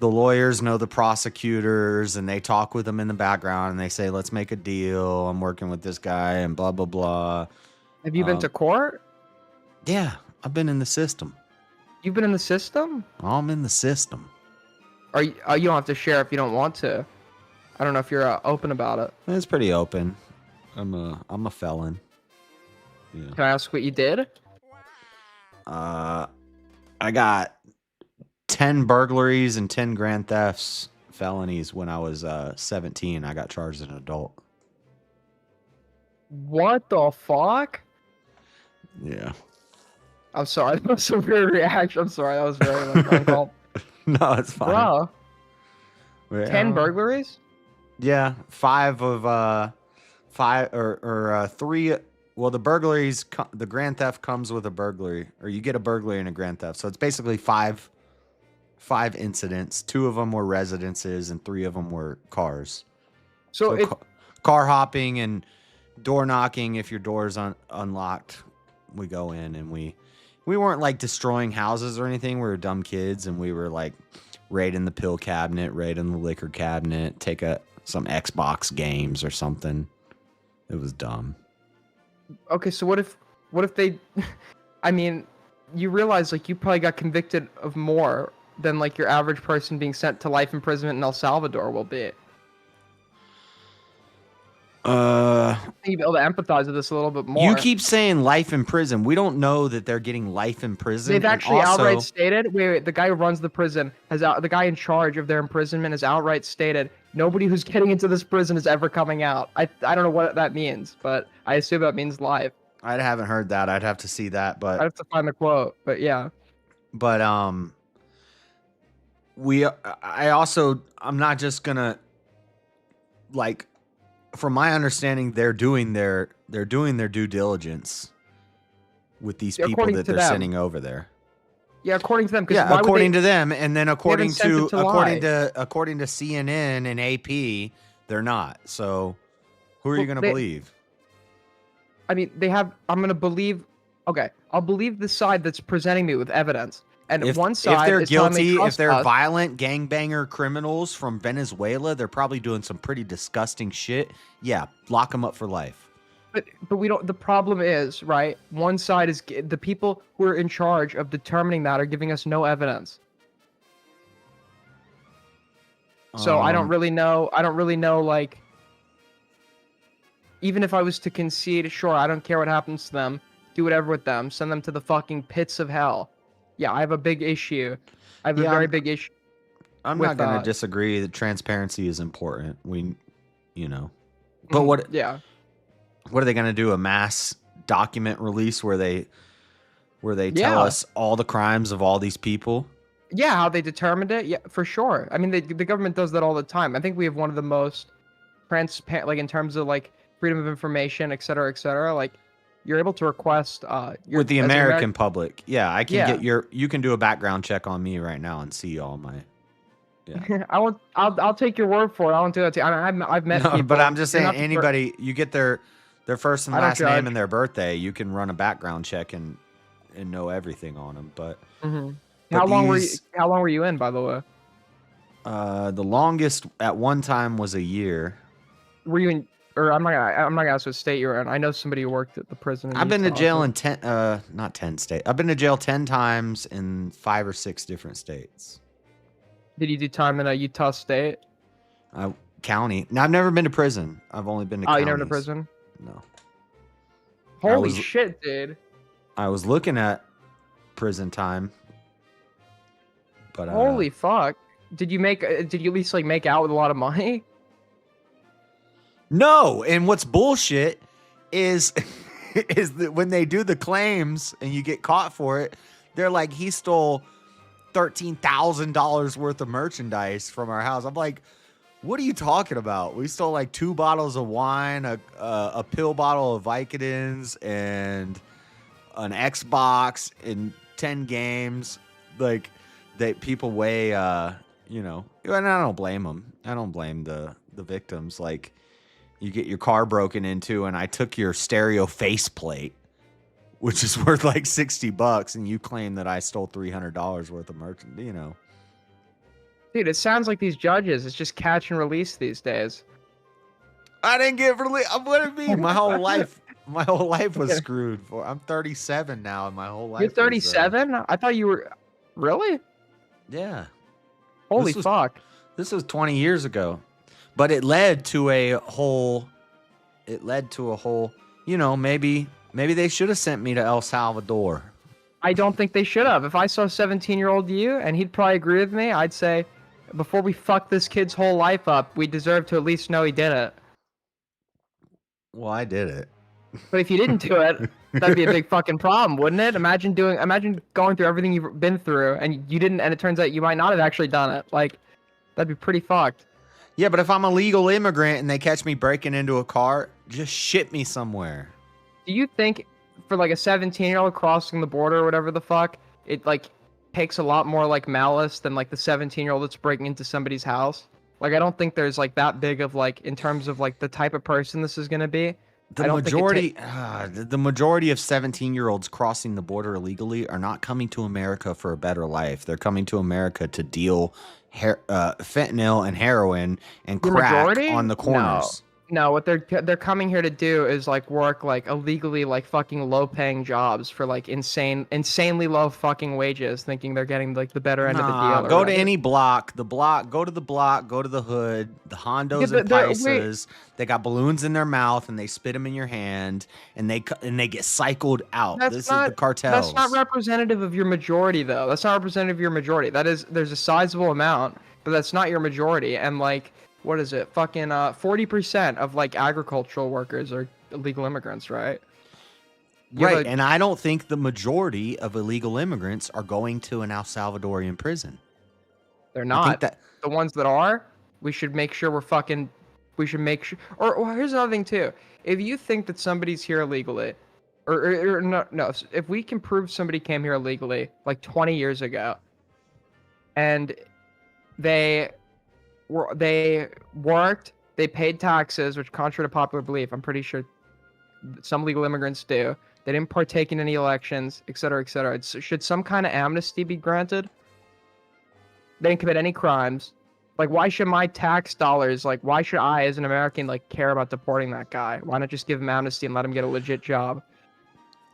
lawyers know the prosecutors, and they talk with them in the background, and they say, let's make a deal. I'm working with this guy, and blah blah blah. Have you been to court? Yeah, I've been in the system. You've been in the system? I'm in the system. You don't have to share if you don't want to. I don't know if you're open about it. It's pretty open. I'm a felon. Yeah. Can I ask what you did? I got 10 burglaries and 10 grand thefts felonies when I was 17. I got charged as an adult. What the fuck? Yeah. I'm sorry. That was a weird reaction. I'm sorry. That was very uncalled. No, it's fine. Bro. Yeah. 10 burglaries? Yeah, 5 of 5 or 3. Well, the burglaries, the grand theft comes with a burglary, or you get a burglary and a grand theft. So it's basically 5 incidents. 2 of them were residences, and 3 of them were cars. So car hopping and door knocking. If your door's unlocked, we go in, and we weren't like destroying houses or anything. We were dumb kids, and we were like raiding the pill cabinet, raiding the liquor cabinet, take some Xbox games or something. It was dumb. Okay, so what if they I mean, you realize like you probably got convicted of more than like your average person being sent to life imprisonment in El Salvador will be. You'd be able to empathize with this a little bit more. You keep saying life in prison. We don't know that they're getting life in prison. They've actually outright stated. Wait, the guy who runs the prison the guy in charge of their imprisonment has outright stated nobody who's getting into this prison is ever coming out. I don't know what that means, but I assume that means life. I haven't heard that. I'd have to see that, but I have to find the quote. But yeah. But I'm not just gonna like. From my understanding, they're doing their due diligence with these people that they're sending over there. Yeah, according to them. Yeah, according to them, and then according to CNN and AP, they're not. So, who are you going to believe? I mean, I'm going to believe. Okay, I'll believe the side that's presenting me with evidence. And one side, if they're guilty, if they're violent gangbanger criminals from Venezuela, they're probably doing some pretty disgusting shit. Yeah, lock them up for life. But we don't. The problem is, right? One side is the people who are in charge of determining that are giving us no evidence. So I don't really know. Like, even if I was to concede, sure, I don't care what happens to them. Do whatever with them. Send them to the fucking pits of hell. Yeah, I have a big issue. I have a very big issue. I'm not going to disagree that transparency is important. But what? Yeah. What are they going to do? A mass document release where they tell us all the crimes of all these people? Yeah, how they determined it. Yeah, for sure. I mean, the government does that all the time. I think we have one of the most transparent, like in terms of like freedom of information, et cetera, et cetera. Like, you're able to request with the American public. Yeah, I can get you can do a background check on me right now and see all my. Yeah. I'll take your word for it. I won't do that to you. I've met people. But I'm just saying, anybody you get their first and last name and their birthday, you can run a background check and know everything on them. But how long were you in, by the way? The longest at one time was a year. Were you in or I'm not gonna ask what state you're in. I know somebody who worked at the prison. In I've been to Utah, jail so- in not 10 states. I've been to jail 10 times in 5 or 6 different states. Did you do time in a Utah state? County. No, I've never been to prison. I've only been to Oh, you never been to counties. prison? No. Holy shit, dude. I was looking at prison time. But Holy fuck. Did you at least like make out with a lot of money? No, and what's bullshit is that when they do the claims and you get caught for it, they're like, he stole $13,000 worth of merchandise from our house. I'm like, what are you talking about? We stole like 2 bottles of wine, a pill bottle of Vicodins, and an Xbox, and 10 games. Like, that people weigh, you know, and I don't blame them. I don't blame the victims. Like, you get your car broken into, and I took your stereo faceplate, which is worth like $60, and you claim that I stole $300 worth of merchandise, you know. Dude, it sounds like these judges, it's just catch and release these days. I didn't get released. What do you mean? My whole life was screwed for. I'm 37 now, and my whole life. You're 37? I thought you were. Really? Yeah. Holy fuck. This was 20 years ago. But it led to a whole, you know, maybe they should have sent me to El Salvador. I don't think they should have. If I saw 17-year-old you, and he'd probably agree with me, I'd say, before we fuck this kid's whole life up, we deserve to at least know he did it. Well, I did it. But if you didn't do it, that'd be a big fucking problem, wouldn't it? Imagine going through everything you've been through, and you didn't, and it turns out you might not have actually done it. Like, that'd be pretty fucked. Yeah, but if I'm a legal immigrant and they catch me breaking into a car, just ship me somewhere. Do you think for like a 17-year-old crossing the border or whatever the fuck, it like takes a lot more like malice than like the 17-year-old that's breaking into somebody's house? Like, I don't think there's like that big of like, in terms of like the type of person this is going to be. The majority of 17-year-olds crossing the border illegally are not coming to America for a better life. They're coming to America to deal fentanyl and heroin and crack on the corners. No, what they're coming here to do is like work like illegally, like fucking low-paying jobs for like insanely low fucking wages, thinking they're getting like the better end of the deal. Go to any block. Go to the block. Go to the hood. The Hondos and Pisces. They got balloons in their mouth and they spit them in your hand and they get cycled out. This is the cartels. That's not representative of your majority, though. That's not representative of your majority. There's a sizable amount, but that's not your majority. And like, what is it? Fucking 40% of like agricultural workers are illegal immigrants, right? Right, and I don't think the majority of illegal immigrants are going to an El Salvadorian prison. They're not. The ones that are, we should make sure or here's another thing too. If you think that somebody's here illegally, or no, if we can prove somebody came here illegally like 20 years ago, and they worked, they paid taxes, which contrary to popular belief, I'm pretty sure some legal immigrants do. They didn't partake in any elections, et cetera, et cetera. Should some kind of amnesty be granted? They didn't commit any crimes. Like, why should my tax dollars, like, why should I, as an American, like, care about deporting that guy? Why not just give him amnesty and let him get a legit job?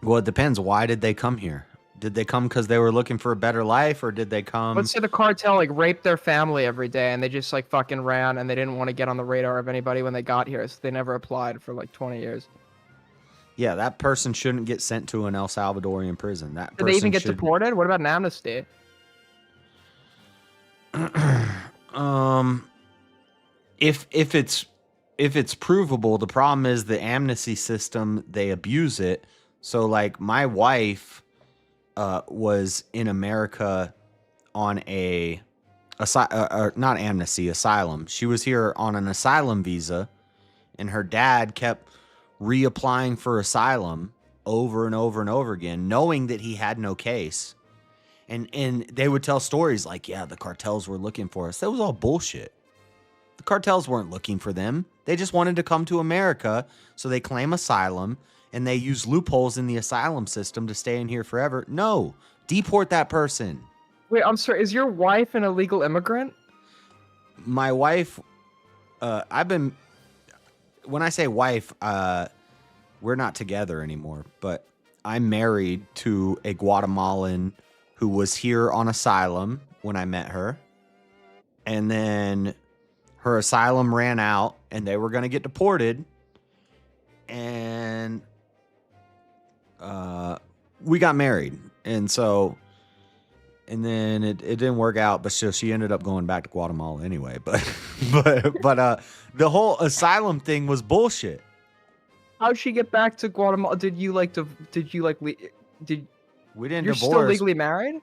Well, it depends. Why did they come here? Did they come because they were looking for a better life, or did they come? Let's say the cartel like raped their family every day, and they just like fucking ran, and they didn't want to get on the radar of anybody when they got here, so they never applied for like 20 years. Yeah, that person shouldn't get sent to an El Salvadorian prison. That Did they even get deported? What about an amnesty? If it's provable, the problem is the amnesty system, they abuse it. So like my wife was in America on not amnesty, asylum. She was here on an asylum visa, and her dad kept reapplying for asylum over and over and over again, knowing that he had no case. And they would tell stories like, yeah, the cartels were looking for us. That was all bullshit. The cartels weren't looking for them. They just wanted to come to America, so they claim asylum, and they use loopholes in the asylum system to stay in here forever. No, deport that person. Wait, I'm sorry. Is your wife an illegal immigrant? My wife, when I say wife, we're not together anymore, but I'm married to a Guatemalan who was here on asylum when I met her. And then her asylum ran out and they were going to get deported. And we got married. And so, and then it didn't work out, but so she ended up going back to Guatemala anyway. But the whole asylum thing was bullshit. How'd she get back to Guatemala? Did you we didn't You're divorce. still legally married?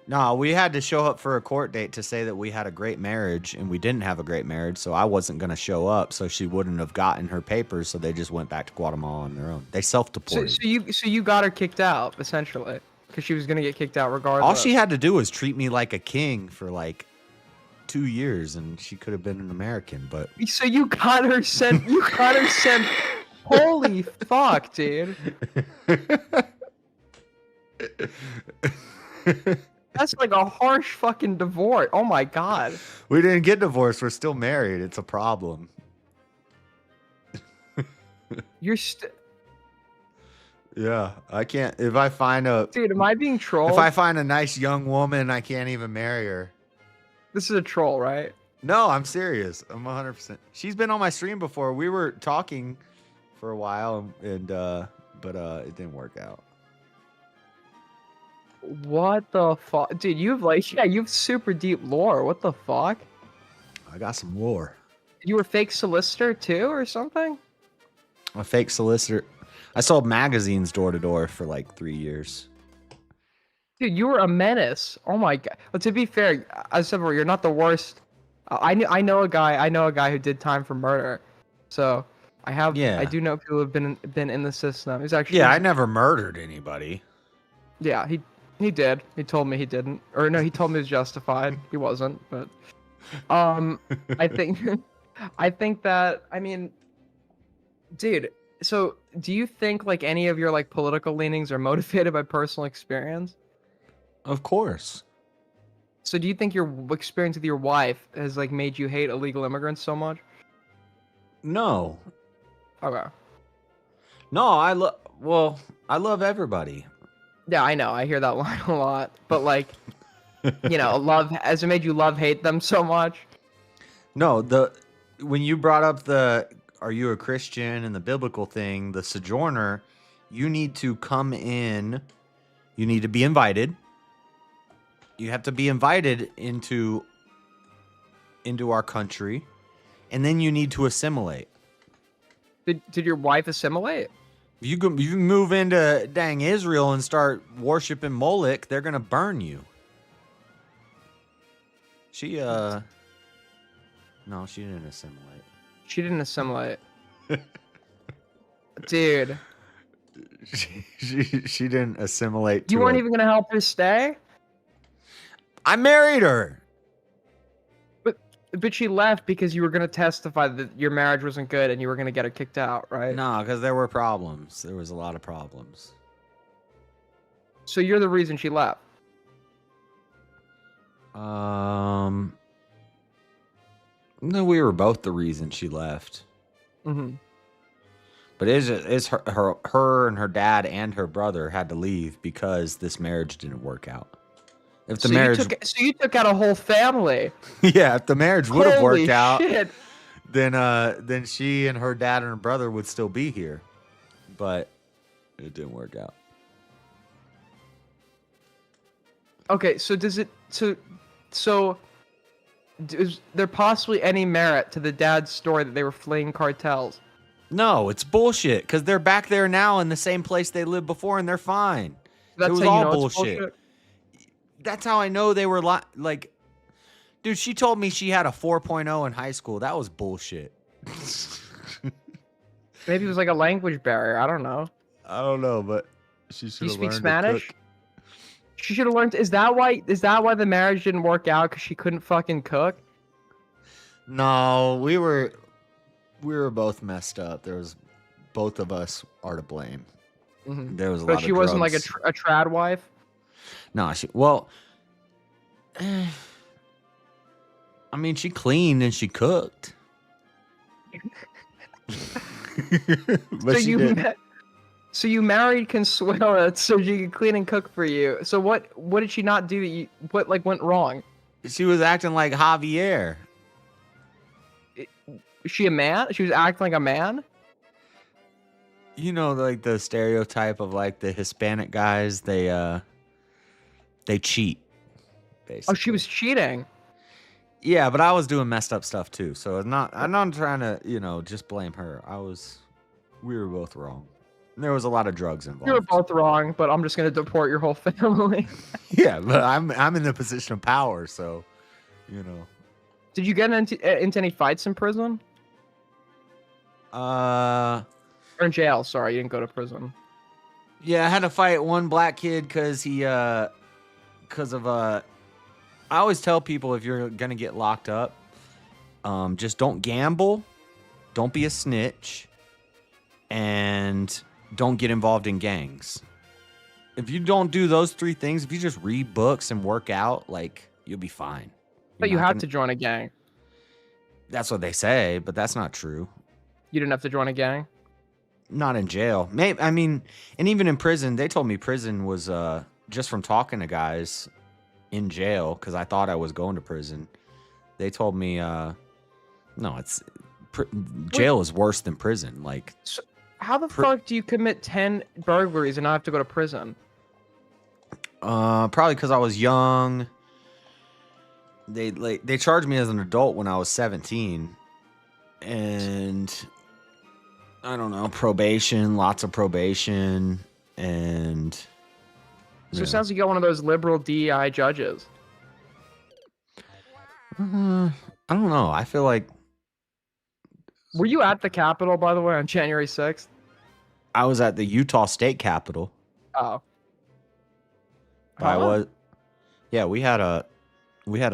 No, we had to show up for a court date to say that we had a great marriage, and we didn't have a great marriage, so I wasn't going to show up, so she wouldn't have gotten her papers, so they just went back to Guatemala on their own. They self-deported. So you got her kicked out, essentially, because she was gonna get kicked out regardless. All she had to do was treat me like a king for like 2 years, and she could have been an American, but... So you got her sent. You got her sent. Holy fuck, dude. That's like a harsh fucking divorce. Oh my god. We didn't get divorced. We're still married. It's a problem. You're Yeah, I can't. If I find a... Dude, am I being trolled? If I find a nice young woman, I can't even marry her. This is a troll, right? No, I'm serious. I'm 100%. She's been on my stream before. We were talking for a while, but it didn't work out. What the fuck? Dude, you have super deep lore. What the fuck? I got some lore. You were fake solicitor too, or something? A fake solicitor. I sold magazines door to door for like 3 years. Dude, you were a menace. Oh my god. But to be fair, as ever, you're not the worst. I know a guy who did time for murder. So I do know people who've been in the system. He's actually I never murdered anybody. Yeah, he did. He told me he didn't. Or no, he told me it was justified. He wasn't, but I think that, I mean, dude, so do you think like any of your like political leanings are motivated by personal experience? Of course. So do you think your experience with your wife has like made you hate illegal immigrants so much? No. Okay. No, I love everybody. Yeah, I know. I hear that line a lot. But like, you know, has it made you hate them so much? No, when you brought up the are you a Christian and the biblical thing, the sojourner, you need to come in, you need to be invited. You have to be invited into our country, and then you need to assimilate. Did your wife assimilate? You move into dang Israel and start worshiping Moloch, they're gonna burn you. No, she didn't assimilate. She didn't assimilate. Dude. She didn't assimilate. You weren't even gonna help her stay? I married her. But she left because you were gonna testify that your marriage wasn't good and you were gonna get her kicked out, right? No, because there were problems. There was a lot of problems. So you're the reason she left. No, we were both the reason she left. Mm-hmm. But is her and her dad and her brother had to leave because this marriage didn't work out. If the marriage, so you took out a whole family. Yeah, if the marriage would have worked out, shit. then she and her dad and her brother would still be here. But it didn't work out. Okay, so is there possibly any merit to the dad's story that they were fleeing cartels? No, it's bullshit because they're back there now in the same place they lived before and they're fine. That's it was how you all know it's bullshit. That's how I know they were like, dude, she told me she had a 4.0 in high school. That was bullshit. Maybe it was like a language barrier. I don't know. I don't know, but she should have learned to Spanish? cook. She should have learned. Is that why the marriage didn't work out? Because she couldn't fucking cook? No, we were both messed up. Both of us are to blame. Mm-hmm. There was a but lot of she wasn't like drugs. a trad wife? No, I mean, she cleaned and she cooked. But she did. So you married Consuela so she could clean and cook for you. So what did she not do that you what like went wrong? She was acting like Javier. Is she a man? She was acting like a man? You know, like the stereotype of like the Hispanic guys, they cheat. Basically. Oh, she was cheating. Yeah, but I was doing messed up stuff too. So I'm not trying to, just blame her. We were both wrong. There was a lot of drugs involved. You were both wrong, but I'm just gonna deport your whole family. Yeah, but I'm in the position of power, so Did you get into any fights in prison? Or in jail? Sorry, you didn't go to prison. Yeah, I had to fight one black kid because I always tell people if you're gonna get locked up, just don't gamble, don't be a snitch, and don't get involved in gangs. If you don't do those 3 things, if you just read books and work out, like, you'll be fine. But you had to join a gang. That's what they say, but that's not true. You didn't have to join a gang? Not in jail. Maybe, and even in prison, they told me prison was just from talking to guys in jail, because I thought I was going to prison. They told me, no, jail is worse than prison. Like, so how the fuck do you commit 10 burglaries and not have to go to prison? Probably because I was young. They charged me as an adult when I was 17, and I don't know, probation, lots of probation, and so it sounds like you got one of those liberal DEI judges. I don't know. I feel like. Were you at the Capitol, by the way, on January 6th? I was at the Utah State Capitol. Oh. But I was. Yeah, we had a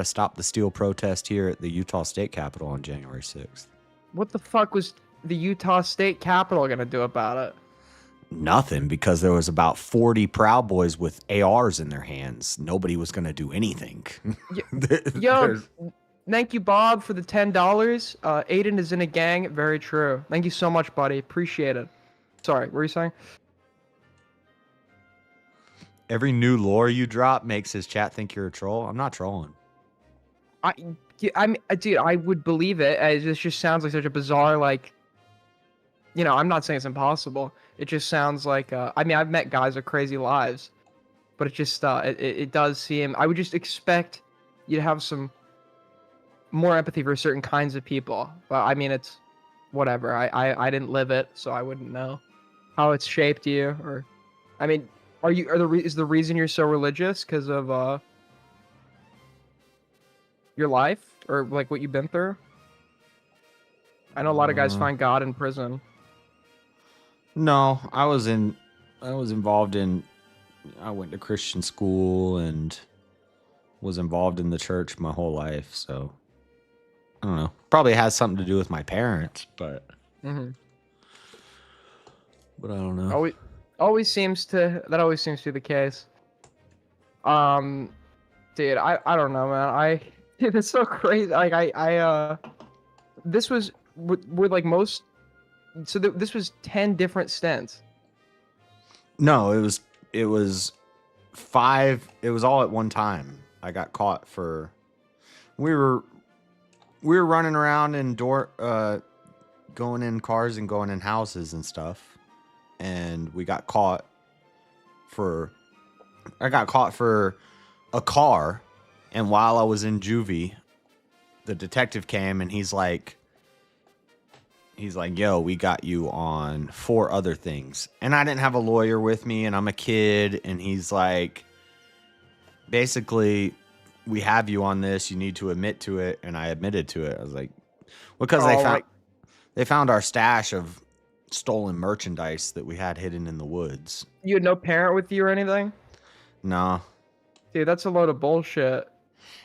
Stop the Steal protest here at the Utah State Capitol on January 6th. What the fuck was the Utah State Capitol gonna do about it? Nothing, because there was about 40 Proud Boys with ARs in their hands. Nobody was gonna do anything. Yo, thank you, Bob, for the $10. Aiden is in a gang. Very true. Thank you so much, buddy. Appreciate it. Sorry, what were you saying? Every new lore you drop makes his chat think you're a troll. I'm not trolling. Dude, I would believe it. This just sounds like such a bizarre, like, I'm not saying it's impossible. It just sounds like, I've met guys with crazy lives, but it just, it does seem, I would just expect you to have some more empathy for certain kinds of people. But it's whatever. I didn't live it, so I wouldn't know how it's shaped you. Or, is the reason you're so religious because of your life or like what you've been through? I know a lot of guys find God in prison. No, I was involved in. I went to Christian school and was involved in the church my whole life. So I don't know. Probably has something to do with my parents, but. But I don't know. Always seems to be the case. Dude, I don't know, man. Dude, it's so crazy. Like this was with like most. So this was 10 different stints. No, it was 5. It was all at one time. I got caught for. We were running around in going in cars and going in houses and stuff. And we got caught I got caught for a car. And while I was in juvie, the detective came and he's like, yo, we got you on 4 other things. And I didn't have a lawyer with me and I'm a kid. And he's like, basically, we have you on this. You need to admit to it. And I admitted to it. I was like, because they found our stash of stolen merchandise that we had hidden in the woods. You had no parent with you or anything? No. Dude, that's a load of bullshit.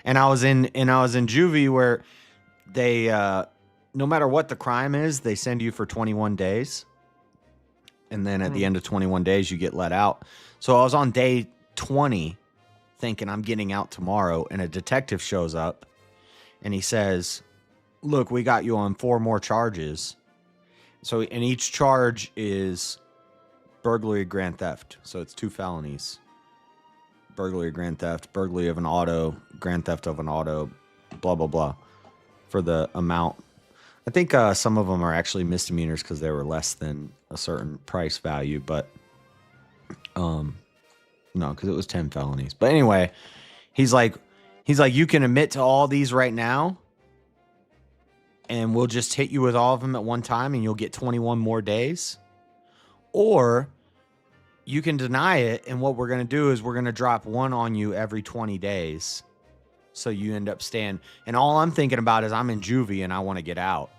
And I was in juvie where they no matter what the crime is, they send you for 21 days. And then at the end of 21 days you get let out. So I was on day 20 thinking I'm getting out tomorrow, and a detective shows up and he says, "Look, we got you on 4 more charges." So, and each charge is burglary, grand theft. So it's 2 felonies. Burglary, grand theft, burglary of an auto, grand theft of an auto, blah, blah, blah, for the amount. I think some of them are actually misdemeanors because they were less than a certain price value, but no, because it was 10 felonies. But anyway, he's like, you can admit to all these right now, and we'll just hit you with all of them at one time, and you'll get 21 more days. Or you can deny it, and what we're going to do is we're going to drop one on you every 20 days. So you end up staying. And all I'm thinking about is I'm in juvie and I want to get out.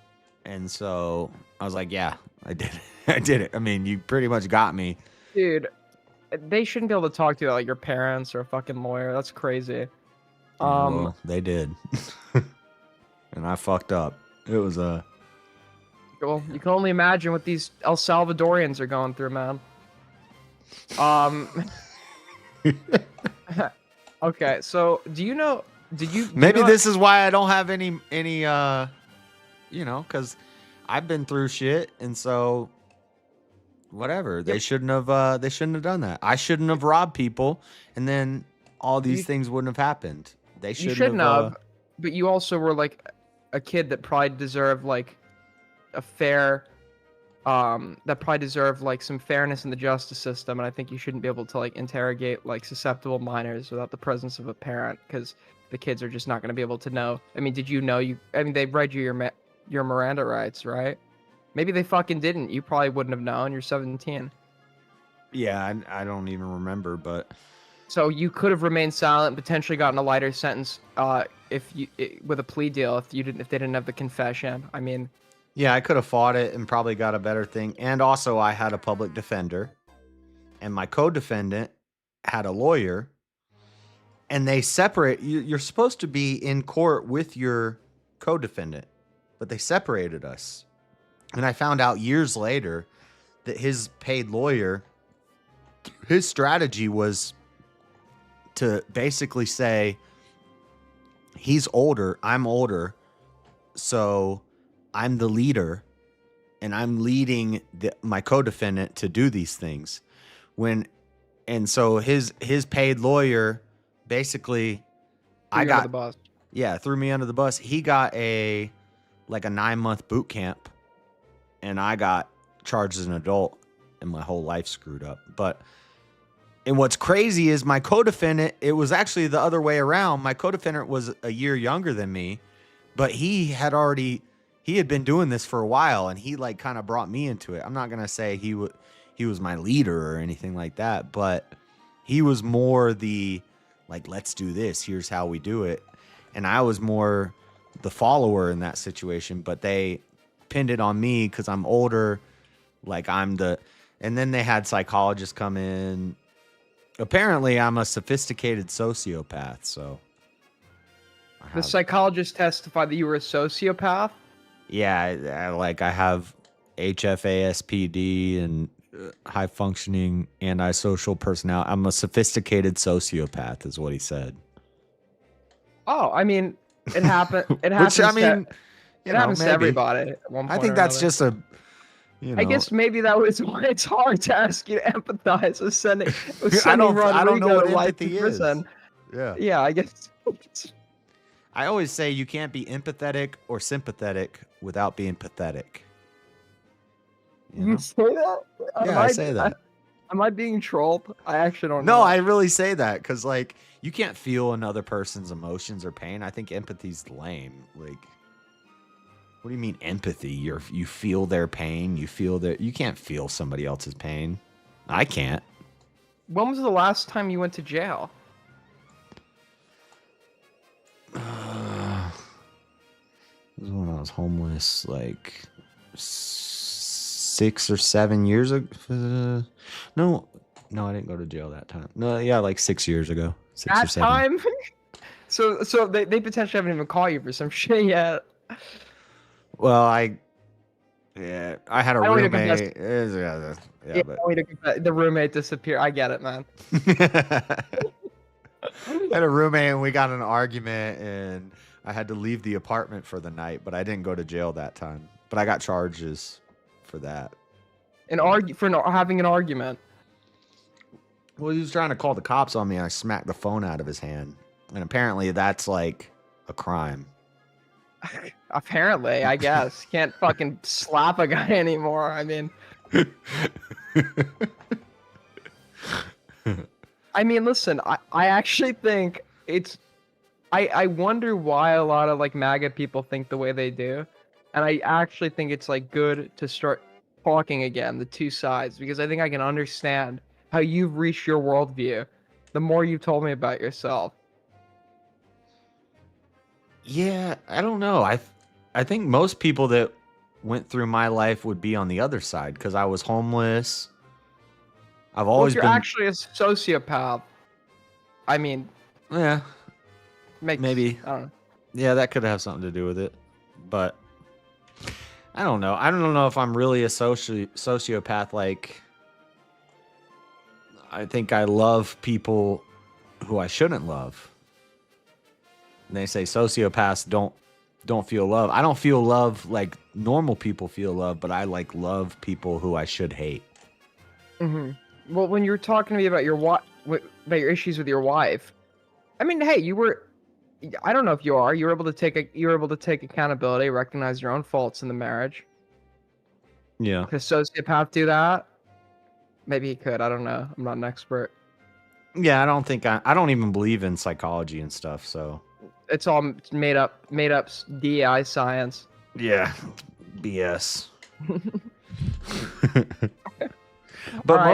And so I was like, yeah, I did it. I did it. I mean, you pretty much got me. Dude, they shouldn't be able to talk to you like your parents or a fucking lawyer. That's crazy. Well, they did. And I fucked up. It was a... Well, you can only imagine what these El Salvadorians are going through, man. Okay, so do you know... Maybe this is why I don't have any you know, because I've been through shit, and so whatever. They shouldn't have done that. I shouldn't have robbed people, and then all these things wouldn't have happened. They shouldn't have. But you also were like a kid that probably deserved like a fair, that probably deserved like some fairness in the justice system, and I think you shouldn't be able to like interrogate like susceptible minors without the presence of a parent, because the kids are just not going to be able to know. I mean, did you know I mean, they read you your Miranda rights, right? Maybe they fucking didn't. You probably wouldn't have known. You're 17. Yeah, I don't even remember, but... So you could have remained silent, potentially gotten a lighter sentence with a plea deal if they didn't have the confession. I mean... Yeah, I could have fought it and probably got a better thing. And also, I had a public defender, and my co-defendant had a lawyer, and they separate. You're supposed to be in court with your co-defendant, but they separated us. And I found out years later that his paid lawyer, his strategy was to basically say, he's older, I'm older, so I'm the leader, and I'm leading my co-defendant to do these things. And so his paid lawyer basically threw me under the bus. He got a 9-month boot camp, and I got charged as an adult, and my whole life screwed up. And what's crazy is my co-defendant, it was actually the other way around. My co-defendant was a year younger than me, but he had been doing this for a while, and he like kind of brought me into it. I'm not going to say he was my leader or anything like that, but he was more the like, let's do this. Here's how we do it. And I was more the follower in that situation, but they pinned it on me because I'm older. Like and then they had psychologists come in. Apparently I'm a sophisticated sociopath. So the psychologist testified that you were a sociopath. Yeah. I have HFASPD and high functioning antisocial personality. I'm a sophisticated sociopath is what he said. Oh, I mean, it happened. It happens. Which, I mean, it happens to everybody at one point. I think that's just a, I guess maybe that was why it's hard to ask you to empathize with sending I don't know what life empathy in prison. Yeah. Yeah, I guess. I always say you can't be empathetic or sympathetic without being pathetic. You say that? Yeah, I say that. Am I being trolled? I actually don't know. No, I really say that because, like, you can't feel another person's emotions or pain. I think empathy's lame. Like, what do you mean empathy? You feel their pain. You can't feel somebody else's pain. I can't. When was the last time you went to jail? It was when I was homeless, like 6 or 7 years ago. No, I didn't go to jail that time. No, yeah, like 6 years ago. 6 or 7. Time? So they potentially haven't even called you for some shit yet. Well, I had a roommate. The roommate disappeared. I get it, man. I had a roommate and we got in an argument and I had to leave the apartment for the night, but I didn't go to jail that time. But I got charges for that. Having an argument. Well, he was trying to call the cops on me. And I smacked the phone out of his hand, and apparently that's like a crime. Apparently, I guess. Can't fucking slap a guy anymore. I mean, listen, I actually think it's. I wonder why a lot of like MAGA people think the way they do, and I actually think it's like good to start talking again, the two sides, because I think I can understand how you've reached your worldview the more you've told me about yourself. Yeah, I don't know. I think most people that went through my life would be on the other side because I was homeless. I've always you're been actually a sociopath. I mean, yeah, maybe. I don't know. Yeah, that could have something to do with it, but I don't know. I don't know if I'm really a sociopath. Like, I think I love people who I shouldn't love. And they say sociopaths don't feel love. I don't feel love like normal people feel love, but I like love people who I should hate. Mm-hmm. Well, when you were talking to me about about your issues with your wife, I mean, hey, you were. I don't know if you are. You were able to take accountability, recognize your own faults in the marriage. Yeah. Could a sociopath do that? Maybe he could. I don't know. I'm not an expert. Yeah, I don't even believe in psychology and stuff. So it's all made up DEI science. Yeah, BS. But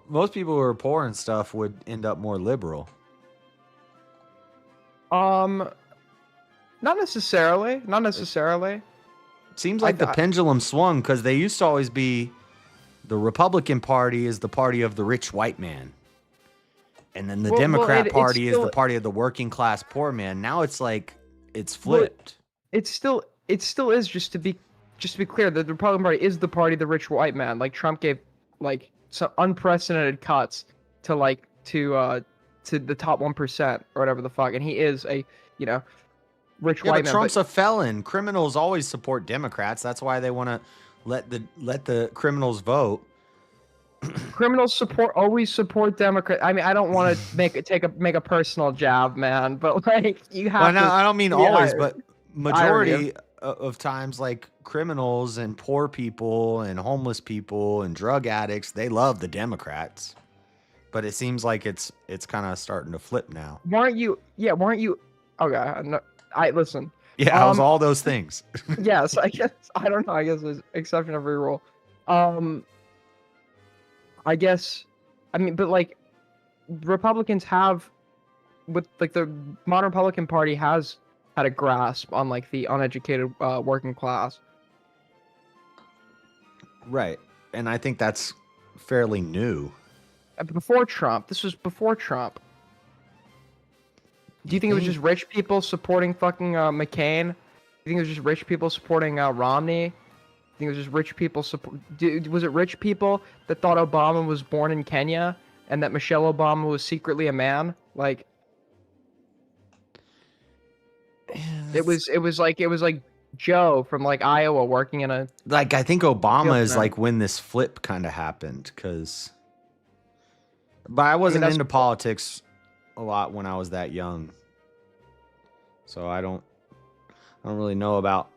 most people who are poor and stuff would end up more liberal. Not necessarily. Not necessarily. Seems like the pendulum swung because they used to always be the Republican Party is the party of the rich white man. And then the Democrat Party is the party of the working class poor man. Now it's like it's flipped. It still is, just to be clear, the Republican Party is the party of the rich white man. Like Trump gave like some unprecedented cuts to the top 1% or whatever the fuck, and he is a rich white man. Trump's a felon. Criminals always support Democrats. That's why they want to let the criminals vote. Criminals always support Democrats. I mean, I don't want to make a personal jab, man, but like you have. Well, I don't mean always, but majority of times, like criminals and poor people and homeless people and drug addicts, they love the Democrats. But it seems like it's kind of starting to flip now. Weren't you? Okay, no, listen. Yeah, it was all those things. Yes, I guess. I don't know. I guess there's exception every rule. I guess. I mean, but like, Republicans have, with like the modern Republican Party has had a grasp on like the uneducated working class. Right, and I think that's fairly new. Before Trump, this was before Trump. Do you think it was just rich people supporting fucking McCain? Do you think it was just rich people supporting Romney? Do you think it was just rich people was it rich people that thought Obama was born in Kenya and that Michelle Obama was secretly a man? Like, it was like Joe from like Iowa working in a like. I think Obama is like when this flip kind of happened because. But I wasn't into politics a lot when I was that young. So I don't really know about.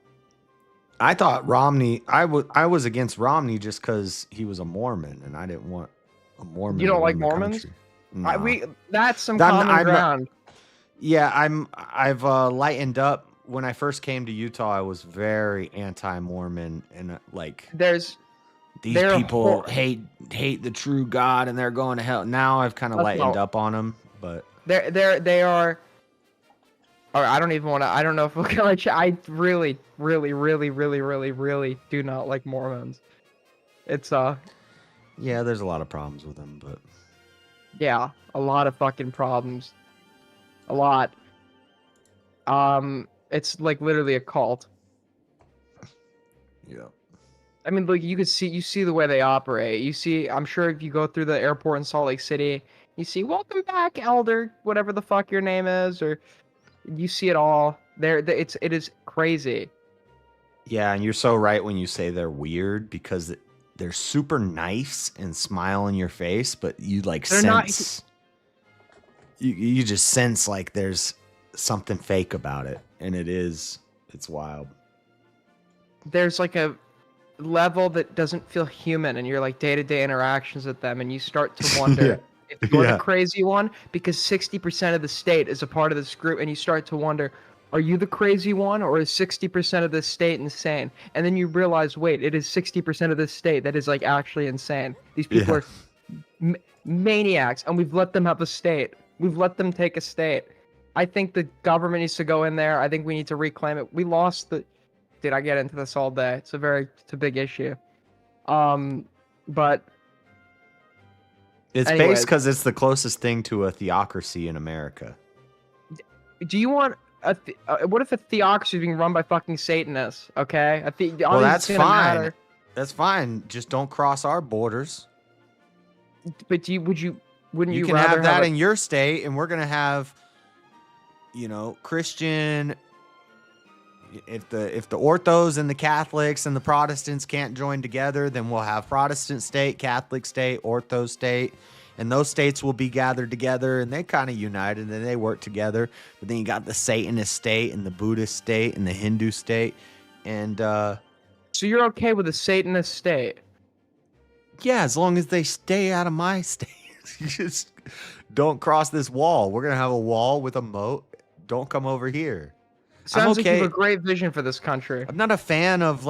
I thought Romney. I was against Romney just because he was a Mormon, and I didn't want a Mormon. You don't like Mormons? No. That's some common ground. Yeah, I've lightened up. When I first came to Utah, I was very anti-Mormon, and like these people hate the true God, and they're going to hell. Now I've kind of lightened up on them, but they are. Or I don't even want to. I don't know if we're gonna. I really do not like Mormons. It's Yeah, there's a lot of problems with them, but. Yeah, a lot of fucking problems. A lot. It's like literally a cult. Yeah. I mean, look, you see the way they operate. You see, I'm sure if you go through the airport in Salt Lake City, you see, "Welcome back, Elder," whatever the fuck your name is, or you see it all. It is crazy. Yeah, and you're so right when you say they're weird because they're super nice and smile in your face, but you like They're sense you just sense like there's something fake about it, and it's wild. There's like a level that doesn't feel human in your like day-to-day interactions with them, and you start to wonder if you're the crazy one, because 60% of the state is a part of this group, and you start to wonder, are you the crazy one, or is 60% of this state insane? And then you realize, wait, it is 60% of this state that is like actually insane. These people are maniacs, and we've let them have a state. We've let them take a state. I think the government needs to go in there. I think we need to reclaim it. We lost the... Dude, I get into this all day. It's a big issue. But It's based because it's the closest thing to a theocracy in America. Do you want what if a theocracy is being run by fucking Satanists? Okay, Well, that's fine. That's fine. Just don't cross our borders. But wouldn't you can rather have that in your state, and we're gonna have, Christian. If the orthos and the Catholics and the Protestants can't join together, then we'll have Protestant state, Catholic state, ortho state, and those states will be gathered together, and they kind of united, and they work together. But then you got the Satanist state and the Buddhist state and the Hindu state, and so you're okay with the Satanist state? Yeah, as long as they stay out of my state. You just don't cross this wall. We're gonna have a wall with a moat. Don't come over here. Sounds like you have a great vision for this country. I'm not a fan of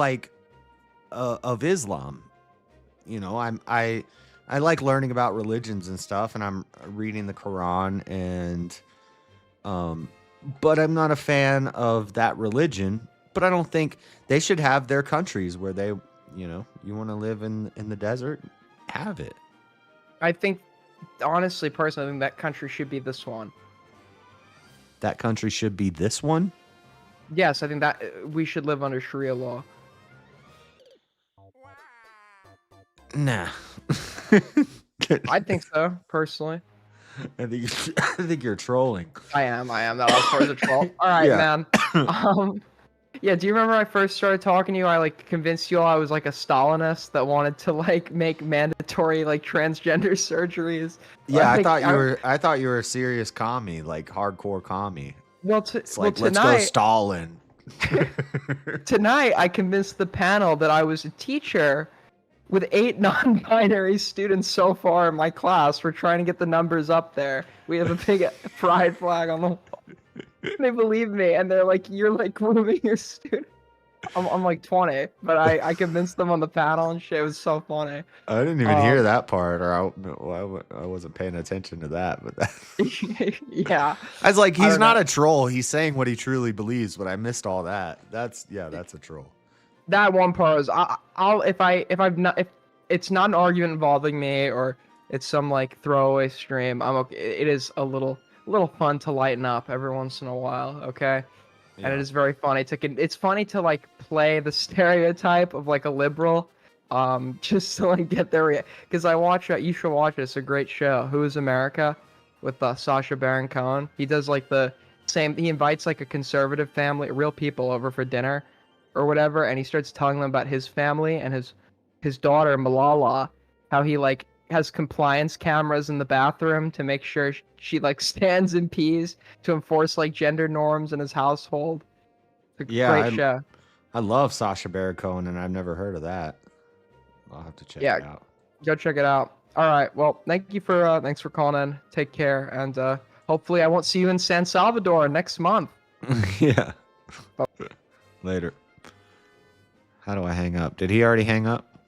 of Islam. I like learning about religions and stuff, and I'm reading the Quran, and but I'm not a fan of that religion. But I don't think they should have their countries where they, you want to live in the desert, have it. I think, honestly, personally, I think that country should be this one. That country should be this one? Yes, I think that we should live under Sharia law. Nah. I think so, personally. I think you're trolling. I am. That was part of the troll. All right, man. Yeah, do you remember I first started talking to you? I convinced you all I was a Stalinist that wanted to make mandatory transgender surgeries. Yeah, I thought you were a serious commie, hardcore commie. Well, tonight, let's go Stalin. Tonight, I convinced the panel that I was a teacher with 8 non-binary students so far in my class. We're trying to get the numbers up there. We have a big pride flag on the wall. They believe me, and they're like, "You're grooming your student." I'm 20, but I convinced them on the panel and shit. It was so funny. I didn't even hear that part, or I wasn't paying attention to that. But yeah, I was like, he's not a troll. He's saying what he truly believes, but I missed all that. That's a troll. That one part was if it's not an argument involving me or it's some throwaway stream, I'm okay. It is a little fun to lighten up every once in a while, okay? Yeah. And it is very funny it's funny to play the stereotype of a liberal, just to get their because I watch you should watch it. It's a great show. Who is America? With Sacha Baron Cohen. He does the same. He invites a conservative family, real people, over for dinner, or whatever, and he starts telling them about his family and his daughter Malala, how he has compliance cameras in the bathroom to make sure she stands and pees to enforce gender norms in his household. It's a great show. I love Sacha Baron Cohen, and I've never heard of that. I'll have to check it out. Go check it out. All right. Well, thanks for calling in. Take care, and hopefully I won't see you in San Salvador next month. Yeah. Later. How do I hang up? Did he already hang up?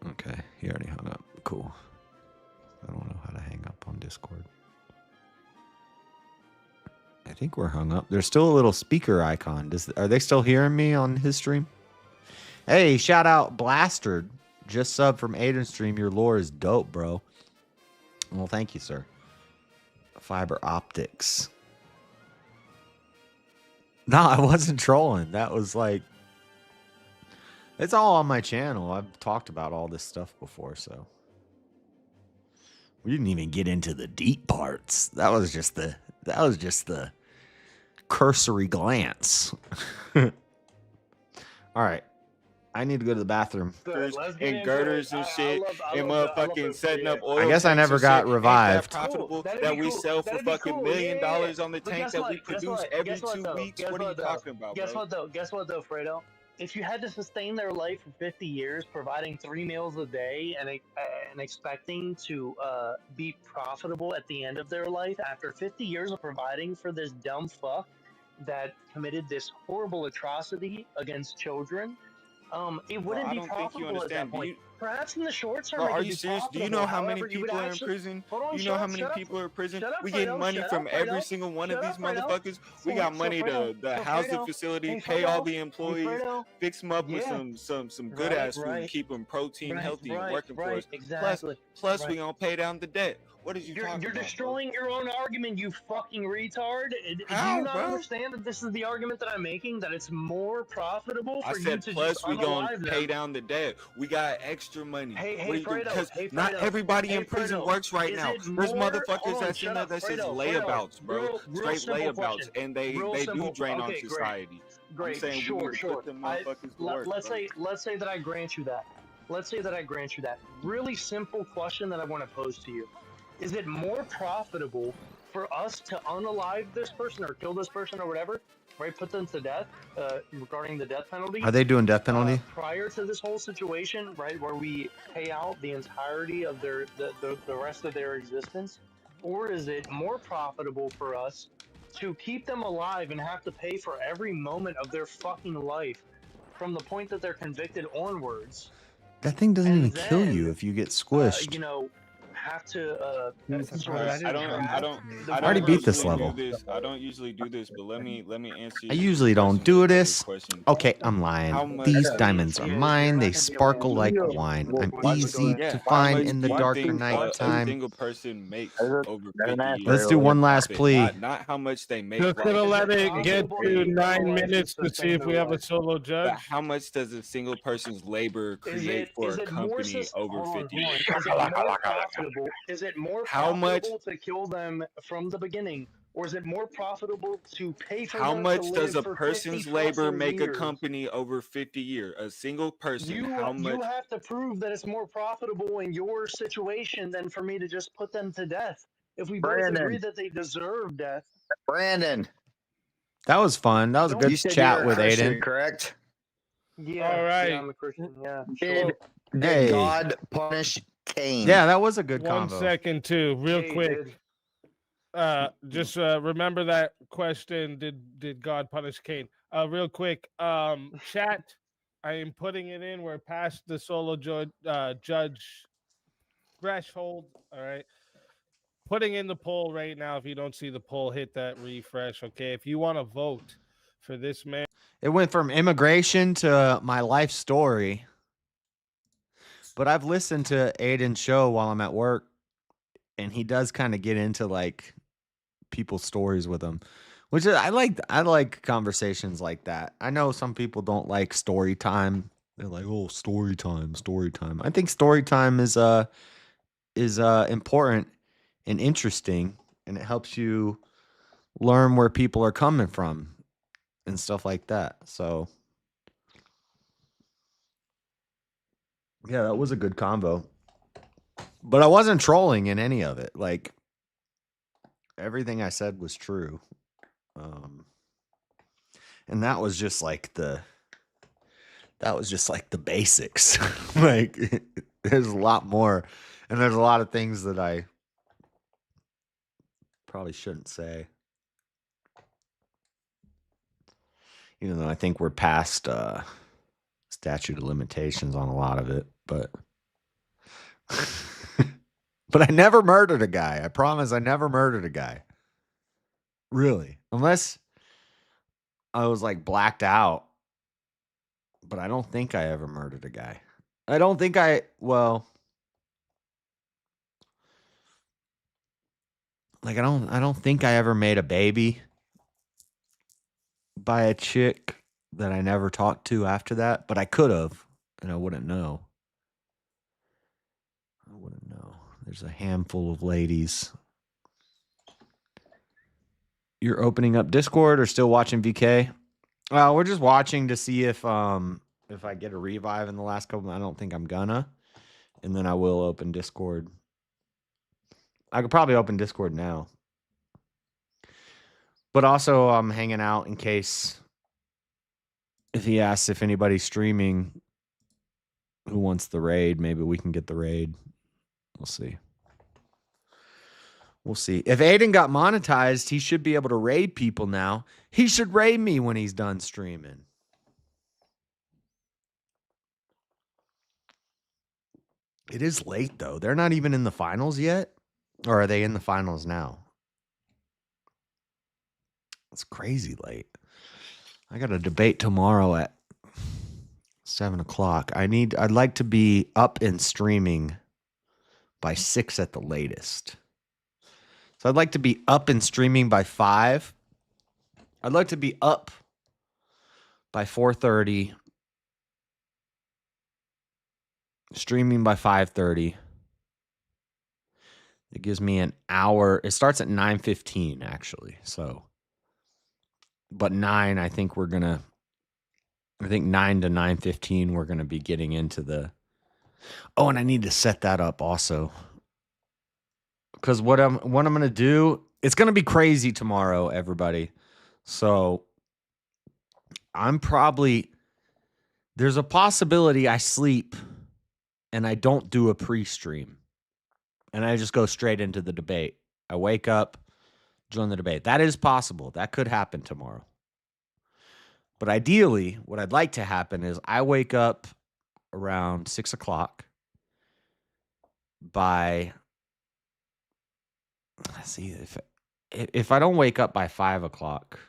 Okay, he already hung up. Cool. I don't know how to hang up on Discord. I think we're hung up. There's still a little speaker icon. Are they still hearing me on his stream? Hey, shout out Blastard. Just sub from Aiden stream. Your lore is dope, bro. Well, thank you, sir. Fiber optics. No, I wasn't trolling. That was it's all on my channel. I've talked about all this stuff before, so. We didn't even get into the deep parts. That was just the cursory glance. All right. I need to go to the bathroom. And girders and shit, and motherfucking setting up oil. I guess I never got revived. Profitable that we sell for fucking $1 million on the tank that we produce every 2 weeks. What are you talking about, Guess bro? what though? Guess what though, Fredo? If you had to sustain their life for 50 years, providing 3 meals a day and expecting to be profitable at the end of their life, after 50 years of providing for this dumb fuck that committed this horrible atrocity against children, it wouldn't be profitable at that point. Perhaps in the short term, Bro, it are could you be serious? Do you profitable. know how many However, you would people are in actually- prison? Hold on, Do you shut know how up, many shut up. people are in prison? Shut up, We getting Fredo, money shut from up, every Fredo. single one Shut of up, these Fredo. motherfuckers. We So- got so money Fredo, to so house the Fredo, facility, hey, pay all Fredo, the hey, employees, Fredo. fix them up with Yeah. some good ass food, and keep them protein healthy and working for us. Exactly. Plus we gonna pay down the debt. What are you talking You're about? destroying your own argument, you fucking retard. Do How, you not bro? understand that this is the argument that I'm making? That it's more profitable I for you said to plus just we gonna unalive pay them. down the debt. We got extra money. Hey, What are you doing? Fredo, Because hey, not Fredo, everybody hey, in prison Fredo, works right is now. it There's more- motherfuckers hold on, that's in shut there up, that's just Fredo, layabouts, bro. real Straight simple layabouts, question. and they Real do simple. drain Okay, our great. society. Great, I'm saying we need to put them motherfuckers to work. Let's bro. say that I grant you that. Let's say that I grant you that. Really simple question that I want to pose to you: is it more profitable for us to unalive this person or kill this person or whatever, right? Put them to death, regarding the death penalty. Are they doing death penalty? Prior to this whole situation, right, where we pay out the entirety of the rest of their existence, or is it more profitable for us to keep them alive and have to pay for every moment of their fucking life from the point that they're convicted onwards? That thing doesn't even then, kill you if you get squished. You know, have to I already beat this level. I don't usually do this, but let me answer. I usually don't do this. Okay, I'm lying. These diamonds are mine. They sparkle like wine. I'm easy to find in the darker night A time. single person makes over 50 years. Let's do one last plea. Not how much they make. Just gonna let it get to 9 minutes to see if we have a solo judge. But how much does a single person's labor create for a company over 50 years? Is it more How much- profitable to kill them from the beginning, or is it more profitable to pay for How them much to does live a for person's 50 labor fucking make a years? company over 50 years? A single person, how much? You have to prove that it's more profitable in your situation than for me to just put them to death. If we both Brandon. agree that they deserve death, Brandon, That was fun. That was a good you said chat you're a with Christian, Aiden. correct? yeah, All right. yeah, I'm a Christian. Yeah, Did Hey. God punish Cain? Yeah, that was a good 1 convo. second, too, real Hey, quick. dude. Just remember that question. Did God punish Cain? Real quick. Chat. I am putting it in. We're past the solo judge threshold. All right. Putting in the poll right now. If you don't see the poll, hit that refresh. Okay. If you want to vote for this man. It went from immigration to my life story. But I've listened to Aiden's show while I'm at work, and he does kind of get into like people's stories with them, which I like conversations like that. I know some people don't like story time. They're like, "Oh, story time, story time." I think story time is important and interesting, and it helps you learn where people are coming from and stuff like that. So yeah, that was a good convo. But I wasn't trolling in any of it. Like, everything I said was true. And that was just like the basics. Like, there's a lot more, and there's a lot of things that I probably shouldn't say. Even though I think we're past statute of limitations on a lot of it, but but I never murdered a guy. I promise I never murdered a guy. Really. Unless I was like blacked out. But I don't think I ever murdered a guy. I don't think well, like I don't think I ever made a baby by a chick that I never talked to after that, but I could have, and I wouldn't know. There's a handful of ladies. You're opening up Discord or still watching VK? We're just watching to see if I get a revive in the last couple. I don't think I'm gonna, and then I will open Discord. I could probably open Discord now, but also I'm hanging out in case if he asks if anybody's streaming who wants the raid. Maybe we can get the raid. We'll see. We'll see. If Aiden got monetized, he should be able to raid people now. He should raid me when he's done streaming. It is late, though. They're not even in the finals yet. Or are they in the finals now? It's crazy late. I got a debate tomorrow at 7 o'clock. I'd like to be up and streaming by 6 at the latest. So I'd like to be up and streaming by 5. I'd like to be up by 4:30. Streaming by 5:30. It gives me an hour. It starts at 9:15 actually. So, but 9, I think 9 to 9:15 we're going to be getting into the. Oh, and I need to set that up also. Cuz what I'm going to do, it's going to be crazy tomorrow, everybody. So, there's a possibility I sleep and I don't do a pre-stream. And I just go straight into the debate. I wake up, join the debate. That is possible. That could happen tomorrow. But ideally, what I'd like to happen is I wake up around 6 o'clock. Let's see, if I don't wake up by 5 o'clock,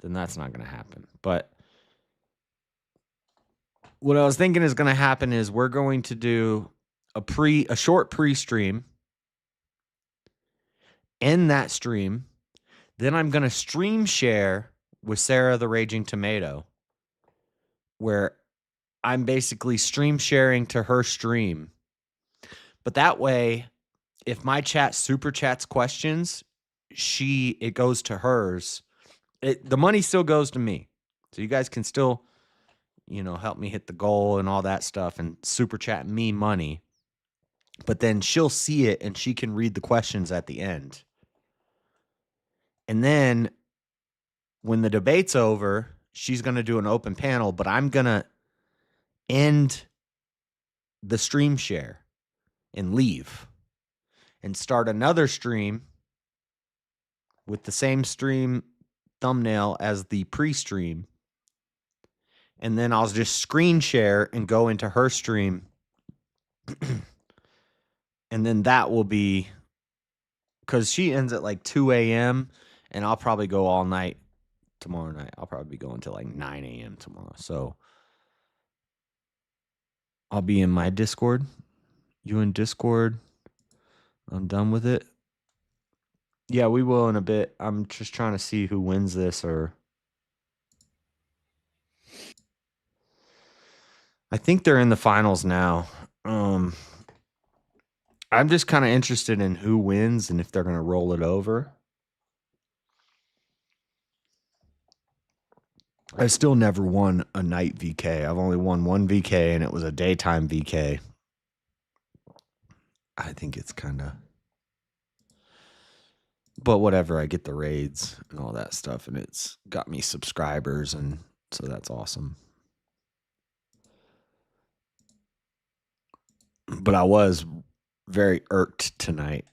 then that's not going to happen. But what I was thinking is going to happen is we're going to do a short pre-stream, end that stream, then I'm going to stream share with Sarah the Raging Tomato, where I'm basically stream sharing to her stream. But that way, if my chat super chats questions, it goes to hers. The money still goes to me. So you guys can still, help me hit the goal and all that stuff and super chat me money. But then she'll see it and she can read the questions at the end. And then when the debate's over, she's going to do an open panel, but I'm going to end the stream share and leave and start another stream with the same stream thumbnail as the pre-stream. And then I'll just screen share and go into her stream. And then that will be, because she ends at like 2 a.m. and I'll probably go all night tomorrow night. I'll probably be going till like 9 a.m. tomorrow. So I'll be in my Discord. You in Discord? I'm done with it. Yeah, we will in a bit. I'm just trying to see who wins this or. I think they're in the finals now. I'm just kind of interested in who wins and if they're going to roll it over. I still never won a night VK. I've only won one VK, and it was a daytime VK. I think it's kind of... But whatever, I get the raids and all that stuff, and it's got me subscribers, and so that's awesome. But I was very irked tonight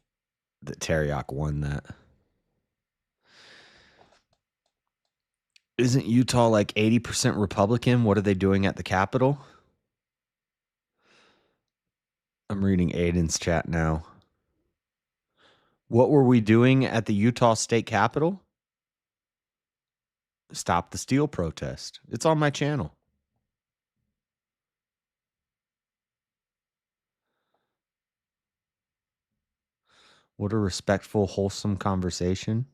that Teriak won that. Isn't Utah like 80% Republican? What are they doing at the Capitol? I'm reading Aiden's chat now. What were we doing at the Utah State Capitol? Stop the steal protest. It's on my channel. What a respectful, wholesome conversation.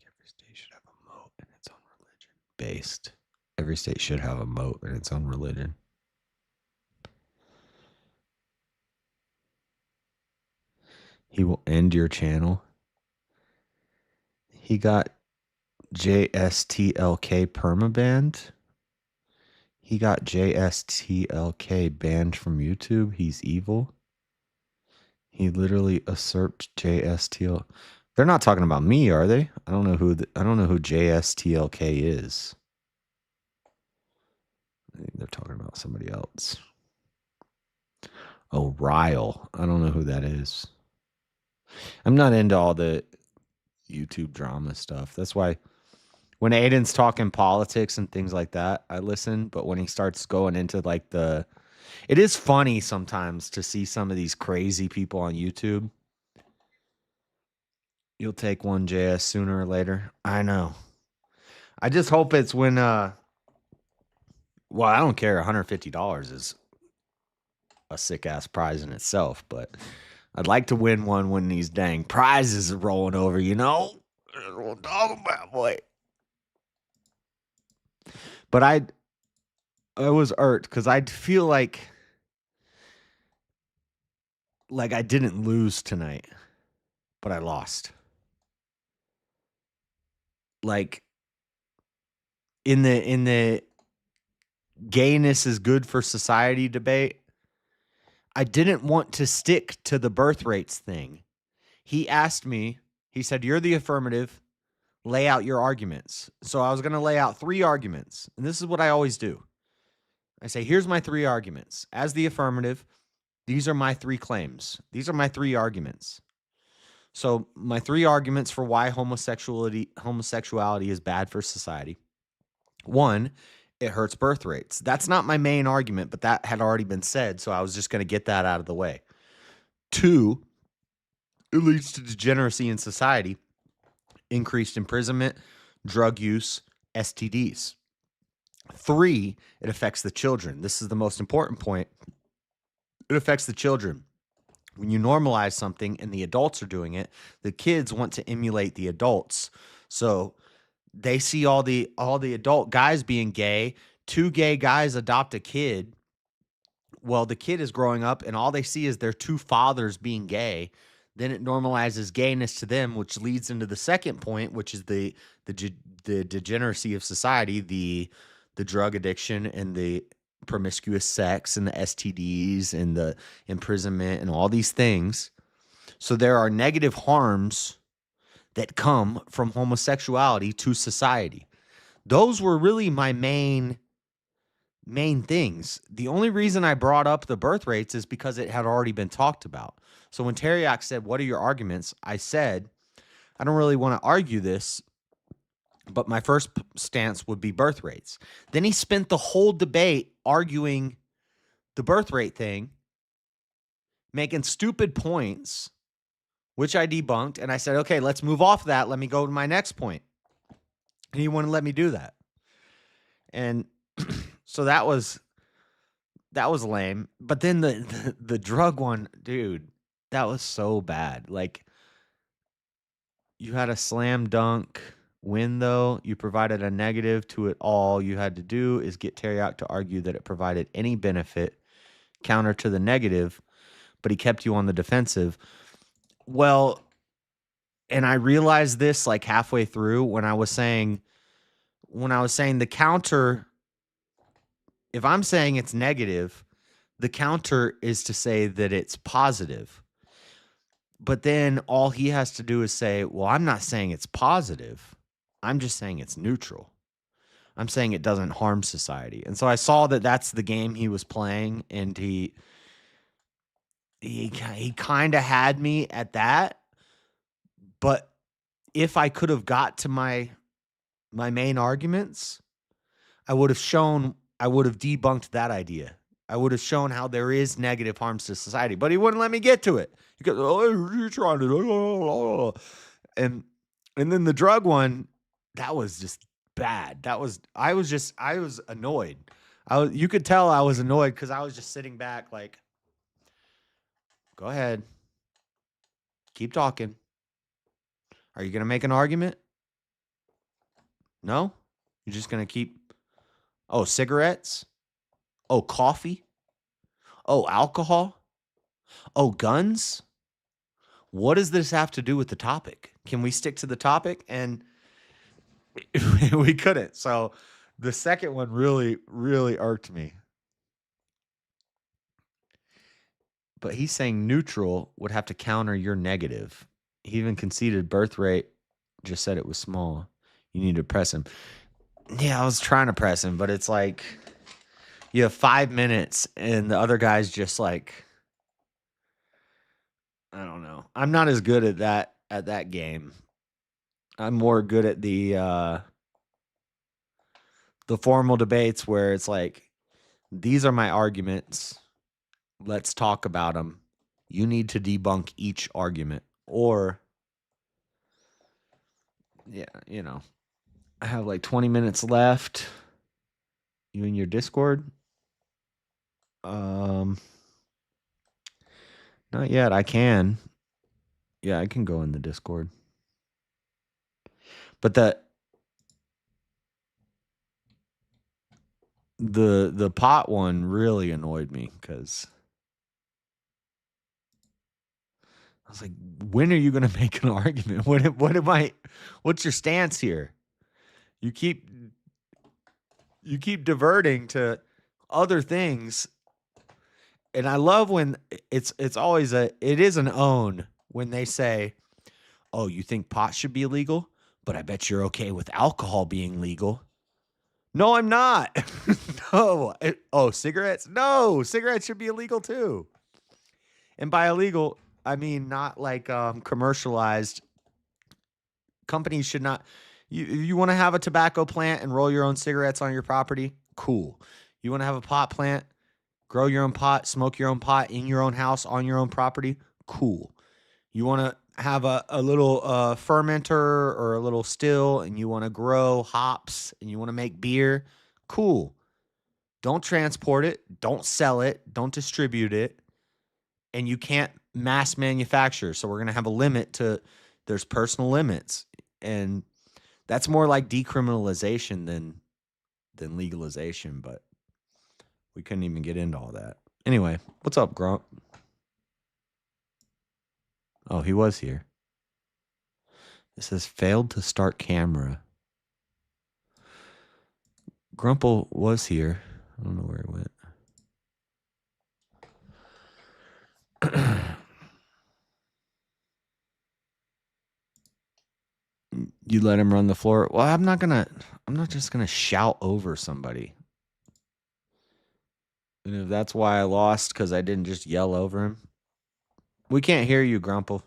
Every state should have a moat and its own religion. Based. Every state should have a moat and its own religion. He will end your channel. He got JSTLK permabanned. He got JSTLK banned from YouTube. He's evil. He literally usurped JSTL. They're not talking about me, are they? I don't know who JSTLK is. I think they're talking about somebody else. Oh, Ryle. I don't know who that is. I'm not into all the YouTube drama stuff. That's why when Aiden's talking politics and things like that, I listen. But when he starts going into like it is funny sometimes to see some of these crazy people on YouTube. You'll take one, JS, sooner or later. I know. I just hope it's when, well, I don't care. $150 is a sick-ass prize in itself, but I'd like to win one when these dang prizes are rolling over, you know? That's what I'm talking about, boy. But I was irked because I'd feel like I didn't lose tonight, but I lost. Like in the gayness is good for society debate, I didn't want to stick to the birth rates thing. He asked me, he said, "You're the affirmative, lay out your arguments." So I was going to lay out 3 arguments. And this is what I always do. I say, here's my 3 arguments. As the affirmative, these are my 3 claims. These are my 3 arguments. So my 3 arguments for why homosexuality is bad for society. 1, it hurts birth rates. That's not my main argument, but that had already been said, so I was just going to get that out of the way. 2, it leads to degeneracy in society, increased imprisonment, drug use, STDs. 3, it affects the children. This is the most important point. It affects the children. When you normalize something and the adults are doing it, the kids want to emulate the adults. So they see all the adult guys being gay. 2 gay guys adopt a kid. Well, the kid is growing up and all they see is their 2 fathers being gay. Then it normalizes gayness to them, which leads into the second point, which is the degeneracy of society, the drug addiction and the promiscuous sex and the STDs and the imprisonment and all these things. So there are negative harms that come from homosexuality to society. Those were really my main things. The only reason I brought up the birth rates is because it had already been talked about. So when Teriak said, "What are your arguments?" I said, I don't really want to argue this, but my first stance would be birth rates. Then he spent the whole debate arguing the birth rate thing, making stupid points, which I debunked. And I said, okay, let's move off that. Let me go to my next point. And he wouldn't let me do that. And so that was lame. But then the drug one, dude, that was so bad. Like, you had a slam dunk win, though. You provided a negative to it all. You had to do is get Teriak to argue that it provided any benefit counter to the negative, but he kept you on the defensive. Well, and I realized this like halfway through when I was saying the counter, if I'm saying it's negative, the counter is to say that it's positive. But then all he has to do is say, well, I'm not saying it's positive. I'm just saying it's neutral. I'm saying it doesn't harm society. And so I saw that that's the game he was playing, and he kind of had me at that. But if I could have got to my main arguments, I would have debunked that idea. I would have shown how there is negative harms to society, but he wouldn't let me get to it. He goes, "Oh, you're trying to," and then the drug one, that was just bad. I was annoyed. You could tell I was annoyed because I was just sitting back like, go ahead, keep talking. Are you gonna make an argument? No, you're just gonna keep. Oh, cigarettes. Oh, coffee. Oh, alcohol. Oh, guns. What does this have to do with the topic? Can we stick to the topic? And we couldn't. So the second one really, really irked me. But he's saying neutral would have to counter your negative. He even conceded birth rate, just said it was small. You need to press him. Yeah, I was trying to press him, but it's like you have 5 minutes and the other guy's just like, I don't know. I'm not as good at that game. I'm more good at the formal debates where it's like, these are my arguments. Let's talk about them. You need to debunk each argument. Or, yeah, you know, I have like 20 minutes left. You in your Discord? Not yet. I can. Yeah, I can go in the Discord. But the pot one really annoyed me because I was like, when are you going to make an argument? What's your stance here? You keep diverting to other things. And I love when it's always it is an own when they say, oh, you think pot should be illegal, but I bet you're okay with alcohol being legal. No, I'm not. No. Cigarettes? No, cigarettes should be illegal too. And by illegal, I mean not like commercialized. Companies should not. You want to have a tobacco plant and roll your own cigarettes on your property? Cool. You want to have a pot plant, grow your own pot, smoke your own pot in your own house on your own property? Cool. You want to have a little fermenter or a little still and you want to grow hops and you want to make beer? Cool. Don't transport it. Don't sell it. Don't distribute it. And you can't mass manufacture. So we're going to have a limit to, there's personal limits. And that's more like decriminalization than legalization, but we couldn't even get into all that. Anyway, what's up, Grump? Oh, he was here. It says failed to start camera. Grumple was here. I don't know where he went. You let him run the floor? Well, I'm not just gonna shout over somebody. And if that's why I lost, because I didn't just yell over him. We can't hear you, Grumple.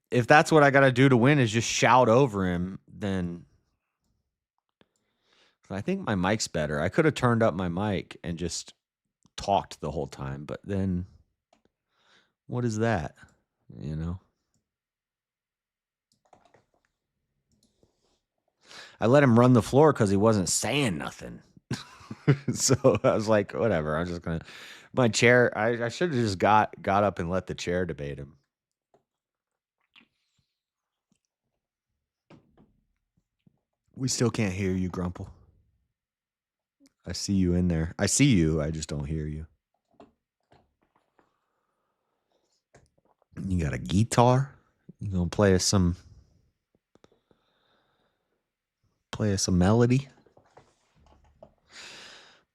If that's what I got to do to win is just shout over him, then I think my mic's better. I could have turned up my mic and just talked the whole time, but then what is that? You know? I let him run the floor because he wasn't saying nothing. So I was like, whatever. I'm just going to... My chair, I should have just got up and let the chair debate him. We still can't hear you, Grumple. I see you in there. I see you. I just don't hear you. You got a guitar? You gonna play us some melody?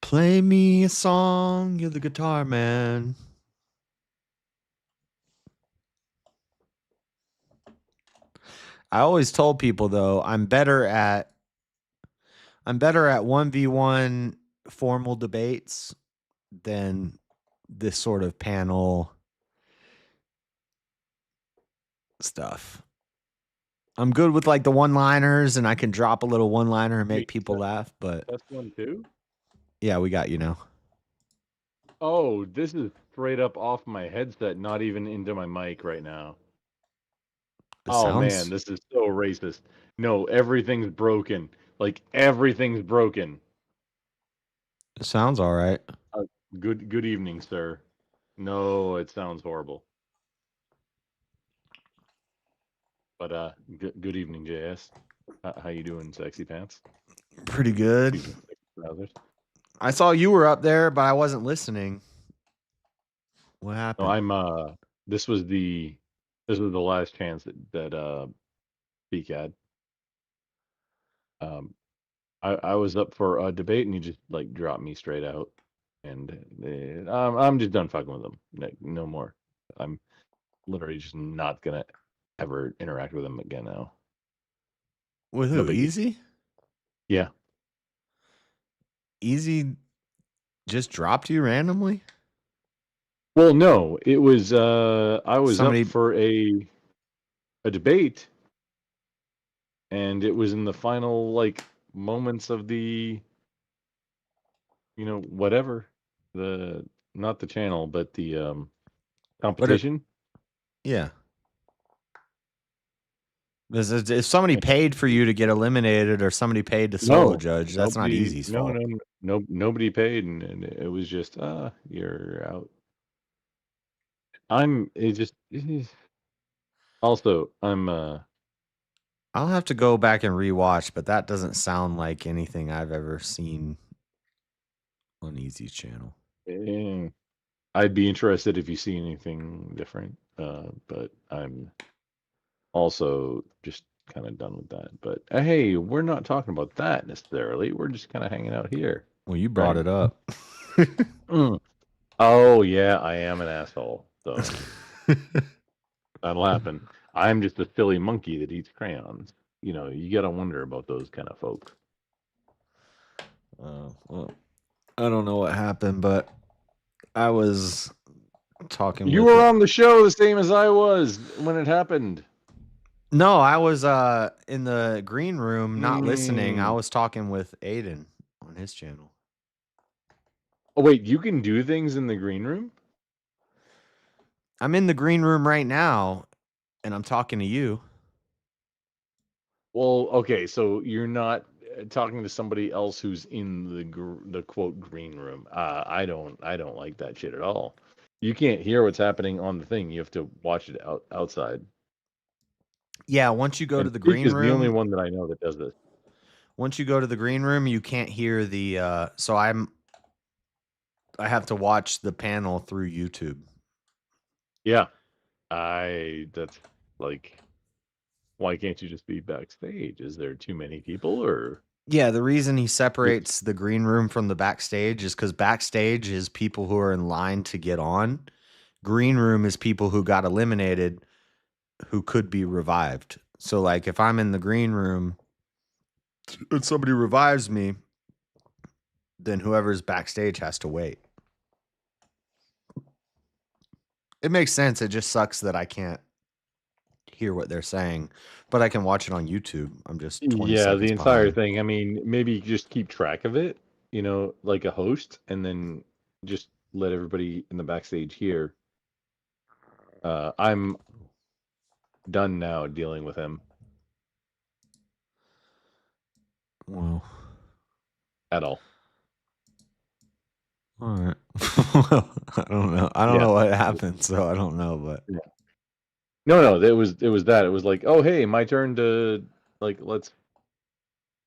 Play me a song. You're the guitar man. I always told people though, I'm better at 1v1 formal debates than this sort of panel stuff. I'm good with like the one-liners and I can drop a little one-liner and make people laugh, but that's one too? Yeah, we got you now. Oh, this is straight up off my headset, not even into my mic right now. Man, this is so racist. No, everything's broken. Like everything's broken. It sounds all right. Good evening, sir. No, it sounds horrible. But good evening, JS. How you doing, sexy pants? Pretty good. I saw you were up there, but I wasn't listening. What happened? No, this was the This was the last chance that Beak had. I was up for a debate, and he just like dropped me straight out, and I'm just done fucking with him. No more. I'm literally just not gonna ever interact with him again now. With who? Easy? Yeah. Easy just dropped you randomly? Well, no, it was I was Somebody- up for a debate, and it was in the final like moments of the whatever, the not the channel but the competition. Yeah. If somebody paid for you to get eliminated or somebody paid to solo judge, that's not Easy's fault. Nobody paid, and it was just you're out. Also, I'm I'll have to go back and rewatch, but that doesn't sound like anything I've ever seen on Easy's channel. I'd be interested if you see anything different, but I'm also just kind of done with that. But hey, we're not talking about that necessarily. We're just kind of hanging out here. Well, you brought it up. Oh yeah, I am an asshole. So that'll happen. I'm just a silly monkey that eats crayons. You got to wonder about those kind of folk. Well, I don't know what happened, but I was talking. You were on the show the same as I was when it happened. No, I was in the green room, not listening. I was talking with Aiden on his channel. Oh wait, you can do things in the green room? I'm in the green room right now, and I'm talking to you. Well, okay, so you're not talking to somebody else who's in the quote green room. I don't like that shit at all. You can't hear what's happening on the thing. You have to watch it outside. Yeah, once you go to the Beak green is room, the only one that I know that does this. Once you go to the green room, you can't hear the. So I have to watch the panel through YouTube. Yeah, that's like, why can't you just be backstage? Is there too many people, or? Yeah, the reason he separates the green room from the backstage is because backstage is people who are in line to get on. Green room is people who got eliminated who could be revived. So, like, if I'm in the green room and somebody revives me, then whoever's backstage has to wait. It makes sense. It just sucks that I can't hear what they're saying, but I can watch it on YouTube. I'm just 20 seconds the entire behind. thing. I mean, maybe just keep track of it, like a host, and then just let everybody in the backstage hear. I'm done now dealing with him. Well, at all. All right. I don't know. I don't know what happened, so I don't know, but No, it was that. It was like, oh hey, my turn to let's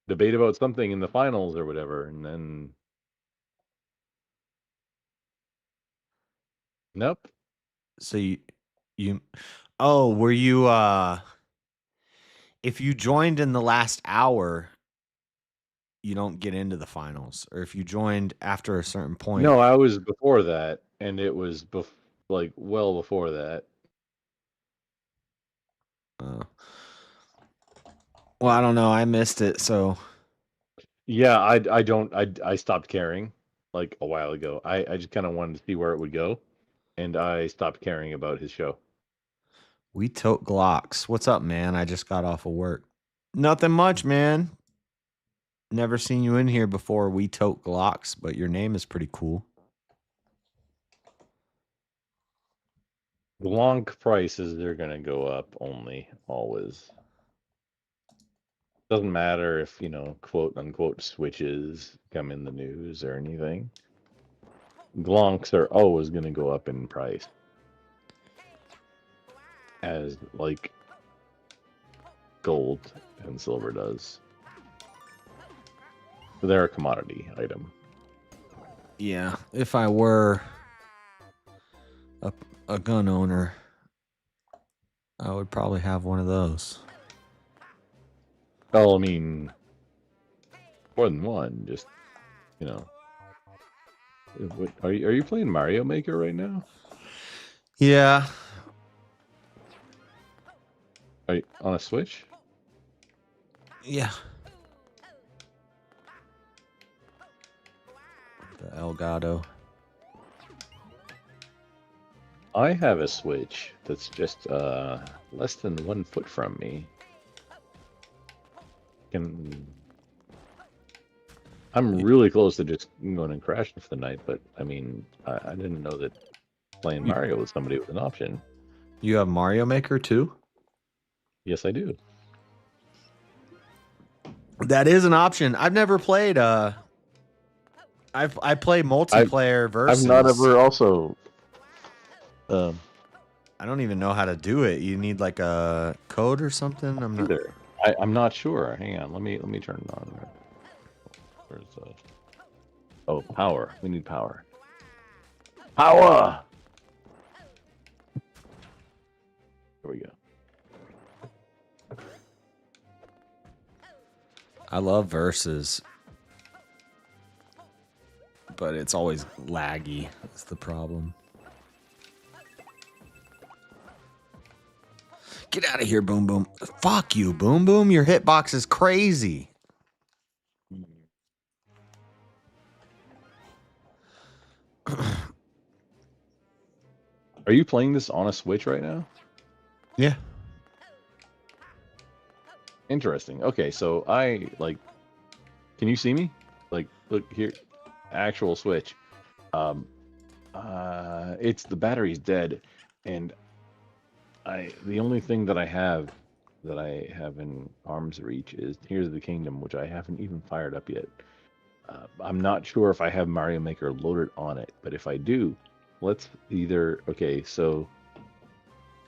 debate about something in the finals or whatever, and then nope. So were you if you joined in the last hour, you don't get into the finals, or if you joined after a certain point. No, I was before that, and it was well before that. Well, I don't know. I missed it, so Yeah, I stopped caring like a while ago. I just kind of wanted to see where it would go, and I stopped caring about his show. We tote Glocks. What's up, man? I just got off of work. Nothing much, man. Never seen you in here before. We tote Glocks, but your name is pretty cool. Glonk prices, they're gonna go up only, always. Doesn't matter if, quote unquote switches come in the news or anything. Glonks are always gonna go up in price. As like gold and silver does. They're a commodity item. Yeah, if I were a gun owner, I would probably have one of those. Oh, I mean, more than one. Just, you know. What, are you playing Mario Maker right now? Yeah. Are you on a Switch? Yeah. The Elgato. I have a Switch that's just less than 1 foot from me. I'm really close to just going and crashing for the night, but I mean, I didn't know that playing Mario with somebody was an option. You have Mario Maker too? Yes, I do. That is an option. I've never played. I play multiplayer versus. I've not ever also. I don't even know how to do it. You need like a code or something. I'm not. Either. I'm not sure. Hang on. Let me turn it on. Where's oh, power. We need power. Power. Here we go. I love versus, but it's always laggy. That's the problem. Get out of here, Boom Boom. Fuck you, Boom Boom. Your hitbox is crazy. Are you playing this on a Switch right now? Yeah. Interesting. Okay, so I like. Can you see me? Like, look here, actual Switch. It's the battery's dead, and the only thing that I have in arm's reach is Tears of the Kingdom, which I haven't even fired up yet. I'm not sure if I have Mario Maker loaded on it, but if I do, let's either. Okay, so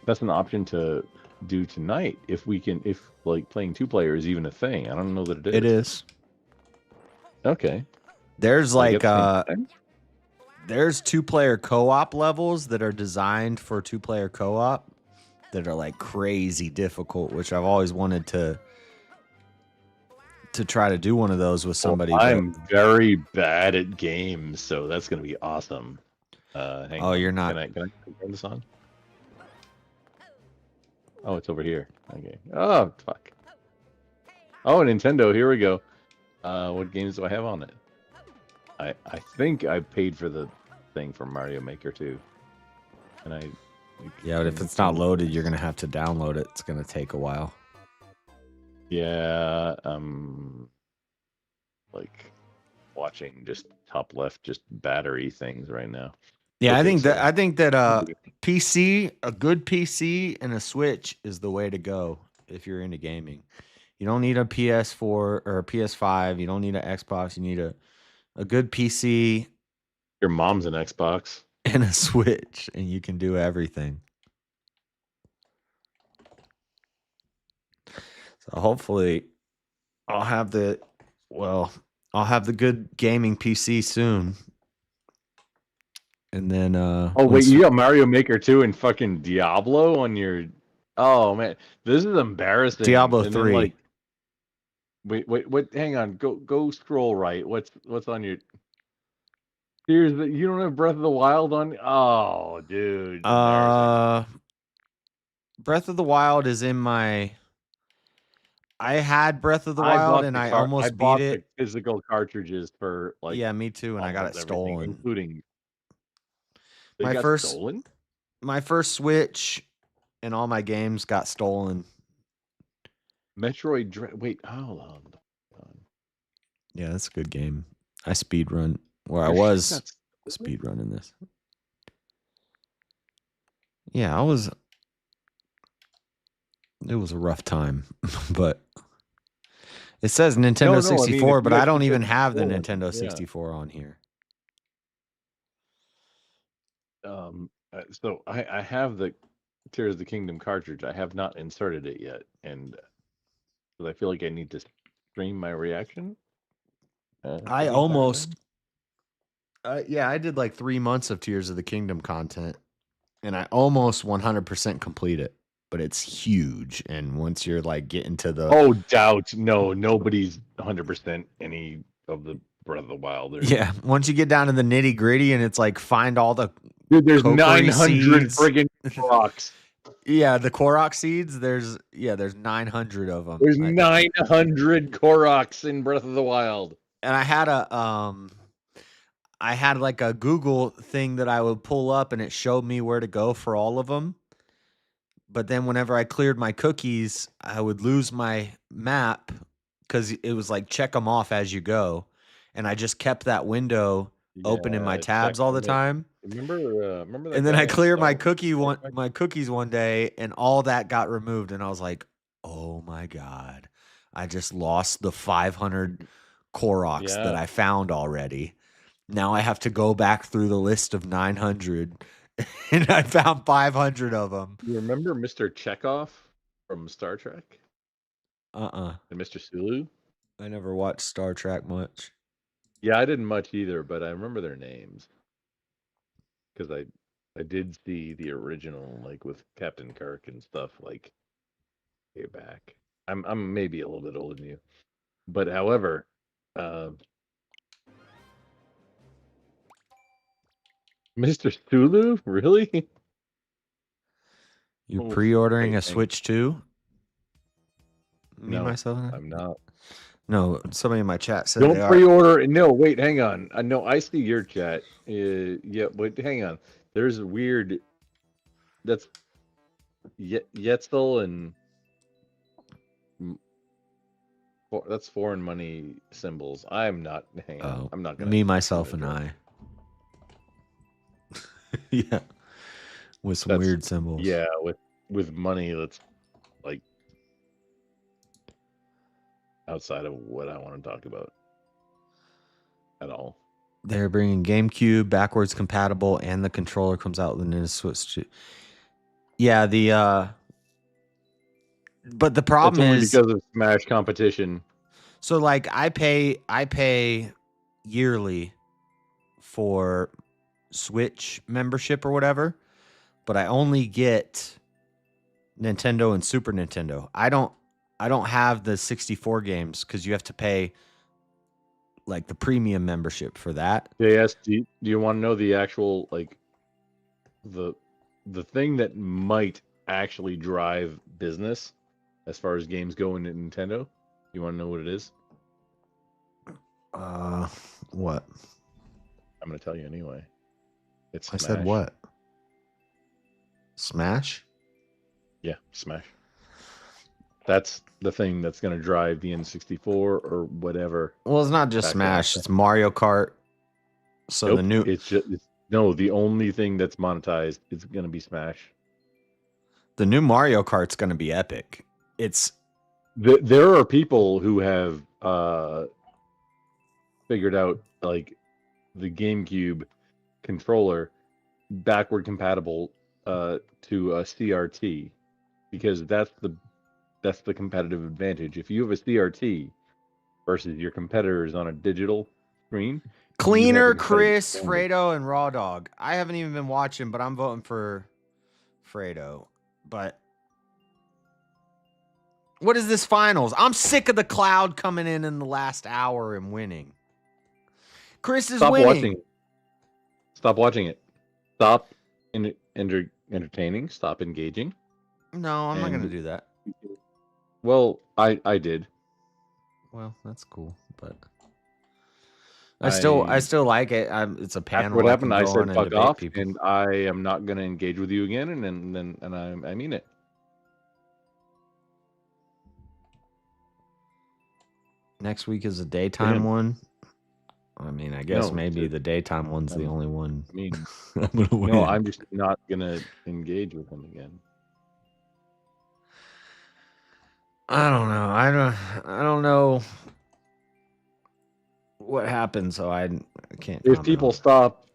that's an option to do tonight if we can, if like playing 2-player is even a thing. I don't know that it is. It is. Okay. There's like there's 2-player co-op levels that are designed for 2-player co-op that are like crazy difficult, which I've always wanted to try to do one of those with somebody. Well, I'm very bad at games, so that's going to be awesome. Hang on. You're not. Can I turn this on? Oh, it's over here. Okay. Oh, fuck. Oh, Nintendo. Here we go. What games do I have on it? I think I paid for the thing for Mario Maker too. And yeah, but if it's not loaded, you're gonna have to download it. It's gonna take a while. Yeah, like watching just top left, just battery things right now. Yeah, okay, I think that PC, a good PC and a Switch is the way to go if you're into gaming. You don't need a PS4 or a PS5. You don't need an Xbox. You need a good PC. Your mom's an Xbox. And a Switch, and you can do everything. So hopefully I'll have the good gaming PC soon. And then oh wait, you got Mario Maker 2 and fucking Diablo on your. Oh man, this is embarrassing. Diablo 3. Then, like, wait, hang on. Go scroll right. What's on your. Here's you don't have Breath of the Wild on. Oh, dude. Breath of the Wild is in my. I had Breath of the Wild and I almost beat it. The physical cartridges for like. Yeah, me too, and I got it stolen. Including. My first Switch and all my games got stolen. Metroid Wait, hold on. Yeah, that's a good game. I speedrun. Well, I was speedrunning this. Yeah, it was a rough time, but it says Nintendo 64, but I don't even have the Nintendo 64 on here. So I have the Tears of the Kingdom cartridge. I have not inserted it yet, and I feel like I need to stream my reaction. I almost. Yeah, I did like 3 months of Tears of the Kingdom content, and I almost 100% complete it, but it's huge. And once you're like getting to the Oh, doubt. No, nobody's 100% any of the Breath of the Wild. yeah, once you get down to the nitty gritty, and it's like find all the Dude, there's Kokory 900 seeds. friggin' rocks. Yeah, the Korok seeds. There's 900 of them. There's 900 Koroks in Breath of the Wild. And I had like a Google thing that I would pull up, and it showed me where to go for all of them. But then whenever I cleared my cookies, I would lose my map because it was like check them off as you go, and I just kept that window open in my tabs all the time. Remember that And then guy I in cleared my Star- my cookies one day, and all that got removed, and I was like, "Oh my god, I just lost the 500 Koroks that Yeah. I found already. Now I have to go back through the list of 900, and I found 500 of them." You remember Mr. Chekhov from Star Trek? And Mr. Sulu? I never watched Star Trek much. Yeah, I didn't much either, but I remember their names. Because I did see the original, like with Captain Kirk and stuff, like way back. I'm maybe a little bit older than you, but however, Mr. Sulu, really? You're Oh, pre-ordering a thank- Switch 2? Me, No, myself, and I? I'm not. No, somebody in my chat said Don't they are. pre-order. No, wait, hang on. I know I see your chat. Yeah, but hang on. There's weird. That's Yetzel and that's foreign money symbols. I'm not. Hang on. I'm not gonna. Me, myself, and I. Yeah, with some That's- weird symbols. Yeah, with money that's like outside of what I want to talk about at all. They're bringing GameCube backwards compatible, and the controller comes out with the Nintendo Switch 2. Yeah, but the problem That's only is because of Smash competition. so like I pay yearly for Switch membership or whatever, but I only get Nintendo and Super Nintendo. I don't have the 64 games because you have to pay like the premium membership for that. JS, do you want to know the actual like the thing that might actually drive business as far as games go in Nintendo? You want to know what it is? What? I'm going to tell you anyway. It's I Smash. said what? Smash? Yeah, Smash. That's the thing that's going to drive the N64 or whatever. Well, it's not just Smash. It's Mario Kart. So Nope, the new the only thing that's monetized is going to be Smash. The new Mario Kart's going to be epic. There are people who have figured out like the GameCube controller backward compatible to a CRT because that's the competitive advantage. If you have a CRT versus your competitors on a digital screen, Cleaner, Chris, Fredo, and Raw Dog. I haven't even been watching, but I'm voting for Fredo. But what is this finals? I'm sick of the Cloud coming in the last hour and winning. Chris is winning. Stop watching it. Stop entertaining. Stop engaging. No, I'm not going to do that. Well, I did. Well, that's cool, but I still like it. It's a panel. What happened? I can go said on and fuck debate off, people. and I am not going to engage with you again. And I mean it. Next week is a daytime one. I mean, I guess No, maybe the daytime one's the only one. I mean, I'm gonna win. no, I'm just not going to engage with him again. I don't know. I don't know what happened, so I can't. If comment people on it. stop,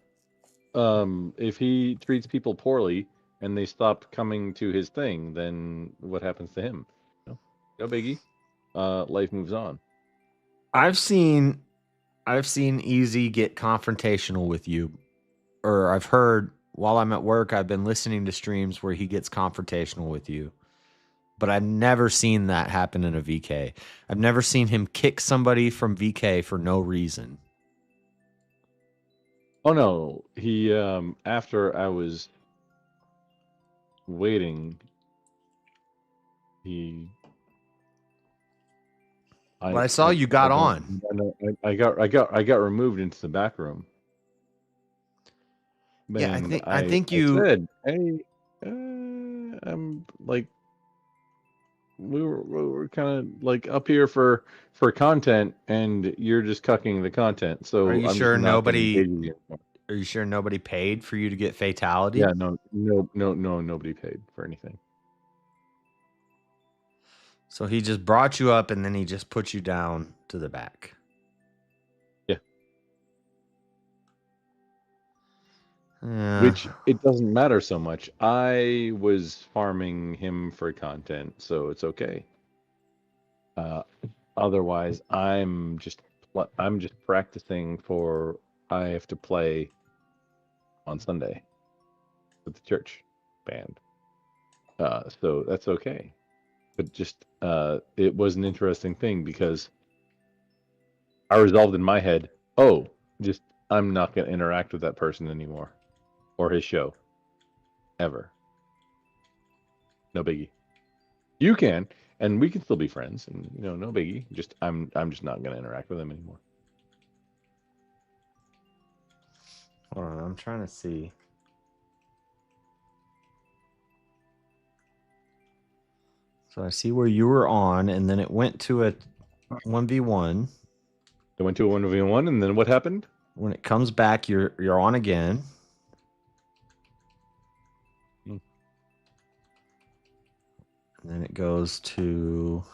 if he treats people poorly and they stop coming to his thing, then what happens to him? No biggie. Life moves on. I've seen Easy get confrontational with you, or I've heard while I'm at work, I've been listening to streams where he gets confrontational with you. but I've never seen that happen in a VK. I've never seen him kick somebody from VK for no reason. Oh no, he after I was waiting, I saw you got on. I got removed into the back room. Yeah, And I think you said, hey, I'm like, we were kind of like up here for content, and you're just cucking the content. So Are you I'm sure just not gonna engage with you nobody? anymore. Are you sure nobody paid for you to get fatality? Yeah, no, nobody paid for anything. So he just brought you up and then he just put you down to the back. Yeah. Which it doesn't matter so much. I was farming him for content, so it's okay. Otherwise, I'm just practicing for I have to play on Sunday with the church band. So that's okay. But just it was an interesting thing because I resolved in my head, I'm not going to interact with that person anymore or his show ever. No biggie. You can, and we can still be friends, and no biggie. Just I'm just not going to interact with him anymore. Hold on, I'm trying to see. So I see where you were on, and then it went to a 1v1. It went to a 1v1, and then what happened? When it comes back, you're on again. And then it goes to...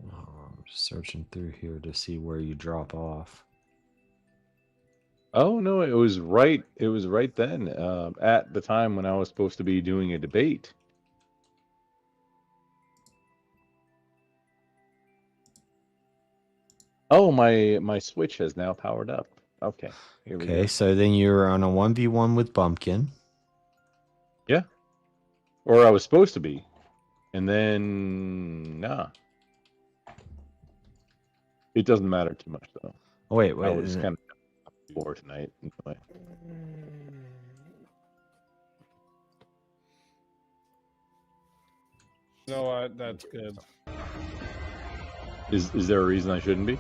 I'm just searching through here to see where you drop off. Oh no, it was right. It was right then, at the time when I was supposed to be doing a debate. Oh, my Switch has now powered up. Okay, here we go. Okay, so then you're on a 1v1 with Bumpkin. Yeah, or I was supposed to be, and then nah. It doesn't matter too much though. Oh wait, I was kind of bored tonight. Anyway. You know what? That's good. Is there a reason I shouldn't be?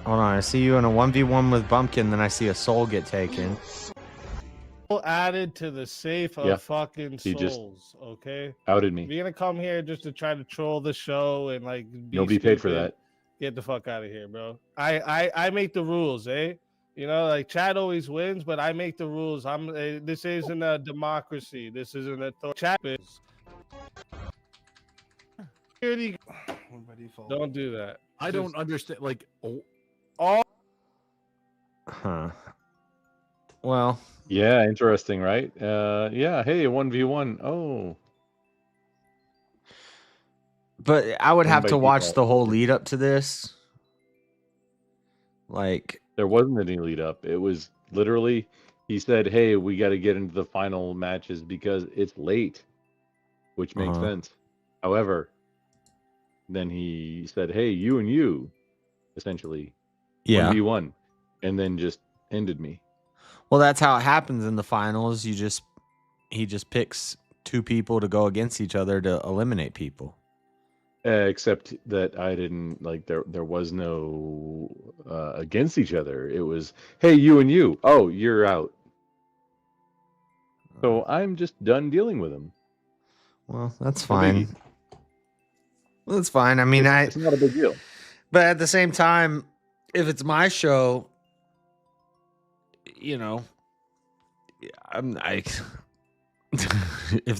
Hold on, I see you in a 1v1 with Bumpkin, then I see a soul get taken. Added to the safe of fucking he just souls, okay? outed me. If you're gonna come here just to try to troll the show and like be Nobody paid for that. Get the fuck out of here, bro. I make the rules, eh? You know, like Chad always wins, but I make the rules. This isn't a democracy. This isn't a Chad is. Don't do that. I don't understand. Like, all. Huh. Well. Yeah, interesting, right? Yeah. Hey, 1v1. Oh. But I would have to watch the whole lead up to this. Like, there wasn't any lead up. It was literally he said, "Hey, we got to get into the final matches because it's late," which makes sense. However, then he said, "Hey, you and you," essentially, 1v1, and then just ended me. Well, that's how it happens in the finals. He just picks two people to go against each other to eliminate people. Except that I didn't like there was no against each other. It was, hey, you and you. Oh, you're out. So I'm just done dealing with him. Well, that's fine. That's fine. I mean, it's not a big deal. But at the same time, if it's my show, if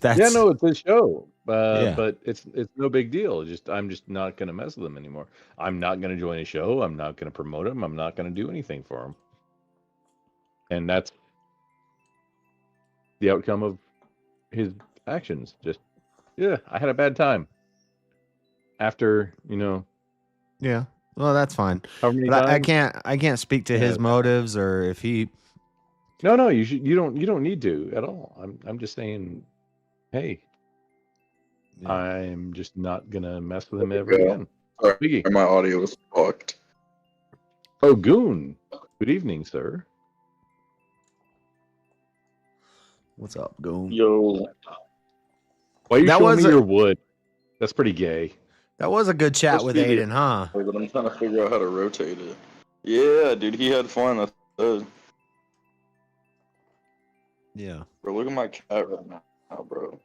that's it's his show. But it's no big deal. I'm just not going to mess with him anymore. I'm not going to join a show. I'm not going to promote him. I'm not going to do anything for him. And that's the outcome of his actions. I had a bad time. After, Well, that's fine. How many But I times? can't speak to his motives or if he. No, you don't need to at all. I'm just saying, hey, I'm just not gonna mess with him ever again. Sorry, Biggie. my audio was fucked. Oh, Goon. Good evening, sir. What's up, Goon? Yo. Why are you That showing was me a- your wood? That's pretty gay. That was a good chat Must with be the- Aiden, huh? But I'm trying to figure out how to rotate it. Yeah, dude, he had fun. That's good. Yeah. Bro, look at my cat right now, bro.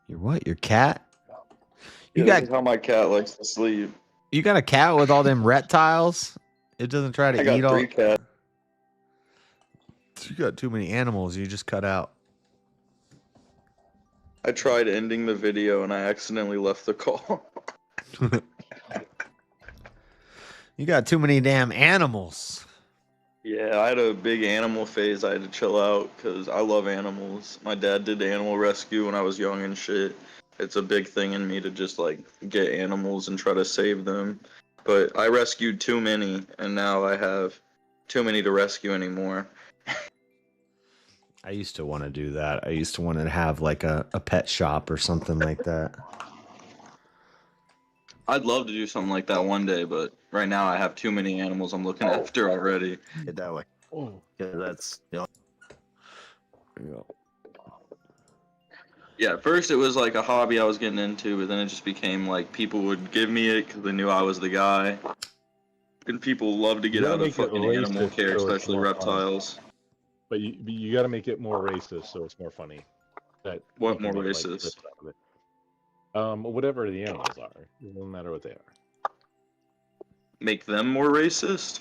Your what? Your cat? You Yeah, got this is how my cat likes to sleep. you got a cat with all them reptiles? It doesn't try to I got eat all. 3 cats. You got too many animals. You just cut out. I tried ending the video and I accidentally left the call. You got too many damn animals. Yeah, I had a big animal phase. I had to chill out because I love animals. My dad did animal rescue when I was young and shit. It's a big thing in me to just like get animals and try to save them. But I rescued too many, and now I have too many to rescue anymore. I used to want to do that. I used to want to have like a pet shop or something like that. I'd love to do something like that one day, but right now I have too many animals I'm looking after already. Get that way. Oh. Yeah, that's Yeah. Yeah, at first it was like a hobby I was getting into, but then it just became like people would give me it because they knew I was the guy. And people love to get You gotta out of make it fucking animal racist care, so it's especially more funny. reptiles. But you got to make it more racist so it's more funny. That What you can more make, like, racist? clips out of it. Whatever the animals are, it doesn't matter what they are. Make them more racist?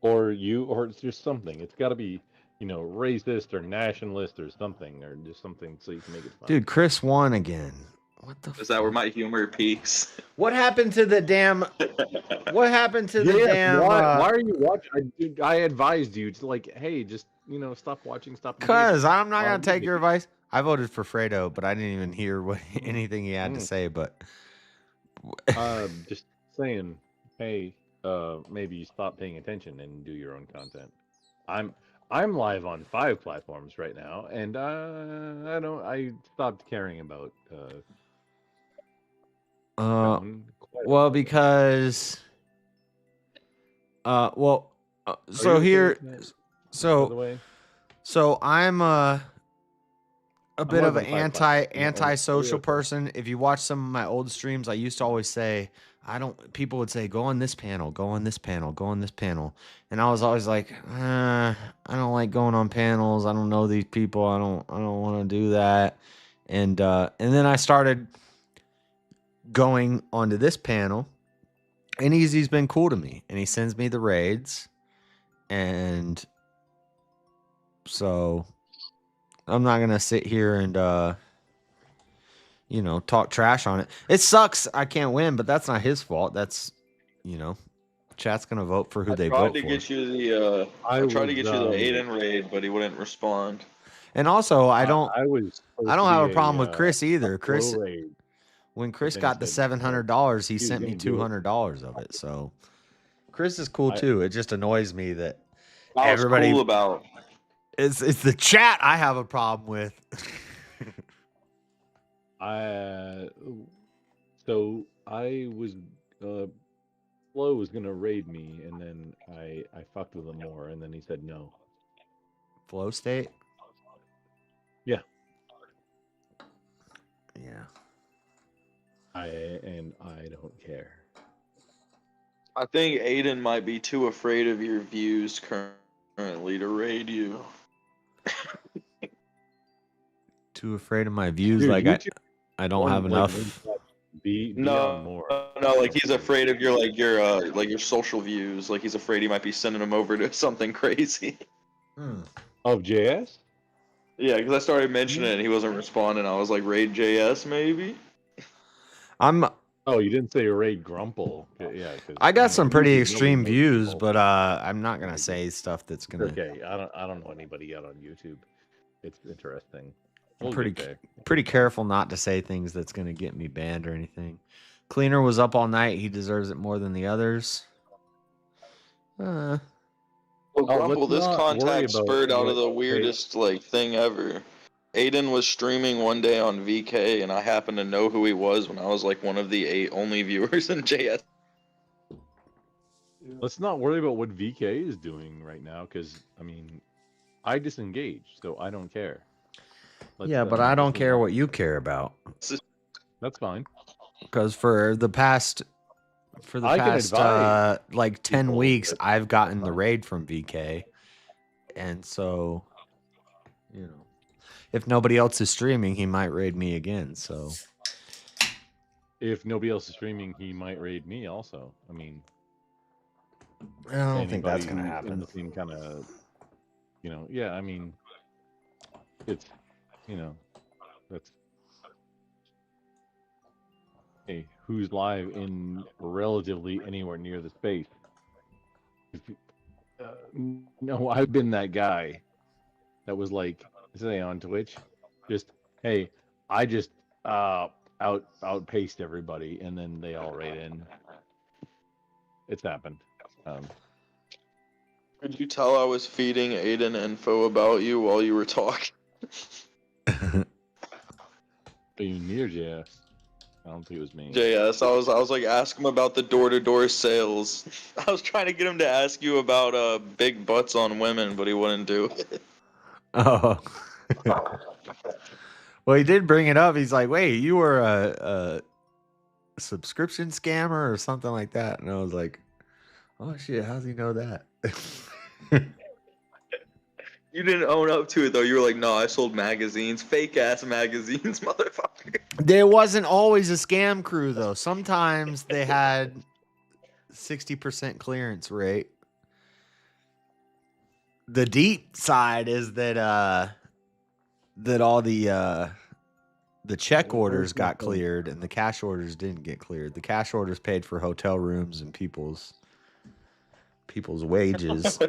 Or it's just something. It's got to be, racist or nationalist or something, or just something so you can make it fun. Dude, Chris won again. What the? Is that where my humor peaks? What happened to the damn? What happened to the Yes, damn? why are you watching? I advised you to hey, just stop watching, stop. Cause I'm not gonna take your advice. I voted for Fredo, but I didn't even hear what anything he had to say. But just saying, hey, maybe you stop paying attention and do your own content. I'm live on 5 platforms right now, and I stopped caring about. well, because so you okay here, with that, by the so way? so I'm a bit more of an than 5 platforms. antisocial person. If you watch some of my old streams, I used to always say people would say, go on this panel, go on this panel, go on this panel. And I was always like, I don't like going on panels. I don't know these people. I don't want to do that. And then I started going onto this panel, and Easy's been cool to me, and he sends me the raids. And so I'm not going to sit here and, talk trash on it. It sucks I can't win, but that's not his fault. That's, chat's going to vote for who they vote for. I tried to get you the Aiden raid, but he wouldn't respond. And also, I don't supposed have to a be problem with Chris either. a Chris, pro raid. when Chris then he got the said, $700, he was sent me gonna do it. $200 of it. So Chris is cool too. It just annoys me that I was everybody cool about. It's the chat I have a problem with. So I was Flo was gonna raid me, and then I fucked with him more, and then he said no. Flow state? Yeah. Yeah. I don't care. I think Aiden might be too afraid of your views currently to raid you. Too afraid of my views, Dude, like YouTube I don't have enough. No, like he's afraid of your social views. Like he's afraid he might be sending them over to something crazy. Of JS? Yeah, because I started mentioning it and he wasn't responding. I was like, raid JS maybe? Oh, you didn't say raid Grumple. Yeah, I got some pretty YouTube, extreme nobody views, knows but I'm not gonna say stuff that's gonna. Okay, I don't know anybody out on YouTube. It's interesting. We'll get there. pretty careful not to say things that's going to get me banned or anything. Cleaner was up all night. He deserves it more than the others. Well, Grumble, this contact spurred out of the weirdest like thing ever. Aiden was streaming one day on VK, and I happened to know who he was when I was like one of the 8 only viewers in JS. Let's not worry about what VK is doing right now, because I mean, I disengaged, so I don't care. Yeah, but I don't care what you care about. That's fine. Because for the past like 10 weeks, I've gotten the raid from VK, and so if nobody else is streaming, he might raid me again. So if nobody else is streaming, he might raid me also. I mean, I don't think that's gonna happen. In the same kind of, yeah. I mean, it's, that's. Hey, who's live in relatively anywhere near the space? No, I've been that guy that was like, say on Twitch, just, hey, I just outpaced everybody, and then they all raid in. It's happened. Could you tell I was feeding Aiden info about you while you were talking? Are you near JS? I don't think it was me. JS, I was like, ask him about the door-to-door sales. I was trying to get him to ask you about big butts on women, but he wouldn't do it. Oh. Well, he did bring it up. He's like, wait, you were a subscription scammer or something like that. And I was like, oh shit, how's he know that? You didn't own up to it though. You were like, no, I sold magazines, fake ass magazines, motherfucker. There wasn't always a scam crew though. Sometimes they had 60% clearance rate. The deep side is that that all the check orders got cleared and the cash orders didn't get cleared. The cash orders paid for hotel rooms and people's wages.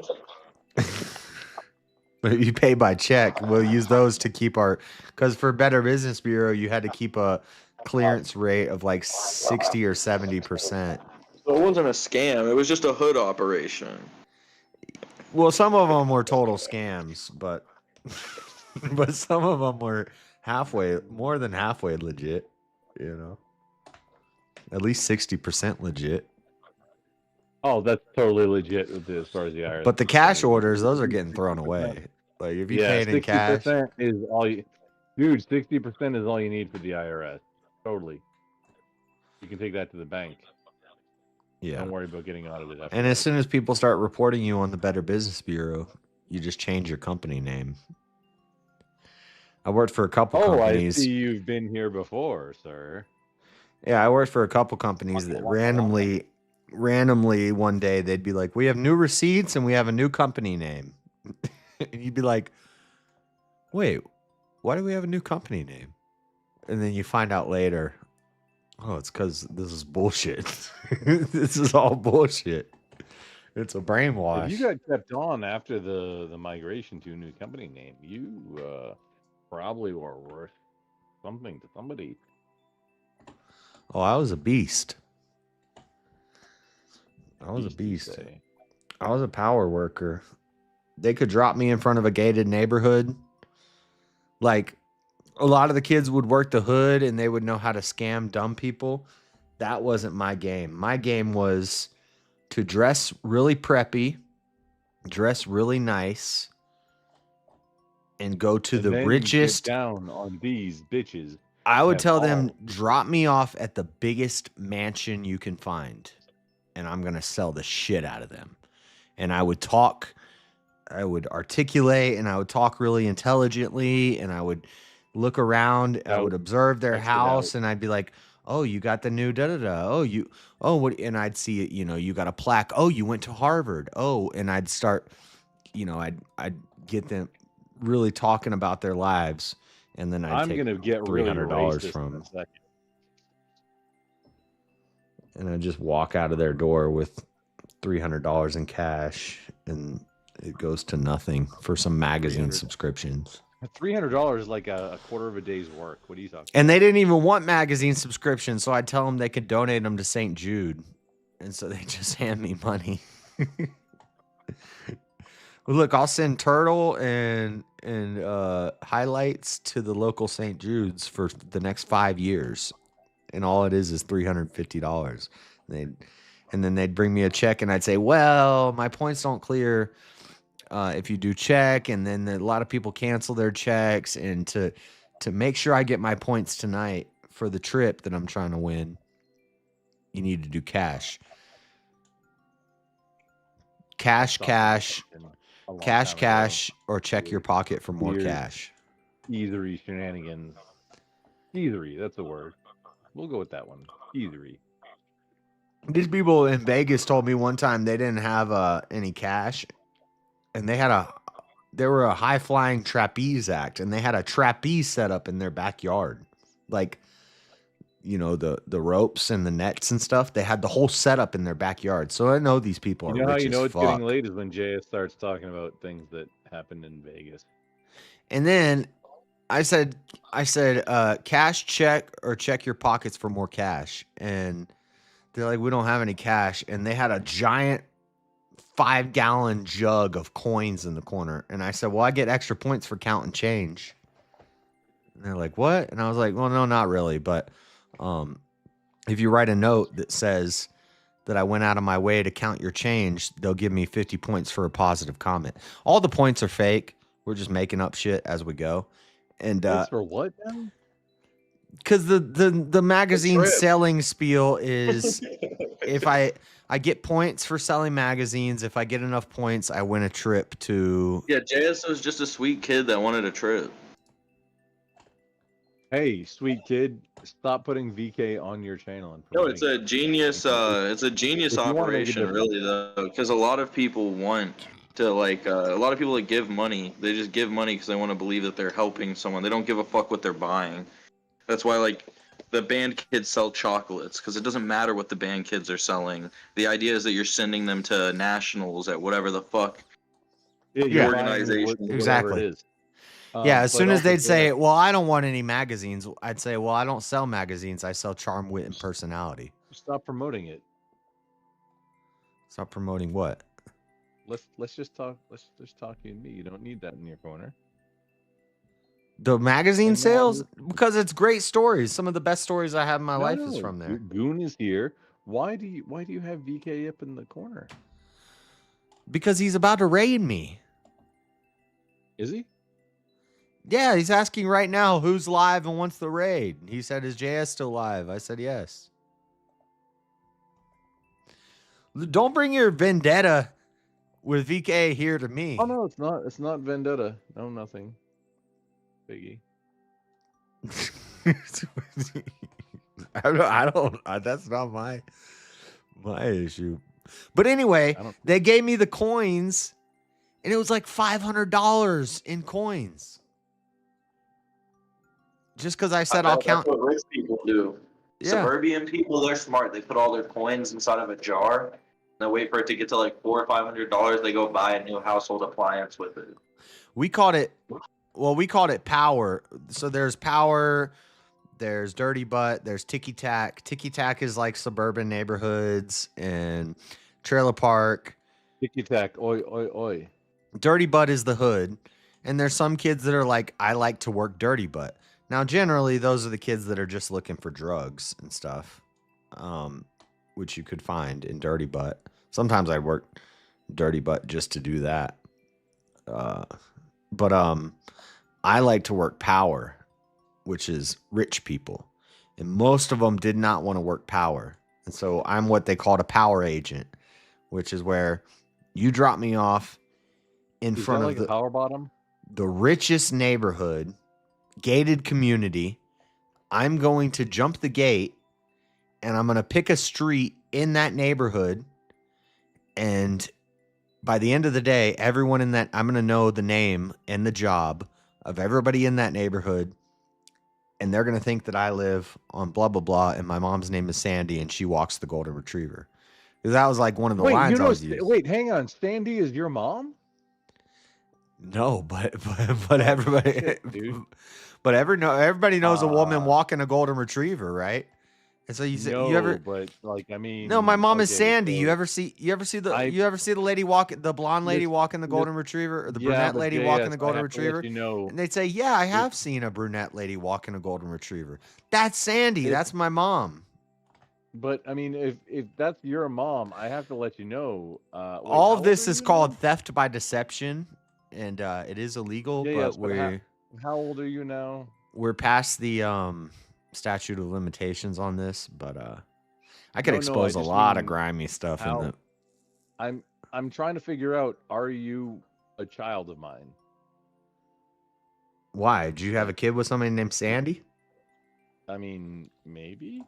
But if you pay by check, we'll use those to keep because for Better Business Bureau, you had to keep a clearance rate of like 60 or 70%. So it wasn't a scam. It was just a hood operation. Well, some of them were total scams, but some of them were more than halfway legit, at least 60% legit. Oh, that's totally legit as far as the IRS. But the cash orders, those are getting thrown away. Like if you paid in cash, 60% is all you, dude. 60% is all you need for the IRS. Totally. You can take that to the bank. Yeah. Don't worry about getting audited. And as soon as people start reporting you on the Better Business Bureau, you just change your company name. I worked for a couple companies. I see you've been here before, sir. Yeah, I worked for a couple companies that randomly one day they'd be like, we have new receipts and we have a new company name. And you'd be like, wait, why do we have a new company name? And then you find out later, oh, it's because this is bullshit. This is all bullshit. It's a brainwash. If you got kept on after the migration to a new company name, you probably were worth something to somebody. Oh, I was a beast. I was a beast. I was a power worker. They could drop me in front of a gated neighborhood. Like, a lot of the kids would work the hood and they would know how to scam dumb people. That wasn't my game. My game was to dress really preppy, dress really nice, and go to the richest. Get down on these bitches. I would tell them, drop me off at the biggest mansion you can find, and I'm going to sell the shit out of them. And I would talk, I would articulate, and I would talk really intelligently, and I would look around, I would observe their house, and I'd be like, oh, you got the new da-da-da. What? And I'd see it, you got a plaque. Oh, you went to Harvard. Oh, and I'd start, I'd get them really talking about their lives. And then I'm going to get $300 from them. And I just walk out of their door with $300 in cash, and it goes to nothing for some magazine subscriptions. $300 is like a quarter of a day's work. What are you talking? And they didn't even want magazine subscriptions, so I'd tell them they could donate them to St. Jude, and so they just hand me money. Well, look, I'll send Turtle and highlights to the local St. Jude's for the next 5 years, and all it is $350. And then they'd bring me a check, and I'd say, well, my points don't clear if you do check, and then a lot of people cancel their checks, and to make sure I get my points tonight for the trip that I'm trying to win, you need to do cash. Cash, or check your pocket for more cash. Easery shenanigans. Easery, that's the word. We'll go with that one. Easery. These people in Vegas told me one time they didn't have any cash, and they were a high flying trapeze act, and they had a trapeze set up in their backyard, like, you know, the ropes and the nets and stuff. They had the whole setup in their backyard. So I know these people are You know how rich you know as it's fuck. getting late is when JS starts talking about things that happened in Vegas. And then I said, cash, check, or check your pockets for more cash. And they're like, we don't have any cash. And they had a giant 5-gallon jug of coins in the corner. And I said, well, I get extra points for counting change. And they're like, what? And I was like, well, no, not really. But if you write a note that says that I went out of my way to count your change, they'll give me 50 points for a positive comment. All the points are fake. We're just making up shit as we go. And for what now? Because the magazine selling spiel is if I get points for selling magazines. If I get enough points, I win a trip to. Yeah, JS was just a sweet kid that wanted a trip. Hey, sweet kid, stop putting VK on your channel. And No, it's a genius. It's a genius If you wanna make a operation, difference. really, though, because a lot of people want to like. A lot of people that give money, they just give money because they want to believe that they're helping someone. They don't give a fuck what they're buying. That's why, like, the band kids sell chocolates because it doesn't matter what the band kids are selling. The idea is that you're sending them to nationals at whatever the fuck organization, exactly. It is. Yeah, as soon as they'd say, well, I don't want any magazines, I'd say, well, I don't sell magazines. I sell charm, wit, and personality. Stop promoting it. Stop promoting what? Let's just talk. Let's just talk you and me. You don't need that in your corner. The magazine sales? Because it's great stories. Some of the best stories I have in my life is No, from there. Goon is here. Why do you have VK up in the corner? Because he's about to raid me. Is he? Yeah, he's asking right now who's live and wants the raid. He said, is JS still live? I said, yes. Don't bring your vendetta with VK here to me. Oh, no, it's not. It's not vendetta. No, nothing. Biggie. I don't. That's not my issue. But anyway, they gave me the coins, and it was like $500 in coins. Just because I said I'll count. That's what rich people do. Yeah. Suburban people, they're smart. They put all their coins inside of a jar. And they wait for it to get to like $400 or $500. They go buy a new household appliance with it. We called it power. So there's power, there's dirty butt, there's ticky tack. Ticky tack is like suburban neighborhoods and trailer park. Ticky tack, oi, oi, oi. Dirty butt is the hood. And there's some kids that are like, I like to work dirty butt. Now, generally, those are the kids that are just looking for drugs and stuff, which you could find in dirty butt. Sometimes I work dirty butt just to do that. But I like to work power, which is rich people. And most of them did not want to work power. And so I'm what they called a power agent, which is where you drop me off in front of the power bottom, the richest neighborhood, gated community. I'm going to jump the gate and I'm going to pick a street in that neighborhood. And by the end of the day, everyone in that, I'm going to know the name and the job of everybody in that neighborhood. And they're going to think that I live on blah, blah, blah. And my mom's name is Sandy and she walks the golden retriever. Because that was like one of the lines I was using. Wait, hang on. Sandy is your mom? No, but everybody, Shit, dude. but everybody knows a woman walking a golden retriever, right? And so you say you ever? But like, I mean, No, my mom is okay, Sandy. so You ever see the lady the blonde lady walking the golden retriever, or the yeah, brunette but lady JS, walking the I golden have to let retriever? you know, And they'd say, yeah, I have seen a brunette lady walking a golden retriever. That's Sandy. That's my mom. But I mean, if that's your mom, I have to let you know. Wait, All how of this old are is you called now? theft by deception, and it is illegal. Yeah, yes, But but how old are you now? we're past the statute of limitations on this. But I could expose a lot of grimy stuff in the. I'm trying to figure out, are you a child of mine? Why? Did you have a kid with somebody named Sandy? I mean, maybe.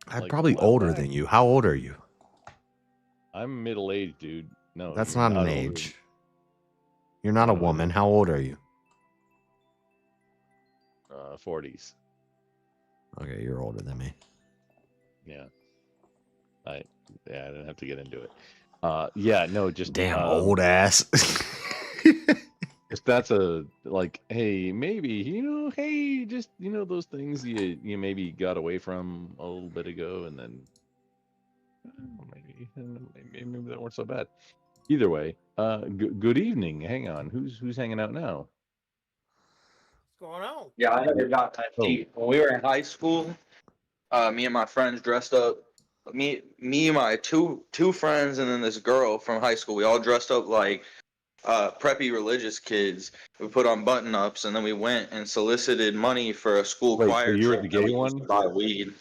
I'm Like, probably a while older back. than you. How old are you? I'm middle-aged, dude. No, That's you're not an older age. than- You're not a No, it woman. is. How old are you? 40s. Okay, you're older than me. Yeah. I didn't have to get into it. Yeah, no, just damn old ass. If that's like, hey, maybe, hey, just those things you maybe got away from a little bit ago, and then maybe that weren't so bad. Either way, good evening. Hang on, who's hanging out now? What's going on? Yeah, I never got that deep. When we were in high school, me and my friends dressed up. Me, my two friends, and then this girl from high school. We all dressed up like preppy religious kids. We put on button ups, and then we went and solicited money for a school Wait, so choir you were trip. the And gay we used one? to buy weed.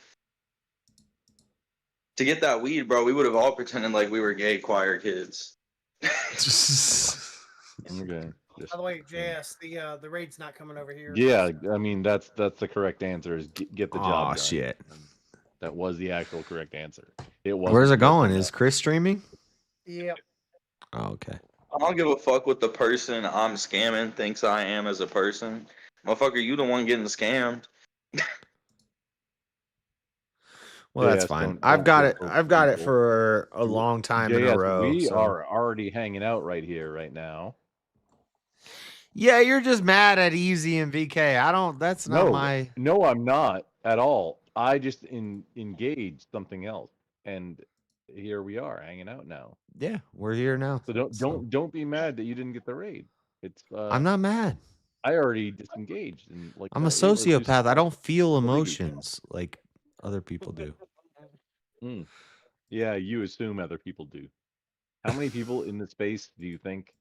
To get that weed, bro, we would have all pretended like we were gay choir kids. Okay. By the way, JS, the raid's not coming over here. Yeah, I mean that's the correct answer is get the job Aw, done. shit. That was the actual correct answer. It was. Where's it going? Is Chris streaming? Yep. Oh, okay. I don't give a fuck what the person I'm scamming thinks I am as a person. Motherfucker, you the one getting scammed. Well, that's JS, fine. don't I've got get it. over I've got it people. for a long time in a JS, row. we so. are already hanging out right here, right now. Yeah, you're just mad at Easy and VK. I don't. That's not my. No, I'm not at all. I just engaged something else, and here we are hanging out now. Yeah, we're here now. So don't be mad that you didn't get the raid. It's I'm not mad. I already disengaged, and like I'm a hey, let's do sociopath. I some don't feel illegal emotions like other people do. stuff. Yeah, you assume other people do. How many people in the space do you think?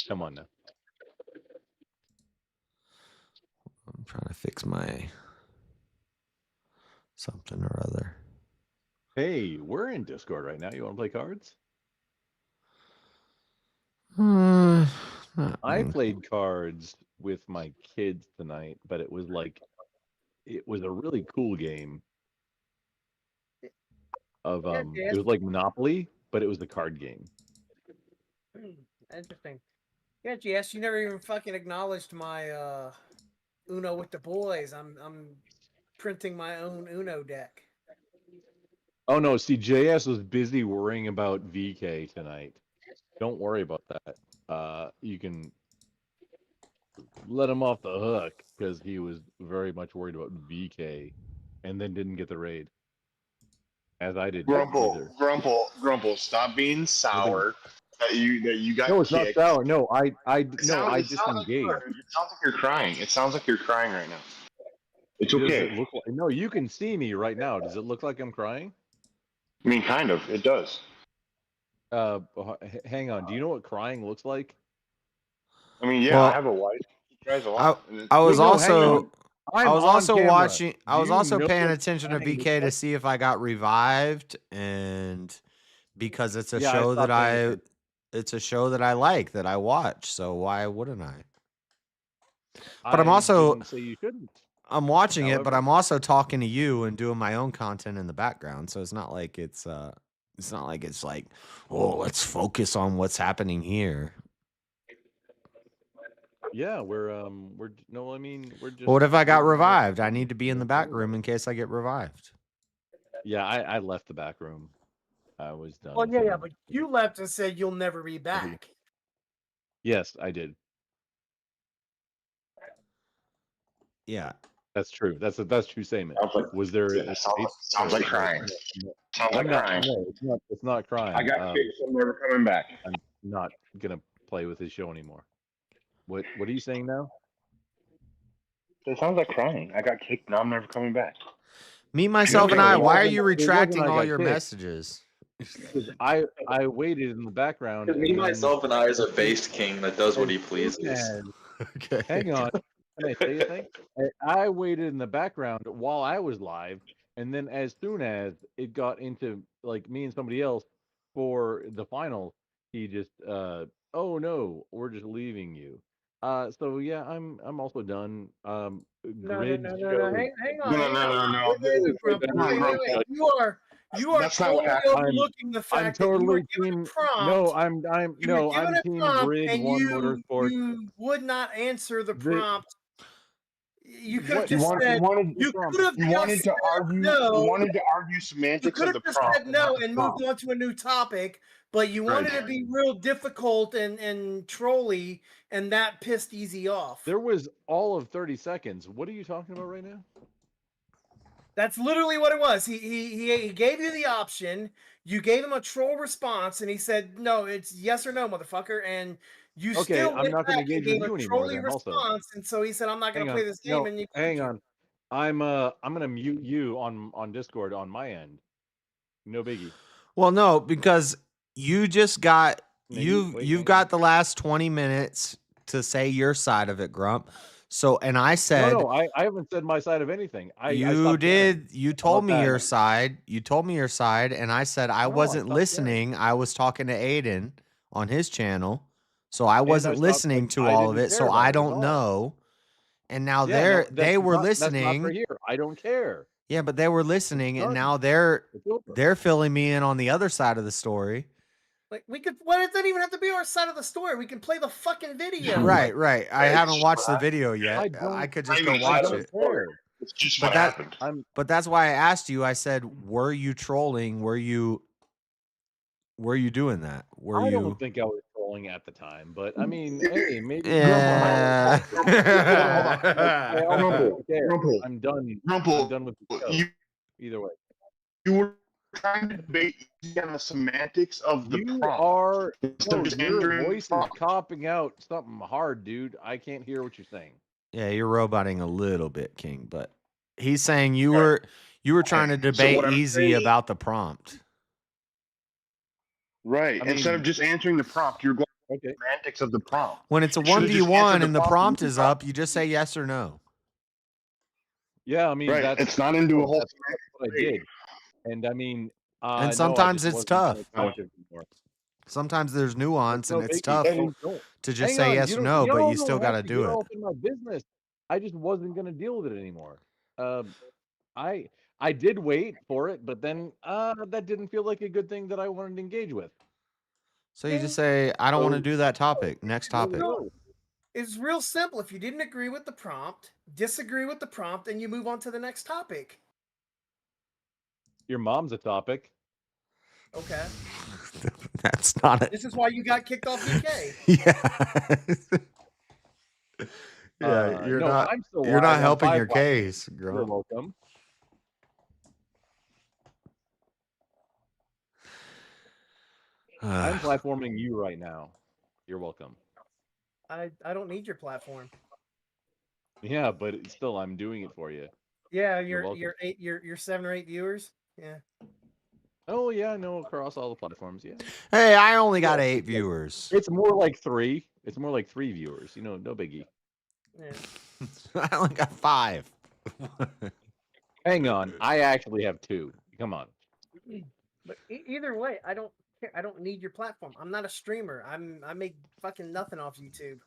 Come on now. I'm trying to fix my something or other. Hey, we're in Discord right now. You want to play cards? I played cards with my kids tonight, but it was a really cool game of it was like Monopoly, but it was the card game. Interesting. Yeah, GS, you never even fucking acknowledged my Uno with the boys. I'm printing my own Uno deck. Oh no, see, JS was busy worrying about VK tonight. Don't worry about that. You can let him off the hook because he was very much worried about VK, and then didn't get the raid, as I did. Grumple, stop being sour. That you got No, it's not kicked. sour. No, I It sounds like disengaged. you are. It sounds like you're crying. It sounds like you're crying right now. It's Does okay. it look like, no, you can see me right now. Does it look like I'm crying? I mean, kind of. It does. Hang on. Do you know what crying looks like? I mean, yeah, Well, I have a wife. She cries a lot. I was No, hang also on. I'm I was on also camera. watching. I Do was you also know paying what attention to crying looks VK to like? see if I got revived, and because it's a Yeah, I show that stopped paying attention. it's a show that I like, that I watch. So why wouldn't I? But I'm I also didn't say you shouldn't. I'm watching it, but However- I'm also talking to you and doing my own content in the background. So it's not like it's like, oh, let's focus on what's happening here. Yeah, we're no, I mean we're just. But what if I got we're- revived? I need to be in the back room in case I get revived. Yeah, I left the back room. I was done. Well, with yeah, him. yeah, but you left and said you'll never be back. Yes, I did. Yeah, that's true. That's a true statement. Was there? Sounds like crying. Sounds like crying. No, it's not. It's not crying. I got kicked, so I'm never coming back. I'm not gonna play with his show anymore. What are you saying now? It sounds like crying. I got kicked, now I'm never coming back. Me, myself, and I. Why are you It wasn't retracting I all got your kicked. messages? Because I waited in the background. Because me, myself, and I is a based king that does what he pleases. Okay. Hang on. Can I say a thing? I waited in the background while I was live, and then as soon as it got into like me and somebody else for the final, he just oh no, we're just leaving you. So yeah, I'm also done. No. Grid Hang on. No. Wait. You are That's not what totally happened. overlooking the fact I'm totally that you were given team. a prompt. No, I'm given a team prompt Grid and One Motorsport. you would not answer the prompt. You could have What? just said You wanted to argue. no. You wanted to argue You semantics could of have the just prompt. said no and moved on to a new topic, but you Right. wanted to be real difficult and trolly, and that pissed Easy off. There was all of 30 seconds. What are you talking about right now? That's literally what it was. He gave you the option. You gave him a troll response, and he said, "No, it's yes or no, motherfucker." And you Okay, still I'm went not going to back and engage with gave a you anymore. trolly Then also, response, and so he said, "I'm not going hang to play on. this game." No, And you hang on. I'm going to mute you on Discord on my end. No biggie. Well, no, because you just got you've got the last 20 minutes to say your side of it, Grump. So, and I said, No, I haven't said my side of anything. I you stopped caring. did. You told me that? your side. You told me your side, and I said I No, I wasn't stopped listening. I was talking to Aiden on his channel, so I I wasn't stopped- listening to I all of didn't it. care So about I it at don't all. know. And now Yeah, no, they were That's not for listening. here. I don't care. Yeah, but they were listening, and done. now It's over. they're filling me in on the other side of the story. Like we could. Well, it doesn't even have to be our side of the story. We can play the fucking video. Right. I haven't watched the video yet. I could just go watch it. It's just But what that, happened. but that's why I asked you. I said, "Were you trolling? Were you doing that? Were I you?" don't think I was trolling at the time, but I mean, hey, maybe. Yeah. Rumple. I'm done. Rumple. I'm done with the show. Either way, You were trying to debate on the semantics of the you prompt. are. Instead of No, just your answering voice is prompt. copping out something hard, dude. I can't hear what you're saying. Yeah, you're roboting a little bit, King. But he's saying you were trying to So debate what I'm easy saying- about the prompt. Right. I mean- Instead of just answering the prompt, you're going to Okay. the semantics of the prompt. When it's a You should've just 1v1 answered and the prompt is up, you just say yes or no. Yeah, I mean, Right. that's It's not into a whole that's what I did, and I mean, And no, sometimes I it's just wasn't tough. gonna touch it anymore. Sometimes there's nuance No and it's biggie. tough And don't- to just hang say on, yes you or don't- no, but y'all you still don't got to have do get it. all up in my business. I just wasn't gonna deal with it anymore. I did wait for it, but then that didn't feel like a good thing that I wanted to engage with. So you just say, I don't want to So- do that topic. Next topic. It's real simple. If you didn't agree with the prompt, disagree with the prompt, and you move on to the next topic. Your mom's a topic. Okay. That's not it. This is why you got kicked off UK. Yeah, you're no, not. I'm still You're live not on helping 5 your platforms. case, You're girl. welcome. I'm platforming you right now. You're welcome. I don't need your platform. Yeah, but it's still, I'm doing it for you. Yeah, You're your welcome. your 7 or 8 viewers. Yeah. Oh yeah, no, across all the platforms. Yeah. Hey, I only got Yeah, 8 it's like- viewers. It's more like 3. It's more like 3 viewers. You know, no biggie. Yeah. I only got 5. Hang on, I actually have 2. Come on. But either way, I don't care. I don't need your platform. I'm not a streamer. I make fucking nothing off YouTube.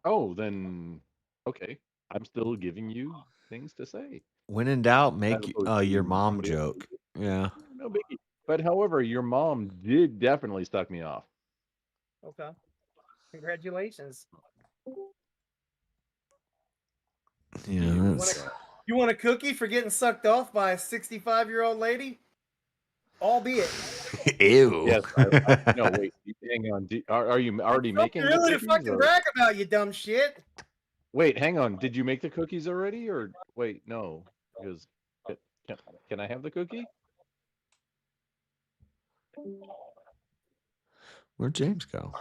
Oh, then okay. I'm still giving you things to say. When in doubt, As make opposed to your mom somebody else. joke. Yeah. No biggie. But however, your mom did definitely suck me off. Okay. Congratulations. Yeah. That's, You want a cookie for getting sucked off by a 65-year-old lady? Albeit. Ew. Yes. No, wait. Hang on. Are you already making the Really to cookies? fucking Or... brag about, you dumb shit. Wait, hang on. Did you make the cookies already? Or wait, no. Because can I have the cookie? Where'd James go?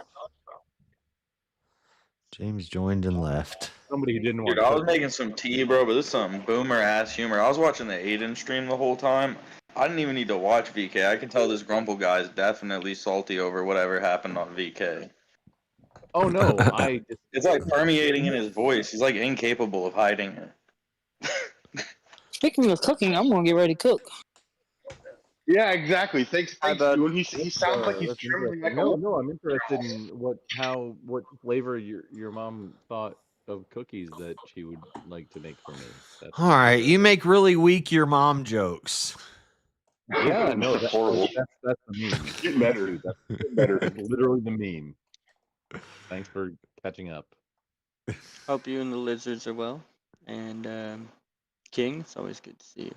James joined and left. Somebody who didn't want Dude, I was cookies. making some tea, bro, but this is some boomer ass humor. I was watching the Aiden stream the whole time. I didn't even need to watch VK. I can tell this Grumple guy is definitely salty over whatever happened on VK. Oh no, It's like permeating in his voice. He's like incapable of hiding it. Speaking of cooking, I'm gonna get ready to cook. Yeah, exactly. Thanks. When he sounds like he's That's trembling like interesting. a. No, I'm interested in what flavor your mom thought of cookies that she would like to make for me. All right, you make really weak your mom jokes. Yeah, no, That's horrible. That's the meme. Get better. Dude, Get better. That's literally the meme. Thanks for catching up. Hope you and the lizards are well. And King, it's always good to see you.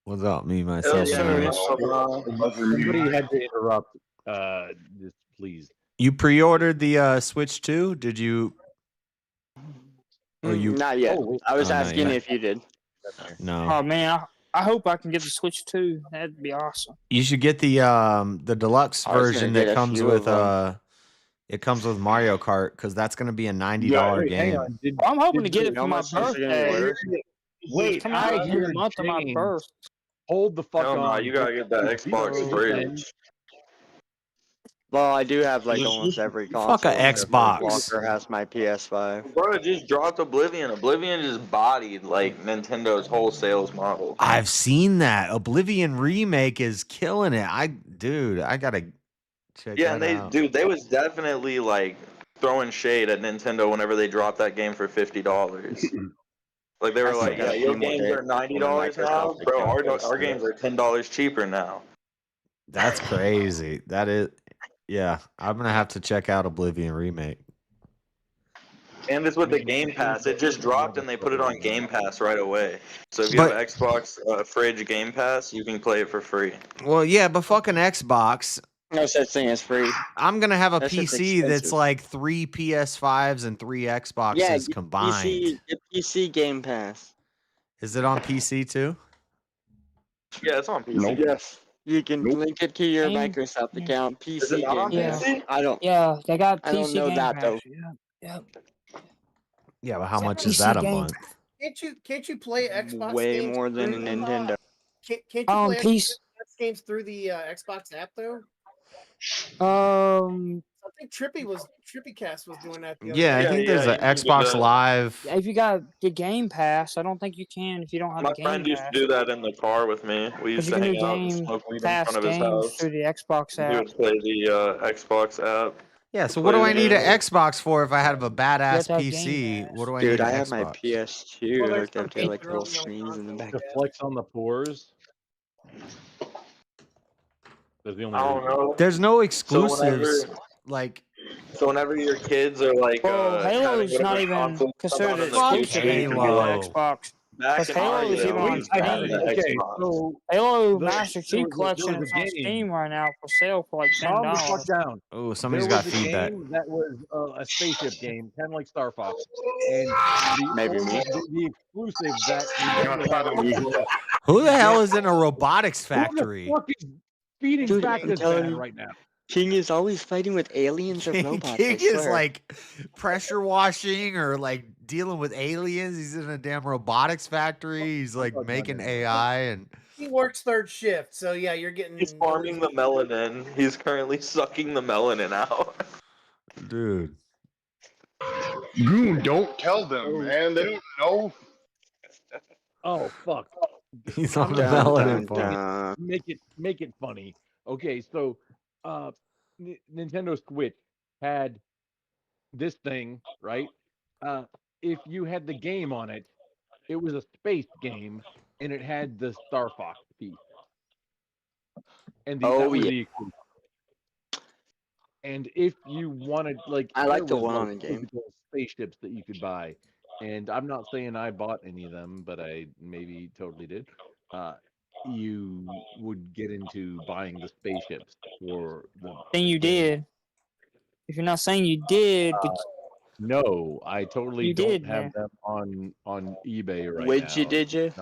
What's up, me, myself, and I? Somebody had to interrupt. Just please. You pre-ordered the Switch 2? Did you? Or you? Not yet. I was not asking yet. if you did. No. Oh man, I hope I can get the Switch too. That'd be awesome. You should get the deluxe I was gonna version get that a comes few with of them. it comes with Mario Kart, because that's gonna be a $90 wait, hang game. on. Well, I'm hoping to get it how for my much is it gonna birthday. work? Wait, It's coming out in the month of my James. birth. Hold the fuck Hell on. no, you gotta get that Xbox fridge. Well, I do have like almost every console. Fuck a except for Xbox. Walker has my PS5. Bro, it just dropped Oblivion. Oblivion just bodied like Nintendo's whole sales model. I've seen that Oblivion remake is killing it. I gotta check Yeah, and that out. they was definitely like throwing shade at Nintendo whenever they dropped that game for $50. Like they were I like, still got yeah, a your few more games days are $90 now, Microsoft bro. account goes Our through. games are $10 cheaper now. That's crazy. That is, yeah. I'm gonna have to check out Oblivion remake. And it's with the Game Pass. It just dropped and they put it on Game Pass right away. So if you have Xbox fridge Game Pass, you can play it for free. Well, yeah, but fucking Xbox. No such thing as free. I'm gonna have a That shit's PC that's expensive. like 3 PS5s and 3 Xboxes Yeah, get combined. Get PC Game Pass. Is it on PC too? Yeah, it's on PC. Yes. You can link it to your Game- Microsoft account. PC Is it not on Game Pass. PC? I don't. Yeah, they got I don't PC know Game that Pass. though. Yeah. Yeah, but how much PC is that a game. month? Can't you play Xbox Way games more than a through, Nintendo. Can't you On play PC. Xbox games through the Xbox app though? I think TrippyCast was doing that. The other Yeah, I day. think there's an you can do Xbox that. Live. If you got the Game Pass, I don't think you can if you don't have My the Game friend used Pass. to do that in the car with me. We used Because to you can do hang out and Game smoke weed in Pass front of his games house. through the Xbox He app. would play the Xbox app. Yeah, so Play what do the I need an game. Xbox for if I have a You badass have to have Game PC? Pass. What do I Dude, need I an have my Xbox? PS2 Well, there's hooked up some to games like that are little only on screens in the console, back. To flex on the pores. That's the only I don't reason. know. There's no So exclusives. whenever, like, so whenever your kids are like Bro, having Halo's not whatever even console stuff considered on in the Fuck exclusive future, you anymore can be on like, Xbox. back Because in our Halo is day, even we on used to have Steam. the Okay, Xbox. so Halo the- Master there Chief was Collection a is on game. Steam right now for sale for like Calm the fuck $10. down. oh, There somebody's was got a feedback. game that was a spaceship game, kind of like Star Fox, and Maybe me. the exclusive that Nintendo had on the Who the hell is in a robotics Who the factory? fuck is feeding Dude, back I'm this telling band you, right now? King is always fighting with aliens or robots. I King is swear. like pressure washing or like dealing with aliens. He's in a damn robotics factory. He's like making AI and He works third shift, so yeah, you're getting. He's farming the melanin. He's currently sucking the melanin out. dude. Goon, don't tell them, man. They don't know. Oh fuck. He's on the Dun, melanin dun, farm. dun. Make it funny. Okay, so Nintendo Switch had this thing, right? If you had the game on it, it was a space game, and it had the Star Fox piece. And that Oh was yeah. the exclusive. And if you wanted, like, I like there the was, one like, on the game. physical spaceships that you could buy. And I'm not saying I bought any of them, but I maybe totally did. you would get into buying the spaceships for the Then you game. did. If you're not saying you did, but No, I totally You don't did, have man. them on eBay right Would now. you? Did you?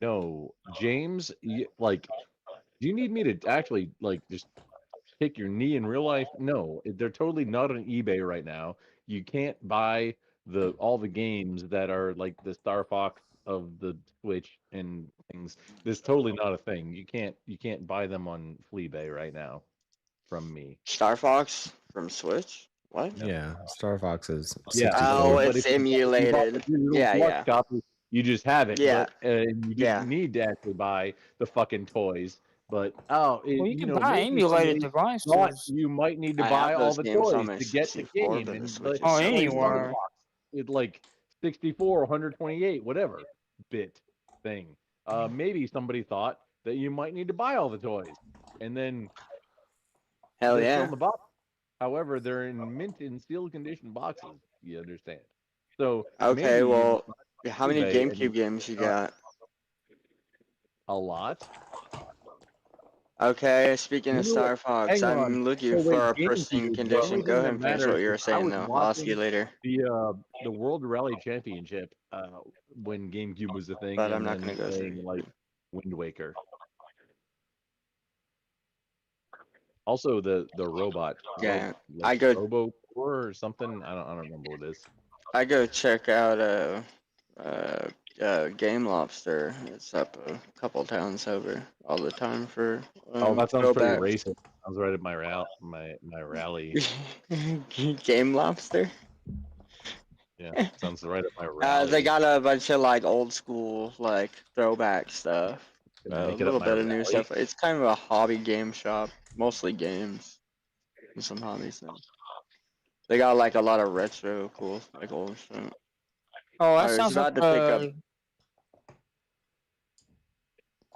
No, James, like, do you need me to actually like just kick your knee in real life? No, they're totally not on eBay right now. You can't buy all the games that are like the Star Fox of the Switch and things. It's totally not a thing. You can't buy them on Fleabay right now from me. Star Fox from Switch? What? Yeah, Star Fox is Yeah. 64. Oh, But it's if you bought the emulated. digital Yeah, deluxe yeah. copy, you just have it. Yeah. But you didn't need to actually buy the fucking toys. But well, you can buy maybe emulated somebody thought devices. you might need to I buy have all those the games on toys my to get the 64, game but the and Switch is Oh, so play Star anywhere. Fox. It's like 64, 128, whatever bit thing. Maybe somebody thought that you might need to buy all the toys, and then Hell they're still yeah. in the box. However, they're in mint and sealed condition boxes. You understand? So Okay, maybe well, how many eBay and GameCube games you got? a lot. Okay, speaking You of know what? Star Fox, Hang on. I'm looking So wait, for a pristine GameCube. The condition. only Go thing ahead that and finish what matters you were is I saying, was though. I'll ask you watching later. the World Rally Championship when GameCube was the thing, But I'm and not then gonna go playing through. like Wind Waker. Also, the robot. Yeah, like I go. Robo or something. I don't remember what it is. I go check out Game Lobster. It's up a couple towns over all the time for Oh, that sounds pretty throwbacks. racist. I was right at my rally. Game Lobster. Yeah, sounds right at my rally. They got a bunch of like old school like throwback stuff. Gonna A make it little at my bit of new rally. stuff. It's kind of a hobby game shop, mostly games and some hobby stuff. They got like a lot of retro cool like old shit. Oh, I that was sounds like about to pick up.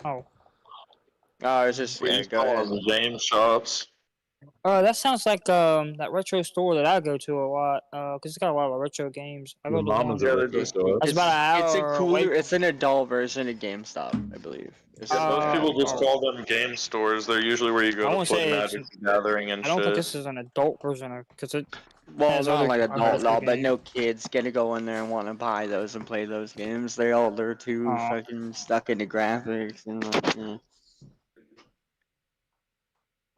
Oh. Oh, it's just We yeah. used Go to call ahead. them game shops. That sounds like that retro store that I go to a lot. Cause it's got a lot of retro games. I go to Mama's one. a retro store. That's about an It's a hour cooler. away. It's an adult version of GameStop, I believe. Yeah, most people just call them game stores. They're usually where you I go to won't play say Magic the Gathering and I don't think shit. this is an adult version of because it. Well, has not other like adult retro but games. no kids gonna go in there and want to buy those and play those games. They're too fucking stuck into graphics and like.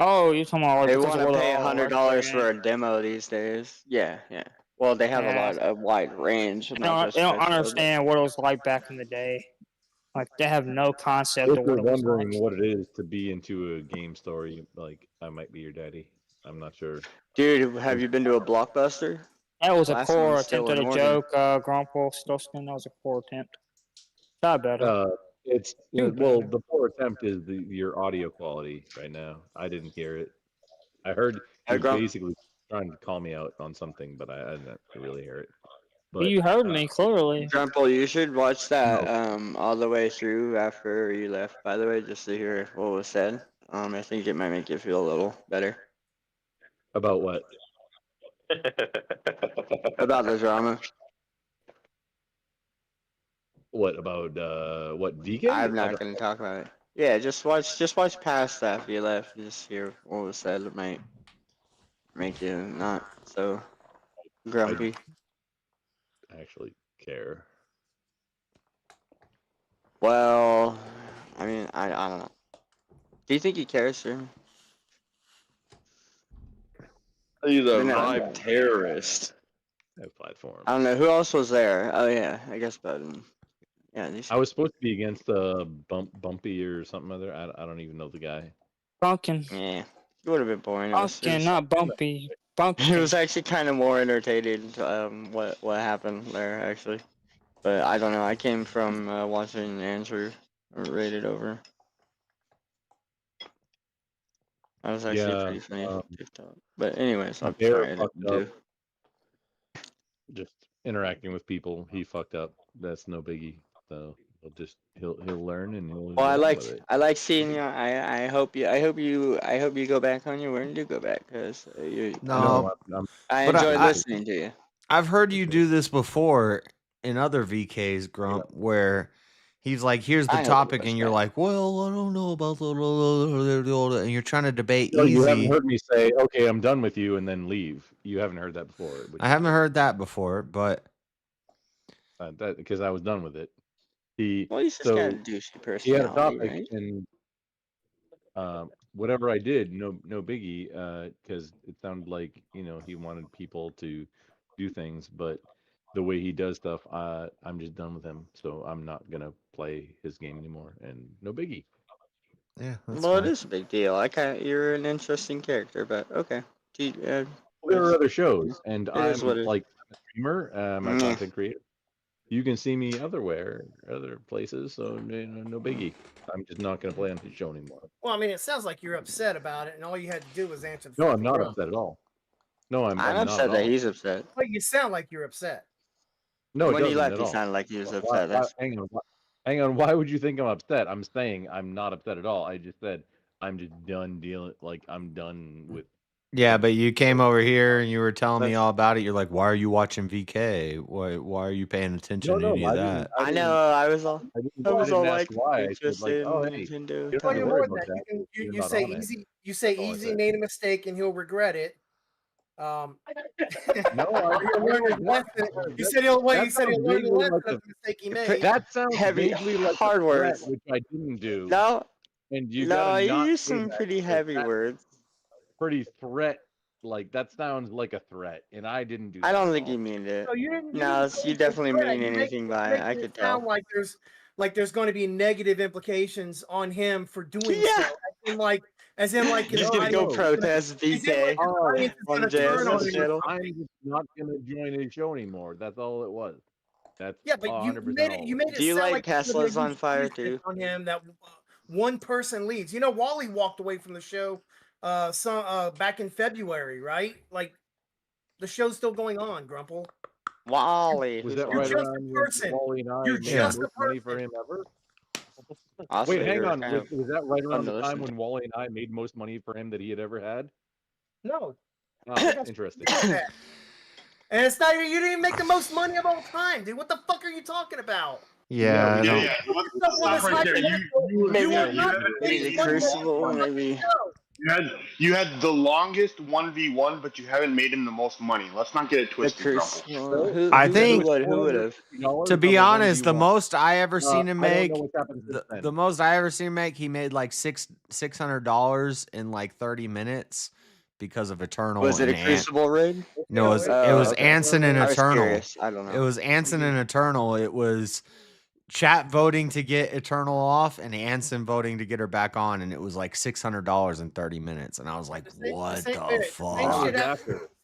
Oh, you're talking about like They because want of to where pay they're all retro $100 for a games. demo these days. Yeah, yeah. Well, they have a wide range, They not don't, just they don't retro, but- understand what it was like back in the day. Like they have no concept If of you're what it was wondering like. what it is to be into a game store, like I might be your daddy. I'm not sure. Dude, have you been to a Blockbuster? That was a Last poor one's still attempt at in a order. joke, Grumple. Stoston, that was a poor attempt. Try better. It's Do well, better. the poor attempt is your audio quality right now. I didn't hear it. I heard he was basically trying to call me out on something, but I didn't really hear it. But You heard me clearly. Grumple, you should watch that all the way through after you left, by the way, just to hear what was said. I think it might make you feel a little better. About what? About the drama. What about what DK? I'm not gonna talk about it. Yeah, just watch past that after you left. Just hear what was said. It might make you not so grumpy. I actually care. Well, I mean, I don't know. Do you think he cares, sir? He's a vibe terrorist. That platform. I don't know who else was there. Oh yeah, I guess Bowden. Yeah, I was supposed to be against Bumpy or something other. I don't even know the guy. Bunkin. Yeah, it would have been boring. Bunkin, not Bumpy. Bunkin. It was actually kind of more entertaining. What happened there actually, but I don't know. I came from watching Andrew rated over. That was actually pretty funny on TikTok. But anyways, I'm Bear sorry I fucked didn't up. do. Just interacting with people, he fucked up. That's no biggie. So he'll learn and he'll. Well, run with it. I like seeing you. I hope you go back on your word and do go back because you. No, I but enjoy listening to you. I've heard you do this before in other VKs, Grump, where He's like, here's the I know topic, the and you're like, well, I don't know about and you're trying to debate No, you haven't easy. heard me say, "Okay, I'm done with you," and then leave. You haven't heard that before. I haven't heard that before, but that because I was done with it. He Well, he's just got a douchey he had a personality, topic, right? and whatever I did, no biggie, because it sounded like he wanted people to do things, but the way he does stuff, I'm just done with him. So I'm not gonna play his game anymore, and no biggie. Yeah, that's Well, fine. it is a big deal. You're an interesting character, but okay. There are other shows, and It is I'm what it is. like a streamer, I'm a content creator. You can see me other places, so no biggie. I'm just not gonna play on his show anymore. Well, I mean, it sounds like you're upset about it, and all you had to do was answer the No, I'm fucking not grump. upset at all. No, I'm not upset at that all. he's upset. Well, you sound like you're upset. No, it When he doesn't left, at he all. sounded like he was Why- upset. why- hang on. Hang on. Why would you think I'm upset? I'm saying I'm not upset at all. I just said I'm just done dealing. Like I'm done with. Yeah, but you came over here and you were telling me all about it. You're like, why are you watching VK? Why are you paying attention to any of that? I know. I was all. I didn't, I was all ask like why. I said like, interested oh in hey, Nintendo. you don't Well, have to you're worry more about than that. that. You You're not say on it. easy. You say That's all I easy said. made a mistake and he'll regret it. No, He'll learn his lesson. You said he'll. Well, you said he'll learn the lesson of the mistake he made. That sounds Heavy, vaguely like hard a threat, words. which I didn't do. No, And you no, gotta you not used say some that, pretty 'cause heavy that's words. pretty threat. Like that sounds like a threat, and I didn't do. I that don't at think all. you mean it. No, you didn't. No, you definitely threat. mean You anything by make it. I it could sound tell. like there's going to be negative implications on him for doing so. As in like He's gonna go protest VK on JS's channel. I'm just not gonna join his show anymore. That's all it was. That's Yeah, but you 100% made it. all You it made was. it Do you sound like like Tesla's on fire too? on him that one person leads. You know, Wally walked away from the show back in February, right? Like the show's still going on, Grumple. Wally. Was that You're right just around a when person. Wally and I You're made just the a most money for him ever? Also, Wait, hang you're on. kind of Was that right around fun to the time listen when Wally and I made most money for him that he had ever had? No. Oh, interesting. And it's not. You didn't even make the most money of all time, dude. What the fuck are you talking about? Yeah, I don't. Stop right there. Maybe the Crucible, maybe. You had the longest 1v1, but you haven't made him the most money. Let's not get it twisted, Grumble. I think, Who would have? to be honest, the most I ever seen him I don't make, know what's happened since then. the most I ever seen him make, he made like $600 in like 30 minutes because of Eternal. Was it a and Crucible raid? No, it was okay. Anson and I was Eternal. curious. I don't know. It was Anson and Eternal. It was chat voting to get Eternal off and Anson voting to get her back on, and it was like $600 in 30 minutes. And I was like, what the fuck?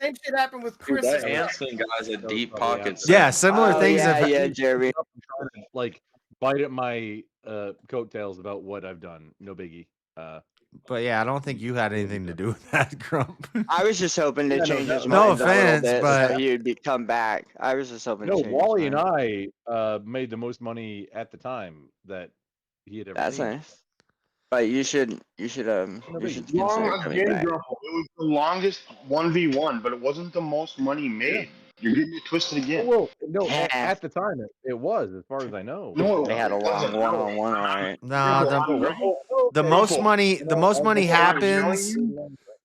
Same shit happened with Chris. That Anson guy's a deep pockets. Yeah, similar things yeah, have yeah, Jeremy. Trying to, like bite at my coattails about what I've done. No biggie. But yeah, I don't think you had anything to do with that, Grump. I was just hoping to change his No mind offense, a little bit but so he would come back. I was just hoping No, to change Wally his and mind. I made the most money at the time that he had ever That's made. nice. But you should consider Long coming again, back. Grumble. It was the longest 1v1, but it wasn't the most money made. You're getting it twisted again. Well, no, at the time it was, as far as I know. No, They had a long one-on-one, all right. No, the most money happens.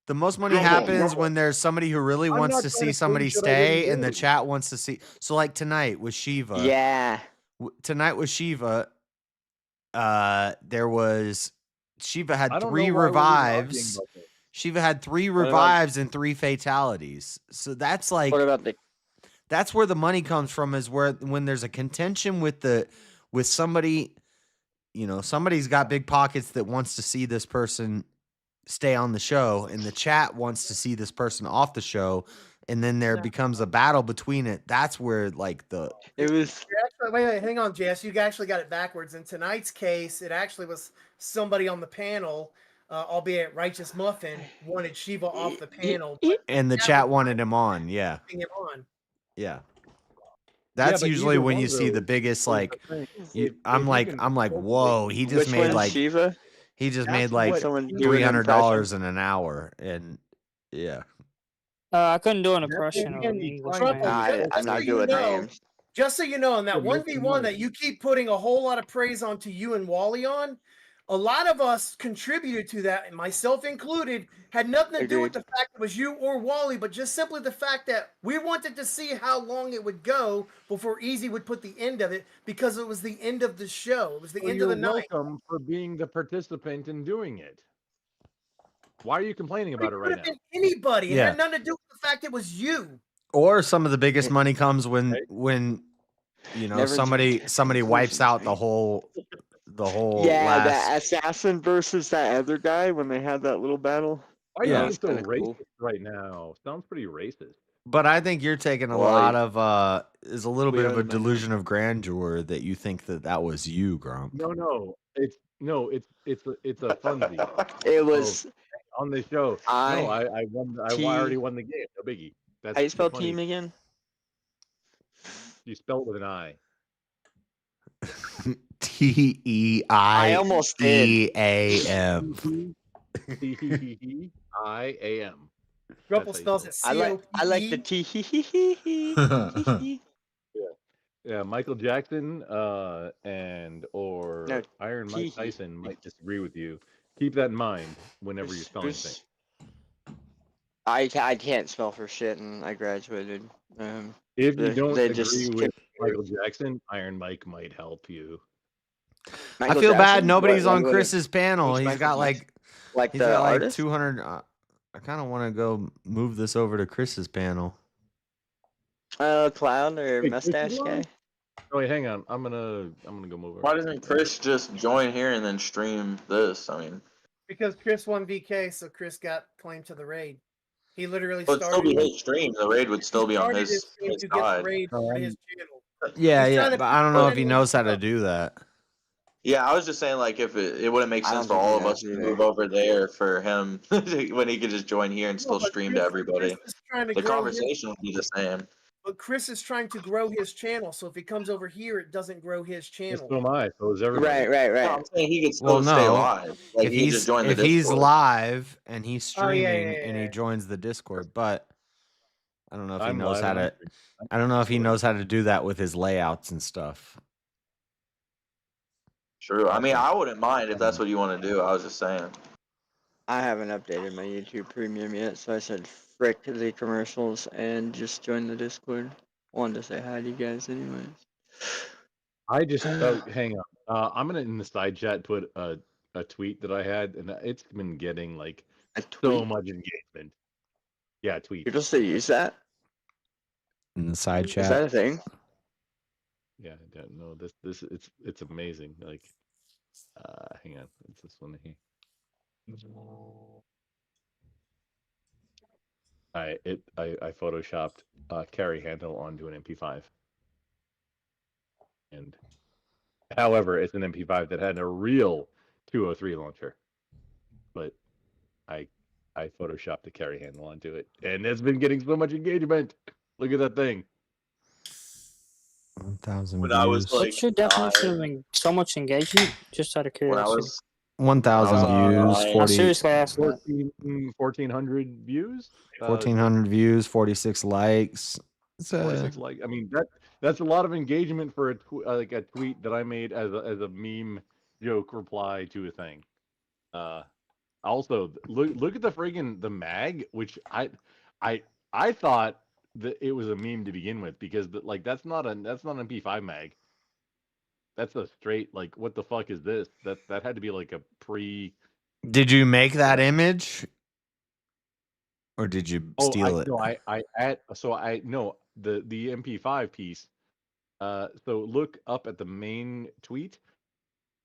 The most money happens when there's somebody who really I'm wants not to trying see to somebody prove that I didn't stay, and do the it. chat wants to see. So like tonight with Shiva. Yeah. Tonight with Shiva. There was Shiva had I don't 3 know why we're even arguing revives. about this. Shiva had 3 about- revives and 3 fatalities. So that's like What about the that's where the money comes from, is where when there's a contention with somebody, you know, somebody's got big pockets that wants to see this person stay on the show, and the chat wants to see this person off the show, and then there becomes a battle between it. That's where like it was Wait, hang on, Jess. You actually got it backwards. In tonight's case, it actually was somebody on the panel, albeit Righteous Muffin, wanted Shiva off the panel. and the chat wanted him on. Yeah. Putting him on. Yeah. That's but usually either when one you of see the those biggest is like the thing. I'm like, whoa, he just which made one's like Shiva? he just That's made like what- Someone do an $300 in an hour. And yeah. I couldn't do an impression of an again, English trying man. to- I'm not good with names. Just so you know, in that For making 1v1 money. that you keep putting a whole lot of praise onto you and Wally on, a lot of us contributed to that, and myself included, had nothing to do with the fact it was you or Wally, but just simply the fact that we wanted to see how long it would go before Easy would put the end of it, because it was the end of the show. It was the Well, end of you're the night. welcome for being the participant in doing it. Why are you complaining about it right now? Anybody. It Yeah. had nothing to do with the fact it was you. Or some of the biggest money comes when you know Never somebody wipes out the whole Yeah, last. that assassin versus that other guy when they had that little battle. Why are Yeah. you being That's so kinda racist cool. right now? Sounds pretty racist. But I think you're taking a Well, lot of is a little we bit of are a the delusion of grandeur that you think that was you, Grump. No, it's a funsie. It was So, on the show. No, I won. I already won the game. No biggie. That's How you the spell funny. team again? You spell it with an I. I almost did. TEIAM. TEIAM. Grumple spells it I like the C-O-P-E. T. Yeah, Michael Jackson and or No, Iron Mike Tee-hee. Tyson might disagree with you. Keep that in mind whenever you're spelling things. I can't spell for shit, and I graduated. If you don't they agree just with Michael Jackson, Iron Mike might help you. I Michael feel bad Jackson? nobody's What- on what- Chris's panel. who's He's Michael got Jackson? like the artist? 200. I kind of want to go move this over to Chris's panel. Clown or Wait, mustache Chris is guy? on? Oh wait, hang on. I'm gonna go move over. Why doesn't Chris just join here and then stream this? I mean, Because Chris won VK, so Chris got claim to the raid. He literally it would still started be his stream. The raid would still be on started his his stream to get the side. raid over to his channel. Yeah, He's yeah, trying to but I don't know if he beat knows how to stuff. do that. Yeah, I was just saying, like, if it wouldn't make I sense don't for think all he of knows us to either. move over there for him when he could just join here and still but stream to everybody. Chris is trying to The grow conversation would be the same. But Chris is trying to grow his channel, so if he comes over here, it doesn't grow his Yes, channel. so am I. So is everybody. Right. No, I'm saying he could still stay live. Like, if he just joined the if he's Discord. live and he's Oh, yeah, streaming yeah, and he yeah. joins the Discord, but I don't know if he I'm knows live how and I'm to. streaming. I don't know if he knows how to do that with his layouts and stuff. True. I mean, I wouldn't mind if that's what you want to do. I was just saying. I haven't updated my YouTube Premium yet, so I said frick the commercials and just join the Discord. Wanted to say hi to you guys anyways. I just hang on. I'm gonna in the side chat put a tweet that I had, and it's been getting like so much engagement. Yeah, tweet. People still use that? In the side Is that a chat. thing? Yeah, no, this it's amazing. Like, hang on, it's this one here. I photoshopped carry handle onto an MP5, and however, it's an MP5 that had a real 203 launcher, but I photoshopped the carry handle onto it, and it's been getting so much engagement. Look at that thing. 1,000 When I was views. like What's your definition of so much engagement? Just out of when I curiosity. was 1,000 views. I'm 40. seriously asking that. 1,400 views. 1,400 views. 46 likes. It's 46 like. I mean that's a lot of engagement for a like a tweet that I made as a meme joke reply to a thing. Also look at the friggin' the mag, which I thought that it was a meme to begin with, because that's not an MP5 mag. That's a straight, like, what the fuck is this? That had to be like a pre. Did you make that image, or did you steal it? No, the MP5 piece. So look up at the main tweet.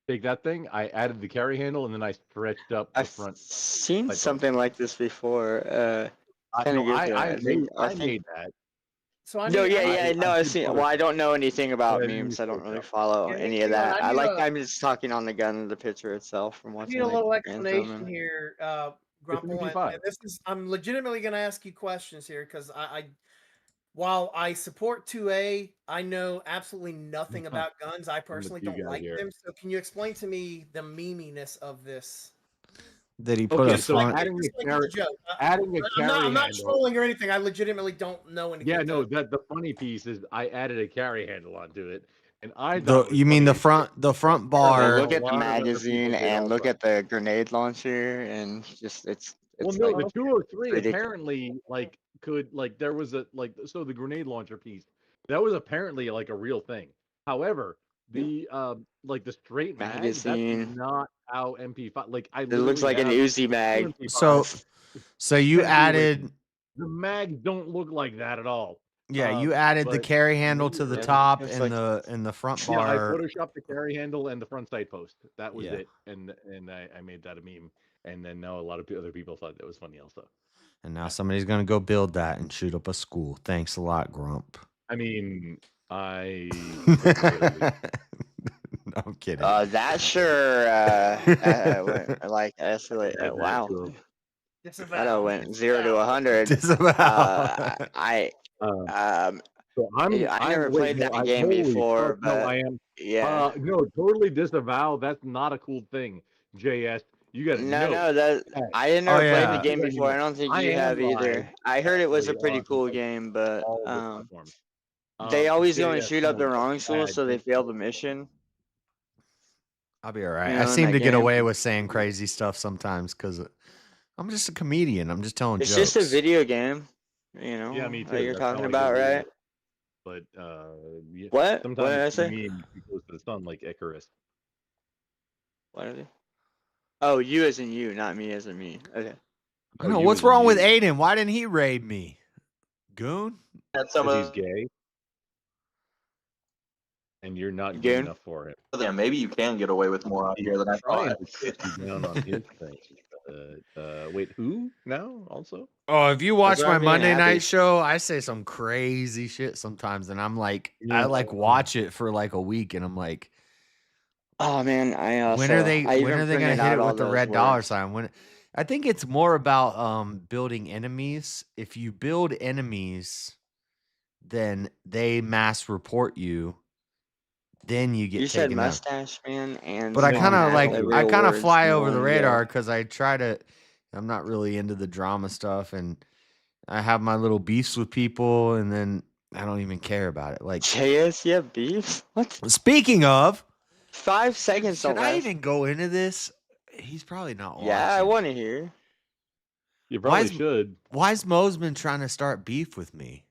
Take that thing. I added the carry handle, and then I stretched up the front. Seen something like this before. Kinda No, good, I think- made that. So I No, need- no, I I've seen. Well, I don't know anything about Yeah, memes. I don't really follow Yeah, any of hang on, that. I I need like. a- I'm just talking on the gun of the picture itself from I watching. need a little like, fans film explanation and- here, Grumple. MP5. And this is, I'm legitimately going to ask you questions here because while I support 2A, I know absolutely nothing about guns. I personally you don't guys like here. them. So can you explain to me the meminess of this? Did he put Okay, a so front? adding a It's like carry, it's a joke. adding a I'm carry not handle. trolling or anything. I legitimately don't know anything. Yeah, no, that the funny piece is I added a carry handle onto it, and I The thought it was you mean funny the as shit. front Well, bar? a Look at the lot of other magazine people did and look also. at the grenade launcher, and just it's Well, no, like the 203 ridiculous. apparently could there was a so the grenade launcher piece that was apparently like a real thing. However, the the straight mag that's Magazine. not how MP5 I It looks literally like an have Uzi mag. two MP5s. So you Anyways, added the mags don't look like that at all. you added the But carry handle to the top it's and like the front yeah, I bar. photoshopped the carry handle and the front sight post. That was Yeah. it, and I made that a meme, and then now a lot of other people thought that was funny also. And now somebody's gonna go build that and shoot up a school. Thanks a lot, Grump. I mean, I No, I'm kidding. That sure like escalate. Wow. That went 0 to 100. Disavow. So I never wait, played no, that game holy before, fuck, no, but I am. yeah. No, totally disavow. That's not a cool thing, JS. You got to know. No, that I had never played the game before. I don't think you have either. I heard it was a pretty cool game, but they always go and shoot up the wrong school, so they fail the mission. I'll be all right. You I know, in seem that to get game. away with saying crazy stuff sometimes because I'm just a comedian. I'm just telling It's jokes. just a video game, you know. Yeah, me too. That you're That's how talking I about, get away right? with it. But yeah, What? sometimes What did I you say? mean you goes to the sun like Icarus. What are they? Oh, you as in you, not me as in me. Okay. I know, what's wrong with Aiden? Why didn't he raid me? Goon? That's Because he's gay, and you're not good Goon? enough for him. Yeah, maybe you can get away with more out here than I Trying thought. to sit you down on his thing. Wait, who now? Also, Oh, if you watch That's why my I'm being Monday happy. night show, I say some crazy shit sometimes, and I'm like, Yeah. I like watch it for like a week, and I'm like, Oh man, when are they I when even are they gonna printed hit out it all with the those red dollar words. sign? When I think it's more about building enemies. If you build enemies, then they mass report you. Then you get You said taken down. mustache man and But I kind of small hat, real words fly in over the one radar go. because I try to. I'm not really into the drama stuff, and I have my little beefs with people, and then I don't even care about it. Like, JS, you have beef? What? speaking of, 5 seconds should I left. even go into this? He's probably not Yeah, I watching. want to hear. you probably should. Why is Mosman trying to start beef with me?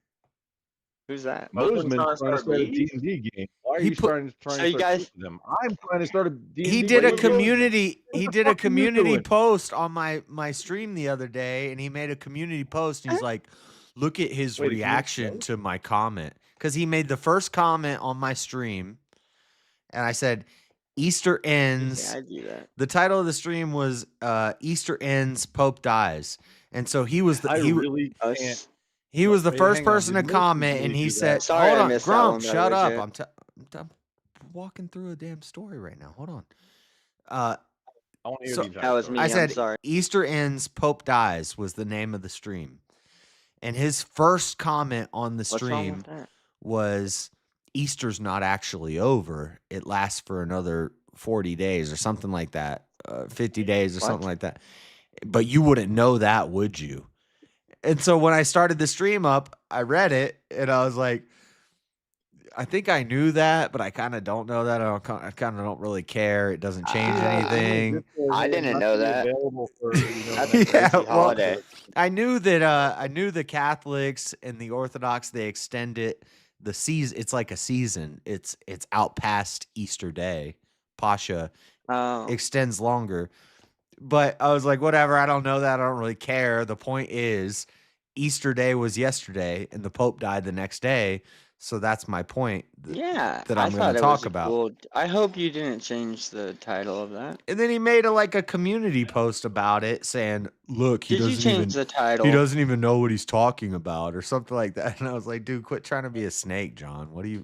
Who's that? Mosman's Mosman's trying to start a beef? D&D game. Why are He you put- trying So to you start guys- beef with them? I'm trying to start a D&D He did a game. community. He did a fuck are you community doing? post on my stream the other day, and he made a community post. And he's like, "Look at his Wait, a community reaction post? to my comment," because he made the first comment on my stream, and I said, "Easter ends." Yeah, I do that. The title of the stream was "Easter ends, Pope dies," and so he was the I he, really can't. he was the Wait, first hang on, person to did Mosman comment, and really he do said, that? Sorry, "Hold I on, missed that Grump, one, by shut the way, up. Jay. I'm walking through a damn story right now. Hold on." I want to hear So- the entire That was story. me. I I'm said sorry. Easter ends, Pope dies was the name of the stream. And his first comment on the What's wrong stream with that? was Easter's not actually over. It lasts for another 40 days or something like that. 50 days or something like that. But you wouldn't know that, would you? And so when I started the stream up, I read it and I was like, I think I knew that, but I kind of don't know that. I kind of don't really care. It doesn't change anything. I didn't know that. That's a Yeah, crazy well, holiday. I knew the Catholics and the Orthodox, they extend it the season. It's like a season. It's out past Easter Day. Pascha extends longer. But I was like, whatever, I don't know that. I don't really care. The point is Easter Day was yesterday and the Pope died the next day. So that's my point. Yeah, that I I'm going thought to it talk was a about. cool. I hope you didn't change the title of that. And then he made a community post about it saying, "Look, he Did you doesn't change even the title? he doesn't even know what he's talking about," or something like that. And I was like, "Dude, quit trying to be a snake, John. What are you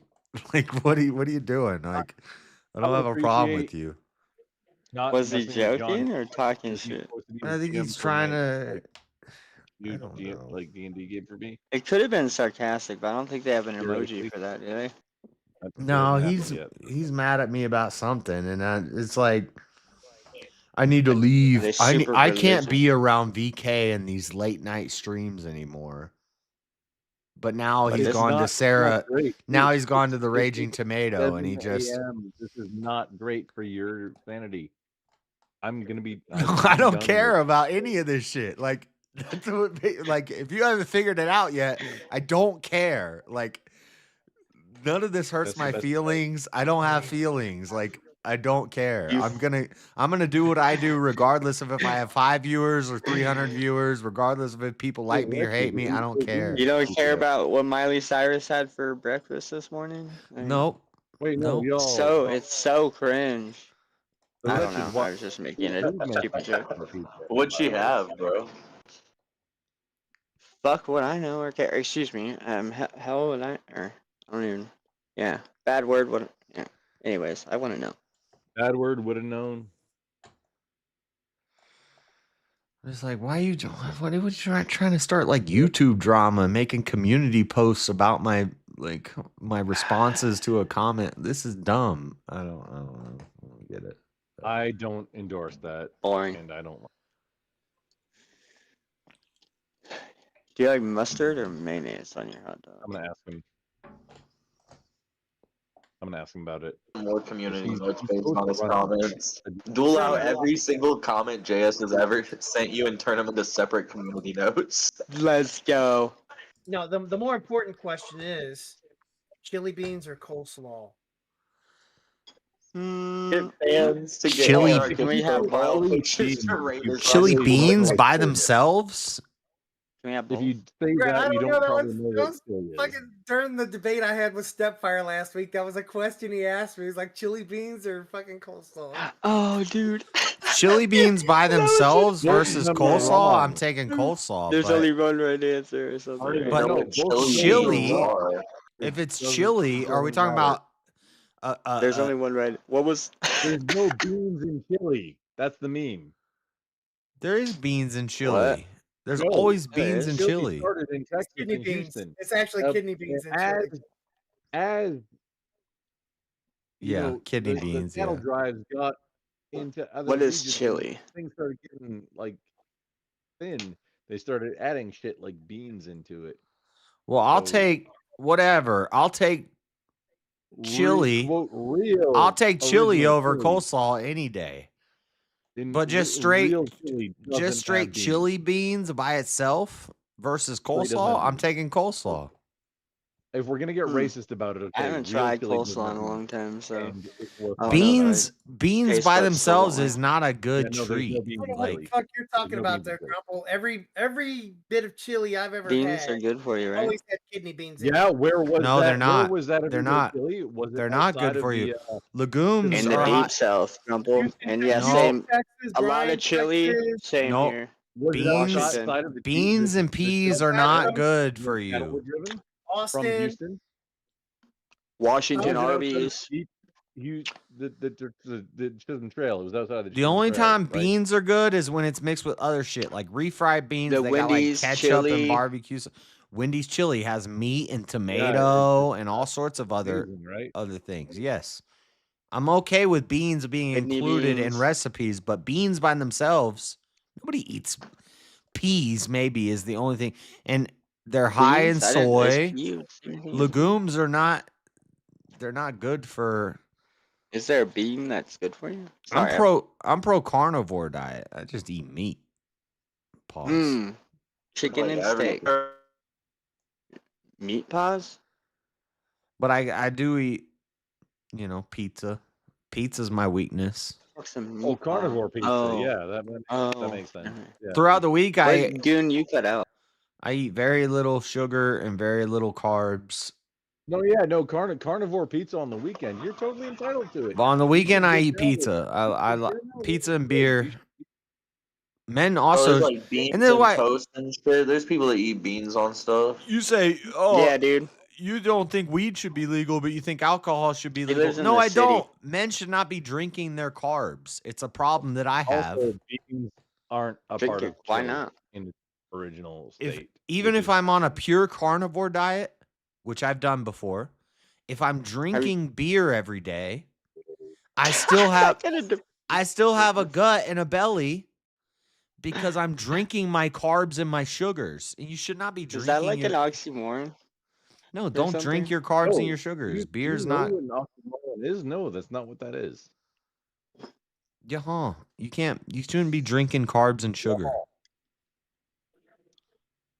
like? What are you doing? Like, I don't have a problem with you." Was he joking or talking shit? I think he's trying to. You like D&D game for me? It could have been sarcastic, but I don't think they have an Seriously? emoji for that, do they? No, he's mad at me about something, and it's like, I need to leave. They're I super I can't religious. be around VK and these late night streams anymore. But now But he's it's gone to not Sarah. great. Now Dude, he's gone to the it's Raging Tomato, and he 7 just. a.m. This is not great for your sanity. I'm gonna be. I don't care about any of this shit. Like, that's what, like, if you haven't figured it out yet, I don't care. Like, none of this hurts my feelings. I don't have feelings. Like, I don't care. I'm gonna do what I do, regardless of if I have 5 viewers or 300 viewers, regardless of if people like me or hate me. I don't care. You don't care about what Miley Cyrus had for breakfast this morning? Nope. Wait, no, Nope. yo. It's so cringe. I don't know. What- I was just making a stupid joke. What'd she have, bro? Fuck what I know or care. Excuse me. Hell would I? Or I don't even. Yeah. Bad word. What? Yeah. Anyways, I want to know. Bad word would have known. It's like, why are you? What are you trying to start like YouTube drama, making community posts about my responses to a comment? This is dumb. I don't know. I don't get it. I don't endorse that. Boring. And I don't. Do you like mustard or mayonnaise on your hot dog? I'm gonna ask him. I'm gonna ask him about it. More community notes based on his comments. Duel out every single comment JS has ever sent you and turn them into separate community notes. Let's go. No, the more important question is chili beans or coleslaw? Get fans to get Chili- our profile pictures to rate us Chili on beans Google. by themselves? If you say Grant, that, I you don't don't know, probably that know was what chili is. fucking during the debate I had with Stepfire last week. That was a question he asked me. He's like, chili beans or fucking coleslaw? Oh, dude. Chili beans by themselves versus Both of them are coleslaw? wrong. I'm taking coleslaw. There's but only one right answer or something. but No, both chili, are. if it's Doesn't- chili, are we talking matter. about? There's only one right. What was? There's no beans in chili. That's the meme. There is beans in chili. What? There's No, always there beans is. in Chili chili. started in Texas Kidney and beans. Houston. It's actually kidney beans in as chili. as you Yeah, know, kidney the beans. cattle Yeah. drives got into other What is regions, chili? things started getting like thin. They started adding shit like beans into it. Well, I'll So- take whatever. I'll take chili. Quote, real I'll take chili original over chili. coleslaw any day. In But just real chili doesn't just straight have beans. chili beans by itself versus doesn't coleslaw. have I'm beans. taking coleslaw. If we're gonna get racist about it, okay, I haven't real tried chili doesn't coleslaw have in a long beans. time, so And it's worth Oh, no, Beans beans taste by buds still themselves don't is not a good Yeah, no, there's no treat. beans I don't know in what chili. the fuck you're talking no about beans in there, chili. Crumple. Every bit of chili I've ever Beans had are good for you, right? always had kidney beans in Yeah, it. where was No, that? they're not. Where was that They're everyday not. chili? Was it They're not good outside for of you. the, Legumes In the are deep hot. south, Crumple. Houston, And yeah, No. same. Texas, A lot Bryan, of chili. Texas. Same No. here. was it Beans, outside of the beans and peas are not good for cattle were you. driven from Austin. Houston? Washington Was it outside of Arby's. the Chisholm Trail? It was outside of the The Chisholm only Trail, time right? beans are good is when it's mixed with other shit, like refried beans. The They got like Wendy's ketchup and chili. barbecue. Wendy's chili has meat and Yeah, tomato and all sorts of other amazing, right? other things. Yes, I'm okay with beans being Kidney included in beans. recipes, but beans by themselves, nobody eats. Peas maybe is the only thing, and they're high in Beans? I didn't. There's soy. peas. Legumes are not. They're not good for. Is there a bean that's good for you? I'm Sorry. pro carnivore diet. I just eat meat. Pause. Chicken and steak. Meat paws? But I do eat, pizza. Pizza's my weakness. Oh, carnivore pizza. Oh. Yeah, that makes sense. Yeah. Throughout the week, Goon, you cut out. I eat very little sugar and very little carbs. No, carnivore pizza on the weekend. You're totally entitled to it. But on the weekend, I eat pizza. I like pizza and beer. Men also, there's like beans and then why toast and shit. There's people that eat beans on stuff. you say, oh Yeah, dude. you don't think weed should be legal, but you think alcohol should be He lives legal. in No, the I city. don't. Men should not be drinking their carbs. It's a problem that I have. Also, beans aren't a Drink part it. of Why chili not? in its original If state. even which if is- I'm on a pure carnivore diet, which I've done before, if I'm drinking beer every day, I still have I still have a gut and a belly because I'm drinking my carbs and my sugars. You should not be drinking. Is that like an oxymoron? No, or don't something? drink your carbs and No, your sugars. Beer's you know not. what an oxymoron is? No, that's not what that is. Yeah, huh? You can't. You shouldn't be drinking carbs and sugar.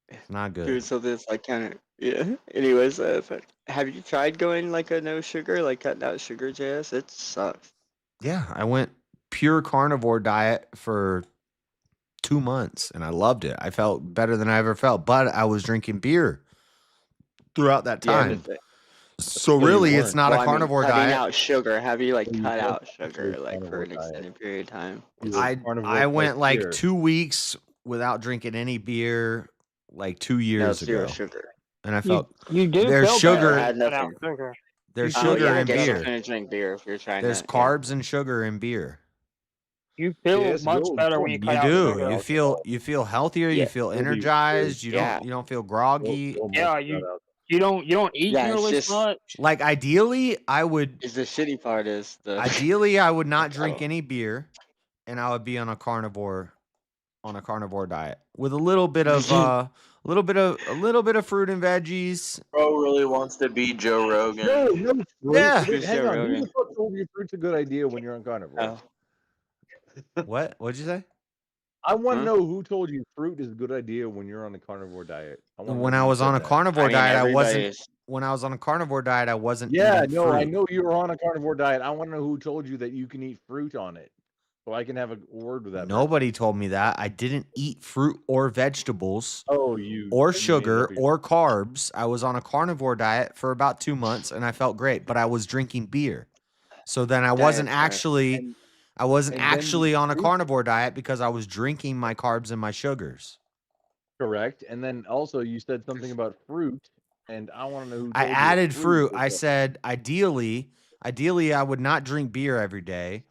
It's not good. Dude, so this like kind of yeah. Anyways, have you tried going like a no sugar, like cutting out sugar, JS? It sucks. Yeah, I went pure carnivore diet for 2 months and I loved it. I felt better than I ever felt, but I was drinking beer throughout that Yeah, time. So really, it's not a carnivore cutting diet. out sugar. Have you like cut don't out sugar like for carnivore an extended period of time? I went like beer. 2 weeks without drinking any beer, like 2 years zero ago, sugar. and I felt You do there's feel sugar. better without sugar. There's Oh, sugar yeah, I in guess beer. you're gonna drink beer if you're trying There's to. carbs and sugar in beer. You feel much better when you cut You out do. sugar. You feel healthier. Yeah. You feel energized. You don't feel groggy. Yeah, you don't eat Yeah, it's nearly just- as much. Like ideally, I would. Is the shitty part is the Ideally, I would not drink any beer, and I would be on a carnivore diet with a little bit of a little bit of fruit and veggies. Bro really wants to be Joe Rogan. No, fruit. Yeah. Wait, hang Joe on. Who Rogan. the fuck told you fruit's a good idea when you're on carnivore? Oh. What? What'd you say? I want to Huh? know who told you fruit is a good idea when you're on a carnivore diet. When I was on a carnivore I mean, diet, I everybody wasn't. is- When I was on a carnivore diet, I wasn't. Yeah, eating no, I fruit. know you were on a carnivore diet. I want to know who told you that you can eat fruit on it, so I can have a word with that. Nobody told me that. I didn't eat fruit or vegetables. Oh, you or you made it sugar up or carbs. I was on a carnivore diet for about 2 months and I felt great, but I was drinking beer. So then I wasn't Diet's right. actually I wasn't and then actually on a fruit- carnivore diet because I was drinking my carbs and my sugars. Correct. And then also you said something about fruit, and I want to know who told I you that added fruit. was I a- said ideally I would not drink beer every day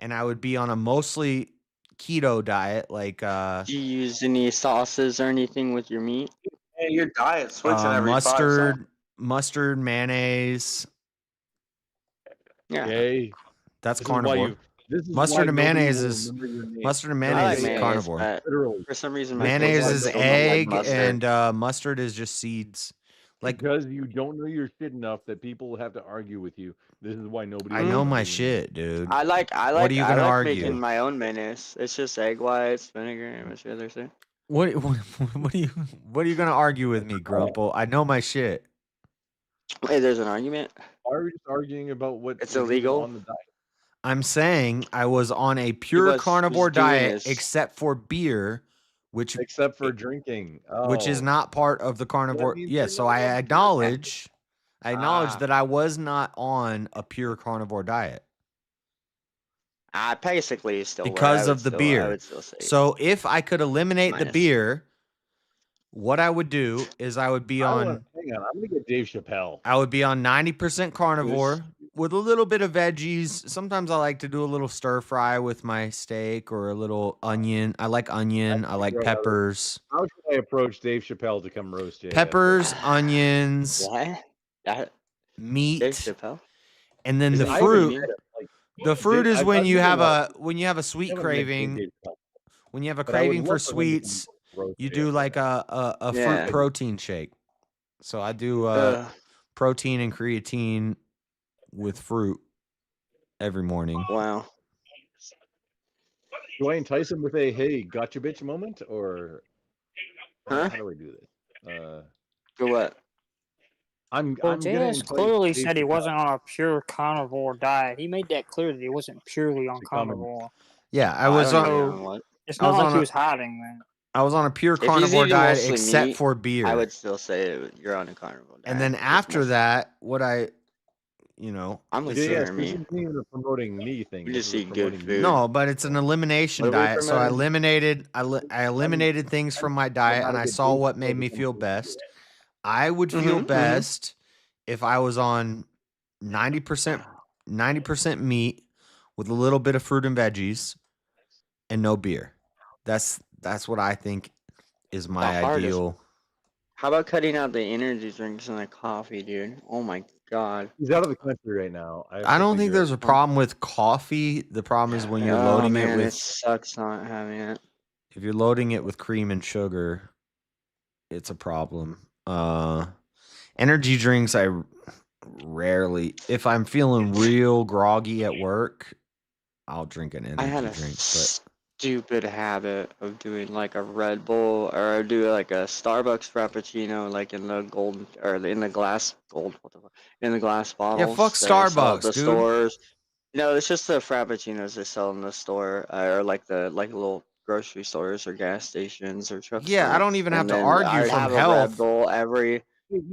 and I would be on a mostly keto diet like Do you use any sauces or anything with your meat? Hey, your diet switching every 5 seconds. mustard, mayonnaise. Yeah. Okay. That's This is why carnivore. you- this is Mustard why and nobody mayonnaise will is remember your name. mustard and I like mayonnaise is mayonnaise, carnivore. but Literally. for some reason, my Mayonnaise kids is don't like egg mustard. and mustard is just seeds. Like Because you don't know your shit enough that people have to argue with you. This is why nobody. I will know remember my your name. shit, dude. I like What are you gonna argue? making my own mayonnaise. It's just egg whites, vinegar, and what's the other thing? What are you gonna argue with me, Grumple? I know my shit. Wait, there's an argument? Why are we just arguing about what It's was illegal? on the diet? I'm saying I was on a pure was carnivore doing diet this. except for beer, which Except for drinking. is Oh. not part of the carnivore. means Yeah, you're so not I on the acknowledge Ah. that I was not on a pure carnivore diet I basically still were. because I of would the still, I beer. would still say So if I could eliminate the minus. beer, what I would do is I would be Hang on on. I'm gonna get Dave Chappelle. I would be on 90% carnivore with a little bit of veggies. Sometimes I like to do a little stir fry with my steak or a little onion. I like onion. I like peppers. How should I approach Dave Chappelle to come roast JF? Peppers, onions, What? Dave meat, Chappelle? and then Is the it- I fruit. haven't met him. Like, The fruit Dave- is I've when met you him have lot. a sweet Haven't met craving. Dave Chappelle. When you have a But I would craving for love for him to come sweets, roast you JF. do like a fruit Yeah. protein shake. So I do protein and creatine with fruit every morning. Wow. Do I entice him with a "Hey, gotcha, bitch" moment, or Huh? how do I do this? Go what? I'm Well, I'm gonna JS entice clearly Dave said he Chappelle. wasn't on a pure carnivore diet. He made that clear that he wasn't purely on carnivore. Yeah, I was don't on. even know what. It's I not was like on he a- was hiding that. I was on a pure If he's carnivore eating diet mostly except meat, for beer. I would still say you're on a carnivore diet. And then It's after mostly- that, what I'm I'm Yeah, with yes, you, this me. isn't even a promoting me thing. We This just is a eat good promoting food. no, but it's an elimination What are we diet. So I promoting? eliminated things from my diet, and I saw what made me feel best. I would feel Mhm, mhm. best if I was on 90% meat with a little bit of fruit and veggies and no beer. That's what I think is my The hardest- ideal. How about cutting out the energy drinks and the coffee, dude? Oh my God. He's out of the country right now. I don't think there's a problem with coffee. The problem is when you're Oh loading man, it it with sucks not having it. if you're loading it with cream and sugar, it's a problem. Energy drinks, I rarely, if I'm feeling real groggy at work, I'll drink an I had energy a drink. But stupid habit of doing like a Red Bull or do like a Starbucks Frappuccino, like in the gold or in the glass gold, what the fuck, in the glass bottles. fuck that they sell at Starbucks, the dude. stores. No, it's just the Frappuccinos they sell in the store, or like the little grocery stores or gas stations or truck yeah, I stores. don't even have And to then argue I'd from have a Red health. Bull every.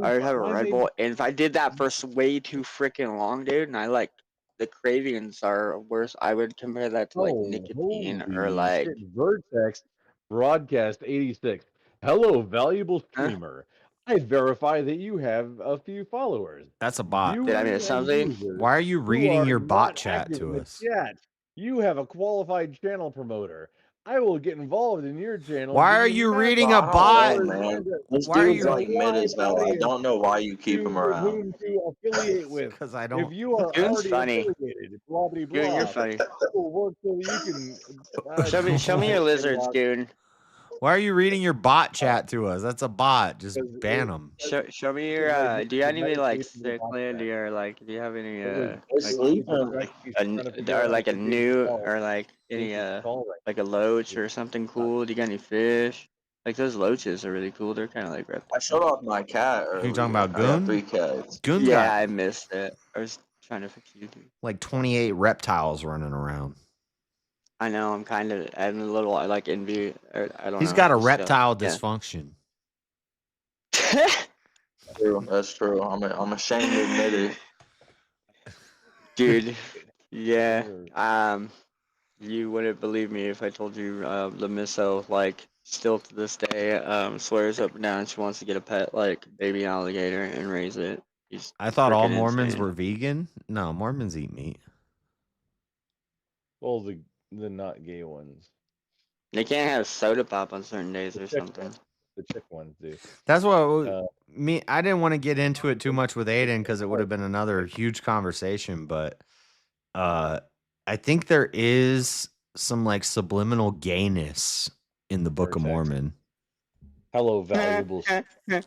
I'd have a Mine Red made- Bull, and if I did that for way too freaking long, dude, and I like the cravings are worse, I would compare that to like nicotine or holy like. shit. Vertex Broadcast 86. Hello, valuable streamer. I verify that you have a few followers. That's a bot. Did I miss and something? users Why are you who reading are your bot not chat active to in the us? Chat. You have a qualified channel promoter. I will get involved in your channel. Why and are give you massive reading a I don't bot? know, man. This Why are dude's you? like mid as hell. I don't know why you keep him with around. whom to affiliate with. Because I If don't. you are Goon's already funny. affiliated, blah blah Goon, you're blah. funny. It will work so that you can. Show me your lizards, Goon. Why are you reading your bot chat to us? That's a bot. Just ban them. Show me your. Do you have any like sick land or like? Do you have any or like a new or like any like a loach or something cool? Do you got any fish? Like those loaches are really cool. They're kind of like I showed off my cat earlier. Who you talking about, I got Goon? 3 cats. Goon's Yeah, got I missed it. I was trying to fix you, dude. like 28 reptiles running around. I know. I'm a little like envy. Or, I don't know. He's got a just, reptile yeah. dysfunction. True, that's true. I'm ashamed to admit it. Dude, yeah. You wouldn't believe me if I told you the misso, like, still to this day, swears up and down she wants to get a pet, like, baby alligator and raise it. He's I thought all freaking Mormons insane. were vegan. No, Mormons eat meat. Well, the not gay ones. They can't have soda pop on certain days or something. The chick ones do. That's what I didn't want to get into it too much with Aiden because it would have been another huge conversation. But I think there is some like subliminal gayness in the Book of Mormon. Hello, valuable. Verify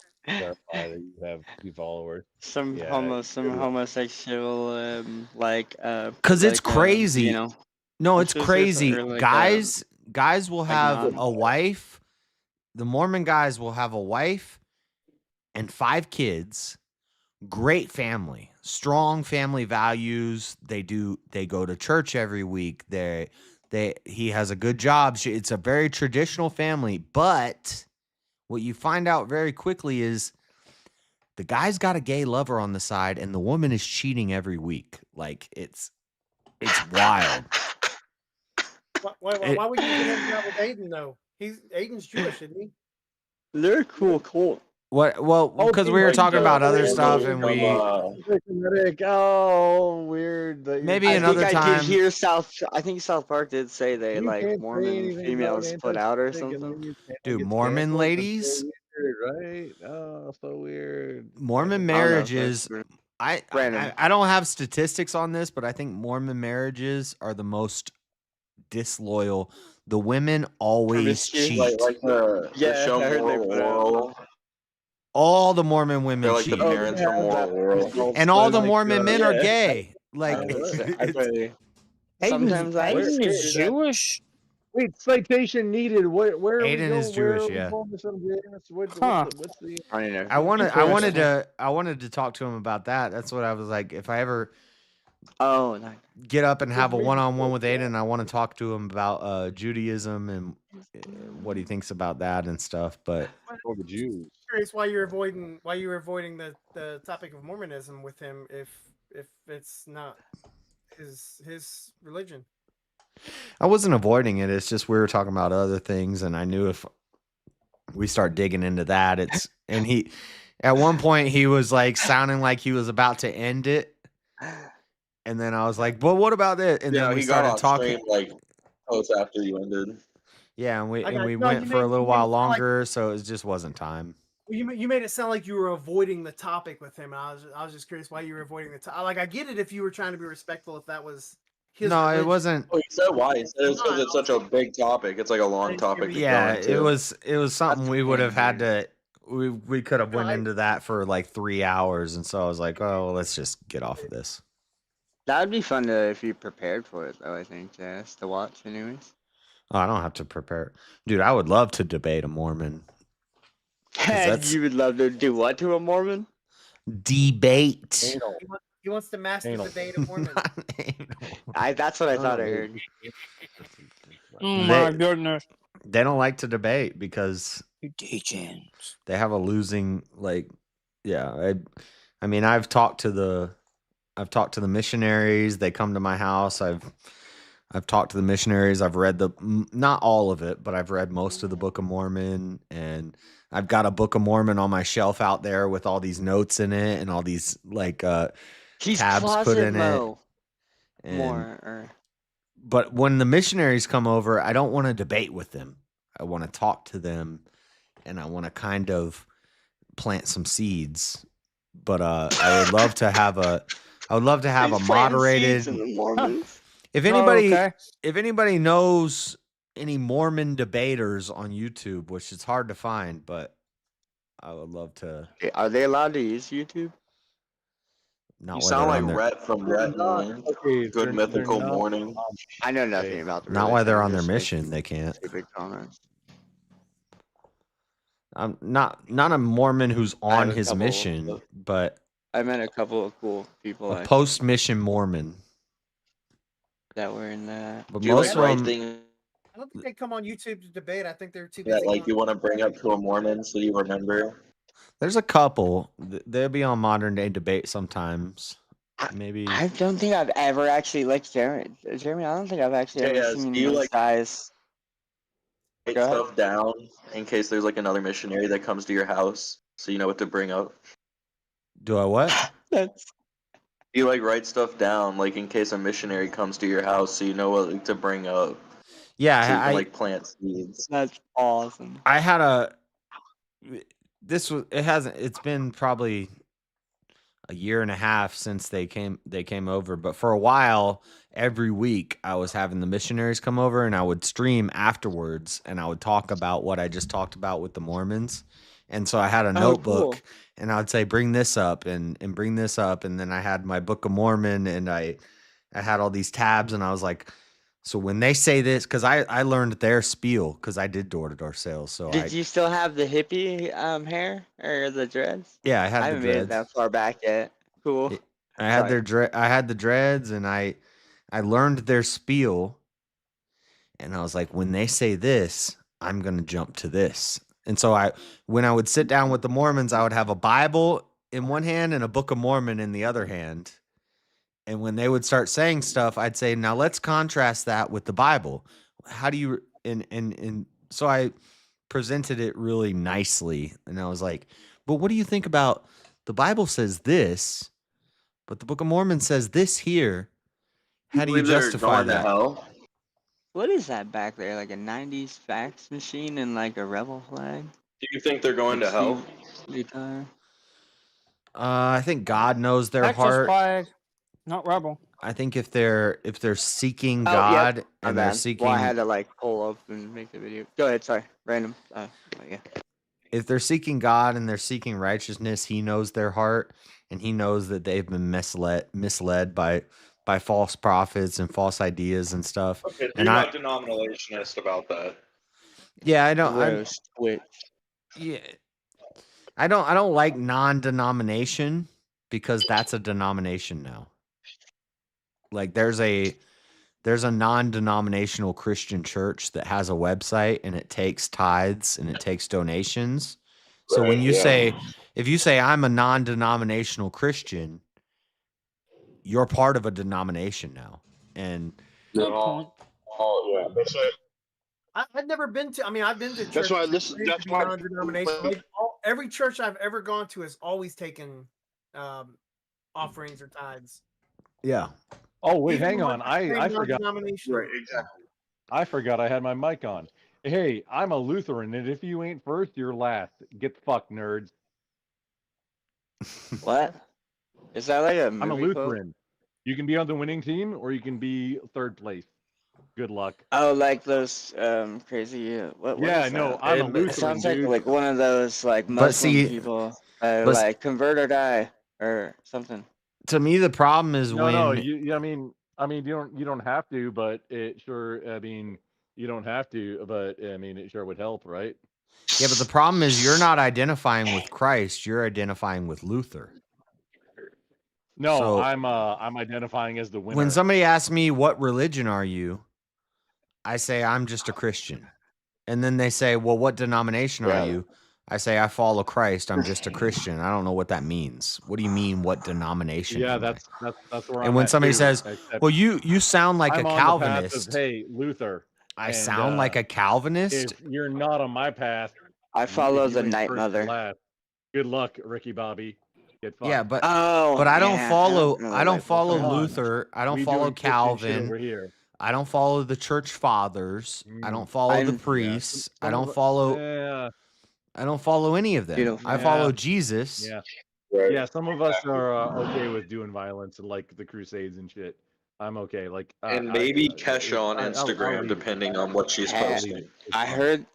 that you have 2 followers. Some homosexual like Because it's crazy. You know. No, it's crazy. Or like, guys will have non- a wife. The Mormon guys will have a wife and 5 kids. Great family, strong family values. They go to church every week. He has a good job. It's a very traditional family. But what you find out very quickly is the guy's got a gay lover on the side, and the woman is cheating every week. Like it's wild. Why would you hang out with Aiden though? Aiden's Jewish, isn't he? They're cool. What? Well, because we were talking about other stuff, and we weird. Maybe another time. I did hear I think South Park did say they like Mormon females put out or something. Dude, Mormon ladies. Right? Oh, so weird. Mormon marriages. I don't have statistics on this, but I think Mormon marriages are the most disloyal. The women always cheat. Like the show Moral World. All the Mormon women They're like cheat. the parents from Moral World. And all the Mormon men are gay. Like sometimes Aiden is Jewish. Wait, citation needed. Where are Aiden is Jewish, yeah. I wanted to talk to him about that. That's what I was like. If I ever nice. get up and have a one-on-one with Aiden, I want to talk to him about Judaism and what he thinks about that and stuff. But the Jews. Curious why you're avoiding the topic of Mormonism with him if it's not his religion. I wasn't avoiding it. It's just we were talking about other things, and I knew if we start digging into that, and he at one point he was like sounding like he was about to end it, and then I was like, "Well, what about this?" And then we started talking like close after you ended. Yeah, and we went for a little while longer, so it just wasn't time. You made it sound like you were avoiding the topic with him. And I was just curious why you were avoiding the topic. Like, I get it if you were trying to be respectful, if that was his. No, religion. it wasn't. Oh, he said why? He said it's because it's such a big topic. It's like a long topic to Yeah, go into. it was something we would have had to. We could have went I- into that for like 3 hours, and so I was like, oh, well, let's just get off of this. That would be fun to if you prepared for it, though. I think to watch, anyways. Oh, I don't have to prepare, dude. I would love to debate a Mormon. You would love to do what to a Mormon? Debate. He wants to master debate a Mormon. That's what I thought I heard. Oh my goodness. They don't like to debate because You teaching. they have a losing I mean, I've talked to the missionaries. They come to my house. I've talked to the missionaries. I've read not all of it, but I've read most of the Book of Mormon, and I've got a Book of Mormon on my shelf out there with all these notes in it and all these tabs put in it. But when the missionaries come over, I don't want to debate with them. I want to talk to them, and I want to kind of plant some seeds. But I would love to have a moderated. If anybody knows any Mormon debaters on YouTube, which is hard to find, but I would love to. Are they allowed to use YouTube? Not You while sound they're like on their, Rhett from Rhett Morning. Good mythical morning. I know nothing about the not while they're on their religion, mission. They can't. stupid comments. I'm not a Mormon who's I have on a his couple mission, of- but I met a couple of cool people a post-mission Mormon. that were in that. But Do you most like of them, writing I don't think they come on YouTube to debate. I think they're too busy. that like going- you want to bring up to a Mormon so you remember? there's a couple. They'll be on Modern Day Debate sometimes. Maybe I don't think I've ever actually Jeremy. I don't think I've actually ever Yeah, seen do you those like guys. write Go ahead. stuff down in case there's like another missionary that comes to your house so you know what to bring up? do I what? That's Do you like write stuff down like in case a missionary comes to your house so you know what to bring up? Yeah, So you I can like plant seeds. That's awesome. I had a. It's been probably a year and a half since they came over, but for a while every week I was having the missionaries come over, and I would stream afterwards, and I would talk about what I just talked about with the Mormons. And so I had a notebook, cool. and I would say bring this up and bring this up, and then I had my Book of Mormon, and I had all these tabs, and I was like, so when they say this, because I learned their spiel because I did door-to-door sales. So Did you still have the hippie hair or the dreads? Yeah, I had the haven't made it dreads. that far back yet. Cool. I had Sorry. I had the dreads, and I learned their spiel, and I was like, when they say this, I'm gonna jump to this. And so when I would sit down with the Mormons, I would have a Bible in one hand and a Book of Mormon in the other hand. And when they would start saying stuff, I'd say, now let's contrast that with the Bible. How do you and so I presented it really nicely, and I was like, but what do you think about the Bible says this, but the Book of Mormon says this here? How do you Believe they're justify going to that? hell? What is that back there? Like a 90s fax machine and like a rebel flag? Do you think they're going to hell? Guitar. I think God knows their Texas heart. flag, not rebel. I think if they're seeking Oh, God yep. and My they're bad. seeking, Well, I had to like pull up and make the video. Go ahead. Sorry. Random. Yeah. if they're seeking God and they're seeking righteousness, He knows their heart, and He knows that they've been misled by false prophets and false ideas and stuff. Okay, so And you're not denominationist about that. yeah, I don't. Roast Twitch. Yeah, I don't like non-denomination because that's a denomination now. Like there's a non-denominational Christian church that has a website, and it takes tithes and it takes donations. So when you if you say I'm a non-denominational Christian, you're part of a denomination now. And yeah, that's it. I've never been to. I mean, I've been to church. That's why this. That's why. Non-denominational. Like, every church I've ever gone to has always taken offerings or tithes. Yeah. Oh wait, Even hang the on. ones that say I forgot. non-denominational. Right, exactly. I forgot I had my mic on. Hey, I'm a Lutheran, and if you ain't first, you're last. Get fucked, nerds. What? Is that like a I'm a movie quote? Lutheran. You can be on the winning team, or you can be third place. Good luck. Oh, like those crazy. What Yeah, is no, that? I'm a It Lutheran, sounds dude. like one of those like But Muslim see, people, but like convert or die or something. to me, the problem is No, when I mean, you don't have to, but it sure. I mean, you don't have to, but I mean, it sure would help, right? yeah, but the problem is you're not identifying with Christ, you're identifying with Luther. No, So I'm identifying as the winner. when somebody asks me what religion are you, I say I'm just a Christian. And then they say, "Well, what denomination are you?" I say I follow Christ. I'm just a Christian. I don't know what that means. What do you mean what denomination Yeah, am I? that's where And I'm when at somebody too, says, except "Well, you sound like I'm a on the path of, Calvinist." hey, Luther. I and, sound like a Calvinist? If you're not on my path, I if follow you the ain't Night first, Mother. you're last. Good luck, Ricky Bobby. Get fucked. Yeah, but Oh, I don't yeah, follow know I the don't Night follow Come on. Luther. I don't We follow doing Christian shit Calvin. over here. I don't follow the church fathers. I don't follow the I'm- priests. I Some don't of follow yeah, I don't follow any of them. Beautiful. I follow Jesus. yeah, yeah. Some of us are okay with doing violence and like the Crusades and shit. I'm okay. Like And maybe Kesha on I'll Instagram, leave it. depending on what she's I'll posting. leave it. I heard.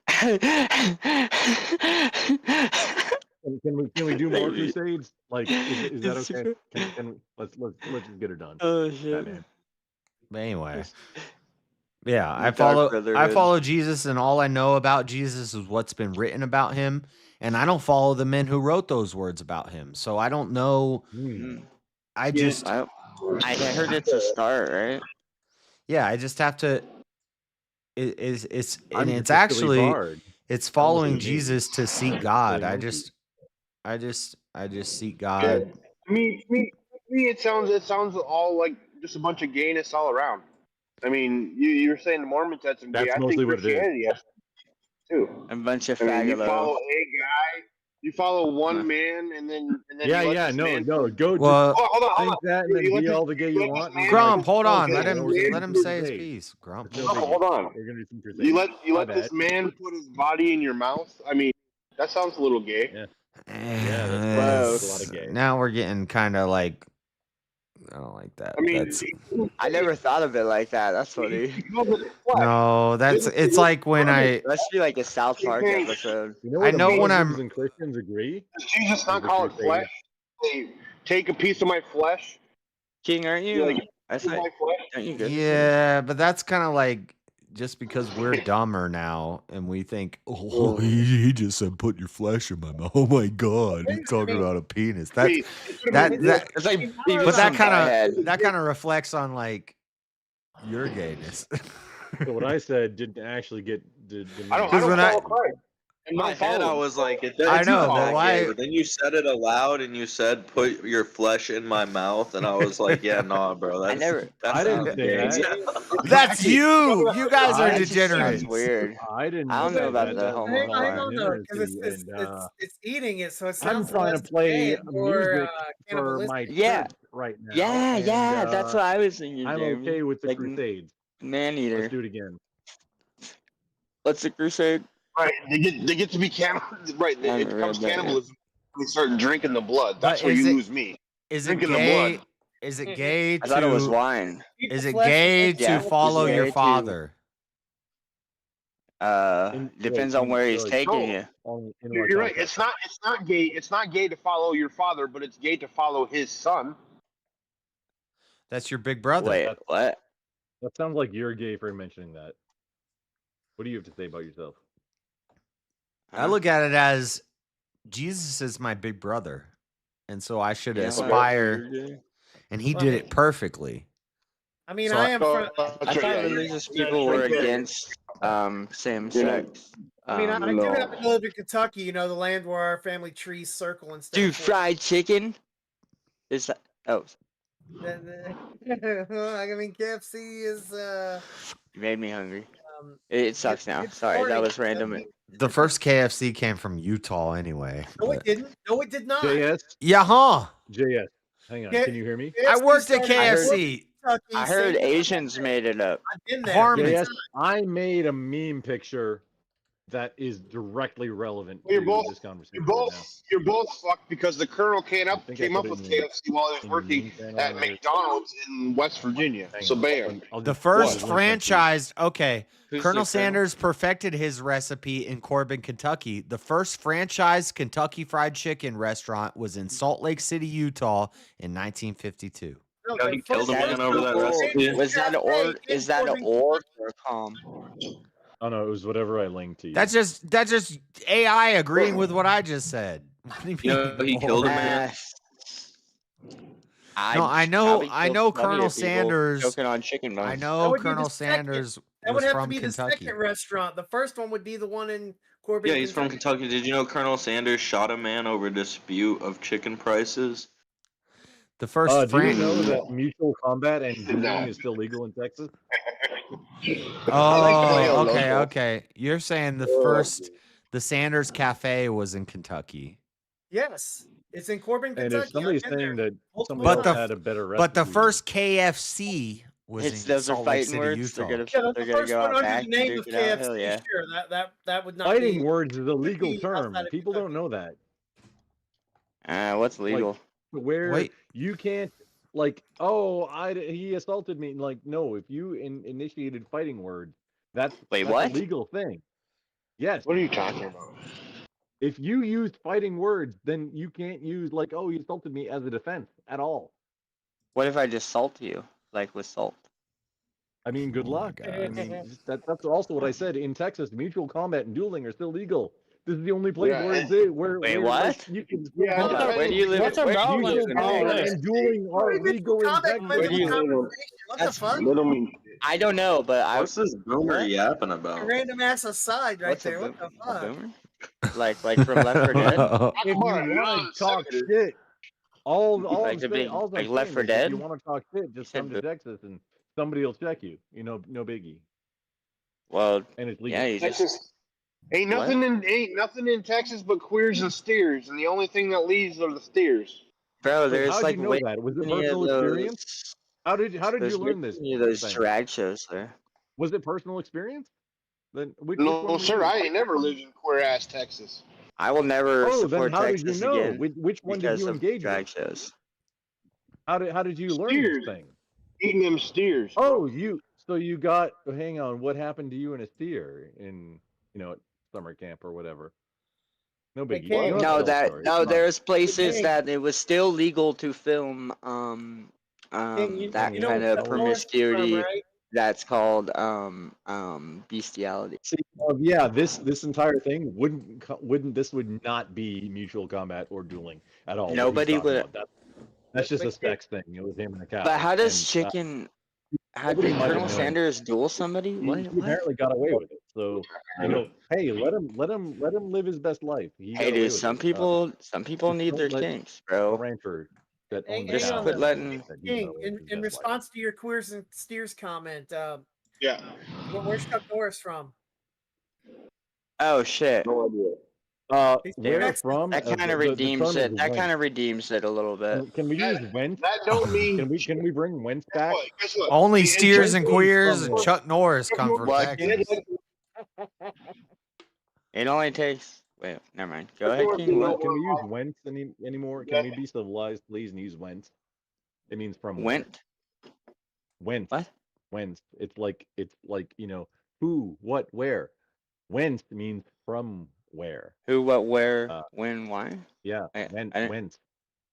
Can we do more Crusades? Like, is that okay? Can let's just get her done. Oh shit. Batman. But anyway. Yeah, The I Dark follow Brotherhood. Jesus, and all I know about Jesus is what's been written about him, and I don't follow the men who wrote those words about him. So I don't know. I just I heard it's a start, right? yeah, I just have to it's I'm and it's just a silly actually bard. it's That wasn't following me. Jesus to seek God. I just seek God. I mean, to me, it sounds all like just a bunch of gayness all around. I mean, you're saying the Mormons had some gay. That's I mostly think what it is. Christianity has too. A bunch of I mean, you faggots. follow a guy, you follow one man, and then Yeah, you let yeah, this no, man no. Go Well, hold on. think that and then You let be this- all the gay you you let this want. man- Grump, hold on. Okay, Let him say his piece. Grump. Hold on. We're gonna do some Crusades. You let My this bad. man put his body in your mouth. I mean, that sounds a little gay. Yeah. That's a lot of gay. Now we're getting kind of like I don't like that. I mean, That's I never thought of it like that. That's funny. no, it's like when I Must be like a South Park episode. You know I what know when Muslims I'm and Christians agree? Does Jesus not The call it Crusades. flesh? Hey, take a piece of my flesh. King, aren't You're you? like, I thought, my flesh. aren't you good? yeah, but that's kind of like just because we're dumber now and we think, oh, he just said put your flesh in my mouth. Oh my God, he's talking about a penis. That It's like but that kind of reflects on like your gayness. So what I said didn't actually get. I don't when follow Christ. In my head, I was like, it I doesn't know, sound but that why- gay. But then you said it aloud, and you said, "Put your flesh in my mouth," and I was like, "Yeah, nah, bro. That's I didn't sounds say gay." that. That's you. You guys are That just degenerates. sounds weird. I didn't. I don't know say about that. the That's homo I part. don't know because and, it's eating it, so it I'm sounds trying less to play gay and more music for cannibalistic. my Yeah. church right now. Yeah, and, yeah, that's what I was thinking, I'm Jeremy. okay with the Like, Crusades. Man eater. Let's do it again. What's the crusade? Right, they get to be cannibals. Right, I it haven't becomes read that yet. cannibalism when they start drinking the blood. But That's where is you it- lose me. Is it Drinking the gay? blood. Is it gay to? I thought it was wine. Is it gay to Yeah, follow it's your gay to- father? Depends on where he's taking you. You're right. It's not gay. It's not gay to follow your father, but it's gay to follow his son. That's your big brother. Wait, what? That sounds like you're gay for mentioning that. What do you have to say about yourself? I look at it as Jesus is my big brother, and so I should Yeah, aspire. okay. And he did it perfectly. I mean, So I am from. I thought religious people were against same sex. I mean, I do happen to live in Kentucky, you know, the land where our family trees circle and stuff. Dude, fried chicken? Is that? Oh, I mean, KFC is. you made me hungry. It sucks now. Sorry, that was random. The first KFC came from Utah, anyway. No, it didn't. No, it did not. JS? Yeah, huh? JS. Hang on. Can you hear me? I worked at KFC. I heard Asians made it up. I've been there. Harmon. JS, I made a meme picture that is directly relevant You're to both this conversation right now. you're both fucked because the Colonel came I up think I came put up it with in the- KFC while he was in the working main channel at there. McDonald's in West Virginia. Hang So on. bam. The first I'll link my tweet. franchise, okay. Who's Colonel the Colonel? Sanders perfected his recipe in Corbin, Kentucky. The first franchise Kentucky Fried Chicken restaurant was in Salt Lake City, Utah in 1952. You know, he killed a man over that recipe. Was that org? Is that an org or a com? Oh no, it was whatever I linked to you. That's just AI agreeing with what I just said. What do you You know, mean? he killed a Or- man. No, I know Colonel Sanders. Choking on chicken bones. I That know would be Colonel the second- Sanders That was would have to from be the Kentucky. second restaurant. The first one would be the one in Corbin. Yeah, he's from Kentucky. Did you know Colonel Sanders shot a man over dispute of chicken prices? The first do you know that mutual combat and dueling is still legal in Texas? Oh, okay. You're saying the Sanders Cafe was in Kentucky. Yes, it's in Corbin, And Kentucky. if somebody's I've been saying there. that somebody else had a better recipe, But the first KFC was It's in those are Salt Lake fighting City, words. Utah. They're Yeah, gonna the first go one out under back the and name of duke it out. Hell KFC. yeah. Sure, that would not fighting be. words is a legal be term. outside of People don't know that. What's legal? Where you can't he assaulted me. Like, no, if you initiated fighting words, that's what? a legal thing. Yes. What are you talking about? If you used fighting words, then you can't use he assaulted me as a defense at all. What if I just salt you, like with salt? I mean, good luck. I mean, that's also what I said. In Texas, mutual combat and dueling are still legal. This is the only place where it's where Wait, where, what? you can. Where do you live? What's a Where do you live? mutual combat and dueling are legal in Texas. Where do you live? What the fuck? I don't know, but What's this boomer yapping about? Random ass aside right What's a there. What the fuck? boomer? Like from Left 4 Dead? If you want to talk shit, all Like the big- I'm like Left 4 saying is Dead? If you want to talk shit, just come to Texas and somebody will check you. You know, no biggie. Well, and it's legal. yeah, you just Texas ain't nothing in Texas but queers and steers, and the only thing that leaves are the steers. Bro, there's How'd like you know way that? Was it many of personal those- experience? How did there's you learn way this? many of those thing? drag shows there. Was it personal experience? Then which No, one sir, were you? I ain't never lived in queer ass Texas. I will never Oh, then support how did Texas you know? again Which one did because you of engage drag with? shows. How did you learn Steers. this thing? Eating them steers. Oh, you got. Hang on, what happened to you and a steer in at summer camp or whatever? No biggie. You don't have to tell the story. Come on. There's places that it was still legal to film that you know kind what of Chuck Norris is from, promiscuity. right? That's called bestiality. See, yeah, this entire thing would not be mutual combat or dueling at all. what he's Nobody talking would- about. That's just a specs thing. It was him and the cow. But how does And, chicken? How nobody did might have Colonel known. Sanders duel somebody? He What? apparently got away with it. So hey, let him live his best life. He got Hey, away dude, with some it. people just need their don't let kinks, bro. a rancher that Hang, owned the hang Just on cow quit a letting. minute. that he King, got away with his in best life. response to your queers and steers comment, Yeah. where's Chuck Norris from? Oh shit. No idea. Where from? That kind the of redeems term it. is That whence. kind of redeems it a little bit. Can we use whence? That don't mean. Can we bring whence back? Guess what? Only In steers and Texas- queers and Chuck Norris come from What? Texas. It only takes. Wait, never mind. Go ahead, King. Can What? we use whence anymore? Can we be civilized, please, and use whence? It means from where. Went? Whence. What? Whence. It's like who, what, where. Whence means from where. Who? What? Where? When? Why? Yeah. Whence.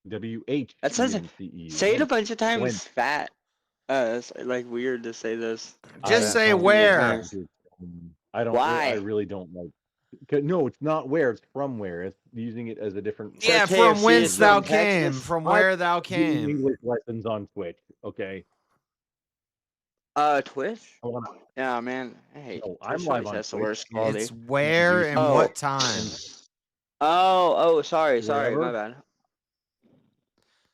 W-H. That says it. Say it a bunch of times. Whence. Fat. It's like weird to say this. Just say don't where. like it. I don't. Why? I really don't like. No, it's not where. It's from where. It's using it as a different. Yeah, So from KFC whence is thou from came, Texas? from where thou Doing came. English lessons on Twitch. Okay. Twitch? I wanna- Yeah, man. Hey, No, I'm Twitch live always on has the Twitch. worst quality. It's where and Oh. what time. Sorry, my Wherever? bad.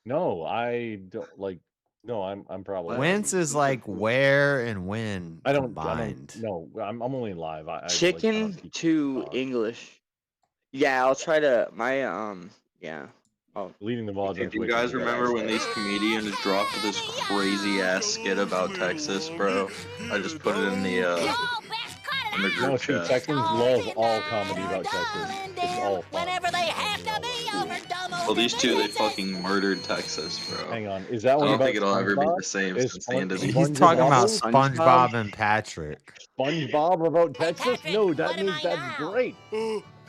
No, I don't like. No, I'm probably. Whence is like where and when I don't. combined. No, I'm only live. I Chicken like, to English. Yeah, I'll try to. Yeah. Oh, leading the vlogs. If you guys remember when these comedians dropped this crazy ass skit about Texas, bro, I just put it in the in the No, group see, chat. Texans love all comedy about Texas. It's all fun. Well, these two, they fucking murdered Texas, bro. Hang on, is that I one don't about think it'll ever be SpongeBob? the same Is since the end of the He's talking about SpongeBob? SpongeBob and Patrick. SpongeBob about Texas? No, that means that's great.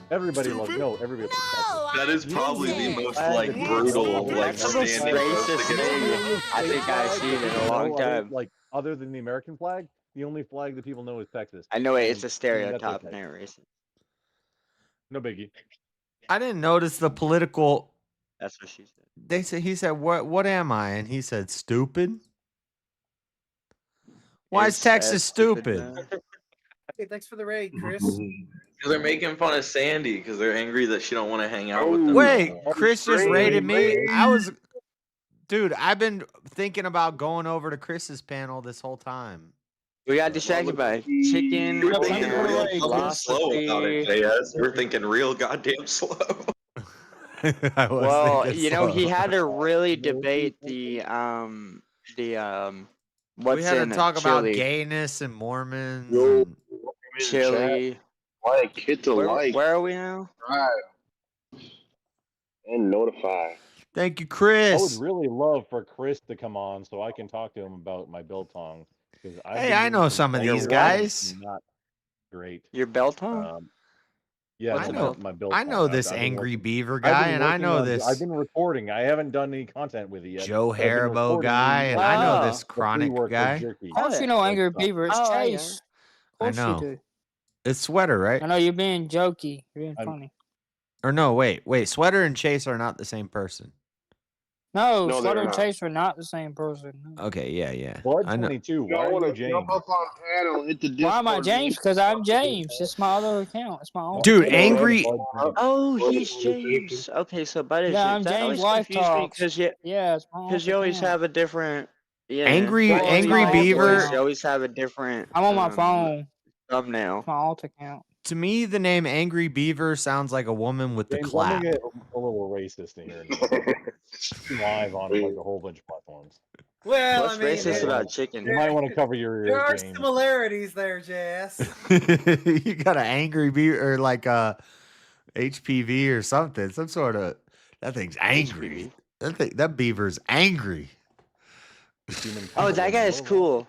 Everybody loves everybody loves Texas. That is probably the most like Flag brutal, like That's the most standing racist thing I think I've seen it in a long time. Like other than the American flag, the only flag that people know is Texas. I know it's And, a that's stereotype, okay. and racist. No biggie. I didn't notice the political. That's what she said. They said he said what am I? And he said stupid. Why is Texas stupid? Hey, thanks for the raid, Chris. Because they're making fun of Sandy because they're angry that she don't want to hang out with them. Wait, Chris just raided me. Dude, I've been thinking about going over to Chris's panel this whole time. We got distracted by chicken. You were thinking real fucking slow about philosophy. it, JS. You were thinking real goddamn slow. I was Well, thinking you know, he slow. had to really debate the what's we had in to talk chili. about gayness and Mormons. And Chili. Like, hit the like. Where are we now? Right. And notify. Thank you, I Chris. would really love for Chris to come on so I can talk to him about my biltong. Hey, I know some of these guys. Not great. Your biltong? Yeah, I no, know. my biltong. I know this I've been angry working- beaver I've guy, been and I working know on- this I've been recording. I haven't done any content with it yet. Joe but I've been Haribo recording guy, and I know Oh. this the chronic pre-work for guy. jerky. Of course, you know Angry Beaver. It's Oh, yeah. Chase. I Of course know. you do. It's Sweater, right? I know you're being jokey. You're being funny. Or no, wait. Sweater and Chase are not the same person. No, No, Sweater they're and not. Chase are not the same person. Okay, yeah. Blood I know. 22. You Why don't are want you to James? jump up on panel, hit the Discord. Why am I James? link. Because I'm James. It's my other account. It's my own. Dude, account. angry. Oh, he's James. Okay, so buddy, Yeah, I'm that James always Life confused me Talks. because you Yeah, it's my own you always account. have a different. Yeah. Angry Well, it's my alt Beaver. account. You always have a different. I'm on my phone. Thumbnail. It's my alt account. To me, the name Angry Beaver sounds like a woman with the James, I'm clap. gonna get a little racist in here. Live on like a whole bunch of platforms. Well, What's I mean, racist about chicken? You might want to cover your there are ears, James. similarities there, JS. You got an Angry Beaver or like a HPV or something. Some sort of that thing's angry. That beaver's angry. Oh, that guy is cool.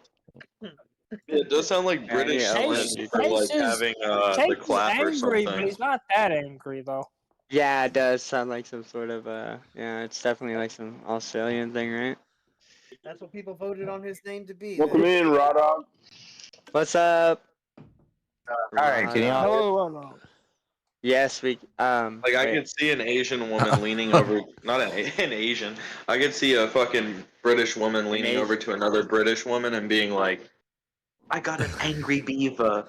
It does sound like British yeah, slang Chase for like is- having Chase the is clap or angry, but something. he's not that angry though. Yeah, it does sound like some sort of yeah, it's definitely like some Australian thing, right? That's what people voted on his name to be. Welcome in, Raw Dog. What's up? All right, can you all Hello. Yes, we Like I wait. could see an Asian woman leaning over, not an Asian. I could see a fucking British woman leaning over to another British woman and being like, "I got an angry beaver."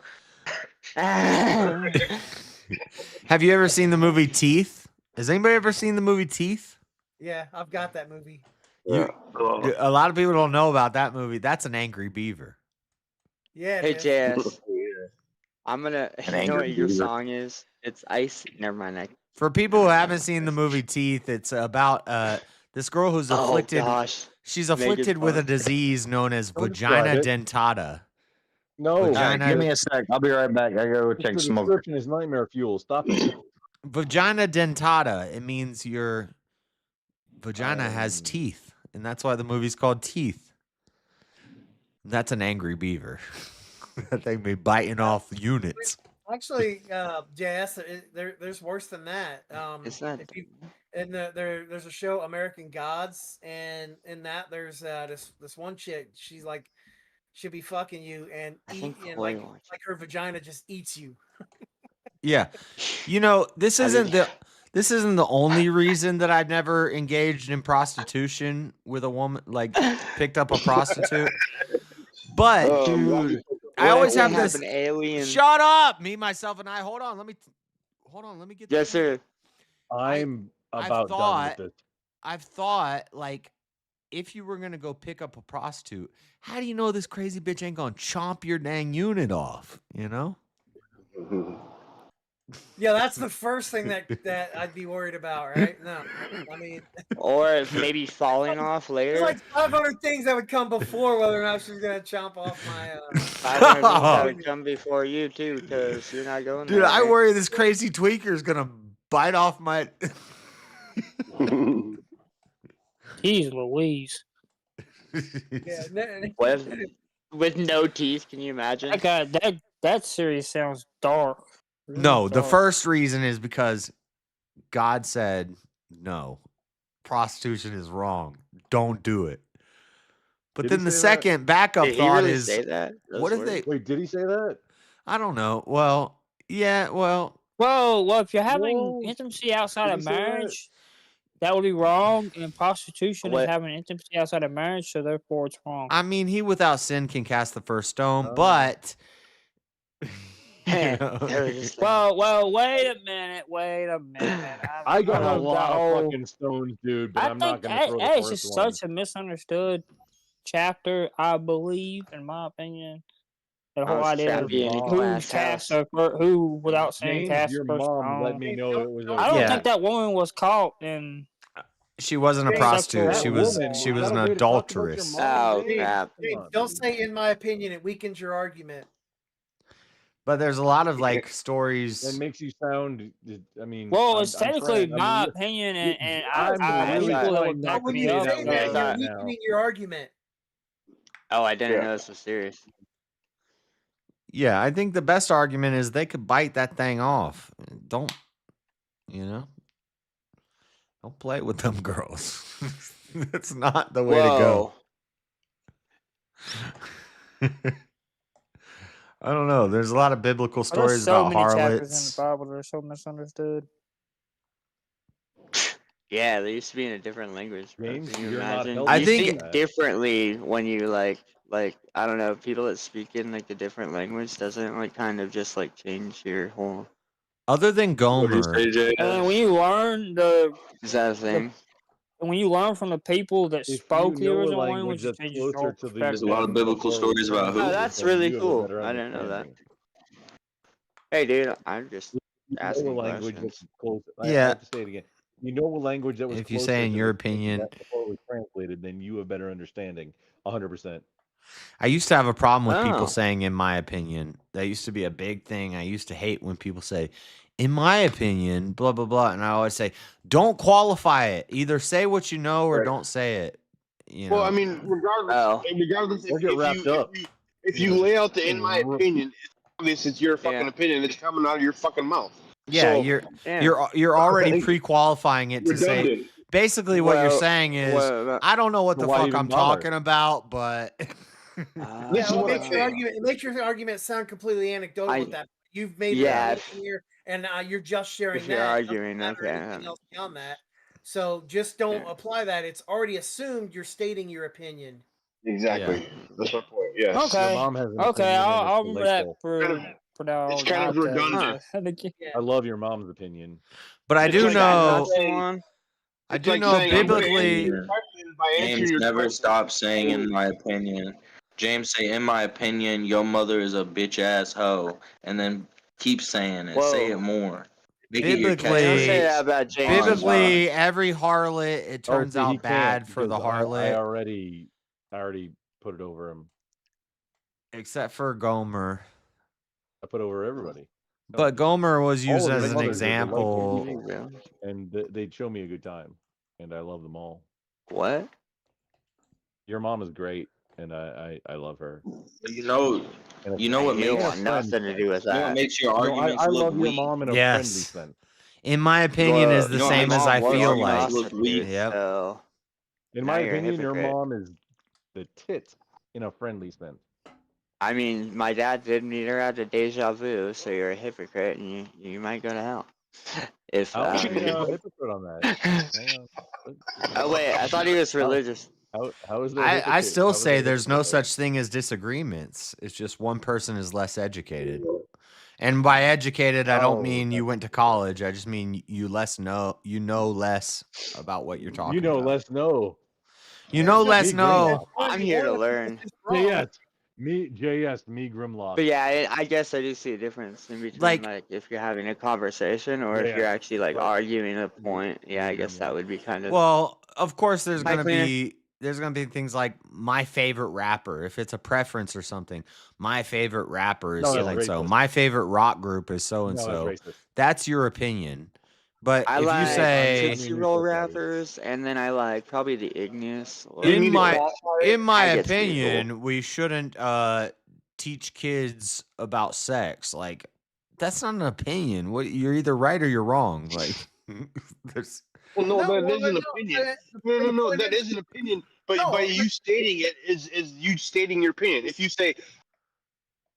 Have you ever seen the movie Teeth? Has anybody ever seen the movie Teeth? Yeah, I've got that movie. A lot of people don't know about that movie. That's an angry beaver. Yeah. Hey it is. JS, I'm gonna. You know angry what your beaver. song is? It's ice. Never mind. For people who haven't seen the movie Teeth, it's about this girl who's Oh, afflicted. gosh. She's Make it afflicted with a fun. disease known as Don't vagina describe it. dentata. No. Vagina, give me a sec. I'll be right back. I gotta go check The smoke. description is nightmare fuel. Stop it. vagina dentata. It means your vagina has teeth, and that's why the movie's called Teeth. That's an angry beaver. That thing be biting off units. Actually, JS, there's worse than that. It's not. There's a show, American Gods, and in that there's this one chick. She's like, she'll be fucking you and eat, and like her vagina just eats you. Yeah, you know this isn't the only reason that I've never engaged in prostitution with a woman, like picked up a prostitute. But Dude, I always have have this. an alien. Shut up, me, myself, and I. Hold on, let me get. Yes, sir. I'm about done with this. I've thought, like, if you were gonna go pick up a prostitute, how do you know this crazy bitch ain't gonna chomp your dang unit off? You know? Yeah, that's the first thing that I'd be worried about, right? No, I mean, Or maybe falling off there's later. like 500 things that would come before whether or not she's gonna chomp off my. 500 things that would come before you too, because you're not going Dude, there. I right? worry this crazy tweaker is gonna bite off my. Jeez Louise. With no teeth, can you imagine? That series sounds dark. Really No, the dark. first reason is because God said no. Prostitution is wrong. Don't do it. But Did then he the say that? second backup Did he thought really is, say that? what if they? Wait, did he say that? I don't know. Well, yeah. Well, Well, if you're having Whoa. intimacy outside Did of he say that? marriage, that would be wrong. And prostitution What? is having intimacy outside of marriage, so therefore it's wrong. I mean, he without sin can cast the first stone, Oh. but. Well, wait a minute. I got a love lot that of whole- fucking stones, dude, but I I'm not think gonna throw the it's first just one. such a misunderstood chapter, I believe, in my opinion. The whole idea of who cast who without saying James, cast your the first mom let stone. me know it was. I don't Yeah. think that woman was caught in. She wasn't a James, prostitute. that She was woman- she was is an that a way to talk about your adulteress. mom? Oh James, crap! James, don't say in my opinion. It weakens your argument. But there's a lot of like That stories. makes you sound. I mean, Well, it's technically trying, my opinion, and I'm I really people that trying would not back to When me you say up. say that that, word you're right weakening now. your argument. Oh, I didn't know this was serious. Yeah, I think the best argument is they could bite that thing off. Don't play with them girls. That's not the way to go. I don't know. There's a lot of biblical There's stories so about many chapters in harlots. the Bible that are so misunderstood. Yeah, they used to be in a different language. Bro. James, Can you you're not imagine? helping I You think- think differently when you like I don't know, people that speak in like a different language doesn't like kind of just like change your whole. Other than Gomer, And when you learn Is that a thing? when you learn from the people that If spoke you the know a original language language, it that's changes your closer whole to the perspective. There's a lot of biblical stories about who. Oh, that's then really you have a cool. better I didn't know that. understanding. Hey, dude, I'm just You know a asking language questions. that's close. I Yeah. have to say it again. You know a language that was if you closer say in to your this thing opinion, that before it was translated, then you have better understanding. 100%. I used to have a problem with people Oh. saying "in my opinion." That used to be a big thing. I used to hate when people say "in my opinion," blah blah blah, and I always say, "Don't qualify it. Either say what you know or don't say it." You know. Well, I mean, regardless Or get wrapped up. if you lay out the "in my opinion," it's obvious it's your fucking opinion. It's coming out of your fucking mouth. Yeah, So, you're already pre-qualifying it to say. Redundant. Basically, what you're saying is, I don't know what the why fuck even I'm bother? talking about, but Yeah, it makes your argument sound completely anecdotal with that. You've made Yeah, that here, and you're just sharing if that. you're It doesn't arguing, matter okay. anything else beyond that. So just don't apply that. It's already assumed you're stating your opinion. Exactly. That's my point. Yes. Okay. Your mom has an Okay, opinion and I'll it's remember that delightful. for now. It's kind of not, redundant. I love your mom's opinion. But I It's do like know. saying- I it's do like know saying, I'm gonna answer biblically. your question by answering James, your never question. stop saying "in my opinion." James, say "in my opinion, your mother is a bitch ass hoe," and then keep saying it. Say Whoa. it more. Make it your Biblically, Don't say that about James. biblically, every harlot it turns see, he out bad can't for the because I harlot, already put it over him. except for Gomer. I put over everybody. But Gomer was All used of his as an mothers are example. delightful, and they'd show me a good time, and I love them all. What? Your mom is great, and I love her. You know what You don't makes want nothing to do with you know what that. makes your No, arguments I look love your weak. mom in a friendly Yes. sense. In my opinion, is the You know, same my as mom I was feel arguing like. look weak. Yep. So, In now my you're a opinion, your hypocrite. mom is the tit in a friendly sense. I mean, my dad did meet her at a deja vu, so you're a hypocrite, and you might go to hell. If How am I a hypocrite on that? Hang on. oh wait, I thought he was religious. How is that? I still say there's no such thing as disagreements. It's just one person is less educated. And by educated, I don't mean you went to college. I just mean you know less about what you're talking You know about. less know. You know less Be know. I'm here to learn. Yes. Me, JS, me, Grimlock. But yeah, I guess I do see a difference in between like if you're having a conversation or if you're actually like arguing a point. Yeah, I guess that would be kind of. Well, of course, there's Hi, gonna Cleaner. be things like my favorite rapper. If it's a preference or something, my favorite rapper is No, that's so and so. racist. My favorite rock group is so and No, so. that's racist. That's your opinion. But I if like you say Tootsie Roll rappers, and then I like probably the Ignis. Or in my I get Tootsie Roll. opinion, we shouldn't teach kids about sex. Like that's not an opinion. What you're either right or you're wrong. Like there's Well, no, No, that is well, an no, opinion. the No, point that is an opinion. But you stating it is you stating your opinion. If you say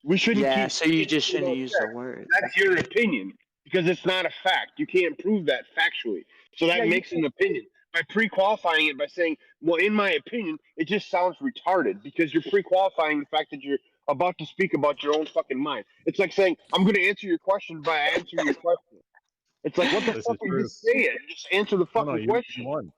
we shouldn't Yeah, teach so you kids just shouldn't about use sex, the word. that's your opinion because it's not a fact. You can't prove that factually. So that Yeah, you makes an opinion. By pre-qualifying it by saying, well, in my opinion, it just sounds retarded because you're pre-qualifying the fact that you're about to speak about your own fucking mind. It's like saying, I'm going to answer your question by answering your question. It's like, what the This fuck is are you true. just say it? Just answer the fucking You question. won.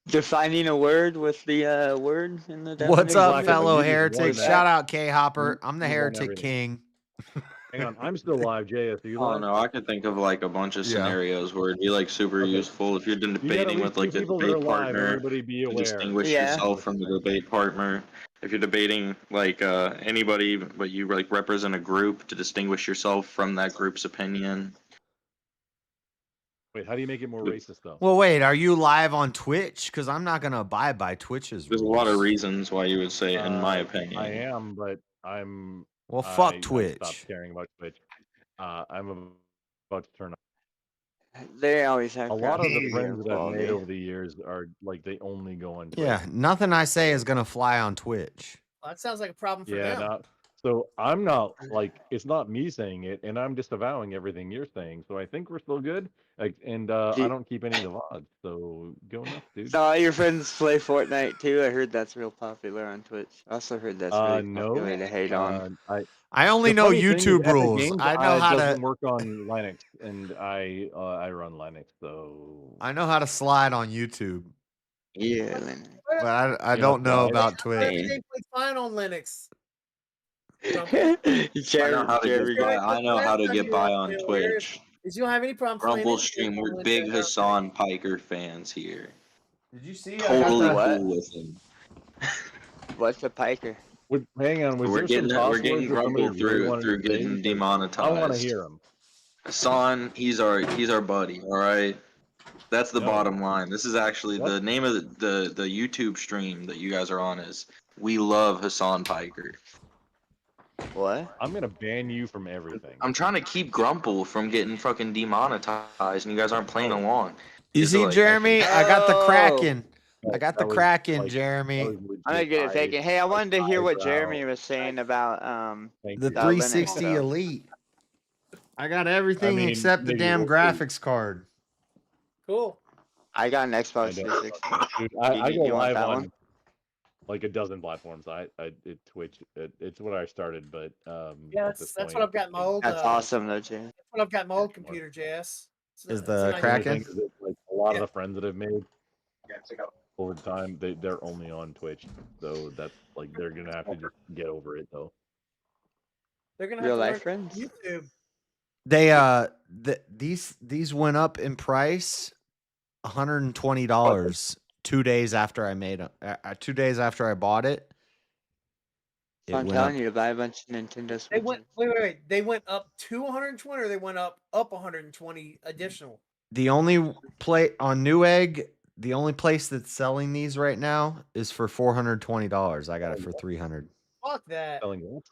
Defining a word with the word in the definition. what's up, Exactly, but fellow you just won heretics? that. Shout out K Hopper. I'm the You won heretic everything. king. Hang on, I'm still live, JS. Are you I live? don't know. I could think of like a bunch of Yeah. scenarios where it'd be like super useful if you're You got at debating least with two like a people that are debate live. partner. Everybody be To aware. distinguish Yeah. yourself from the debate partner. If you're debating like anybody, but you like represent a group, to distinguish yourself from that group's opinion. Wait, how do you make it more racist though? Well, wait, are you live on Twitch? Because I'm not gonna abide by Twitch's There's a rules. lot of reasons why you would say, in my opinion. I am, but I'm. Well, fuck I Twitch. stopped caring about Twitch. I'm about to turn. They always have A lot of the crappy friends that I've quality. made over the years are like they only go on Twitch. Yeah, nothing I say is gonna fly on Twitch. Well, that sounds like a problem for Yeah, them. so I'm not like it's not me saying it, and I'm disavowing everything you're saying. So I think we're still good. Like, and I don't keep any of the VODs. So go nuts, dude. So all your friends play Fortnite too. I heard that's real popular on Twitch. I also heard that's really popular to hate on. I only the know funny thing is YouTube Epic rules. Games, I know how doesn't to. work on Linux, and I run Linux, so I know how to slide on YouTube, Yeah, but I don't know about Twitch. Everything plays fine on Linux. I know how to get by. I know how to get by on Twitch. Is you don't have any problems playing Grumble anything stream. on We're Linux big right now. Hassan Piker fans here. Did you see? Totally What? cool with him. What's a piker? Hang on, We're getting grumbled through getting demonetized. I want to hear him. Hassan, he's our buddy. All right, that's the bottom line. This is actually the name of the YouTube stream that you guys are on is We Love Hassan Piker. What? I'm gonna ban you from everything. I'm trying to keep Grumple from getting fucking demonetized, and you guys aren't playing along. You see, Jeremy? I got the Kraken. I got the That was, Kraken, like, Jeremy. I'm gonna get it taken. Hey, I wanted to hear what Jeremy was saying about The 360 Linux, Elite. I got everything I mean, except the nigga, damn we'll see. graphics card. Cool. I got an Xbox I 360. Dude, I You go want live that on one? like a dozen platforms. Twitch. It's what I started, but Yeah, at this that's point, what I've got in my old. That's awesome, though, Jay. That's what I've got in my old computer, JS. Is the Kraken? Like a lot of the friends that I've made over time, they're only on Twitch, so that's like they're gonna have to just get over it though. They're gonna Real have life to learn friends? YouTube. They these went up in price $120 2 days after I made them. 2 days after I bought it. So I'm telling you to buy a bunch of Nintendo Switches. They went wait. They went up to 120, or they went up 120 additional. The only play on Newegg, the only place that's selling these right now is for $420. I got it for $300. Fuck that. Selling what?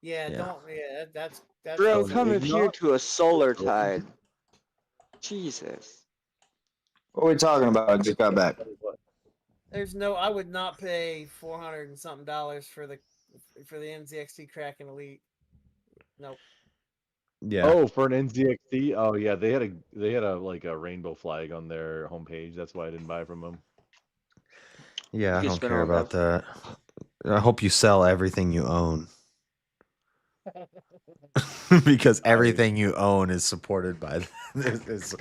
Yeah, Yeah. don't. Yeah, that's. Bro, come up here to a solar tide. Jesus. What are we talking about? I just got back. There's no. I would not pay $400 and something for the NZXT Kraken Elite. Nope. Yeah. Oh, for an NZXT? Oh yeah, they had a like a rainbow flag on their homepage. That's why I didn't buy from them. Yeah, I You don't spend care all about that. I hope you sell everything you own. Because everything you own is supported by this.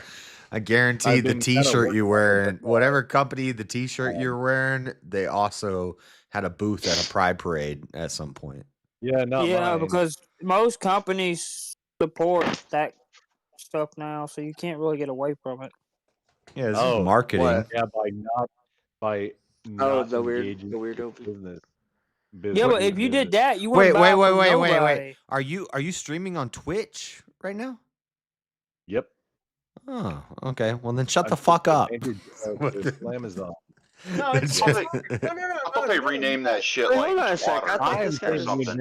I guarantee I've the been kinda t-shirt you working on wear it, and whatever company the t-shirt you're wearing, they also had a booth at a pride parade at some point. Yeah, not mine. Because most companies support that stuff now, so you can't really get away from it. Yeah, this is marketing. Yeah, by not the engaging weirdo business. Yeah, but if you did that, you wouldn't buy from nobody. Are you streaming on Twitch right now? Yep. Oh, okay. Well, then shut the fuck up. Amazon. No, it's Just- no. I thought they renamed that shit Wait, like hold on a sec. I thought water this guy or was something.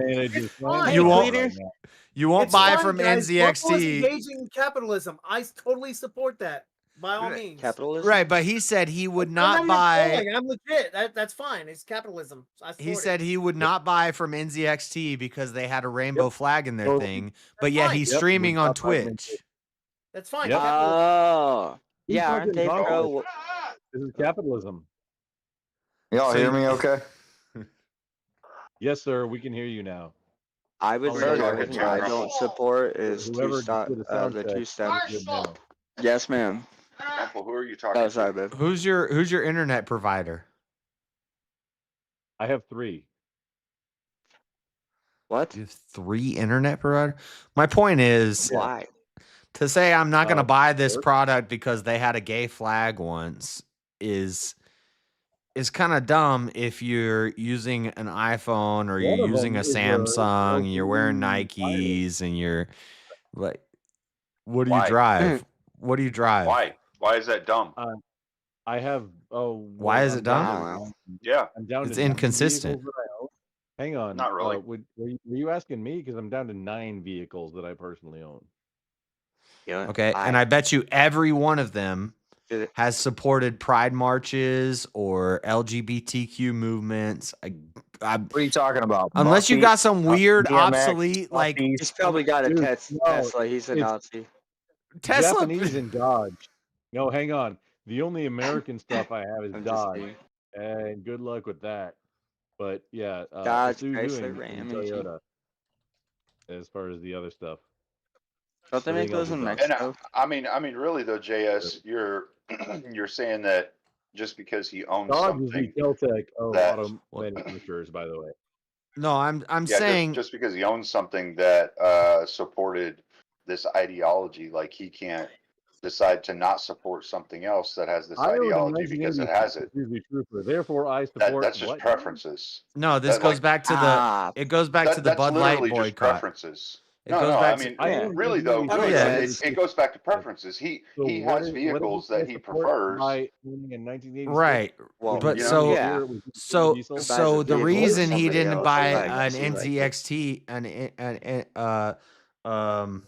You won't It's buy fine, from guys. Buffalo's NZXT. engaging in capitalism. I totally support that. By all means. Capitalism. Right, but he said he would I'm not even buy. trolling. I'm legit. That's fine. It's capitalism. I He support said it. he would not buy from NZXT because they had a rainbow flag in their thing. But yet fine. he's Yep, streaming would on not buy from Twitch. That's fine. Yep. Oh, Who's yeah, aren't fucking they pro? communist? This is capitalism. Y'all So hear you- me okay? Yes, sir. We can hear you now. I would Who say are you the talking reason to, I Grandpa? don't support is Whoever two-step. did a sound The check, two-step. good now. Yes, ma'am. Grandpa, who are you talking Oh, to? sorry, babe. Who's your internet provider? I have 3. What? You have 3 internet provider? My point is Why? to say I'm not going to Uh, buy this work. product because they had a gay flag once is kind of dumb if you're using an iPhone or One you're of using them a is a Samsung and you're wearing LGBT Nikes and you're like, what do you Why? drive? What do you drive? Why? Why is that dumb? I have. Why is it dumb? Yeah. I'm down It's to 9 inconsistent. vehicles that I own. Hang on. Not really. Were you asking me? Because I'm down to 9 vehicles that I personally own. Yeah. Okay, and I bet you every one of them has supported pride marches or LGBTQ movements. What are you talking about? Unless you got some weird, DMX, obsolete, like He's probably got a Dude, Tesla. He's a it's Nazi. Tesla. Japanese and Dodge. No, hang on. The only American stuff I have is I'm just Dodge, kidding. and good luck with that. But yeah, Dodge, Isuzu Chrysler, and Ram, and Toyota. As far as the other stuff, Don't they make everything else those is in Dodge. Mexico? And I mean, really though, JS, you're saying that just because he owns Dodge is the something Keltec of that auto manufacturers, by the way. No, I'm yeah, saying just because he owns something that supported this ideology, like he can't decide to not support something else that has this I own a ideology because it has it. Suzuki Trooper. Therefore, I support That's just what? preferences. no. This That, goes like, back to the that's Bud Light literally just boycott. preferences. It No, goes no, back I mean, to really though, Oh, really, yeah, though, it's- it goes back to preferences. He So he what has is vehicles what that is he support prefers. by owning in 1986? right. Well, But you know, so yeah. so Diesel? so the vehicle reason for he somebody didn't else, buy like, an see, like NZXT an Oh,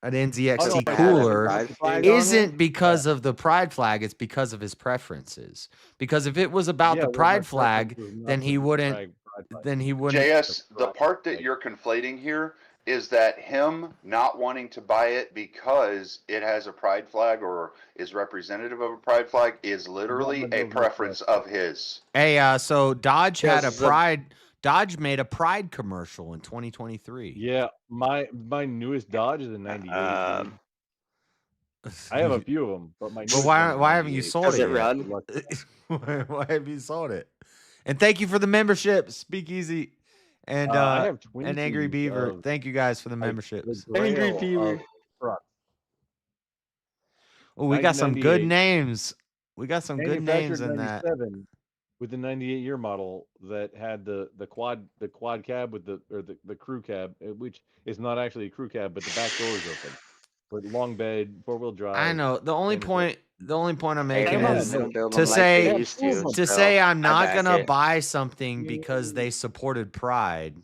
NZXT no, I cooler pride flag on isn't because of the pride flag, it's because of his preferences. Because if it was about Yeah, the well, my pride flag, preference was then not he the wouldn't pride flag. then he wouldn't JS, the part that you're conflating here is that him not wanting to buy it because it has a pride flag or is representative of a pride flag is literally a preference of his. Hey, so Dodge had a Because the- pride. Dodge made a pride commercial in 2023. Yeah, my newest Dodge is a 98. I have a few of them, but my But newest why one's a why haven't you 98. sold it yet? Why have you sold it? And thank you for the membership, Speakeasy and I have and Angry 20s Beaver. of, Thank you guys for the like, memberships. the Grail of trucks. Oh, we got some good 1998. names. We got some good names Manufactured in that. 97 with the 98 year model that had the quad cab with the crew cab, which is not actually a crew cab, but the back door is open. With long bed, 4-wheel drive. I know. The only point I'm Hey, making man, is don't build to them like they say used to, to so say I'm I not back gonna it. buy something because they supported pride.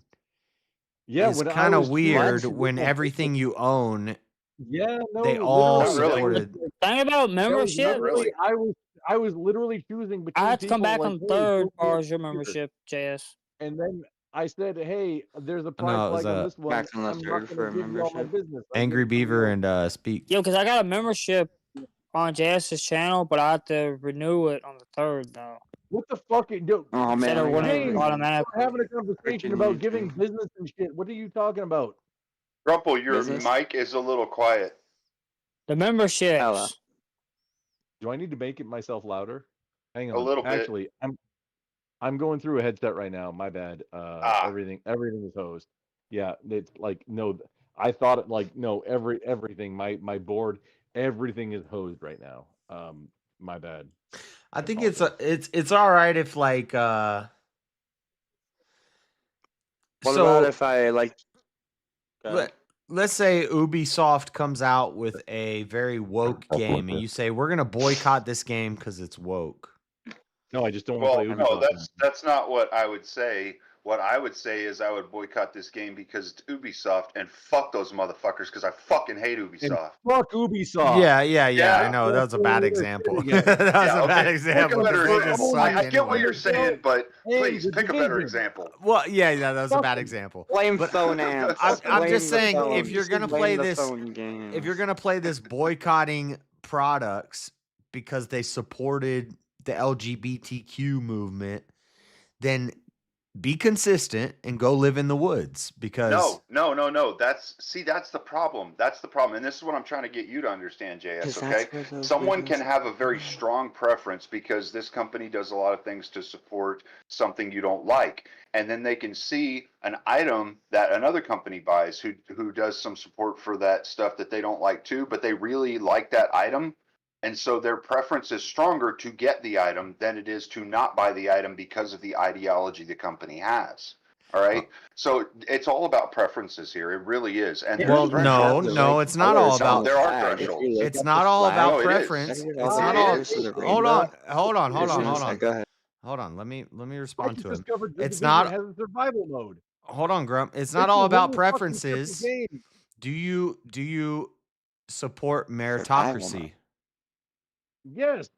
Yeah, is when I kind was of weird choosing when original everything you own. Yeah, no, they all literally. supported. Thing about No, membership, literally, I was literally choosing between I have to come people back like, on hey, third put me or up is your here. membership, JS. And then I said, hey, there's a pride No, it was flag on this one. Back on the I'm not third going for to a give you all my membership. business. I'll Angry give it to Beaver you. and Speak. Yo, because I got a membership on JS's channel, but I have to renew it on the third though. What the fuck? Dude, Oh Instead man, of I when got it James, automatically. we're having a conversation freaking about giving YouTube. business and shit. What are you talking about? Grumple, your Business. mic is a little quiet. The memberships. Hello. Do I need to make it myself louder? Hang A on. little bit. Actually, I'm going through a headset right now. My bad. Everything is hosed. Yeah, it's like no. I thought it like no. Everything. My board. Everything is hosed right now. My bad. I think it's all right if like What so about if I like? let's say Ubisoft comes out with a very woke game and you say we're going to boycott this game cuz it's woke. No, I just don't want to play Ubisoft. No, that's not what I would say. What I would say is I would boycott this game because it's Ubisoft and fuck those motherfuckers because I fucking hate Ubisoft. Fuck Ubisoft. Yeah. I know that was a bad example. That was a bad example. I get what you're saying, but please pick a better example. Well, yeah, that was a bad example. Blame But phone amps. I'm just saying, Blame if you're gonna blame play the this, phone games. if you're gonna play this boycotting products because they supported the LGBTQ movement, then be consistent and go live in the woods because No. That's the problem. That's the problem. And this is what I'm trying to get you to understand, JS, okay? Someone can have a very strong preference because this company does a lot of things to support something you don't like. And then they can see an item that another company buys who does some support for that stuff that they don't like too, but they really like that item. And so their preference is stronger to get the item than it is to not buy the item because of the ideology the company has. All right. So it's all about preferences here. It really is. And well, no, it's not all about. There are thresholds. It's not all about preference. It's not all. Hold on. Go ahead. Hold on. Let me respond to him. Discovered It's Division not. has a survival mode. Hold on, Grump. It's not all about preferences. Do you support meritocracy? Yes.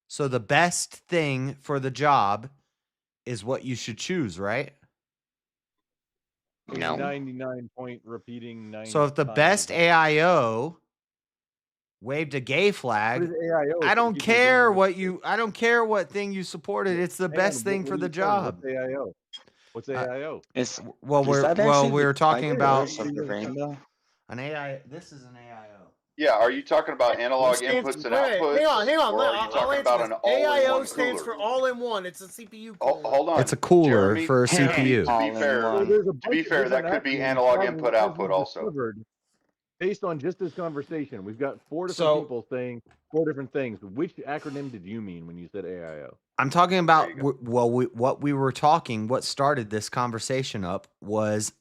So the best thing for the job is what you should choose, right? No. 99 point repeating 9. So if the best AIO waved a gay flag, I don't care what thing you supported. It's the best thing for the job. What's AIO? What's AIO? It's we were talking about rainbow. an AI. This is an AIO. Yeah, are you talking about analog inputs and outputs? Hang on. Or are you talking about an all-in-one AIO stands cooler? for all-in-one. It's a CPU cooler. Hold on. It's a cooler Jeremy, for a CPU. To be fair, that could be analog input output also. Based on just this conversation, we've got 4 different people saying 4 different things. Which acronym did you mean when you said AIO? I'm talking about what started this conversation up was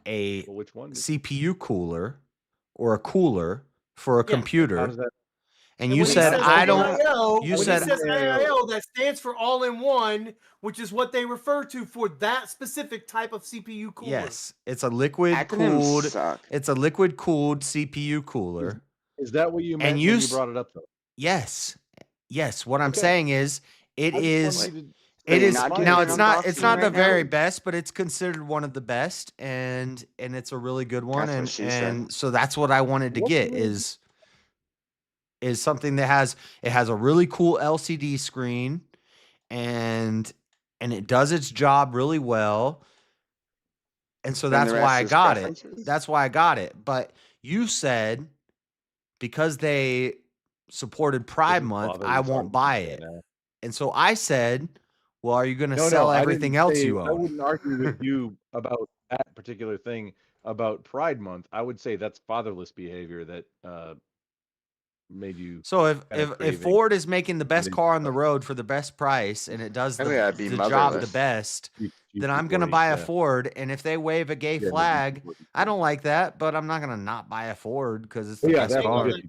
a which one? CPU cooler or a cooler for a computer. And you when said I don't. AIO, You when said he says AIO, that stands for all-in-one, which is what they refer to for that specific type of CPU cooler. yes, it's a liquid cooled. It's a liquid cooled CPU cooler. Is that what you meant And when you brought it up though? Yes. What I'm Okay. saying is it I just is. wanted you to- It is not now. doing It's an not. It's unboxing not the right now? very best, but it's considered one of the best, and it's a really good one. That's what she said. And so that's what I wanted to get is something that has a really cool LCD screen, and it does its job really well. And so And that's the why rest I is got it. preferences? That's why I got it. But you said because they supported Pride Month, bother I with won't buy it. And so I said, well, are you going to sell I everything didn't else say- you I own? wouldn't argue with you about that particular thing about Pride Month. I would say that's fatherless behavior that made you. So kind of if craving. Ford is making the best Maybe- car on the road for the best price and it does the, Maybe I'd be the job the motherless. best, You then I'm keep going to worrying, buy a yeah. Ford. And if they wave a gay Yeah, flag, I don't like that, but I'm not going to not buy a Ford because it's the Yeah, best that's car. good.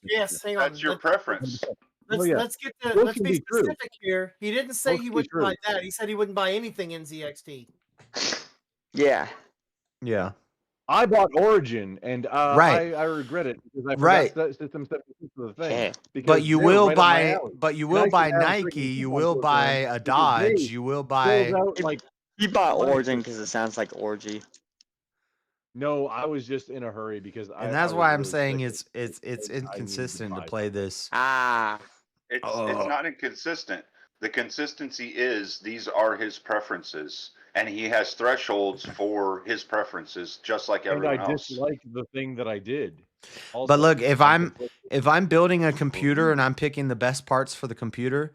Yes, hang on. That's your preference. Let's get to, Both let's can be be true. specific here. He didn't say Both he can be wouldn't true. buy that. He said he wouldn't buy anything in ZXT. Yeah. Yeah. I bought Origin, and Right. I regret it because I Right. forgot System 76 was the thing. Yeah. Because But you they're will right up my buy, alley. but you And will I buy should have a Nike, freaking you coupon will code buy for them a because Dodge, they you will fills buy. out like He bought money. Origin because it sounds like orgy. No, I was just in a hurry because And I that's was why I'm really saying sick it's and I needed to inconsistent to buy play this. Ah. It's Oh. not inconsistent. The consistency is these are his preferences, and he has thresholds for his preferences, just like and everyone I else. dislike the thing that I did. Also, But look, if I'm conflicted. building a computer and I'm picking the best parts for the computer,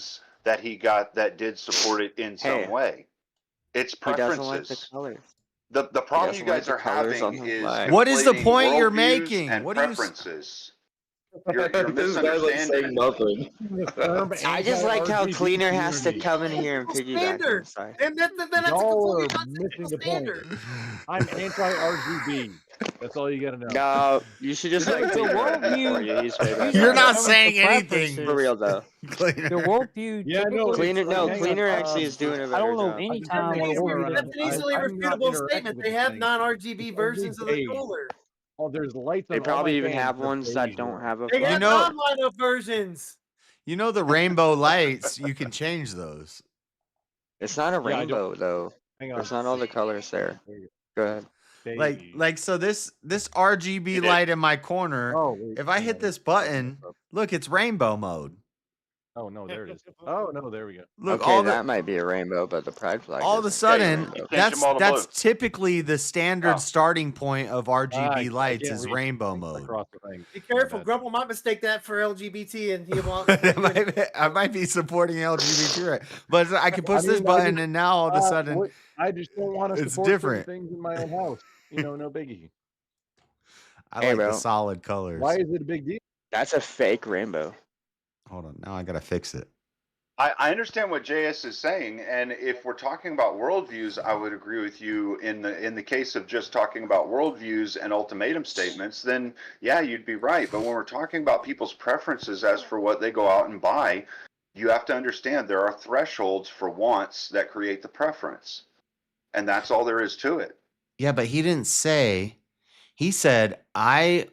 things that he got that did support it in some Hey. way. It's He doesn't like the preferences. colors. The problem you guys the are colors on having the is flag. What is the conflating point you're worldviews making? and What are you? preferences. You're This guy's like saying misunderstanding. nothing. I just like how Anti-RGB Cleaner has to community. come in here and piggyback on the side. And then that's a Y'all completely are missing the point. standard. I'm anti-RGB. That's all you gotta know. No, you should just let The Cleaner run it worldview. for you. He's way better. You're not Comes to saying anything. For real though. The worldview. Yeah, no, typically- it's like, hang Cleaner on, actually is doing a I better don't know job. any I'm time when a just worldview That's doesn't. an easily I'm not refutable interacting statement. with They this have thing. non-RGB It's versions of the beige. cooler. Oh, there's lights They on all probably my even fans have are ones that beige. don't have a They have know- non-lineup versions. You know the rainbow lights. You can change those. It's not a Yeah, I rainbow though. Hang on. There's not all the colors there. Go ahead. Like so this RGB light in my corner. Oh, wait, If I hit this button, look, it's rainbow mode. Oh no, there it is. Oh no, there we go. Look, Okay, all that might be a rainbow, but the pride flag. all of a isn't. sudden, Rainbow. that's typically the standard starting point of I RGB lights can't is read rainbow mode. across the thing. Be careful. Grumble might mistake that for LGBT, and he wants. I might be supporting LGBT, right? But I can push this button, and now all of a sudden, I just don't want to it's support certain different. things in my own house. You know, no biggie. I Hey, like the bro. solid colors. Why is it a big deal? That's a fake rainbow. Hold on, now I gotta fix it. I understand what JS is saying, and if we're talking about worldviews, I would agree with you in the case of just talking about worldviews and ultimatum statements, then yeah, you'd be right. But when we're talking about people's preferences as for what they go out and buy, you have to understand there are thresholds for wants that create the preference. And that's all there is to it. Yeah, but he didn't say. He said I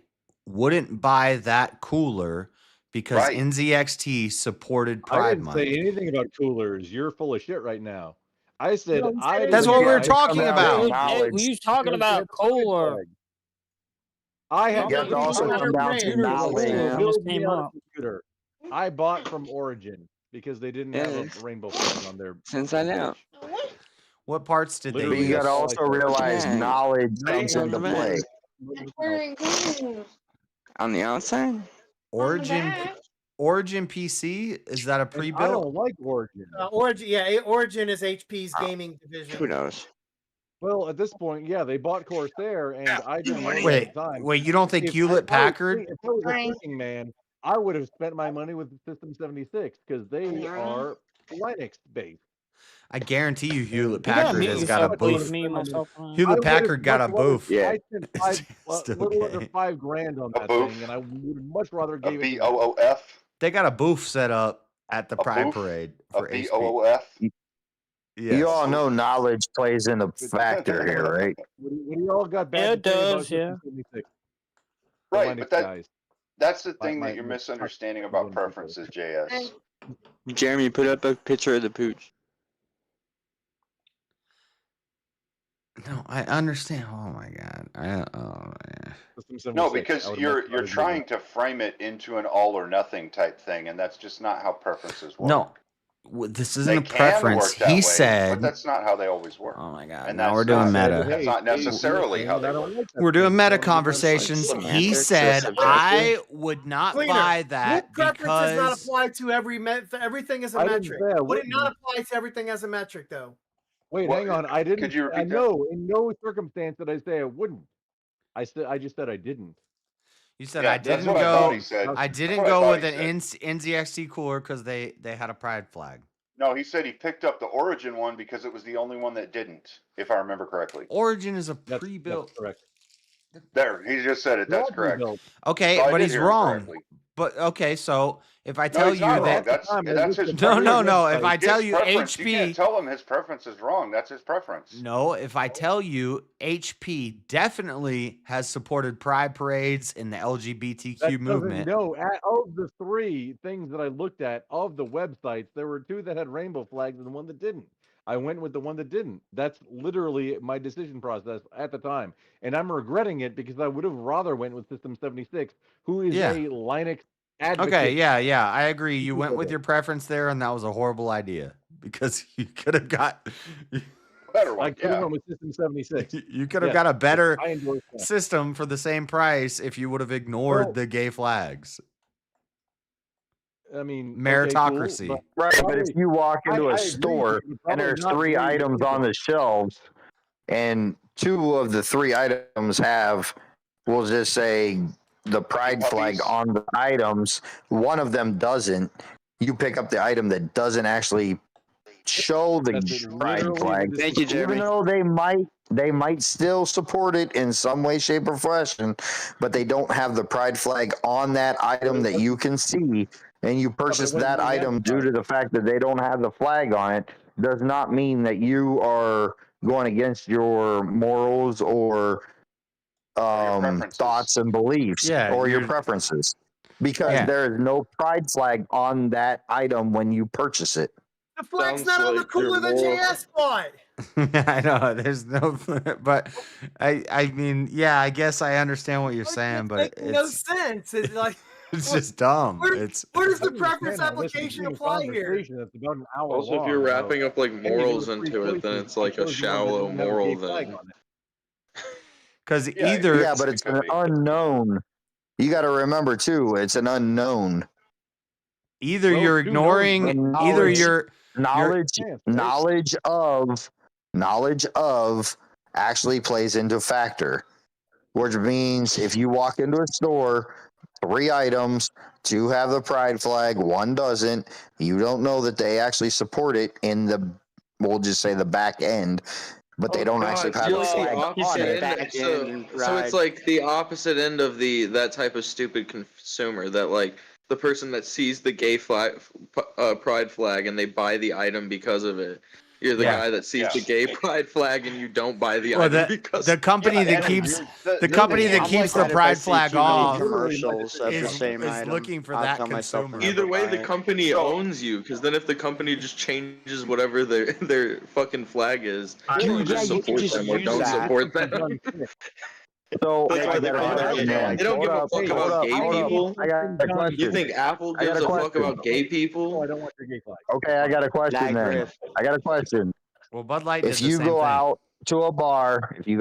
wouldn't buy that cooler because Right. NZXT supported I Pride didn't Month. say anything about coolers. You're full of shit right now. I said I. That's what we were talking about. Hey, we was talking about Kohler. I have You have to also come down to knowledge. Computer. I bought from Origin because they didn't have a rainbow flag on their. Since I know. What parts did But they you use? got to also realize knowledge comes into play. On the outside? Origin PC? Is that a I pre-built? don't like Origin. Origin is HP's gaming division. Who knows? Well, at this point, yeah, they bought Corsair, and I didn't know Wait, at the time. wait, you don't think If Hewlett I was Packard? If I was a thinking man, I would have spent my money with the System 76 because they are Linux based. I guarantee you Hewlett You gotta Packard mute has got a yourself, please, booth. me and myself. Hewlett Packard got a booth. I spent Still little under gay. $5,000 on that thing, and I would much rather give it. BOOF? They got a booth set up at the Pride booth? Parade A for HP. BOOF? You all know knowledge plays in the factor here, right? What do you all got bad Yeah, it to say about does, yeah. System 76? Right, Linux but that, guys. that's the thing my- that you're my- misunderstanding about preferences, JS. Jeremy, put up a picture of the pooch. No, I understand. Oh my god. No, because you're trying to frame it into an all or nothing type thing, and that's just not how preferences work. No, this isn't They a can preference. work that He way, said. but that's not how they always work. Oh my god! And Now that's we're doing not, meta. That's not necessarily how they work. We're doing meta conversations. Like He semantics, said, so "I would not Cleaner, buy that would preferences not because." apply to everything as a I didn't metric? say I Would it not wouldn't. apply to everything as a metric, though? Wait, What- hang on. I didn't. could you repeat I that? know in no circumstance did I say I wouldn't. I just said I didn't. You said Yeah, I that's didn't what I thought go. he said. I That's didn't what I go thought with he an said. NZXT cooler because they had a Pride flag. No, he said he picked up the Origin one because it was the only one that didn't, if I remember correctly. Origin is a That's pre-built. correct. There, he just said it. That's correct. Okay, So I but did he's hear him wrong. correctly. But okay, so if I No, tell he's you not wrong. that That's his no, preference. no. If I His tell you preference, you can't HP, tell him his preference is wrong. That's his preference. no. If I tell you HP definitely has supported Pride parades in the LGBTQ That movement. No, of the three things that I looked at of the websites, there were two that had rainbow flags and one that didn't. I went with the one that didn't. That's literally my decision process at the time, and I'm regretting it because I would have rather went with System 76, who is Yeah. a Linux advocate. Okay, yeah, I agree. You went with your preference there, and that was a horrible idea because you could have got better I one. could have Yeah. went with System 76. you could have Yes, got a better I endorse that. system for the same price if you would have ignored Well- the gay flags. I mean, Meritocracy. Okay, cool, Right, but if you walk into I a agree, store you and probably there's not three agree with items people. on the shelves and 2 of the 3 items have, we'll just say, the pride flag on the items. One of them doesn't. You pick up the item that doesn't actually show the pride flag. Thank you, Jeremy. Even though they might still support it in some way, shape, or fashion, but they don't have the pride flag on that item that you can see, and you purchase that item due to the fact that they don't have the flag on it, does not mean that you are going against your morals or thoughts and beliefs or your preferences, because there is no pride flag on that item when you purchase it. The flag's not on the cooler than JS bought. I know there's no, but I mean, yeah, I guess I understand what you're saying, but Makes no sense. It's like it's just dumb. Where, It's where does the preference application apply here? That's about an hour Also, if you're wrapping up like morals into it, then it's like a shallow moral thing. Because either but it's an unknown. You got to remember too, it's an unknown. Either you're ignoring, either you're knowledge of actually plays into factor, which means if you walk into a store, 3 items, 2 have the pride flag, 1 doesn't, you don't know that they actually support it in the, we'll just say the back end, but they don't actually have the flag on it. So it's like the opposite end of that type of stupid consumer, that like the person that sees the gay flag, pride flag, and they buy the item because of it. You're the guy that sees the gay pride flag and you don't buy the item because the company that keeps the pride flag off is looking for that consumer. Either way, the company owns you, because then if the company just changes whatever their fucking flag is, you just support them or don't support them. So That's why they don't give a fuck about gay people. I got a question. You think Apple gives a fuck about gay people? I don't want your gay flag. Okay, I got a question then. I got a question. Well, Bud Light If you go out to a bar, I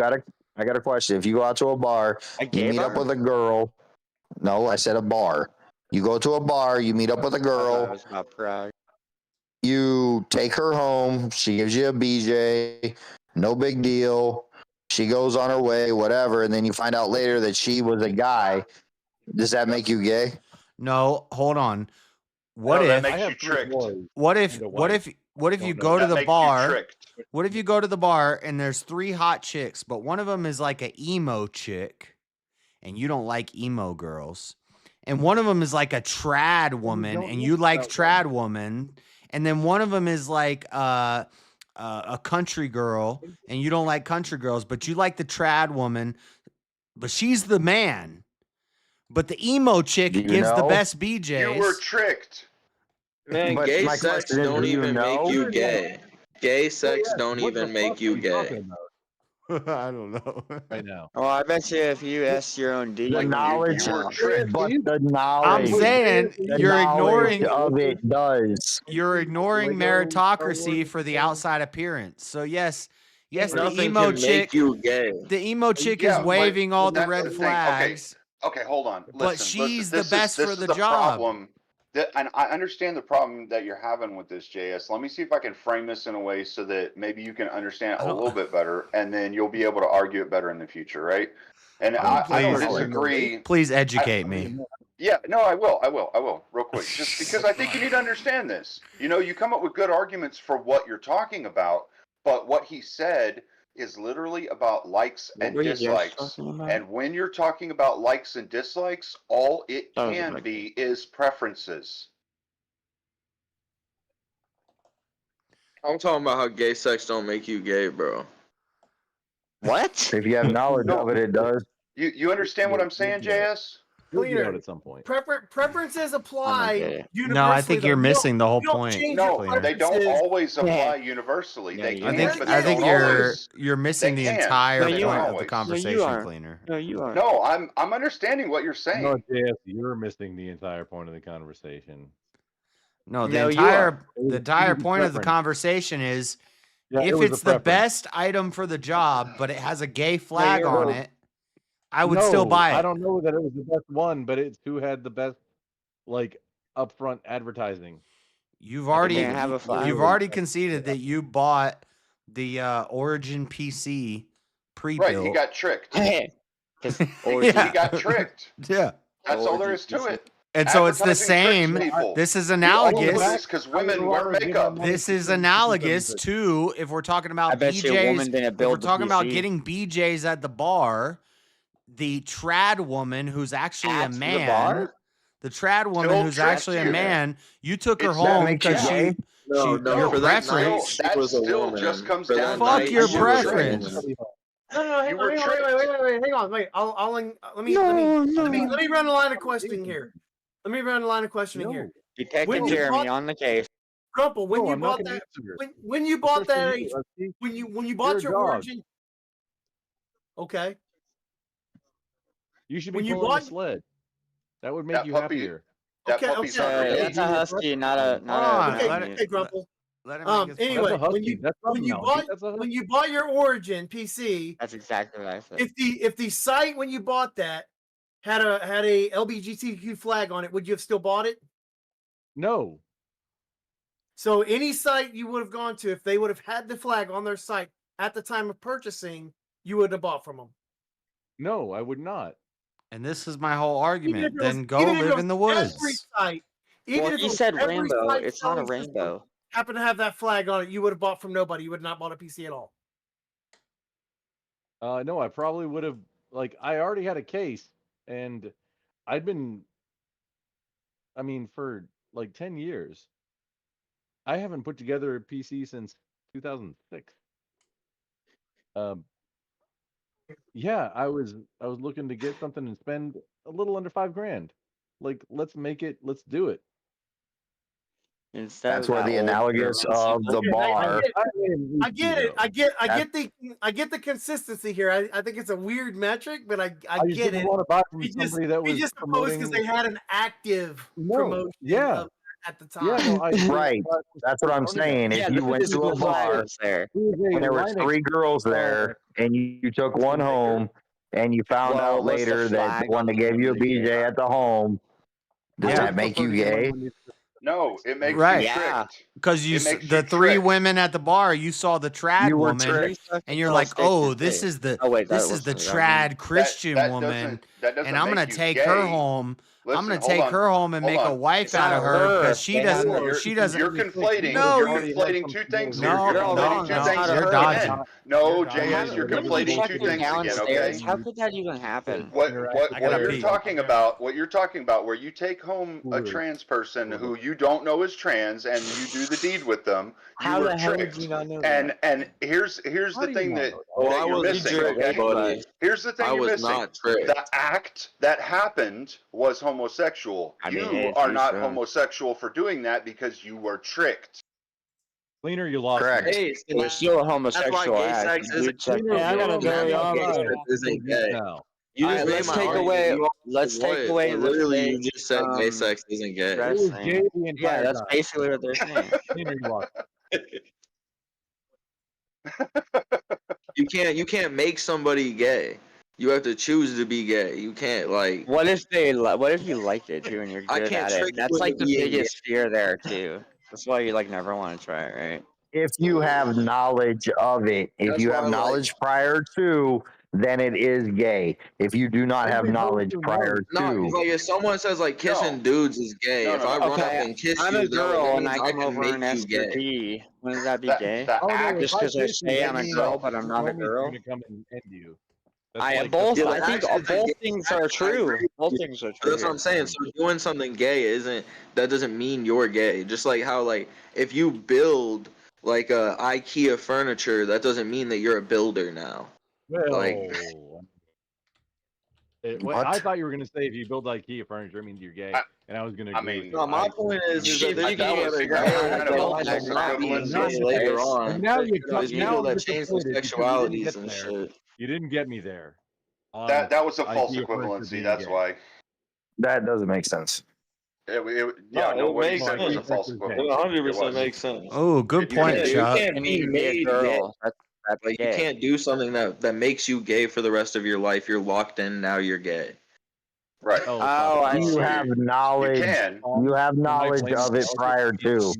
got a question. If you go out to a bar, you meet up with a girl. No, I said a bar. You go to a bar, you meet up with a girl. You take her home. She gives you a BJ. No big deal. She goes on her way, whatever, and then you find out later that she was a guy. Does that make you gay? No, hold on. What No, that if makes you tricked. What if you go to the bar? What if you go to the bar and there's 3 hot chicks, but one of them is like an emo chick, and you don't like emo girls, and one of them is like a trad woman, and you like trad woman, and then one of them is like a country girl, and you don't like country girls, but you like the trad woman, but she's the man. But the emo chick gives the best BJs. You were tricked. Man, gay sex don't even make you gay. Gay sex don't even make you gay. I don't know. Right now. Oh, I bet you if you ask your own D, The knowledge, you but the knowledge. I'm saying you're ignoring of it does. You're ignoring meritocracy for the outside appearance. So yes, the Nothing emo can chick, make you gay. the emo chick Yeah, is waving all the that's red the thing. flags. Okay, hold on. But Listen, she's this the best for this is the job. Problem. And I understand the problem that you're having with this, JS. Let me see if I can frame this in a way so that maybe you can understand it a little bit better, and then you'll be able to argue it better in the future, right? And I don't disagree. Please educate me. Yeah, no, I will, real quick. Just because I think you need to understand this. You know, you come up with good arguments for what you're talking about, but what he said is literally about likes and dislikes. And when you're talking about likes and dislikes, all it can be is preferences. I'm talking about how gay sex don't make you gay, bro. What? If you have knowledge of it, it does. You understand what I'm saying, JS? Cleaner. At some point. Preferences apply universally. No, I think you're missing the whole you don't point. change No, your they don't preferences. always apply universally. They I can, think but I they think don't always. you're missing They the can, entire but they point don't of the always. conversation, Cleaner. No, you are. No, I'm understanding what you're saying. No, JS, you're missing the entire point of the conversation. No, No, you the entire point of the conversation is if it's the best item for the job, but it has a gay flag on it, I would still buy it. I don't know that it was the best one, but it's who had the best like upfront advertising. You've already have a flag. you've already conceded that you bought the Origin PC pre-built. Right, he got tricked. Yeah. He got tricked. Yeah. That's all there is to it. And so it's the Advertising tricks same. people. This is We all analogous. know this because women wear makeup. This is analogous to if we're talking about I bet you a woman BJs. didn't If we're build the talking about PC. getting BJs at the bar, the trad woman who's actually At a the man, bar? the trad woman Still who's tricks actually a you. man, you took her It's home make you because gay? your for that night, preference. that was a still woman. just comes For down that to Fuck your she was a preference. woman. No, You were wait, tricked. hang on, wait. Let me run a line of questioning here. Let me run a line of questioning here. Detective When you Jeremy bought- on the case. Crumple, when No, you I'm not bought gonna that, answer. when you bought It's just that, for you, Rusty. when you You're bought a your dog. origin, okay. You should be When you pulling bought- a sled. That would make That you puppy- happier. That Okay, puppy's okay. underage. That's a husky, not a Hold on, Okay, let okay, Grumple. Let him make his Anyway, That's a when husky. you That's not when a you mountie. bought That's a when you bought your Origin PC, That's exactly what I said. if the site when you bought that had a LGBTQ flag on it, would you have still bought it? No. So any site you would have gone to, if they would have had the flag on their site at the time of purchasing, you would have bought from them. No, I would not. And this is my whole Even if argument. it was- Then go even if it live was in the every woods. site, even Well, if it he was said every rainbow. site It's not a selling system rainbow. happened to have that flag on it, you would have bought from nobody. You would have not bought a PC at all. No, I probably would have. Like, I already had a case, and I'd been. I mean, for like 10 years, I haven't put together a PC since 2006. Yeah, I was looking to get something and spend a little under $5,000. Like, let's do it. Instead That's of where that the old analogous German of the symbol. bar. I get it. I get the consistency here. I think it's a weird metric, but I just get didn't it. want to buy from We somebody that was just opposed because promoting. they had an active No, promotion yeah. of, at the time. Yeah, no, I Right. That's what I'm saying. If you went to a bar there. and there were 3 girls there and you took one home and you found out what's the later that the flag one on that the gave you a BJ at the home, does Yeah. that make you gay? No, it makes Right. you Yeah. tricked. Because It makes the you 3 tricked. women at the bar, you saw the trad You were woman, tricked. and you're Oh, like, stick oh, to this stick. is the Oh, wait, that this is the wasn't what I mean. trad Christian woman, That and I'm gonna make you take gay. her home. Listen, I'm gonna hold take on, her home and hold make a on. wife It's out of not her her. because she They have doesn't. her. She doesn't. You're conflating. No, you're you- conflating two things here. No, You're no, conflating two no. things You're here dodging. again. No, I JS, haven't- you're when you conflating check two your things again. downstairs, Okay. how could that even happen? What I gotta you're pee. talking about? What you're talking about? Where you take home a trans person who you don't know is trans, and you do the deed with them. How You were the hell tricked. did you not know And that? and here's the thing that Well, I you're wasn't missing. tricked, Okay. buddy. Here's the thing I you're was missing. not tricked. The act that happened was homosexual. I mean, You hey, are geez, not so. homosexual for doing that because you were tricked. Cleaner, you lost. Correct. me. Hey, You're still a that's why homosexual gay act. sex You isn't check gay. your I gotta Gay go, y'all. sex isn't gay. Now. You All just right, made let's my take argument. away. You Let's what? take away the Literally, you fake, just said gay sex isn't gay. It was dressing. gay the entire Yeah, that's time. basically what they're saying. Cleaner, you lost. You can't make somebody gay. You have to choose to be gay. You can't like. What if you liked it too and you're I good can't at it? trick you That's like into the being biggest fear there too. That's why you like never want to try it, right? If you have knowledge of it, if That's you why have I like- knowledge prior to, then it is gay. If you do not have knowledge prior No, to, like if someone says like kissing dudes is gay, No, if no, I no. run up Okay, and kiss I'm you, a girl and that I means come can over make and you ask your gay. pee. Wouldn't that be That- gay? that Oh, no, act- Just if because I kiss you, say that I'm a means girl, that but I'm your not a homies are girl. gonna come and end you. That's I like both. Yeah, I think actually, both gay- things are I true. agree. Both things are true. That's what I'm saying. So doing something gay that doesn't mean you're gay. Just like how like if you build like a IKEA furniture, that doesn't mean that you're a builder now. Well, Like- wait, What? I thought you were gonna say if you build IKEA furniture, it means you're gay, and I was gonna. I Agree mean, with you. No, my point is Shit, that you there's can people get that a are girl gay and that a girl don't and have a girl equivalency and later a on. And now you There's people that change their disappointed because you sexualities didn't and get shit. there. You didn't get me there. on That was a false IKEA furniture equivalency. being That's gay. why. that doesn't make sense. Yeah, no, it what he makes said was a sense. false It equivalency. 100% was. makes sense. Oh, good point, You Chuck. can't be made gay. Like you can't do something that makes you gay for the rest of your life. You're locked in. Now you're gay. Right. Oh, I You see. have knowledge. You have knowledge of it prior to.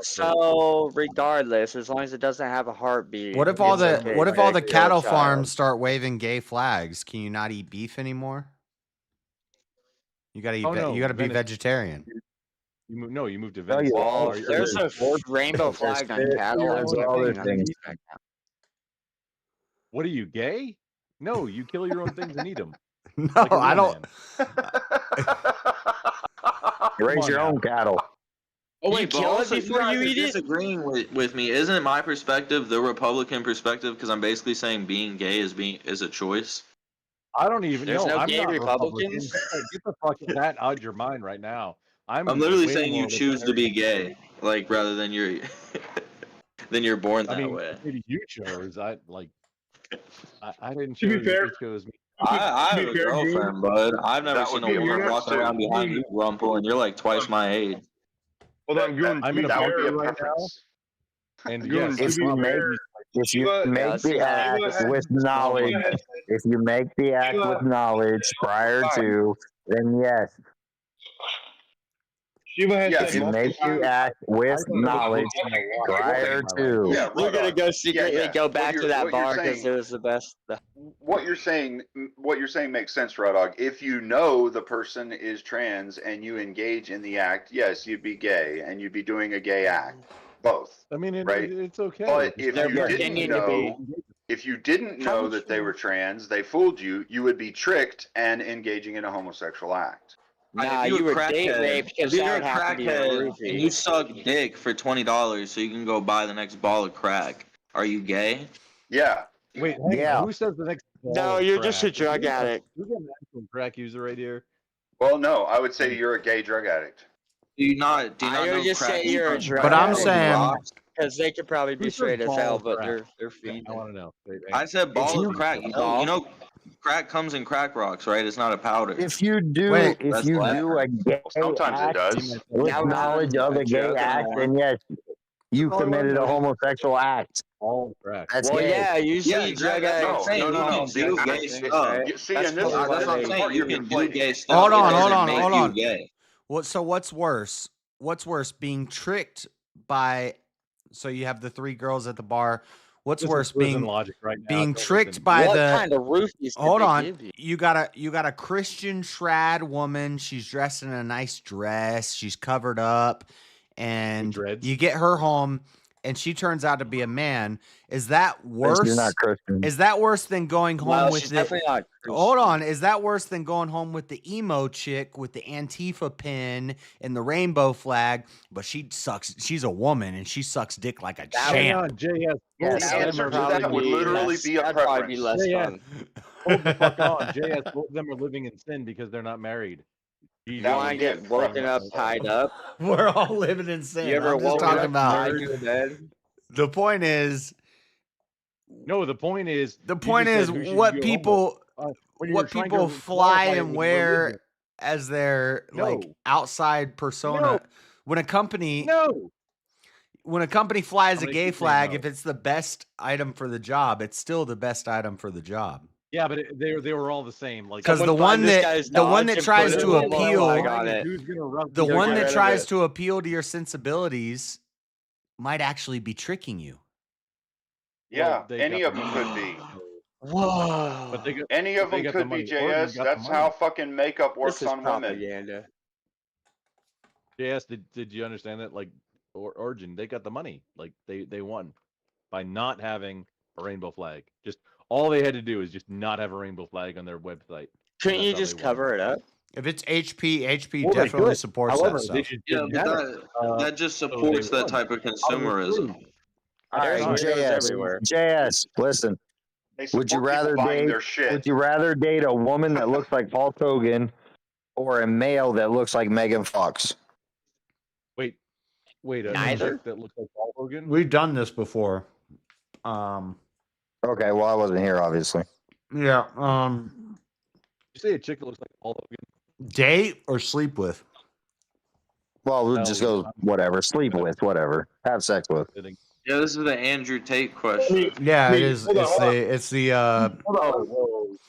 So regardless, as long as it doesn't have a heartbeat. What if all it's the okay what if to all the kill a cattle child. farms start waving gay flags? Can you not eat beef anymore? You gotta eat. You gotta be vegetarian. You move. No, you move to No, Venice. you Well, won't. there's a rainbow flag on cattle. There's I'm other gonna things. What are you, gay? No, you kill your own things and eat them. No, Like a real I don't. You raise your own cattle. Oh You wait, but kill it also you before guys you are eat it? disagreeing with me. Isn't my perspective the Republican perspective? Because I'm basically saying being gay is a choice. I don't even There's know. no I'm gay not Republicans? Republican. Get the fuck that out of your mind right now. I'm literally way saying you more choose to be libertarian. gay, like rather than you're born that I mean, way. maybe you chose. I didn't To be choose. fair- It chose me. I To have be a fair, Gene, girlfriend, bud. I've never That seen would a be a woman preference, walking around too. behind you, Rumpel, and you're like twice my age. Hold on, Goon. I'm To in be a That would fair, be a bunker right preference. And Goon, yes, to If be you make fair, if you Shiva- make let's see the how act Shiva has- with knowledge, Shiva has- if you make the act Shiva- with knowledge prior to, then yes. Shiva has Yeah, said If you multiple make the times. act with I don't know knowledge what to prior watch. to. Yeah, We're right gonna on. go secretly go What back to you're- that what you're bar because saying- it was the best. What you're saying makes sense, Raw Dog. If you know the person is trans and you engage in the act, yes, you'd be gay and you'd be doing a gay act. Both. I mean, right? it's okay. But Just if They're you pretending didn't to be. know, if you didn't How know would that they you- were trans, they fooled you, you would be tricked and engaging in a homosexual act. Nah, If you a were date crackhead- raped because if you're that a would have to be a crackhead roofie. and you suck dick for $20 so you can go buy the next ball of crack, are you gay? Yeah. Wait, hang on. Who says the next? No, you're just a drug addict. You're an actual crack user right here. Well, no, I would say you're a gay drug addict. Do you not I know would just crack say you're a is drug But I'm addict. saying- Because they could probably be Who said straight as ball hell, of but crack? they're feeding. I want to know. I said ball you- of crack. You know, crack comes in crack rocks, right? It's not a powder. If you do, Wait. if That's you what I do heard. a gay Sometimes it act does. with Now knowledge of a gay act, then yes, you committed a homosexual act. All crack. That's Well, gay. yeah, usually drug that's what I'm addicts. saying. No, You no, can no. do I- gay I- stuff. You see, That's and this is what that's what I'm I'm saying. saying. You can do conflating. gay stuff. Hold It on, doesn't hold on, make hold you on. gay. So what's worse? What's worse, being tricked by? So you have the three girls at the bar. What's This is worse, prison being logic right now. being Don't tricked listen. by What the? kind of roofies did Hold they on, give you? you got a Christian trad woman. She's dressed in a nice dress. She's covered up, and dreads. you get her home, and she turns out to be a man. Is that worse? You're not Christian. Is that worse than going home Well, with she's the? definitely not Hold Christian. on, is that worse than going home with the emo chick with the Antifa pin and the rainbow flag? But she sucks. She's a woman and she sucks dick like a Hang champ. on, JS. Yes. The answer to that would literally be a That'd probably be preference. less Yeah, fun. Hold the fuck on, JS. Both of them are living in sin because they're not married. You That want to would be a get woken up, preference. tied up? We're all living in sin. You ever I'm just woken talking up about. tied to a bed? The point is. No, the point is. The you point just is said who should what you go home people. with. When you're What trying people to fly qualify and with wear religion. as their like No. outside persona. No. When a company No. when a company flies I'm a gonna gay keep saying flag, no. if it's the best item for the job, it's still the best item for the job. Yeah, but they were all the same. Like Because the Someone one find this that guy's the one dodge that and tries put to a rainbow appeal, flag on it. Who's gonna rough the you one up? get that rid of tries it. to appeal to your sensibilities might actually be tricking you. Yeah, they any got of the them money. could be. Whoa. But they got, Any of they them got the could be, money. Oregon JS. got the That's money. how fucking makeup This works is on women. propaganda. JS, did you understand that? Like, Origin, they got the money. Like, they won by not having a rainbow flag. Just all they had to do is just not have a rainbow flag on their website. Couldn't you That's how just they won. cover it up? If it's HP, HP Well, they definitely could. supports However, that they stuff. just Yeah, didn't but have it. that just so they supports that won. type of I was consumerism. screwed. All right, Sorry. JS. JS, listen. They Would you support rather people buying date? their shit. Would you rather date a woman that looks like Hulk Hogan, or a male that looks like Megan Fox? Wait, a Neither. chick that looks like Paul Hogan? We've done this before. Okay, well I wasn't here, obviously. Yeah. You say a chick that looks like Paul Hogan? Date or sleep with? Well, we'll just go whatever. Sleep with, whatever. Have sex with. Yeah, this is the Andrew Tate question. Yeah, Wait, it is. hold on, It's hold on. the. It's the. Hold on.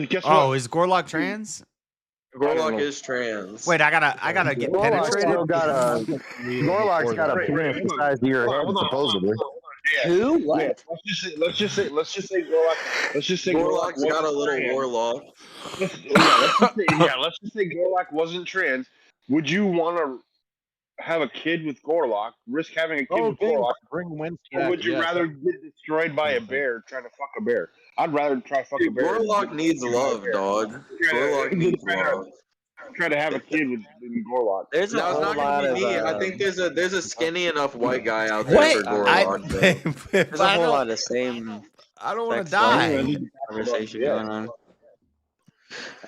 Because guess Oh, what? is Gorlock trans? Gorlock is trans. Wait, I gotta get penetrated. Gorlock's got a penis the size of your head, supposedly. Who? What? Yeah, let's just say Gorlock. Let's just say Gorlock's got a little trans. warlock. Let's just say Gorlock wasn't trans. Would you want to have a kid with Gorlock? Risk having a kid with Gorlock? Bring Winston Or back, would you yes. rather get destroyed by a bear trying to fuck a bear? I'd rather try to fuck a bear. Gorlock needs love, dog. Gorlock needs love. Try to have a kid with Gorlock. It's not gonna be me. I think there's a skinny enough white guy out there Wait, for Gorlock. There's a whole lot of same. I don't want to sex die. Conversation going on.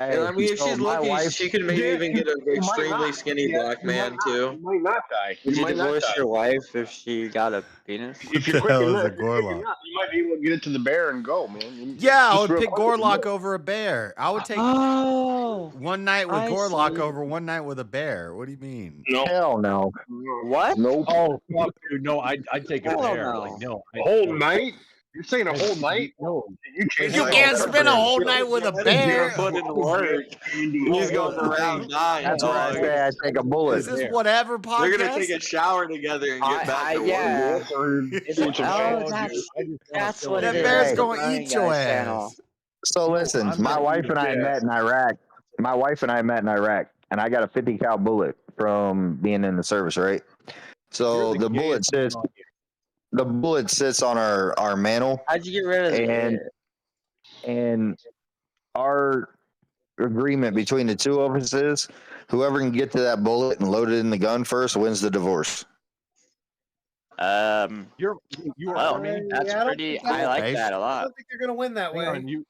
And I mean, if so she's my lucky, wife- she could maybe even get an extremely skinny black man too. You might not die. Would you might not divorce die. your wife if she got a penis? If you're The quick hell is enough, a if you're quick Gorlock? enough, you might be able to get it to the bear and go, man. Yeah, I Just would real pick quick. Gorlock over a bear. I would take one night with I Gorlock see. over one night with a bear. What do you mean? No. Hell no. What? Nope. Oh fuck, dude! No, I'd take a Hell bear. no. Like no, A whole night? You're saying a whole night? No. You change You my can't whole spend a purpose. whole night with a bear. Put in work. He's going around dying. That's why I say I'd take a bullet. Is this whatever podcast? They're gonna take a shower together and get back to work. Yeah. That's what That it is. bear's gonna Learning eat your guys ass. channel. So listen, I'm my not wife gonna and I do met in Iraq. My wife and I met in Iraq, and I got a 50 cal bullet from being in the service, right? So the bullet sits on our mantle, How'd you get rid of it? and our agreement between the two of us is whoever can get to that bullet and load it in the gun first wins the divorce. You are. Well, Army? that's I don't pretty. think I like Based- that a I lot. don't think they're gonna win that Hang way. on,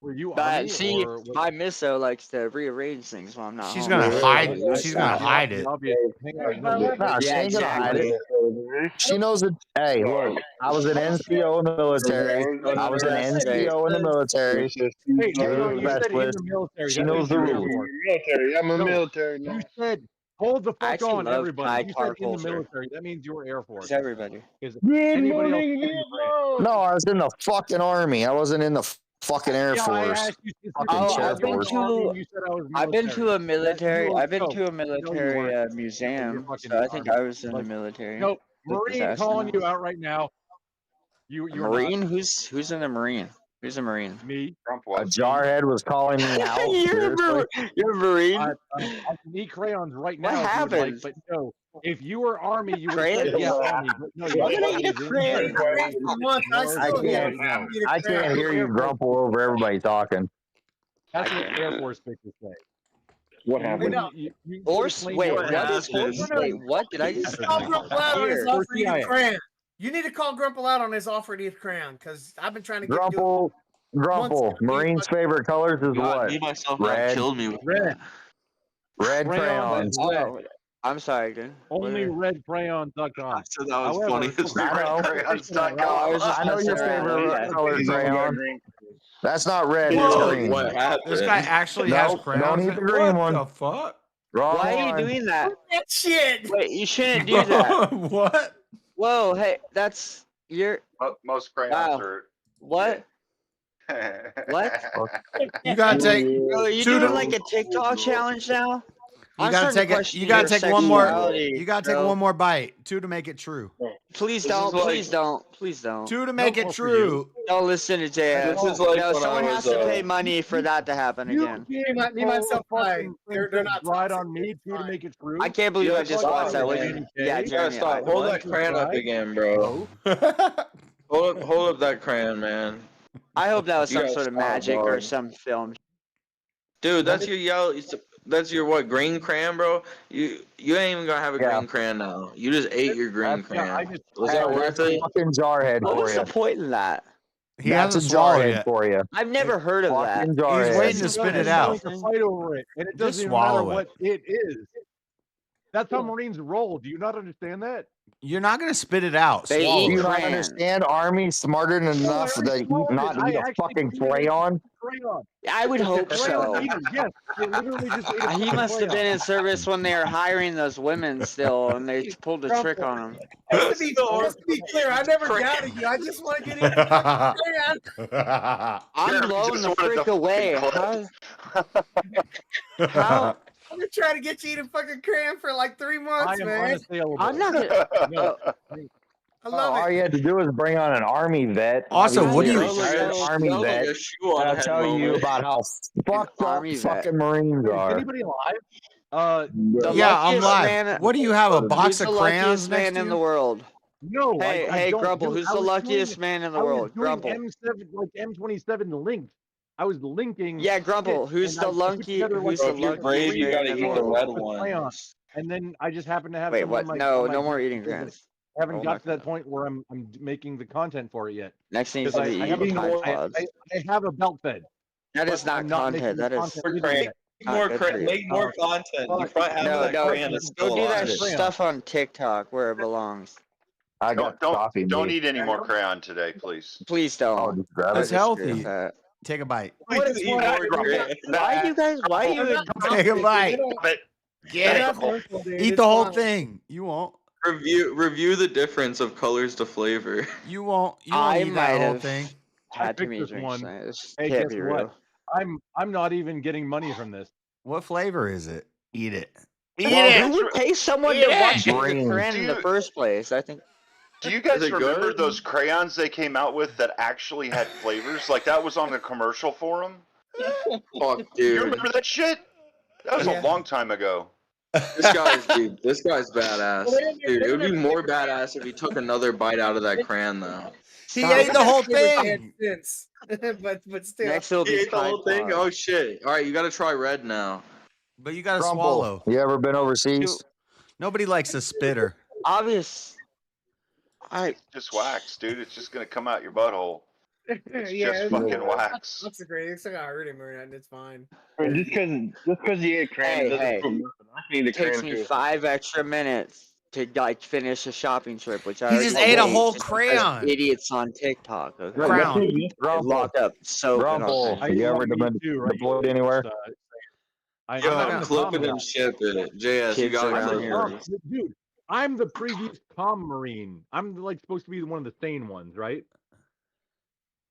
were you But Army see, or what- my misso likes to rearrange things while I'm not She's home. gonna hide. She's gonna hide it. Nah, she ain't gonna hide it. She knows it. Hey, look, I was an NCO in the military. I was an NCO in the military. Hey, Give her the you best said in list. the military. She that knows means the you're rules. Airborne. Military. I'm a No, military now. You said hold the I fuck actually on, love everybody. You Thai said in the culture. military. That means you're Air Force. It's everybody. Is Good anybody else? morning, Vietnam. No, I was in the fucking army. I wasn't in the fucking Air Yeah, I Force. asked you Fucking Oh, Air I've been Force. to. You said I was I've been to a military. You were- I've been no, to a military weren't. museum. fucking So I think Army. I was in the Like, military. No, With Marine this calling you astronaut. out right now. You're Marine? not. Who's in the Marine? Who's a Marine? Me. Trump A was. jarhead was calling me out. Seriously? You're a Marine. I can eat crayons right What now. if you would like, happened? but no, if you were Army, you would Crayons? say yeah, Army. But no, I'm you're gonna not. eat a crayon. I can't hear you grumple over everybody talking. That's what Air Force pitches say. What happened? Horse? Wait, what is horse? Wait, what did I just? Call Grumple out on his Here. offer to eat a crayon. You need to call Grumple out on his offer to eat a crayon because I've been trying to get you. Grumple. Marine's favorite colors is what? Me myself Red. killed me with Red. Red Crayons. crayons. Oh, I'm sorry, dude. Only redcrayons.com. So that was However, funny. It's I know your favorite color crayon. That's not red. It's Whoa. green. What happened? This guy actually has Nope, crayons. don't eat the green one. What the fuck? Wrong Why are you one. doing that? That shit. Wait, you shouldn't do that. What? Whoa, hey, that's you're Most crayons wow. are. What? What? You gotta take. Bro, are you two doing to- like a TikTok challenge now? You I'm gotta starting to take it. question You gotta your take one more. sexuality, You gotta take bro. one more bite. Two to make it true. Please This don't. is like- Please don't. Please don't. Two to make No it more for true. Don't listen to JS. This is like no, when someone I has was, to pay money for that to happen again. Me, myself, I. They're not right toxic. on me too to make it true. I can't believe Yeah, I just stop, watched that. What man. you? Yeah, You gotta Jeremy. stop. Hold that crayon up again, bro. Hold up that crayon, man. I hope that was You some gotta sort of stop, magic dog. or some film. Dude, that's your yellow. That's your what? Green crayon, bro. You ain't even gonna have a green crayon now. You just ate your green crayon. Was that worth it? Fucking jarhead What for was you. the point in that? He That's a hasn't swallowed jarhead yet. for you. I've never heard of that. Fucking He's jarhead. waiting to spit it out. To fight over it, and it Just doesn't even matter swallow what it is. That's how Marines roll. Do you not understand that? You're not gonna spit it out. They Swallow eat Do you it. not crayon. understand? Army smarter than enough that you not I eat a actually fucking did eat crayon. Crayon. I would hope Crayon so. eater, yes. They literally just ate a He fucking must have been crayon. in service when they were hiring those women still, and they pulled a trick on him. Just to be clear, I never doubted you. I just want to get in. I'm Jeremy blowing just the wanted freak to away. fucking How, How? I'm gonna try to get you to fucking cram for like 3 months, man. I'm not gonna. I love all it. you had to do is bring on an army vet. Also, what do you- Obviously a retired army sounds like vet? a shoe on I'll head tell you moment. about how fucked up army vet. fucking Marines Is are. anybody alive? The Yeah, I'm luckiest live. man. What do you have? A box Who's of the crayons luckiest next man to in you? the world? No, Hey, I don't. Grumble. Dude, Who's I the was luckiest doing, man in the I was world? doing Grumble. M7, like M27 links. I was linking. Yeah, Grumble. shit, Who's and the I put lucky? together, like, Who's Bro, the if you're luckiest brave, you man gotta in the eat the world? red with crayon, ones. and then I just happen to have Wait, some what? on my No, on my no more desk eating because crayons. I haven't Oh got my to that god. point where I'm making the content for it yet. Next thing you Because should be I have a eating belt, Tide Pods. I have a belt fed. That is but not I'm not making content. the That is content For either crayon, yet. not good for you. make more content. You probably have No, that no, crayon is go still do that alive. stuff on TikTok where it belongs. I got coffee. Don't mate. eat any more crayon today, please. Please Oh, don't. just grab It's it. healthy. That. Take a bite. Please eat more crayon. Why you guys? Why you? Take a bite. But Get it. Eat the whole thing. You won't. Review the difference of colors to flavor. You won't. You won't I eat might that whole have thing. had too picked many this drinks one. tonight. This Hey, can't guess be what? real. I'm not even getting money from this. What flavor is it? Eat it. Eat Well, who it. would pay someone Eat to it. watch you cook Green. crayon in the first place? I think. do you guys Is it remember good? those crayons they came out with that actually had flavors? Like that was on a commercial for them. Fuck, You dude. remember that shit? That was a long time ago. This guy's badass. Dude, it would be more badass if he took another bite out of that crayon, though. He ate the whole thing. but still. Next will He be ate the whole Tide thing? Pods. Oh shit! All right, you gotta try red now. But you gotta Grumble. swallow. You ever been overseas? Nobody likes a spitter. Obvious. Just wax, dude. It's just gonna come out your butthole. It's Yeah, just fucking wax. That's great. It's not gonna hurt him or nothing. It's fine. Just because you ate crayon doesn't Hey, prove nothing. I can eat a it takes crayon me too. 5 extra minutes to like finish a shopping trip, which I He already just ate a hate whole just because crayon. idiots on TikTok. Okay? Crown. They lock up soap and all Grumble. kinds of You shit. ever been deployed anywhere? I'm Yo, not gonna clip comment it on and ship it. JS, you Kids gotta around clip here. it. Dude, I'm the previous comm marine. I'm like supposed to be one of the sane ones, right?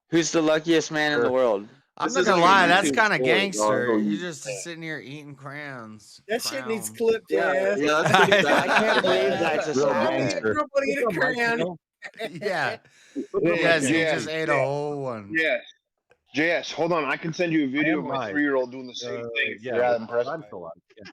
Who's the luckiest man in the world? I'm This not is gonna like a lie, that's YouTube kind of story, gangster. dog. You're just sitting here eating crayons. That shit needs Crown. clipped, yeah. Yeah, that's pretty I bad. can't believe that's a Real side gangster. effect. Nobody eat a crayon. Yeah. Yes, Yes, he yes, just ate a whole one. Yes. JS, hold on. I can send you a video of am my live. 3-year-old doing the same thing. If Yeah, you're that impressed. I'm still on. Yeah.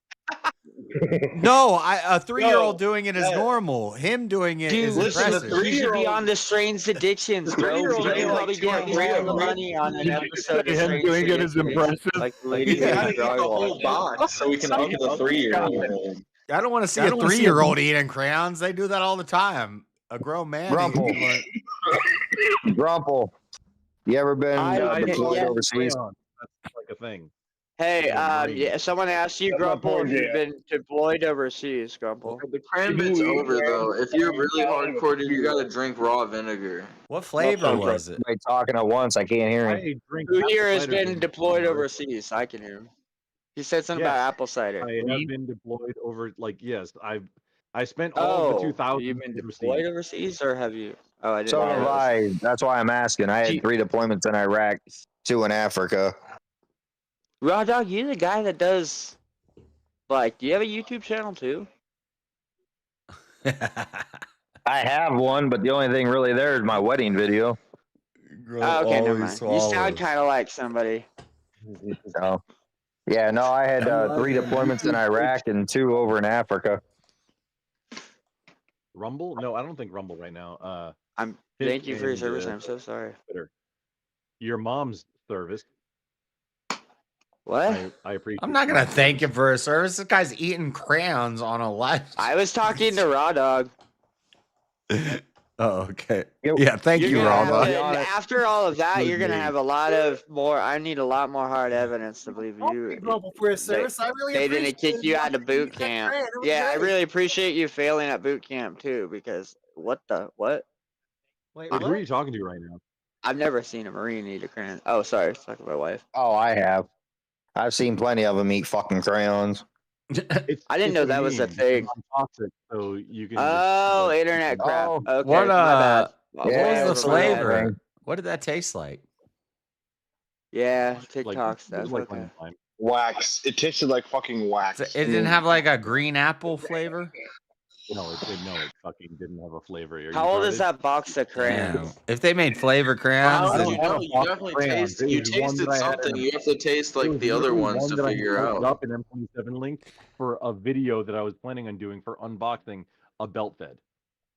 No, a 3-year-old doing it is normal. Him doing it is Dude, impressive. he should be on the Strange Addictions, bro. He three-year-old could ain't probably like get two or three more of them. money on an episode of Him Strange doing it is Addictions. impressive. Like You ladies in gotta eat the whole drywall. box so we can up the 3-year-old. I don't want to see I a don't wanna see 3-year-old eating crayons. They do that all the time. A grown man. Grumple. eating one. Grumple. You ever been deployed yeah. overseas? That's like a thing. Hey, Marine. yeah, someone asked you, That's my Grumple, point, if you've yeah. been deployed overseas, Grumple. The cran bit's over though. If you're really hardcore, dude, you gotta drink raw vinegar. What flavor was it? Somebody talking at once. I can't hear him. I drink Who apple here has cider been vinegar. deployed overseas? I can hear him. He said something about Yes, apple cider. I have been deployed over. Like yes, I spent all of the Oh, 2000. you've been deployed overseas, or have you? Oh, I didn't So know have this. I. That's why I'm asking. I had 3 deployments in Iraq, 2 in Africa. Raw Dog, you the guy that does, like, do you have a YouTube channel too? I have one, but the only thing really there is my wedding video. Oh, okay, never mind. You sound kind of like somebody. So, yeah, no, I had 3 deployments in Iraq and 2 over in Africa. Rumble? No, I don't think Rumble right now. Thank you for your and, service. I'm so sorry. Twitter. Your mom's service. What? I appreciate. I'm not gonna thank him for his service. This guy's eating crayons on a live. I was talking to Raw Dog. Oh, okay. Yeah, thank you, You're gonna Raw have Dog. to- after all of that, you're gonna Good have a lot of more. I need a lot more hard evidence to believe you. Grumble for his service. I really They didn't appreciate kick you out of boot camp. crayon. It was Yeah, I great. really appreciate you failing at boot camp too, because what? Wait, Who are you talking to right now? I've never seen a Marine eat a crayon. Oh, sorry, talking about my wife. Oh, I have. I've seen plenty of them eat fucking crayons. I didn't know that was a thing. Toxic, so you can. Oh, internet crap. Oh, Okay, What my bad. what Yeah, was the my bad, flavor? man. What did that taste like? Yeah, TikTok stuff. like Okay. one time. wax. It tasted like fucking wax. It didn't have like a green apple flavor. No, it fucking didn't have a flavor. Are you How old is retarded? that box of crayons? Damn. If they made flavor crayons, How then did you know? You definitely taste. You tasted something. You have to taste like the other ones to figure out. Up an M27 link for a video that I was planning on doing for unboxing a belt fed.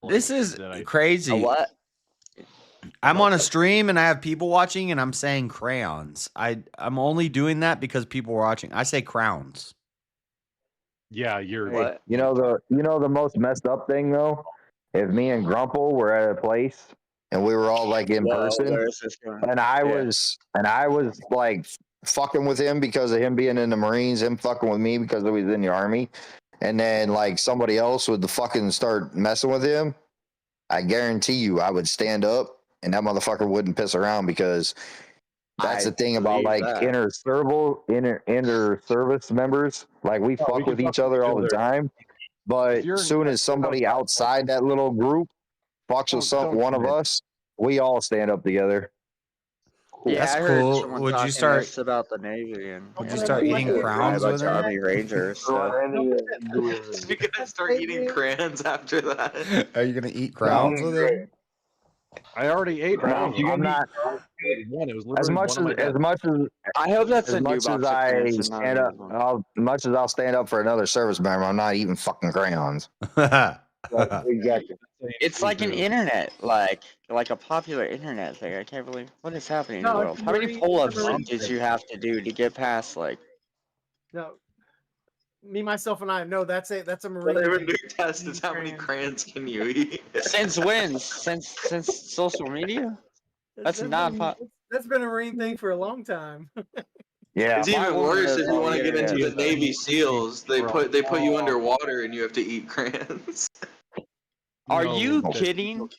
this is crazy. A what? I'm on a stream and I have people watching and I'm saying crayons. I'm only doing that because people are watching. I say crowns. Yeah, you're. Hey, you know the most messed up thing though, if me and Grumple were at a place and we were all like in person, and I was like fucking with him because of him being in the Marines, him fucking with me because he was in the Army, and then like somebody else would fucking start messing with him. I guarantee you, I would stand up and that motherfucker wouldn't piss around because that's the thing about like inter service members. Like we fuck with each other all the time, but as soon as somebody outside that little group fucks with one of us, we all stand up together. Yeah, That's I heard cool. someone Would you talking start? this about the Navy and Would you start eating crowns with him? Army Rangers. So. You're gonna start eating crayons after that. Are you gonna eat crowns with him? I already ate crowns. I'm not. As much as I hope that's as a new much box as of I crayons and not stand up, another one. as much as I'll stand up for another service member, I'm not eating fucking crayons. Exactly. It's like an internet, like a popular internet thing. I can't believe what is happening in the world. How many pull-ups did you have to do to get past like? No, me, myself, and I. No, that's a Marine. Whatever thing. new test is how many crayons can you eat? Since when? Since social media? That's not That's been a Marine thing for a long time. Yeah, It's even worse if you want to get into the Navy SEAls. They put you underwater and you have to eat crayons. Are you kidding?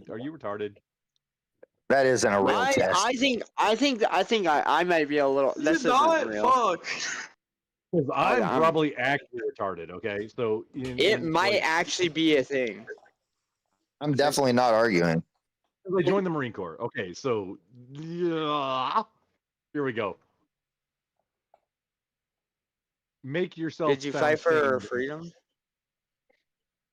Are you retarded? That isn't a real test. I think I might be a little. This isn't real. Fuck. Because I'm probably actually retarded. Okay, so It might actually be a thing. I'm definitely not arguing. I joined the Marine Corps. Okay, so yeah, here we go. Make yourself. Did you fight for freedom?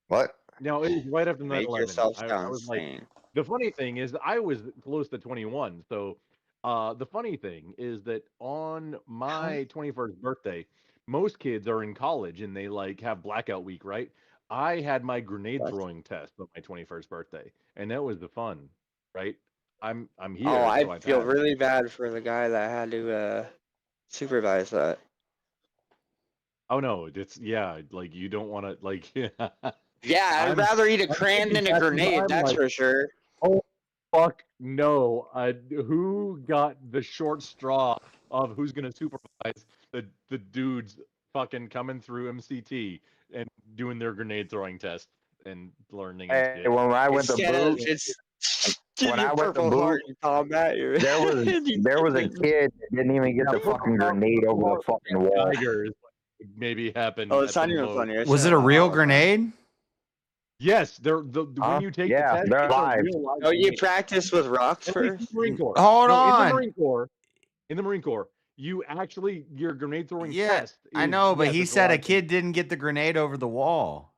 What? No, it was right after 9/11. Make yourself I sound was like, sane. the funny thing is, I was close to 21. So, the funny thing is that on my 21st birthday, most kids are in college and they like have blackout week, right? I had my grenade throwing test on my 21st birthday, and that was the fun, right? I'm here. Oh, I so feel really bad for the guy that had to supervise that. Oh no, it's like you don't want to like. Yeah, I'd rather eat a crayon than a grenade. That's like, for sure. Oh fuck no! Who got the short straw of who's gonna supervise the dudes fucking coming through MCT and doing their grenade throwing test and learning? Hey, when I went to boot, when I went to boot, combat, there was a kid that didn't even get the fucking grenade over the fucking wall. Tigers maybe happened. Oh, it's not even funny. Was it a real grenade? Yes, when you take the test, they're live. Oh, you practice with rocks first? Hold on. In the Marine Corps, you actually your grenade throwing Yeah, test. I know, but he said a kid didn't get the grenade over the wall.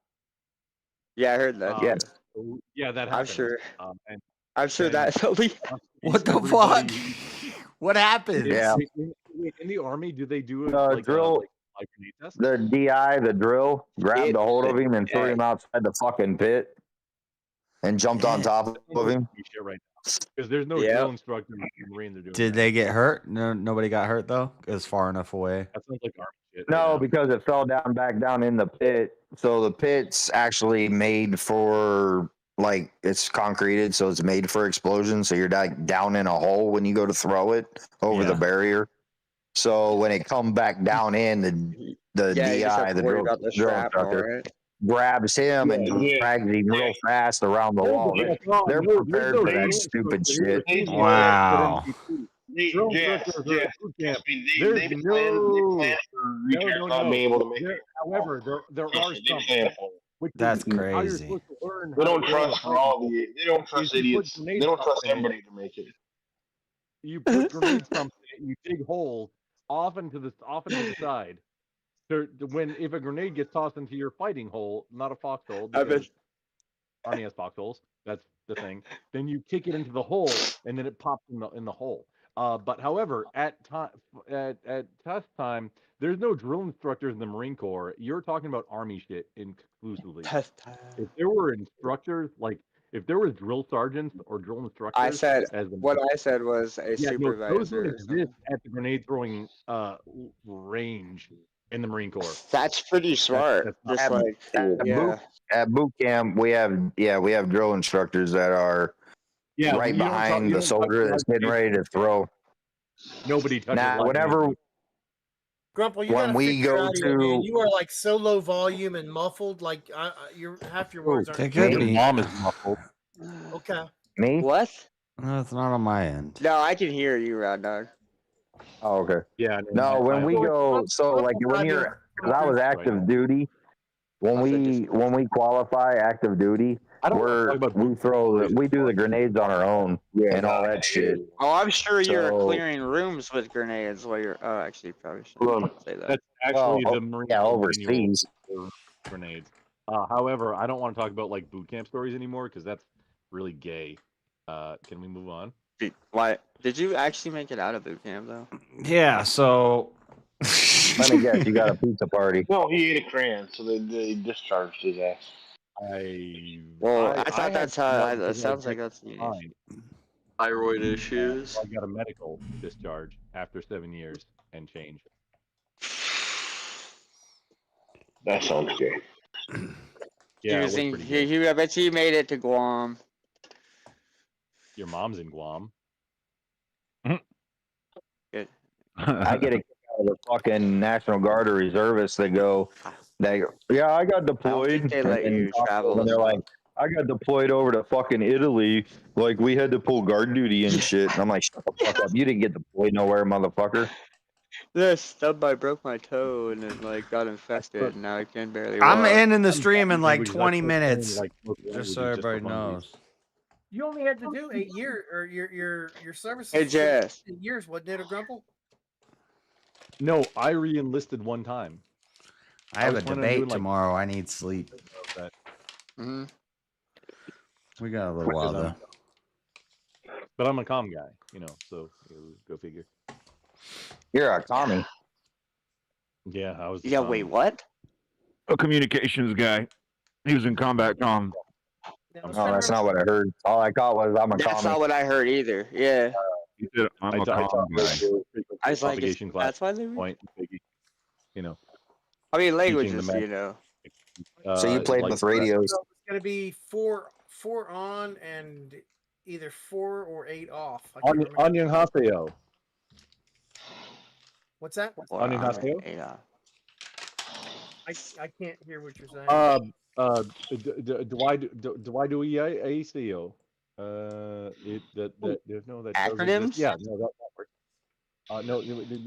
Yeah, I heard that. Yeah, that happened. I'm sure. And I'm sure that's What the fuck? What happened? Yeah. In the Army, do they do drill? grenade test? The DI, the drill, grabbed a hold of him and threw him outside the fucking pit, and jumped on top of him. Because there's no drill instructor in the Marines are doing. Did they get hurt? No, nobody got hurt though. It was far enough away. That sounds like Army shit. No, because it fell back down in the pit. So the pit's actually made for like it's concreted, so it's made for explosion. So you're like down in a hole when you go to throw it over the barrier. So when it come back down in, the DI, the drill instructor, grabs him and drags him real fast around the wall. They're prepared for that stupid shit. Wow. They plan on being able to make it. However, there are some. That's crazy. They don't trust they don't trust idiots. They don't trust everybody to make it. You put grenades something, you dig hole, off and to the side. If a grenade gets tossed into your fighting hole, not a foxhole, because Army has foxholes. That's the thing. Then you kick it into the hole, and then it pops in the hole. But however, at test time, there's no drill instructors in the Marine Corps. You're talking about Army shit exclusively. Test time. If there were instructors, like if there was drill sergeants or drill instructors, I said as what I said was a supervisor. those don't exist at the grenade throwing range in the Marine Corps. That's pretty smart. At boot camp, we have drill instructors that are right behind the soldier that's getting ready to throw. Nobody touches. Whenever Grumple, you when gotta we figure go out here, man. to You are like so low volume and muffled. Like your half your words aren't. Your mom is muffled. Okay. Me? What? No, it's not on my end. No, I can hear you, Rod Dog. Oh, okay. Yeah. No, when we go, so like when you're, because I was active duty. When we qualify active duty, we do the grenades on our own and all that shit. Oh, I'm sure you're So- clearing rooms with grenades while you're. Oh, actually, you probably shouldn't say that. That's actually Well, the Marine yeah, Corps overseas. manual for grenades. However, I don't want to talk about like boot camp stories anymore because that's really gay. Can we move on? Why did you actually make it out of boot camp though? Yeah, so Let me guess, you got a pizza party. No, he ate a crayon, so they discharged his ass. I thought that's how. It sounds like that's fine. Thyroid issues. I got a medical discharge after 7 years and change. That sounds gay. Yeah, I bet he made it to Guam. Your mom's in Guam. Good. I get a kick out of the fucking National Guard or reservists that go, yeah, I got deployed. they let you travel. And they're like, I got deployed over to fucking Italy. Like, we had to pull guard duty and shit. And I'm like, shut the fuck up. You didn't get deployed nowhere, motherfucker. This stub I broke my toe and it like got infested and now I can barely I'm walk. ending the stream in like Languages, 20 that's minutes, like just so everybody knows. You only had to do 8 years, or your service. Hey, Jess. 8 years, wasn't it, a Grumple? No, I re-enlisted one time. I have a was planning on debate doing, like, tomorrow. I need sleep. Mm-hmm. We got a little while though. But I'm a comm guy, so go figure. You're a commie. Yeah, I was. Yeah, wait, what? A communications guy. He was in combat comm. No, that's not what I heard. All I got was I'm a That's commie. not what I heard either. Yeah. He said, I'm a comm guy. I was like, Propagation class. that's why they were. Point, I mean, teaching languages, the So you played with radios. So it's gonna be four on and either 4 or 8 off. I can't remember. Onion Haseo. What's that? Onion Haseo. I can't hear what you're saying. Do I do ACO? There's no that acronyms. Yeah, no, that works.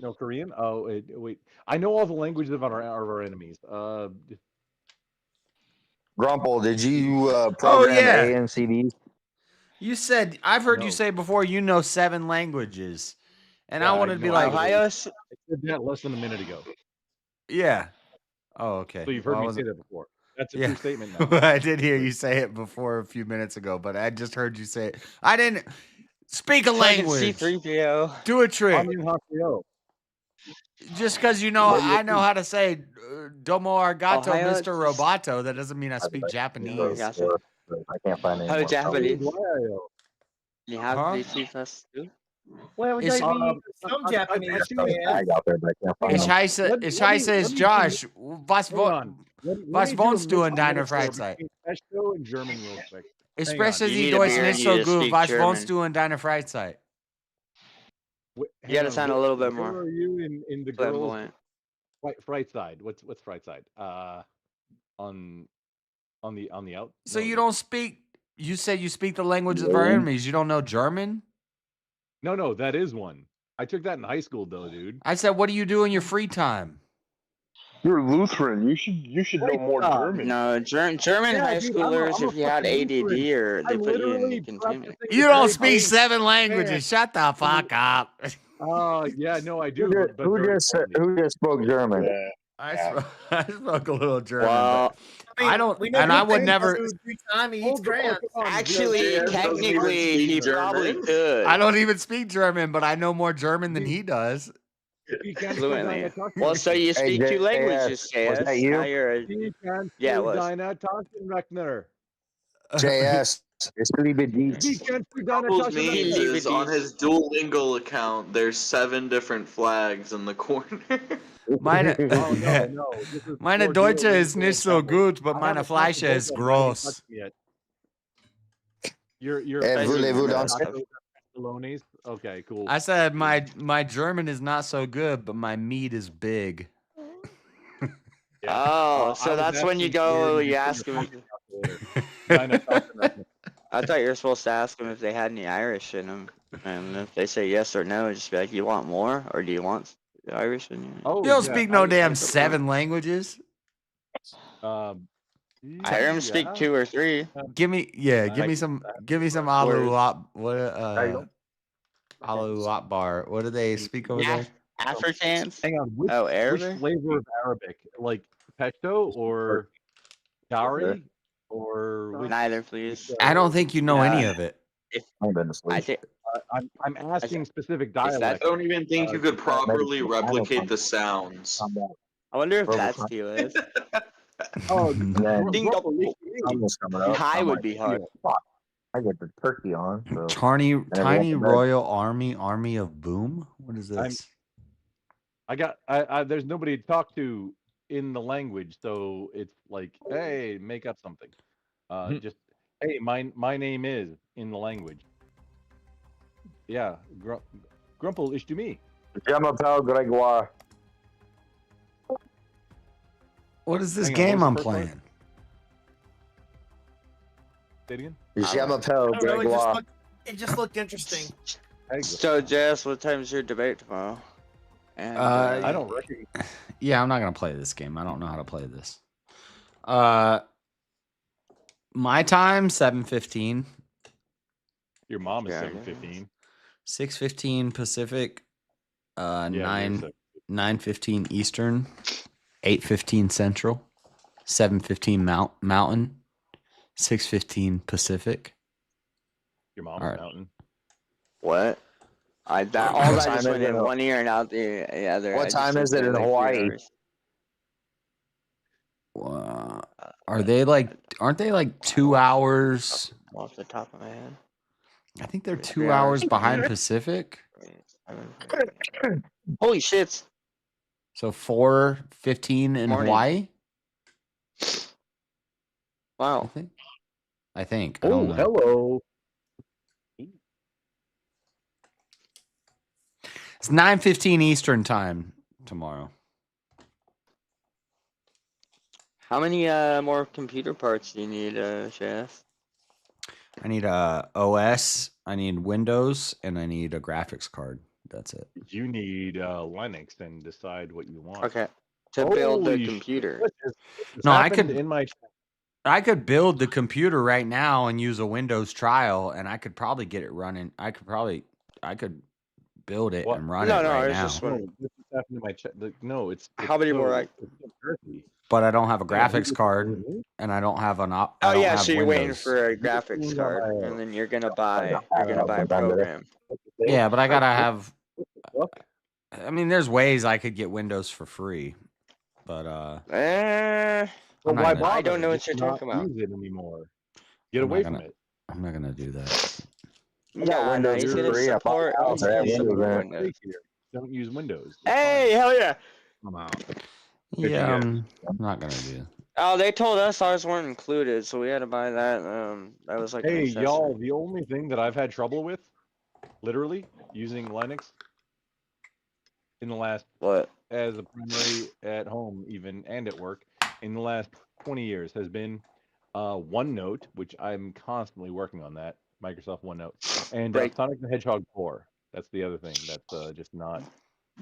No Korean. Oh, wait. I know all the languages of our enemies. Grumple, did you program A and CDs? You said I've heard you say before. 7 languages, and I wanted to be like Ohio. I said that less than a minute ago. Yeah. Oh, okay. So you've heard me say that before. That's a true statement now. I did hear you say it before a few minutes ago, but I just heard you say it. I didn't speak a language. C3PO. Do a trick. Onion Haseo. Just because I know how to say "domo arigato, Ohio, Mr. Roboto," that doesn't mean I speak Japanese. I can't find any. Oh, Japanese. Wow. You have Huh? DC plus 2? Well, we It's- got some Japanese. I got there, but I can't find Ich them. heiße Josh. Was wohnst du in deiner Freizeit? Pesto and German real quick. Ich Hang spreche on. You sie need a Deutsch beer nicht and so you gut. speak Was German. wohnst du in deiner Freizeit? You gotta sound a little bit Where more are you in the girls' flamboyant. right side? What's right side? On the out. So no, you don't speak. You said you speak the languages of our enemies. You don't know German? No, that is one. I took that in high school though, dude. I said, what do you do in your free time? You're Lutheran. You should know more German. No, German Yeah, high dude, schoolers, I'm a if you had fucking ADD Lutheran. or they I'm put you in literally the containment. practicing You the don't very speak thing. 7 languages. Shut the fuck up. Yeah, no, I do. Who just spoke German? I spoke a little German, Well, but I don't, we know and I Luke would does never. it with free time. He eats crayons. actually, technically, he probably could. I don't even speak German, but I know more German than he does. Fluently. Well, so you speak two languages, JS. Was that you? Now you're a... Yeah, it was. JS, it's really big deeds. Rumple's memes on his Duolingo account. There's 7 different flags in the corner. Meine Deutsche ist nicht so gut, but meine Fleische ist groß. Voulez-vous danser? Okay, cool. I said my German is not so good, but my meat is big. Oh, so that's when you go, you ask them. I thought you were supposed to ask them if they had any Irish in them. And if they say yes or no, just be like, you want more? Or do you want Irish in you? You don't speak no damn 7 languages. I hear him speak 2 or 3. Give me some alu akbar. What do they speak over there? Afrikaans? Hang on. Which Arabic? flavor of Arabic? Like pesto or curry or which, neither, please. I don't think you know any of it. I'm asking specific I dialect. don't even think you could properly replicate the sounds. I wonder if that's POS. Oh, High would be hard. I get the turkey on. So. Tiny Royal Army of Boom? What is this? There's nobody to talk to in the language, so it's like, hey, make up something. Just, hey, my name is in the language. Yeah, Grumple is to me. Jean-Michel Gregoire. What is this game I'm playing? Say it again? Jean-Michel Gregoire. It just looked interesting. So, Jess, what time's your debate tomorrow? And, I don't recognize. Yeah, I'm not gonna play this game. I don't know how to play this. My time 7:15. Your mom is 7:15. 6:15 Pacific. 9:15 Eastern. 8:15 Central. 7:15 Mountain. 6:15 Pacific. Your mom's Mountain. What? All that just went in one ear and out the other. What time is it in Hawaii? Are they like? Aren't they like 2 hours? Off the top of my head. I think they're 2 hours behind Pacific. Holy shit! So 4:15 in Hawaii. Wow. I think. Oh, hello. It's 9:15 Eastern time tomorrow. How many more computer parts do you need, Chef? I need a OS, I need Windows, and I need a graphics card. That's it. You need Linux and decide what you want. Okay. To build the Holy computer. This No, I happened could in my I could build the computer right now and use a Windows trial, and I could probably get it running. I could build it and run it right now. This happened in my no, it's how many more? But I don't have a graphics card, and I don't have an op. I Oh don't yeah, have so you're waiting Windows. for a graphics card, and then you're gonna buy a program. Yeah, but I gotta have. I mean, there's ways I could get Windows for free, but I'm not gonna- I don't know what Just you're not talking about. use it anymore. Get I'm away not from gonna- it. I'm not gonna do that. No, he's gonna support. He's gonna support Windows. Don't use Windows. Hey, hell yeah! I'm out. Yeah, I'm not gonna do. Oh, they told us ours weren't included, so we had to buy that. That was like. an Hey, accessory. y'all, the only thing that I've had trouble with, literally, using Linux in the last, as a primary at home even, and at work, in the last 20 years has been OneNote, which I'm constantly working on that, Microsoft OneNote, and Sonic the Hedgehog 4. That's the other thing that's just not...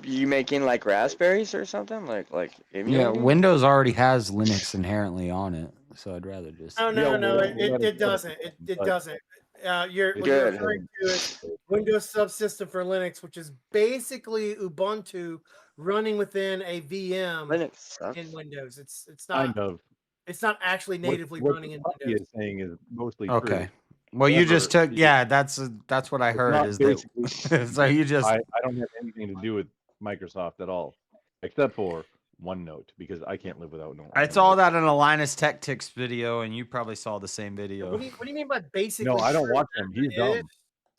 You making like raspberries or something? Like Yeah, emulating? Windows already has Linux inherently on it, so I'd rather just. No, it doesn't. It doesn't. You're what you're referring to is Windows subsystem for Linux, which is basically Ubuntu running within a VM in Windows. It's not Kind of. It's not actually natively running in what Windows. is saying is mostly Okay. true. Well, you just However, took that's what I it's heard not is that basically- so you just I don't have anything to do with Microsoft at all, except for OneNote, because I can't live without OneNote. I saw that in a Linus Tech Tips video, and you probably saw the same video. What do you mean by basically? No, I don't true? watch him. He's dumb.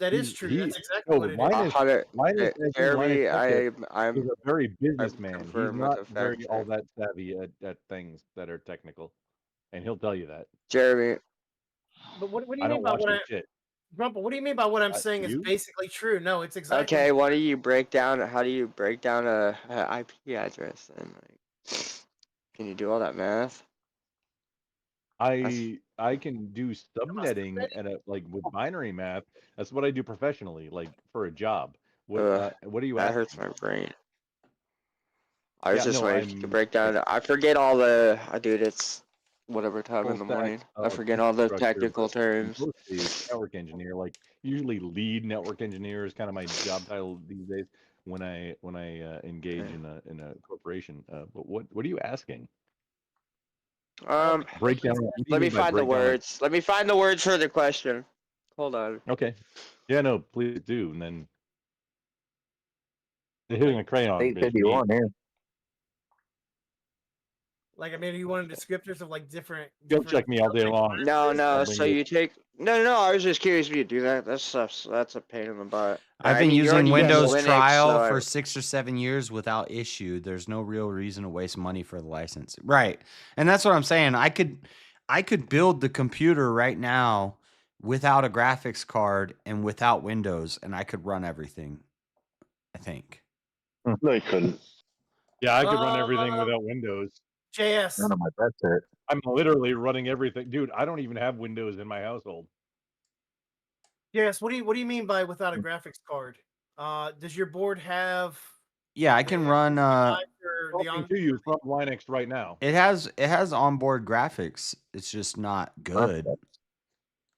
That is true. That's exactly what it is. Linus Jeremy, is I'm a very businessman. He's confirmed with not the fact very check. all that savvy at things that are technical, and he'll tell you that. Jeremy. But what do you I mean don't by watch what his I? shit. Rumple, what do you mean by what I'm saying is you? basically true? No, it's exactly. Okay, why do you break down? How do you break down a IP address? And like, can you do all that math? I can do subnetting and with binary math. That's what I do professionally, like for a job. What are you That asking? hurts my brain. I was Yeah, just no, waiting if you could break down. I forget all the. Dude, it's whatever time in the morning. I forget all the infrastructure, technical but terms. Mostly network engineer, like usually lead network engineer is kind of my job title these days when I engage in a corporation. But what are you asking? Break down. Let me find the words. Let me find the words for the question. Hold on. Okay. Yeah, no, please do. And then they're hitting a crayon. Like, I mean, you wanted descriptors of like different. Don't check me all day long. No. So you take no. I was just curious if you do that. That's a pain in the butt. I've been you using already use Windows Linux, trial so for 6 or 7 years without issue. There's no real reason to waste money for the license. Right. And that's what I'm saying. I could build the computer right now without a graphics card and without Windows, and I could run everything, I think. No, you couldn't. Yeah, I could run everything without Windows. JS. None of my bets hit. I'm literally running everything. Dude, I don't even have Windows in my household. Yes. What do you mean by without a graphics card? Does your board have? Yeah, I can run Talking to you from Linux right now. it has onboard graphics. It's just not good.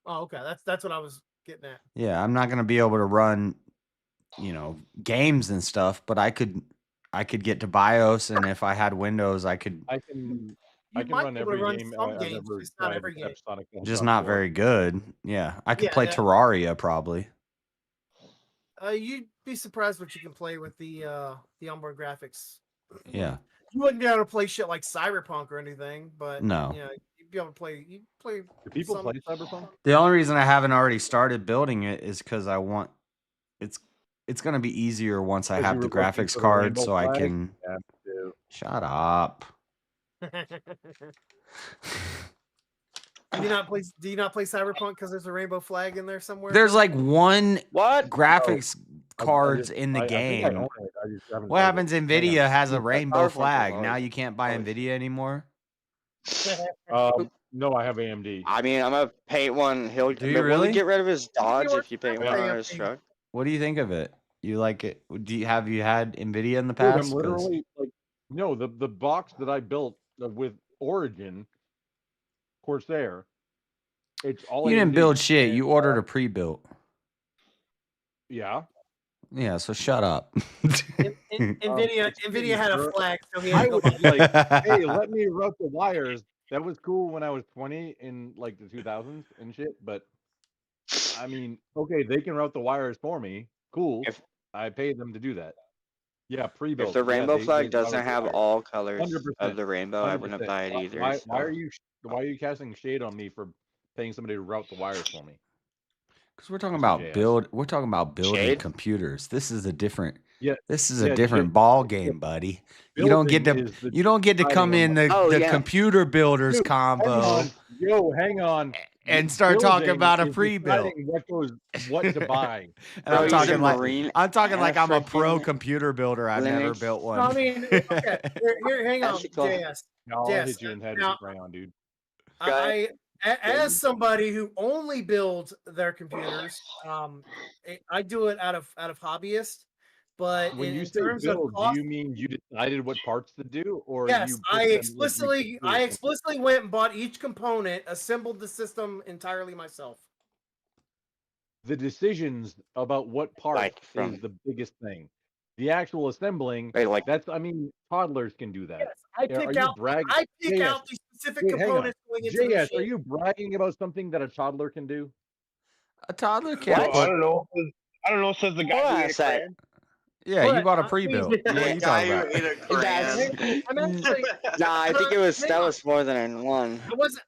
Oh, okay. That's what I was getting at. Yeah, I'm not going to be able to run, games and stuff, but I could get to BIOS, and if I had Windows, I can run every game some I've games, ever just not tried every game. Epsonic just not very good. Yeah, I could play Yeah. Terraria probably. You'd be surprised what you can play with the onboard graphics. Yeah. You wouldn't be able to play shit like Cyberpunk or anything, but No. you'd be able to play. You play. Do people play Cyberpunk? The only reason I haven't already started building it is because I want it's going to be easier once I Because have you the were looking graphics for the card, rainbow so I flag? can. Yeah, me too. Shut up. Do you not play Cyberpunk because there's a rainbow flag in there somewhere? There's like one What graphics I cards just- in the I think I game. own it. I just haven't What played happens? it. Nvidia has a That rainbow PowerPoint flag. was Now always- you can't buy Nvidia anymore. No, I have AMD. I mean, I'm gonna paint one. Do you Will really? he get rid of his Dodge if you paint one Yeah. on his truck? What do you think of it? You like it? Have you had Nvidia in the Dude, past? I'm 'Cause literally no, the box that I built with Origin Corsair. It's all you didn't AMD, build shit. and, You ordered a pre-built. Yeah. Yeah, so shut up. Nvidia had a flag, so he I had to was go buy like, hey, let me route the wires. That was cool when I was 20 in like the 2000s and shit. But I mean, okay, they can route the wires for me. Cool. I paid them to do that. Yeah, pre-built. If the rainbow flag doesn't route the have wires. all colors 100%, of the rainbow, I wouldn't 100%. buy it either. Why so. are you casting shade on me for paying somebody to route the wires for me? Because we're talking Mr. about JS. we're talking about building Shade? computers. This is a different Yeah, this is a yeah, different shit. ball game, buddy. You don't get Building to is the you don't get to come deciding in the, Oh, the yeah. computer builders Dude, combo hang on. and start talking Building about a is pre-built. deciding what to buy. And Bro, I'm you talking said like Marine I'm a pro freaking computer builder. I've never Linux. built No, one. I mean, okay. Here, hang on, Ethical. JS. No, I'll Yes. hit you in the head Now, with a crayon, dude. As somebody who only builds their computers, I do it out of hobbyist. But When you in say terms build, of cost, do you mean you decided what parts to do, or yes, you? I put them, explicitly went and bought each component, assembled the system entirely myself. the decisions about what part is the biggest thing. The actual assembling, that's, I mean, toddlers can do that. I Are pick you out. bragging? I pick JS, out the specific wait, hang on. components going into the JS, are machine. you bragging about something that a toddler can do? A toddler Well, can't I put. don't know. I don't know. Says the guy who ate a crayon. Yeah, you But bought a I pre-built. mean- What are you talking about? I'm actually. Nah, I think it was hang that on. was more than one.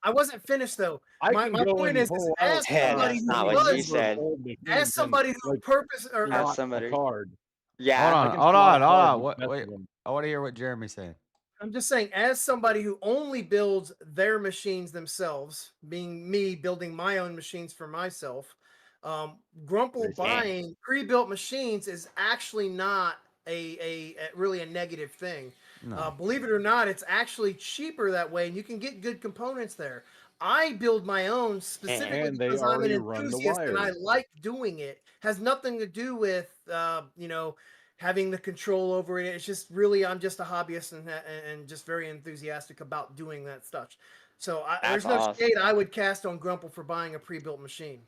I wasn't finished though. I My can go point and is pull as out. Yeah, somebody that's who not what she was, said. as somebody who purpose or As Not somebody. a card. Yeah. Hold on. Wait, I want to hear what Jeremy's saying. I'm just saying, as somebody who only builds their machines themselves, being me building my own machines for myself, Grumple buying pre-built machines is actually not a really a negative thing. No. Believe it or not, it's actually cheaper that way, and you can get good components there. I build my own specifically And they because I'm an already run the enthusiast and I wires. like doing it. Has nothing to do with having the control over it. It's just really I'm just a hobbyist and just very enthusiastic about doing that stuff. So there's no shade I would cast on Grumple for buying a pre-built machine.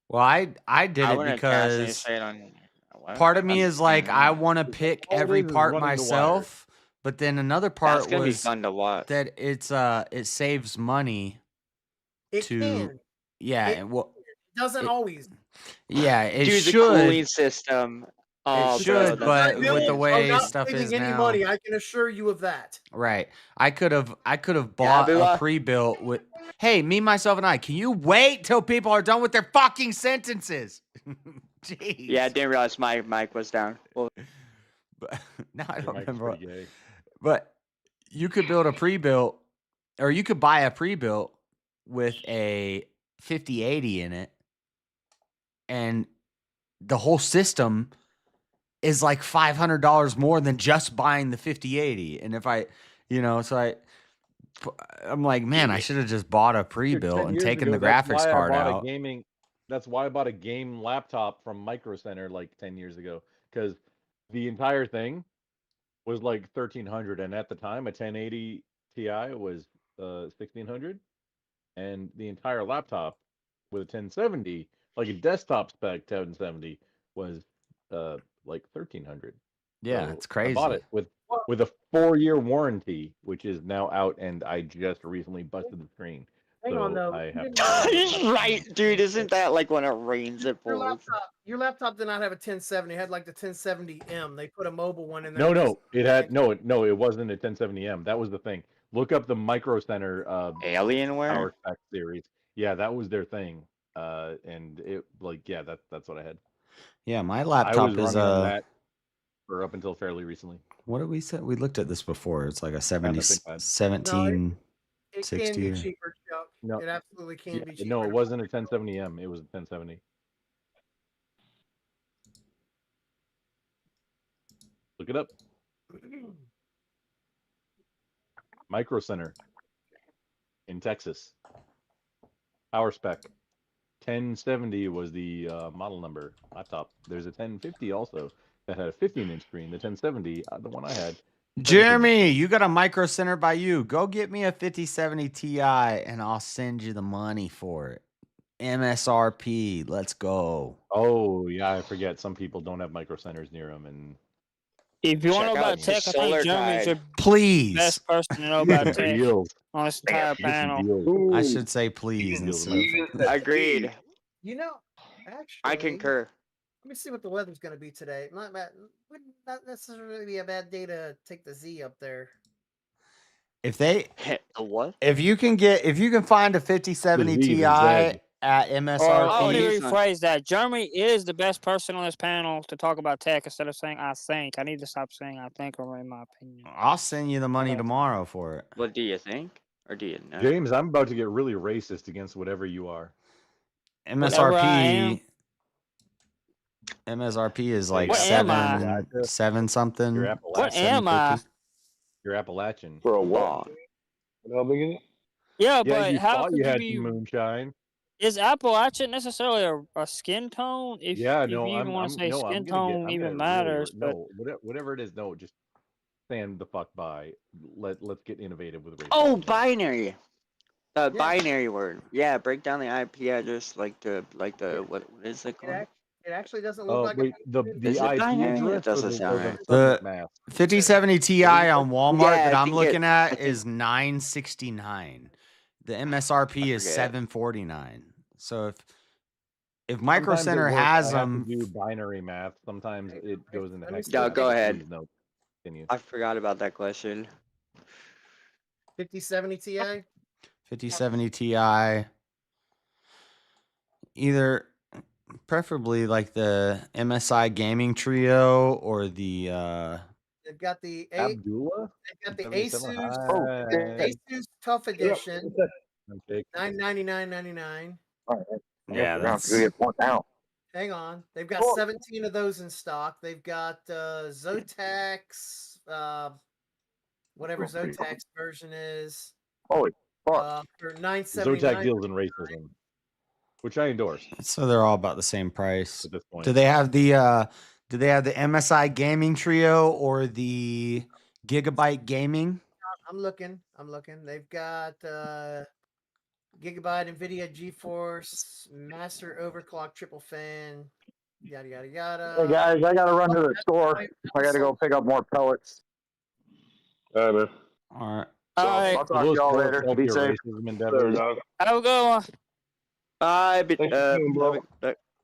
Well, I did it because part of me is like I want to pick every part myself, but then another part That's gonna be was fun to watch. that it saves money. It can. Yeah, It doesn't always. Yeah, it Dude, should. the cooling system. Oh, It should, bro, but with the way not stuff saving is any now, money, I can assure you of that. right? I could have bought a pre-built with. Hey, me, myself, and I. Can you wait till people are done with their fucking sentences? Jeez. Yeah, I didn't realize my mic was down. Well, but now I don't mic's remember. pretty gay. But you could build a pre-built, or you could buy a pre-built with a 5080 in it, and the whole system is like $500 more than just buying the 5080. And if I'm like, man, I should have just bought a pre-built 10 and years taken ago, the that's graphics why I card bought out. That's why I bought a game laptop from Micro Center like 10 years ago, because the entire thing was like $1,300, and at the time a 1080 Ti was $1,600, and the entire laptop with a 1070, like a desktop spec 1070, was like $1,300. Yeah, So it's crazy. I bought it with a 4-year warranty, which is now out, and I just recently busted the screen. Hang on, though. I have right, dude. Isn't that like when it rains it pours? Your laptop did not have a 1070. It had like the 1070M. They put a mobile one in there. No, it had it wasn't a 1070M. That was the thing. Look up the Micro Center Alienware Power Spec series. Yeah, that was their thing. And it that's what I had. Yeah, my I laptop was is running on that for up until fairly recently. What did we say? We looked at this before. It's like a And the ThinkPad. 1760. It can be cheaper, Chuck. No, It absolutely can be cheaper. no, it wasn't a 1070M. It was a 1070. Look it up. Micro Center in Texas. Power spec. 1070 was the model number laptop. There's a 1050 also that had a 15-inch screen. The 1070, the one I had. Jeremy, you got a Micro Center by you. Go get me a 5070 Ti and I'll send you the money for it. MSRP. Let's go. Oh, yeah, I forget. Some people don't have Micro Centers near them. And if you want to know about tech, I think Jeremy's the best person to know about tech on this entire panel. I should say please instead of... Agreed. You know, actually, I concur. Let me see what the weather's going to be today. Not necessarily be a bad day to take the Z up there. If they what? If you can find a 5070 Ti at MSRP. Or let me rephrase that. Jeremy is the best person on this panel to talk about tech instead of saying I think. I need to stop saying I think, or in my opinion. I'll send you the money tomorrow for it. What do you think? Or do you know? James, I'm about to get really racist against whatever you are. MSRP is like seven something. What am I? You're Appalachian. For a what? Yeah, Yeah, but you how thought could you you had be? some moonshine. Is Appalachian necessarily a skin tone? If you even want to say skin tone even matters, but whatever it is, no, just stand the fuck by. Let's get innovative with race. Oh, binary. The binary word. Yeah, break down the IP address like the what is it called? It actually doesn't look like Wait, the Is it IP binary? It address or doesn't sound right. subnet mask? 5070 Ti on Walmart Yeah, that I I'm think looking I at think- is $969. The MSRP is forget. $749. So if Micro Sometimes Center at work, has I have them, to do binary math. Sometimes it goes into hex. Yeah, go ahead. Please, no, continue. I forgot about that question. 5070 Ti. 5070 Ti, either preferably like the MSI Gaming Trio or the They've got the Abdullah. They've got the 77. Asus Tough Edition. $999.99. yeah, that's Hang on. They've got 17 of those in stock. They've got Zotac, whatever Zotac version is. Holy fuck. For $979. Zotac deals in racism, which I endorse. so they're all about the same price. At this point. Do they have the MSI Gaming Trio or the Gigabyte Gaming? I'm looking. They've got Gigabyte, NVIDIA, GeForce, Master Overclock, Triple Fan, yada yada yada. Hey guys, I gotta run to the store. I gotta go pick up more pellets. Man. All right. I'll talk to y'all later. Be safe. Have a good one. Bye.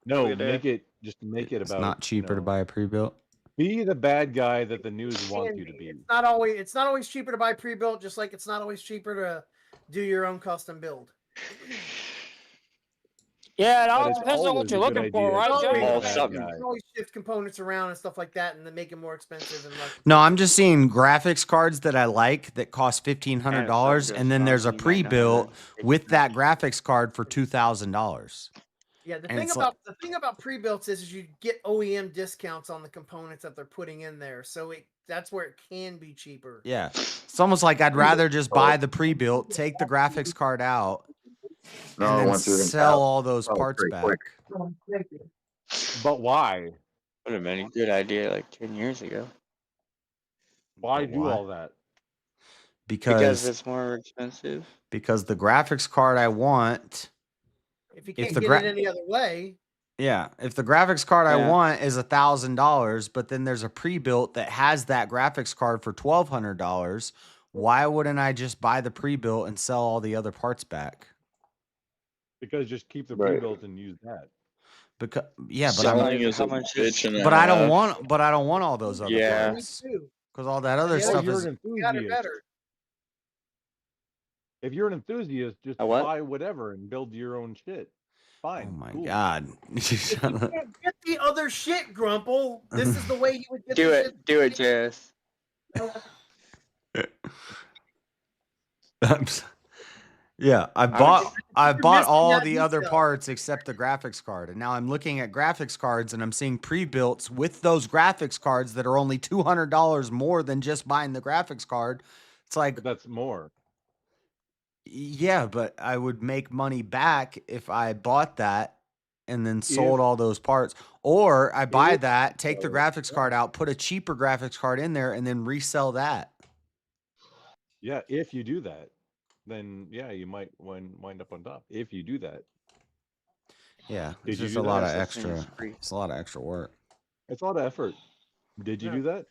No, make it about. It's not cheaper to buy a pre-built. Be the bad guy that the news wants you to be. It's not always cheaper to buy pre-built, just like it's not always cheaper to do your own custom build. Yeah, it But all it's depends on what always you're a good looking for, idea right, to Joe? be the bad guy. You can always shift components around and stuff like that, and then make it more expensive. And like, No, I'm just seeing graphics cards that I like that cost $1,500, and then there's a pre-built with that graphics card for $2,000. yeah, the And thing it's about pre-builts is you get OEM discounts on the components that they're putting in there, so that's where it can be cheaper. Yeah, it's almost like I'd rather just buy the pre-built, take the graphics card out, and then sell all those parts back. But why? Would have been a good idea like 10 years ago. Why do all that? Because it's more expensive. Because the graphics card I want, If you can't get it any other way, if the graphics card I want is $1,000, but then there's a pre-built that has that graphics card for $1,200, why wouldn't I just buy the pre-built and sell all the other parts back? Because just keep the pre-built and use that. Because but selling is a bitch and a but I don't half. want all those other parts. Because all that other stuff you're is an enthusiast. If you're an enthusiast, just buy whatever and build your own shit. Fine. Oh my god! if you can't get the other shit, Grumple, this is the way you would get Do the it. shit. Do it, Jess. Yeah, I bought all the other parts except the graphics card, and now I'm looking at graphics cards and I'm seeing pre-builts with those graphics cards that are only $200 more than just buying the graphics card. It's like, but that's more. Yeah, but I would make money back if I bought that and then sold all those parts, or I buy that, take the graphics card out, put a cheaper graphics card in there, and then resell that. Yeah, if you do that, then yeah, you might wind up on top. If you do that, yeah, Did it's you just do a lot that? of extra. It's a lot of extra work. It's a lot of effort. Did you do that?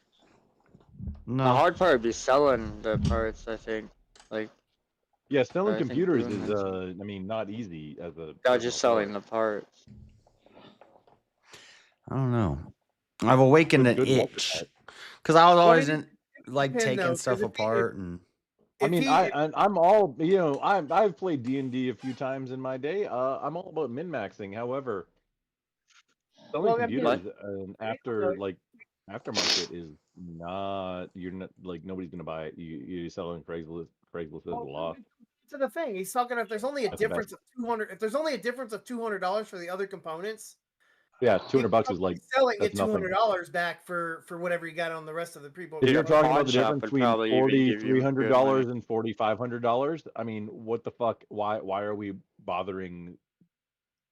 No. The hard part would be selling the parts, I think. Like, Yeah, selling I think computers doing is that- I mean, not easy as a. not just selling the parts. I don't know. I've awakened an Good luck with itch that. because I was Well, always it like depend, taking though, stuff 'cause if apart and. I mean, I'm all I've played D&D a few times in my day. I'm all about min-maxing. However, selling computers aftermarket is not. You're not like nobody's gonna buy it. You sell it on Craigslist. Craigslist is a loss. To the thing, he's talking. If there's only a That's the difference of $200, if there's only a difference of $200 for the other components, Yeah, $200 is like sell it, that's get nothing. $200 back for whatever you got on the rest of the pre-built. If you're talking about the difference between $300 $4,300 and $4,500, I mean, what the fuck? Why are we bothering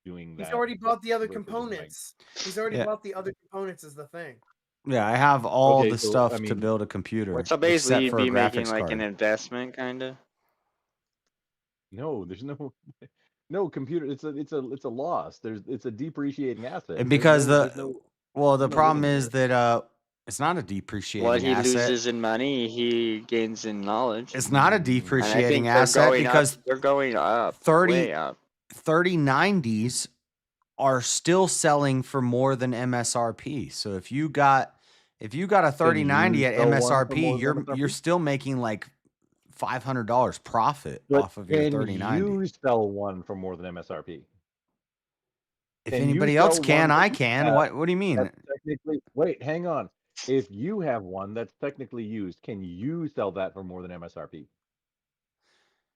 doing that? He's already bought the other versus, like- components. He's already Yeah. bought the other components. Is the thing. Yeah, I have all Okay, the so, stuff I to mean- build a computer. So basically, except you'd for a be making graphics like card. an investment, kind of. No, there's no computer. It's a loss. It's a depreciating asset. And because there's no the no problem winning is there. that it's not a What depreciating he asset. loses in money, he gains in knowledge. It's not a And I think depreciating they're asset going because up. They're going up, way up. 3090s are still selling for more than MSRP. So if you got a 3090 at sell one for MSRP, more than you're MSRP? still making like $500 profit But off of your can 3090. you sell one for more than MSRP? If Can you anybody else sell can, one that I you can. have What do you mean? that's technically wait, hang on. If you have one that's technically used, can you sell that for more than MSRP?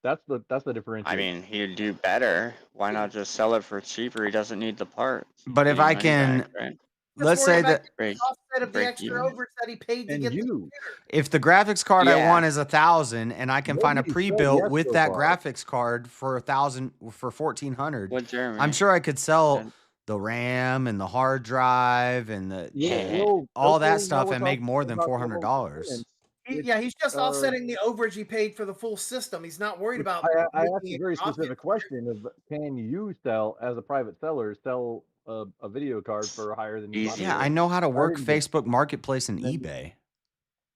That's the I differentiation. mean, he'd do better. Why not just sell it for cheaper? He doesn't need the parts. But if Get I your money can, back, right? let's Just worry say about that the offset of the break extra even. overage that he paid to get the computer. if the graphics card I Yeah. want is 1,000 and I can find a Nobody sold pre-built with Yesco that bars. graphics card for 1,000 for 1,400, What Jeremy? I'm sure I could sell And the RAM and the hard drive and all okay, that now stuff we're and make talking more than about $400. Yeah, he's just offsetting the overage he paid for the full system. He's not worried about I asked making a it very profit. specific question of can you sell as a private seller sell a video card for higher than you bought it Yeah, for? I know how to I work didn't get- Facebook Marketplace and then- eBay.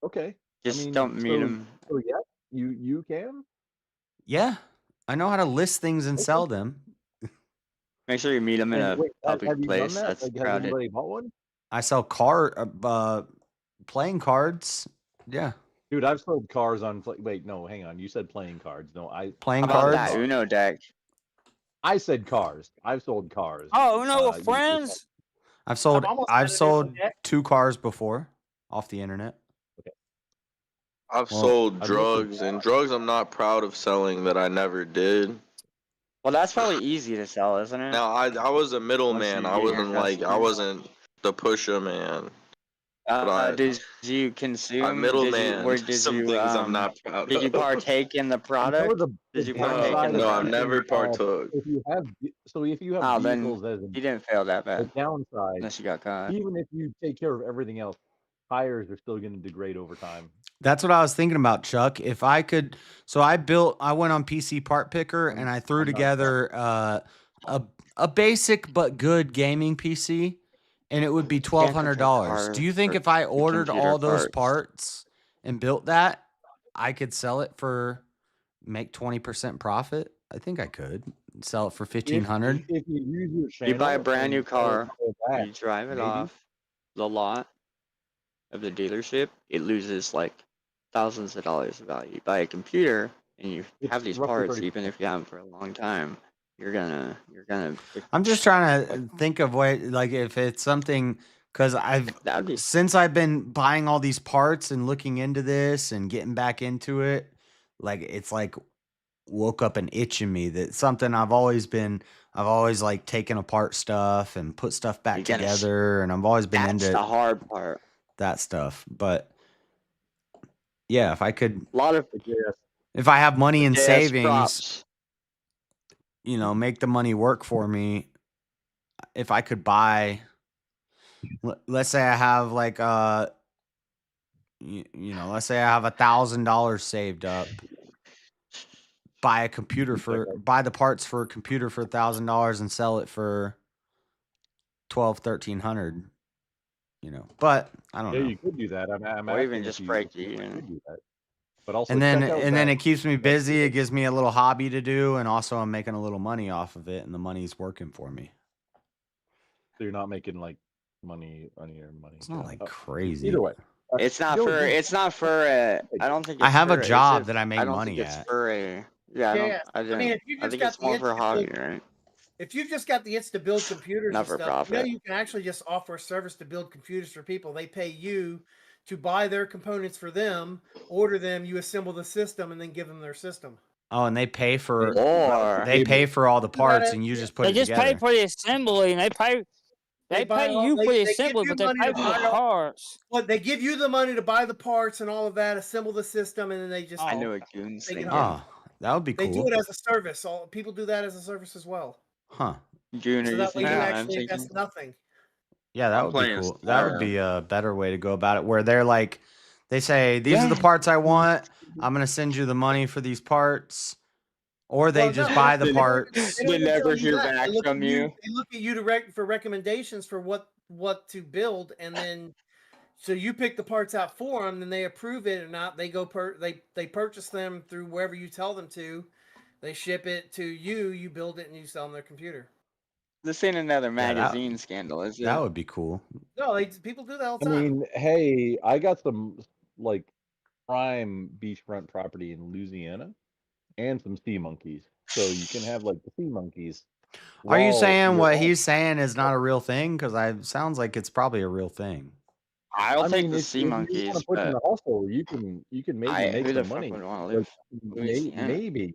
Okay. Just I mean, don't meet him. So yeah, you can. Yeah, I know how to list things and sell them. Make sure you meet him in And a wait, public have you done place that? that's Like, has crowded. anybody bought one? I sell playing cards. Yeah, Dude, I've sold cars on. Wait, no, hang on. You said playing cards. No, playing How about cards. that Uno deck? I said cars. I've sold cars. Oh, Uno with friends? I've sold almost I've had an sold Uno deck. 2 cars before off the internet. I've Well, sold I've looked drugs, and drugs I'm not proud of selling that I never did. Well, that's probably easy to sell, isn't it? Now I was a middleman. you I get your wasn't like I customers. wasn't the pusher man. But Did you consume? I middleman Did some you things I'm not proud did you of. partake in the product? Did you partake No, in the no, I've product? never partook. If you have Oh, then vehicles as you didn't fail that a bad. downside, Unless you got caught. even if you take care of everything else, tires are still going to degrade over time. That's what I was thinking about, Chuck. If I could, so I went on PC Part Picker and I threw together a basic but good gaming PC, and it would be $1,200. Do you think if I ordered all those parts and built that, I could sell it make 20% profit? I think I could sell it for 1,500. If you use your channel, You buy a brand new car, that, you drive it maybe. off the lot of the dealership, it loses like thousands of dollars of value. You buy a computer and you have these roughly parts, 30%. even if you have them for a long time, you're gonna. I'm just trying to think of like if it's something, because since I've been buying all these parts and looking into this and getting back into it, like it's like woke up an itch in me that something I've always like taken apart stuff and put stuff back together, and I've always been That's into the hard part. that stuff. But yeah, if I could, A lot of if I have money in Yes, savings, props. make the money work for me. If I could buy, let's say I have like let's say I have $1,000 saved up, buy the parts for a computer for $1,000 and sell it for $1,300. But I don't know. Yeah, you could do that. I'm Or even asking just if break you even. could do that. But also And then check out it keeps me busy. It gives me a little hobby to do, and also I'm making a little money off of it, and the money's working for me. So you're not making like money on your money. It's not like crazy. Either way, It's not you'll for. do- It's not for. I don't think. I It's have for, a job it's that I make I don't money think it's at. for a. Yeah, I don't. Yeah, I, I mean, if you I just think got it's the more for a itch to hobby, build- right? If you've just got the itch to build computers Not and for stuff, profit. you can actually just offer a service to build computers for people. They pay you to buy their components for them, order them, you assemble the system, and then give them their system. Oh, and they pay for Or all the parts, and you just put They it just together. pay for the assembly, and they pay you for the assembly, but they pay for the parts. Well, they give you the money to buy the parts and all of that, assemble the system, and then they just. I know a goon's take it thinking. home. That would be They cool. do it as a service. All people do that as a service as well. Huh. Goon, are So you that way you thinking? I'm actually thinking. invest nothing. Yeah, that I'm would be playing cool. That would Star. be a better way to go about it, where they're like, they say, these are the parts I want. I'm going to send you the money for these parts. Or they just buy the parts. They never hear back from you. They look at you for recommendations for what to build, and then so you pick the parts out for them, then they approve it or not. They go they purchase them through wherever you tell them to. They ship it to you. You build it and you sell them their computer. This ain't another Yeah, magazine scandal, is it? That would be cool. No, people do that all the I time. mean, hey, I got some like prime beachfront property in Louisiana and some sea monkeys. So you can have like the sea monkeys. Are you while saying you're what on- he's saying is not a real thing? Because it sounds like it's probably a real thing. I'll take mean, the if sea you monkeys, want to put in but the hustle, you can maybe make who the some fuck money. would want to Like, live in Louisiana? maybe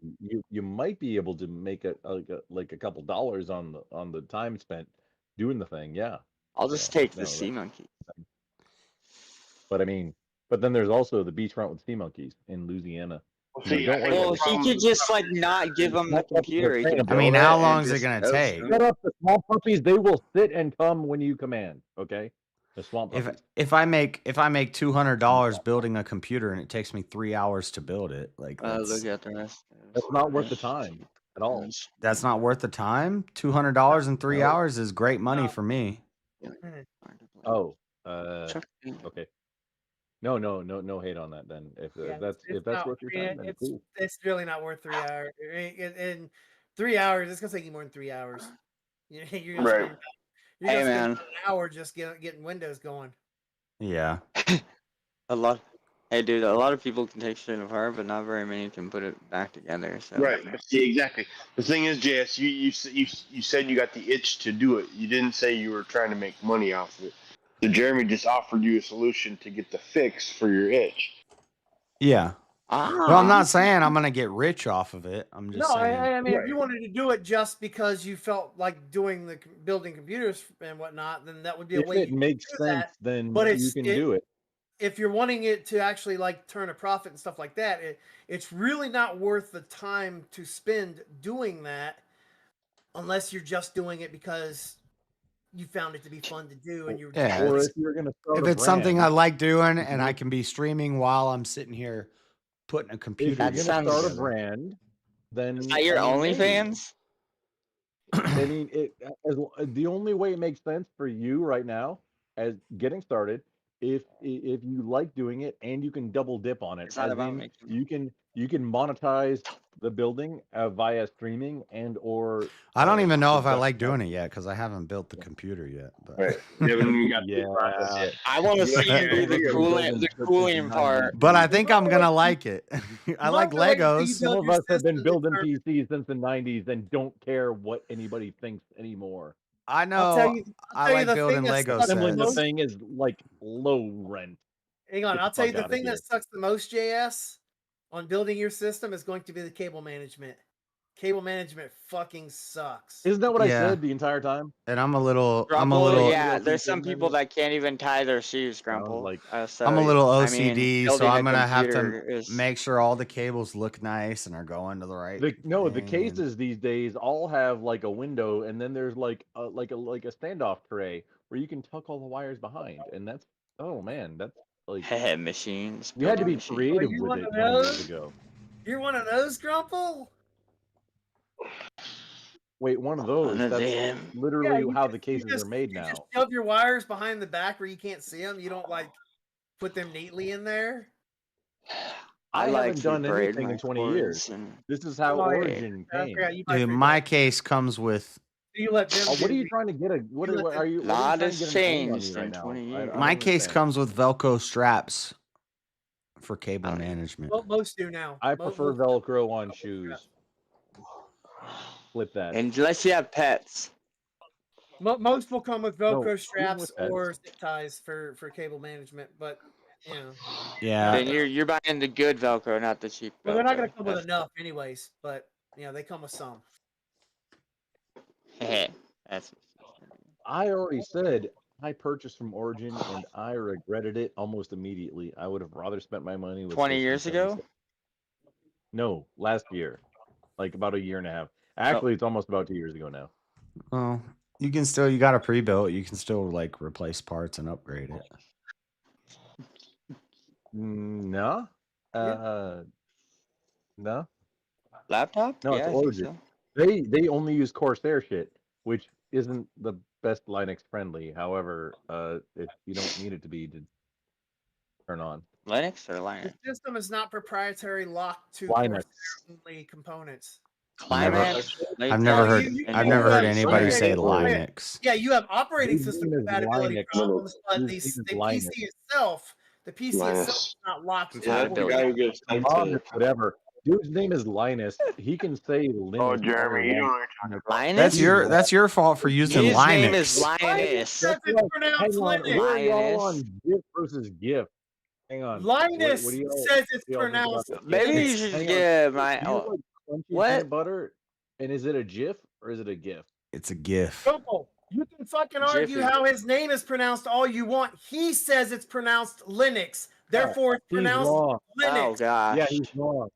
you might be able to make a couple dollars on the time spent doing the thing. Yeah, I'll just take the sea monkey. But I mean, but then there's also the beachfront with sea monkeys in Louisiana. Well, he could just like not give them the computer. He could I mean, build how it long and is it just gonna ghost take? them. Shut up, the swamp puppies. They will sit and come when you command. Okay, the swamp puppies. If I make $200 building a computer and it takes me 3 hours to build it, like Look at the rest. That's not worth the time at all. that's not worth the time. $200 in 3 No. hours is great money for me. Oh, okay. No hate on that then. If It's that's not- worth your time, then cool. It's really not worth 3 hours. In 3 hours, it's gonna take you more than 3 hours. You're just Right. gonna, you're Hey, just man. gonna an hour just getting Windows going. Yeah. Hey, dude, a lot of people can take shit apart, but not very many can put it back together. So Right. But see, exactly. The thing is, JS, you said you got the itch to do it. You didn't say you were trying to make money off of it. So Jeremy just offered you a solution to get the fix for your itch. Yeah. Well, I'm not saying I'm gonna get rich off of it. I'm just No, saying. I mean, if you wanted to do it just because you felt like doing building computers and whatnot, then that would be a If way it makes to do sense, that. then But you can do it. If you're wanting it to actually like turn a profit and stuff like that, it's really not worth the time to spend doing that, unless you're just doing it because you found it to be fun to do and you're Yeah. Or if you're gonna start If a it's something I brand, like doing you can and I make- can be streaming while I'm sitting here putting a if computer you're gonna together. start a brand, then is that your I mean, hey, OnlyFans? I mean, the only way it makes sense for you right now, as getting started, if you like doing it and you can double dip on it, It's not as about in making. you can monetize the building via streaming and or. I don't even know if I production. like doing it yet because I haven't built the computer yet. But Right. You haven't even got Yeah. the process yet. I want to see you do the cooling part. But I think I'm gonna like it. I like Legos. Some of us have been building PCs since the 90s and don't care what anybody thinks anymore. I know. I'll tell you I like the thing building that Lego sucks Assembling the sets. thing is like low rent. Hang on, Get I'll the tell you fuck the outta thing here. that sucks the most, JS, on building your system is going to be the cable management. Cable management fucking sucks. Isn't that what I Yeah. said the entire time? And I'm a little. Grumple, yeah, there's some people that can't even tie their shoes, Grumple. Like, so, I'm a little I OCD, mean, so I'm building a gonna have to computer is- make sure all the cables look nice and are going to the right. The thing. cases these days all have like a window, and then there's like a standoff tray where you can tuck all the wires behind, and that's that's like machines. You had to be building creative you with one it of 20 years those? ago. You're one of those, Grumple? Wait, one of those? One of That's them. literally you how just- the cases are made you now. just shove your wires behind the back where you can't see them. You don't like put them neatly in there. I like haven't to done braid anything my in 20 cords years. and- This is how Oh, yeah. Origin I came. forgot you buy Dude, free my cords. case comes with. You let them What are do you the- trying to get? What you are let them- you? What Lot are you trying has to get an aim on me changed right in now? 20 I years. My don't case understand. comes with Velcro straps for cable management. Well, most do now. I prefer Velcro on shoes. Flip that. Unless you have pets. Most will come with Velcro even straps with pets. or zip ties for cable management, but you know. Yeah. Then you're buying the good Velcro, not the cheap Velcro. Well, they're not going to come with That's- enough, anyways. But you know, they come with some. That's. I already said I purchased from Origin and I regretted it almost immediately. I would have rather spent my money with 20 System years ago? 76. No, last year. Like about a year and a half. Actually, it's almost about 2 years ago now. Well, you can still. You got a pre-built. You can still like replace parts and upgrade it. No. No. Laptop? No, Yeah, it's I think Origin. so. They only use Corsair shit, which isn't the best Linux friendly. However, if you don't need it to be to turn on. Linux or Linux? The system is not proprietary locked to Linux. Corsair-only components. I've never heard anybody say Linux. Yeah, you have operating His system name is compatibility Linux. problems, but His name is the Linus. PC itself, is not locked. Yeah, that's the guy who gives Linus, whatever. Dude's name is Linus. He can say Linux. Oh, Jeremy, you know what you're talking Linus? That's your fault for using His Linux. name is Linus. That's right. Hang on, where are y'all on GIF versus GIF? Hang on. Linus What do y'all- says it's what do y'all think about pronounced. that? Maybe you should give my. Do you like crunchy What? peanut butter? And is it a GIF or is it a GIF? It's a GIF. Simple. You can fucking argue Jiffy. how his name is pronounced all you want. He says it's pronounced Linux. Therefore, it's He's pronounced wrong. Linux. Oh gosh. Yeah, he's wrong.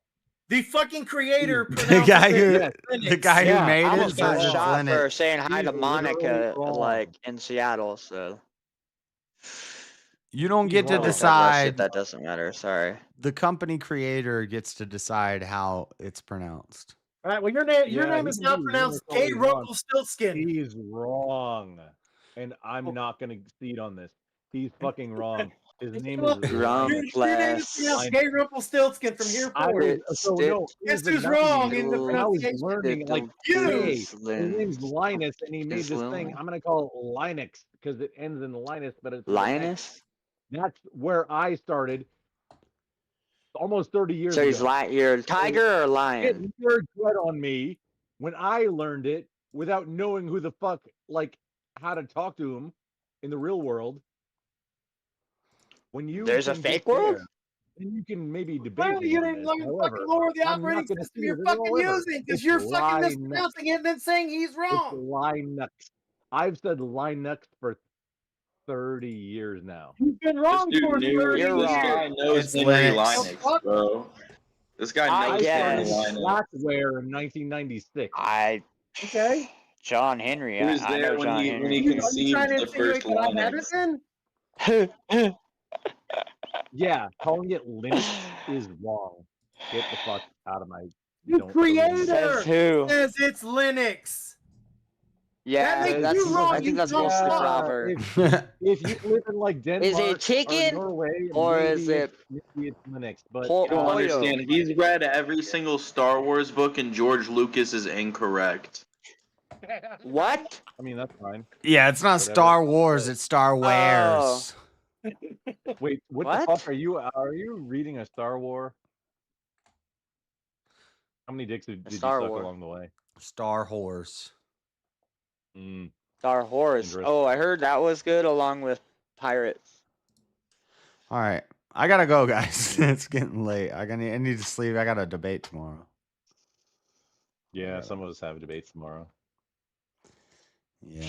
The fucking creator The pronounces guy it who Linux. the guy who I made it almost got says it's shot for Linux. saying hi to He's Monica, literally wrong. like in Seattle. So You don't He's get to wrong. We'll talk about shit decide. that doesn't matter. Sorry. The company creator gets to decide how it's pronounced. All right. Well, your name Yeah, is he not can do pronounced Linux all Gay he wants. Rumpelstiltskin. He's wrong. And I'm not going to cede on this. He's fucking wrong. His name is Rum Linus. Your name is pronounced Gay Rumpelstiltskin from here forward. So no, Guess in the who's wrong in the 90s, I was pronunciation? learning like, You. hey, his name's Linus, and he made Is this Lil- thing. I'm gonna call it Linux because it ends in Linus, but it's Linus? That's where I started. Almost 30 years So ago. he's you're a tiger or a lion? Get your dread on me when I learned it without knowing who the fuck, like, how to talk to him in the real world. When you There's a can fake get world? there, then you can maybe debate. Well, me you on didn't this. learn the However, fucking lore of the I'm not operating gonna system see you're it fucking however. using because It's you're fucking Linux. mispronouncing it and then saying he's It's wrong. Linux. I've said Linux for 30 years now. You've been wrong This dude for knew. 30 This years. guy knows It's Henry Linux. Linux, bro. This guy I knows Henry guess. Linux. Blackware in 1996. Okay. John Henry. He was I know there when John he Henry. Are you conceived trying to the insinuate first that I haven't Linux. been? Yeah, calling it Linux is wrong. Get the fuck out of my. The don't creator Says who? says it's Linux. Yeah, That makes that's, you wrong, I think you that's dumb mostly fuck. Robert. If you live in like Denmark Is it chicken or Norway, or maybe is it maybe it's Linux, but po- You don't pollo? understand. He's read every single Star Wars book, and George Lucas is incorrect. What? I mean that's fine. Yeah, it's not Whatever. Star Wars, it's Star Wares. Wait, what the fuck are you? Are you reading a Star War? How many dicks did you Star suck War. along the way? Star Horse. Star Horse. Interesting. Oh, I heard that was good along with Pirates. All right. I gotta go, guys. It's getting late. I need to sleep. I got a debate tomorrow. Yeah, some of us have debates tomorrow. Yeah.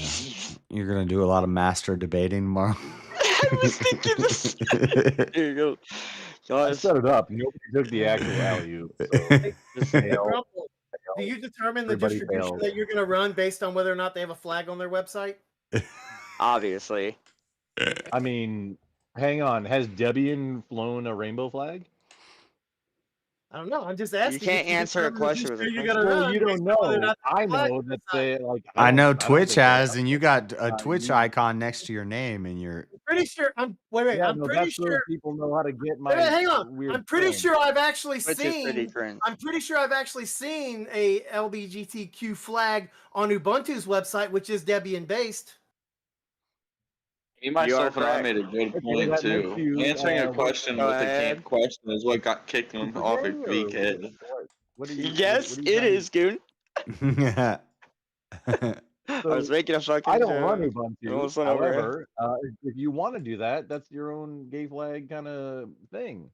You're gonna do a lot of master debating tomorrow. I was thinking this. Here you go. I Guys, set it up. Nobody took the actual value. So just fail. Rumble, do you determine the Everybody distribution fails. that you're going to run based on whether or not they have a flag on their website? obviously. I mean, hang on. Has Debian flown a rainbow flag? I don't know. I'm just asking. You can't answer a question with a You're question. going to Well, run. you don't based on whether or know. not they I have a flag know on that their they website. like. I know don't Twitch think they has, have. and you got a Uh, Twitch you- icon next to your name, and you're Pretty sure. Wait. Yeah, I'm no, pretty that's so sure. people know how to get my. Wait, hang on. Weird I'm pretty phone. sure I've actually Which is pretty seen. cringe. I'm pretty sure I've actually seen a LGBTQ flag on Ubuntu's website, which is Debian based. Me, You are myself, and I correct. made a good Okay, point that too. makes you, Answering a what- question Go with a ahead. can't question is what got kicked him off of Or VKid. what do you? Yes, what do you it is, Goon. yeah. I was making a fucking I don't run joke. Ubuntu. Almost went over it. However, if you want to do that, that's your own gay flag kind of thing.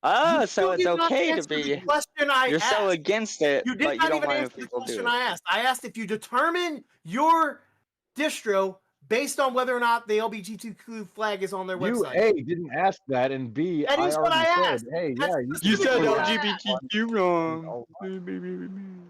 Ah, You so still it's did not okay to answer the be. question I You're so asked. against it, You but did you not don't even mind answer if the people do question it. I asked. I asked if you determine your distro based on whether or not the LGBTQ flag is on their You website. A didn't ask that, and B, That is I what already I said, asked. hey, That's yeah, You said specifically what I asked. LGBTQ wrong.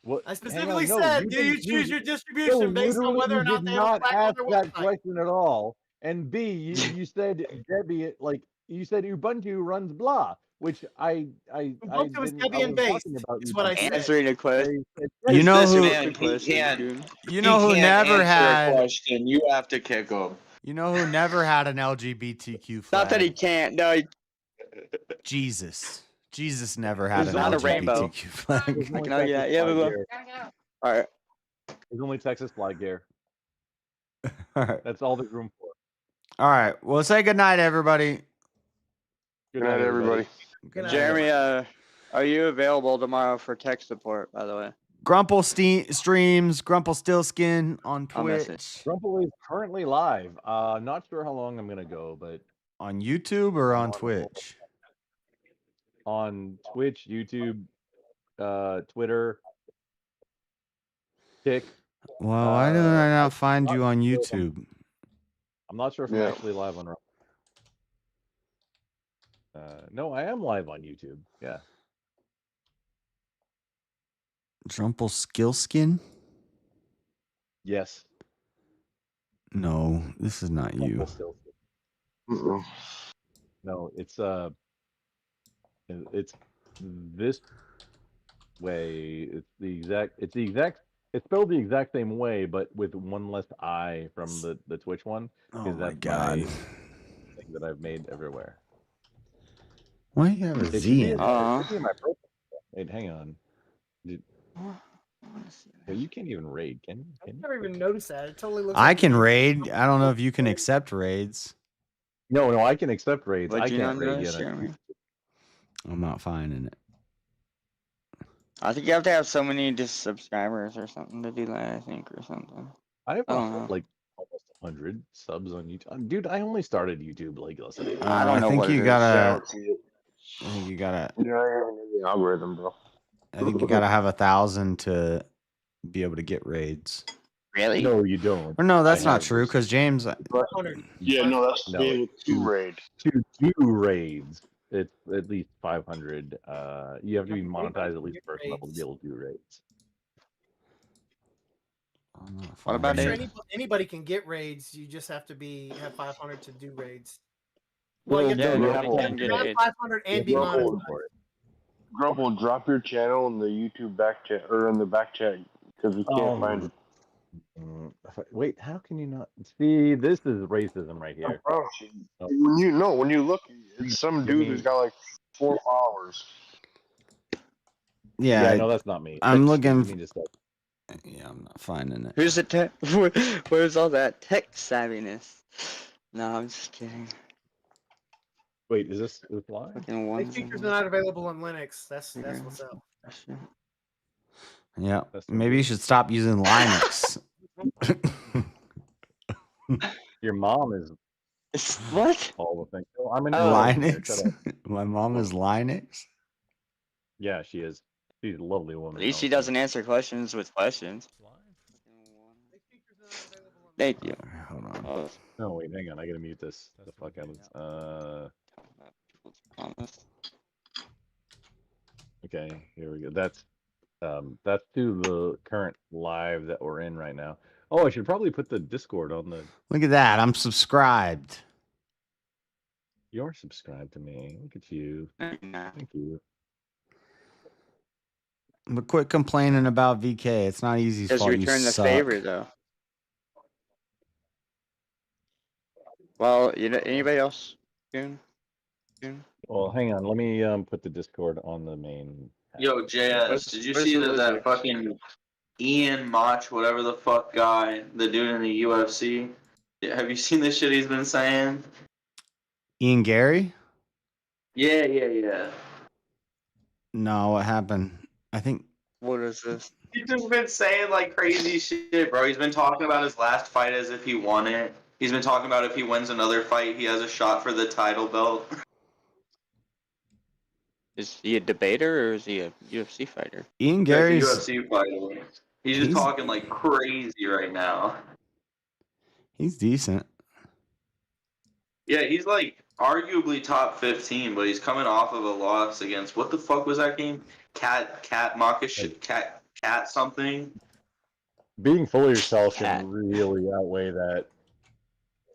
What? I Hang specifically on, no, said, do you didn't- choose your No, distribution based on literally, whether you or not did they have a not flag on ask their that website? question at all. And B, you said Debbie, like, you said Ubuntu runs blah, which I Ubuntu is didn't. I was Debian-based. talking about Is what I said. Answering a question. You know This who? man, he can't. You know who he can't never answer had? a question. You have to kick him. You know who never had an LGBTQ flag? Not that he can't. No, Jesus. Jesus never had an There's not a rainbow. LGBTQ flag. I can argue that. Yeah, but all right. There's only Texas flag here. All right. That's all there's room for. All right. Well, say good night, everybody. Good night, everybody. Good night. Jeremy, are you available tomorrow for tech support? By the way. Grumple streams, Grumple Stillskin on I'll miss Twitch. Grumple is currently live. Not sure how long I'm gonna go, but on YouTube or on Twitch? On Twitch, YouTube, Twitter, Tik. Well, why did I not find you on YouTube? I'm not sure if I'm actually live on. No, I am live on YouTube. Yeah. Grumple Skillskin? Yes. No, this is not you. No, it's this way. It's spelled the exact same way, but with one less I from the Twitch one. Oh my that's God. my thing that I've made everywhere. Why do you have a It Z should be in in it? my profile. Wait, hang on. You can't even raid, can you? I never even noticed that. It totally looks. I like can raid. I don't know if you can accept raids. No, I can accept raids. Would I you can't not raid notice, yet. Jeremy? I'm not finding it. I think you have to have so many just subscribers or something to do that. I think or something. I have don't know. like almost 100 subs on YouTube. Dude, I only started YouTube like less than I don't know think what you it gotta. I see it. I think you gotta. You're not even in the algorithm, bro. I think you gotta have 1,000 to be able to get raids. Really? No, you don't. Or no, that's I not have true. Because James. Yeah, no, that's to be able to raid. To do raids, it's at least 500. You have to be monetized at least first level to be able to do raids. What about I'm sure it? anybody can get raids. You just have to have 500 to do raids. Well, you have yeah, to, you you have have to to have 500 and be monetized. Grumple, drop your channel in the YouTube back chat or in the back chat because we can't find it. Wait, how can you not see? This is racism right here. When you look, it's some dude who's got like 4 followers. Yeah, no, that's not me. I'm That's looking. me just Yeah, I'm not finding it. Who's the tech? Where's all that tech savviness? No, I'm just kidding. Wait, is this live? These features are not available on Linux. That's what's up. Yeah, maybe you should stop using Linux. Your mom is what? all the things. Oh, I'm in Linux. My mom is Linux. Yeah, she is. She's a lovely woman. At least she doesn't answer questions with questions. Thank you. Hold on. No, wait, hang on. I gotta mute this. The fuck out of Okay, here we go. That's to the current live that we're in right now. Oh, I should probably put the Discord on the. Look at that. I'm subscribed. You're subscribed to me. Look at you. Thank you. But quit complaining about VK. It's not easy. Just return the favor, though. Well, anybody else? June? Well, hang on. Let me put the Discord on the main. Yo, JS, did you see that fucking Ian Mach, whatever the fuck guy, the dude in the UFC? Have you seen the shit he's been saying? Ian Gary? Yeah. No, what happened? I think. What is this? He's just been saying like crazy shit, bro. He's been talking about his last fight as if he won it. He's been talking about if he wins another fight, he has a shot for the title belt. Is he a debater or is he a UFC fighter? Ian Gary's UFC fighter. He's just talking like crazy right now. He's decent. Yeah, he's like arguably top 15, but he's coming off of a loss against what the fuck was that game? Cat something. Being fully yourself can really outweigh that.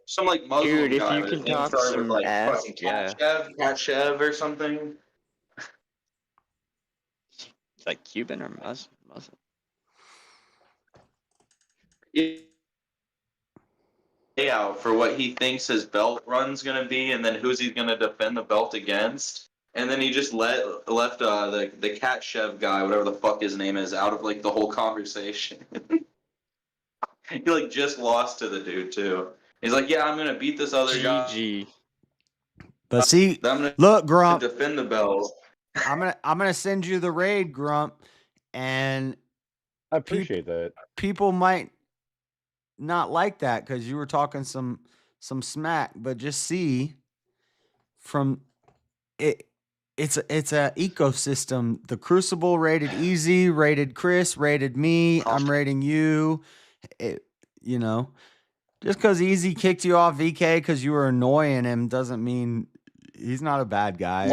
Some like Muslim Dude, if guy. you His can name talk started with some like ass, fucking yeah. Cashapp or something. It's like Cuban or Muslim. Out for what he thinks his belt run's gonna be, and then who's he gonna defend the belt against. And then he just left the Cashapp guy, whatever the fuck his name is, out of like the whole conversation. He like just lost to the dude too. He's like, yeah, I'm gonna beat this other guy. But see, I'm gonna look, Grump. defend the belt. I'm gonna send you the raid, Grump, and I appreciate that. People might not like that because you were talking some smack, but just see from it. It's a ecosystem. The Crucible rated Easy, rated Chris, rated me. I'm rating you. You know, just because Easy kicked you off VK because you were annoying him doesn't mean he's not a bad guy.